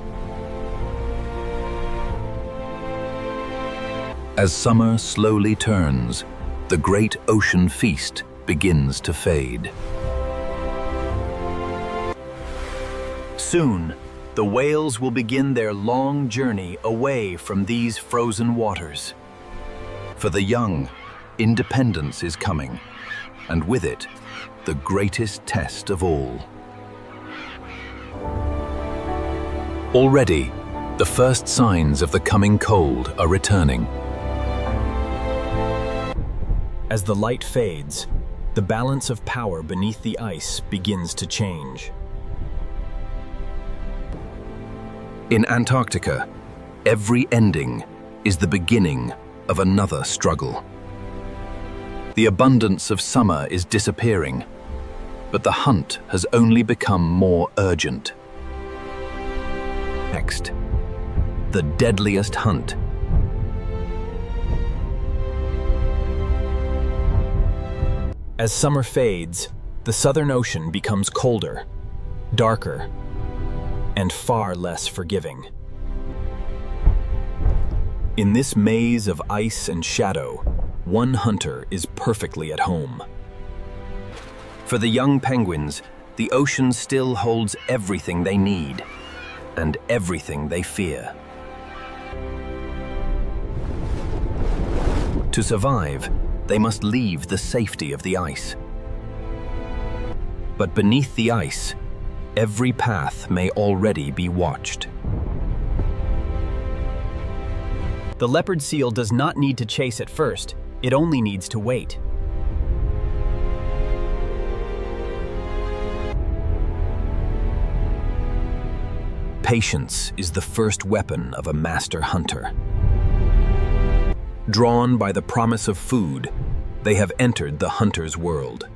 As summer slowly turns, the great ocean feast begins to fade. Soon, the whales will begin their long journey away from these frozen waters. For the young, independence is coming, and with it, the greatest test of all. Already, the first signs of the coming cold are returning. As the light fades, the balance of power beneath the ice begins to change. In Antarctica, every ending is the beginning of another struggle. The abundance of summer is disappearing, but the hunt has only become more urgent. Next, the deadliest hunt. As summer fades, the Southern Ocean becomes colder, darker, and far less forgiving. In this maze of ice and shadow, one hunter is perfectly at home. For the young penguins, the ocean still holds everything they need and everything they fear. To survive, they must leave the safety of the ice. But beneath the ice, every path may already be watched. The leopard seal does not need to chase at first, it only needs to wait. Patience is the first weapon of a master hunter. Drawn by the promise of food, they have entered the hunter's world.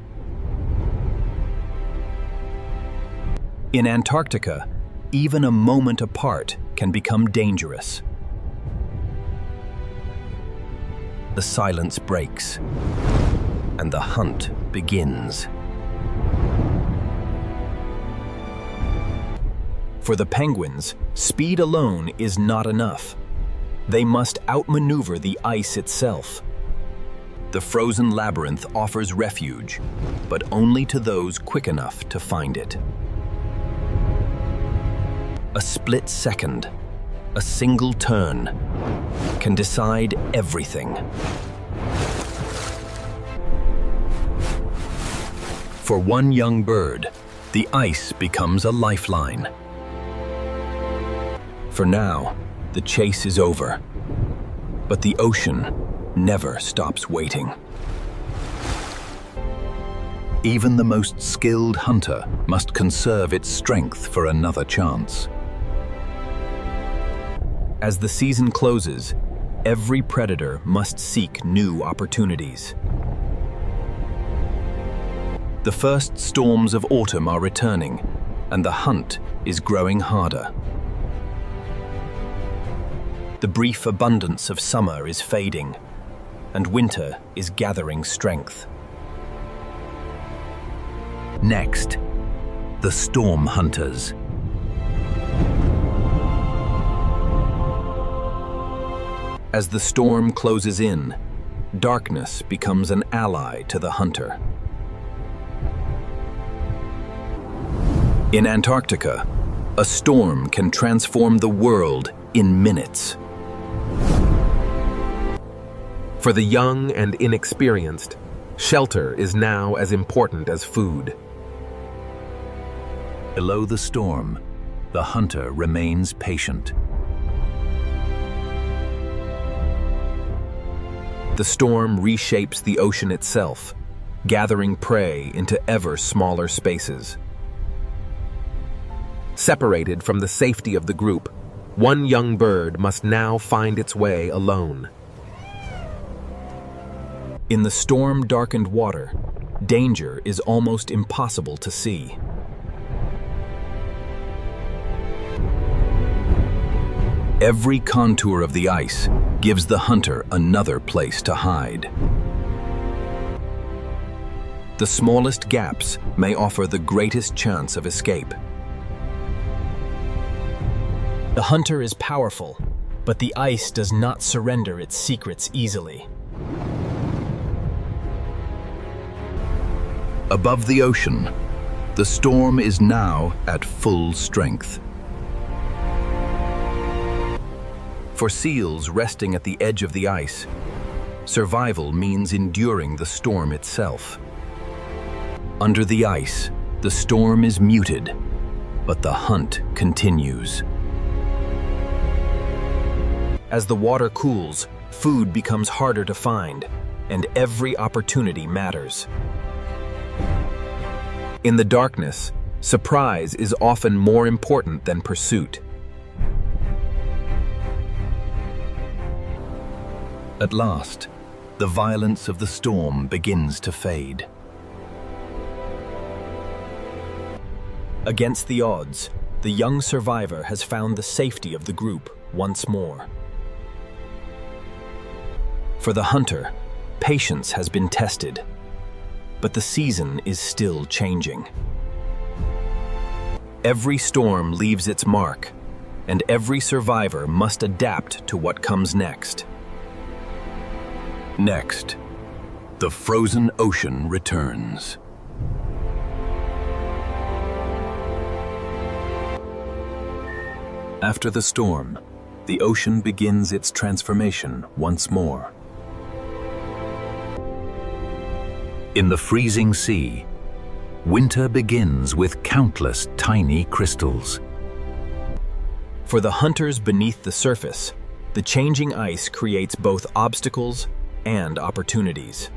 In Antarctica, even a moment apart can become dangerous. The silence breaks, and the hunt begins. For the penguins, speed alone is not enough. They must outmaneuver the ice itself. The frozen labyrinth offers refuge, but only to those quick enough to find it. A split second, a single turn, can decide everything. For one young bird, the ice becomes a lifeline. For now, the chase is over, but the ocean never stops waiting. Even the most skilled hunter must conserve its strength for another chance. As the season closes, every predator must seek new opportunities. The first storms of autumn are returning, and the hunt is growing harder. The brief abundance of summer is fading, and winter is gathering strength. Next, the storm hunters. As the storm closes in, darkness becomes an ally to the hunter. In Antarctica, a storm can transform the world in minutes. For the young and inexperienced, shelter is now as important as food. Below the storm, the hunter remains patient. The storm reshapes the ocean itself, gathering prey into ever smaller spaces. Separated from the safety of the group, one young bird must now find its way alone. In the storm-darkened water, danger is almost impossible to see. Every contour of the ice gives the hunter another place to hide. The smallest gaps may offer the greatest chance of escape. The hunter is powerful, but the ice does not surrender its secrets easily. Above the ocean, the storm is now at full strength. For seals resting at the edge of the ice, survival means enduring the storm itself. Under the ice, the storm is muted, but the hunt continues. As the water cools, food becomes harder to find, and every opportunity matters. In the darkness, surprise is often more important than pursuit. At last, the violence of the storm begins to fade. Against the odds, the young survivor has found the safety of the group once more. For the hunter, patience has been tested, but the season is still changing. Every storm leaves its mark, and every survivor must adapt to what comes next. Next, the frozen ocean returns. After the storm, the ocean begins its transformation once more. In the freezing sea, winter begins with countless tiny crystals. For the hunters beneath the surface, the changing ice creates both obstacles and opportunities.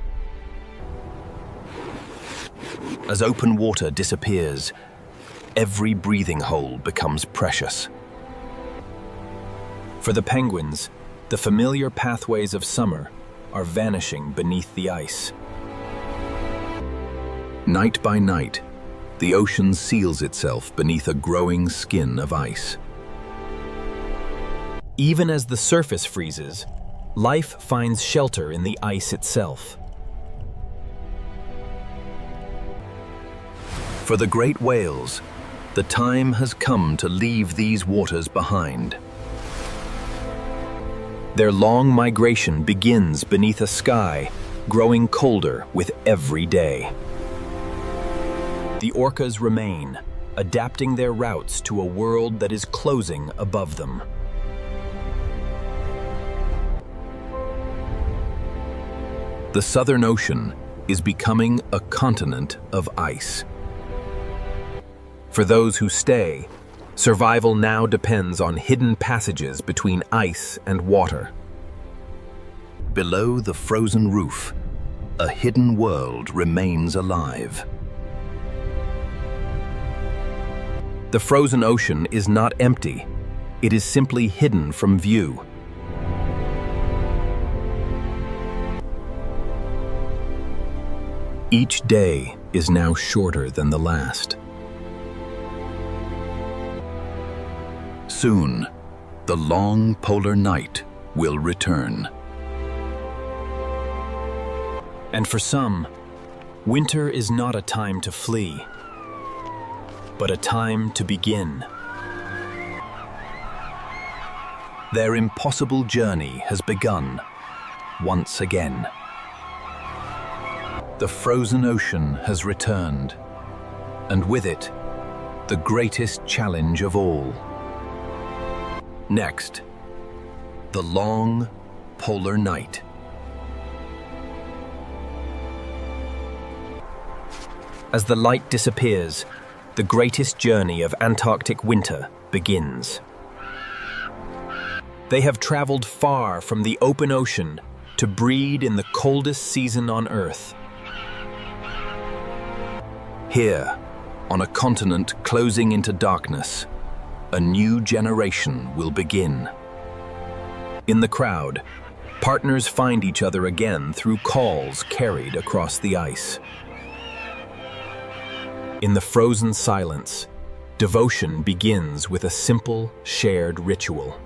As open water disappears, every breathing hole becomes precious. For the penguins, the familiar pathways of summer are vanishing beneath the ice. Night by night, the ocean seals itself beneath a growing skin of ice. Even as the surface freezes, life finds shelter in the ice itself. For the great whales, the time has come to leave these waters behind. Their long migration begins beneath a sky growing colder with every day. The orcas remain, adapting their routes to a world that is closing above them. The Southern Ocean is becoming a continent of ice. For those who stay, survival now depends on hidden passages between ice and water. Below the frozen roof, a hidden world remains alive. The frozen ocean is not empty, it is simply hidden from view. Each day is now shorter than the last. Soon, the long polar night will return. And for some, winter is not a time to flee, but a time to begin. Their impossible journey has begun once again. The frozen ocean has returned, and with it, the greatest challenge of all. Next, the long polar night. As the light disappears, the greatest journey of Antarctic winter begins. They have traveled far from the open ocean to breed in the coldest season on Earth. Here, on a continent closing into darkness, a new generation will begin. In the crowd, partners find each other again through calls carried across the ice. In the frozen silence, devotion begins with a simple, shared ritual.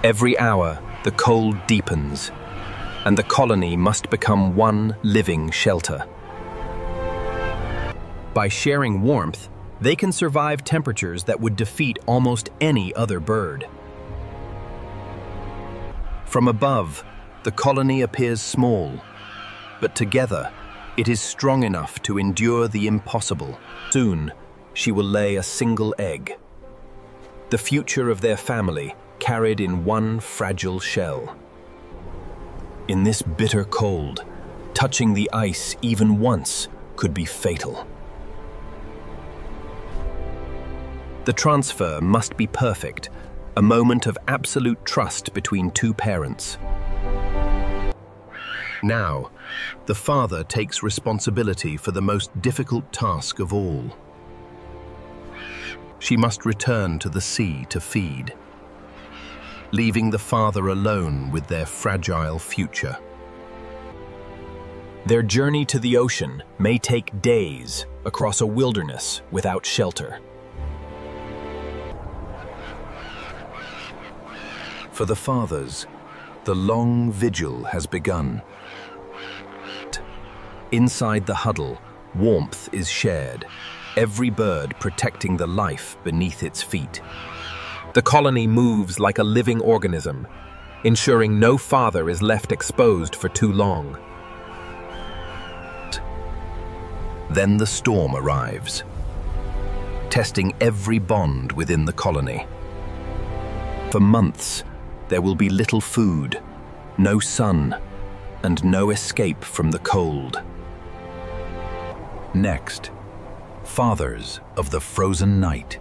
Every hour, the cold deepens, and the colony must become one living shelter. By sharing warmth, they can survive temperatures that would defeat almost any other bird. From above, the colony appears small, but together, it is strong enough to endure the impossible. Soon, she will lay a single egg. The future of their family carried in one fragile shell. In this bitter cold, touching the ice even once could be fatal. The transfer must be perfect, a moment of absolute trust between two parents. Now, the father takes responsibility for the most difficult task of all. She must return to the sea to feed, leaving the father alone with their fragile future. Their journey to the ocean may take days across a wilderness without shelter. For the fathers, the long vigil has begun. Inside the huddle, warmth is shared, every bird protecting the life beneath its feet. The colony moves like a living organism, ensuring no father is left exposed for too long. Then the storm arrives, testing every bond within the colony. For months, there will be little food, no sun, and no escape from the cold. Next, fathers of the frozen night.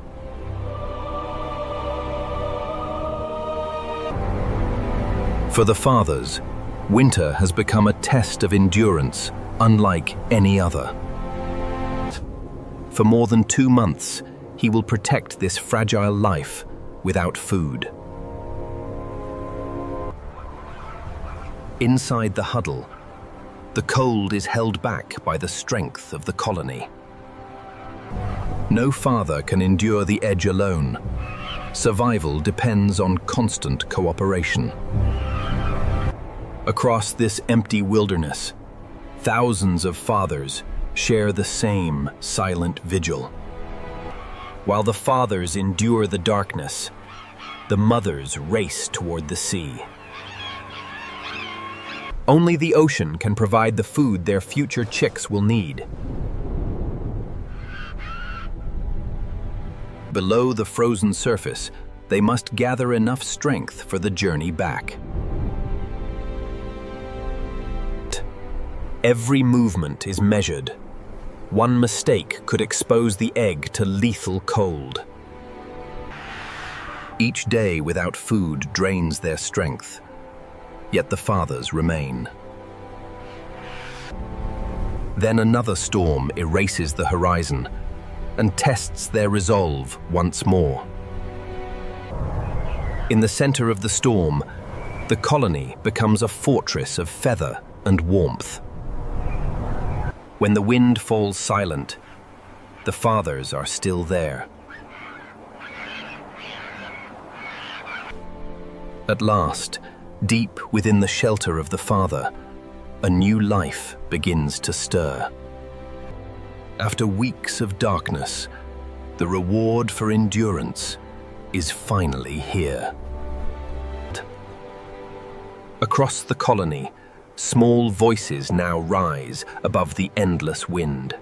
For the fathers, winter has become a test of endurance unlike any other. For more than 2 months, he will protect this fragile life without food. Inside the huddle, the cold is held back by the strength of the colony. No father can endure the edge alone. Survival depends on constant cooperation. Across this empty wilderness, thousands of fathers share the same silent vigil. While the fathers endure the darkness, the mothers race toward the sea. Only the ocean can provide the food their future chicks will need. Below the frozen surface, they must gather enough strength for the journey back. Every movement is measured. One mistake could expose the egg to lethal cold. Each day without food drains their strength, yet the fathers remain. Then another storm erases the horizon and tests their resolve once more. In the center of the storm, the colony becomes a fortress of feather and warmth. When the wind falls silent, the fathers are still there. At last, deep within the shelter of the father, a new life begins to stir. After weeks of darkness, the reward for endurance is finally here. Across the colony, small voices now rise above the endless wind.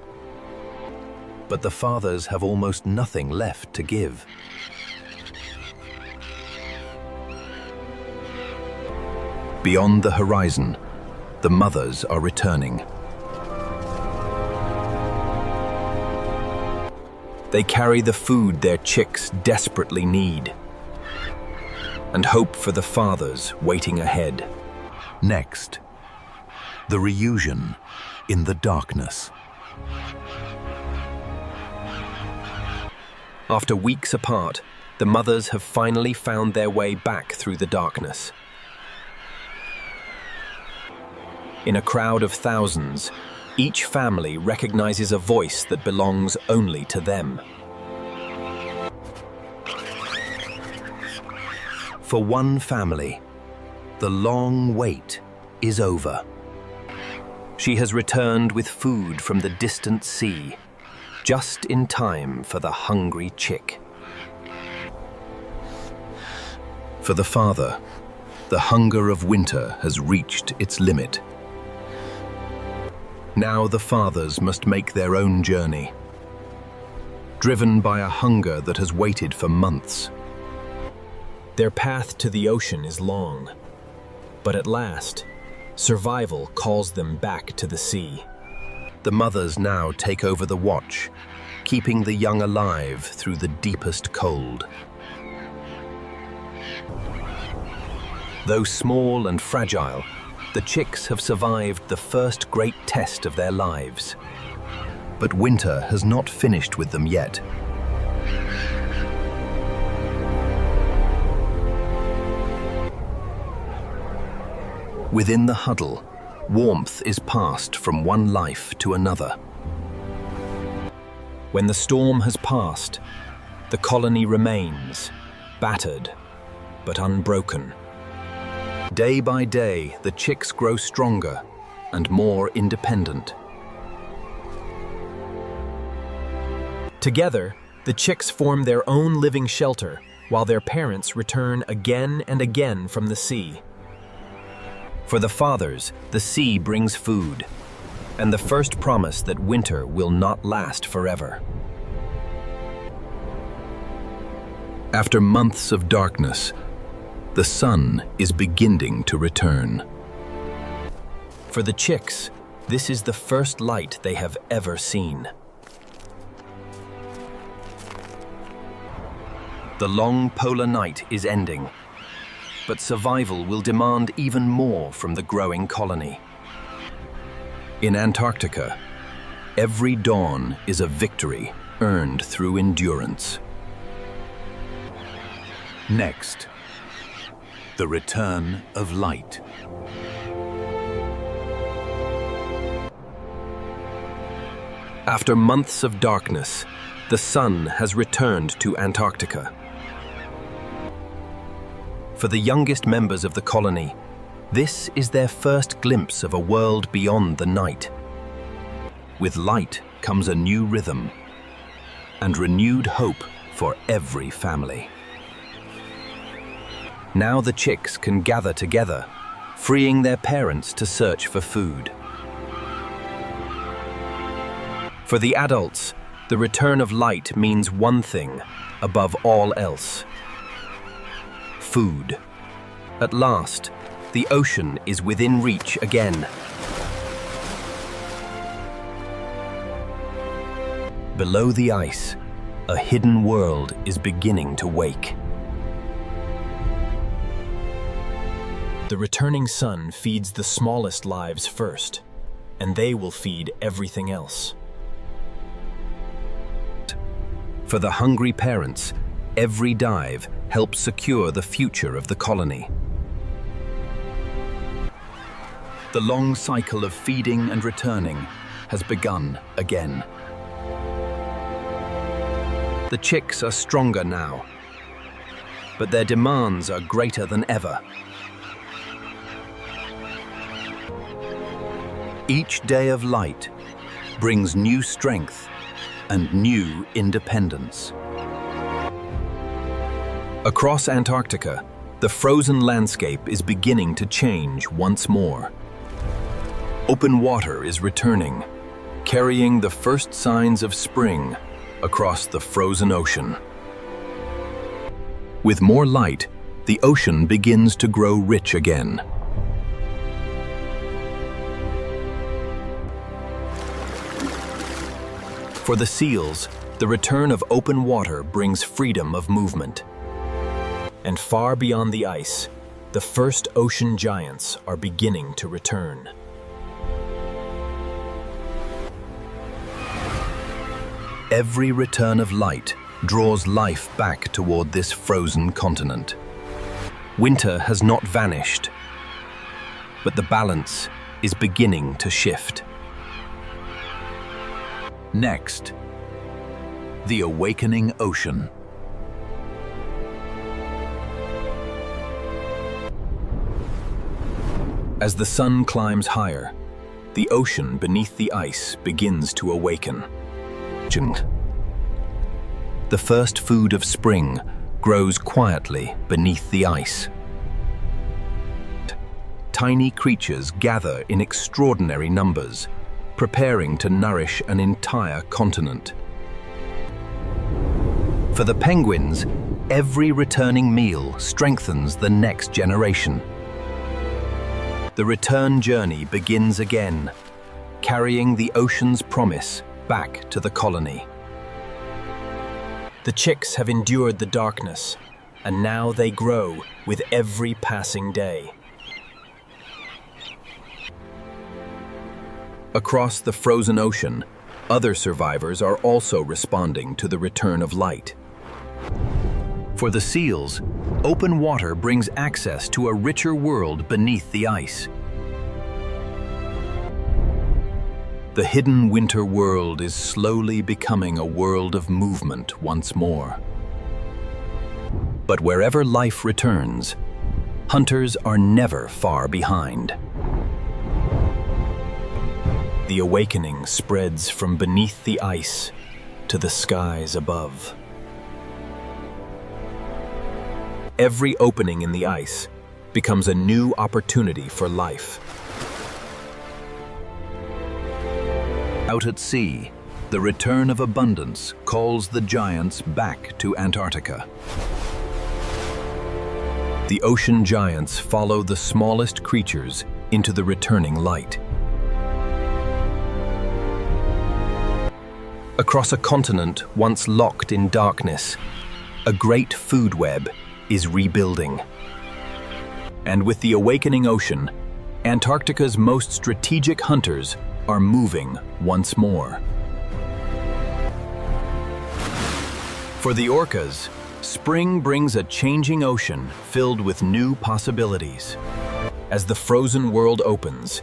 But the fathers have almost nothing left to give. Beyond the horizon, the mothers are returning. They carry the food their chicks desperately need, and hope for the fathers waiting ahead. Next, the reunion in the darkness. After weeks apart, the mothers have finally found their way back through the darkness. In a crowd of thousands, each family recognizes a voice that belongs only to them. For one family, the long wait is over. She has returned with food from the distant sea, just in time for the hungry chick. For the father, the hunger of winter has reached its limit. Now the fathers must make their own journey, driven by a hunger that has waited for months. Their path to the ocean is long, but at last, survival calls them back to the sea. The mothers now take over the watch, keeping the young alive through the deepest cold. Though small and fragile, the chicks have survived the first great test of their lives. But winter has not finished with them yet. Within the huddle, warmth is passed from one life to another. When the storm has passed, the colony remains, battered but unbroken. Day by day, the chicks grow stronger and more independent. Together, the chicks form their own living shelter, while their parents return again and again from the sea. For the fathers, the sea brings food, and the first promise that winter will not last forever. After months of darkness, the sun is beginning to return. For the chicks, this is the first light they have ever seen. The long polar night is ending, but survival will demand even more from the growing colony. In Antarctica, every dawn is a victory earned through endurance. Next, the return of light. After months of darkness, the sun has returned to Antarctica. For the youngest members of the colony, this is their first glimpse of a world beyond the night. With light comes a new rhythm and renewed hope for every family. Now the chicks can gather together, freeing their parents to search for food. For the adults, the return of light means one thing above all else: food. At last, the ocean is within reach again. Below the ice, a hidden world is beginning to wake. The returning sun feeds the smallest lives first, and they will feed everything else. For the hungry parents, every dive helps secure the future of the colony. The long cycle of feeding and returning has begun again. The chicks are stronger now, but their demands are greater than ever. Each day of light brings new strength and new independence. Across Antarctica, the frozen landscape is beginning to change once more. Open water is returning, carrying the first signs of spring across the frozen ocean. With more light, the ocean begins to grow rich again. For the seals, the return of open water brings freedom of movement. And far beyond the ice, the first ocean giants are beginning to return. Every return of light draws life back toward this frozen continent. Winter has not vanished, but the balance is beginning to shift. Next, the awakening ocean. As the sun climbs higher, the ocean beneath the ice begins to awaken. The first food of spring grows quietly beneath the ice. Tiny creatures gather in extraordinary numbers, preparing to nourish an entire continent. For the penguins, every returning meal strengthens the next generation. The return journey begins again, carrying the ocean's promise back to the colony. The chicks have endured the darkness, and now they grow with every passing day. Across the frozen ocean, other survivors are also responding to the return of light. For the seals, open water brings access to a richer world beneath the ice. The hidden winter world is slowly becoming a world of movement once more. But wherever life returns, hunters are never far behind. The awakening spreads from beneath the ice to the skies above. Every opening in the ice becomes a new opportunity for life. Out at sea, the return of abundance calls the giants back to Antarctica. The ocean giants follow the smallest creatures into the returning light. Across a continent once locked in darkness, a great food web is rebuilding. And with the awakening ocean, Antarctica's most strategic hunters are moving once more. For the orcas, Spring brings a changing ocean filled with new possibilities. As the frozen world opens,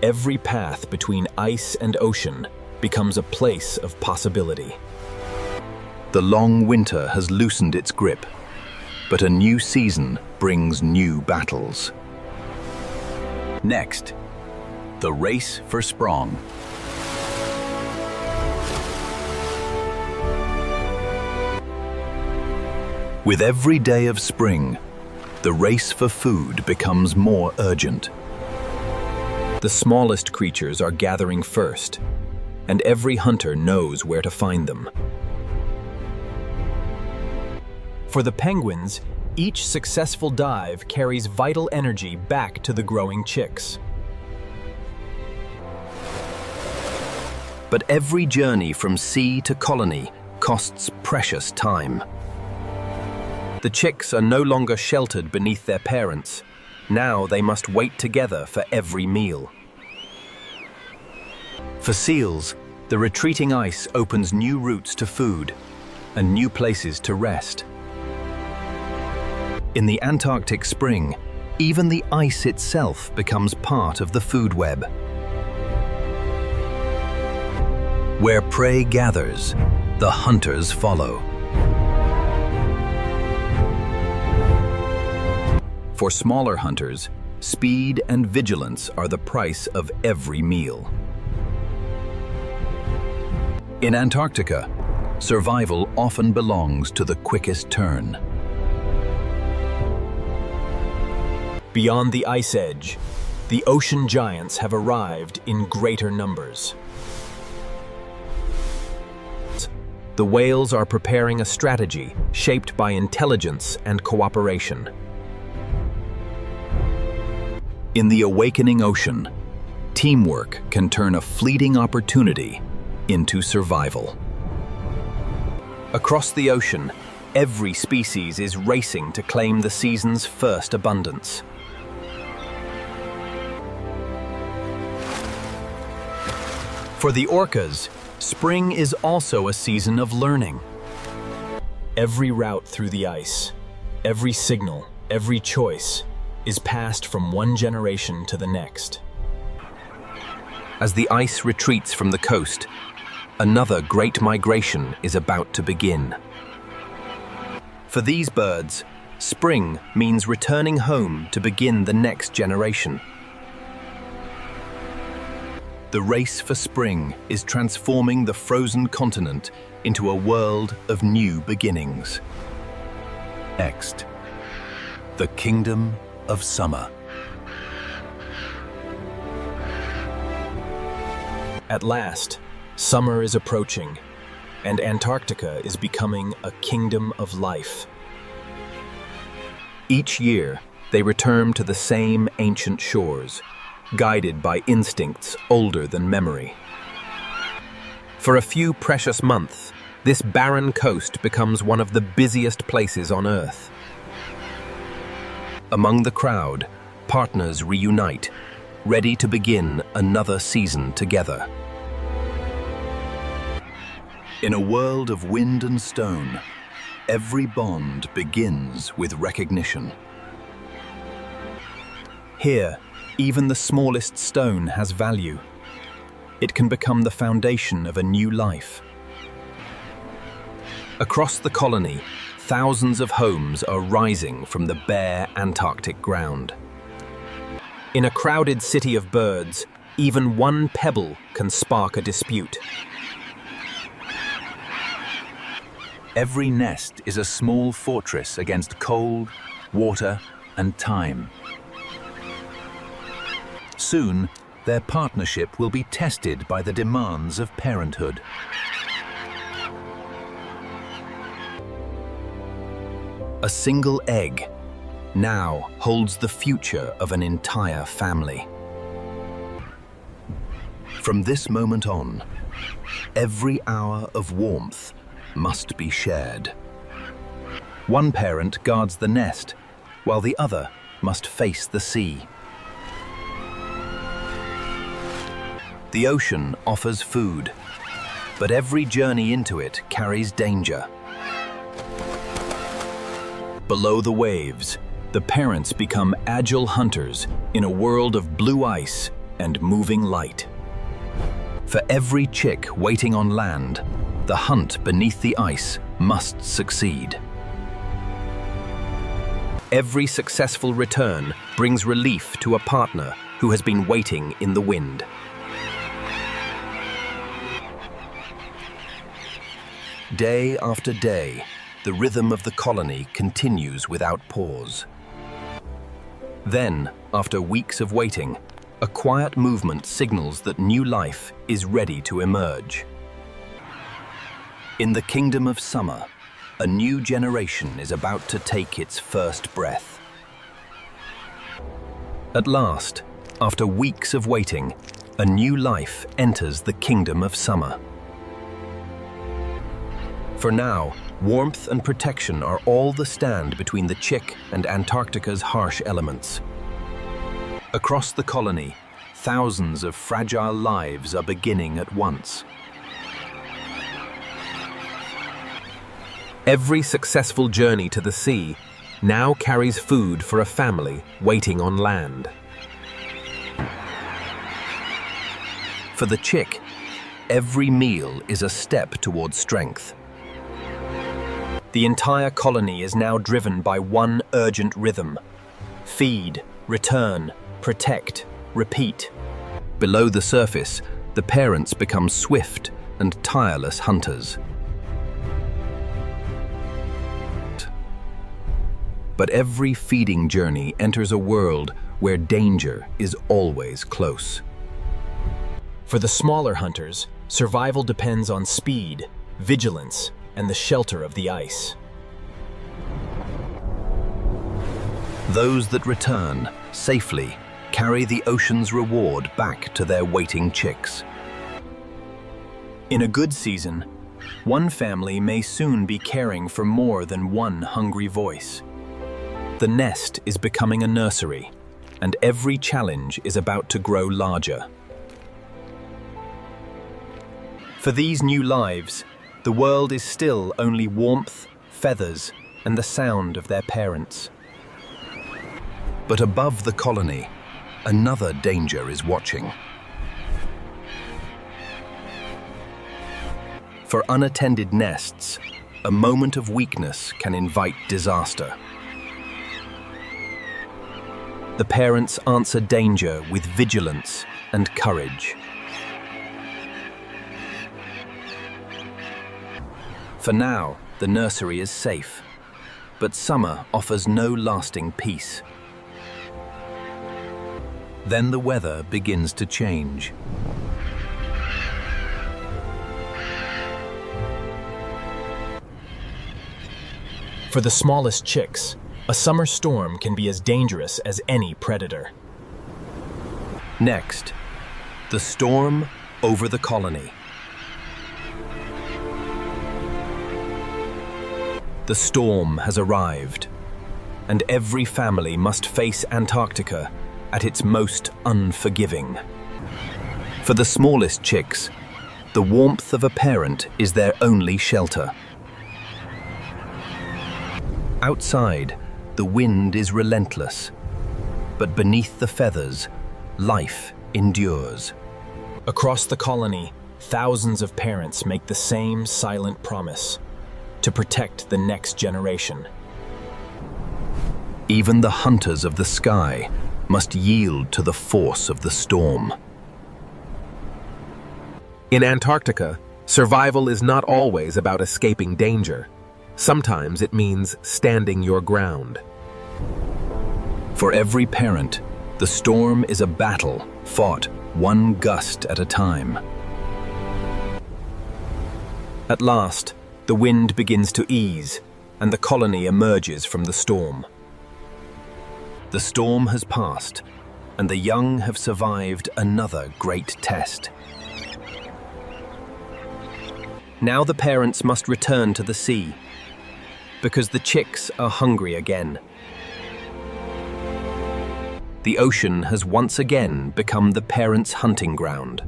every path between ice and ocean becomes a place of possibility. The long winter has loosened its grip, but a new season brings new battles. Next, the race for Sprong. With every day of spring, the race for food becomes more urgent. The smallest creatures are gathering first, and every hunter knows where to find them. For the penguins, each successful dive carries vital energy back to the growing chicks. But every journey from sea to colony costs precious time. The chicks are no longer sheltered beneath their parents. Now they must wait together for every meal. For seals, the retreating ice opens new routes to food and new places to rest. In the Antarctic spring, even the ice itself becomes part of the food web. Where prey gathers, the hunters follow. For smaller hunters, speed and vigilance are the price of every meal. In Antarctica, survival often belongs to the quickest turn. Beyond the ice edge, the ocean giants have arrived in greater numbers. The whales are preparing a strategy shaped by intelligence and cooperation. In the awakening ocean, teamwork can turn a fleeting opportunity into survival. Across the ocean, every species is racing to claim the season's first abundance. For the orcas, spring is also a season of learning. Every route through the ice, every signal, every choice is passed from one generation to the next. As the ice retreats from the coast, another great migration is about to begin. For these birds, spring means returning home to begin the next generation. The race for spring is transforming the frozen continent into a world of new beginnings. Next, the kingdom of summer. At last, summer is approaching, and Antarctica is becoming a kingdom of life. Each year, they return to the same ancient shores, guided by instincts older than memory. For a few precious months, this barren coast becomes one of the busiest places on Earth. Among the crowd, partners reunite, ready to begin another season together. In a world of wind and stone, every bond begins with recognition. Here, even the smallest stone has value. It can become the foundation of a new life. Across the colony, thousands of homes are rising from the bare Antarctic ground. In a crowded city of birds, even one pebble can spark a dispute. Every nest is a small fortress against cold, water, and time. Soon, their partnership will be tested by the demands of parenthood. A single egg now holds the future of an entire family. From this moment on, every hour of warmth must be shared. One parent guards the nest, while the other must face the sea. The ocean offers food, but every journey into it carries danger. Below the waves, the parents become agile hunters in a world of blue ice and moving light. For every chick waiting on land, the hunt beneath the ice must succeed. Every successful return brings relief to a partner who has been waiting in the wind. Day after day, the rhythm of the colony continues without pause. Then, after weeks of waiting, a quiet movement signals that new life is ready to emerge. In the kingdom of summer, a new generation is about to take its first breath. At last, after weeks of waiting, a new life enters the kingdom of summer. For now, warmth and protection are all that stand between the chick and Antarctica's harsh elements. Across the colony, thousands of fragile lives are beginning at once. Every successful journey to the sea now carries food for a family waiting on land. For the chick, every meal is a step towards strength. The entire colony is now driven by one urgent rhythm: feed, return, protect, repeat. Below the surface, the parents become swift and tireless hunters. But every feeding journey enters a world where danger is always close. For the smaller hunters, survival depends on speed, vigilance, and the shelter of the ice. Those that return safely carry the ocean's reward back to their waiting chicks. In a good season, one family may soon be caring for more than one hungry voice. The nest is becoming a nursery, and every challenge is about to grow larger. For these new lives, the world is still only warmth, feathers, and the sound of their parents. But above the colony, another danger is watching. For unattended nests, a moment of weakness can invite disaster. The parents answer danger with vigilance and courage. For now, the nursery is safe, but summer offers no lasting peace. Then the weather begins to change. For the smallest chicks, a summer storm can be as dangerous as any predator. Next, the storm over the colony. The storm has arrived, and every family must face Antarctica at its most unforgiving. For the smallest chicks, the warmth of a parent is their only shelter. Outside, the wind is relentless, but beneath the feathers, life endures. Across the colony, thousands of parents make the same silent promise: to protect the next generation. Even the hunters of the sky must yield to the force of the storm. In Antarctica, survival is not always about escaping danger. Sometimes it means standing your ground. For every parent, the storm is a battle fought one gust at a time. At last, the wind begins to ease, and the colony emerges from the storm. The storm has passed, and the young have survived another great test. Now the parents must return to the sea, because the chicks are hungry again. The ocean has once again become the parents' hunting ground.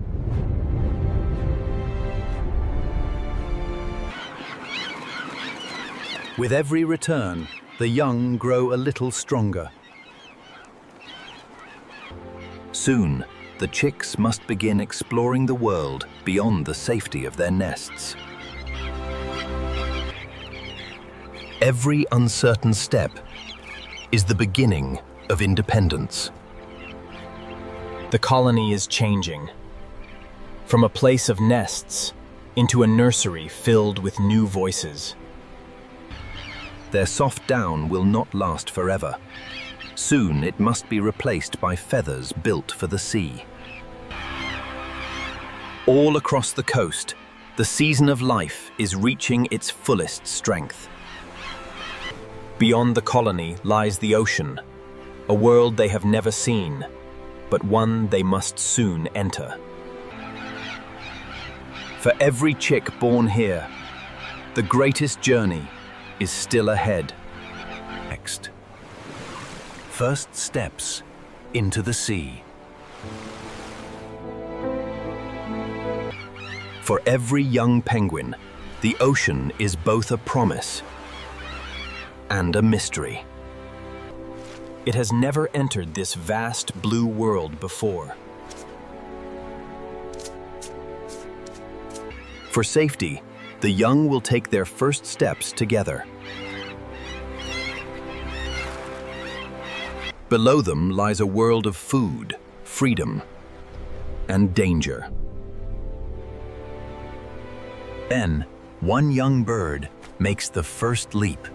With every return, the young grow a little stronger. Soon, the chicks must begin exploring the world beyond the safety of their nests. Every uncertain step is the beginning of independence. The colony is changing. From a place of nests into a nursery filled with new voices. Their soft down will not last forever. Soon it must be replaced by feathers built for the sea. All across the coast, the season of life is reaching its fullest strength. Beyond the colony lies the ocean, a world they have never seen, but one they must soon enter. For every chick born here, the greatest journey is still ahead. Next. First steps into the sea. For every young penguin, the ocean is both a promise and a mystery. It has never entered this vast blue world before. For safety, the young will take their first steps together. Below them lies a world of food, freedom, and danger. Then, one young bird makes the first leap.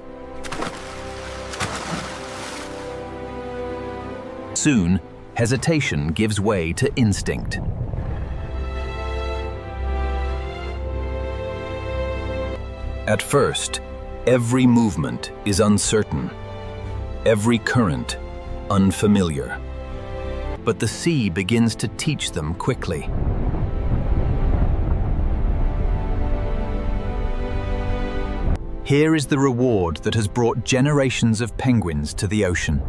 Soon, hesitation gives way to instinct. At first, every movement is uncertain, every current unfamiliar. But the sea begins to teach them quickly. Here is the reward that has brought generations of penguins to the ocean.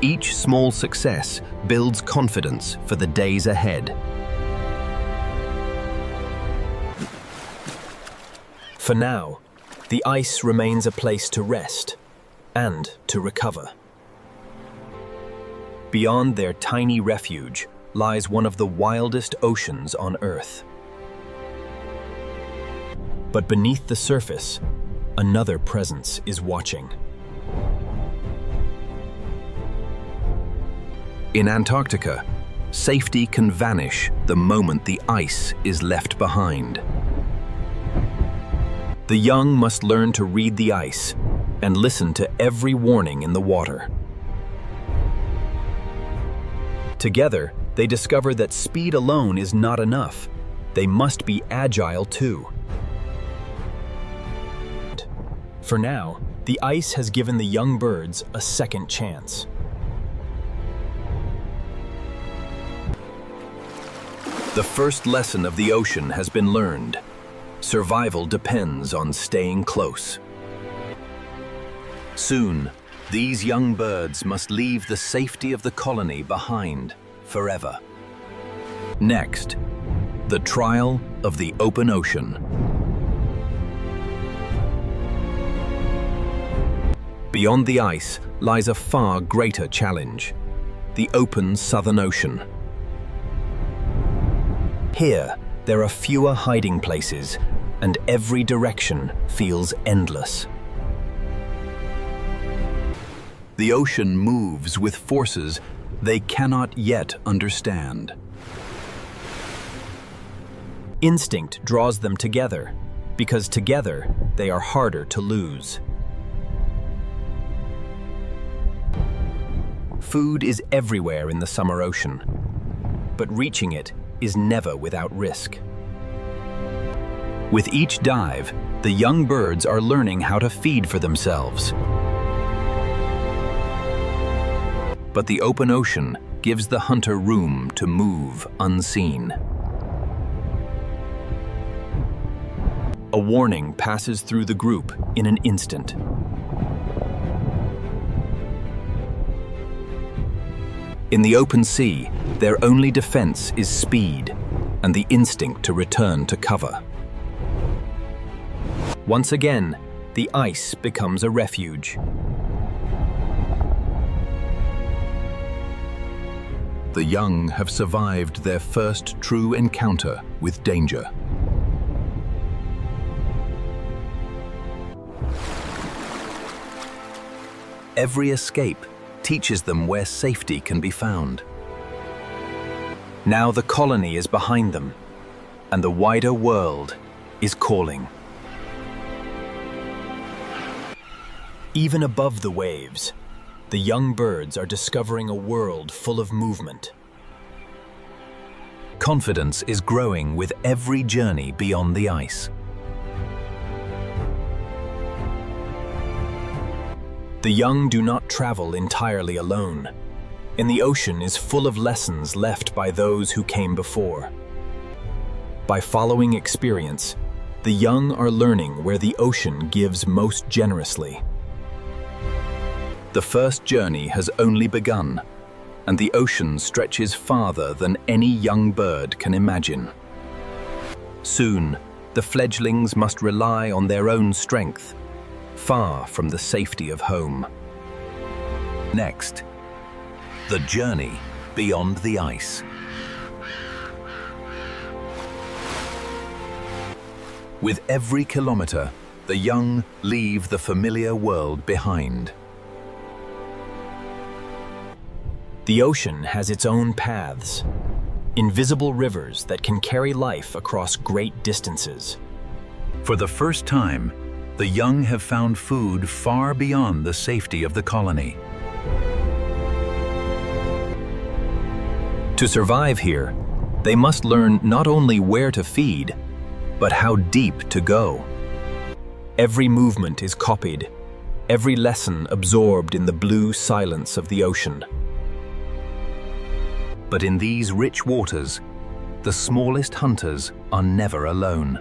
Each small success builds confidence for the days ahead. For now, the ice remains a place to rest and to recover. Beyond their tiny refuge lies one of the wildest oceans on Earth. But beneath the surface, another presence is watching. In Antarctica, safety can vanish the moment the ice is left behind. The young must learn to read the ice and listen to every warning in the water. Together, they discover that speed alone is not enough. They must be agile too. For now, the ice has given the young birds a second chance. The first lesson of the ocean has been learned. Survival depends on staying close. Soon, these young birds must leave the safety of the colony behind forever. Next, the trial of the open ocean. Beyond the ice lies a far greater challenge, the open Southern Ocean. Here, there are fewer hiding places, and every direction feels endless. The ocean moves with forces they cannot yet understand. Instinct draws them together, because together they are harder to lose. Food is everywhere in the summer ocean, but reaching it is never without risk. With each dive, the young birds are learning how to feed for themselves. But the open ocean gives the hunter room to move unseen. A warning passes through the group in an instant. In the open sea, their only defense is speed and the instinct to return to cover. Once again, the ice becomes a refuge. The young have survived their first true encounter with danger. Every escape teaches them where safety can be found. Now the colony is behind them, and the wider world is calling. Even above the waves, the young birds are discovering a world full of movement. Confidence is growing with every journey beyond the ice. The young do not travel entirely alone, and the ocean is full of lessons left by those who came before. By following experience, the young are learning where the ocean gives most generously. The first journey has only begun, and the ocean stretches farther than any young bird can imagine. Soon, the fledglings must rely on their own strength, far from the safety of home. Next, the journey beyond the ice. With every kilometer, the young leave the familiar world behind. The ocean has its own paths, invisible rivers that can carry life across great distances. For the first time, the young have found food far beyond the safety of the colony. To survive here, they must learn not only where to feed, but how deep to go. Every movement is copied, every lesson absorbed in the blue silence of the ocean. But in these rich waters, the smallest hunters are never alone.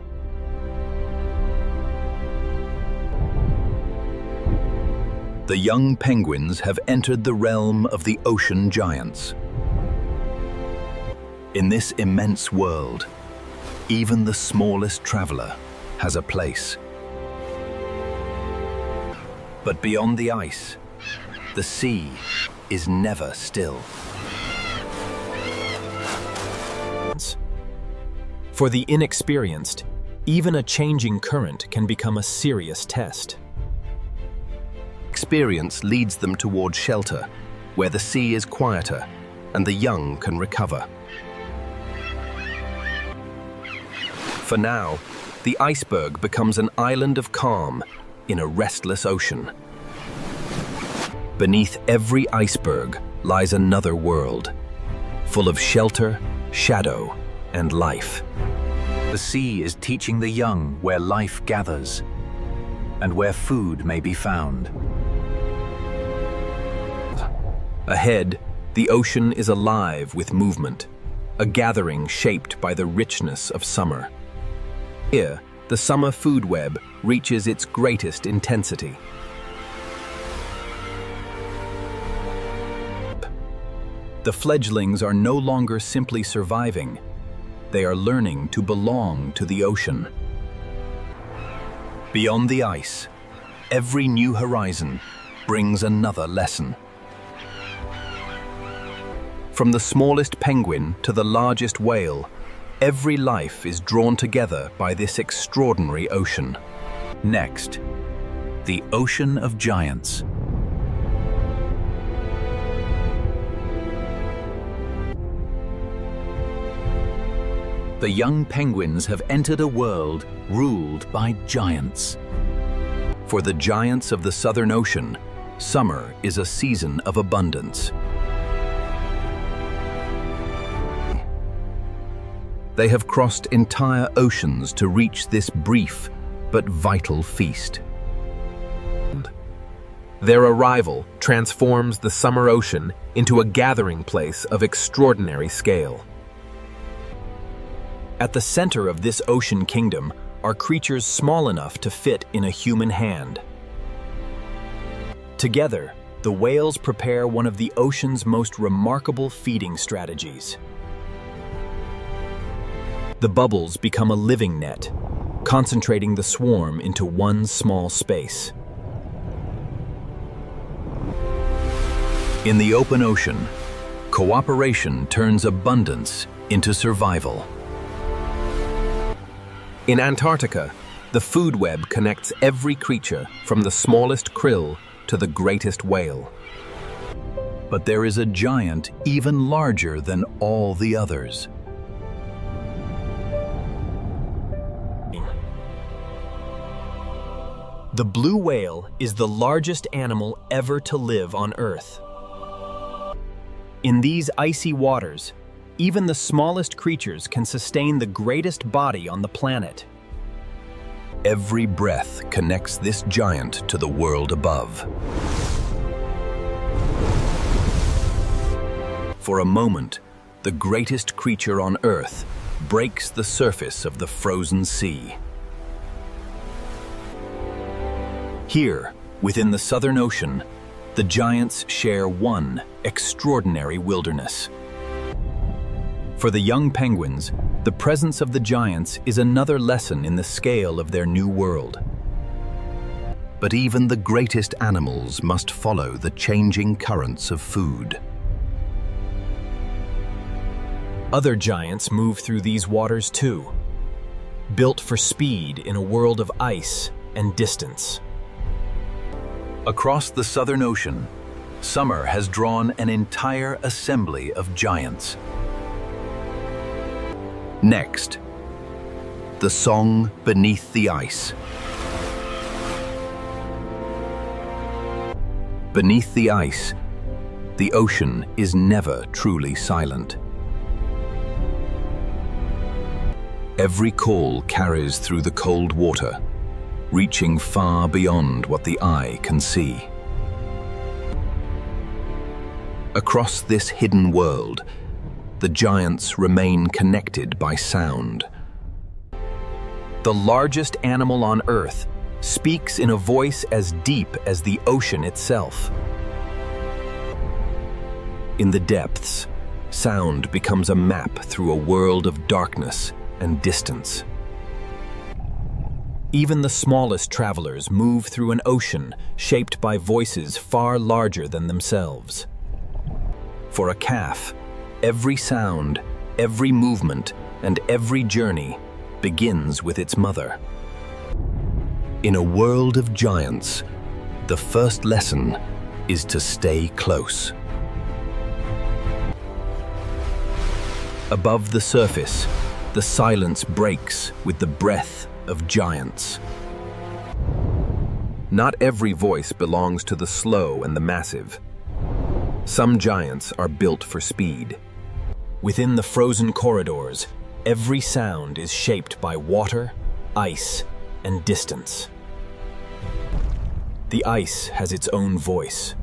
The young penguins have entered the realm of the ocean giants. In this immense world, even the smallest traveler has a place. But beyond the ice, the sea is never still. For the inexperienced, even a changing current can become a serious test. Experience leads them toward shelter, where the sea is quieter and the young can recover. For now, the iceberg becomes an island of calm in a restless ocean. Beneath every iceberg lies another world, full of shelter, shadow, and life. The sea is teaching the young where life gathers and where food may be found. Ahead, the ocean is alive with movement, a gathering shaped by the richness of summer. Here, the summer food web reaches its greatest intensity. The fledglings are no longer simply surviving. They are learning to belong to the ocean. Beyond the ice, every new horizon brings another lesson. From the smallest penguin to the largest whale, every life is drawn together by this extraordinary ocean. Next, the ocean of giants. The young penguins have entered a world ruled by giants. For the giants of the Southern Ocean, summer is a season of abundance. They have crossed entire oceans to reach this brief but vital feast. Their arrival transforms the summer ocean into a gathering place of extraordinary scale. At the center of this ocean kingdom are creatures small enough to fit in a human hand. Together, the whales prepare one of the ocean's most remarkable feeding strategies. The bubbles become a living net, concentrating the swarm into one small space. In the open ocean, cooperation turns abundance into survival. In Antarctica, the food web connects every creature from the smallest krill to the greatest whale. But there is a giant even larger than all the others. The blue whale is the largest animal ever to live on Earth. In these icy waters, even the smallest creatures can sustain the greatest body on the planet. Every breath connects this giant to the world above. For a moment, the greatest creature on Earth breaks the surface of the frozen sea. Here, within the Southern Ocean, the giants share one extraordinary wilderness. For the young penguins, the presence of the giants is another lesson in the scale of their new world. But even the greatest animals must follow the changing currents of food. Other giants move through these waters too, built for speed in a world of ice and distance. Across the Southern Ocean, summer has drawn an entire assembly of giants. Next, the song beneath the ice. Beneath the ice, the ocean is never truly silent. Every call carries through the cold water, reaching far beyond what the eye can see. Across this hidden world, the giants remain connected by sound. The largest animal on Earth speaks in a voice as deep as the ocean itself. In the depths, sound becomes a map through a world of darkness and distance. Even the smallest travelers move through an ocean shaped by voices far larger than themselves. For a calf, every sound, every movement, and every journey begins with its mother. In a world of giants, the first lesson is to stay close. Above the surface, the silence breaks with the breath of giants. Not every voice belongs to the slow and the massive. Some giants are built for speed. Within the frozen corridors, every sound is shaped by water, ice, and distance. The ice has its own voice,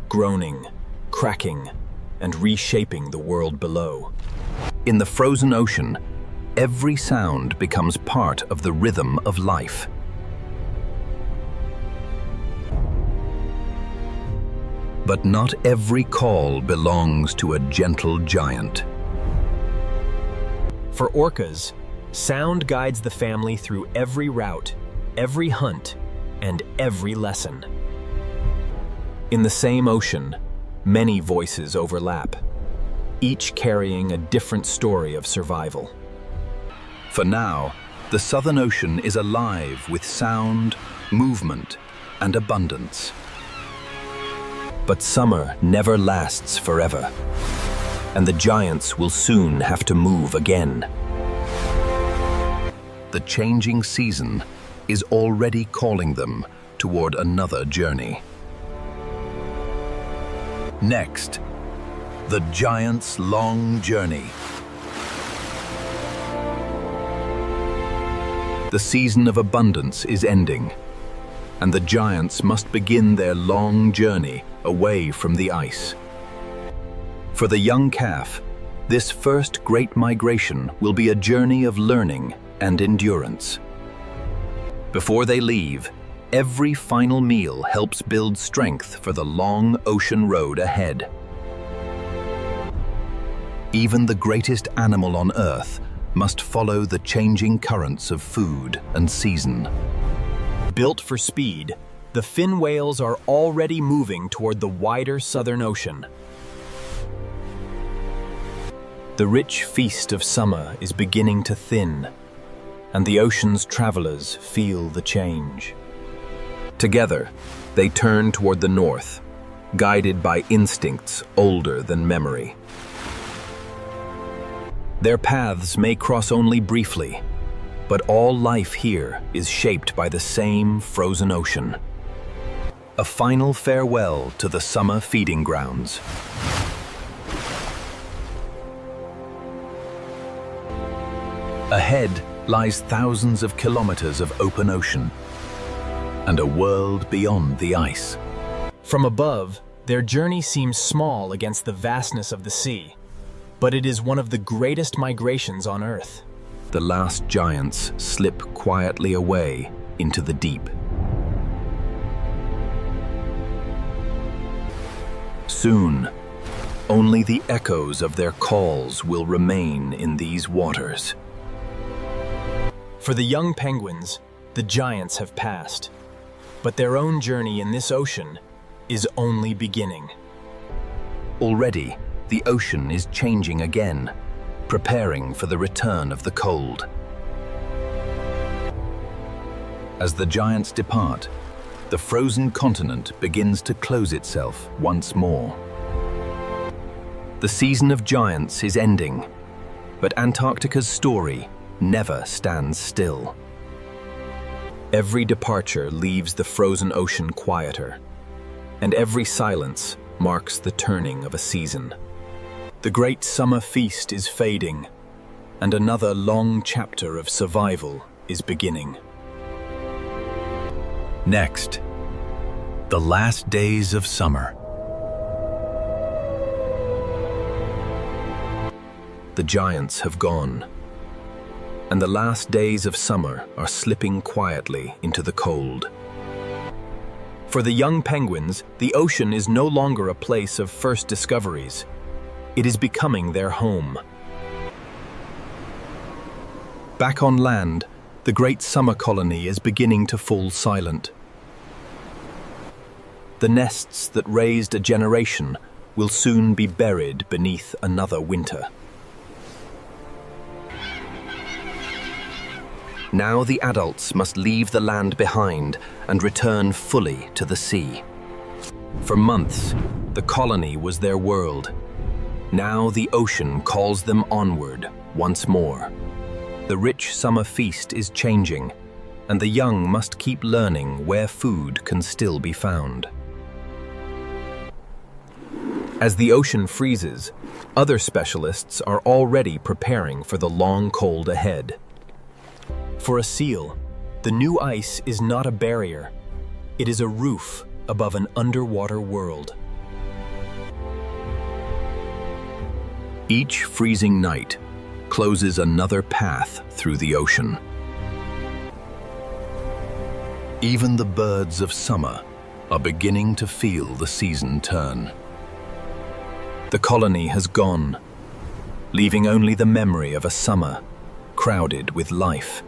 groaning, cracking, and reshaping the world below. In the frozen ocean, every sound becomes part of the rhythm of life. But not every call belongs to a gentle giant. For orcas, sound guides the family through every route, every hunt, and every lesson. In the same ocean, many voices overlap, each carrying a different story of survival. For now, the Southern Ocean is alive with sound, movement, and abundance. But summer never lasts forever, and the giants will soon have to move again. The changing season is already calling them toward another journey. Next, the giant's long journey. The season of abundance is ending, and the giants must begin their long journey away from the ice. For the young calf, this first great migration will be a journey of learning and endurance. Before they leave, every final meal helps build strength for the long ocean road ahead. Even the greatest animal on Earth must follow the changing currents of food and season. Built for speed, the fin whales are already moving toward the wider Southern Ocean. The rich feast of summer is beginning to thin, and the ocean's travelers feel the change. Together, they turn toward the north, guided by instincts older than memory. Their paths may cross only briefly, but all life here is shaped by the same frozen ocean. A final farewell to the summer feeding grounds. Ahead lies thousands of kilometers of open ocean, and a world beyond the ice. From above, their journey seems small against the vastness of the sea, but it is one of the greatest migrations on Earth. The last giants slip quietly away into the deep. Soon, only the echoes of their calls will remain in these waters. For the young penguins, the giants have passed, but their own journey in this ocean is only beginning. Already, the ocean is changing again, preparing for the return of the cold. As the giants depart, the frozen continent begins to close itself once more. The season of giants is ending, but Antarctica's story never stands still. Every departure leaves the frozen ocean quieter, and every silence marks the turning of a season. The great summer feast is fading, and another long chapter of survival is beginning. Next, the last days of summer. The giants have gone, and the last days of summer are slipping quietly into the cold. For the young penguins, the ocean is no longer a place of first discoveries. It is becoming their home. Back on land, the great summer colony is beginning to fall silent. The nests that raised a generation will soon be buried beneath another winter. Now the adults must leave the land behind and return fully to the sea. For months, the colony was their world. Now the ocean calls them onward once more. The rich summer feast is changing, and the young must keep learning where food can still be found. As the ocean freezes, other specialists are already preparing for the long cold ahead. For a seal, the new ice is not a barrier. It is a roof above an underwater world. Each freezing night closes another path through the ocean. Even the birds of summer are beginning to feel the season turn. The colony has gone, leaving only the memory of a summer crowded with life.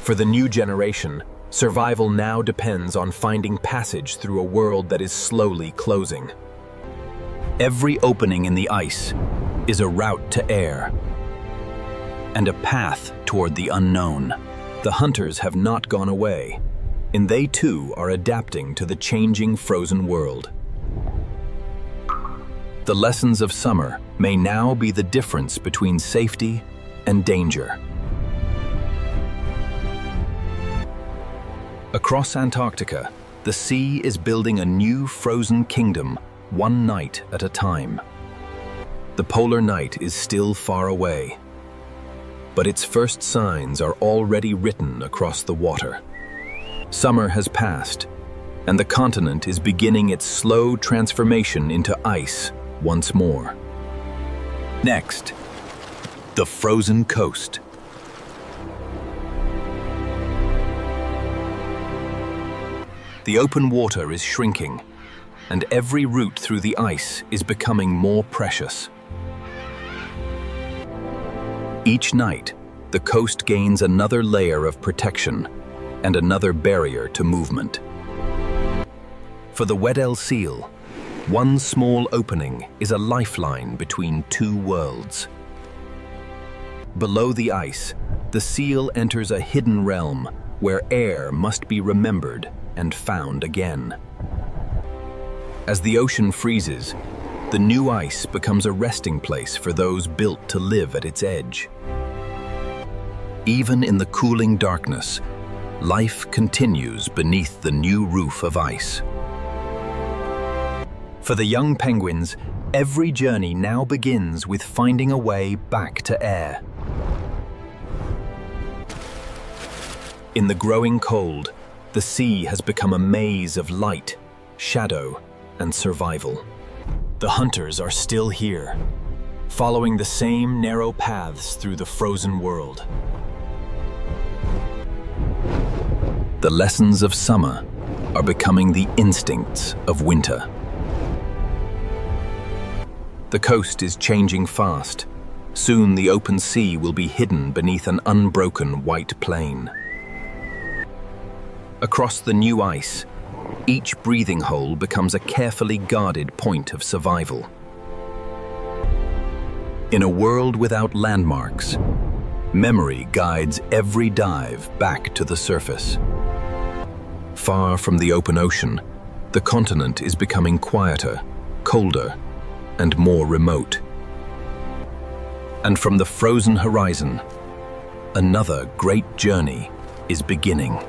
For the new generation, survival now depends on finding passage through a world that is slowly closing. Every opening in the ice is a route to air and a path toward the unknown. The hunters have not gone away, and they too are adapting to the changing frozen world. The lessons of summer may now be the difference between safety and danger. Across Antarctica, the sea is building a new frozen kingdom, one night at a time. The polar night is still far away, but its first signs are already written across the water. Summer has passed, and the continent is beginning its slow transformation into ice once more. Next, the frozen coast. The open water is shrinking, and every route through the ice is becoming more precious. Each night, the coast gains another layer of protection and another barrier to movement. For the Weddell seal, one small opening is a lifeline between two worlds. Below the ice, the seal enters a hidden realm where air must be remembered and found again. As the ocean freezes, the new ice becomes a resting place for those built to live at its edge. Even in the cooling darkness, life continues beneath the new roof of ice. For the young penguins, every journey now begins with finding a way back to air. In the growing cold, the sea has become a maze of light, shadow, and survival. The hunters are still here, following the same narrow paths through the frozen world. The lessons of summer are becoming the instincts of winter. The coast is changing fast. Soon the open sea will be hidden beneath an unbroken white plain. Across the new ice, each breathing hole becomes a carefully guarded point of survival. In a world without landmarks, memory guides every dive back to the surface. Far from the open ocean, the continent is becoming quieter, colder, and more remote. And from the frozen horizon, another great journey is beginning.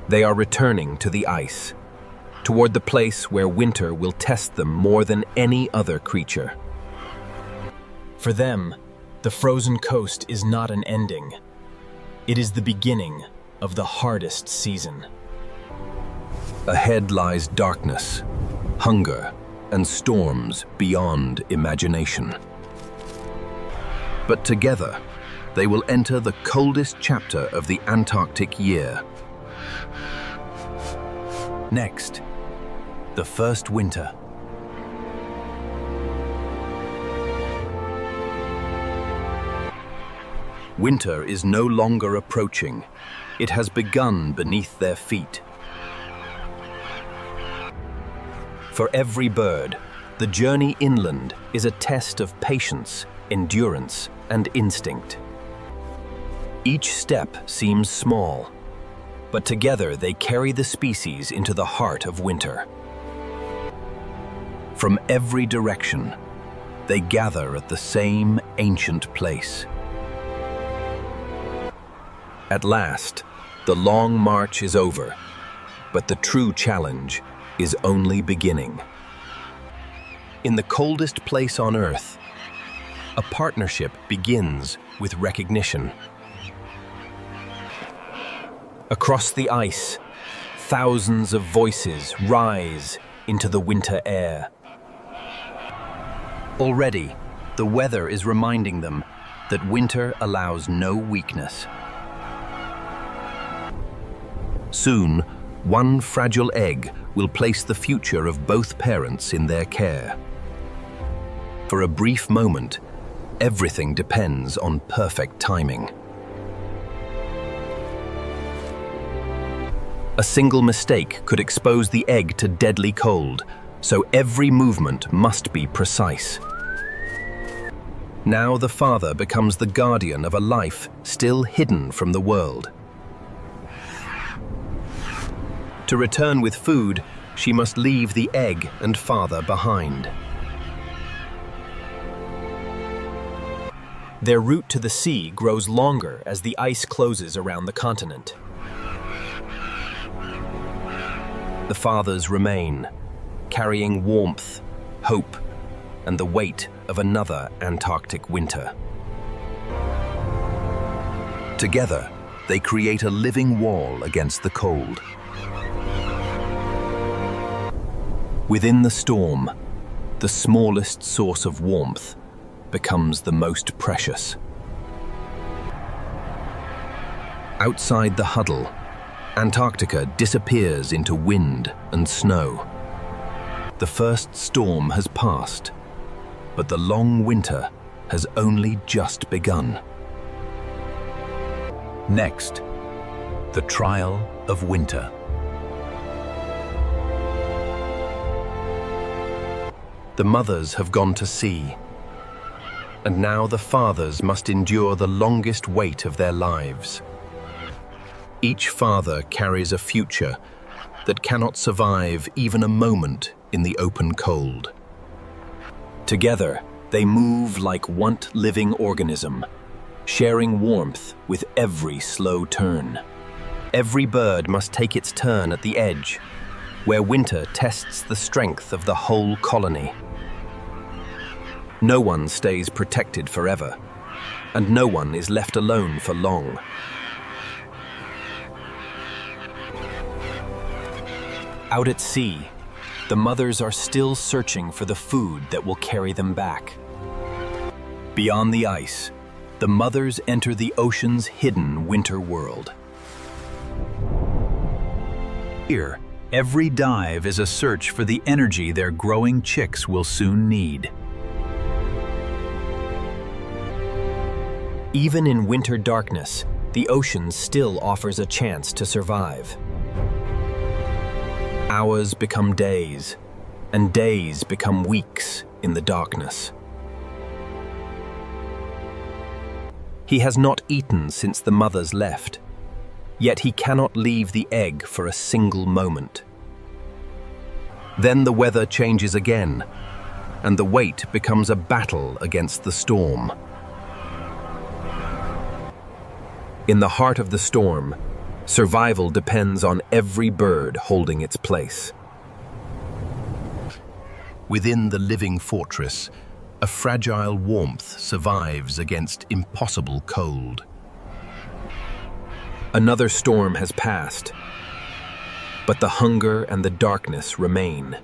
They are returning to the ice, toward the place where winter will test them more than any other creature. For them, the frozen coast is not an ending. It is the beginning of the hardest season. Ahead lies darkness, hunger, and storms beyond imagination. But together, they will enter the coldest chapter of the Antarctic year. Next, the first winter. Winter is no longer approaching. It has begun beneath their feet. For every bird, the journey inland is a test of patience, endurance, and instinct. Each step seems small, but together they carry the species into the heart of winter. From every direction, they gather at the same ancient place. At last, the long march is over, but the true challenge is only beginning. In the coldest place on Earth, a partnership begins with recognition. Across the ice, thousands of voices rise into the winter air. Already, the weather is reminding them that winter allows no weakness. Soon, one fragile egg will place the future of both parents in their care. For a brief moment, everything depends on perfect timing. A single mistake could expose the egg to deadly cold, so every movement must be precise. Now the father becomes the guardian of a life still hidden from the world. To return with food, she must leave the egg and father behind. Their route to the sea grows longer as the ice closes around the continent. The fathers remain, carrying warmth, hope, and the weight of another Antarctic winter. Together, they create a living wall against the cold. Within the storm, the smallest source of warmth becomes the most precious. Outside the huddle, Antarctica disappears into wind and snow. The first storm has passed, but the long winter has only just begun. Next, the trial of winter. The mothers have gone to sea, and now the fathers must endure the longest wait of their lives. Each father carries a future that cannot survive even a moment in the open cold. Together, they move like one living organism, sharing warmth with every slow turn. Every bird must take its turn at the edge, where winter tests the strength of the whole colony. No one stays protected forever, and no one is left alone for long. Out at sea, the mothers are still searching for the food that will carry them back. Beyond the ice, the mothers enter the ocean's hidden winter world. Here, every dive is a search for the energy their growing chicks will soon need. Even in winter darkness, the ocean still offers a chance to survive. Hours become days, and days become weeks in the darkness. He has not eaten since the mothers left, yet he cannot leave the egg for a single moment. Then the weather changes again, and the wait becomes a battle against the storm. In the heart of the storm, survival depends on every bird holding its place. Within the living fortress, a fragile warmth survives against impossible cold. Another storm has passed, but the hunger and the darkness remain.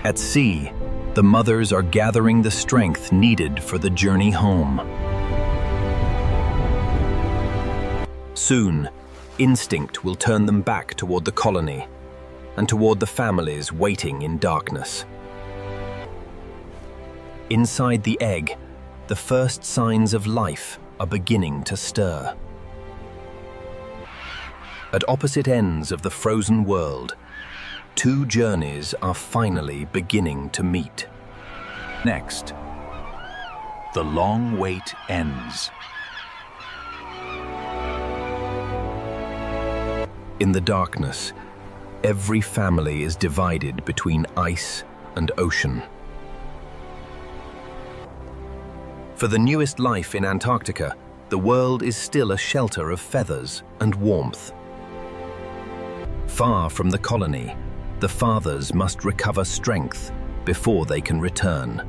At sea, the mothers are gathering the strength needed for the journey home. Soon, instinct will turn them back toward the colony and toward the families waiting in darkness. Inside the egg, the first signs of life are beginning to stir. At opposite ends of the frozen world, two journeys are finally beginning to meet. Next, the long wait ends. In the darkness, every family is divided between ice and ocean. For the newest life in Antarctica, the world is still a shelter of feathers and warmth. Far from the colony, the fathers must recover strength before they can return.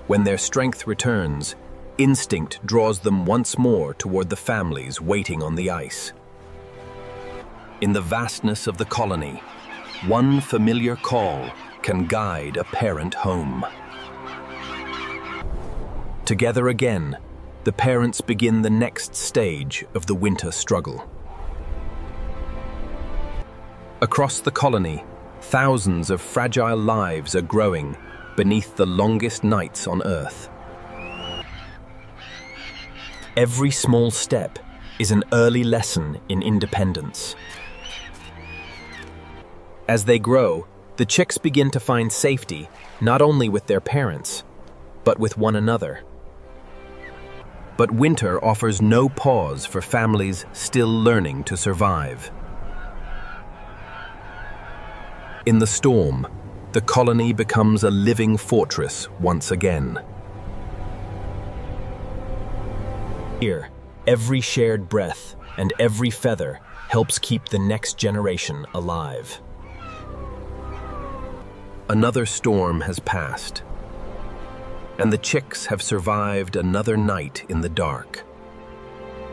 When their strength returns, instinct draws them once more toward the families waiting on the ice. In the vastness of the colony, one familiar call can guide a parent home. Together again, the parents begin the next stage of the winter struggle. Across the colony, thousands of fragile lives are growing beneath the longest nights on Earth. Every small step is an early lesson in independence. As they grow, the chicks begin to find safety not only with their parents, but with one another. But winter offers no pause for families still learning to survive. In the storm, the colony becomes a living fortress once again. Here, every shared breath and every feather helps keep the next generation alive. Another storm has passed, and the chicks have survived another night in the dark.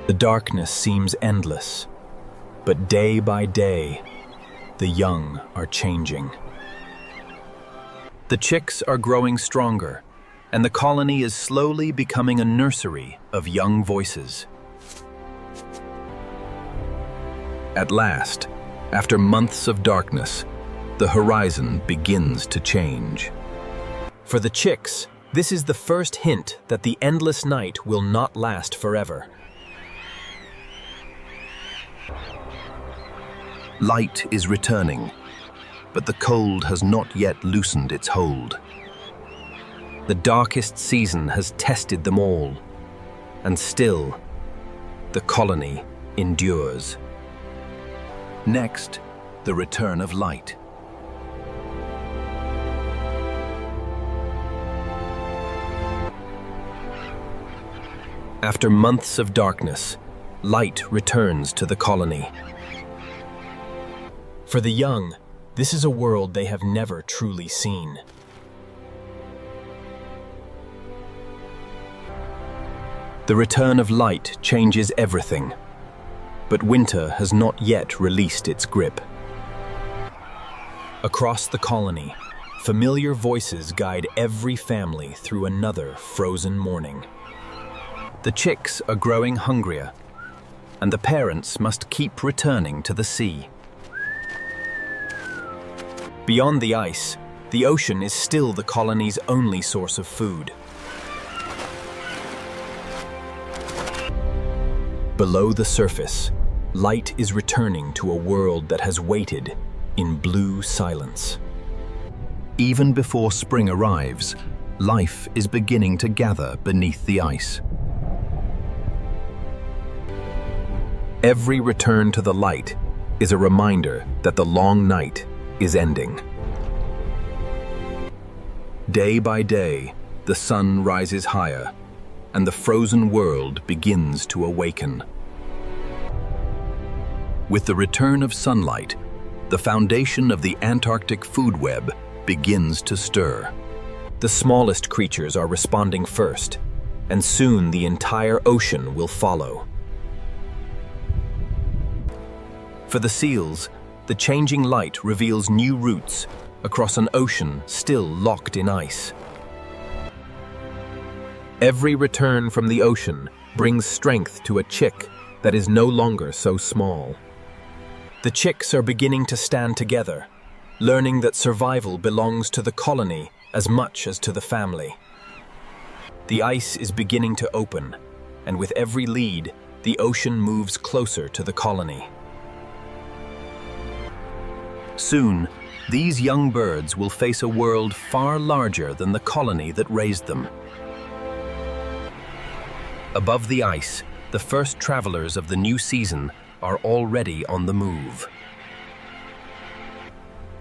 The darkness seems endless, but day by day, the young are changing. The chicks are growing stronger, and the colony is slowly becoming a nursery of young voices. At last, after months of darkness, the horizon begins to change. For the chicks, this is the first hint that the endless night will not last forever. Light is returning, but the cold has not yet loosened its hold. The darkest season has tested them all, and still, the colony endures. Next, the return of light. After months of darkness, light returns to the colony. For the young, this is a world they have never truly seen. The return of light changes everything, but winter has not yet released its grip. Across the colony, familiar voices guide every family through another frozen morning. The chicks are growing hungrier, and the parents must keep returning to the sea. Beyond the ice, the ocean is still the colony's only source of food. Below the surface, light is returning to a world that has waited in blue silence. Even before spring arrives, life is beginning to gather beneath the ice. Every return to the light is a reminder that the long night is ending. Day by day, the sun rises higher, and the frozen world begins to awaken. With the return of sunlight, the foundation of the Antarctic food web begins to stir. The smallest creatures are responding first, and soon the entire ocean will follow. For the seals, the changing light reveals new routes across an ocean still locked in ice. Every return from the ocean brings strength to a chick that is no longer so small. The chicks are beginning to stand together, learning that survival belongs to the colony as much as to the family. The ice is beginning to open, and with every lead, the ocean moves closer to the colony. Soon, these young birds will face a world far larger than the colony that raised them. Above the ice, the first travelers of the new season are already on the move.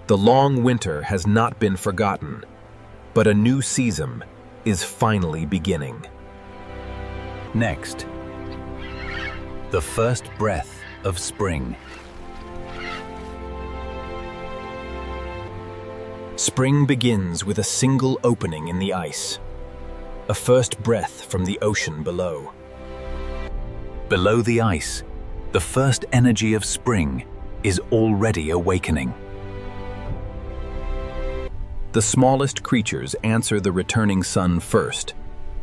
The long winter has not been forgotten, but a new season is finally beginning. Next, the first breath of spring. Spring begins with a single opening in the ice, a first breath from the ocean below. Below the ice, the first energy of spring is already awakening. The smallest creatures answer the returning sun first,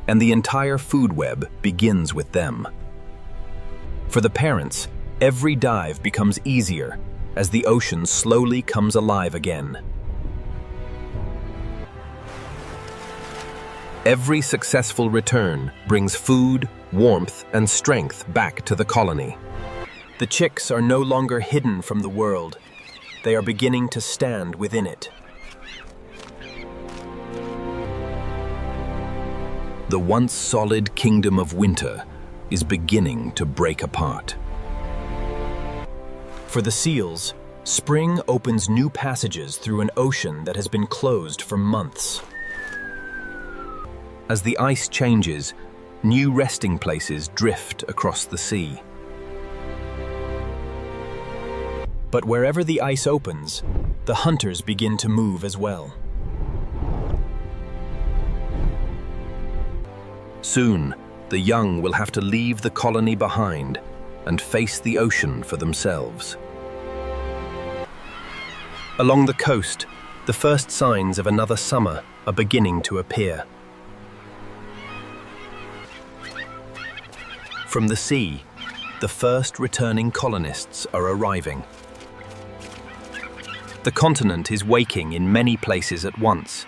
and the entire food web begins with them. For the parents, every dive becomes easier as the ocean slowly comes alive again. Every successful return brings food, warmth, and strength back to the colony. The chicks are no longer hidden from the world. They are beginning to stand within it. The once solid kingdom of winter is beginning to break apart. For the seals, spring opens new passages through an ocean that has been closed for months. As the ice changes, new resting places drift across the sea. But wherever the ice opens, the hunters begin to move as well. Soon, the young will have to leave the colony behind and face the ocean for themselves. Along the coast, the first signs of another summer are beginning to appear. From the sea, the first returning colonists are arriving. The continent is waking in many places at once.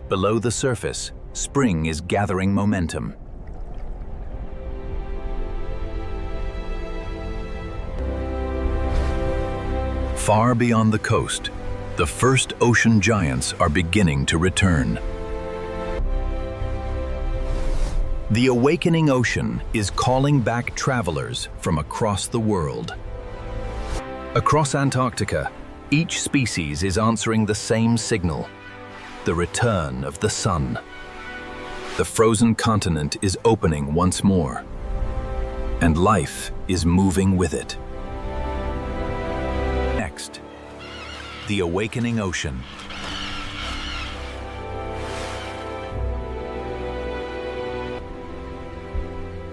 Below the surface, spring is gathering momentum. Far beyond the coast, the first ocean giants are beginning to return. The awakening ocean is calling back travelers from across the world. Across Antarctica, each species is answering the same signal: the return of the sun. The frozen continent is opening once more, and life is moving with it. Next, the awakening ocean.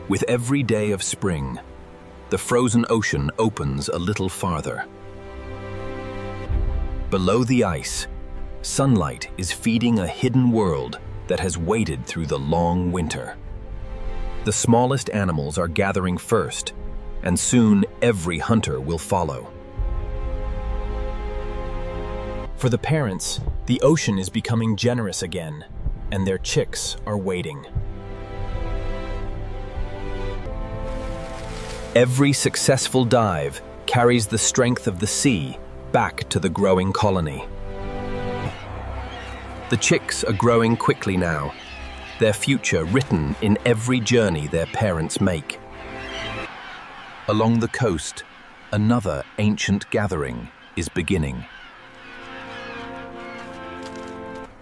With every day of spring, the frozen ocean opens a little farther. Below the ice, sunlight is feeding a hidden world that has waited through the long winter. The smallest animals are gathering first, and soon every hunter will follow. For the parents, the ocean is becoming generous again, and their chicks are waiting. Every successful dive carries the strength of the sea back to the growing colony. The chicks are growing quickly now, their future written in every journey their parents make. Along the coast, another ancient gathering is beginning.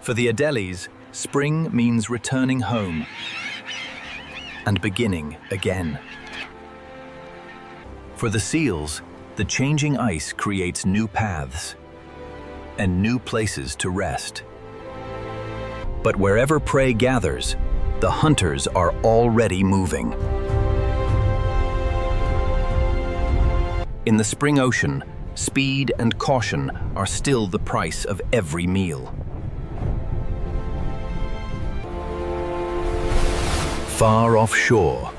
For the Adelis, spring means returning home and beginning again. For the seals, the changing ice creates new paths and new places to rest. But wherever prey gathers, the hunters are already moving. In the spring ocean, speed and caution are still the price of every meal. Far offshore,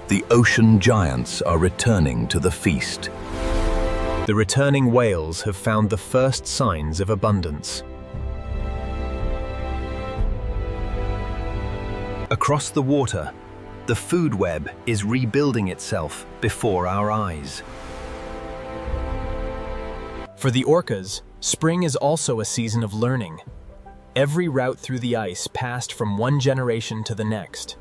the ocean giants are returning to the feast. The returning whales have found the first signs of abundance. Across the water, the food web is rebuilding itself before our eyes. For the orcas, spring is also a season of learning. Every route through the ice passed from one generation to the next.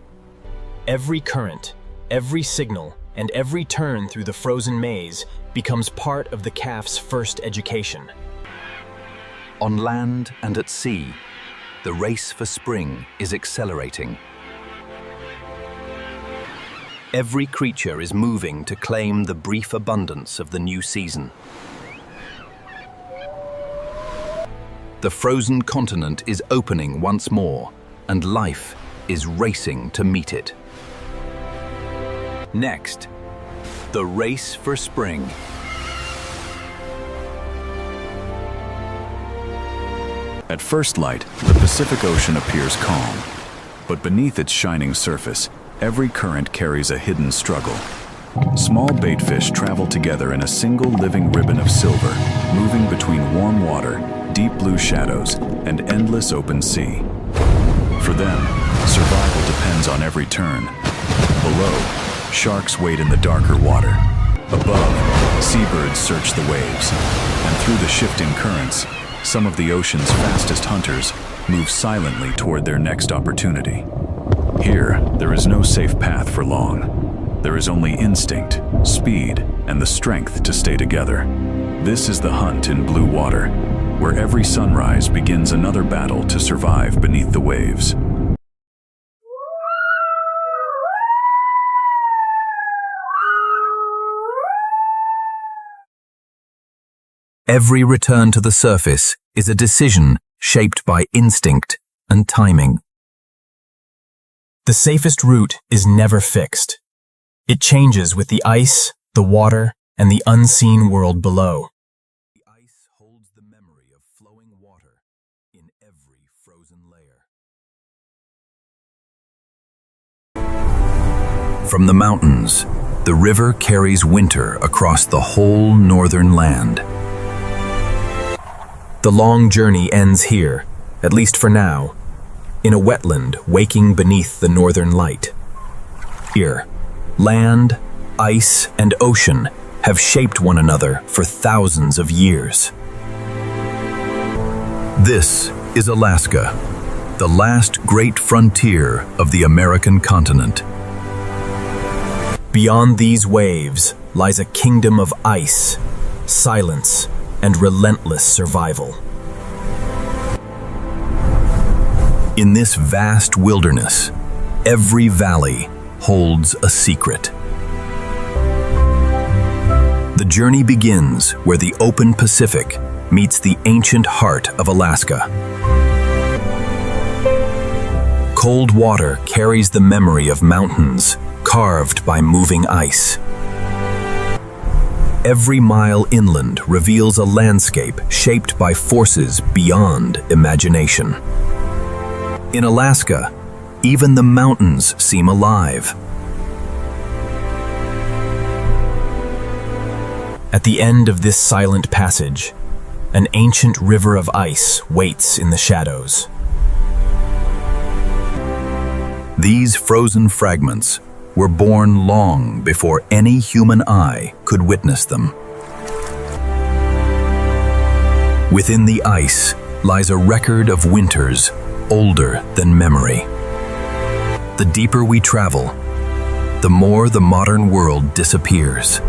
Every current, every signal, and every turn through the frozen maze becomes part of the calf's first education. On land and at sea, the race for spring is accelerating. Every creature is moving to claim the brief abundance of the new season. The frozen continent is opening once more, and life is racing to meet it. Next, the race for spring. At first light, the Pacific Ocean appears calm, but beneath its shining surface, every current carries a hidden struggle. Small baitfish travel together in a single living ribbon of silver, moving between warm water, deep blue shadows, and endless open sea. For them, survival depends on every turn. Below, sharks wait in the darker water. Above, seabirds search the waves. And through the shifting currents, some of the ocean's fastest hunters move silently toward their next opportunity. Here, there is no safe path for long. There is only instinct, speed, and the strength to stay together. This is the hunt in blue water, where every sunrise begins another battle to survive beneath the waves. Every return to the surface is a decision shaped by instinct and timing. The safest route is never fixed. It changes with the ice, the water, and the unseen world below. The ice holds the memory of flowing water in every frozen layer. From the mountains, the river carries winter across the whole northern land. The long journey ends here, at least for now, in a wetland waking beneath the northern light. Here, land, ice, and ocean have shaped one another for thousands of years. This is Alaska, the last great frontier of the American continent. Beyond these waves lies a kingdom of ice, silence, and relentless survival. In this vast wilderness, every valley holds a secret. The journey begins where the open Pacific meets the ancient heart of Alaska. Cold water carries the memory of mountains carved by moving ice. Every mile inland reveals a landscape shaped by forces beyond imagination. In Alaska, even the mountains seem alive. At the end of this silent passage, an ancient river of ice waits in the shadows. These frozen fragments were born long before any human eye could witness them. Within the ice lies a record of winters older than memory. The deeper we travel, the more the modern world disappears.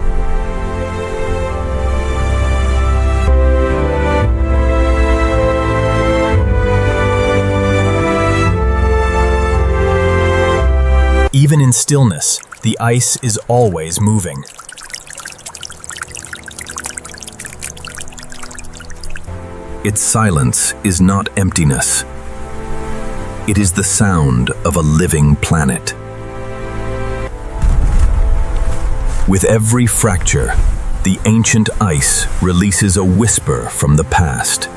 Even in stillness, the ice is always moving. Its silence is not emptiness. It is the sound of a living planet. With every fracture, the ancient ice releases a whisper from the past.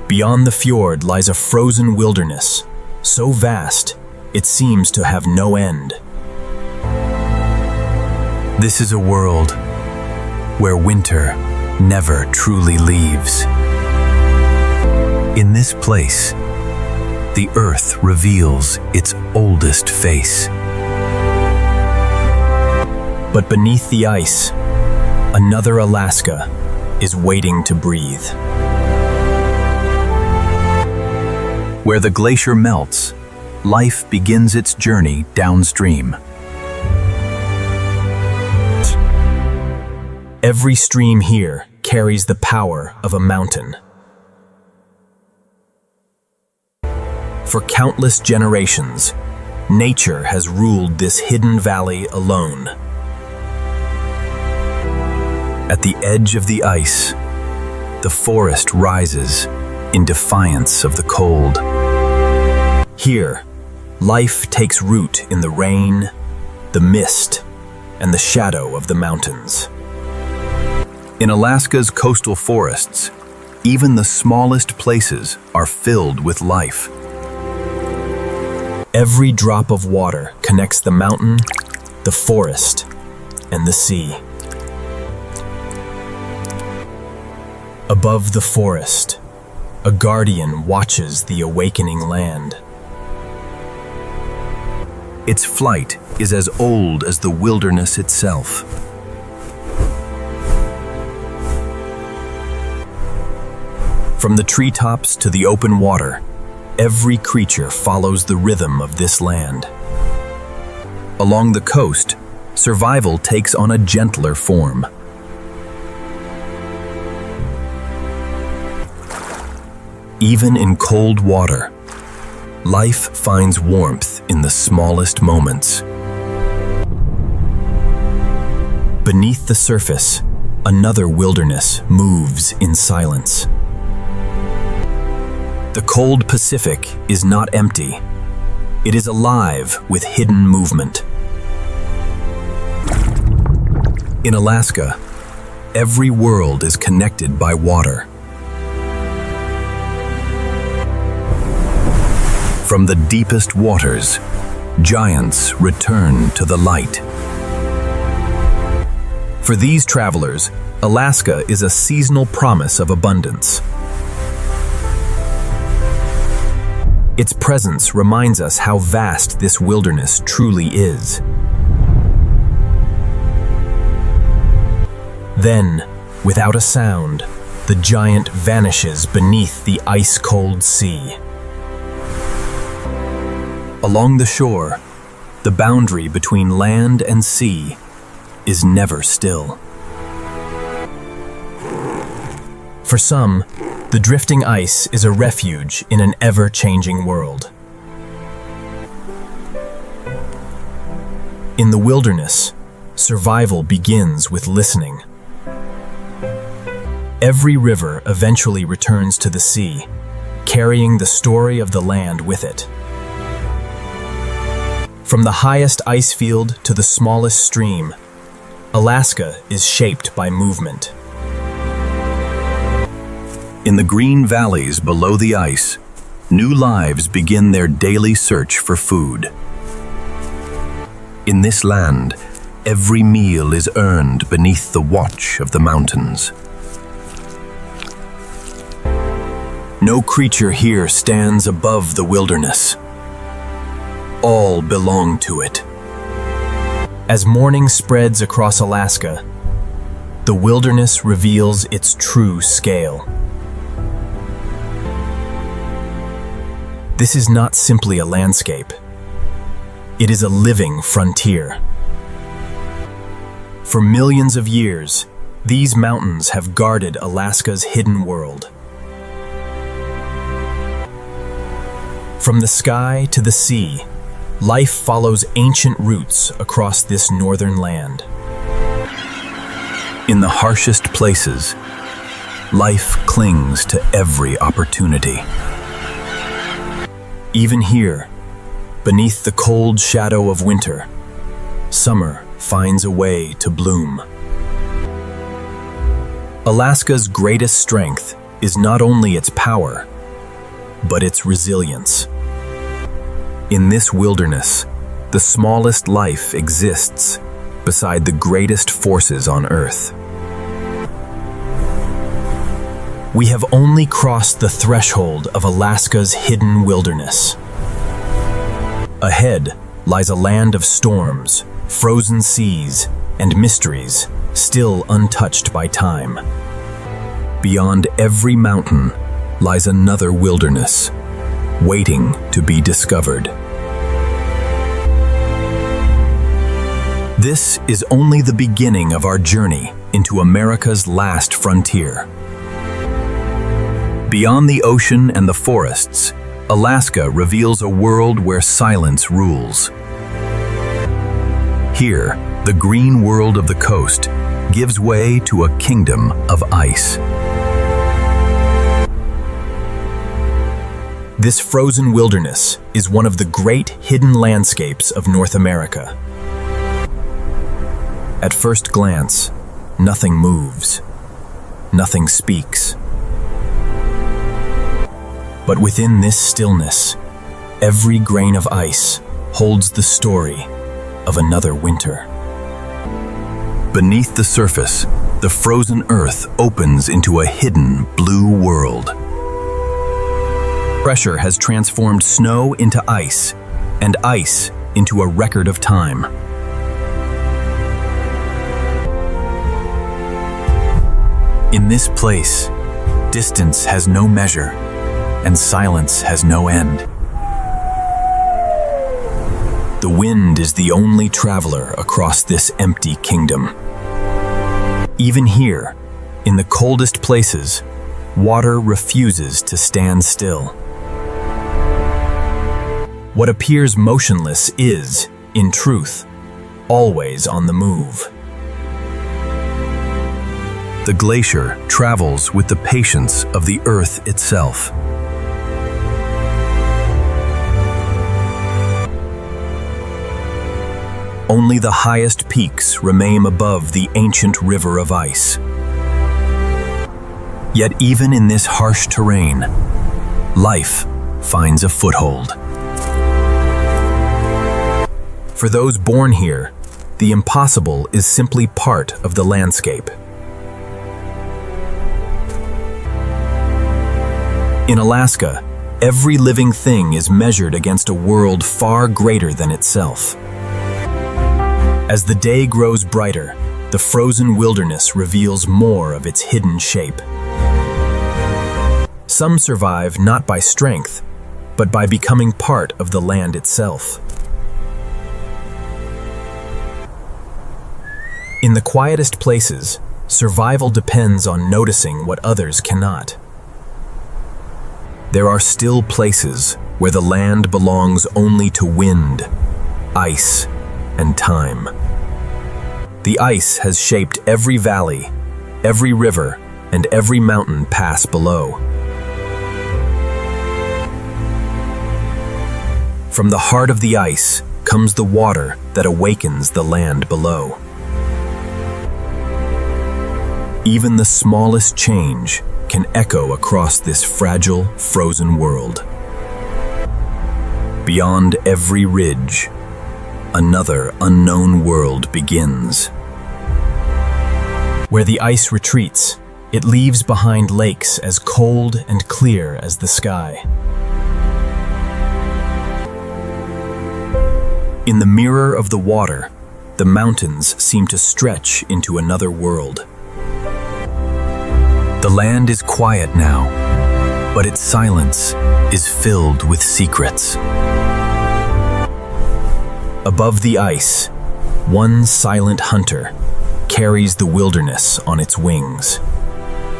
Beyond the fjord lies a frozen wilderness, so vast it seems to have no end. This is a world where winter never truly leaves. In this place, the earth reveals its oldest face. But beneath the ice, another Alaska is waiting to breathe. Where the glacier melts, life begins its journey downstream. Every stream here carries the power of a mountain. For countless generations, nature has ruled this hidden valley alone. At the edge of the ice, the forest rises in defiance of the cold. Here, life takes root in the rain, the mist, and the shadow of the mountains. In Alaska's coastal forests, even the smallest places are filled with life. Every drop of water connects the mountain, the forest, and the sea. Above the forest, a guardian watches the awakening land. Its flight is as old as the wilderness itself. From the treetops to the open water, every creature follows the rhythm of this land. Along the coast, survival takes on a gentler form. Even in cold water, life finds warmth in the smallest moments. Beneath the surface, another wilderness moves in silence. The cold Pacific is not empty. It is alive with hidden movement. In Alaska, every world is connected by water. From the deepest waters, giants return to the light. For these travelers, Alaska is a seasonal promise of abundance. Its presence reminds us how vast this wilderness truly is. Then, without a sound, the giant vanishes beneath the ice-cold sea. Along the shore, the boundary between land and sea is never still. For some, the drifting ice is a refuge in an ever-changing world. In the wilderness, survival begins with listening. Every river eventually returns to the sea, carrying the story of the land with it. From the highest ice field to the smallest stream, Alaska is shaped by movement. In the green valleys below the ice, new lives begin their daily search for food. In this land, every meal is earned beneath the watch of the mountains. No creature here stands above the wilderness. All belong to it. As morning spreads across Alaska, the wilderness reveals its true scale. This is not simply a landscape. It is a living frontier. For millions of years, these mountains have guarded Alaska's hidden world. From the sky to the sea, life follows ancient routes across this northern land. In the harshest places, life clings to every opportunity. Even here, beneath the cold shadow of winter, summer finds a way to bloom. Alaska's greatest strength is not only its power, but its resilience. In this wilderness, the smallest life exists beside the greatest forces on Earth. We have only crossed the threshold of Alaska's hidden wilderness. Ahead lies a land of storms, frozen seas, and mysteries still untouched by time. Beyond every mountain lies another wilderness, waiting to be discovered. This is only the beginning of our journey into America's last frontier. Beyond the ocean and the forests, Alaska reveals a world where silence rules. Here, the green world of the coast gives way to a kingdom of ice. This frozen wilderness is one of the great hidden landscapes of North America. At first glance, nothing moves, nothing speaks. But within this stillness, every grain of ice holds the story of another winter. Beneath the surface, the frozen earth opens into a hidden blue world. Pressure has transformed snow into ice, and ice into a record of time. In this place, distance has no measure, and silence has no end. The wind is the only traveler across this empty kingdom. Even here, in the coldest places, water refuses to stand still. What appears motionless is, in truth, always on the move. The glacier travels with the patience of the earth itself. Only the highest peaks remain above the ancient river of ice. Yet even in this harsh terrain, life finds a foothold. For those born here, the impossible is simply part of the landscape. In Alaska, every living thing is measured against a world far greater than itself. As the day grows brighter, the frozen wilderness reveals more of its hidden shape. Some survive not by strength, but by becoming part of the land itself. In the quietest places, survival depends on noticing what others cannot. There are still places where the land belongs only to wind, ice, and time. The ice has shaped every valley, every river, and every mountain pass below. From the heart of the ice comes the water that awakens the land below. Even the smallest change can echo across this fragile, frozen world. Beyond every ridge, another unknown world begins. Where the ice retreats, it leaves behind lakes as cold and clear as the sky. In the mirror of the water, the mountains seem to stretch into another world. The land is quiet now, but its silence is filled with secrets. Above the ice, one silent hunter carries the wilderness on its wings.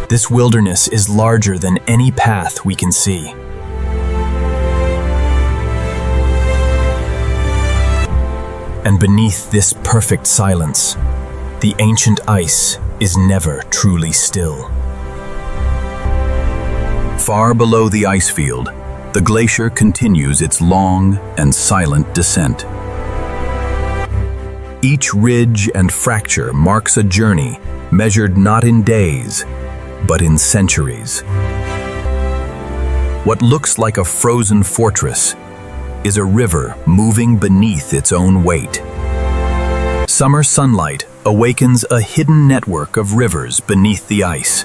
This wilderness is larger than any path we can see. And beneath this perfect silence, the ancient ice is never truly still. Far below the ice field, the glacier continues its long and silent descent. Each ridge and fracture marks a journey measured not in days, but in centuries. What looks like a frozen fortress is a river moving beneath its own weight. Summer sunlight awakens a hidden network of rivers beneath the ice.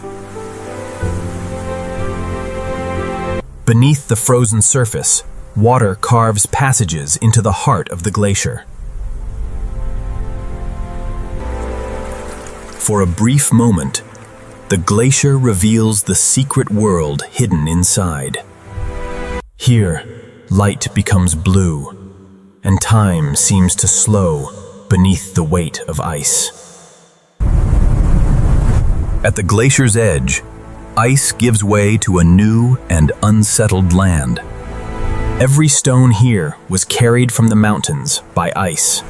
Beneath the frozen surface, water carves passages into the heart of the glacier. For a brief moment, the glacier reveals the secret world hidden inside. Here, light becomes blue, and time seems to slow beneath the weight of ice. At the glacier's edge, ice gives way to a new and unsettled land. Every stone here was carried from the mountains by ice.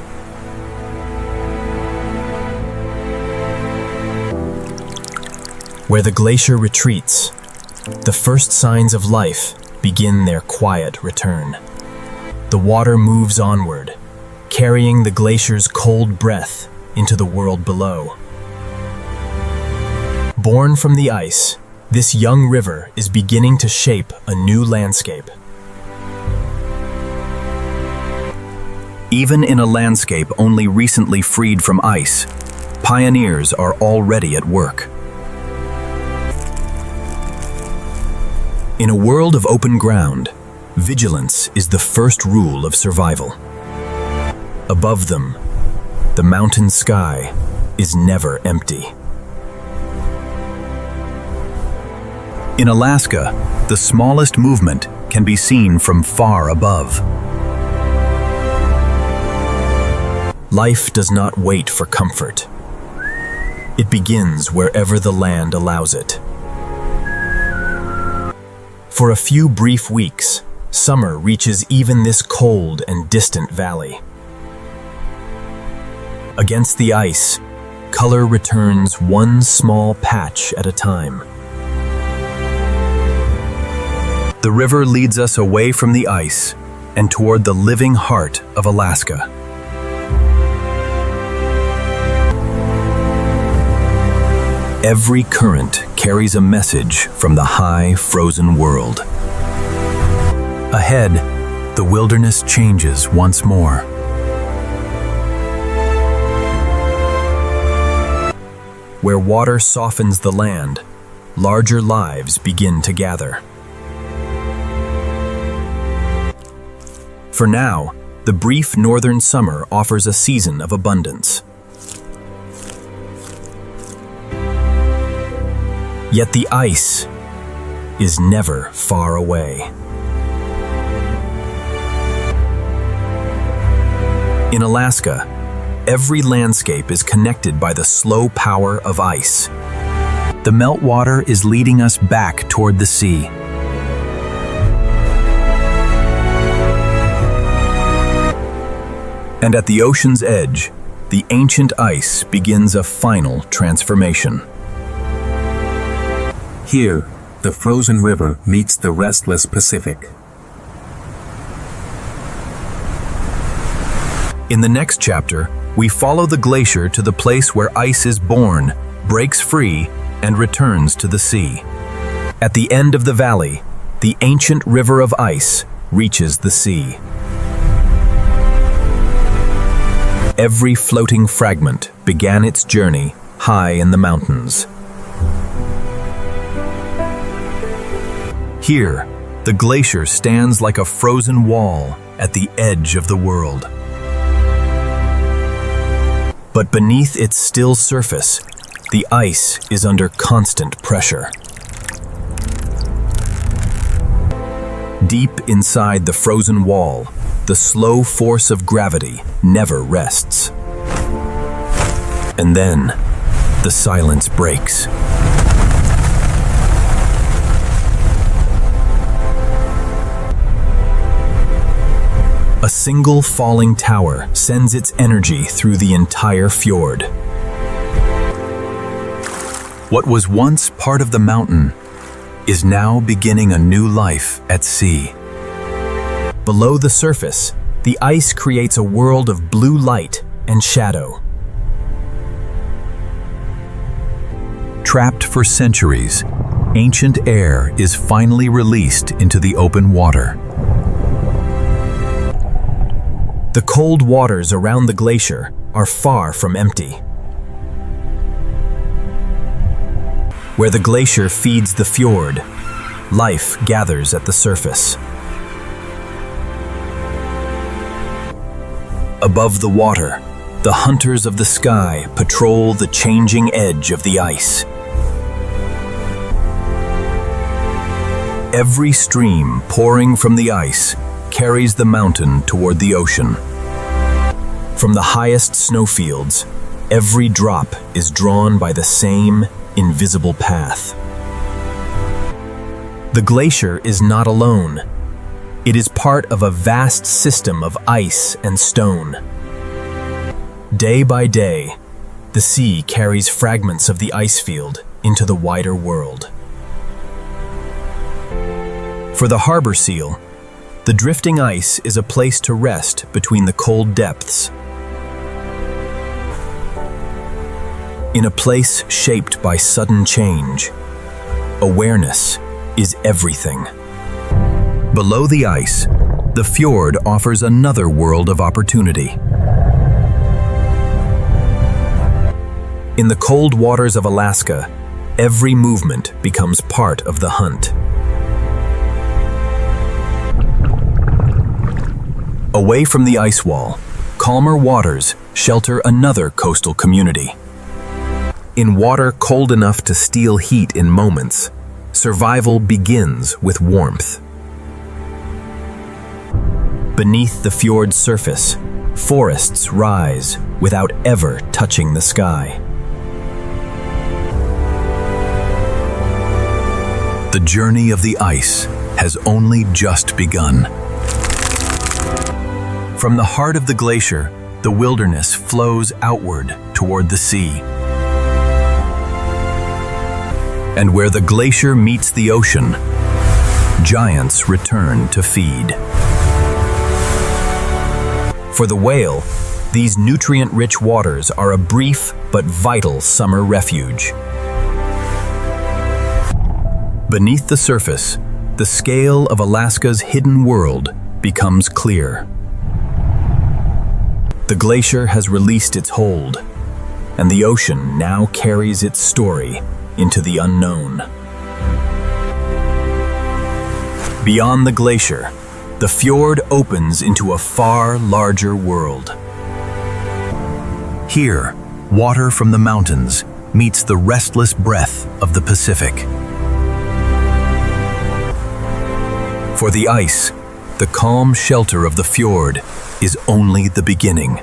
Where the glacier retreats, the first signs of life begin their quiet return. The water moves onward, carrying the glacier's cold breath into the world below. Born from the ice, this young river is beginning to shape a new landscape. Even in a landscape only recently freed from ice, pioneers are already at work. In a world of open ground, vigilance is the first rule of survival. Above them, the mountain sky is never empty. In Alaska, the smallest movement can be seen from far above. Life does not wait for comfort. It begins wherever the land allows it. For a few brief weeks, summer reaches even this cold and distant valley. Against the ice, color returns one small patch at a time. The river leads us away from the ice and toward the living heart of Alaska. Every current carries a message from the high, frozen world. Ahead, the wilderness changes once more. Where water softens the land, larger lives begin to gather. For now, the brief northern summer offers a season of abundance. Yet the ice is never far away. In Alaska, every landscape is connected by the slow power of ice. The meltwater is leading us back toward the sea. And at the ocean's edge, the ancient ice begins a final transformation. Here, the frozen river meets the restless Pacific. In the next chapter, we follow the glacier to the place where ice is born, breaks free, and returns to the sea. At the end of the valley, the ancient river of ice reaches the sea. Every floating fragment began its journey high in the mountains. Here, the glacier stands like a frozen wall at the edge of the world. But beneath its still surface, the ice is under constant pressure. Deep inside the frozen wall, the slow force of gravity never rests. And then, the silence breaks. A single falling tower sends its energy through the entire fjord. What was once part of the mountain is now beginning a new life at sea. Below the surface, the ice creates a world of blue light and shadow. Trapped for centuries, ancient air is finally released into the open water. The cold waters around the glacier are far from empty. Where the glacier feeds the fjord, life gathers at the surface. Above the water, the hunters of the sky patrol the changing edge of the ice. Every stream pouring from the ice carries the mountain toward the ocean. From the highest snowfields, every drop is drawn by the same invisible path. The glacier is not alone. It is part of a vast system of ice and stone. Day by day, the sea carries fragments of the ice field into the wider world. For the harbor seal, the drifting ice is a place to rest between the cold depths. In a place shaped by sudden change, awareness is everything. Below the ice, the fjord offers another world of opportunity. In the cold waters of Alaska, every movement becomes part of the hunt. Away from the ice wall, calmer waters shelter another coastal community. In water cold enough to steal heat in moments, survival begins with warmth. Beneath the fjord's surface, forests rise without ever touching the sky. The journey of the ice has only just begun. From the heart of the glacier, the wilderness flows outward toward the sea. And where the glacier meets the ocean, giants return to feed. For the whale, these nutrient-rich waters are a brief but vital summer refuge. Beneath the surface, the scale of Alaska's hidden world becomes clear. The glacier has released its hold, and the ocean now carries its story into the unknown. Beyond the glacier, the fjord opens into a far larger world. Here, water from the mountains meets the restless breath of the Pacific. For the ice, the calm shelter of the fjord is only the beginning.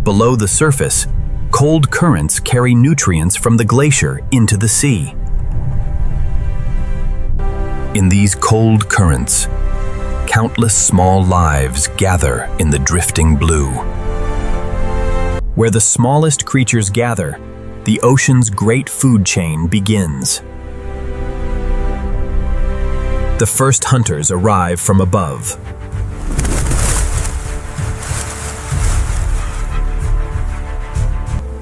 Below the surface, cold currents carry nutrients from the glacier into the sea. In these cold currents, countless small lives gather in the drifting blue. Where the smallest creatures gather, the ocean's great food chain begins. The first hunters arrive from above.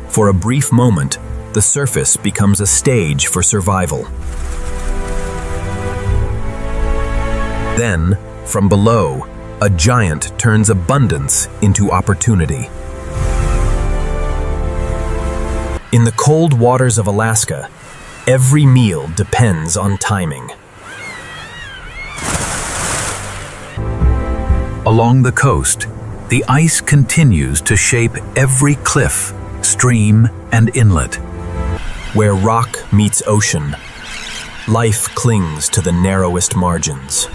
For a brief moment, the surface becomes a stage for survival. Then, from below, a giant turns abundance into opportunity. In the cold waters of Alaska, every meal depends on timing. Along the coast, the ice continues to shape every cliff, stream, and inlet. Where rock meets ocean, life clings to the narrowest margins.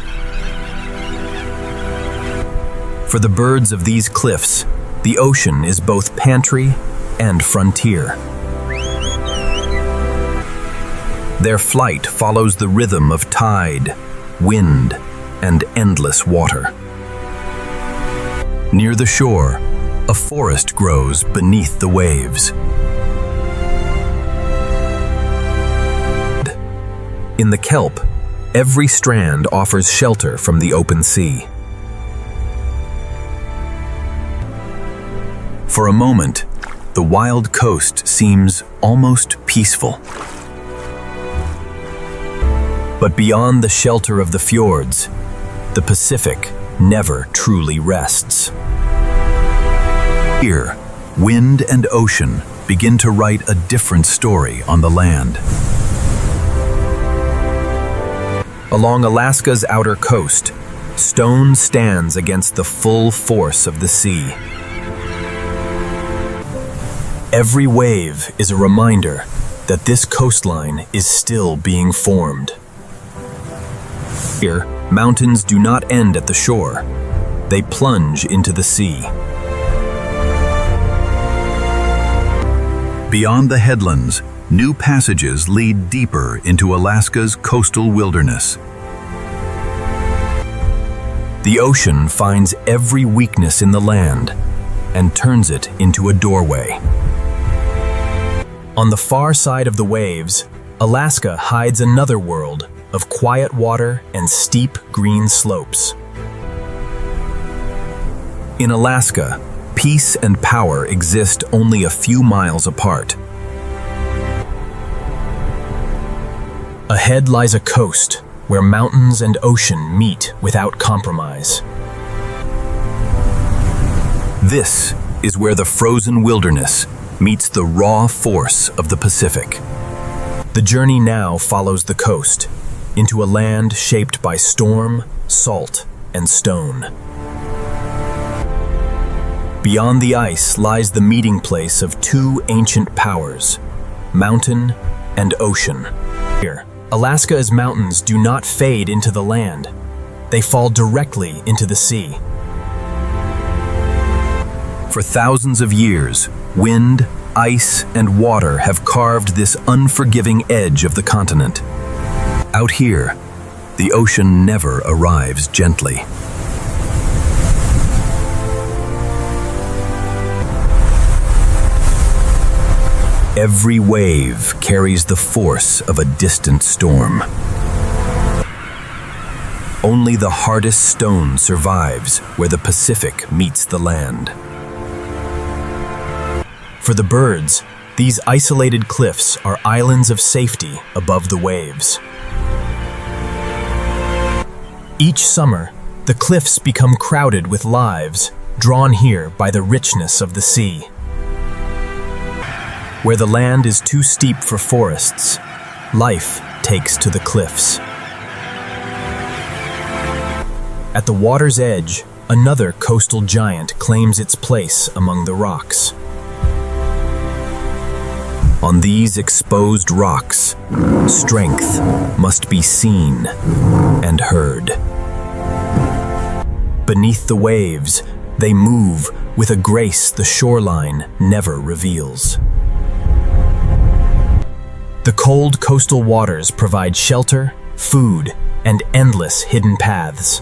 For the birds of these cliffs, the ocean is both pantry and frontier. Their flight follows the rhythm of tide, wind, and endless water. Near the shore, a forest grows beneath the waves. In the kelp, every strand offers shelter from the open sea. For a moment, the wild coast seems almost peaceful. But beyond the shelter of the fjords, the Pacific never truly rests. Here, wind and ocean begin to write a different story on the land. Along Alaska's outer coast, stone stands against the full force of the sea. Every wave is a reminder that this coastline is still being formed. Here, mountains do not end at the shore. They plunge into the sea. Beyond the headlands, new passages lead deeper into Alaska's coastal wilderness. The ocean finds every weakness in the land and turns it into a doorway. On the far side of the waves, Alaska hides another world of quiet water and steep green slopes. In Alaska, peace and power exist only a few miles apart. Ahead lies a coast where mountains and ocean meet without compromise. This is where the frozen wilderness meets the raw force of the Pacific. The journey now follows the coast into a land shaped by storm, salt, and stone. Beyond the ice lies the meeting place of two ancient powers, mountain and ocean. Here, Alaska's mountains do not fade into the land. They fall directly into the sea. For thousands of years, wind, ice, and water have carved this unforgiving edge of the continent. Out here, the ocean never arrives gently. Every wave carries the force of a distant storm. Only the hardest stone survives where the Pacific meets the land. For the birds, these isolated cliffs are islands of safety above the waves. Each summer, the cliffs become crowded with lives, drawn here by the richness of the sea. Where the land is too steep for forests, life takes to the cliffs. At the water's edge, another coastal giant claims its place among the rocks. On these exposed rocks, strength must be seen and heard. Beneath the waves, they move with a grace the shoreline never reveals. The cold coastal waters provide shelter, food, and endless hidden paths.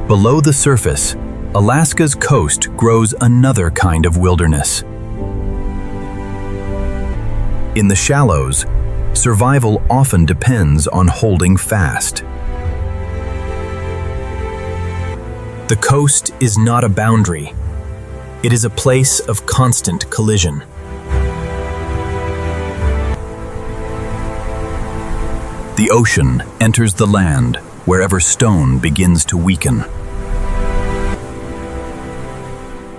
Below the surface, Alaska's coast grows another kind of wilderness. In the shallows, survival often depends on holding fast. The coast is not a boundary. It is a place of constant collision. The ocean enters the land wherever stone begins to weaken.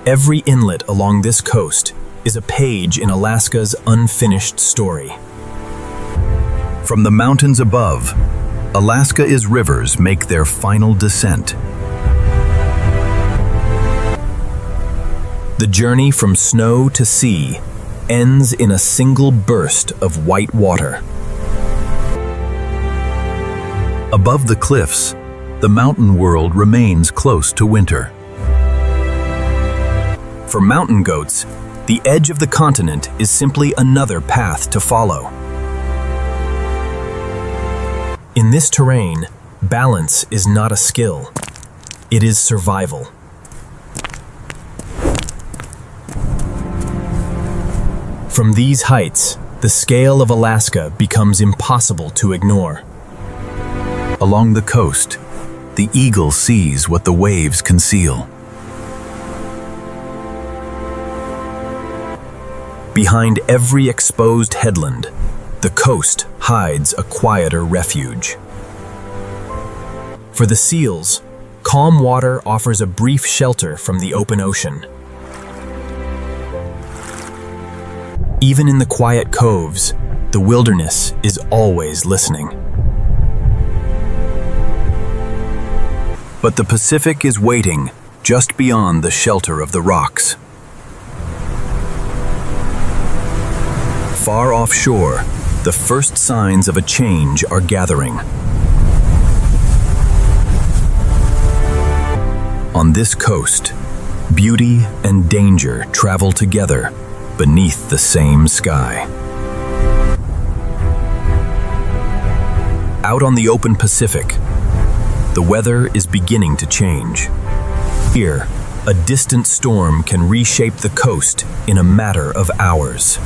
Every inlet along this coast is a page in Alaska's unfinished story. From the mountains above, Alaska's rivers make their final descent. The journey from snow to sea ends in a single burst of white water. Above the cliffs, the mountain world remains close to winter. For mountain goats, the edge of the continent is simply another path to follow. In this terrain, balance is not a skill. It is survival. From these heights, the scale of Alaska becomes impossible to ignore. Along the coast, the eagle sees what the waves conceal. Behind every exposed headland, the coast hides a quieter refuge. For the seals, calm water offers a brief shelter from the open ocean. Even in the quiet coves, the wilderness is always listening. But the Pacific is waiting just beyond the shelter of the rocks. Far offshore, the first signs of a change are gathering. On this coast, beauty and danger travel together beneath the same sky. Out on the open Pacific, the weather is beginning to change. Here, a distant storm can reshape the coast in a matter of hours.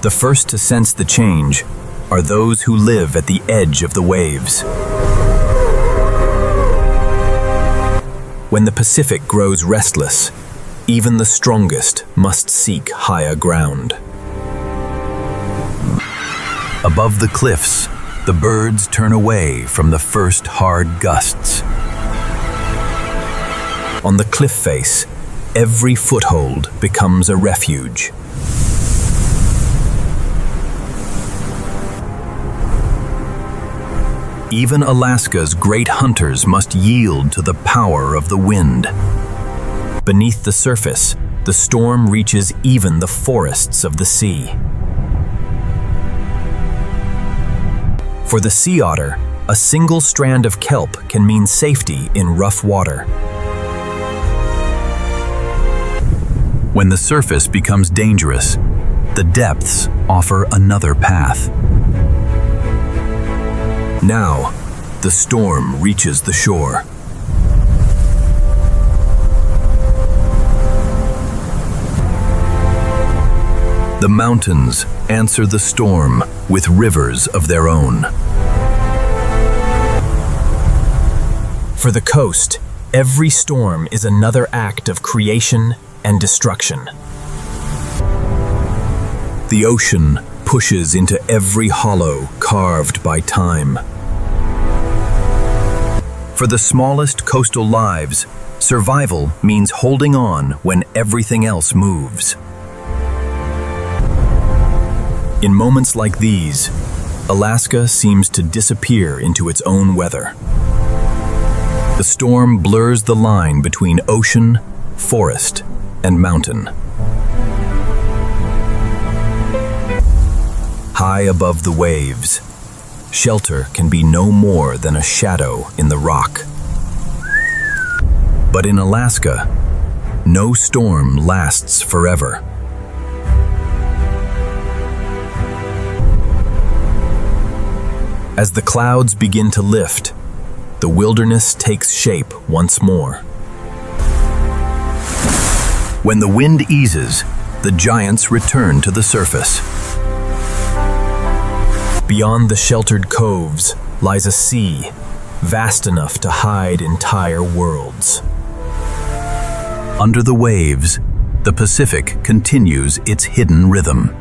The first to sense the change are those who live at the edge of the waves. When the Pacific grows restless, even the strongest must seek higher ground. Above the cliffs, the birds turn away from the first hard gusts. On the cliff face, every foothold becomes a refuge. Even Alaska's great hunters must yield to the power of the wind. Beneath the surface, the storm reaches even the forests of the sea. For the sea otter, a single strand of kelp can mean safety in rough water. When the surface becomes dangerous, the depths offer another path. Now, the storm reaches the shore. The mountains answer the storm with rivers of their own. For the coast, every storm is another act of creation and destruction. The ocean pushes into every hollow carved by time. For the smallest coastal lives, survival means holding on when everything else moves. In moments like these, Alaska seems to disappear into its own weather. The storm blurs the line between ocean, forest, and mountain. High above the waves, shelter can be no more than a shadow in the rock. But in Alaska, no storm lasts forever. As the clouds begin to lift, the wilderness takes shape once more. When the wind eases, the giants return to the surface. Beyond the sheltered coves lies a sea, vast enough to hide entire worlds. Under the waves, the Pacific continues its hidden rhythm.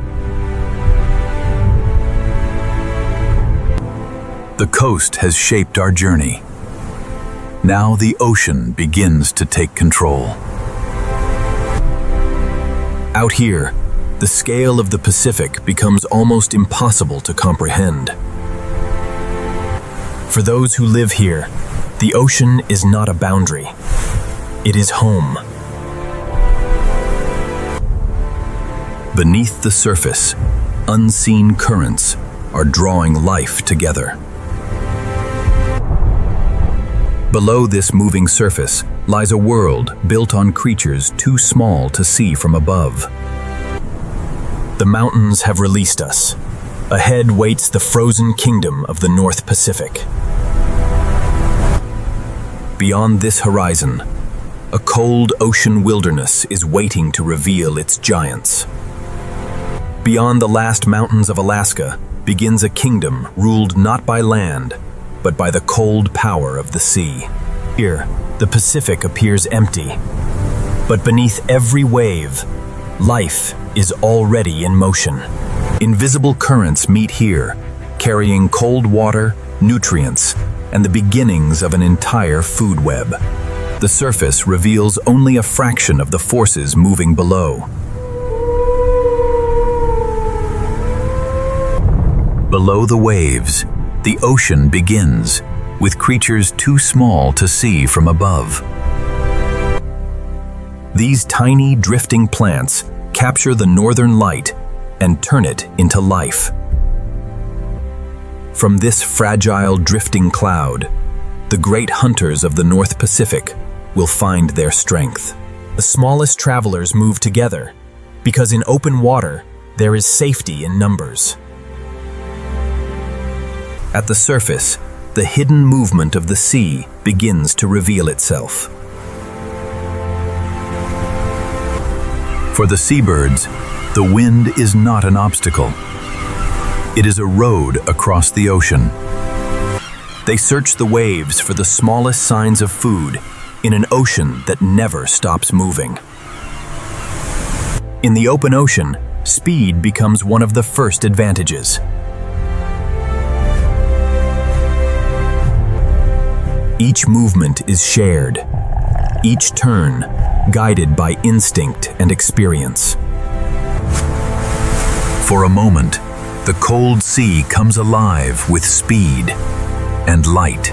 The coast has shaped our journey. Now the ocean begins to take control. Out here, the scale of the Pacific becomes almost impossible to comprehend. For those who live here, the ocean is not a boundary. It is home. Beneath the surface, unseen currents are drawing life together. Below this moving surface lies a world built on creatures too small to see from above. The mountains have released us. Ahead waits the frozen kingdom of the North Pacific. Beyond this horizon, a cold ocean wilderness is waiting to reveal its giants. Beyond the last mountains of Alaska begins a kingdom ruled not by land, but by the cold power of the sea. Here, the Pacific appears empty, but beneath every wave, life is already in motion. Invisible currents meet here, carrying cold water, nutrients, and the beginnings of an entire food web. The surface reveals only a fraction of the forces moving below. Below the waves, the ocean begins, with creatures too small to see from above. These tiny drifting plants capture the northern light and turn it into life. From this fragile drifting cloud, the great hunters of the North Pacific will find their strength. The smallest travelers move together, because in open water, there is safety in numbers. At the surface, the hidden movement of the sea begins to reveal itself. For the seabirds, the wind is not an obstacle. It is a road across the ocean. They search the waves for the smallest signs of food in an ocean that never stops moving. In the open ocean, speed becomes one of the first advantages. Each movement is shared, each turn guided by instinct and experience. For a moment, the cold sea comes alive with speed and light.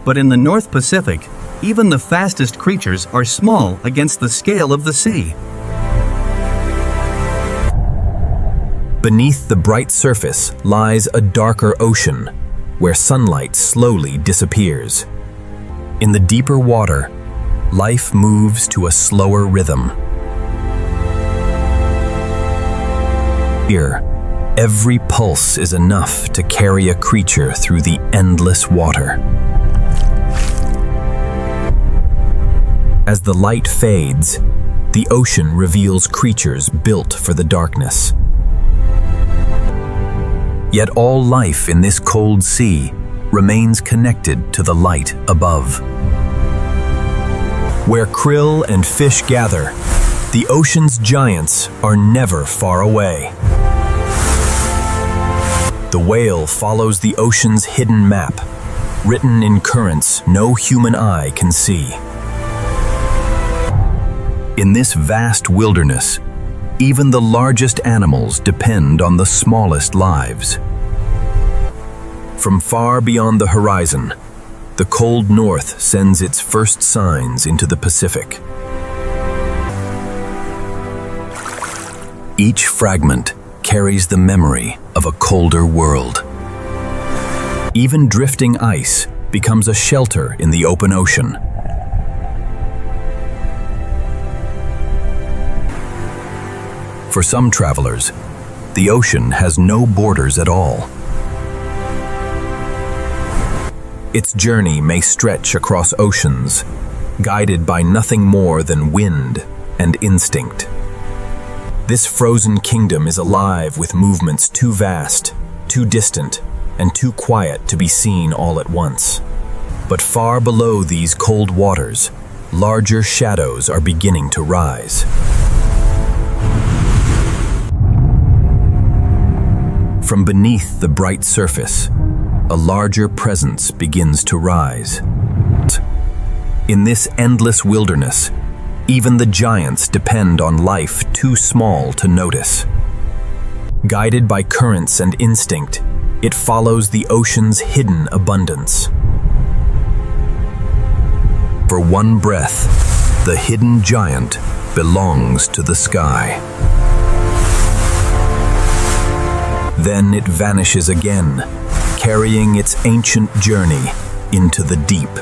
But in the North Pacific, even the fastest creatures are small against the scale of the sea. Beneath the bright surface lies a darker ocean, where sunlight slowly disappears. In the deeper water, life moves to a slower rhythm. Here, every pulse is enough to carry a creature through the endless water. As the light fades, the ocean reveals creatures built for the darkness. Yet all life in this cold sea remains connected to the light above. Where krill and fish gather, the ocean's giants are never far away. The whale follows the ocean's hidden map, written in currents no human eye can see. In this vast wilderness, even the largest animals depend on the smallest lives. From far beyond the horizon, the cold north sends its first signs into the Pacific. Each fragment carries the memory of a colder world. Even drifting ice becomes a shelter in the open ocean. For some travelers, the ocean has no borders at all. Its journey may stretch across oceans, guided by nothing more than wind and instinct. This frozen kingdom is alive with movements too vast, too distant, and too quiet to be seen all at once. But far below these cold waters, larger shadows are beginning to rise. From beneath the bright surface, a larger presence begins to rise. In this endless wilderness, even the giants depend on life too small to notice. Guided by currents and instinct, it follows the ocean's hidden abundance. For one breath, the hidden giant belongs to the sky. Then it vanishes again, carrying its ancient journey into the deep.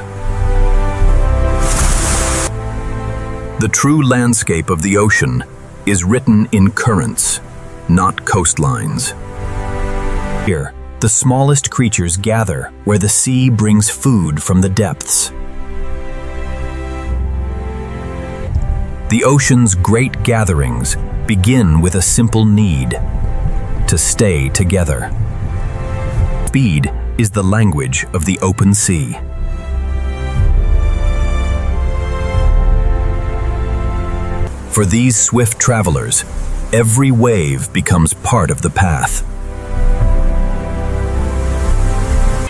The true landscape of the ocean is written in currents, not coastlines. Here, the smallest creatures gather where the sea brings food from the depths. The ocean's great gatherings begin with a simple need: to stay together. Speed is the language of the open sea. For these swift travelers, every wave becomes part of the path.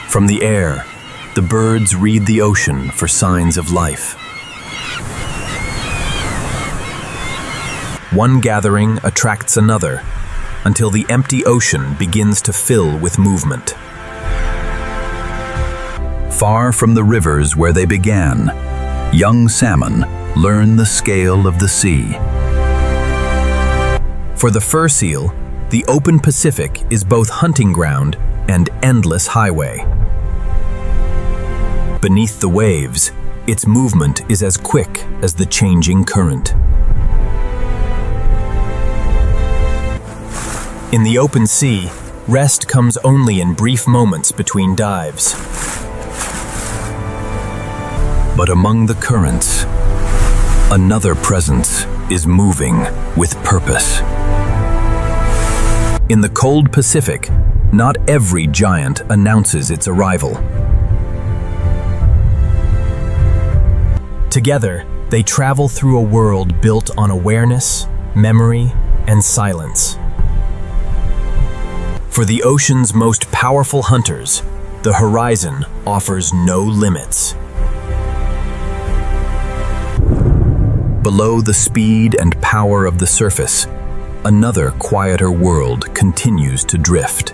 From the air, the birds read the ocean for signs of life. One gathering attracts another, until the empty ocean begins to fill with movement. Far from the rivers where they began, young salmon learn the scale of the sea. For the fur seal, the open Pacific is both hunting ground and endless highway. Beneath the waves, its movement is as quick as the changing current. In the open sea, rest comes only in brief moments between dives. But among the currents, another presence is moving with purpose. In the cold Pacific, not every giant announces its arrival. Together, they travel through a world built on awareness, memory, and silence. For the ocean's most powerful hunters, the horizon offers no limits. Below the speed and power of the surface, another quieter world continues to drift.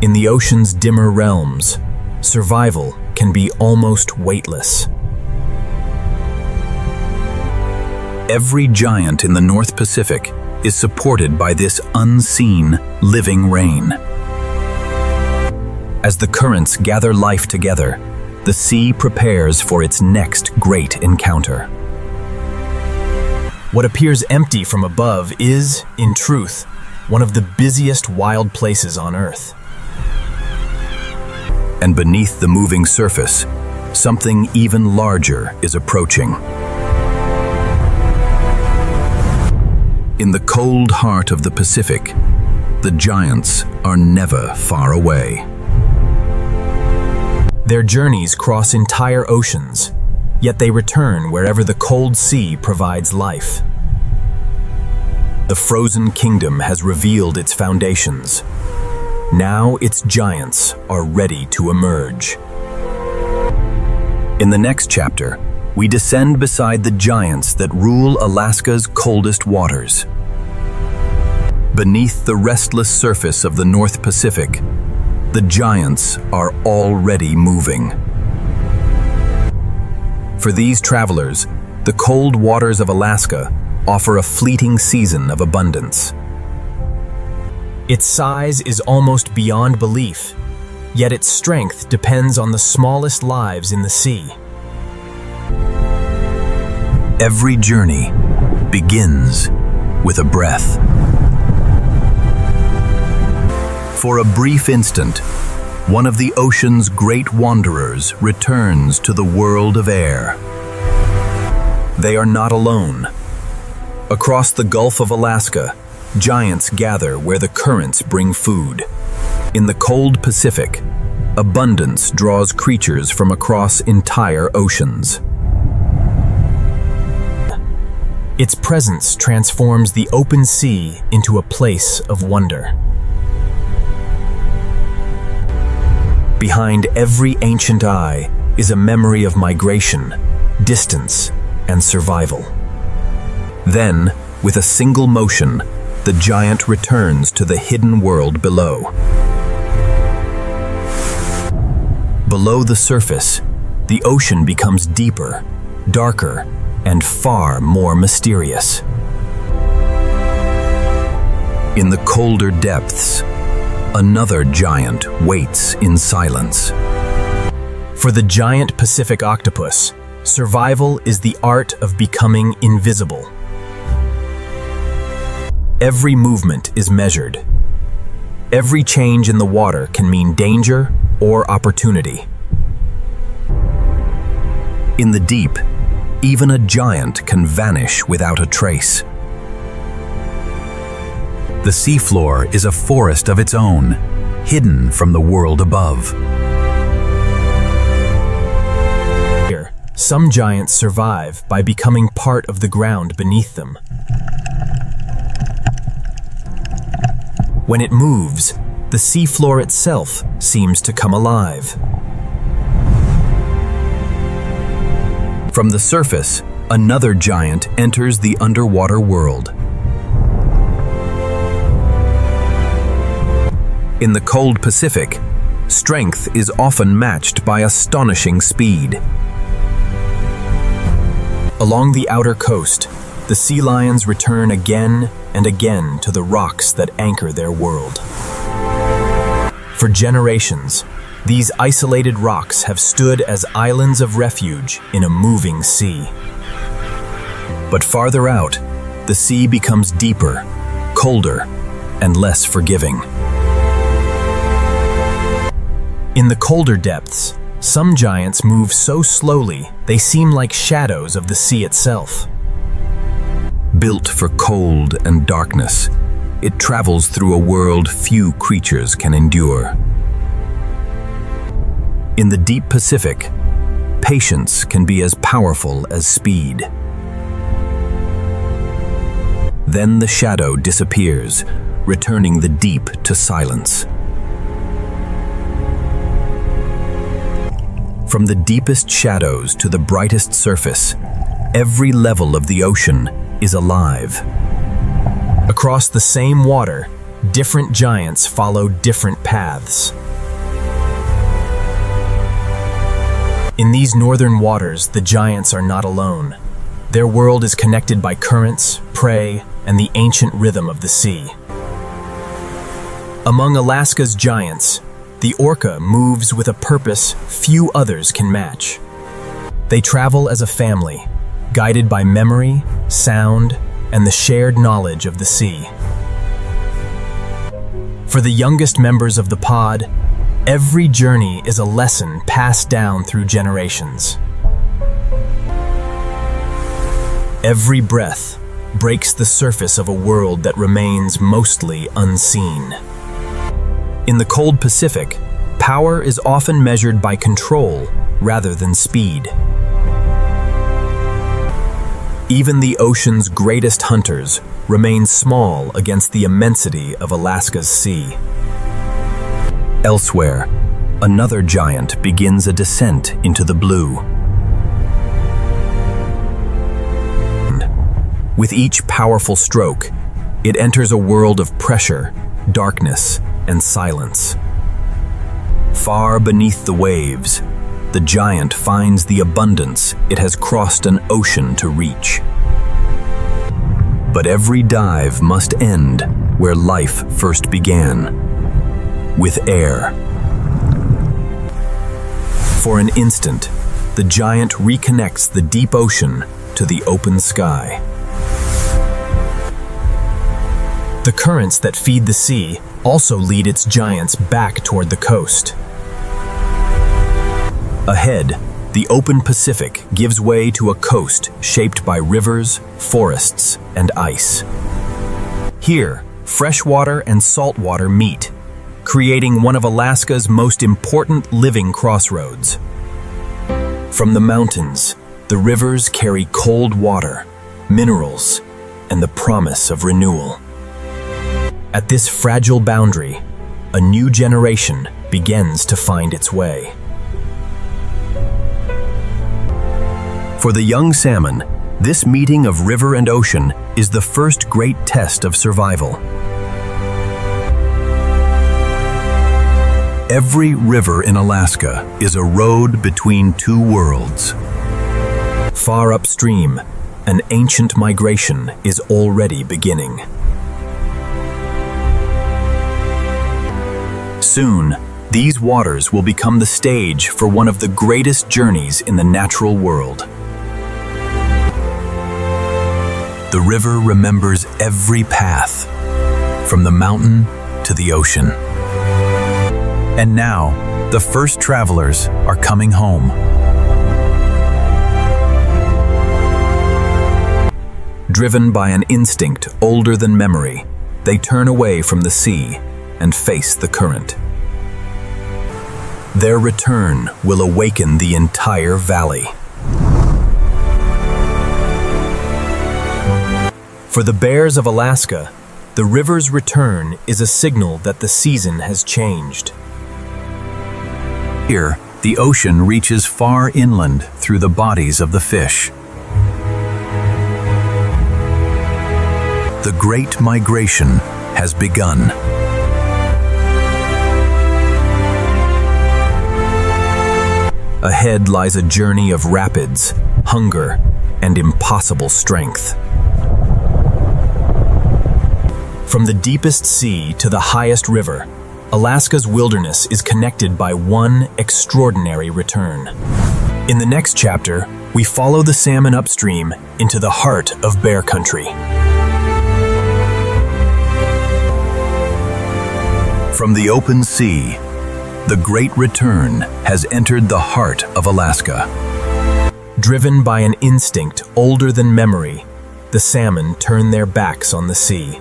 In the ocean's dimmer realms, survival can be almost weightless. Every giant in the North Pacific is supported by this unseen, living rain. As the currents gather life together, the sea prepares for its next great encounter. What appears empty from above is, in truth, one of the busiest wild places on Earth. And beneath the moving surface, something even larger is approaching. In the cold heart of the Pacific, the giants are never far away. Their journeys cross entire oceans, yet they return wherever the cold sea provides life. The frozen kingdom has revealed its foundations. Now its giants are ready to emerge. In the next chapter, we descend beside the giants that rule Alaska's coldest waters. Beneath the restless surface of the North Pacific, the giants are already moving. For these travelers, the cold waters of Alaska offer a fleeting season of abundance. Its size is almost beyond belief, yet its strength depends on the smallest lives in the sea. Every journey begins with a breath. For a brief instant, one of the ocean's great wanderers returns to the world of air. They are not alone. Across the Gulf of Alaska, giants gather where the currents bring food. In the cold Pacific, abundance draws creatures from across entire oceans. Its presence transforms the open sea into a place of wonder. Behind every ancient eye is a memory of migration, distance, and survival. Then, with a single motion, the giant returns to the hidden world below. Below the surface, the ocean becomes deeper, darker, and far more mysterious. In the colder depths, another giant waits in silence. For the giant Pacific octopus, survival is the art of becoming invisible. Every movement is measured. Every change in the water can mean danger or opportunity. In the deep, even a giant can vanish without a trace. The seafloor is a forest of its own, hidden from the world above. Here, some giants survive by becoming part of the ground beneath them. When it moves, the seafloor itself seems to come alive. From the surface, another giant enters the underwater world. In the cold Pacific, strength is often matched by astonishing speed. Along the outer coast, the sea lions return again and again to the rocks that anchor their world. For generations, these isolated rocks have stood as islands of refuge in a moving sea. But farther out, the sea becomes deeper, colder, and less forgiving. In the colder depths, some giants move so slowly they seem like shadows of the sea itself. Built for cold and darkness, it travels through a world few creatures can endure. In the deep Pacific, patience can be as powerful as speed. Then the shadow disappears, returning the deep to silence. From the deepest shadows to the brightest surface, every level of the ocean is alive. Across the same water, different giants follow different paths. In these northern waters, the giants are not alone. Their world is connected by currents, prey, and the ancient rhythm of the sea. Among Alaska's giants, the orca moves with a purpose few others can match. They travel as a family, guided by memory, sound, and the shared knowledge of the sea. For the youngest members of the pod, every journey is a lesson passed down through generations. Every breath breaks the surface of a world that remains mostly unseen. In the cold Pacific, power is often measured by control rather than speed. Even the ocean's greatest hunters remain small against the immensity of Alaska's sea. Elsewhere, another giant begins a descent into the blue. With each powerful stroke, it enters a world of pressure, darkness, and silence. Far beneath the waves, the giant finds the abundance it has crossed an ocean to reach. But every dive must end where life first began, with air. For an instant, the giant reconnects the deep ocean to the open sky. The currents that feed the sea also lead its giants back toward the coast. Ahead, the open Pacific gives way to a coast shaped by rivers, forests, and ice. Here, freshwater and saltwater meet, creating one of Alaska's most important living crossroads. From the mountains, the rivers carry cold water, minerals, and the promise of renewal. At this fragile boundary, a new generation begins to find its way. For the young salmon, this meeting of river and ocean is the first great test of survival. Every river in Alaska is a road between two worlds. Far upstream, an ancient migration is already beginning. Soon, these waters will become the stage for one of the greatest journeys in the natural world. The river remembers every path, from the mountain to the ocean. And now, the first travelers are coming home. Driven by an instinct older than memory, they turn away from the sea and face the current. Their return will awaken the entire valley. For the bears of Alaska, the river's return is a signal that the season has changed. Here, the ocean reaches far inland through the bodies of the fish. The Great Migration has begun. Ahead lies a journey of rapids, hunger, and impossible strength. From the deepest sea to the highest river, Alaska's wilderness is connected by one extraordinary return. In the next chapter, we follow the salmon upstream into the heart of bear country. From the open sea, the Great Return has entered the heart of Alaska. Driven by an instinct older than memory, the salmon turn their backs on the sea.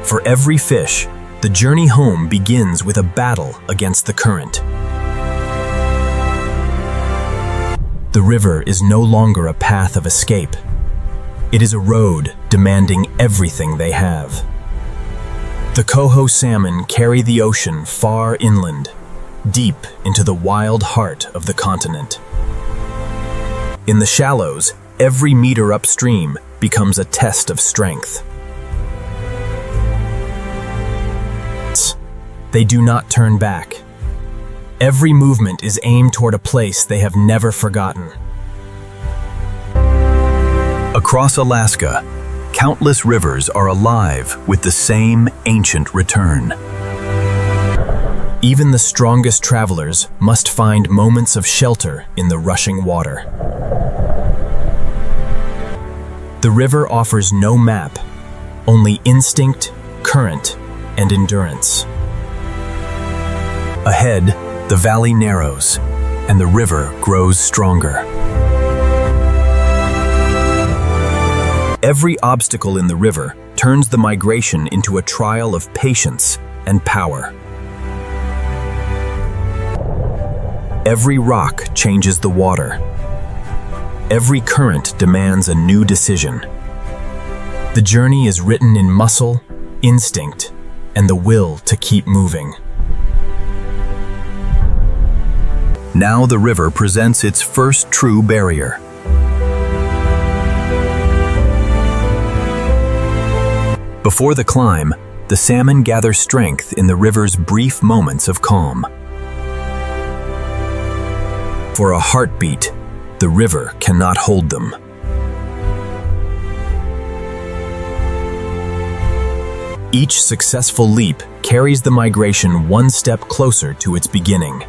For every fish, the journey home begins with a battle against the current. The river is no longer a path of escape. It is a road demanding everything they have. The coho salmon carry the ocean far inland, deep into the wild heart of the continent. In the shallows, every meter upstream becomes a test of strength. They do not turn back. Every movement is aimed toward a place they have never forgotten. Across Alaska, countless rivers are alive with the same ancient return. Even the strongest travelers must find moments of shelter in the rushing water. The river offers no map, only instinct, current, and endurance. Ahead, the valley narrows, and the river grows stronger. Every obstacle in the river turns the migration into a trial of patience and power. Every rock changes the water. Every current demands a new decision. The journey is written in muscle, instinct, and the will to keep moving. Now the river presents its first true barrier. Before the climb, the salmon gather strength in the river's brief moments of calm. For a heartbeat, the river cannot hold them. Each successful leap carries the migration one step closer to its beginning.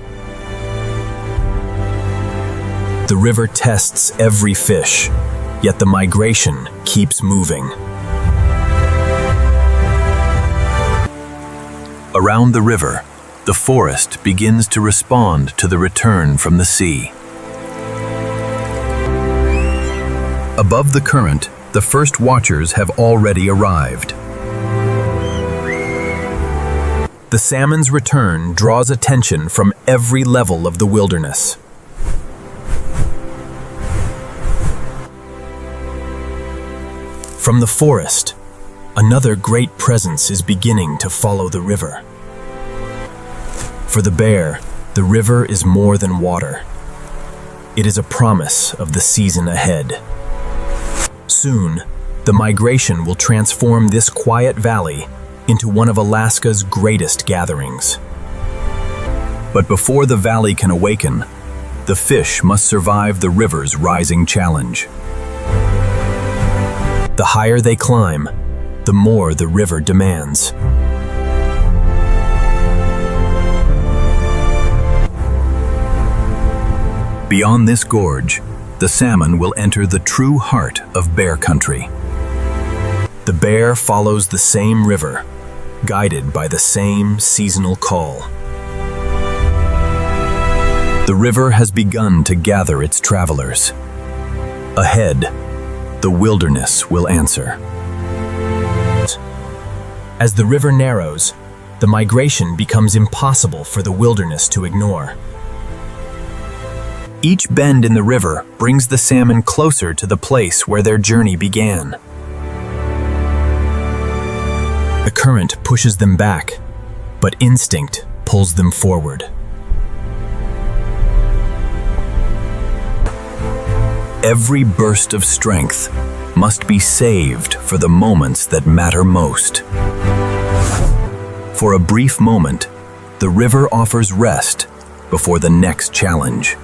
The river tests every fish, yet the migration keeps moving. Around the river, the forest begins to respond to the return from the sea. Above the current, the first watchers have already arrived. The salmon's return draws attention from every level of the wilderness. From the forest, another great presence is beginning to follow the river. For the bear, the river is more than water. It is a promise of the season ahead. Soon, the migration will transform this quiet valley into one of Alaska's greatest gatherings. But before the valley can awaken, the fish must survive the river's rising challenge. The higher they climb, the more the river demands. Beyond this gorge, the salmon will enter the true heart of bear country. The bear follows the same river, guided by the same seasonal call. The river has begun to gather its travelers. Ahead, the wilderness will answer. As the river narrows, the migration becomes impossible for the wilderness to ignore. Each bend in the river brings the salmon closer to the place where their journey began. The current pushes them back, but instinct pulls them forward. Every burst of strength must be saved for the moments that matter most. For a brief moment, the river offers rest before the next challenge.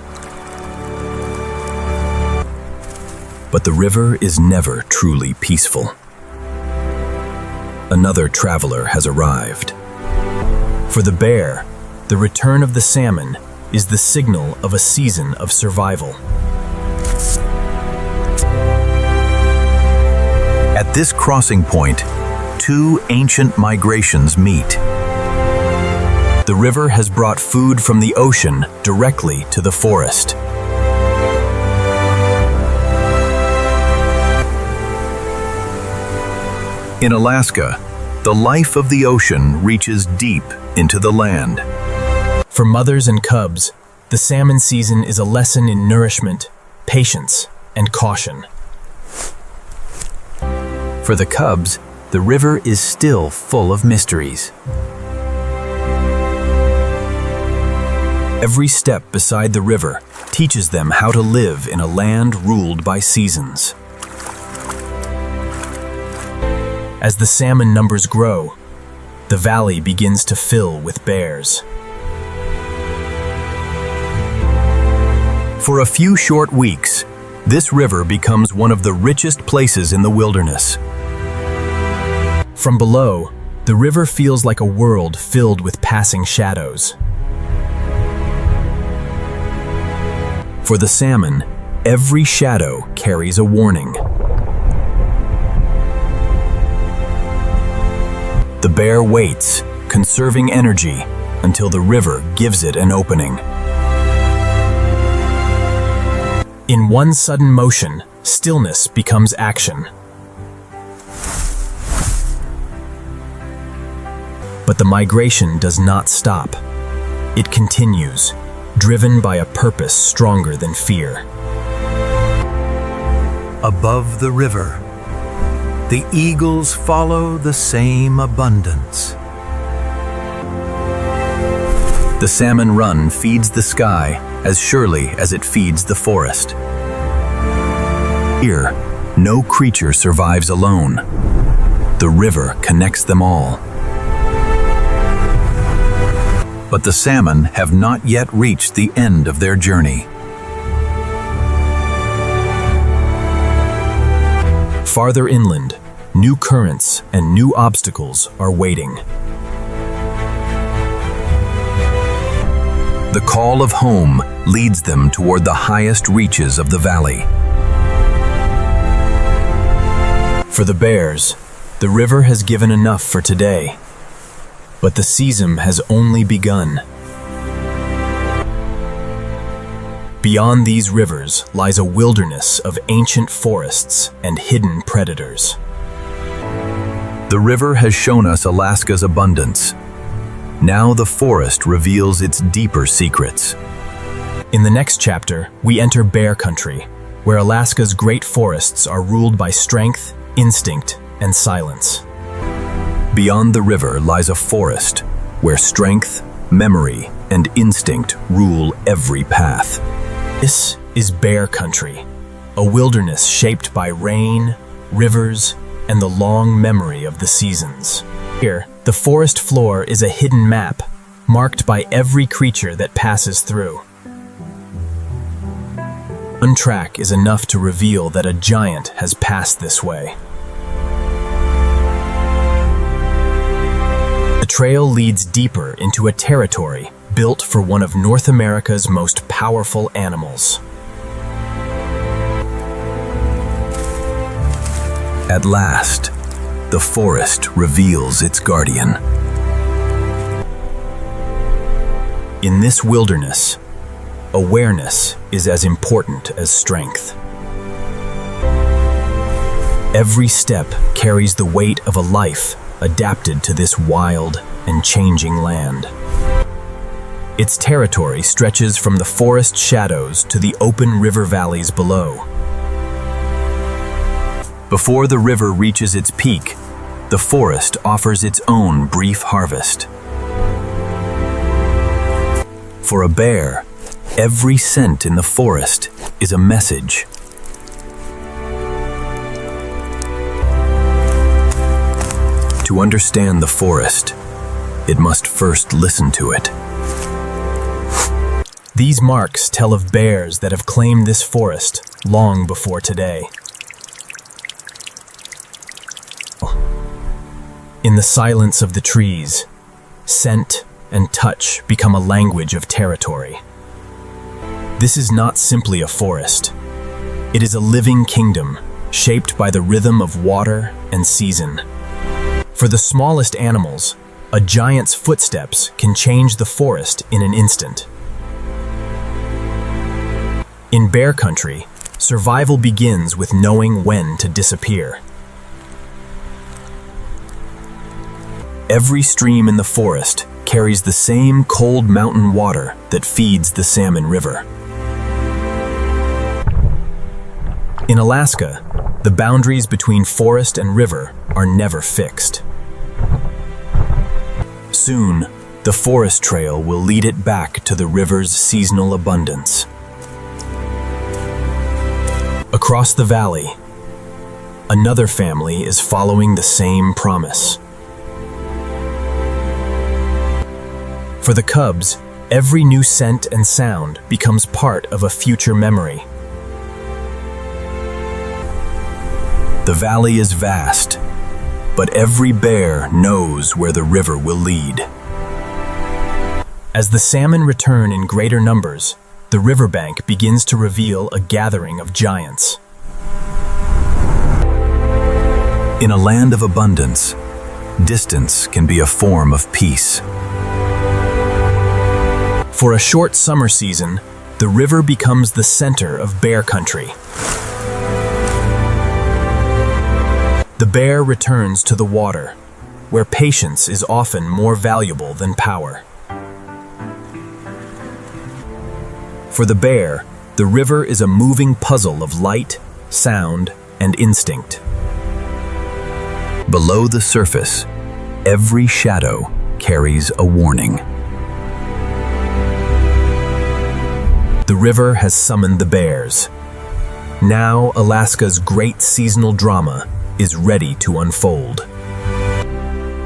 But the river is never truly peaceful. Another traveler has arrived. For the bear, the return of the salmon is the signal of a season of survival. At this crossing point, two ancient migrations meet. The river has brought food from the ocean directly to the forest. In Alaska, the life of the ocean reaches deep into the land. For mothers and cubs, the salmon season is a lesson in nourishment, patience, and caution. For the cubs, the river is still full of mysteries. Every step beside the river teaches them how to live in a land ruled by seasons. As the salmon numbers grow, the valley begins to fill with bears. For a few short weeks, this river becomes one of the richest places in the wilderness. From below, the river feels like a world filled with passing shadows. For the salmon, every shadow carries a warning. The bear waits, conserving energy, until the river gives it an opening. In one sudden motion, stillness becomes action. But the migration does not stop. It continues, driven by a purpose stronger than fear. Above the river, the eagles follow the same abundance. The salmon run feeds the sky as surely as it feeds the forest. Here, no creature survives alone. The river connects them all. But the salmon have not yet reached the end of their journey. Farther inland, new currents and new obstacles are waiting. The call of home leads them toward the highest reaches of the valley. For the bears, the river has given enough for today, but the season has only begun. Beyond these rivers lies a wilderness of ancient forests and hidden predators. The river has shown us Alaska's abundance. Now the forest reveals its deeper secrets. In the next chapter, we enter bear country, where Alaska's great forests are ruled by strength, instinct, and silence. Beyond the river lies a forest where strength, memory, and instinct rule every path. This is bear country, a wilderness shaped by rain, rivers, and the long memory of the seasons. Here, the forest floor is a hidden map, marked by every creature that passes through. One track is enough to reveal that a giant has passed this way. The trail leads deeper into a territory built for one of North America's most powerful animals. At last, the forest reveals its guardian. In this wilderness, awareness is as important as strength. Every step carries the weight of a life adapted to this wild and changing land. Its territory stretches from the forest shadows to the open river valleys below. Before the river reaches its peak, the forest offers its own brief harvest. For a bear, every scent in the forest is a message. To understand the forest, it must first listen to it. These marks tell of bears that have claimed this forest long before today. In the silence of the trees, scent and touch become a language of territory. This is not simply a forest. It is a living kingdom, shaped by the rhythm of water and season. For the smallest animals, a giant's footsteps can change the forest in an instant. In bear country, survival begins with knowing when to disappear. Every stream in the forest carries the same cold mountain water that feeds the Salmon River. In Alaska, the boundaries between forest and river are never fixed. Soon, the forest trail will lead it back to the river's seasonal abundance. Across the valley, another family is following the same promise. For the cubs, every new scent and sound becomes part of a future memory. The valley is vast, but every bear knows where the river will lead. As the salmon return in greater numbers, the riverbank begins to reveal a gathering of giants. In a land of abundance, distance can be a form of peace. For a short summer season, the river becomes the center of bear country. The bear returns to the water, where patience is often more valuable than power. For the bear, the river is a moving puzzle of light, sound, and instinct. Below the surface, every shadow carries a warning. The river has summoned the bears. Now Alaska's great seasonal drama is ready to unfold.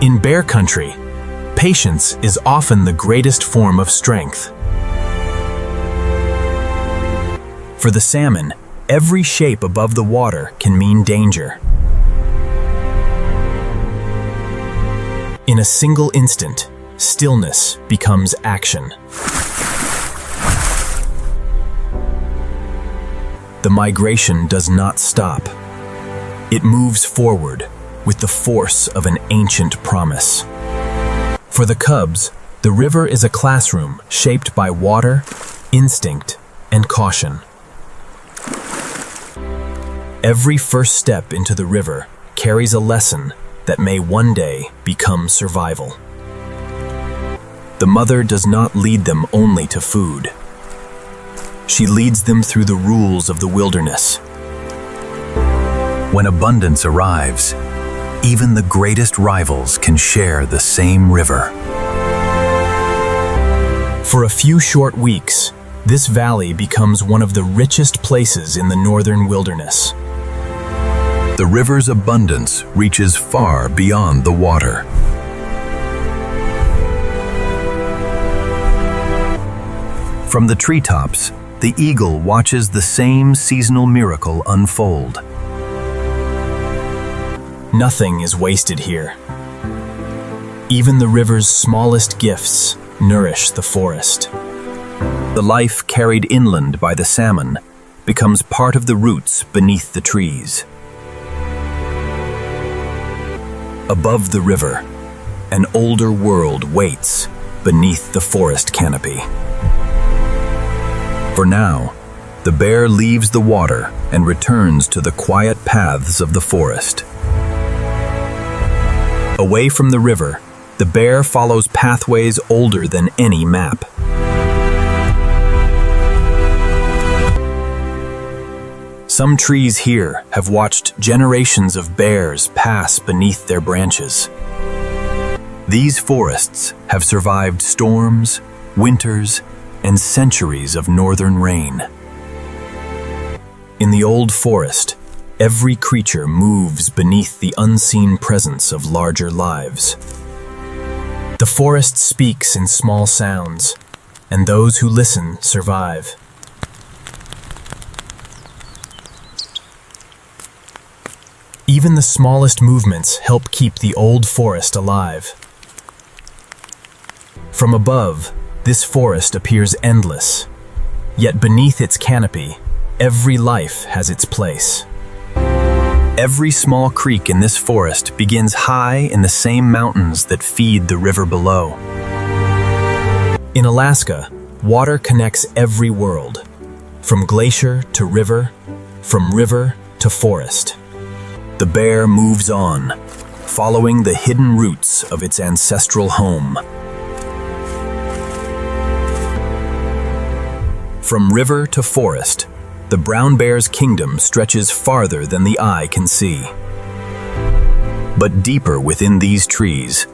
In bear country, patience is often the greatest form of strength. For the salmon, every shape above the water can mean danger. In a single instant, stillness becomes action. The migration does not stop. It moves forward with the force of an ancient promise. For the cubs, the river is a classroom shaped by water, instinct, and caution. Every first step into the river carries a lesson that may one day become survival. The mother does not lead them only to food. She leads them through the rules of the wilderness. When abundance arrives, even the greatest rivals can share the same river. For a few short weeks, this valley becomes one of the richest places in the northern wilderness. The river's abundance reaches far beyond the water. From the treetops, the eagle watches the same seasonal miracle unfold. Nothing is wasted here. Even the river's smallest gifts nourish the forest. The life carried inland by the salmon becomes part of the roots beneath the trees. Above the river, an older world waits beneath the forest canopy. For now, the bear leaves the water and returns to the quiet paths of the forest. Away from the river, the bear follows pathways older than any map. Some trees here have watched generations of bears pass beneath their branches. These forests have survived storms, winters, and centuries of northern rain. In the old forest, every creature moves beneath the unseen presence of larger lives. The forest speaks in small sounds, and those who listen survive. Even the smallest movements help keep the old forest alive. From above, this forest appears endless, yet beneath its canopy, every life has its place. Every small creek in this forest begins high in the same mountains that feed the river below. In Alaska, water connects every world, from glacier to river, from river to forest. The bear moves on, following the hidden roots of its ancestral home. From river to forest, the brown bear's kingdom stretches farther than the eye can see. But deeper within these trees,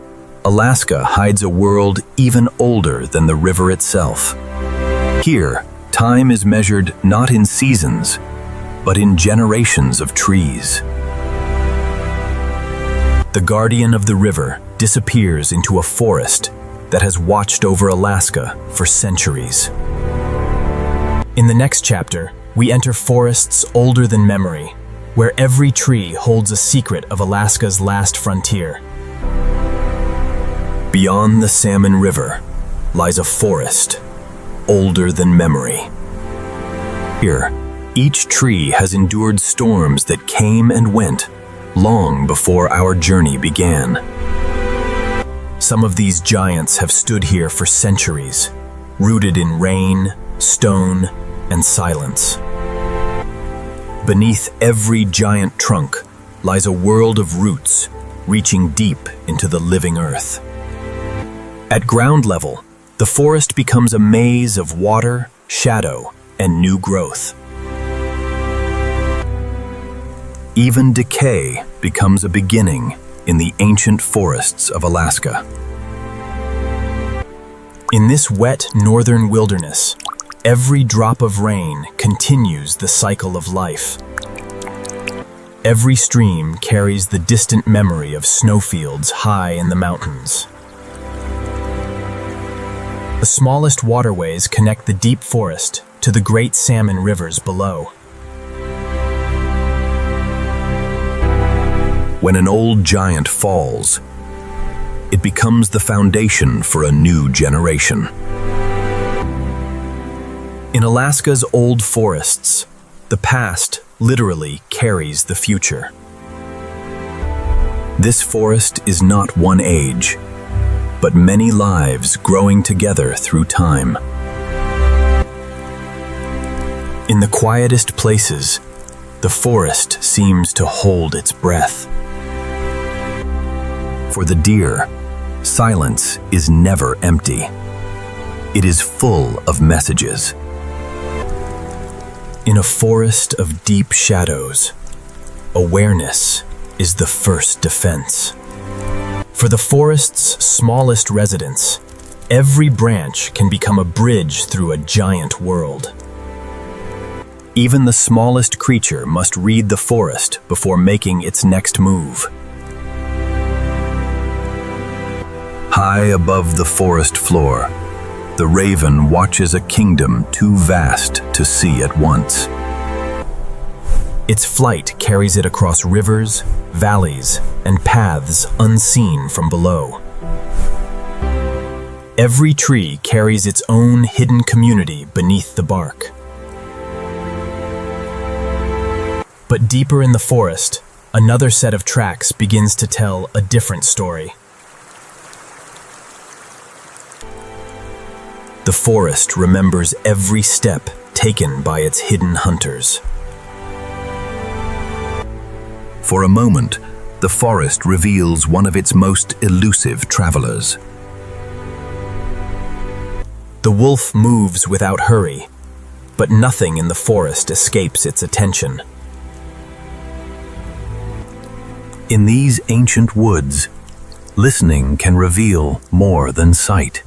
Alaska hides a world even older than the river itself. Here, time is measured not in seasons, but in generations of trees. The guardian of the river disappears into a forest that has watched over Alaska for centuries. In the next chapter, we enter forests older than memory, where every tree holds a secret of Alaska's last frontier. Beyond the Salmon River lies a forest older than memory. Here, each tree has endured storms that came and went long before our journey began. Some of these giants have stood here for centuries, rooted in rain, stone, and silence. Beneath every giant trunk lies a world of roots reaching deep into the living earth. At ground level, the forest becomes a maze of water, shadow, and new growth. Even decay becomes a beginning in the ancient forests of Alaska. In this wet northern wilderness, every drop of rain continues the cycle of life. Every stream carries the distant memory of snowfields high in the mountains. The smallest waterways connect the deep forest to the great salmon rivers below. When an old giant falls, it becomes the foundation for a new generation. In Alaska's old forests, the past literally carries the future. This forest is not one age, but many lives growing together through time. In the quietest places, the forest seems to hold its breath. For the deer, silence is never empty. It is full of messages. In a forest of deep shadows, awareness is the first defense. For the forest's smallest residents, every branch can become a bridge through a giant world. Even the smallest creature must read the forest before making its next move. High above the forest floor, the raven watches a kingdom too vast to see at once. Its flight carries it across rivers, valleys, and paths unseen from below. Every tree carries its own hidden community beneath the bark. But deeper in the forest, another set of tracks begins to tell a different story. The forest remembers every step taken by its hidden hunters. For a moment, the forest reveals one of its most elusive travelers. The wolf moves without hurry, but nothing in the forest escapes its attention. In these ancient woods, listening can reveal more than sight.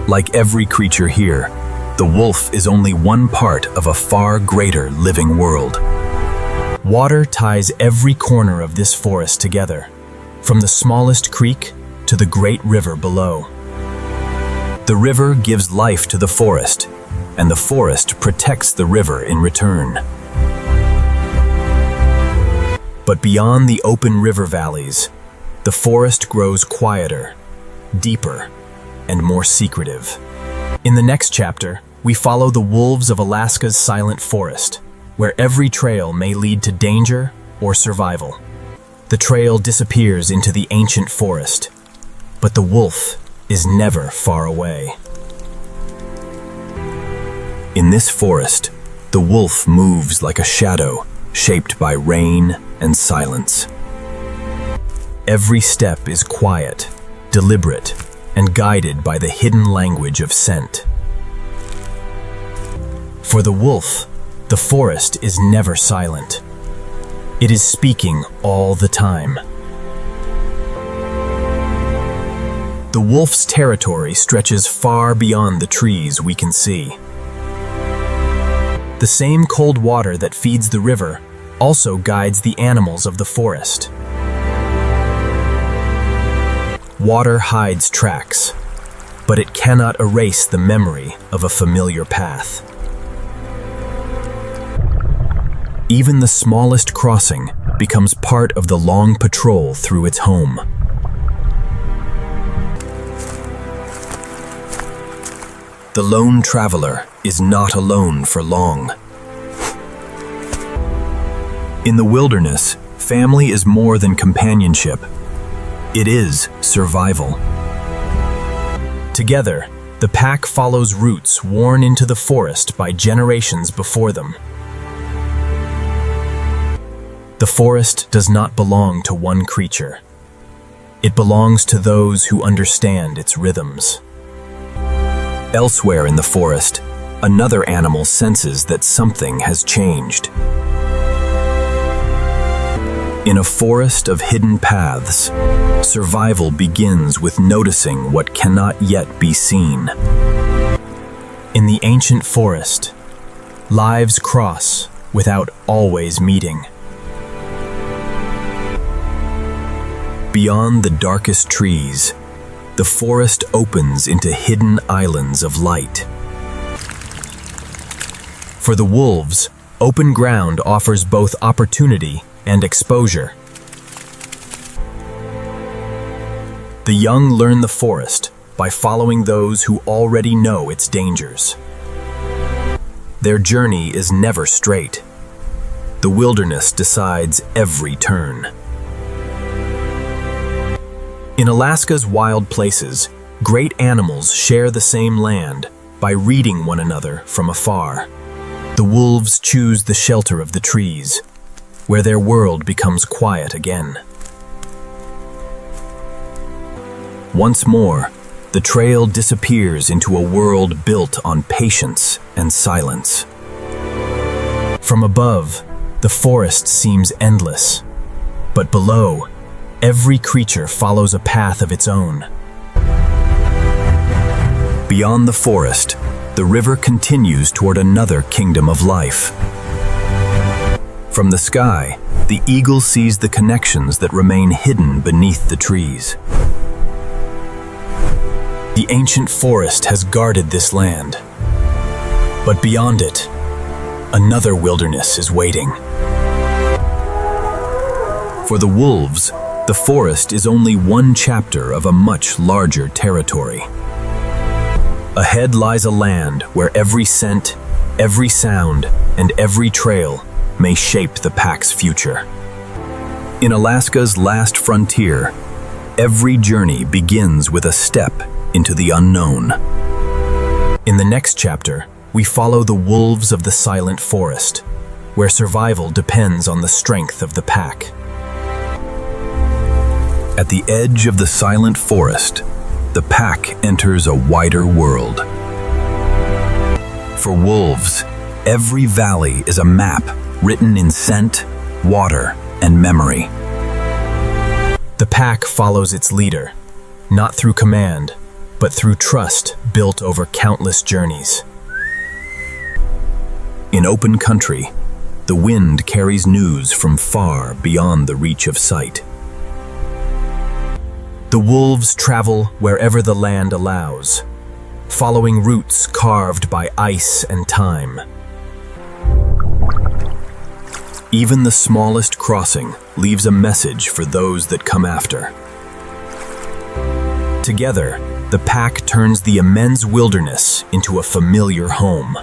Like every creature here, the wolf is only one part of a far greater living world. Water ties every corner of this forest together, from the smallest creek to the great river below. The river gives life to the forest, and the forest protects the river in return. But beyond the open river valleys, the forest grows quieter, deeper, and more secretive. In the next chapter, we follow the wolves of Alaska's silent forest, where every trail may lead to danger or survival. The trail disappears into the ancient forest, but the wolf is never far away. In this forest, the wolf moves like a shadow, shaped by rain and silence. Every step is quiet, deliberate, and guided by the hidden language of scent. For the wolf, the forest is never silent. It is speaking all the time. The wolf's territory stretches far beyond the trees we can see. The same cold water that feeds the river also guides the animals of the forest. Water hides tracks, but it cannot erase the memory of a familiar path. Even the smallest crossing becomes part of the long patrol through its home. The lone traveler is not alone for long. In the wilderness, family is more than companionship. It is survival. Together, the pack follows roots worn into the forest by generations before them. The forest does not belong to one creature. It belongs to those who understand its rhythms. Elsewhere in the forest, another animal senses that something has changed. In a forest of hidden paths, survival begins with noticing what cannot yet be seen. In the ancient forest, lives cross without always meeting. Beyond the darkest trees, the forest opens into hidden islands of light. For the wolves, open ground offers both opportunity and exposure. The young learn the forest by following those who already know its dangers. Their journey is never straight. The wilderness decides every turn. In Alaska's wild places, great animals share the same land by reading one another from afar. The wolves choose the shelter of the trees, where their world becomes quiet again. Once more, the trail disappears into a world built on patience and silence. From above, the forest seems endless, but below, every creature follows a path of its own. Beyond the forest, the river continues toward another kingdom of life. From the sky, the eagle sees the connections that remain hidden beneath the trees. The ancient forest has guarded this land, but beyond it, another wilderness is waiting. For the wolves, the forest is only one chapter of a much larger territory. Ahead lies a land where every scent, every sound, and every trail may shape the pack's future. In Alaska's last frontier, every journey begins with a step into the unknown. In the next chapter, we follow the wolves of the silent forest, where survival depends on the strength of the pack. At the edge of the silent forest, the pack enters a wider world. For wolves, every valley is a map written in scent, water, and memory. The pack follows its leader, not through command, but through trust built over countless journeys. In open country, the wind carries news from far beyond the reach of sight. The wolves travel wherever the land allows, following routes carved by ice and time. Even the smallest crossing leaves a message for those that come after. Together, the pack turns the immense wilderness into a familiar home.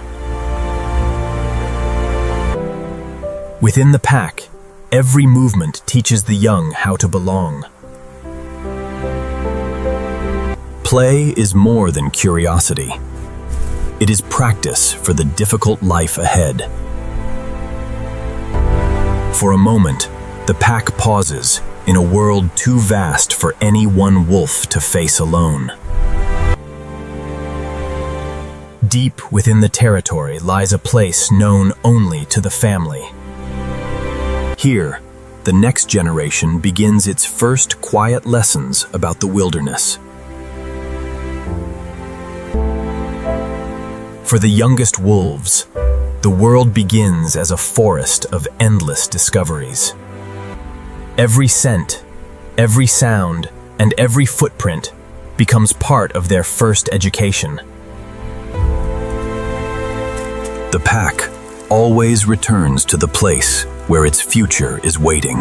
Within the pack, every movement teaches the young how to belong. Play is more than curiosity. It is practice for the difficult life ahead. For a moment, the pack pauses in a world too vast for any one wolf to face alone. Deep within the territory lies a place known only to the family. Here, the next generation begins its first quiet lessons about the wilderness. For the youngest wolves, the world begins as a forest of endless discoveries. Every scent, every sound, and every footprint becomes part of their first education. The pack always returns to the place where its future is waiting.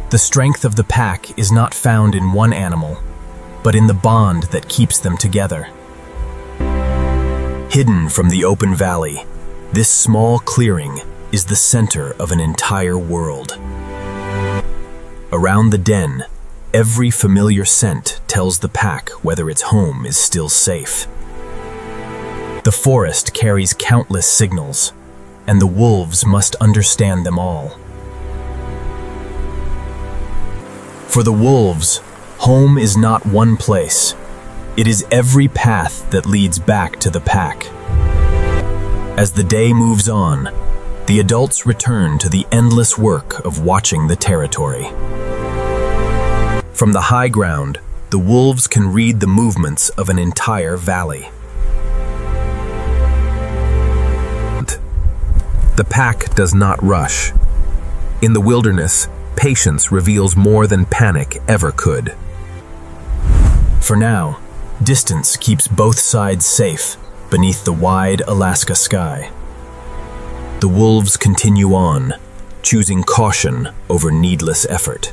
The strength of the pack is not found in one animal, but in the bond that keeps them together. Hidden from the open valley, this small clearing is the center of an entire world. Around the den, every familiar scent tells the pack whether its home is still safe. The forest carries countless signals, and the wolves must understand them all. For the wolves, home is not one place. It is every path that leads back to the pack. As the day moves on, the adults return to the endless work of watching the territory. From the high ground, the wolves can read the movements of an entire valley. The pack does not rush. In the wilderness, patience reveals more than panic ever could. For now, distance keeps both sides safe beneath the wide Alaska sky. The wolves continue on, choosing caution over needless effort.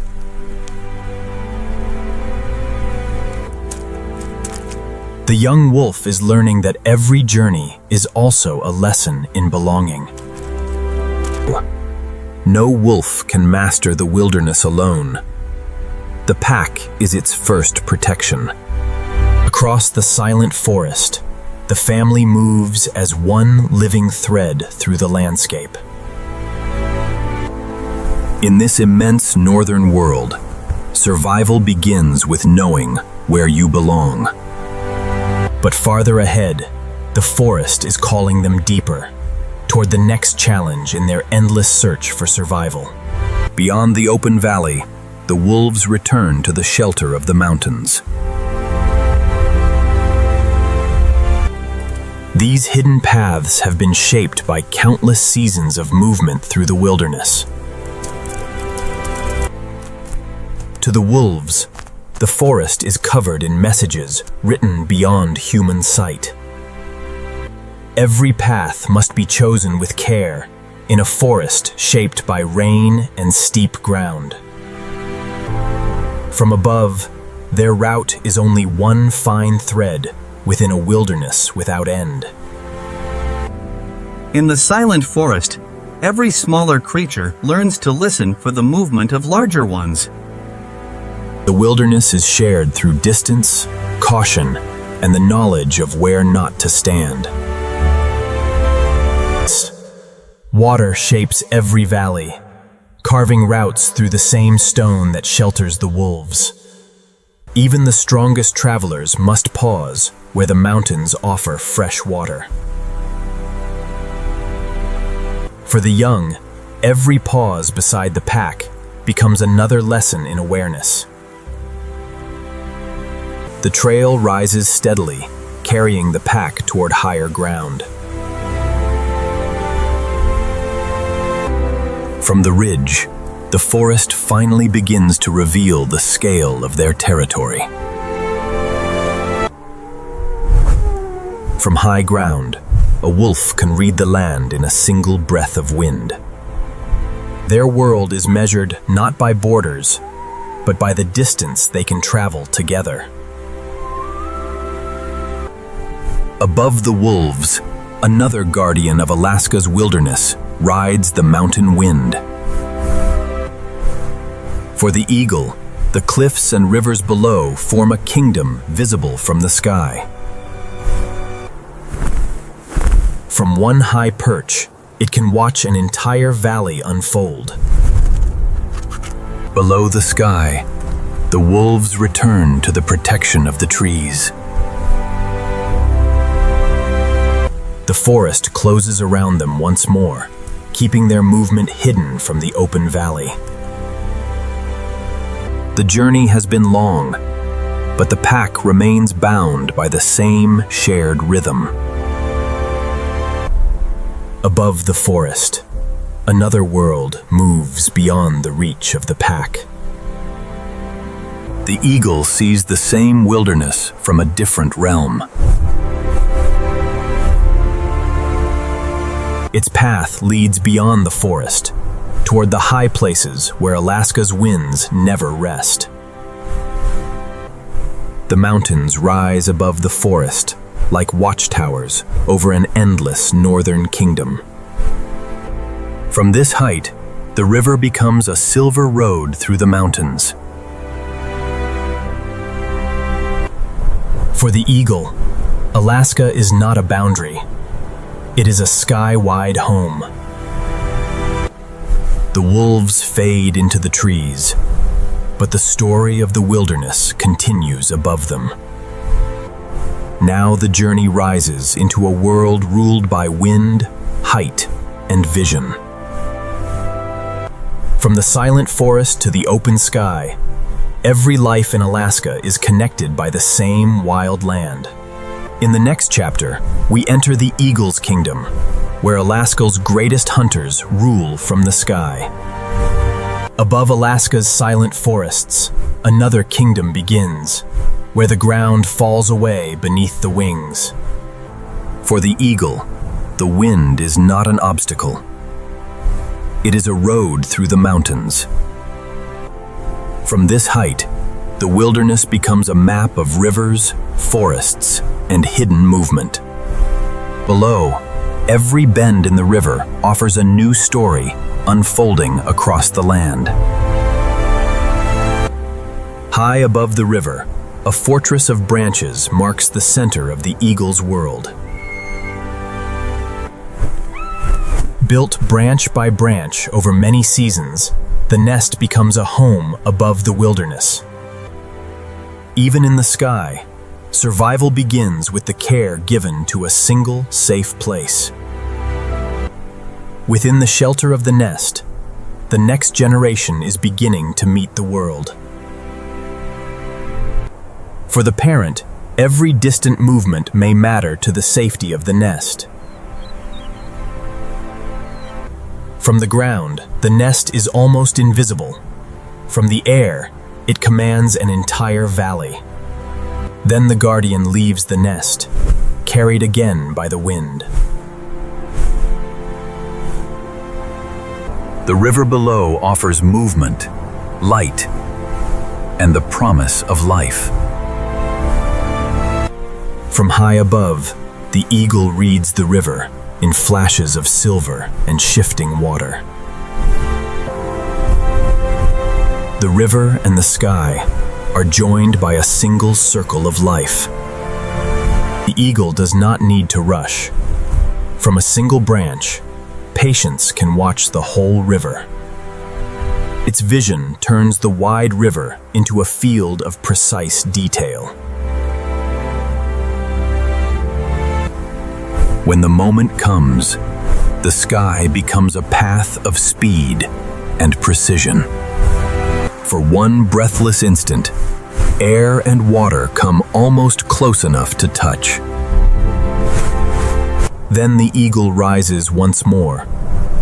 The young wolf is learning that every journey is also a lesson in belonging. No wolf can master the wilderness alone. The pack is its first protection. Across the silent forest, the family moves as one living thread through the landscape. In this immense northern world, survival begins with knowing where you belong. But farther ahead, the forest is calling them deeper, toward the next challenge in their endless search for survival. Beyond the open valley, the wolves return to the shelter of the mountains. These hidden paths have been shaped by countless seasons of movement through the wilderness. To the wolves, the forest is covered in messages written beyond human sight. Every path must be chosen with care in a forest shaped by rain and steep ground. From above, their route is only one fine thread within a wilderness without end. In the silent forest, every smaller creature learns to listen for the movement of larger ones. The wilderness is shared through distance, caution, and the knowledge of where not to stand. Water shapes every valley, carving routes through the same stone that shelters the wolves. Even the strongest travelers must pause where the mountains offer fresh water. For the young, every pause beside the pack becomes another lesson in awareness. The trail rises steadily, carrying the pack toward higher ground. From the ridge, the forest finally begins to reveal the scale of their territory. From high ground, a wolf can read the land in a single breath of wind. Their world is measured not by borders, but by the distance they can travel together. Above the wolves, another guardian of Alaska's wilderness rides the mountain wind. For the eagle, the cliffs and rivers below form a kingdom visible from the sky. From one high perch, it can watch an entire valley unfold. Below the sky, the wolves return to the protection of the trees. The forest closes around them once more, keeping their movement hidden from the open valley. The journey has been long, but the pack remains bound by the same shared rhythm. Above the forest, another world moves beyond the reach of the pack. The eagle sees the same wilderness from a different realm. Its path leads beyond the forest, toward the high places where Alaska's winds never rest. The mountains rise above the forest like watchtowers over an endless northern kingdom. From this height, the river becomes a silver road through the mountains. For the eagle, Alaska is not a boundary. It is a sky-wide home. The wolves fade into the trees, but the story of the wilderness continues above them. Now the journey rises into a world ruled by wind, height, and vision. From the silent forest to the open sky, every life in Alaska is connected by the same wild land. In the next chapter, we enter the eagle's kingdom, where Alaska's greatest hunters rule from the sky. Above Alaska's silent forests, another kingdom begins, where the ground falls away beneath the wings. For the eagle, the wind is not an obstacle. It is a road through the mountains. From this height, the wilderness becomes a map of rivers, forests, and hidden movement. Below, every bend in the river offers a new story unfolding across the land. High above the river, a fortress of branches marks the center of the eagle's world. Built branch by branch over many seasons, the nest becomes a home above the wilderness. Even in the sky, survival begins with the care given to a single safe place. Within the shelter of the nest, the next generation is beginning to meet the world. For the parent, every distant movement may matter to the safety of the nest. From the ground, the nest is almost invisible. From the air, it commands an entire valley. Then the guardian leaves the nest, carried again by the wind. The river below offers movement, light, and the promise of life. From high above, the eagle reads the river in flashes of silver and shifting water. The river and the sky are joined by a single circle of life. The eagle does not need to rush. From a single branch, patience can watch the whole river. Its vision turns the wide river into a field of precise detail. When the moment comes, the sky becomes a path of speed and precision. For one breathless instant, air and water come almost close enough to touch. Then the eagle rises once more,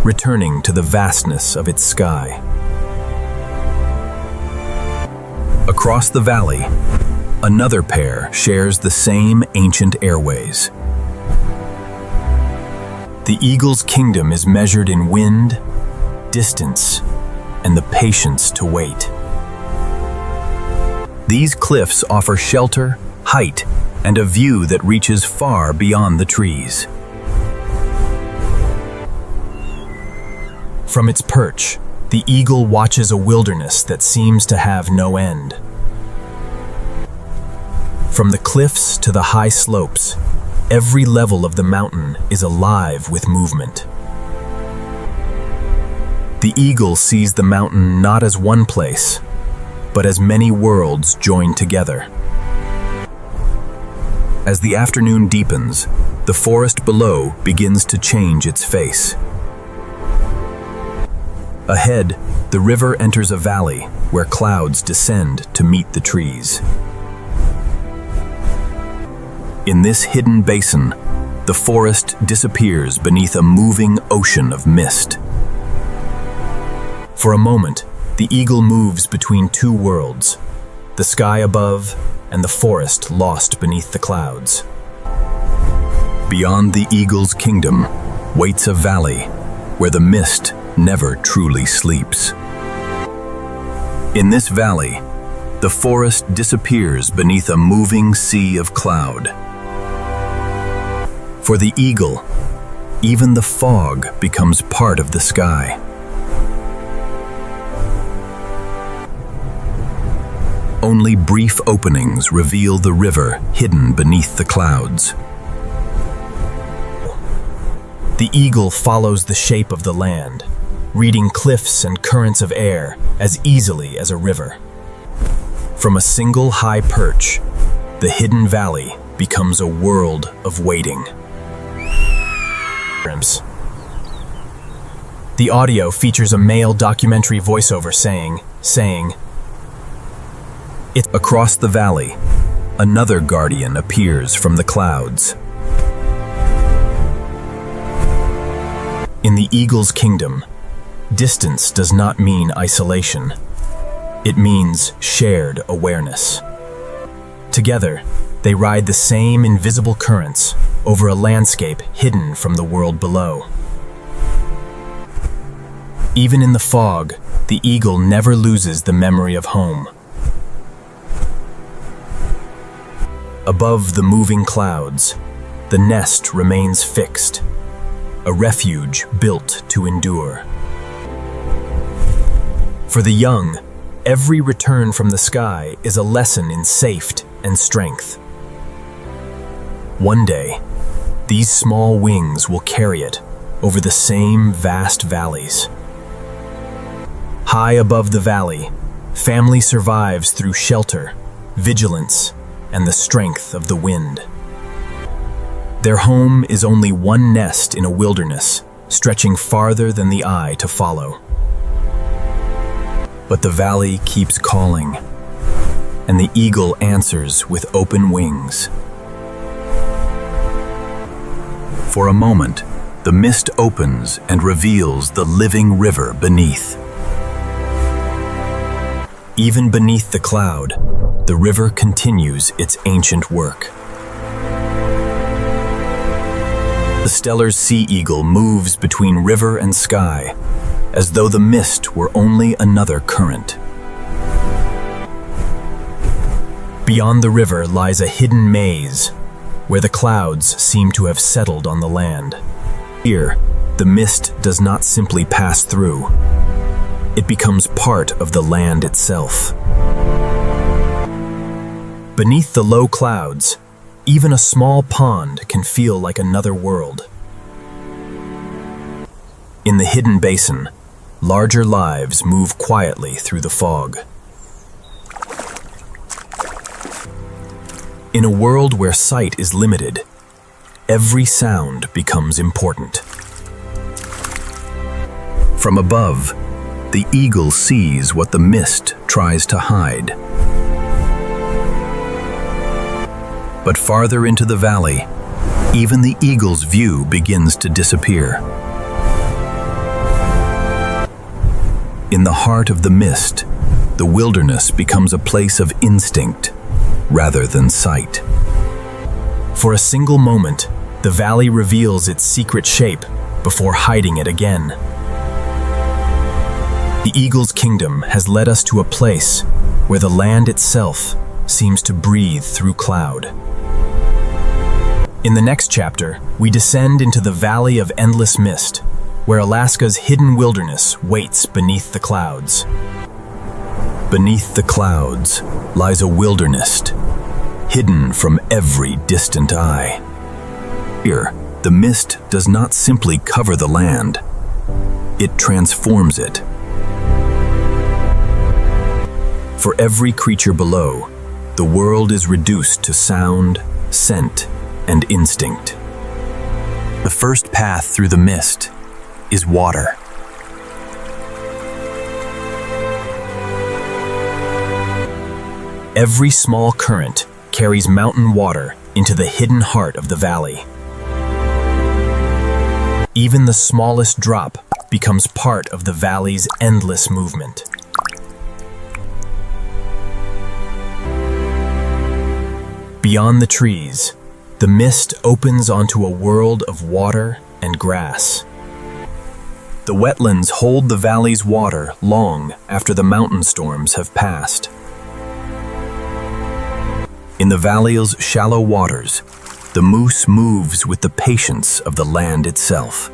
returning to the vastness of its sky. Across the valley, another pair shares the same ancient airways. The eagle's kingdom is measured in wind, distance, and the patience to wait. These cliffs offer shelter, height, and a view that reaches far beyond the trees. From its perch, the eagle watches a wilderness that seems to have no end. From the cliffs to the high slopes, every level of the mountain is alive with movement. The eagle sees the mountain not as one place, but as many worlds joined together. As the afternoon deepens, the forest below begins to change its face. Ahead, the river enters a valley where clouds descend to meet the trees. In this hidden basin, the forest disappears beneath a moving ocean of mist. For a moment, the eagle moves between two worlds, the sky above and the forest lost beneath the clouds. Beyond the eagle's kingdom waits a valley where the mist never truly sleeps. In this valley, the forest disappears beneath a moving sea of cloud. For the eagle, even the fog becomes part of the sky. Only brief openings reveal the river hidden beneath the clouds. The eagle follows the shape of the land, reading cliffs and currents of air as easily as a river. From a single high perch, the hidden valley becomes a world of waiting. The audio features a male documentary voiceover saying, Across the valley, another guardian appears from the clouds. In the eagle's kingdom, distance does not mean isolation. It means shared awareness. Together, they ride the same invisible currents over a landscape hidden from the world below. Even in the fog, the eagle never loses the memory of home. Above the moving clouds, the nest remains fixed, a refuge built to endure. For the young, every return from the sky is a lesson in safety and strength. One day, these small wings will carry it over the same vast valleys. High above the valley, family survives through shelter, vigilance, and the strength of the wind. Their home is only one nest in a wilderness, stretching farther than the eye to follow. But the valley keeps calling, and the eagle answers with open wings. For a moment, the mist opens and reveals the living river beneath. Even beneath the cloud, the river continues its ancient work. The stellar sea eagle moves between river and sky, as though the mist were only another current. Beyond the river lies a hidden maze, where the clouds seem to have settled on the land. Here, the mist does not simply pass through. It becomes part of the land itself. Beneath the low clouds, even a small pond can feel like another world. In the hidden basin, larger lives move quietly through the fog. In a world where sight is limited, every sound becomes important. From above, the eagle sees what the mist tries to hide. But farther into the valley, even the eagle's view begins to disappear. In the heart of the mist, the wilderness becomes a place of instinct rather than sight. For a single moment, the valley reveals its secret shape before hiding it again. The eagle's kingdom has led us to a place where the land itself seems to breathe through cloud. In the next chapter, we descend into the Valley of Endless Mist, where Alaska's hidden wilderness waits beneath the clouds. Beneath the clouds lies a wilderness, hidden from every distant eye. Here, the mist does not simply cover the land, it transforms it. For every creature below, the world is reduced to sound, scent, and instinct. The first path through the mist is water. Every small current carries mountain water into the hidden heart of the valley. Even the smallest drop becomes part of the valley's endless movement. Beyond the trees, the mist opens onto a world of water and grass. The wetlands hold the valley's water long after the mountain storms have passed. In the valley's shallow waters, the moose moves with the patience of the land itself.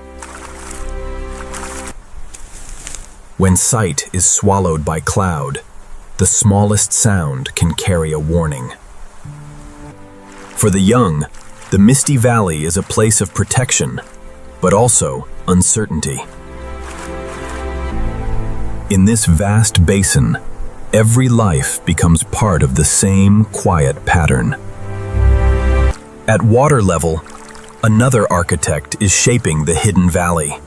When sight is swallowed by cloud, the smallest sound can carry a warning. For the young, the misty valley is a place of protection, but also uncertainty. In this vast basin, every life becomes part of the same quiet pattern. At water level, another architect is shaping the hidden valley.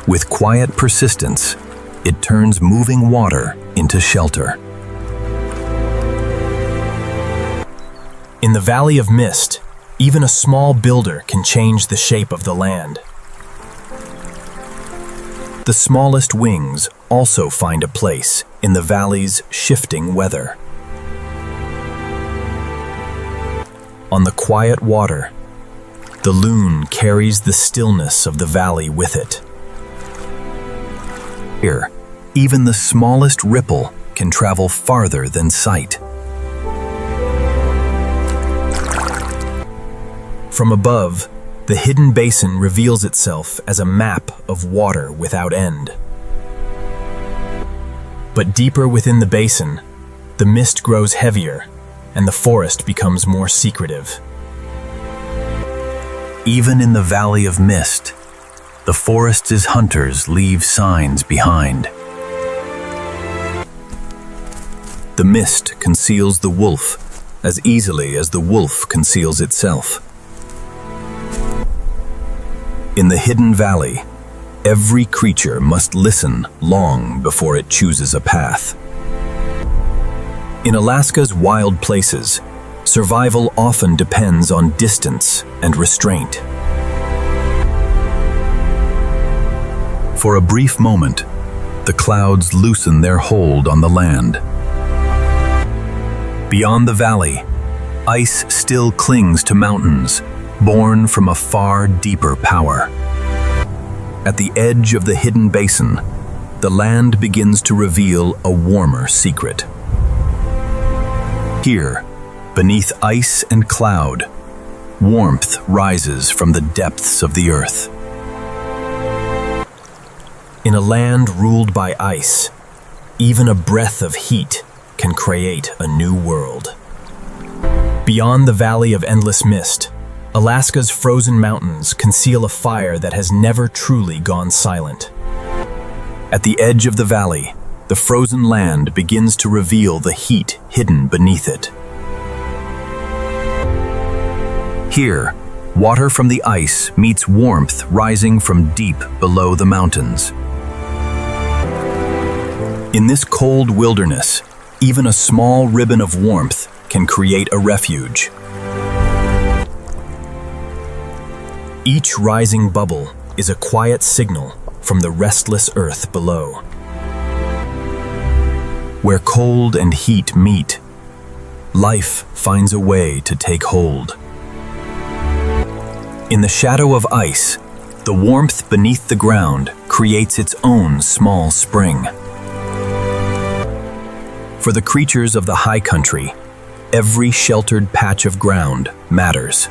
With quiet persistence, it turns moving water into shelter. In the Valley of Mist, even a small builder can change the shape of the land. The smallest wings also find a place in the valley's shifting weather. On the quiet water, the loon carries the stillness of the valley with it. Here, even the smallest ripple can travel farther than sight. From above, the hidden basin reveals itself as a map of water without end. But deeper within the basin, the mist grows heavier and the forest becomes more secretive. Even in the valley of mist, the forest's hunters leave signs behind. The mist conceals the wolf as easily as the wolf conceals itself. In the hidden valley, every creature must listen long before it chooses a path. In Alaska's wild places, survival often depends on distance and restraint. For a brief moment, the clouds loosen their hold on the land. Beyond the valley, ice still clings to mountains, born from a far deeper power. At the edge of the hidden basin, the land begins to reveal a warmer secret. Here, beneath ice and cloud, warmth rises from the depths of the earth. In a land ruled by ice, even a breath of heat can create a new world. Beyond the valley of endless mist, Alaska's frozen mountains conceal a fire that has never truly gone silent. At the edge of the valley, the frozen land begins to reveal the heat hidden beneath it. Here, water from the ice meets warmth rising from deep below the mountains. In this cold wilderness, even a small ribbon of warmth can create a refuge. Each rising bubble is a quiet signal from the restless earth below. Where cold and heat meet, life finds a way to take hold. In the shadow of ice, the warmth beneath the ground creates its own small spring. For the creatures of the high country, every sheltered patch of ground matters.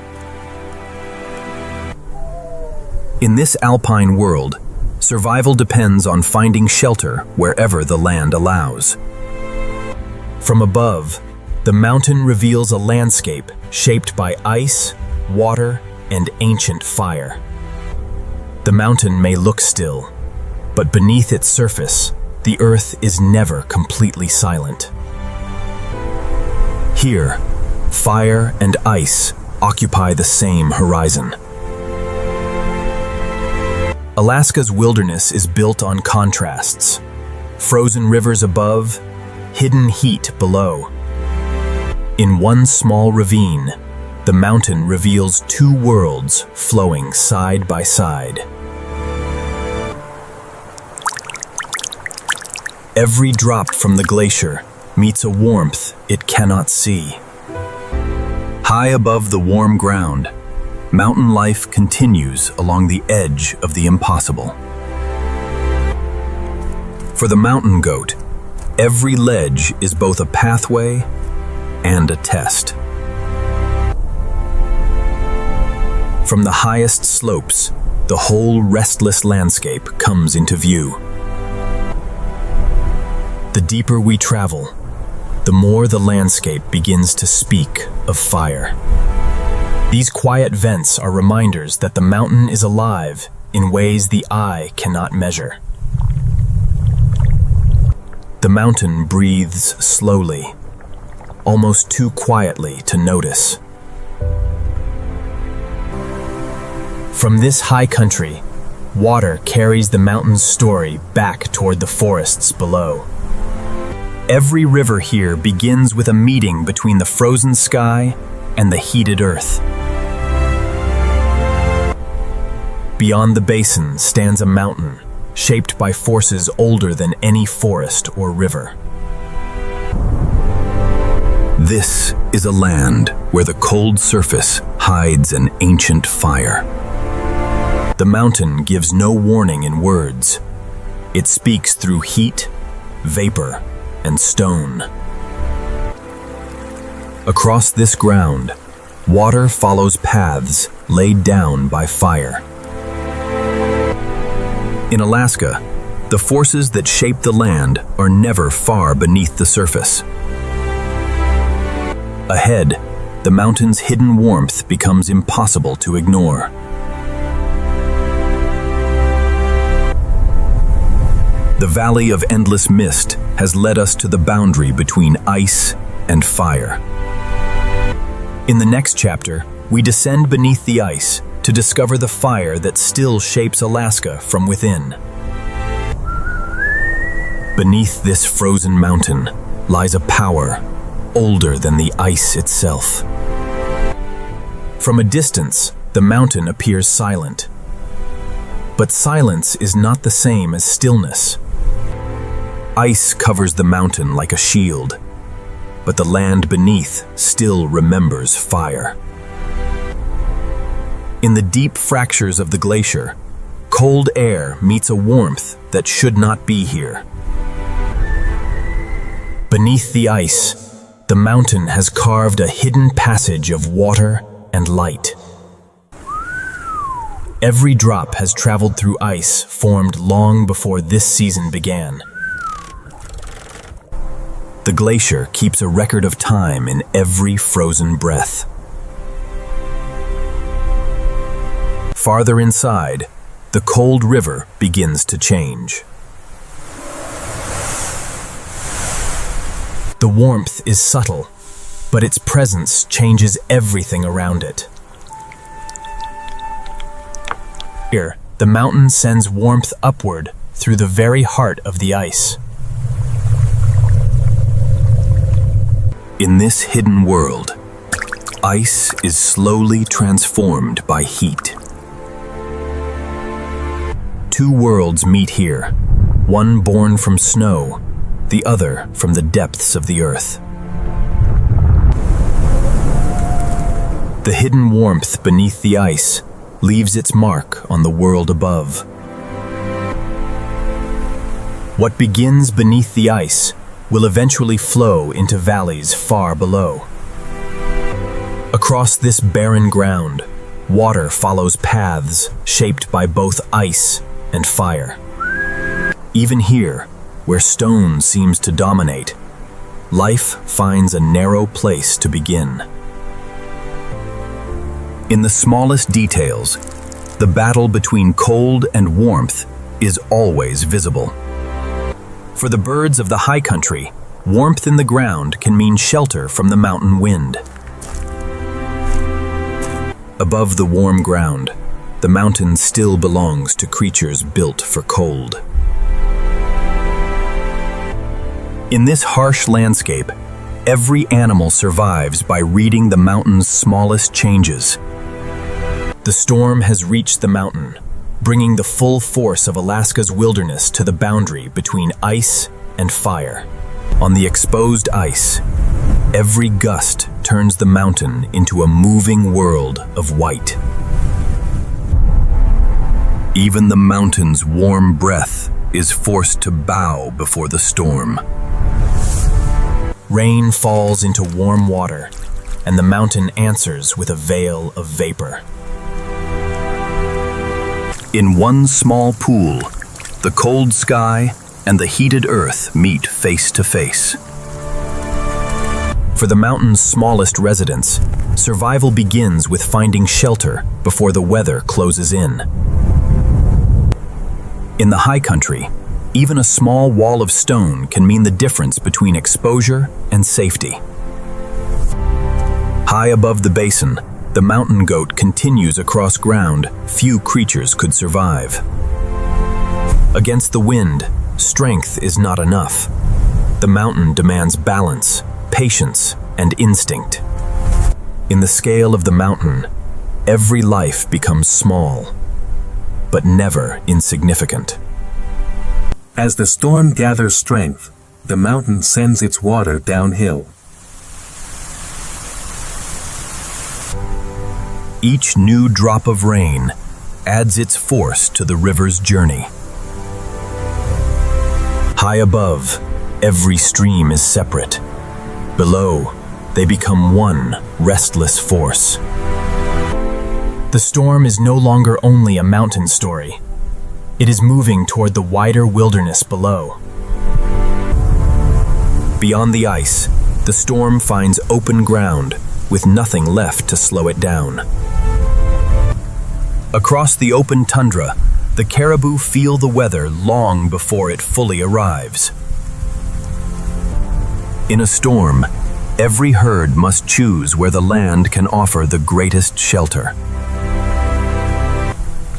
In this alpine world, survival depends on finding shelter wherever the land allows. From above, the mountain reveals a landscape shaped by ice, water, and ancient fire. The mountain may look still, but beneath its surface, the earth is never completely silent. Here, fire and ice occupy the same horizon. Alaska's wilderness is built on contrasts. Frozen rivers above, hidden heat below. In one small ravine, the mountain reveals two worlds flowing side by side. Every drop from the glacier meets a warmth it cannot see. High above the warm ground, mountain life continues along the edge of the impossible. For the mountain goat, every ledge is both a pathway and a test. From the highest slopes, the whole restless landscape comes into view. The deeper we travel, the more the landscape begins to speak of fire. These quiet vents are reminders that the mountain is alive in ways the eye cannot measure. The mountain breathes slowly, almost too quietly to notice. From this high country, water carries the mountain's story back toward the forests below. Every river here begins with a meeting between the frozen sky and the heated earth. Beyond the basin stands a mountain, shaped by forces older than any forest or river. This is a land where the cold surface hides an ancient fire. The mountain gives no warning in words. It speaks through heat, vapor, and stone. Across this ground, water follows paths laid down by fire. In Alaska, the forces that shape the land are never far beneath the surface. Ahead, the mountain's hidden warmth becomes impossible to ignore. The Valley of Endless Mist has led us to the boundary between ice and fire. In the next chapter, we descend beneath the ice to discover the fire that still shapes Alaska from within. Beneath this frozen mountain lies a power older than the ice itself. From a distance, the mountain appears silent. But silence is not the same as stillness. Ice covers the mountain like a shield, but the land beneath still remembers fire. In the deep fractures of the glacier, cold air meets a warmth that should not be here. Beneath the ice, the mountain has carved a hidden passage of water and light. Every drop has traveled through ice formed long before this season began. The glacier keeps a record of time in every frozen breath. Farther inside, the cold river begins to change. The warmth is subtle, but its presence changes everything around it. Here, the mountain sends warmth upward through the very heart of the ice. In this hidden world, ice is slowly transformed by heat. Two worlds meet here, one born from snow, the other from the depths of the earth. The hidden warmth beneath the ice leaves its mark on the world above. What begins beneath the ice will eventually flow into valleys far below. Across this barren ground, water follows paths shaped by both ice and fire. Even here, where stone seems to dominate, life finds a narrow place to begin. In the smallest details, the battle between cold and warmth is always visible. For the birds of the high country, warmth in the ground can mean shelter from the mountain wind. Above the warm ground, the mountain still belongs to creatures built for cold. In this harsh landscape, every animal survives by reading the mountain's smallest changes. The storm has reached the mountain, bringing the full force of Alaska's wilderness to the boundary between ice and fire. On the exposed ice, every gust turns the mountain into a moving world of white. Even the mountain's warm breath is forced to bow before the storm. Rain falls into warm water, and the mountain answers with a veil of vapor. In one small pool, the cold sky and the heated earth meet face to face. For the mountain's smallest residents, survival begins with finding shelter before the weather closes in. In the high country, even a small wall of stone can mean the difference between exposure and safety. High above the basin, the mountain goat continues across ground few creatures could survive. Against the wind, strength is not enough. The mountain demands balance, patience, and instinct. In the scale of the mountain, every life becomes small, but never insignificant. As the storm gathers strength, the mountain sends its water downhill. Each new drop of rain adds its force to the river's journey. High above, every stream is separate. Below, they become one restless force. The storm is no longer only a mountain story. It is moving toward the wider wilderness below. Beyond the ice, the storm finds open ground with nothing left to slow it down. Across the open tundra, the caribou feel the weather long before it fully arrives. In a storm, every herd must choose where the land can offer the greatest shelter.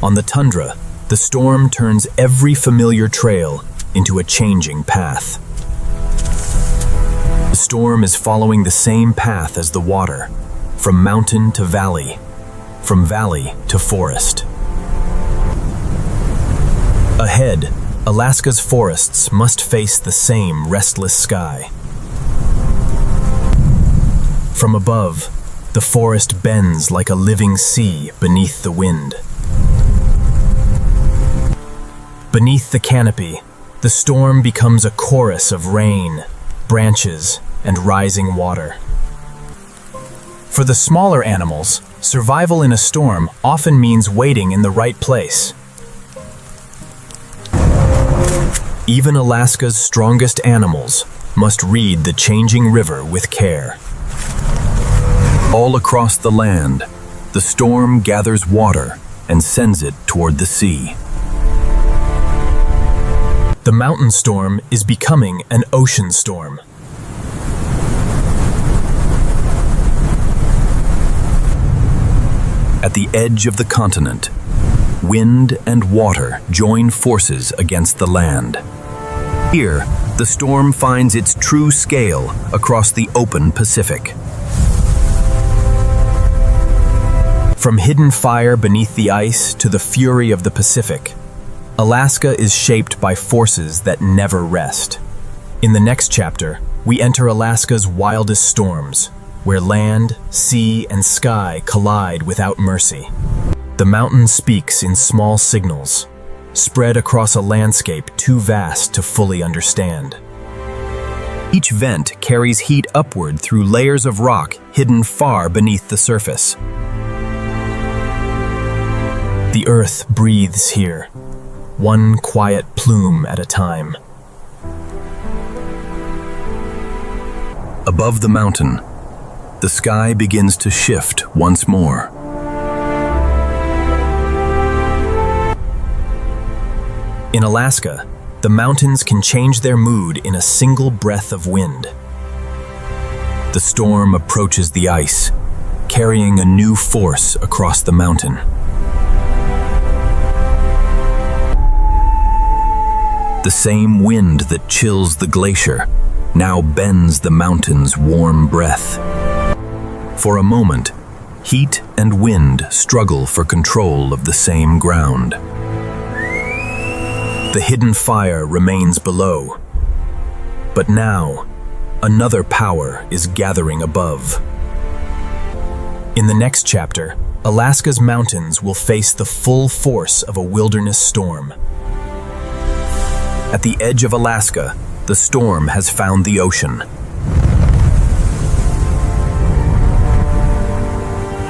On the tundra, the storm turns every familiar trail into a changing path. The storm is following the same path as the water, from mountain to valley, from valley to forest. Ahead, Alaska's forests must face the same restless sky. From above, the forest bends like a living sea beneath the wind. Beneath the canopy, the storm becomes a chorus of rain, branches, and rising water. For the smaller animals, survival in a storm often means waiting in the right place. Even Alaska's strongest animals must read the changing river with care. All across the land, the storm gathers water and sends it toward the sea. The mountain storm is becoming an ocean storm. At the edge of the continent, wind and water join forces against the land. Here, the storm finds its true scale across the open Pacific. From hidden fire beneath the ice to the fury of the Pacific, Alaska is shaped by forces that never rest. In the next chapter, we enter Alaska's wildest storms, where land, sea, and sky collide without mercy. The mountain speaks in small signals, spread across a landscape too vast to fully understand. Each vent carries heat upward through layers of rock hidden far beneath the surface. The earth breathes here, one quiet plume at a time. Above the mountain, the sky begins to shift once more. In Alaska, the mountains can change their mood in a single breath of wind. The storm approaches the ice, carrying a new force across the mountain. The same wind that chills the glacier now bends the mountain's warm breath. For a moment, heat and wind struggle for control of the same ground. The hidden fire remains below, but now, another power is gathering above. In the next chapter, Alaska's mountains will face the full force of a wilderness storm. At the edge of Alaska, the storm has found the ocean.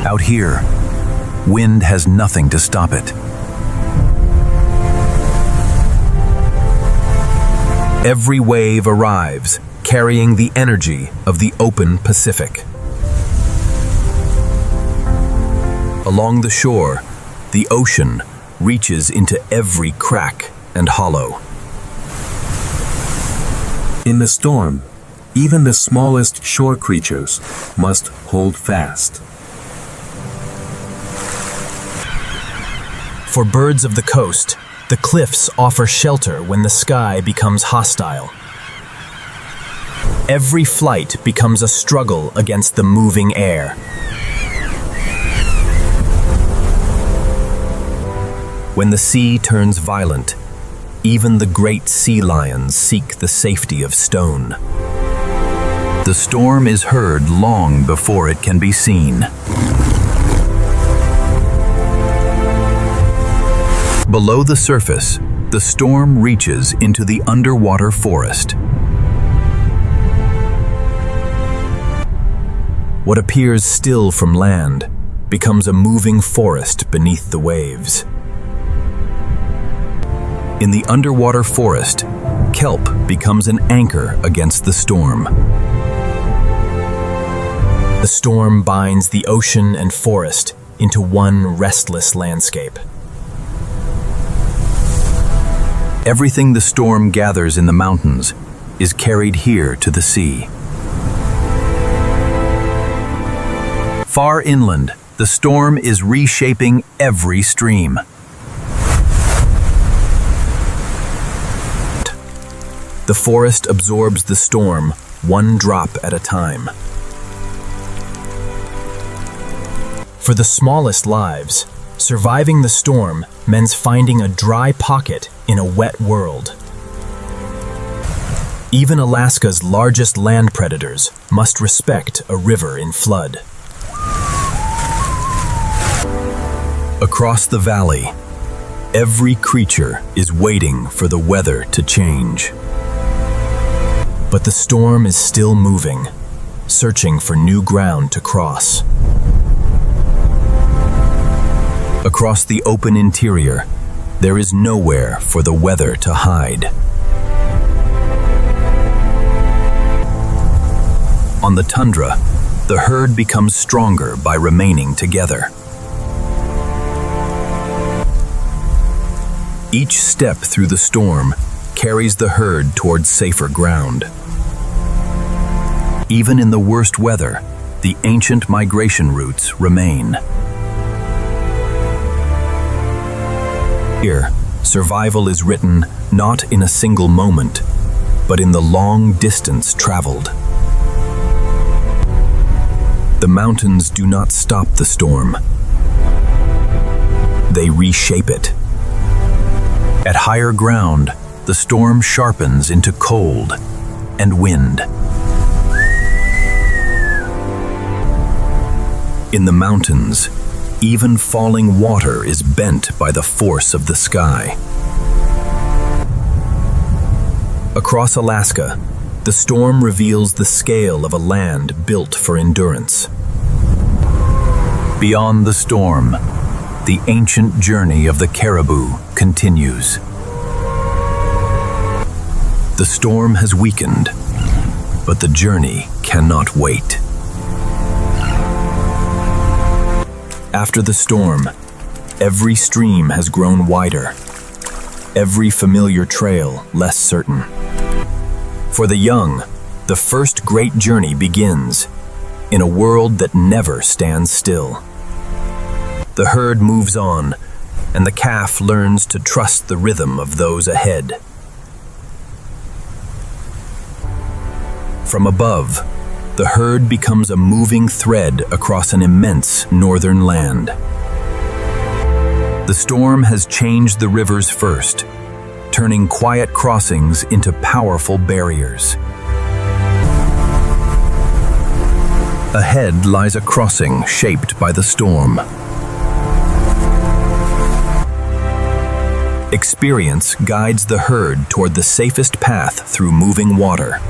Out here, wind has nothing to stop it. Every wave arrives, carrying the energy of the open Pacific. Along the shore, the ocean reaches into every crack and hollow. In the storm, even the smallest shore creatures must hold fast. For birds of the coast, the cliffs offer shelter when the sky becomes hostile. Every flight becomes a struggle against the moving air. When the sea turns violent, Even the great sea lions seek the safety of stone. The storm is heard long before it can be seen. Below the surface, the storm reaches into the underwater forest. What appears still from land becomes a moving forest beneath the waves. In the underwater forest, kelp becomes an anchor against the storm. The storm binds the ocean and forest into one restless landscape. Everything the storm gathers in the mountains is carried here to the sea. Far inland, the storm is reshaping every stream. The forest absorbs the storm one drop at a time. For the smallest lives, surviving the storm means finding a dry pocket in a wet world. Even Alaska's largest land predators must respect a river in flood. Across the valley, every creature is waiting for the weather to change. But the storm is still moving, searching for new ground to cross. Across the open interior, there is nowhere for the weather to hide. On the tundra, the herd becomes stronger by remaining together. Each step through the storm carries the herd towards safer ground. Even in the worst weather, the ancient migration routes remain. Here, survival is written not in a single moment, but in the long distance traveled. The mountains do not stop the storm. They reshape it. At higher ground, the storm sharpens into cold and wind. In the mountains, even falling water is bent by the force of the sky. Across Alaska, the storm reveals the scale of a land built for endurance. Beyond the storm, the ancient journey of the caribou continues. The storm has weakened, but the journey cannot wait. After the storm, every stream has grown wider, every familiar trail less certain. For the young, the first great journey begins in a world that never stands still. The herd moves on, and the calf learns to trust the rhythm of those ahead. From above, the herd becomes a moving thread across an immense northern land. The storm has changed the rivers first, turning quiet crossings into powerful barriers. Ahead lies a crossing shaped by the storm. Experience guides the herd toward the safest path through moving water.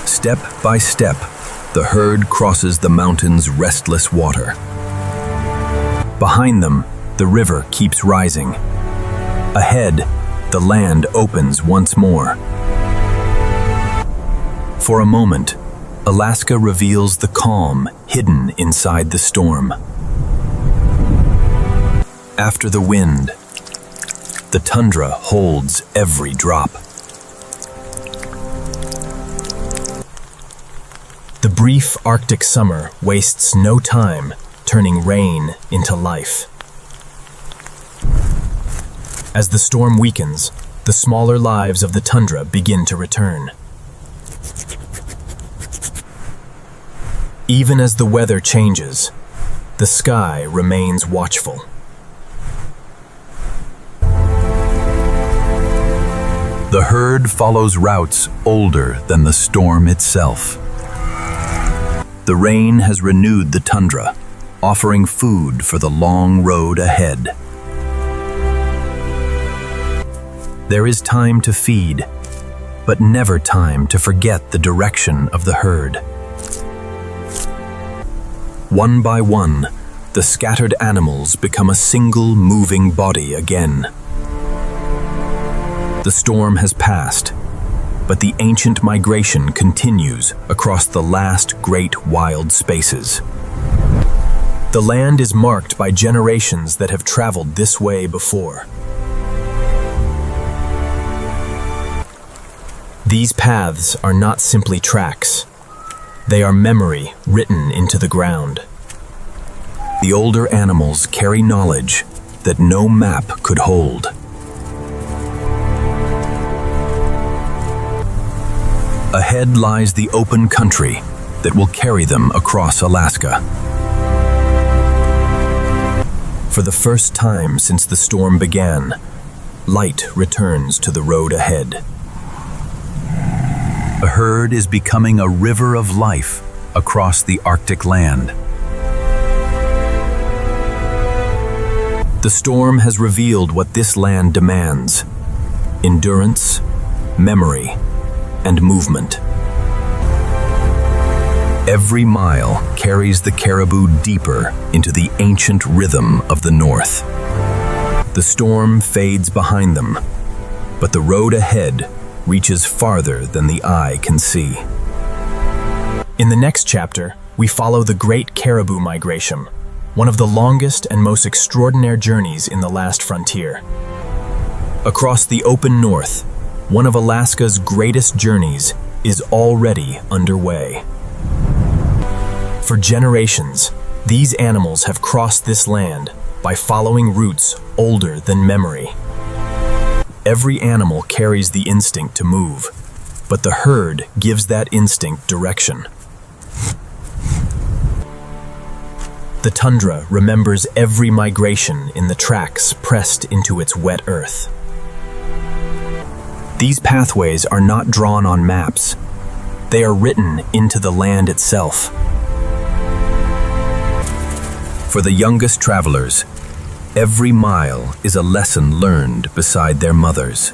Step by step, the herd crosses the mountain's restless water. Behind them, the river keeps rising. Ahead, the land opens once more. For a moment, Alaska reveals the calm hidden inside the storm. After the wind, the tundra holds every drop. The brief Arctic summer wastes no time turning rain into life. As the storm weakens, the smaller lives of the tundra begin to return. Even as the weather changes, the sky remains watchful. The herd follows routes older than the storm itself. The rain has renewed the tundra, offering food for the long road ahead. There is time to feed, but never time to forget the direction of the herd. One by one, the scattered animals become a single moving body again. The storm has passed, but the ancient migration continues across the last great wild spaces. The land is marked by generations that have traveled this way before. These paths are not simply tracks. They are memory written into the ground. The older animals carry knowledge that no map could hold. Ahead lies the open country that will carry them across Alaska. For the first time since the storm began, light returns to the road ahead. The herd is becoming a river of life across the Arctic land. The storm has revealed what this land demands: endurance, memory, and movement. Every mile carries the caribou deeper into the ancient rhythm of the north. The storm fades behind them, but the road ahead reaches farther than the eye can see. In the next chapter, we follow the Great Caribou Migration, one of the longest and most extraordinary journeys in the last frontier. Across the open north, one of Alaska's greatest journeys is already underway. For generations, these animals have crossed this land by following routes older than memory. Every animal carries the instinct to move, but the herd gives that instinct direction. The tundra remembers every migration in the tracks pressed into its wet earth. These pathways are not drawn on maps. They are written into the land itself. For the youngest travelers, every mile is a lesson learned beside their mothers.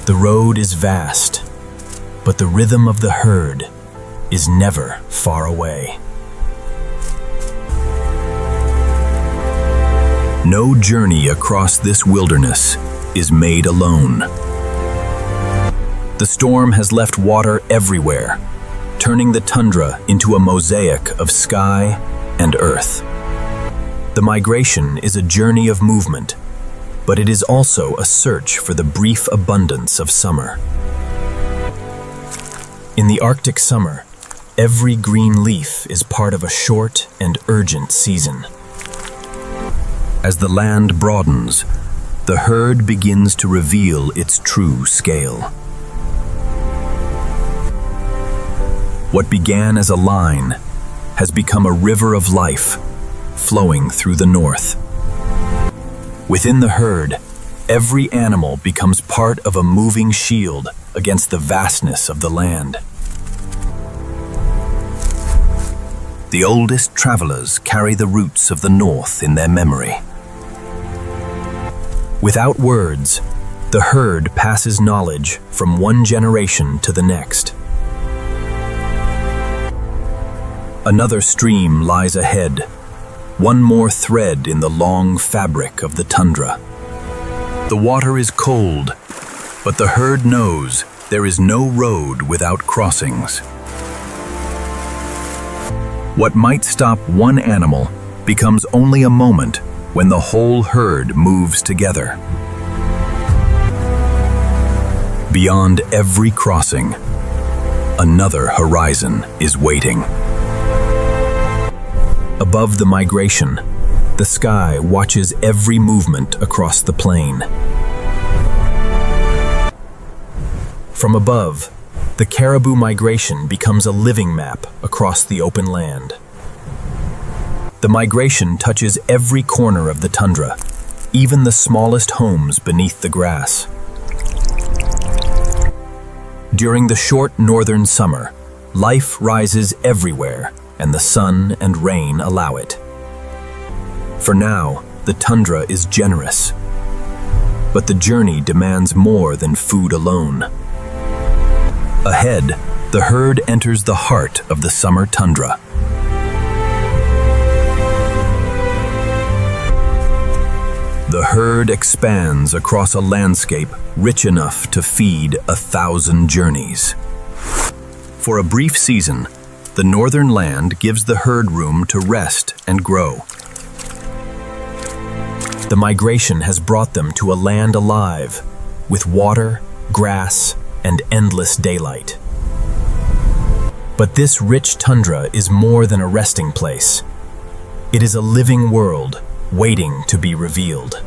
The road is vast, but the rhythm of the herd is never far away. No journey across this wilderness is made alone. The storm has left water everywhere, turning the tundra into a mosaic of sky and earth. The migration is a journey of movement, but it is also a search for the brief abundance of summer. In the Arctic summer, every green leaf is part of a short and urgent season. As the land broadens, the herd begins to reveal its true scale. What began as a line has become a river of life, flowing through the north. Within the herd, every animal becomes part of a moving shield against the vastness of the land. The oldest travelers carry the roots of the north in their memory. Without words, the herd passes knowledge from one generation to the next. Another stream lies ahead, one more thread in the long fabric of the tundra. The water is cold, but the herd knows there is no road without crossings. What might stop one animal becomes only a moment when the whole herd moves together. Beyond every crossing, another horizon is waiting. Above the migration, the sky watches every movement across the plain. From above, the caribou migration becomes a living map across the open land. The migration touches every corner of the tundra, even the smallest homes beneath the grass. During the short northern summer, life rises everywhere, and the sun and rain allow it. For now, the tundra is generous. But the journey demands more than food alone. Ahead, the herd enters the heart of the summer tundra. The herd expands across a landscape rich enough to feed 1,000 journeys. For a brief season, the northern land gives the herd room to rest and grow. The migration has brought them to a land alive, with water, grass, and endless daylight. But this rich tundra is more than a resting place. It is a living world, waiting to be revealed.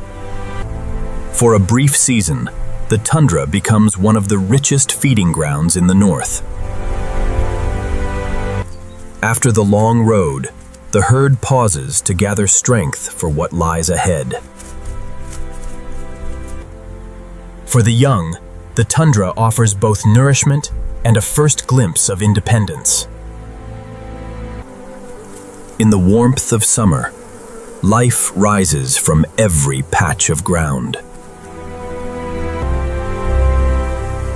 For a brief season, the tundra becomes one of the richest feeding grounds in the north. After the long road, the herd pauses to gather strength for what lies ahead. For the young, the tundra offers both nourishment and a first glimpse of independence. In the warmth of summer, life rises from every patch of ground.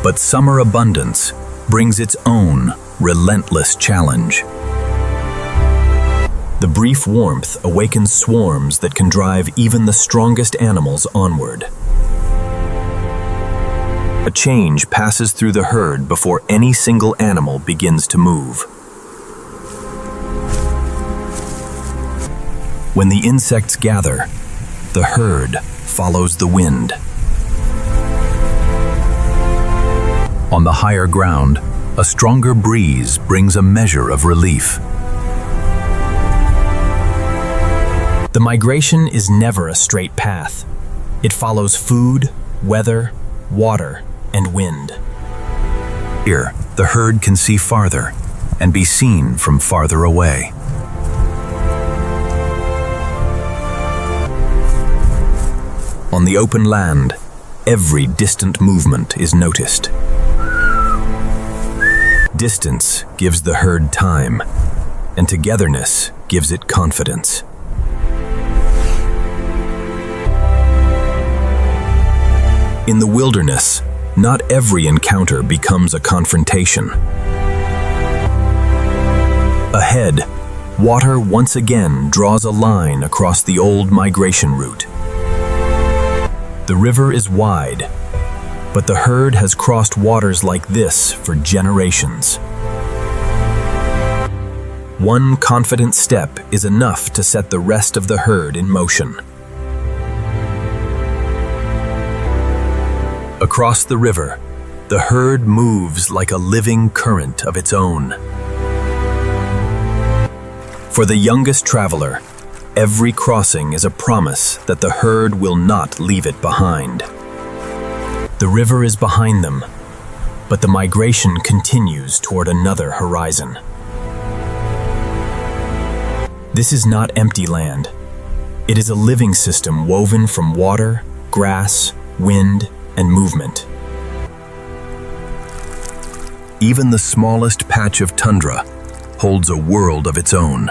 But summer abundance brings its own relentless challenge. The brief warmth awakens swarms that can drive even the strongest animals onward. A change passes through the herd before any single animal begins to move. When the insects gather, the herd follows the wind. On the higher ground, a stronger breeze brings a measure of relief. The migration is never a straight path. It follows food, weather, water, and wind. Here, the herd can see farther and be seen from farther away. On the open land, every distant movement is noticed. Distance gives the herd time, and togetherness gives it confidence. In the wilderness, not every encounter becomes a confrontation. Ahead, water once again draws a line across the old migration route. The river is wide, but the herd has crossed waters like this for generations. One confident step is enough to set the rest of the herd in motion. Across the river, the herd moves like a living current of its own. For the youngest traveler, every crossing is a promise that the herd will not leave it behind. The river is behind them, but the migration continues toward another horizon. This is not empty land. It is a living system woven from water, grass, wind, and movement. Even the smallest patch of tundra holds a world of its own.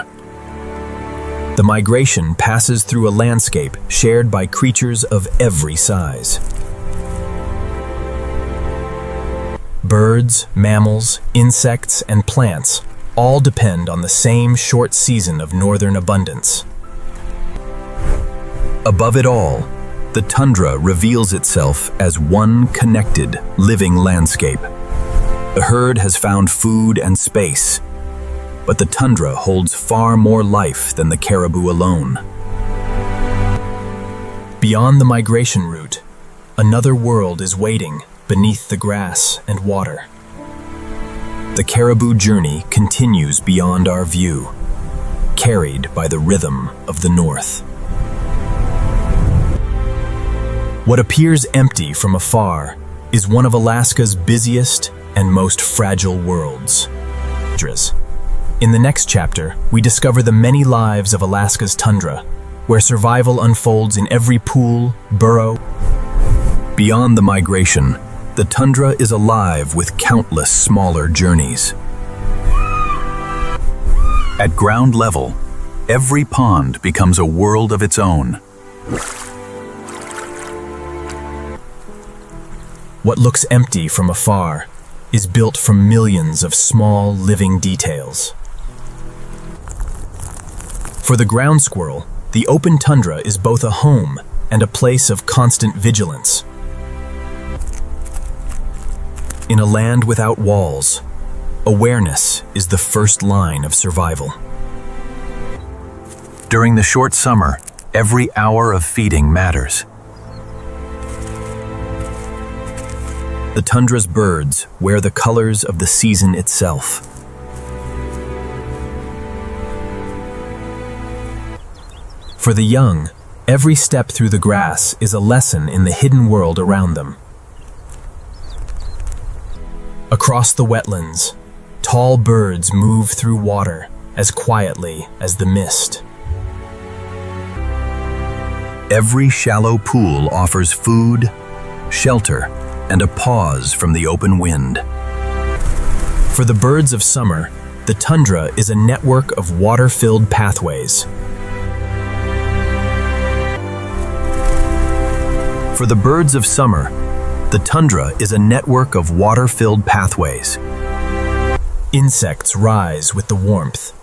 The migration passes through a landscape shared by creatures of every size. Birds, mammals, insects, and plants all depend on the same short season of northern abundance. Above it all, the tundra reveals itself as one connected, living landscape. The herd has found food and space, but the tundra holds far more life than the caribou alone. Beyond the migration route, another world is waiting beneath the grass and water. The caribou journey continues beyond our view, carried by the rhythm of the north. What appears empty from afar is one of Alaska's busiest and most fragile worlds. In the next chapter, we discover the many lives of Alaska's tundra, where survival unfolds in every pool, burrow. Beyond the migration, The tundra is alive with countless smaller journeys. At ground level, every pond becomes a world of its own. What looks empty from afar is built from millions of small, living details. For the ground squirrel, the open tundra is both a home and a place of constant vigilance. In a land without walls, awareness is the first line of survival. During the short summer, every hour of feeding matters. The tundra's birds wear the colors of the season itself. For the young, every step through the grass is a lesson in the hidden world around them. Across the wetlands, tall birds move through water as quietly as the mist. Every shallow pool offers food, shelter, and a pause from the open wind. For the birds of summer, the tundra is a network of water-filled pathways. For the birds of summer, the tundra is a network of water-filled pathways. Insects rise with the warmth,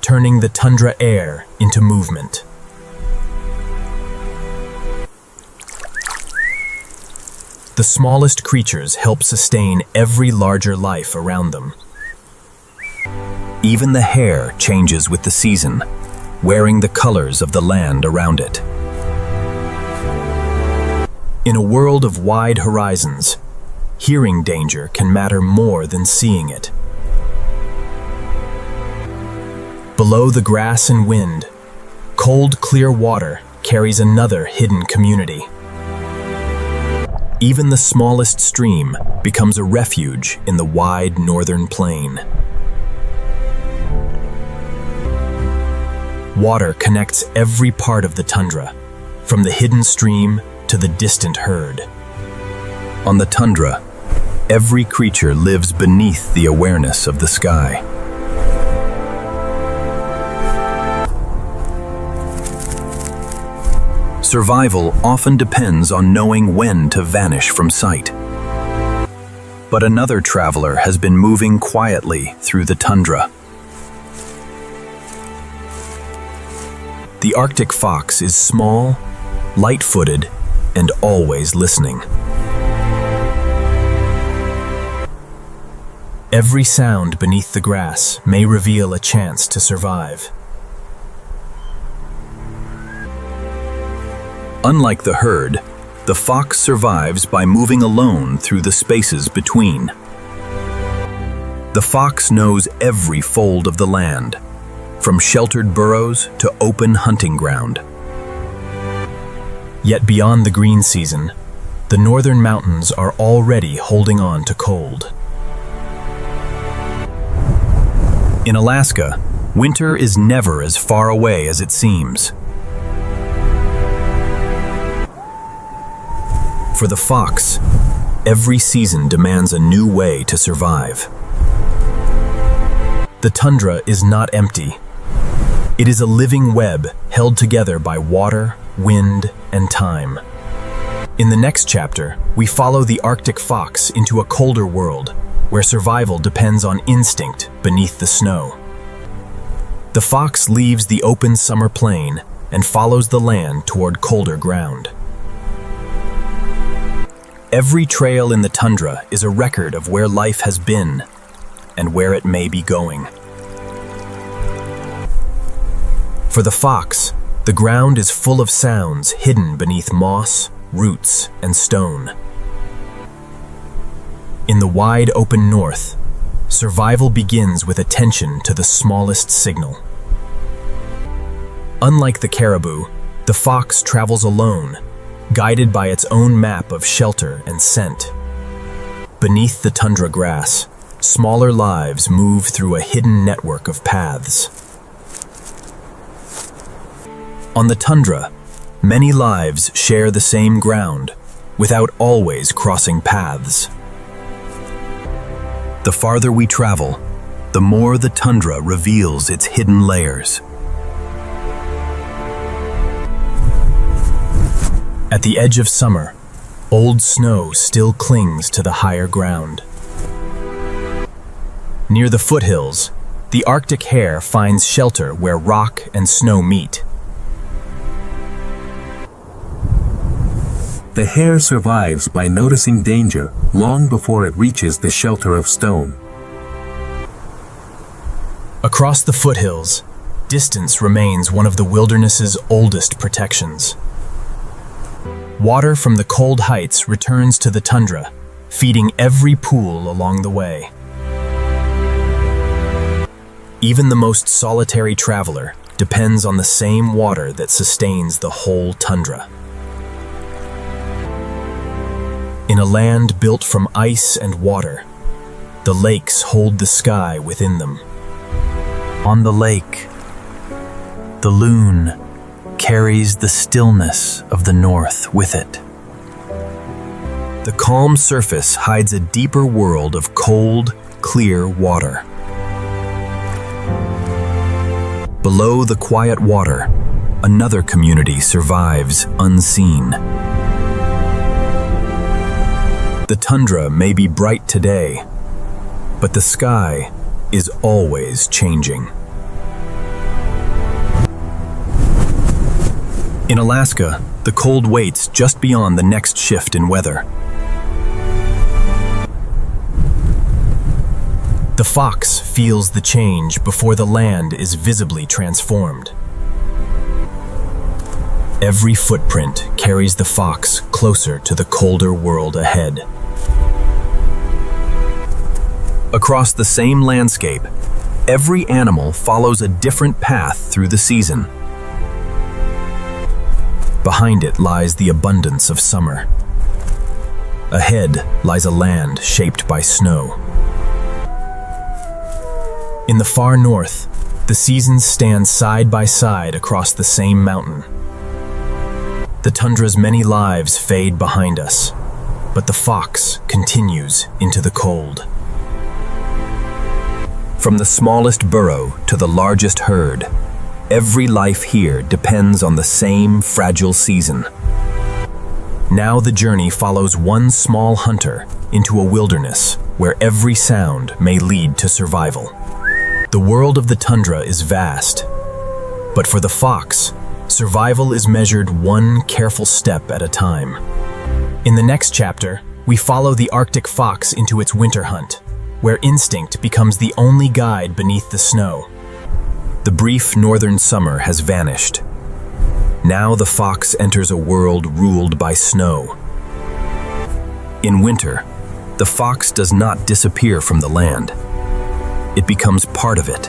turning the tundra air into movement. The smallest creatures help sustain every larger life around them. Even the hair changes with the season, wearing the colors of the land around it. In a world of wide horizons, hearing danger can matter more than seeing it. Below the grass and wind, cold, clear water carries another hidden community. Even the smallest stream becomes a refuge in the wide northern plain. Water connects every part of the tundra, from the hidden stream to the distant herd. On the tundra, every creature lives beneath the awareness of the sky. Survival often depends on knowing when to vanish from sight. But another traveler has been moving quietly through the tundra. The Arctic fox is small, light-footed, and always listening. Every sound beneath the grass may reveal a chance to survive. Unlike the herd, the fox survives by moving alone through the spaces between. The fox knows every fold of the land, from sheltered burrows to open hunting ground. Yet beyond the green season, the northern mountains are already holding on to cold. In Alaska, winter is never as far away as it seems. For the fox, every season demands a new way to survive. The tundra is not empty. It is a living web held together by water, wind, and time. In the next chapter, we follow the Arctic fox into a colder world where survival depends on instinct beneath the snow. The fox leaves the open summer plain and follows the land toward colder ground. Every trail in the tundra is a record of where life has been and where it may be going. For the fox, the ground is full of sounds hidden beneath moss, roots, and stone. In the wide open north, survival begins with attention to the smallest signal. Unlike the caribou, the fox travels alone, guided by its own map of shelter and scent. Beneath the tundra grass, smaller lives move through a hidden network of paths. On the tundra, many lives share the same ground, without always crossing paths. The farther we travel, the more the tundra reveals its hidden layers. At the edge of summer, old snow still clings to the higher ground. Near the foothills, the Arctic hare finds shelter where rock and snow meet. The hare survives by noticing danger long before it reaches the shelter of stone. Across the foothills, distance remains one of the wilderness's oldest protections. Water from the cold heights returns to the tundra, feeding every pool along the way. Even the most solitary traveler depends on the same water that sustains the whole tundra. In a land built from ice and water, the lakes hold the sky within them. On the lake, the loon carries the stillness of the north with it. The calm surface hides a deeper world of cold, clear water. Below the quiet water, another community survives unseen. The tundra may be bright today, but the sky is always changing. In Alaska, the cold waits just beyond the next shift in weather. The fox feels the change before the land is visibly transformed. Every footprint carries the fox closer to the colder world ahead. Across the same landscape, every animal follows a different path through the season. Behind it lies the abundance of summer. Ahead lies a land shaped by snow. In the far north, the seasons stand side by side across the same mountain. The tundra's many lives fade behind us, but the fox continues into the cold. From the smallest burrow to the largest herd, every life here depends on the same fragile season. Now the journey follows one small hunter into a wilderness where every sound may lead to survival. The world of the tundra is vast, but for the fox, survival is measured one careful step at a time. In the next chapter, we follow the Arctic fox into its winter hunt, where instinct becomes the only guide beneath the snow. The brief northern summer has vanished. Now the fox enters a world ruled by snow. In winter, the fox does not disappear from the land. It becomes part of it.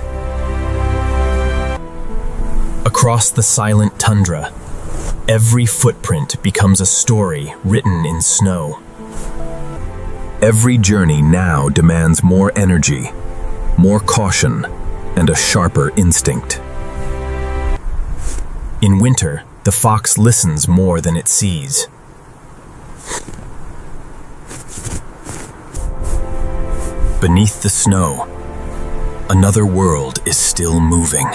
Across the silent tundra, every footprint becomes a story written in snow. Every journey now demands more energy, more caution, and a sharper instinct. In winter, the fox listens more than it sees. Beneath the snow, another world is still moving.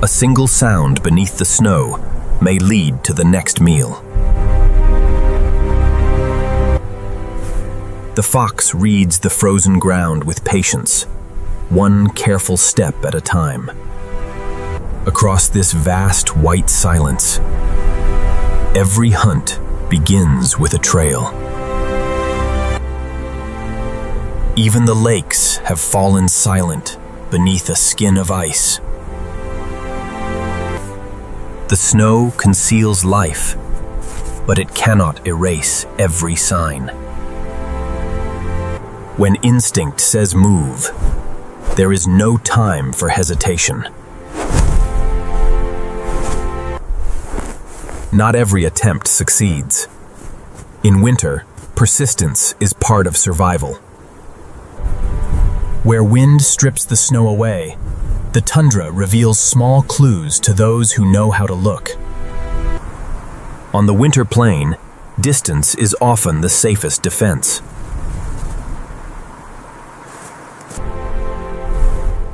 A single sound beneath the snow may lead to the next meal. The fox reads the frozen ground with patience, one careful step at a time. Across this vast white silence, every hunt begins with a trail. Even the lakes have fallen silent beneath a skin of ice. The snow conceals life, but it cannot erase every sign. When instinct says move, there is no time for hesitation. Not every attempt succeeds. In winter, persistence is part of survival. Where wind strips the snow away, the tundra reveals small clues to those who know how to look. On the winter plain, distance is often the safest defense.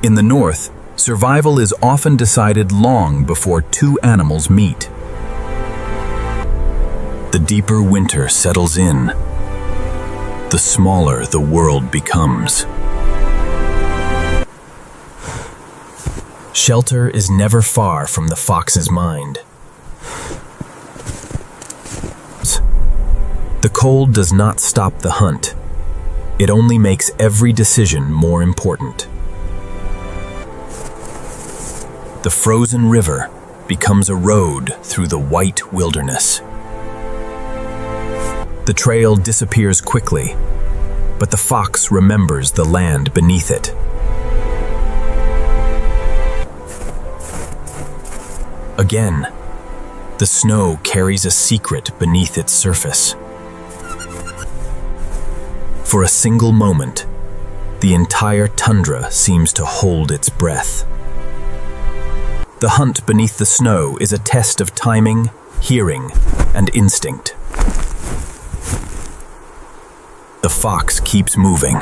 In the north, survival is often decided long before two animals meet. The deeper winter settles in, the smaller the world becomes. Shelter is never far from the fox's mind. The cold does not stop the hunt. It only makes every decision more important. The frozen river becomes a road through the white wilderness. The trail disappears quickly, but the fox remembers the land beneath it. Again, the snow carries a secret beneath its surface. For a single moment, the entire tundra seems to hold its breath. The hunt beneath the snow is a test of timing, hearing, and instinct. The fox keeps moving.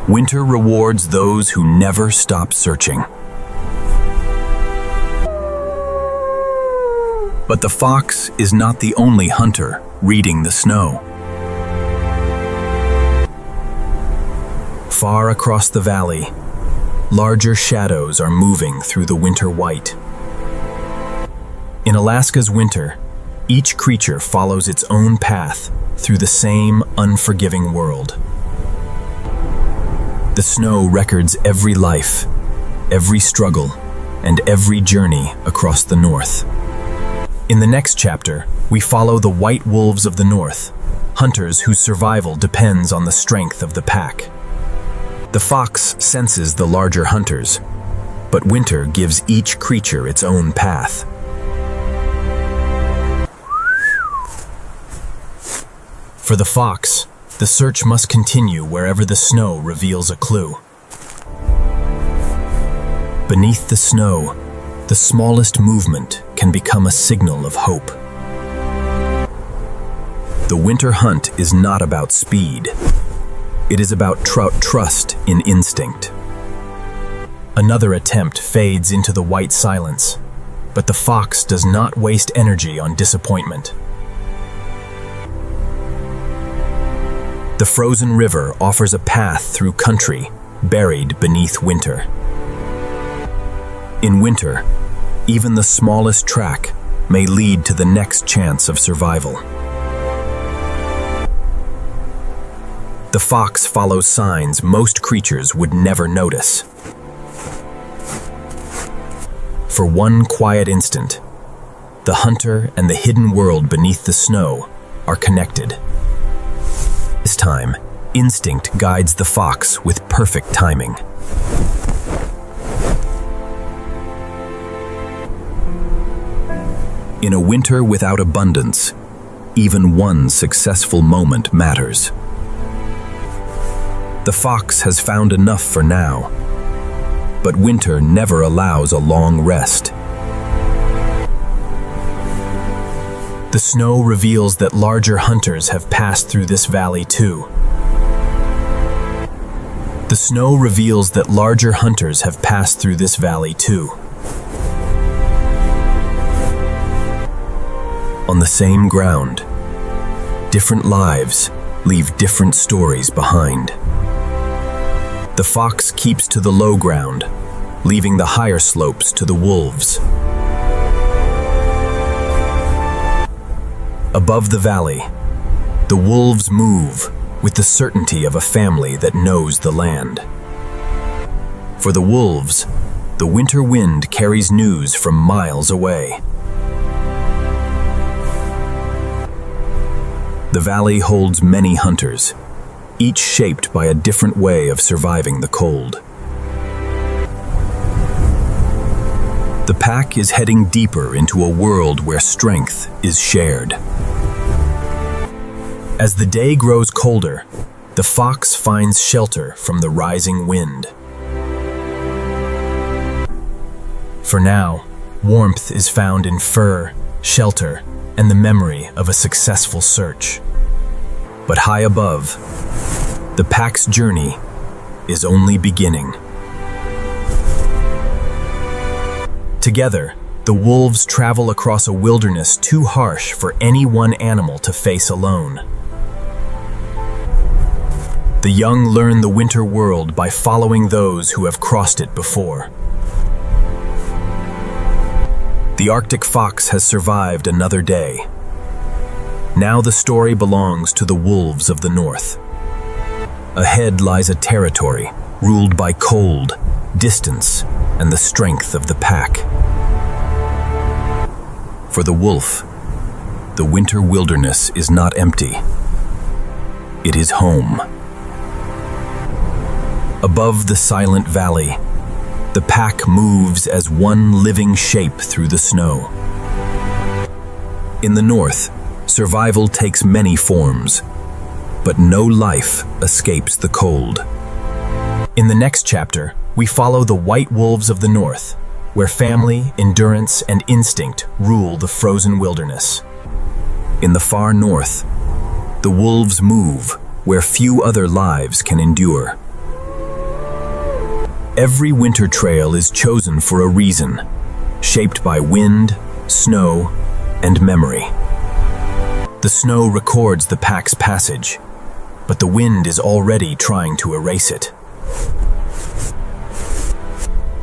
Winter rewards those who never stop searching. But the fox is not the only hunter reading the snow. Far across the valley, larger shadows are moving through the winter white. In Alaska's winter, each creature follows its own path through the same unforgiving world. The snow records every life, every struggle, and every journey across the north. In the next chapter, we follow the white wolves of the north, hunters whose survival depends on the strength of the pack. The fox senses the larger hunters, but winter gives each creature its own path. For the fox, the search must continue wherever the snow reveals a clue. Beneath the snow, the smallest movement can become a signal of hope. The winter hunt is not about speed. It is about trust in instinct. Another attempt fades into the white silence, but the fox does not waste energy on disappointment. The frozen river offers a path through country buried beneath winter. In winter, even the smallest track may lead to the next chance of survival. The fox follows signs most creatures would never notice. For one quiet instant, the hunter and the hidden world beneath the snow are connected. This time, instinct guides the fox with perfect timing. In a winter without abundance, even one successful moment matters. The fox has found enough for now, but winter never allows a long rest. The snow reveals that larger hunters have passed through this valley too. The snow reveals that larger hunters have passed through this valley too. On the same ground, different lives leave different stories behind. The fox keeps to the low ground, leaving the higher slopes to the wolves. Above the valley, the wolves move with the certainty of a family that knows the land. For the wolves, the winter wind carries news from miles away. The valley holds many hunters, each shaped by a different way of surviving the cold. The pack is heading deeper into a world where strength is shared. As the day grows colder, the fox finds shelter from the rising wind. For now, warmth is found in fur, shelter, and the memory of a successful search. But high above, the pack's journey is only beginning. Together, the wolves travel across a wilderness too harsh for any one animal to face alone. The young learn the winter world by following those who have crossed it before. The Arctic fox has survived another day. Now the story belongs to the wolves of the north. Ahead lies a territory ruled by cold, distance, and the strength of the pack. For the wolf, the winter wilderness is not empty. It is home. Above the silent valley, the pack moves as one living shape through the snow. In the north, survival takes many forms, but no life escapes the cold. In the next chapter, we follow the white wolves of the north, where family, endurance, and instinct rule the frozen wilderness. In the far north, the wolves move where few other lives can endure. Every winter trail is chosen for a reason, shaped by wind, snow, and memory. The snow records the pack's passage, but the wind is already trying to erase it.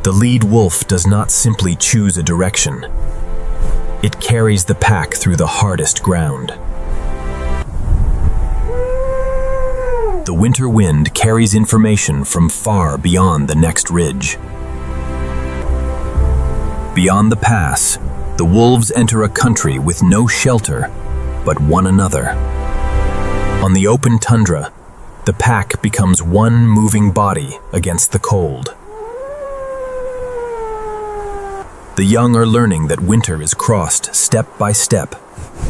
The lead wolf does not simply choose a direction. It carries the pack through the hardest ground. The winter wind carries information from far beyond the next ridge. Beyond the pass, the wolves enter a country with no shelter but one another. On the open tundra, the pack becomes one moving body against the cold. The young are learning that winter is crossed step by step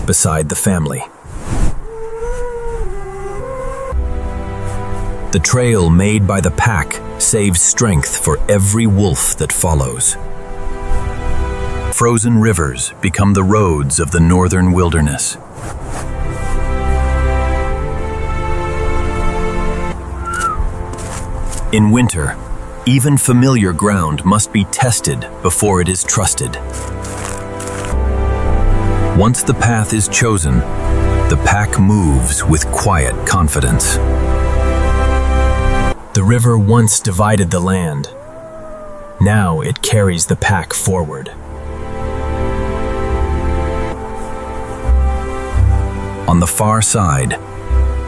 beside the family. The trail made by the pack saves strength for every wolf that follows. Frozen rivers become the roads of the northern wilderness. In winter, even familiar ground must be tested before it is trusted. Once the path is chosen, the pack moves with quiet confidence. The river once divided the land. Now it carries the pack forward. On the far side,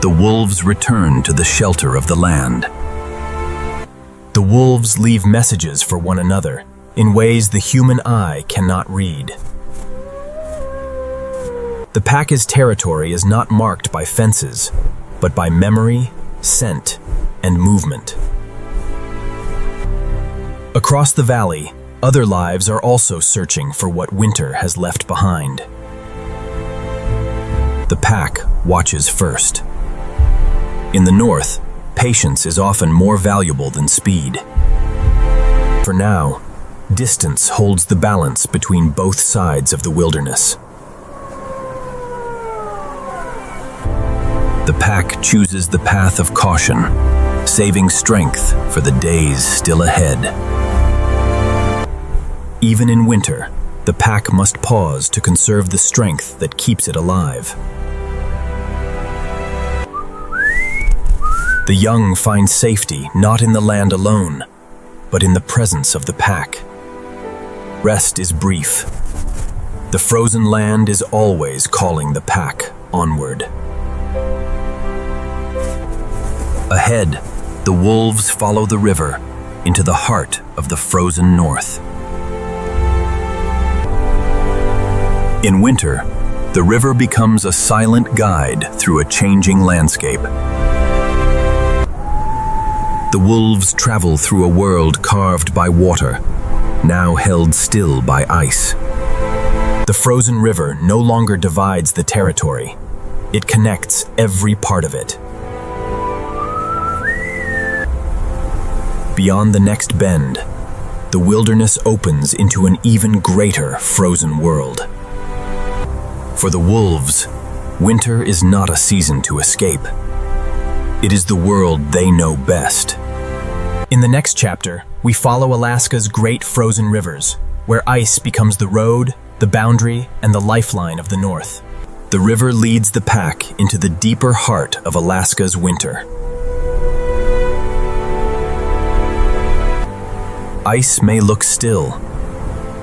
the wolves return to the shelter of the land. The wolves leave messages for one another in ways the human eye cannot read. The pack's territory is not marked by fences, but by memory, scent, and movement. Across the valley, other lives are also searching for what winter has left behind. The pack watches first. In the north, patience is often more valuable than speed. For now, distance holds the balance between both sides of the wilderness. The pack chooses the path of caution, saving strength for the days still ahead. Even in winter, the pack must pause to conserve the strength that keeps it alive. The young find safety not in the land alone, but in the presence of the pack. Rest is brief. The frozen land is always calling the pack onward. Ahead, the wolves follow the river into the heart of the frozen north. In winter, the river becomes a silent guide through a changing landscape. The wolves travel through a world carved by water, now held still by ice. The frozen river no longer divides the territory. It connects every part of it. Beyond the next bend, the wilderness opens into an even greater frozen world. For the wolves, winter is not a season to escape. It is the world they know best. In the next chapter, we follow Alaska's great frozen rivers, where ice becomes the road, the boundary, and the lifeline of the North. The river leads the pack into the deeper heart of Alaska's winter. Ice may look still,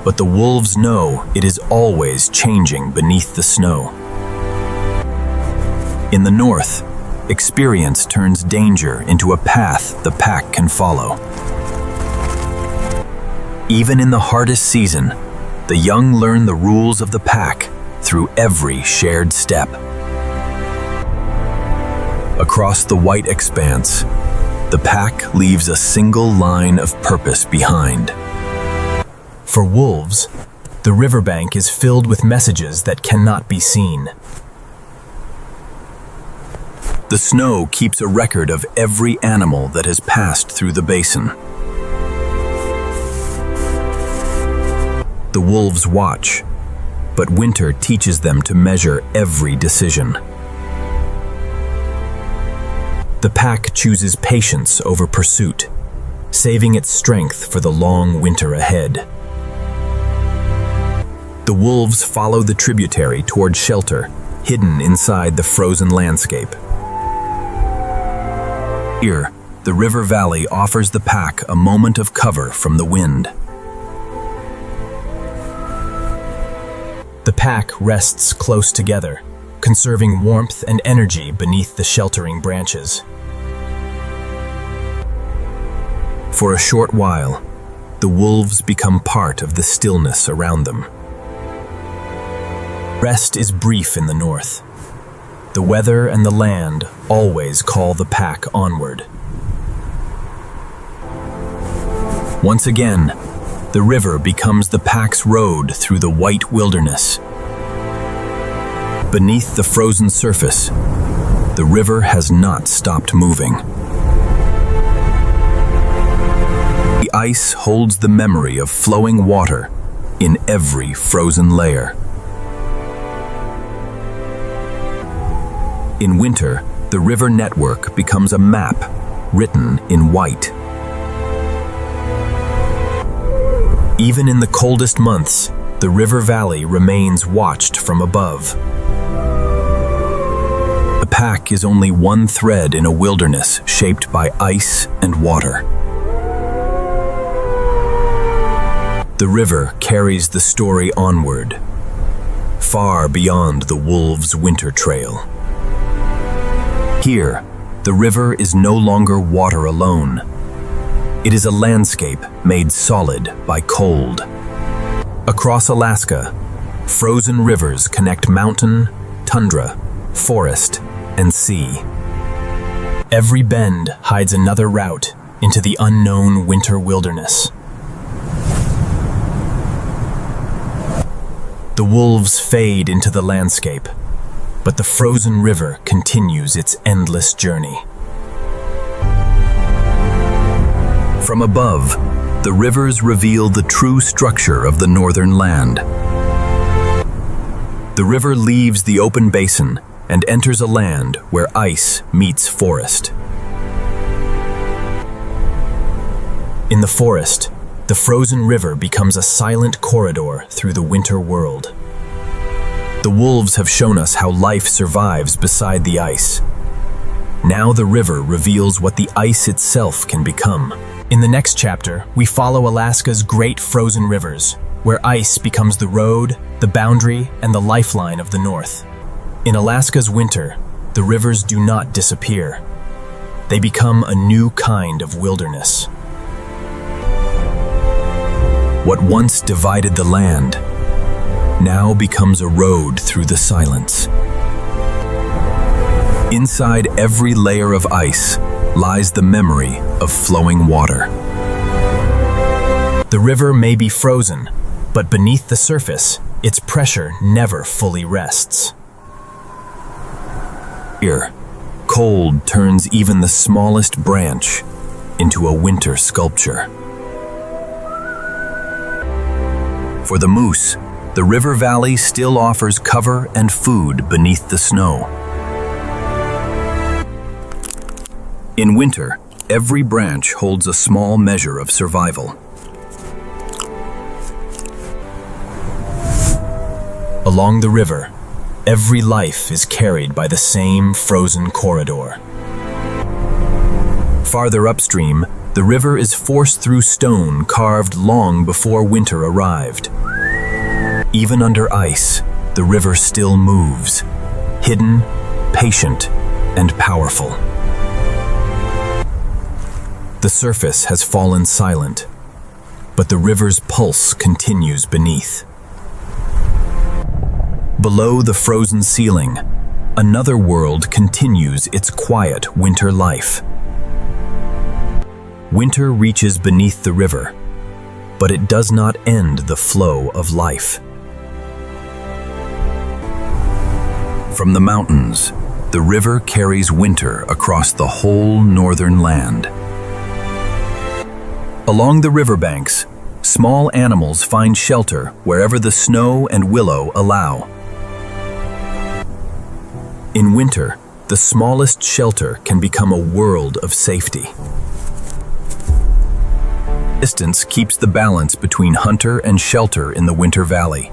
but the wolves know it is always changing beneath the snow. In the north, experience turns danger into a path the pack can follow. Even in the hardest season, the young learn the rules of the pack through every shared step. Across the white expanse, the pack leaves a single line of purpose behind. For wolves, the riverbank is filled with messages that cannot be seen. The snow keeps a record of every animal that has passed through the basin. The wolves watch, but winter teaches them to measure every decision. The pack chooses patience over pursuit, saving its strength for the long winter ahead. The wolves follow the tributary toward shelter, hidden inside the frozen landscape. Here, the river valley offers the pack a moment of cover from the wind. The pack rests close together, conserving warmth and energy beneath the sheltering branches. For a short while, the wolves become part of the stillness around them. Rest is brief in the north. The weather and the land always call the pack onward. Once again, the river becomes the pack's road through the white wilderness. Beneath the frozen surface, the river has not stopped moving. The ice holds the memory of flowing water in every frozen layer. In winter, the river network becomes a map written in white. Even in the coldest months, the river valley remains watched from above. The pack is only one thread in a wilderness shaped by ice and water. The river carries the story onward, far beyond the wolves' winter trail. Here, the river is no longer water alone. It is a landscape made solid by cold. Across Alaska, frozen rivers connect mountain, tundra, forest, and sea. Every bend hides another route into the unknown winter wilderness. The wolves fade into the landscape, but the frozen river continues its endless journey. From above, the rivers reveal the true structure of the northern land. The river leaves the open basin and enters a land where ice meets forest. In the forest, the frozen river becomes a silent corridor through the winter world. The wolves have shown us how life survives beside the ice. Now the river reveals what the ice itself can become. In the next chapter, we follow Alaska's great frozen rivers, where ice becomes the road, the boundary, and the lifeline of the North. In Alaska's winter, the rivers do not disappear. They become a new kind of wilderness. What once divided the land now becomes a road through the silence. Inside every layer of ice lies the memory of flowing water. The river may be frozen, but beneath the surface, its pressure never fully rests. Here, cold turns even the smallest branch into a winter sculpture. For the moose, the river valley still offers cover and food beneath the snow. In winter, every branch holds a small measure of survival. Along the river, every life is carried by the same frozen corridor. Farther upstream, the river is forced through stone carved long before winter arrived. Even under ice, the river still moves, hidden, patient, and powerful. The surface has fallen silent, but the river's pulse continues beneath. Below the frozen ceiling, another world continues its quiet winter life. Winter reaches beneath the river, but it does not end the flow of life. From the mountains, the river carries winter across the whole northern land. Along the riverbanks, small animals find shelter wherever the snow and willow allow. In winter, the smallest shelter can become a world of safety. Distance keeps the balance between hunter and shelter in the winter valley.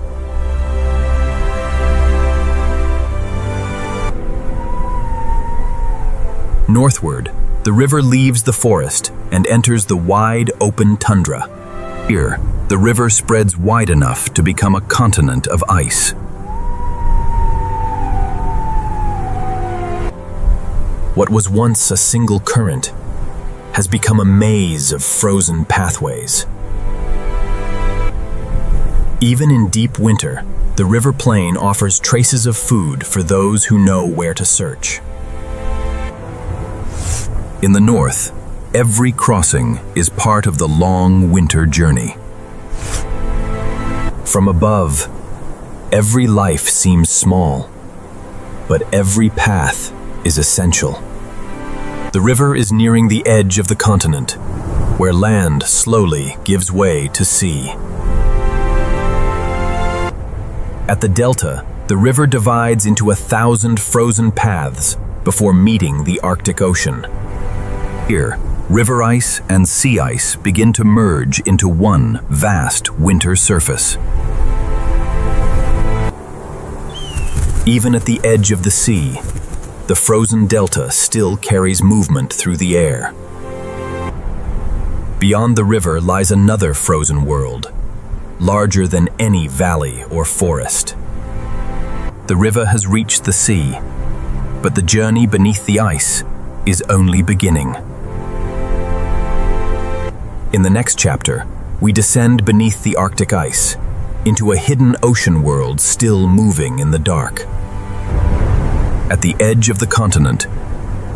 Northward, the river leaves the forest and enters the wide, open tundra. Here, the river spreads wide enough to become a continent of ice. What was once a single current has become a maze of frozen pathways. Even in deep winter, the river plain offers traces of food for those who know where to search. In the north, every crossing is part of the long winter journey. From above, every life seems small, but every path is essential. The river is nearing the edge of the continent, where land slowly gives way to sea. At the delta, the river divides into 1,000 frozen paths before meeting the Arctic Ocean. Here, river ice and sea ice begin to merge into one vast winter surface. Even at the edge of the sea, the frozen delta still carries movement through the air. Beyond the river lies another frozen world, larger than any valley or forest. The river has reached the sea, but the journey beneath the ice is only beginning. In the next chapter, we descend beneath the Arctic ice, into a hidden ocean world still moving in the dark. At the edge of the continent,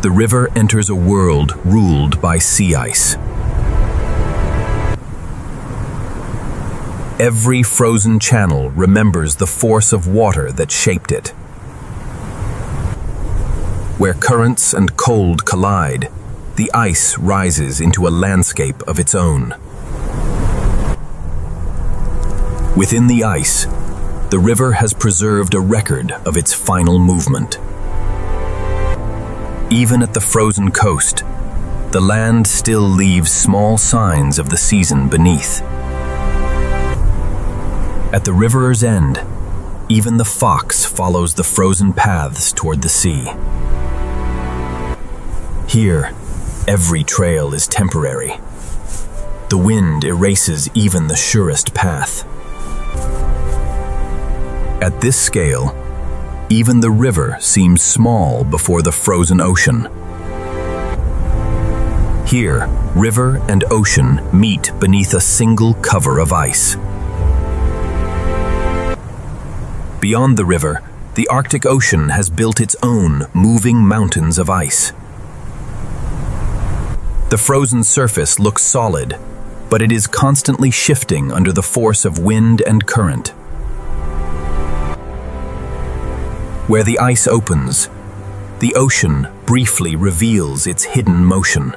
the river enters a world ruled by sea ice. Every frozen channel remembers the force of water that shaped it. Where currents and cold collide, the ice rises into a landscape of its own. Within the ice, the river has preserved a record of its final movement. Even at the frozen coast, the land still leaves small signs of the season beneath. At the river's end, even the fox follows the frozen paths toward the sea. Here, every trail is temporary. The wind erases even the surest path. At this scale, even the river seems small before the frozen ocean. Here, river and ocean meet beneath a single cover of ice. Beyond the river, the Arctic Ocean has built its own moving mountains of ice. The frozen surface looks solid, but it is constantly shifting under the force of wind and current. Where the ice opens, the ocean briefly reveals its hidden motion.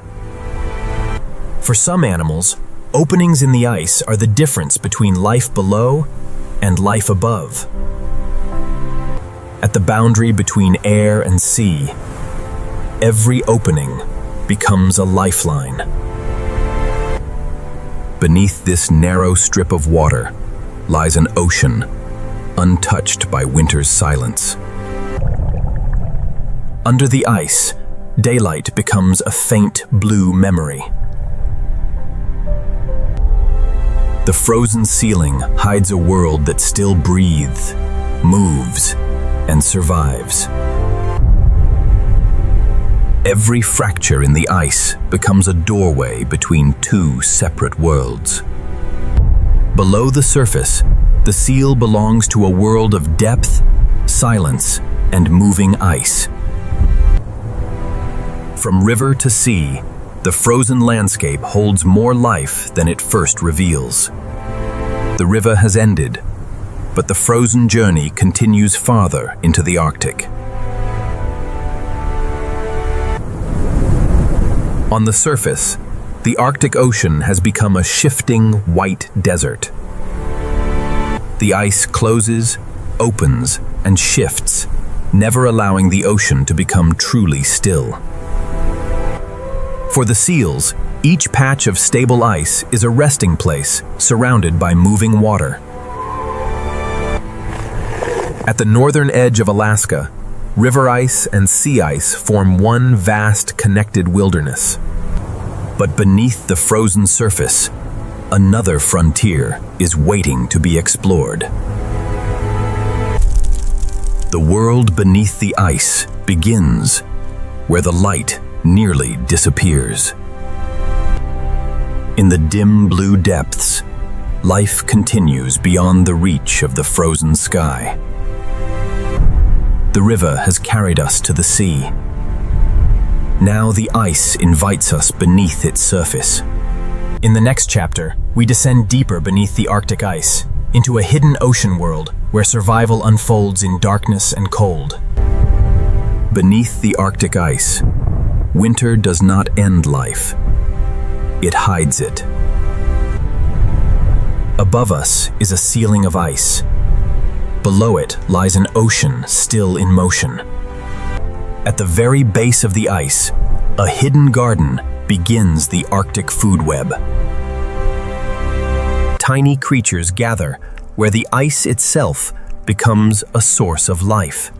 For some animals, openings in the ice are the difference between life below and life above. At the boundary between air and sea, every opening becomes a lifeline. Beneath this narrow strip of water lies an ocean, untouched by winter's silence. Under the ice, daylight becomes a faint blue memory. The frozen ceiling hides a world that still breathes, moves, and survives. Every fracture in the ice becomes a doorway between two separate worlds. Below the surface, the seal belongs to a world of depth, silence, and moving ice. From river to sea, the frozen landscape holds more life than it first reveals. The river has ended, but the frozen journey continues farther into the Arctic. On the surface, the Arctic Ocean has become a shifting white desert. The ice closes, opens, and shifts, never allowing the ocean to become truly still. For the seals, each patch of stable ice is a resting place surrounded by moving water. At the northern edge of Alaska, river ice and sea ice form one vast connected wilderness. But beneath the frozen surface, another frontier is waiting to be explored. The world beneath the ice begins where the light nearly disappears. In the dim blue depths, life continues beyond the reach of the frozen sky. The river has carried us to the sea. Now the ice invites us beneath its surface. In the next chapter, we descend deeper beneath the Arctic ice, into a hidden ocean world where survival unfolds in darkness and cold. Beneath the Arctic ice, winter does not end life. It hides it. Above us is a ceiling of ice. Below it lies an ocean still in motion. At the very base of the ice, a hidden garden begins the Arctic food web. Tiny creatures gather where the ice itself becomes a source of life.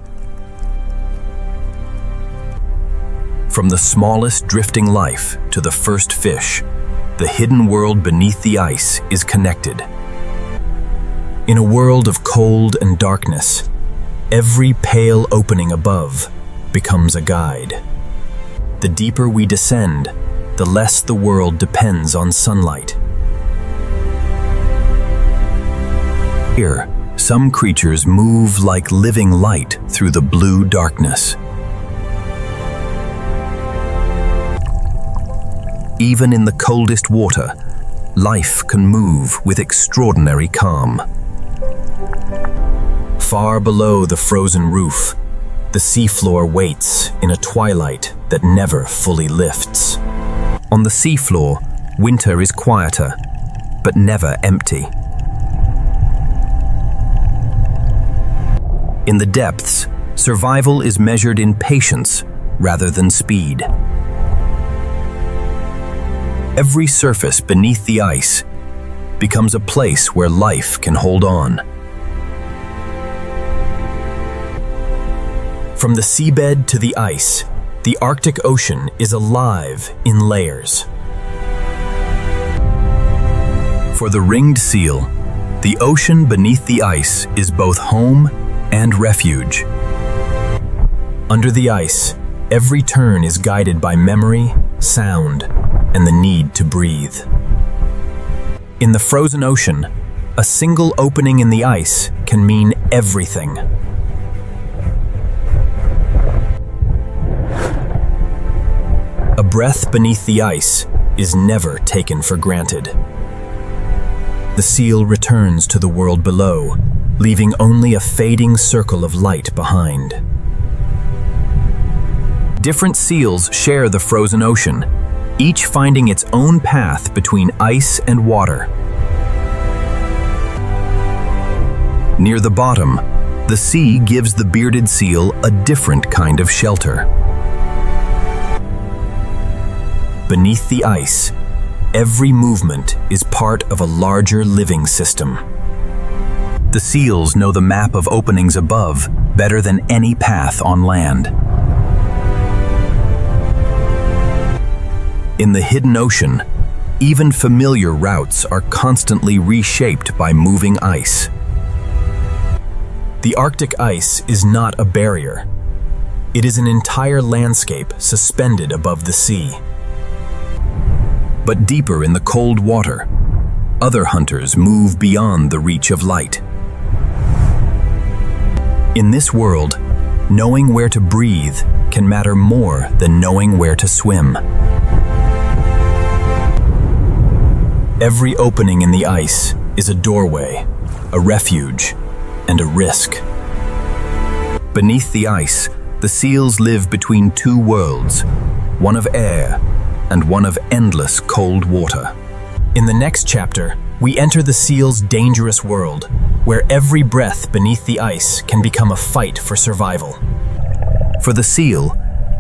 From the smallest drifting life to the first fish, the hidden world beneath the ice is connected. In a world of cold and darkness, every pale opening above becomes a guide. The deeper we descend, the less the world depends on sunlight. Here, some creatures move like living light through the blue darkness. Even in the coldest water, life can move with extraordinary calm. Far below the frozen roof, the seafloor waits in a twilight that never fully lifts. On the seafloor, winter is quieter, but never empty. In the depths, survival is measured in patience rather than speed. Every surface beneath the ice becomes a place where life can hold on. From the seabed to the ice, the Arctic Ocean is alive in layers. For the ringed seal, the ocean beneath the ice is both home and refuge. Under the ice, every turn is guided by memory, sound, and the need to breathe. In the frozen ocean, a single opening in the ice can mean everything. A breath beneath the ice is never taken for granted. The seal returns to the world below, leaving only a fading circle of light behind. Different seals share the frozen ocean, each finding its own path between ice and water. Near the bottom, the sea gives the bearded seal a different kind of shelter. Beneath the ice, every movement is part of a larger living system. The seals know the map of openings above better than any path on land. In the hidden ocean, even familiar routes are constantly reshaped by moving ice. The Arctic ice is not a barrier. It is an entire landscape suspended above the sea. But deeper in the cold water, other hunters move beyond the reach of light. In this world, knowing where to breathe can matter more than knowing where to swim. Every opening in the ice is a doorway, a refuge, and a risk. Beneath the ice, the seals live between two worlds, one of air and one of endless cold water. In the next chapter, we enter the seal's dangerous world, where every breath beneath the ice can become a fight for survival. For the seal,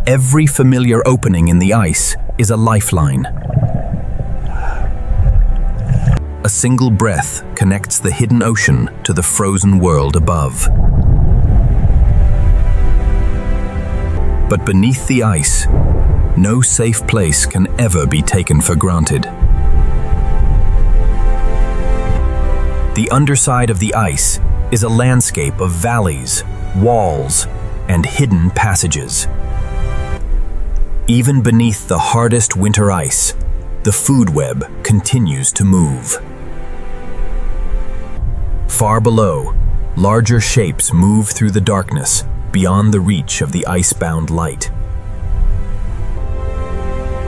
every familiar opening in the ice is a lifeline. A single breath connects the hidden ocean to the frozen world above. But beneath the ice, no safe place can ever be taken for granted. The underside of the ice is a landscape of valleys, walls, and hidden passages. Even beneath the hardest winter ice, the food web continues to move. Far below, larger shapes move through the darkness beyond the reach of the ice-bound light.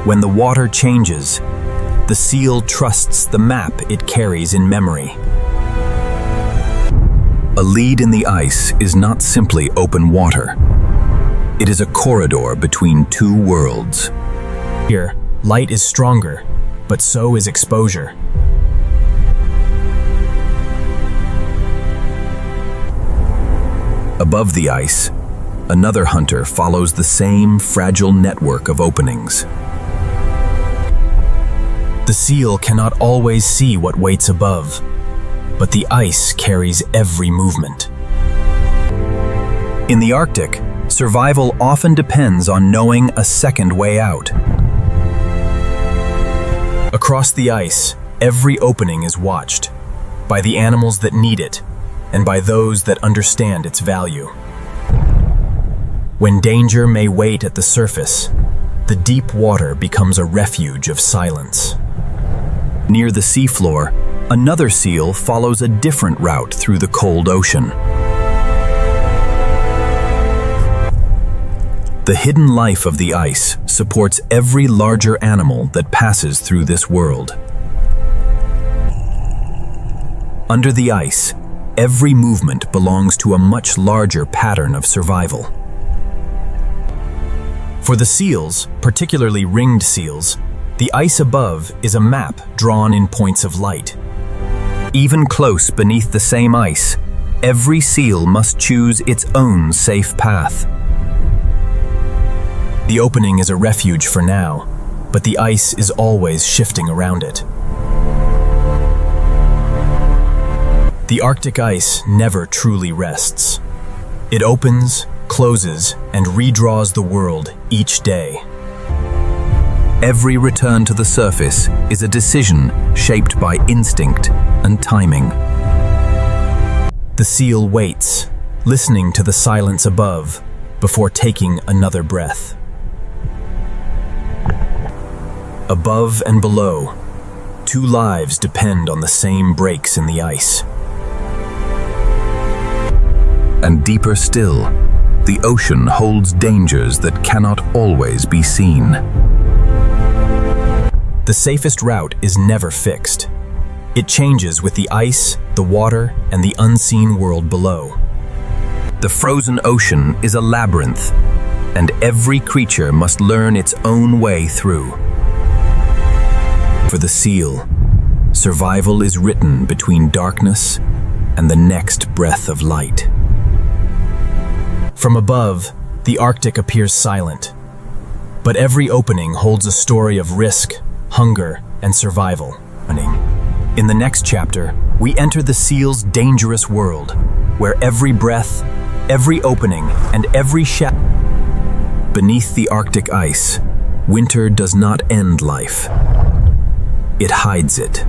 When the water changes, the seal trusts the map it carries in memory. A lead in the ice is not simply open water. It is a corridor between two worlds. Here, light is stronger, but so is exposure. Above the ice, another hunter follows the same fragile network of openings. The seal cannot always see what waits above, but the ice carries every movement. In the Arctic, survival often depends on knowing a second way out. Across the ice, every opening is watched, by the animals that need it, and by those that understand its value. When danger may wait at the surface, the deep water becomes a refuge of silence. Near the seafloor, another seal follows a different route through the cold ocean. The hidden life of the ice supports every larger animal that passes through this world. Under the ice, every movement belongs to a much larger pattern of survival. For the seals, particularly ringed seals, the ice above is a map drawn in points of light. Even close beneath the same ice, every seal must choose its own safe path. The opening is a refuge for now, but the ice is always shifting around it. The Arctic ice never truly rests. It opens, closes, and redraws the world each day. Every return to the surface is a decision shaped by instinct and timing. The seal waits, listening to the silence above, before taking another breath. Above and below, two lives depend on the same breaks in the ice. And deeper still, the ocean holds dangers that cannot always be seen. The safest route is never fixed. It changes with the ice, the water, and the unseen world below. The frozen ocean is a labyrinth, and every creature must learn its own way through. For the seal, survival is written between darkness and the next breath of light. From above, the Arctic appears silent, but every opening holds a story of risk, hunger, and survival. In the next chapter, we enter the seal's dangerous world, where every breath, every opening, and every shadow. Beneath the Arctic ice, winter does not end life. It hides it.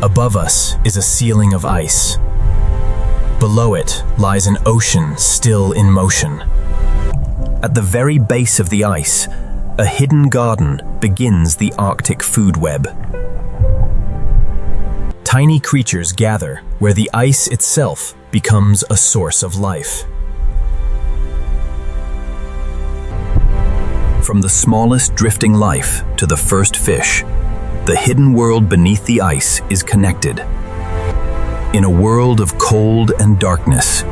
Above us is a ceiling of ice. Below it lies an ocean still in motion. At the very base of the ice, a hidden garden begins the Arctic food web. Tiny creatures gather where the ice itself becomes a source of life. From the smallest drifting life to the first fish, the hidden world beneath the ice is connected. In a world of cold and darkness,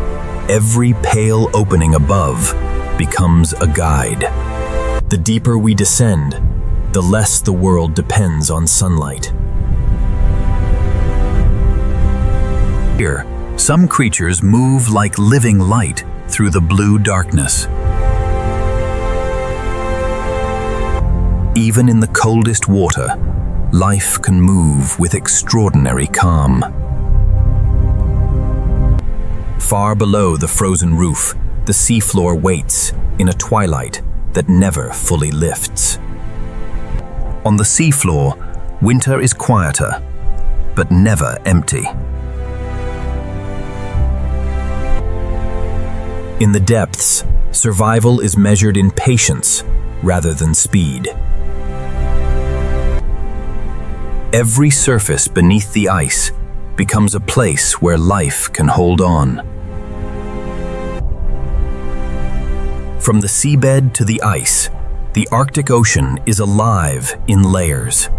every pale opening above becomes a guide. The deeper we descend, the less the world depends on sunlight. Here, some creatures move like living light through the blue darkness. Even in the coldest water, life can move with extraordinary calm. Far below the frozen roof, the seafloor waits in a twilight that never fully lifts. On the seafloor, winter is quieter, but never empty. In the depths, survival is measured in patience rather than speed. Every surface beneath the ice becomes a place where life can hold on. From the seabed to the ice, the Arctic Ocean is alive in layers.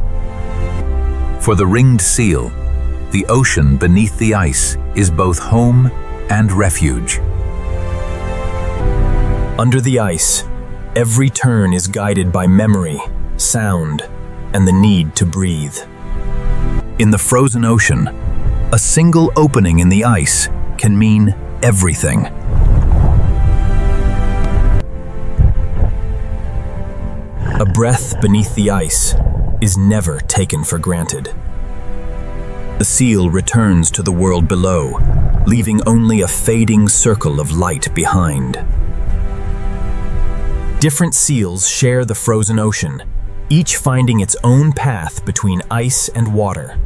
For the ringed seal, the ocean beneath the ice is both home and refuge. Under the ice, every turn is guided by memory, sound, and the need to breathe. In the frozen ocean, a single opening in the ice can mean everything. A breath beneath the ice is never taken for granted. The seal returns to the world below, leaving only a fading circle of light behind. Different seals share the frozen ocean, each finding its own path between ice and water.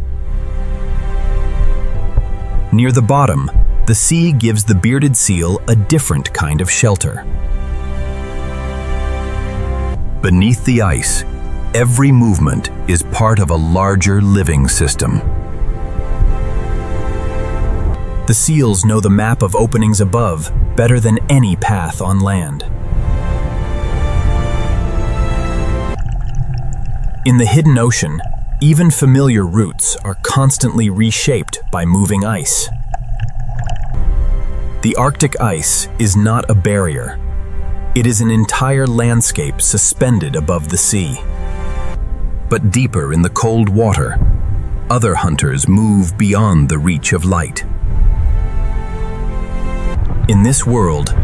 Near the bottom, the sea gives the bearded seal a different kind of shelter. Beneath the ice, every movement is part of a larger living system. The seals know the map of openings above better than any path on land. In the hidden ocean, even familiar routes are constantly reshaped by moving ice. The Arctic ice is not a barrier. It is an entire landscape suspended above the sea. But deeper in the cold water, other hunters move beyond the reach of light. In this world,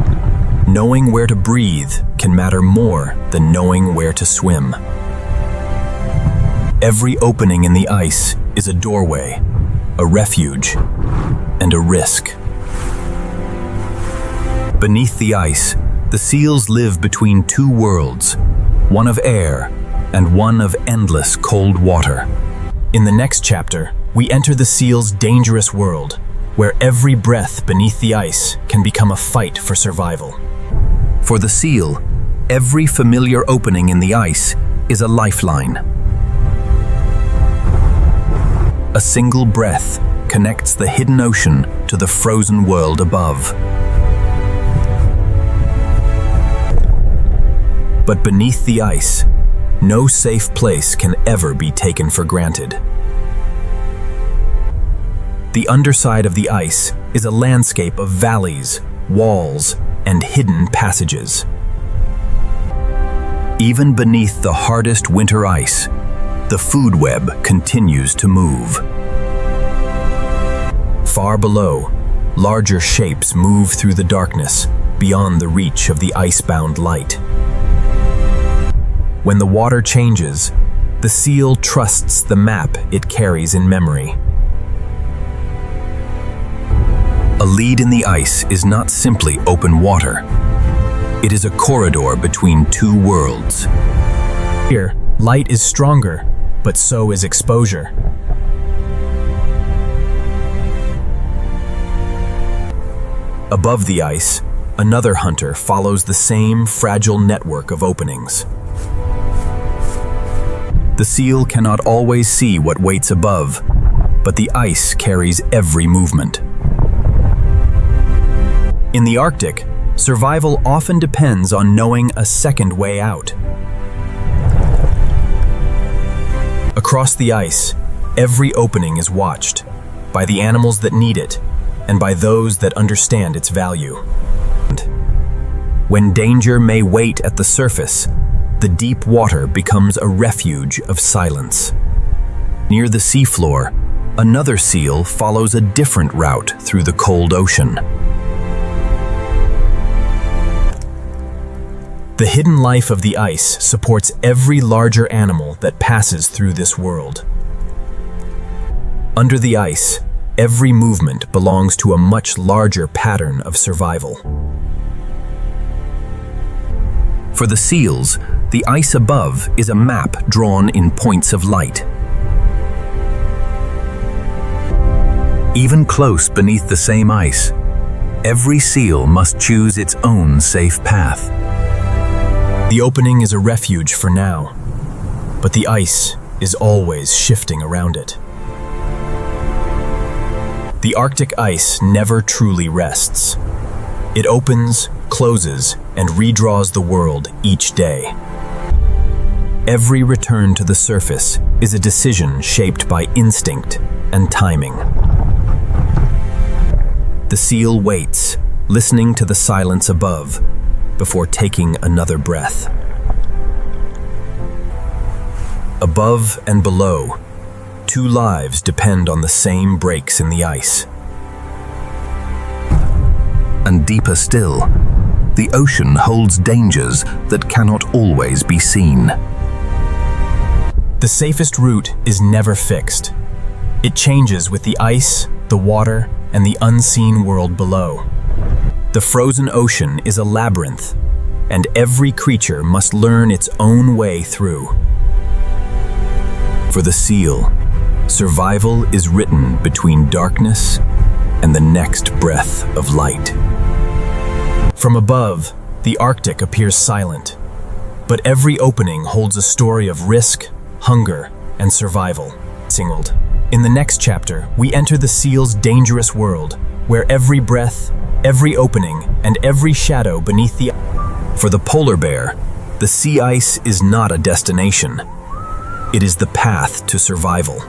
knowing where to breathe can matter more than knowing where to swim. Every opening in the ice is a doorway, a refuge, and a risk. Beneath the ice, the seals live between two worlds, one of air and one of endless cold water. In the next chapter, we enter the seal's dangerous world, where every breath beneath the ice can become a fight for survival. For the seal, every familiar opening in the ice is a lifeline. A single breath connects the hidden ocean to the frozen world above. But beneath the ice, no safe place can ever be taken for granted. The underside of the ice is a landscape of valleys, walls, and hidden passages. Even beneath the hardest winter ice, the food web continues to move. Far below, larger shapes move through the darkness, beyond the reach of the icebound light. When the water changes, the seal trusts the map it carries in memory. A lead in the ice is not simply open water. It is a corridor between two worlds. Here, light is stronger, but so is exposure. Above the ice, another hunter follows the same fragile network of openings. The seal cannot always see what waits above, but the ice carries every movement. In the Arctic, survival often depends on knowing a second way out. Across the ice, every opening is watched, by the animals that need it, and by those that understand its value. When danger may wait at the surface, the deep water becomes a refuge of silence. Near the seafloor, another seal follows a different route through the cold ocean. The hidden life of the ice supports every larger animal that passes through this world. Under the ice, every movement belongs to a much larger pattern of survival. For the seals, the ice above is a map drawn in points of light. Even close beneath the same ice, every seal must choose its own safe path. The opening is a refuge for now, but the ice is always shifting around it. The Arctic ice never truly rests. It opens, closes, and redraws the world each day. Every return to the surface is a decision shaped by instinct and timing. The seal waits, listening to the silence above, before taking another breath. Above and below, two lives depend on the same breaks in the ice. And deeper still, the ocean holds dangers that cannot always be seen. The safest route is never fixed. It changes with the ice, the water, and the unseen world below. The frozen ocean is a labyrinth, and every creature must learn its own way through. For the seal, survival is written between darkness and the next breath of light. From above, the Arctic appears silent, but every opening holds a story of risk, hunger, and survival. In the next chapter, we enter the seal's dangerous world, where every breath, every opening, and every shadow beneath the... For the polar bear, the sea ice is not a destination. It is the path to survival.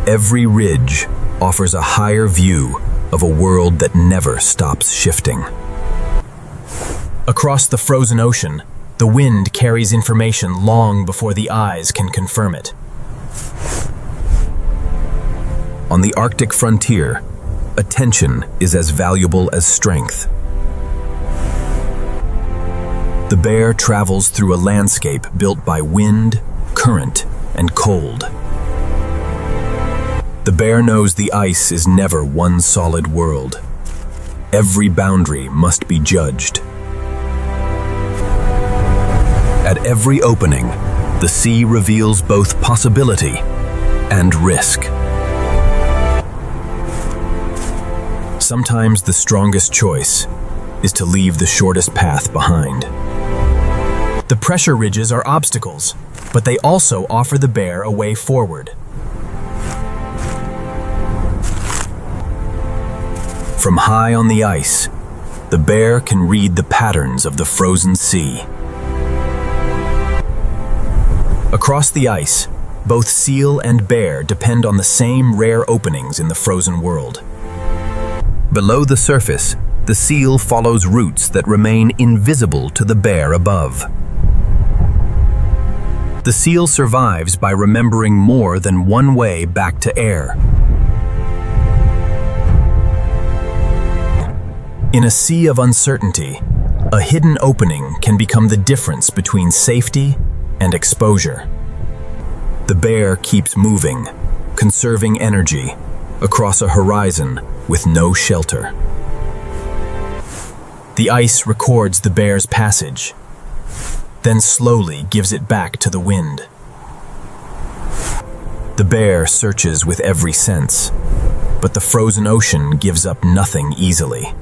Every ridge offers a higher view of a world that never stops shifting. Across the frozen ocean, the wind carries information long before the eyes can confirm it. On the Arctic frontier, attention is as valuable as strength. The bear travels through a landscape built by wind, current, and cold. The bear knows the ice is never one solid world. Every boundary must be judged. At every opening, the sea reveals both possibility and risk. Sometimes the strongest choice is to leave the shortest path behind. The pressure ridges are obstacles, but they also offer the bear a way forward. From high on the ice, the bear can read the patterns of the frozen sea. Across the ice, both seal and bear depend on the same rare openings in the frozen world. Below the surface, the seal follows routes that remain invisible to the bear above. The seal survives by remembering more than one way back to air. In a sea of uncertainty, a hidden opening can become the difference between safety and exposure. The bear keeps moving, conserving energy, across a horizon with no shelter. The ice records the bear's passage, then slowly gives it back to the wind. The bear searches with every sense, but the frozen ocean gives up nothing easily.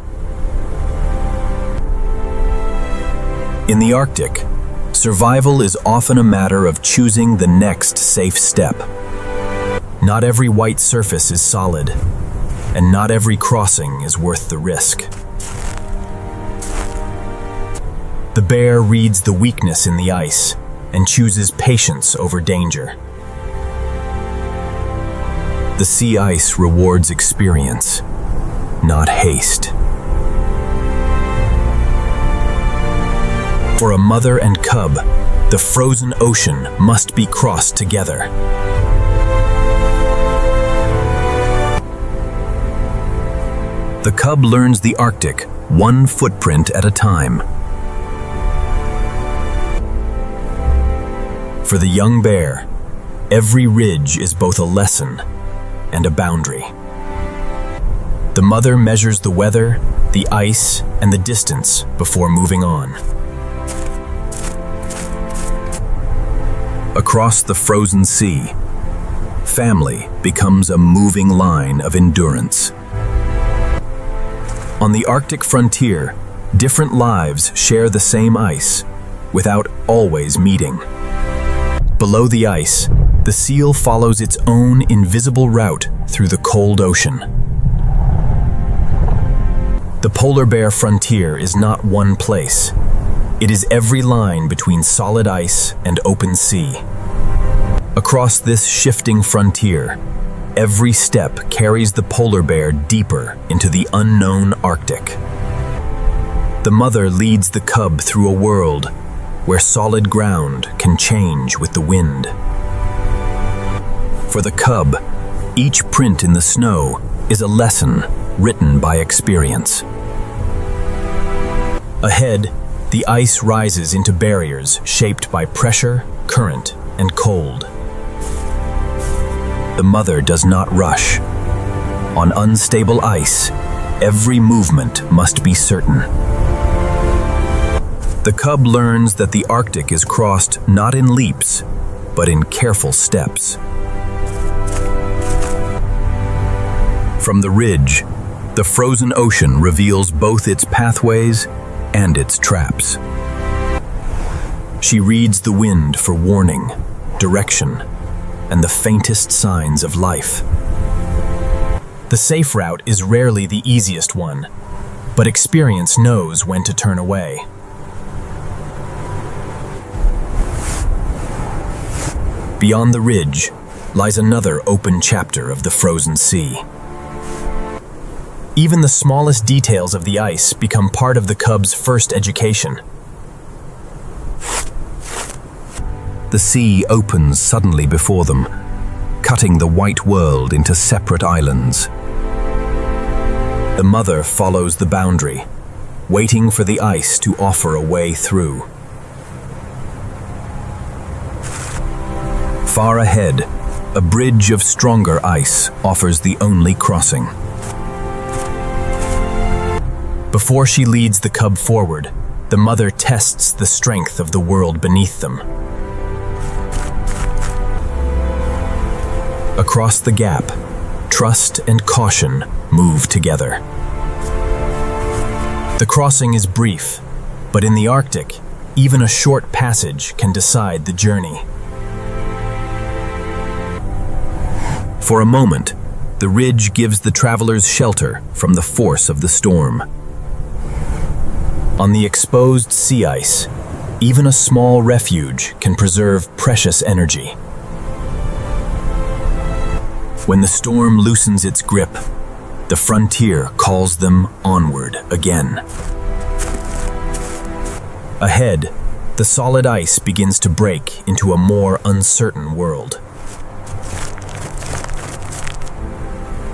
In the Arctic, survival is often a matter of choosing the next safe step. Not every white surface is solid, and not every crossing is worth the risk. The bear reads the weakness in the ice and chooses patience over danger. The sea ice rewards experience, not haste. For a mother and cub, the frozen ocean must be crossed together. The cub learns the Arctic one footprint at a time. For the young bear, every ridge is both a lesson and a boundary. The mother measures the weather, the ice, and the distance before moving on. Across the frozen sea, family becomes a moving line of endurance. On the Arctic frontier, different lives share the same ice, without always meeting. Below the ice, the seal follows its own invisible route through the cold ocean. The polar bear frontier is not one place. It is every line between solid ice and open sea. Across this shifting frontier, every step carries the polar bear deeper into the unknown Arctic. The mother leads the cub through a world where solid ground can change with the wind. For the cub, each print in the snow is a lesson written by experience. Ahead, the ice rises into barriers shaped by pressure, current, and cold. The mother does not rush. On unstable ice, every movement must be certain. The cub learns that the Arctic is crossed not in leaps, but in careful steps. From the ridge, the frozen ocean reveals both its pathways and its traps. She reads the wind for warning, direction, and the faintest signs of life. The safe route is rarely the easiest one, but experience knows when to turn away. Beyond the ridge lies another open chapter of the frozen sea. Even the smallest details of the ice become part of the cub's first education. The sea opens suddenly before them, cutting the white world into separate islands. The mother follows the boundary, waiting for the ice to offer a way through. Far ahead, a bridge of stronger ice offers the only crossing. Before she leads the cub forward, the mother tests the strength of the world beneath them. Across the gap, trust and caution move together. The crossing is brief, but in the Arctic, even a short passage can decide the journey. For a moment, the ridge gives the travelers shelter from the force of the storm. On the exposed sea ice, even a small refuge can preserve precious energy. When the storm loosens its grip, the frontier calls them onward again. Ahead, the solid ice begins to break into a more uncertain world.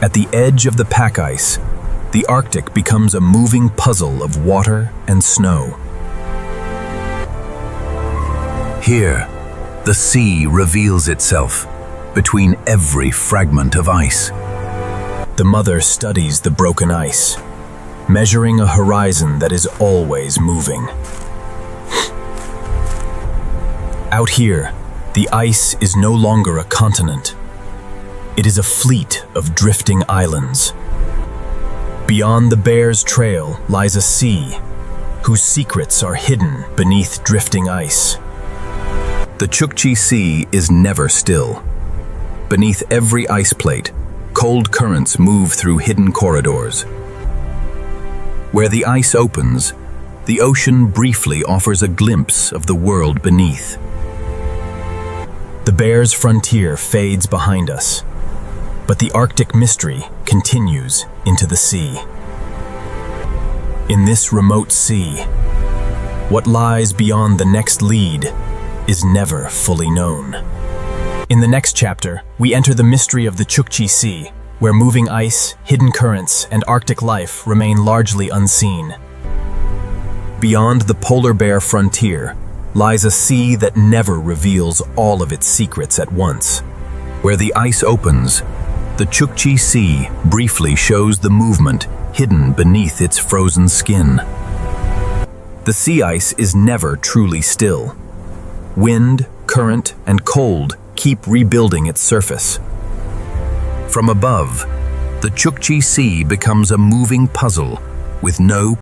At the edge of the pack ice, the Arctic becomes a moving puzzle of water and snow. Here, the sea reveals itself between every fragment of ice. The mother studies the broken ice, measuring a horizon that is always moving. Out here, the ice is no longer a continent. It is a fleet of drifting islands. Beyond the Bear's Trail lies a sea, whose secrets are hidden beneath drifting ice. The Chukchi Sea is never still. Beneath every ice plate, cold currents move through hidden corridors. Where the ice opens, the ocean briefly offers a glimpse of the world beneath. The Bear's frontier fades behind us, but the Arctic mystery continues into the sea. In this remote sea, what lies beyond the next lead is never fully known. In the next chapter, we enter the mystery of the Chukchi Sea, where moving ice, hidden currents, and Arctic life remain largely unseen. Beyond the polar bear frontier lies a sea that never reveals all of its secrets at once. Where the ice opens, the Chukchi Sea briefly shows the movement hidden beneath its frozen skin. The sea ice is never truly still. Wind, current, and cold keep rebuilding its surface. From above, the Chukchi Sea becomes a moving puzzle with no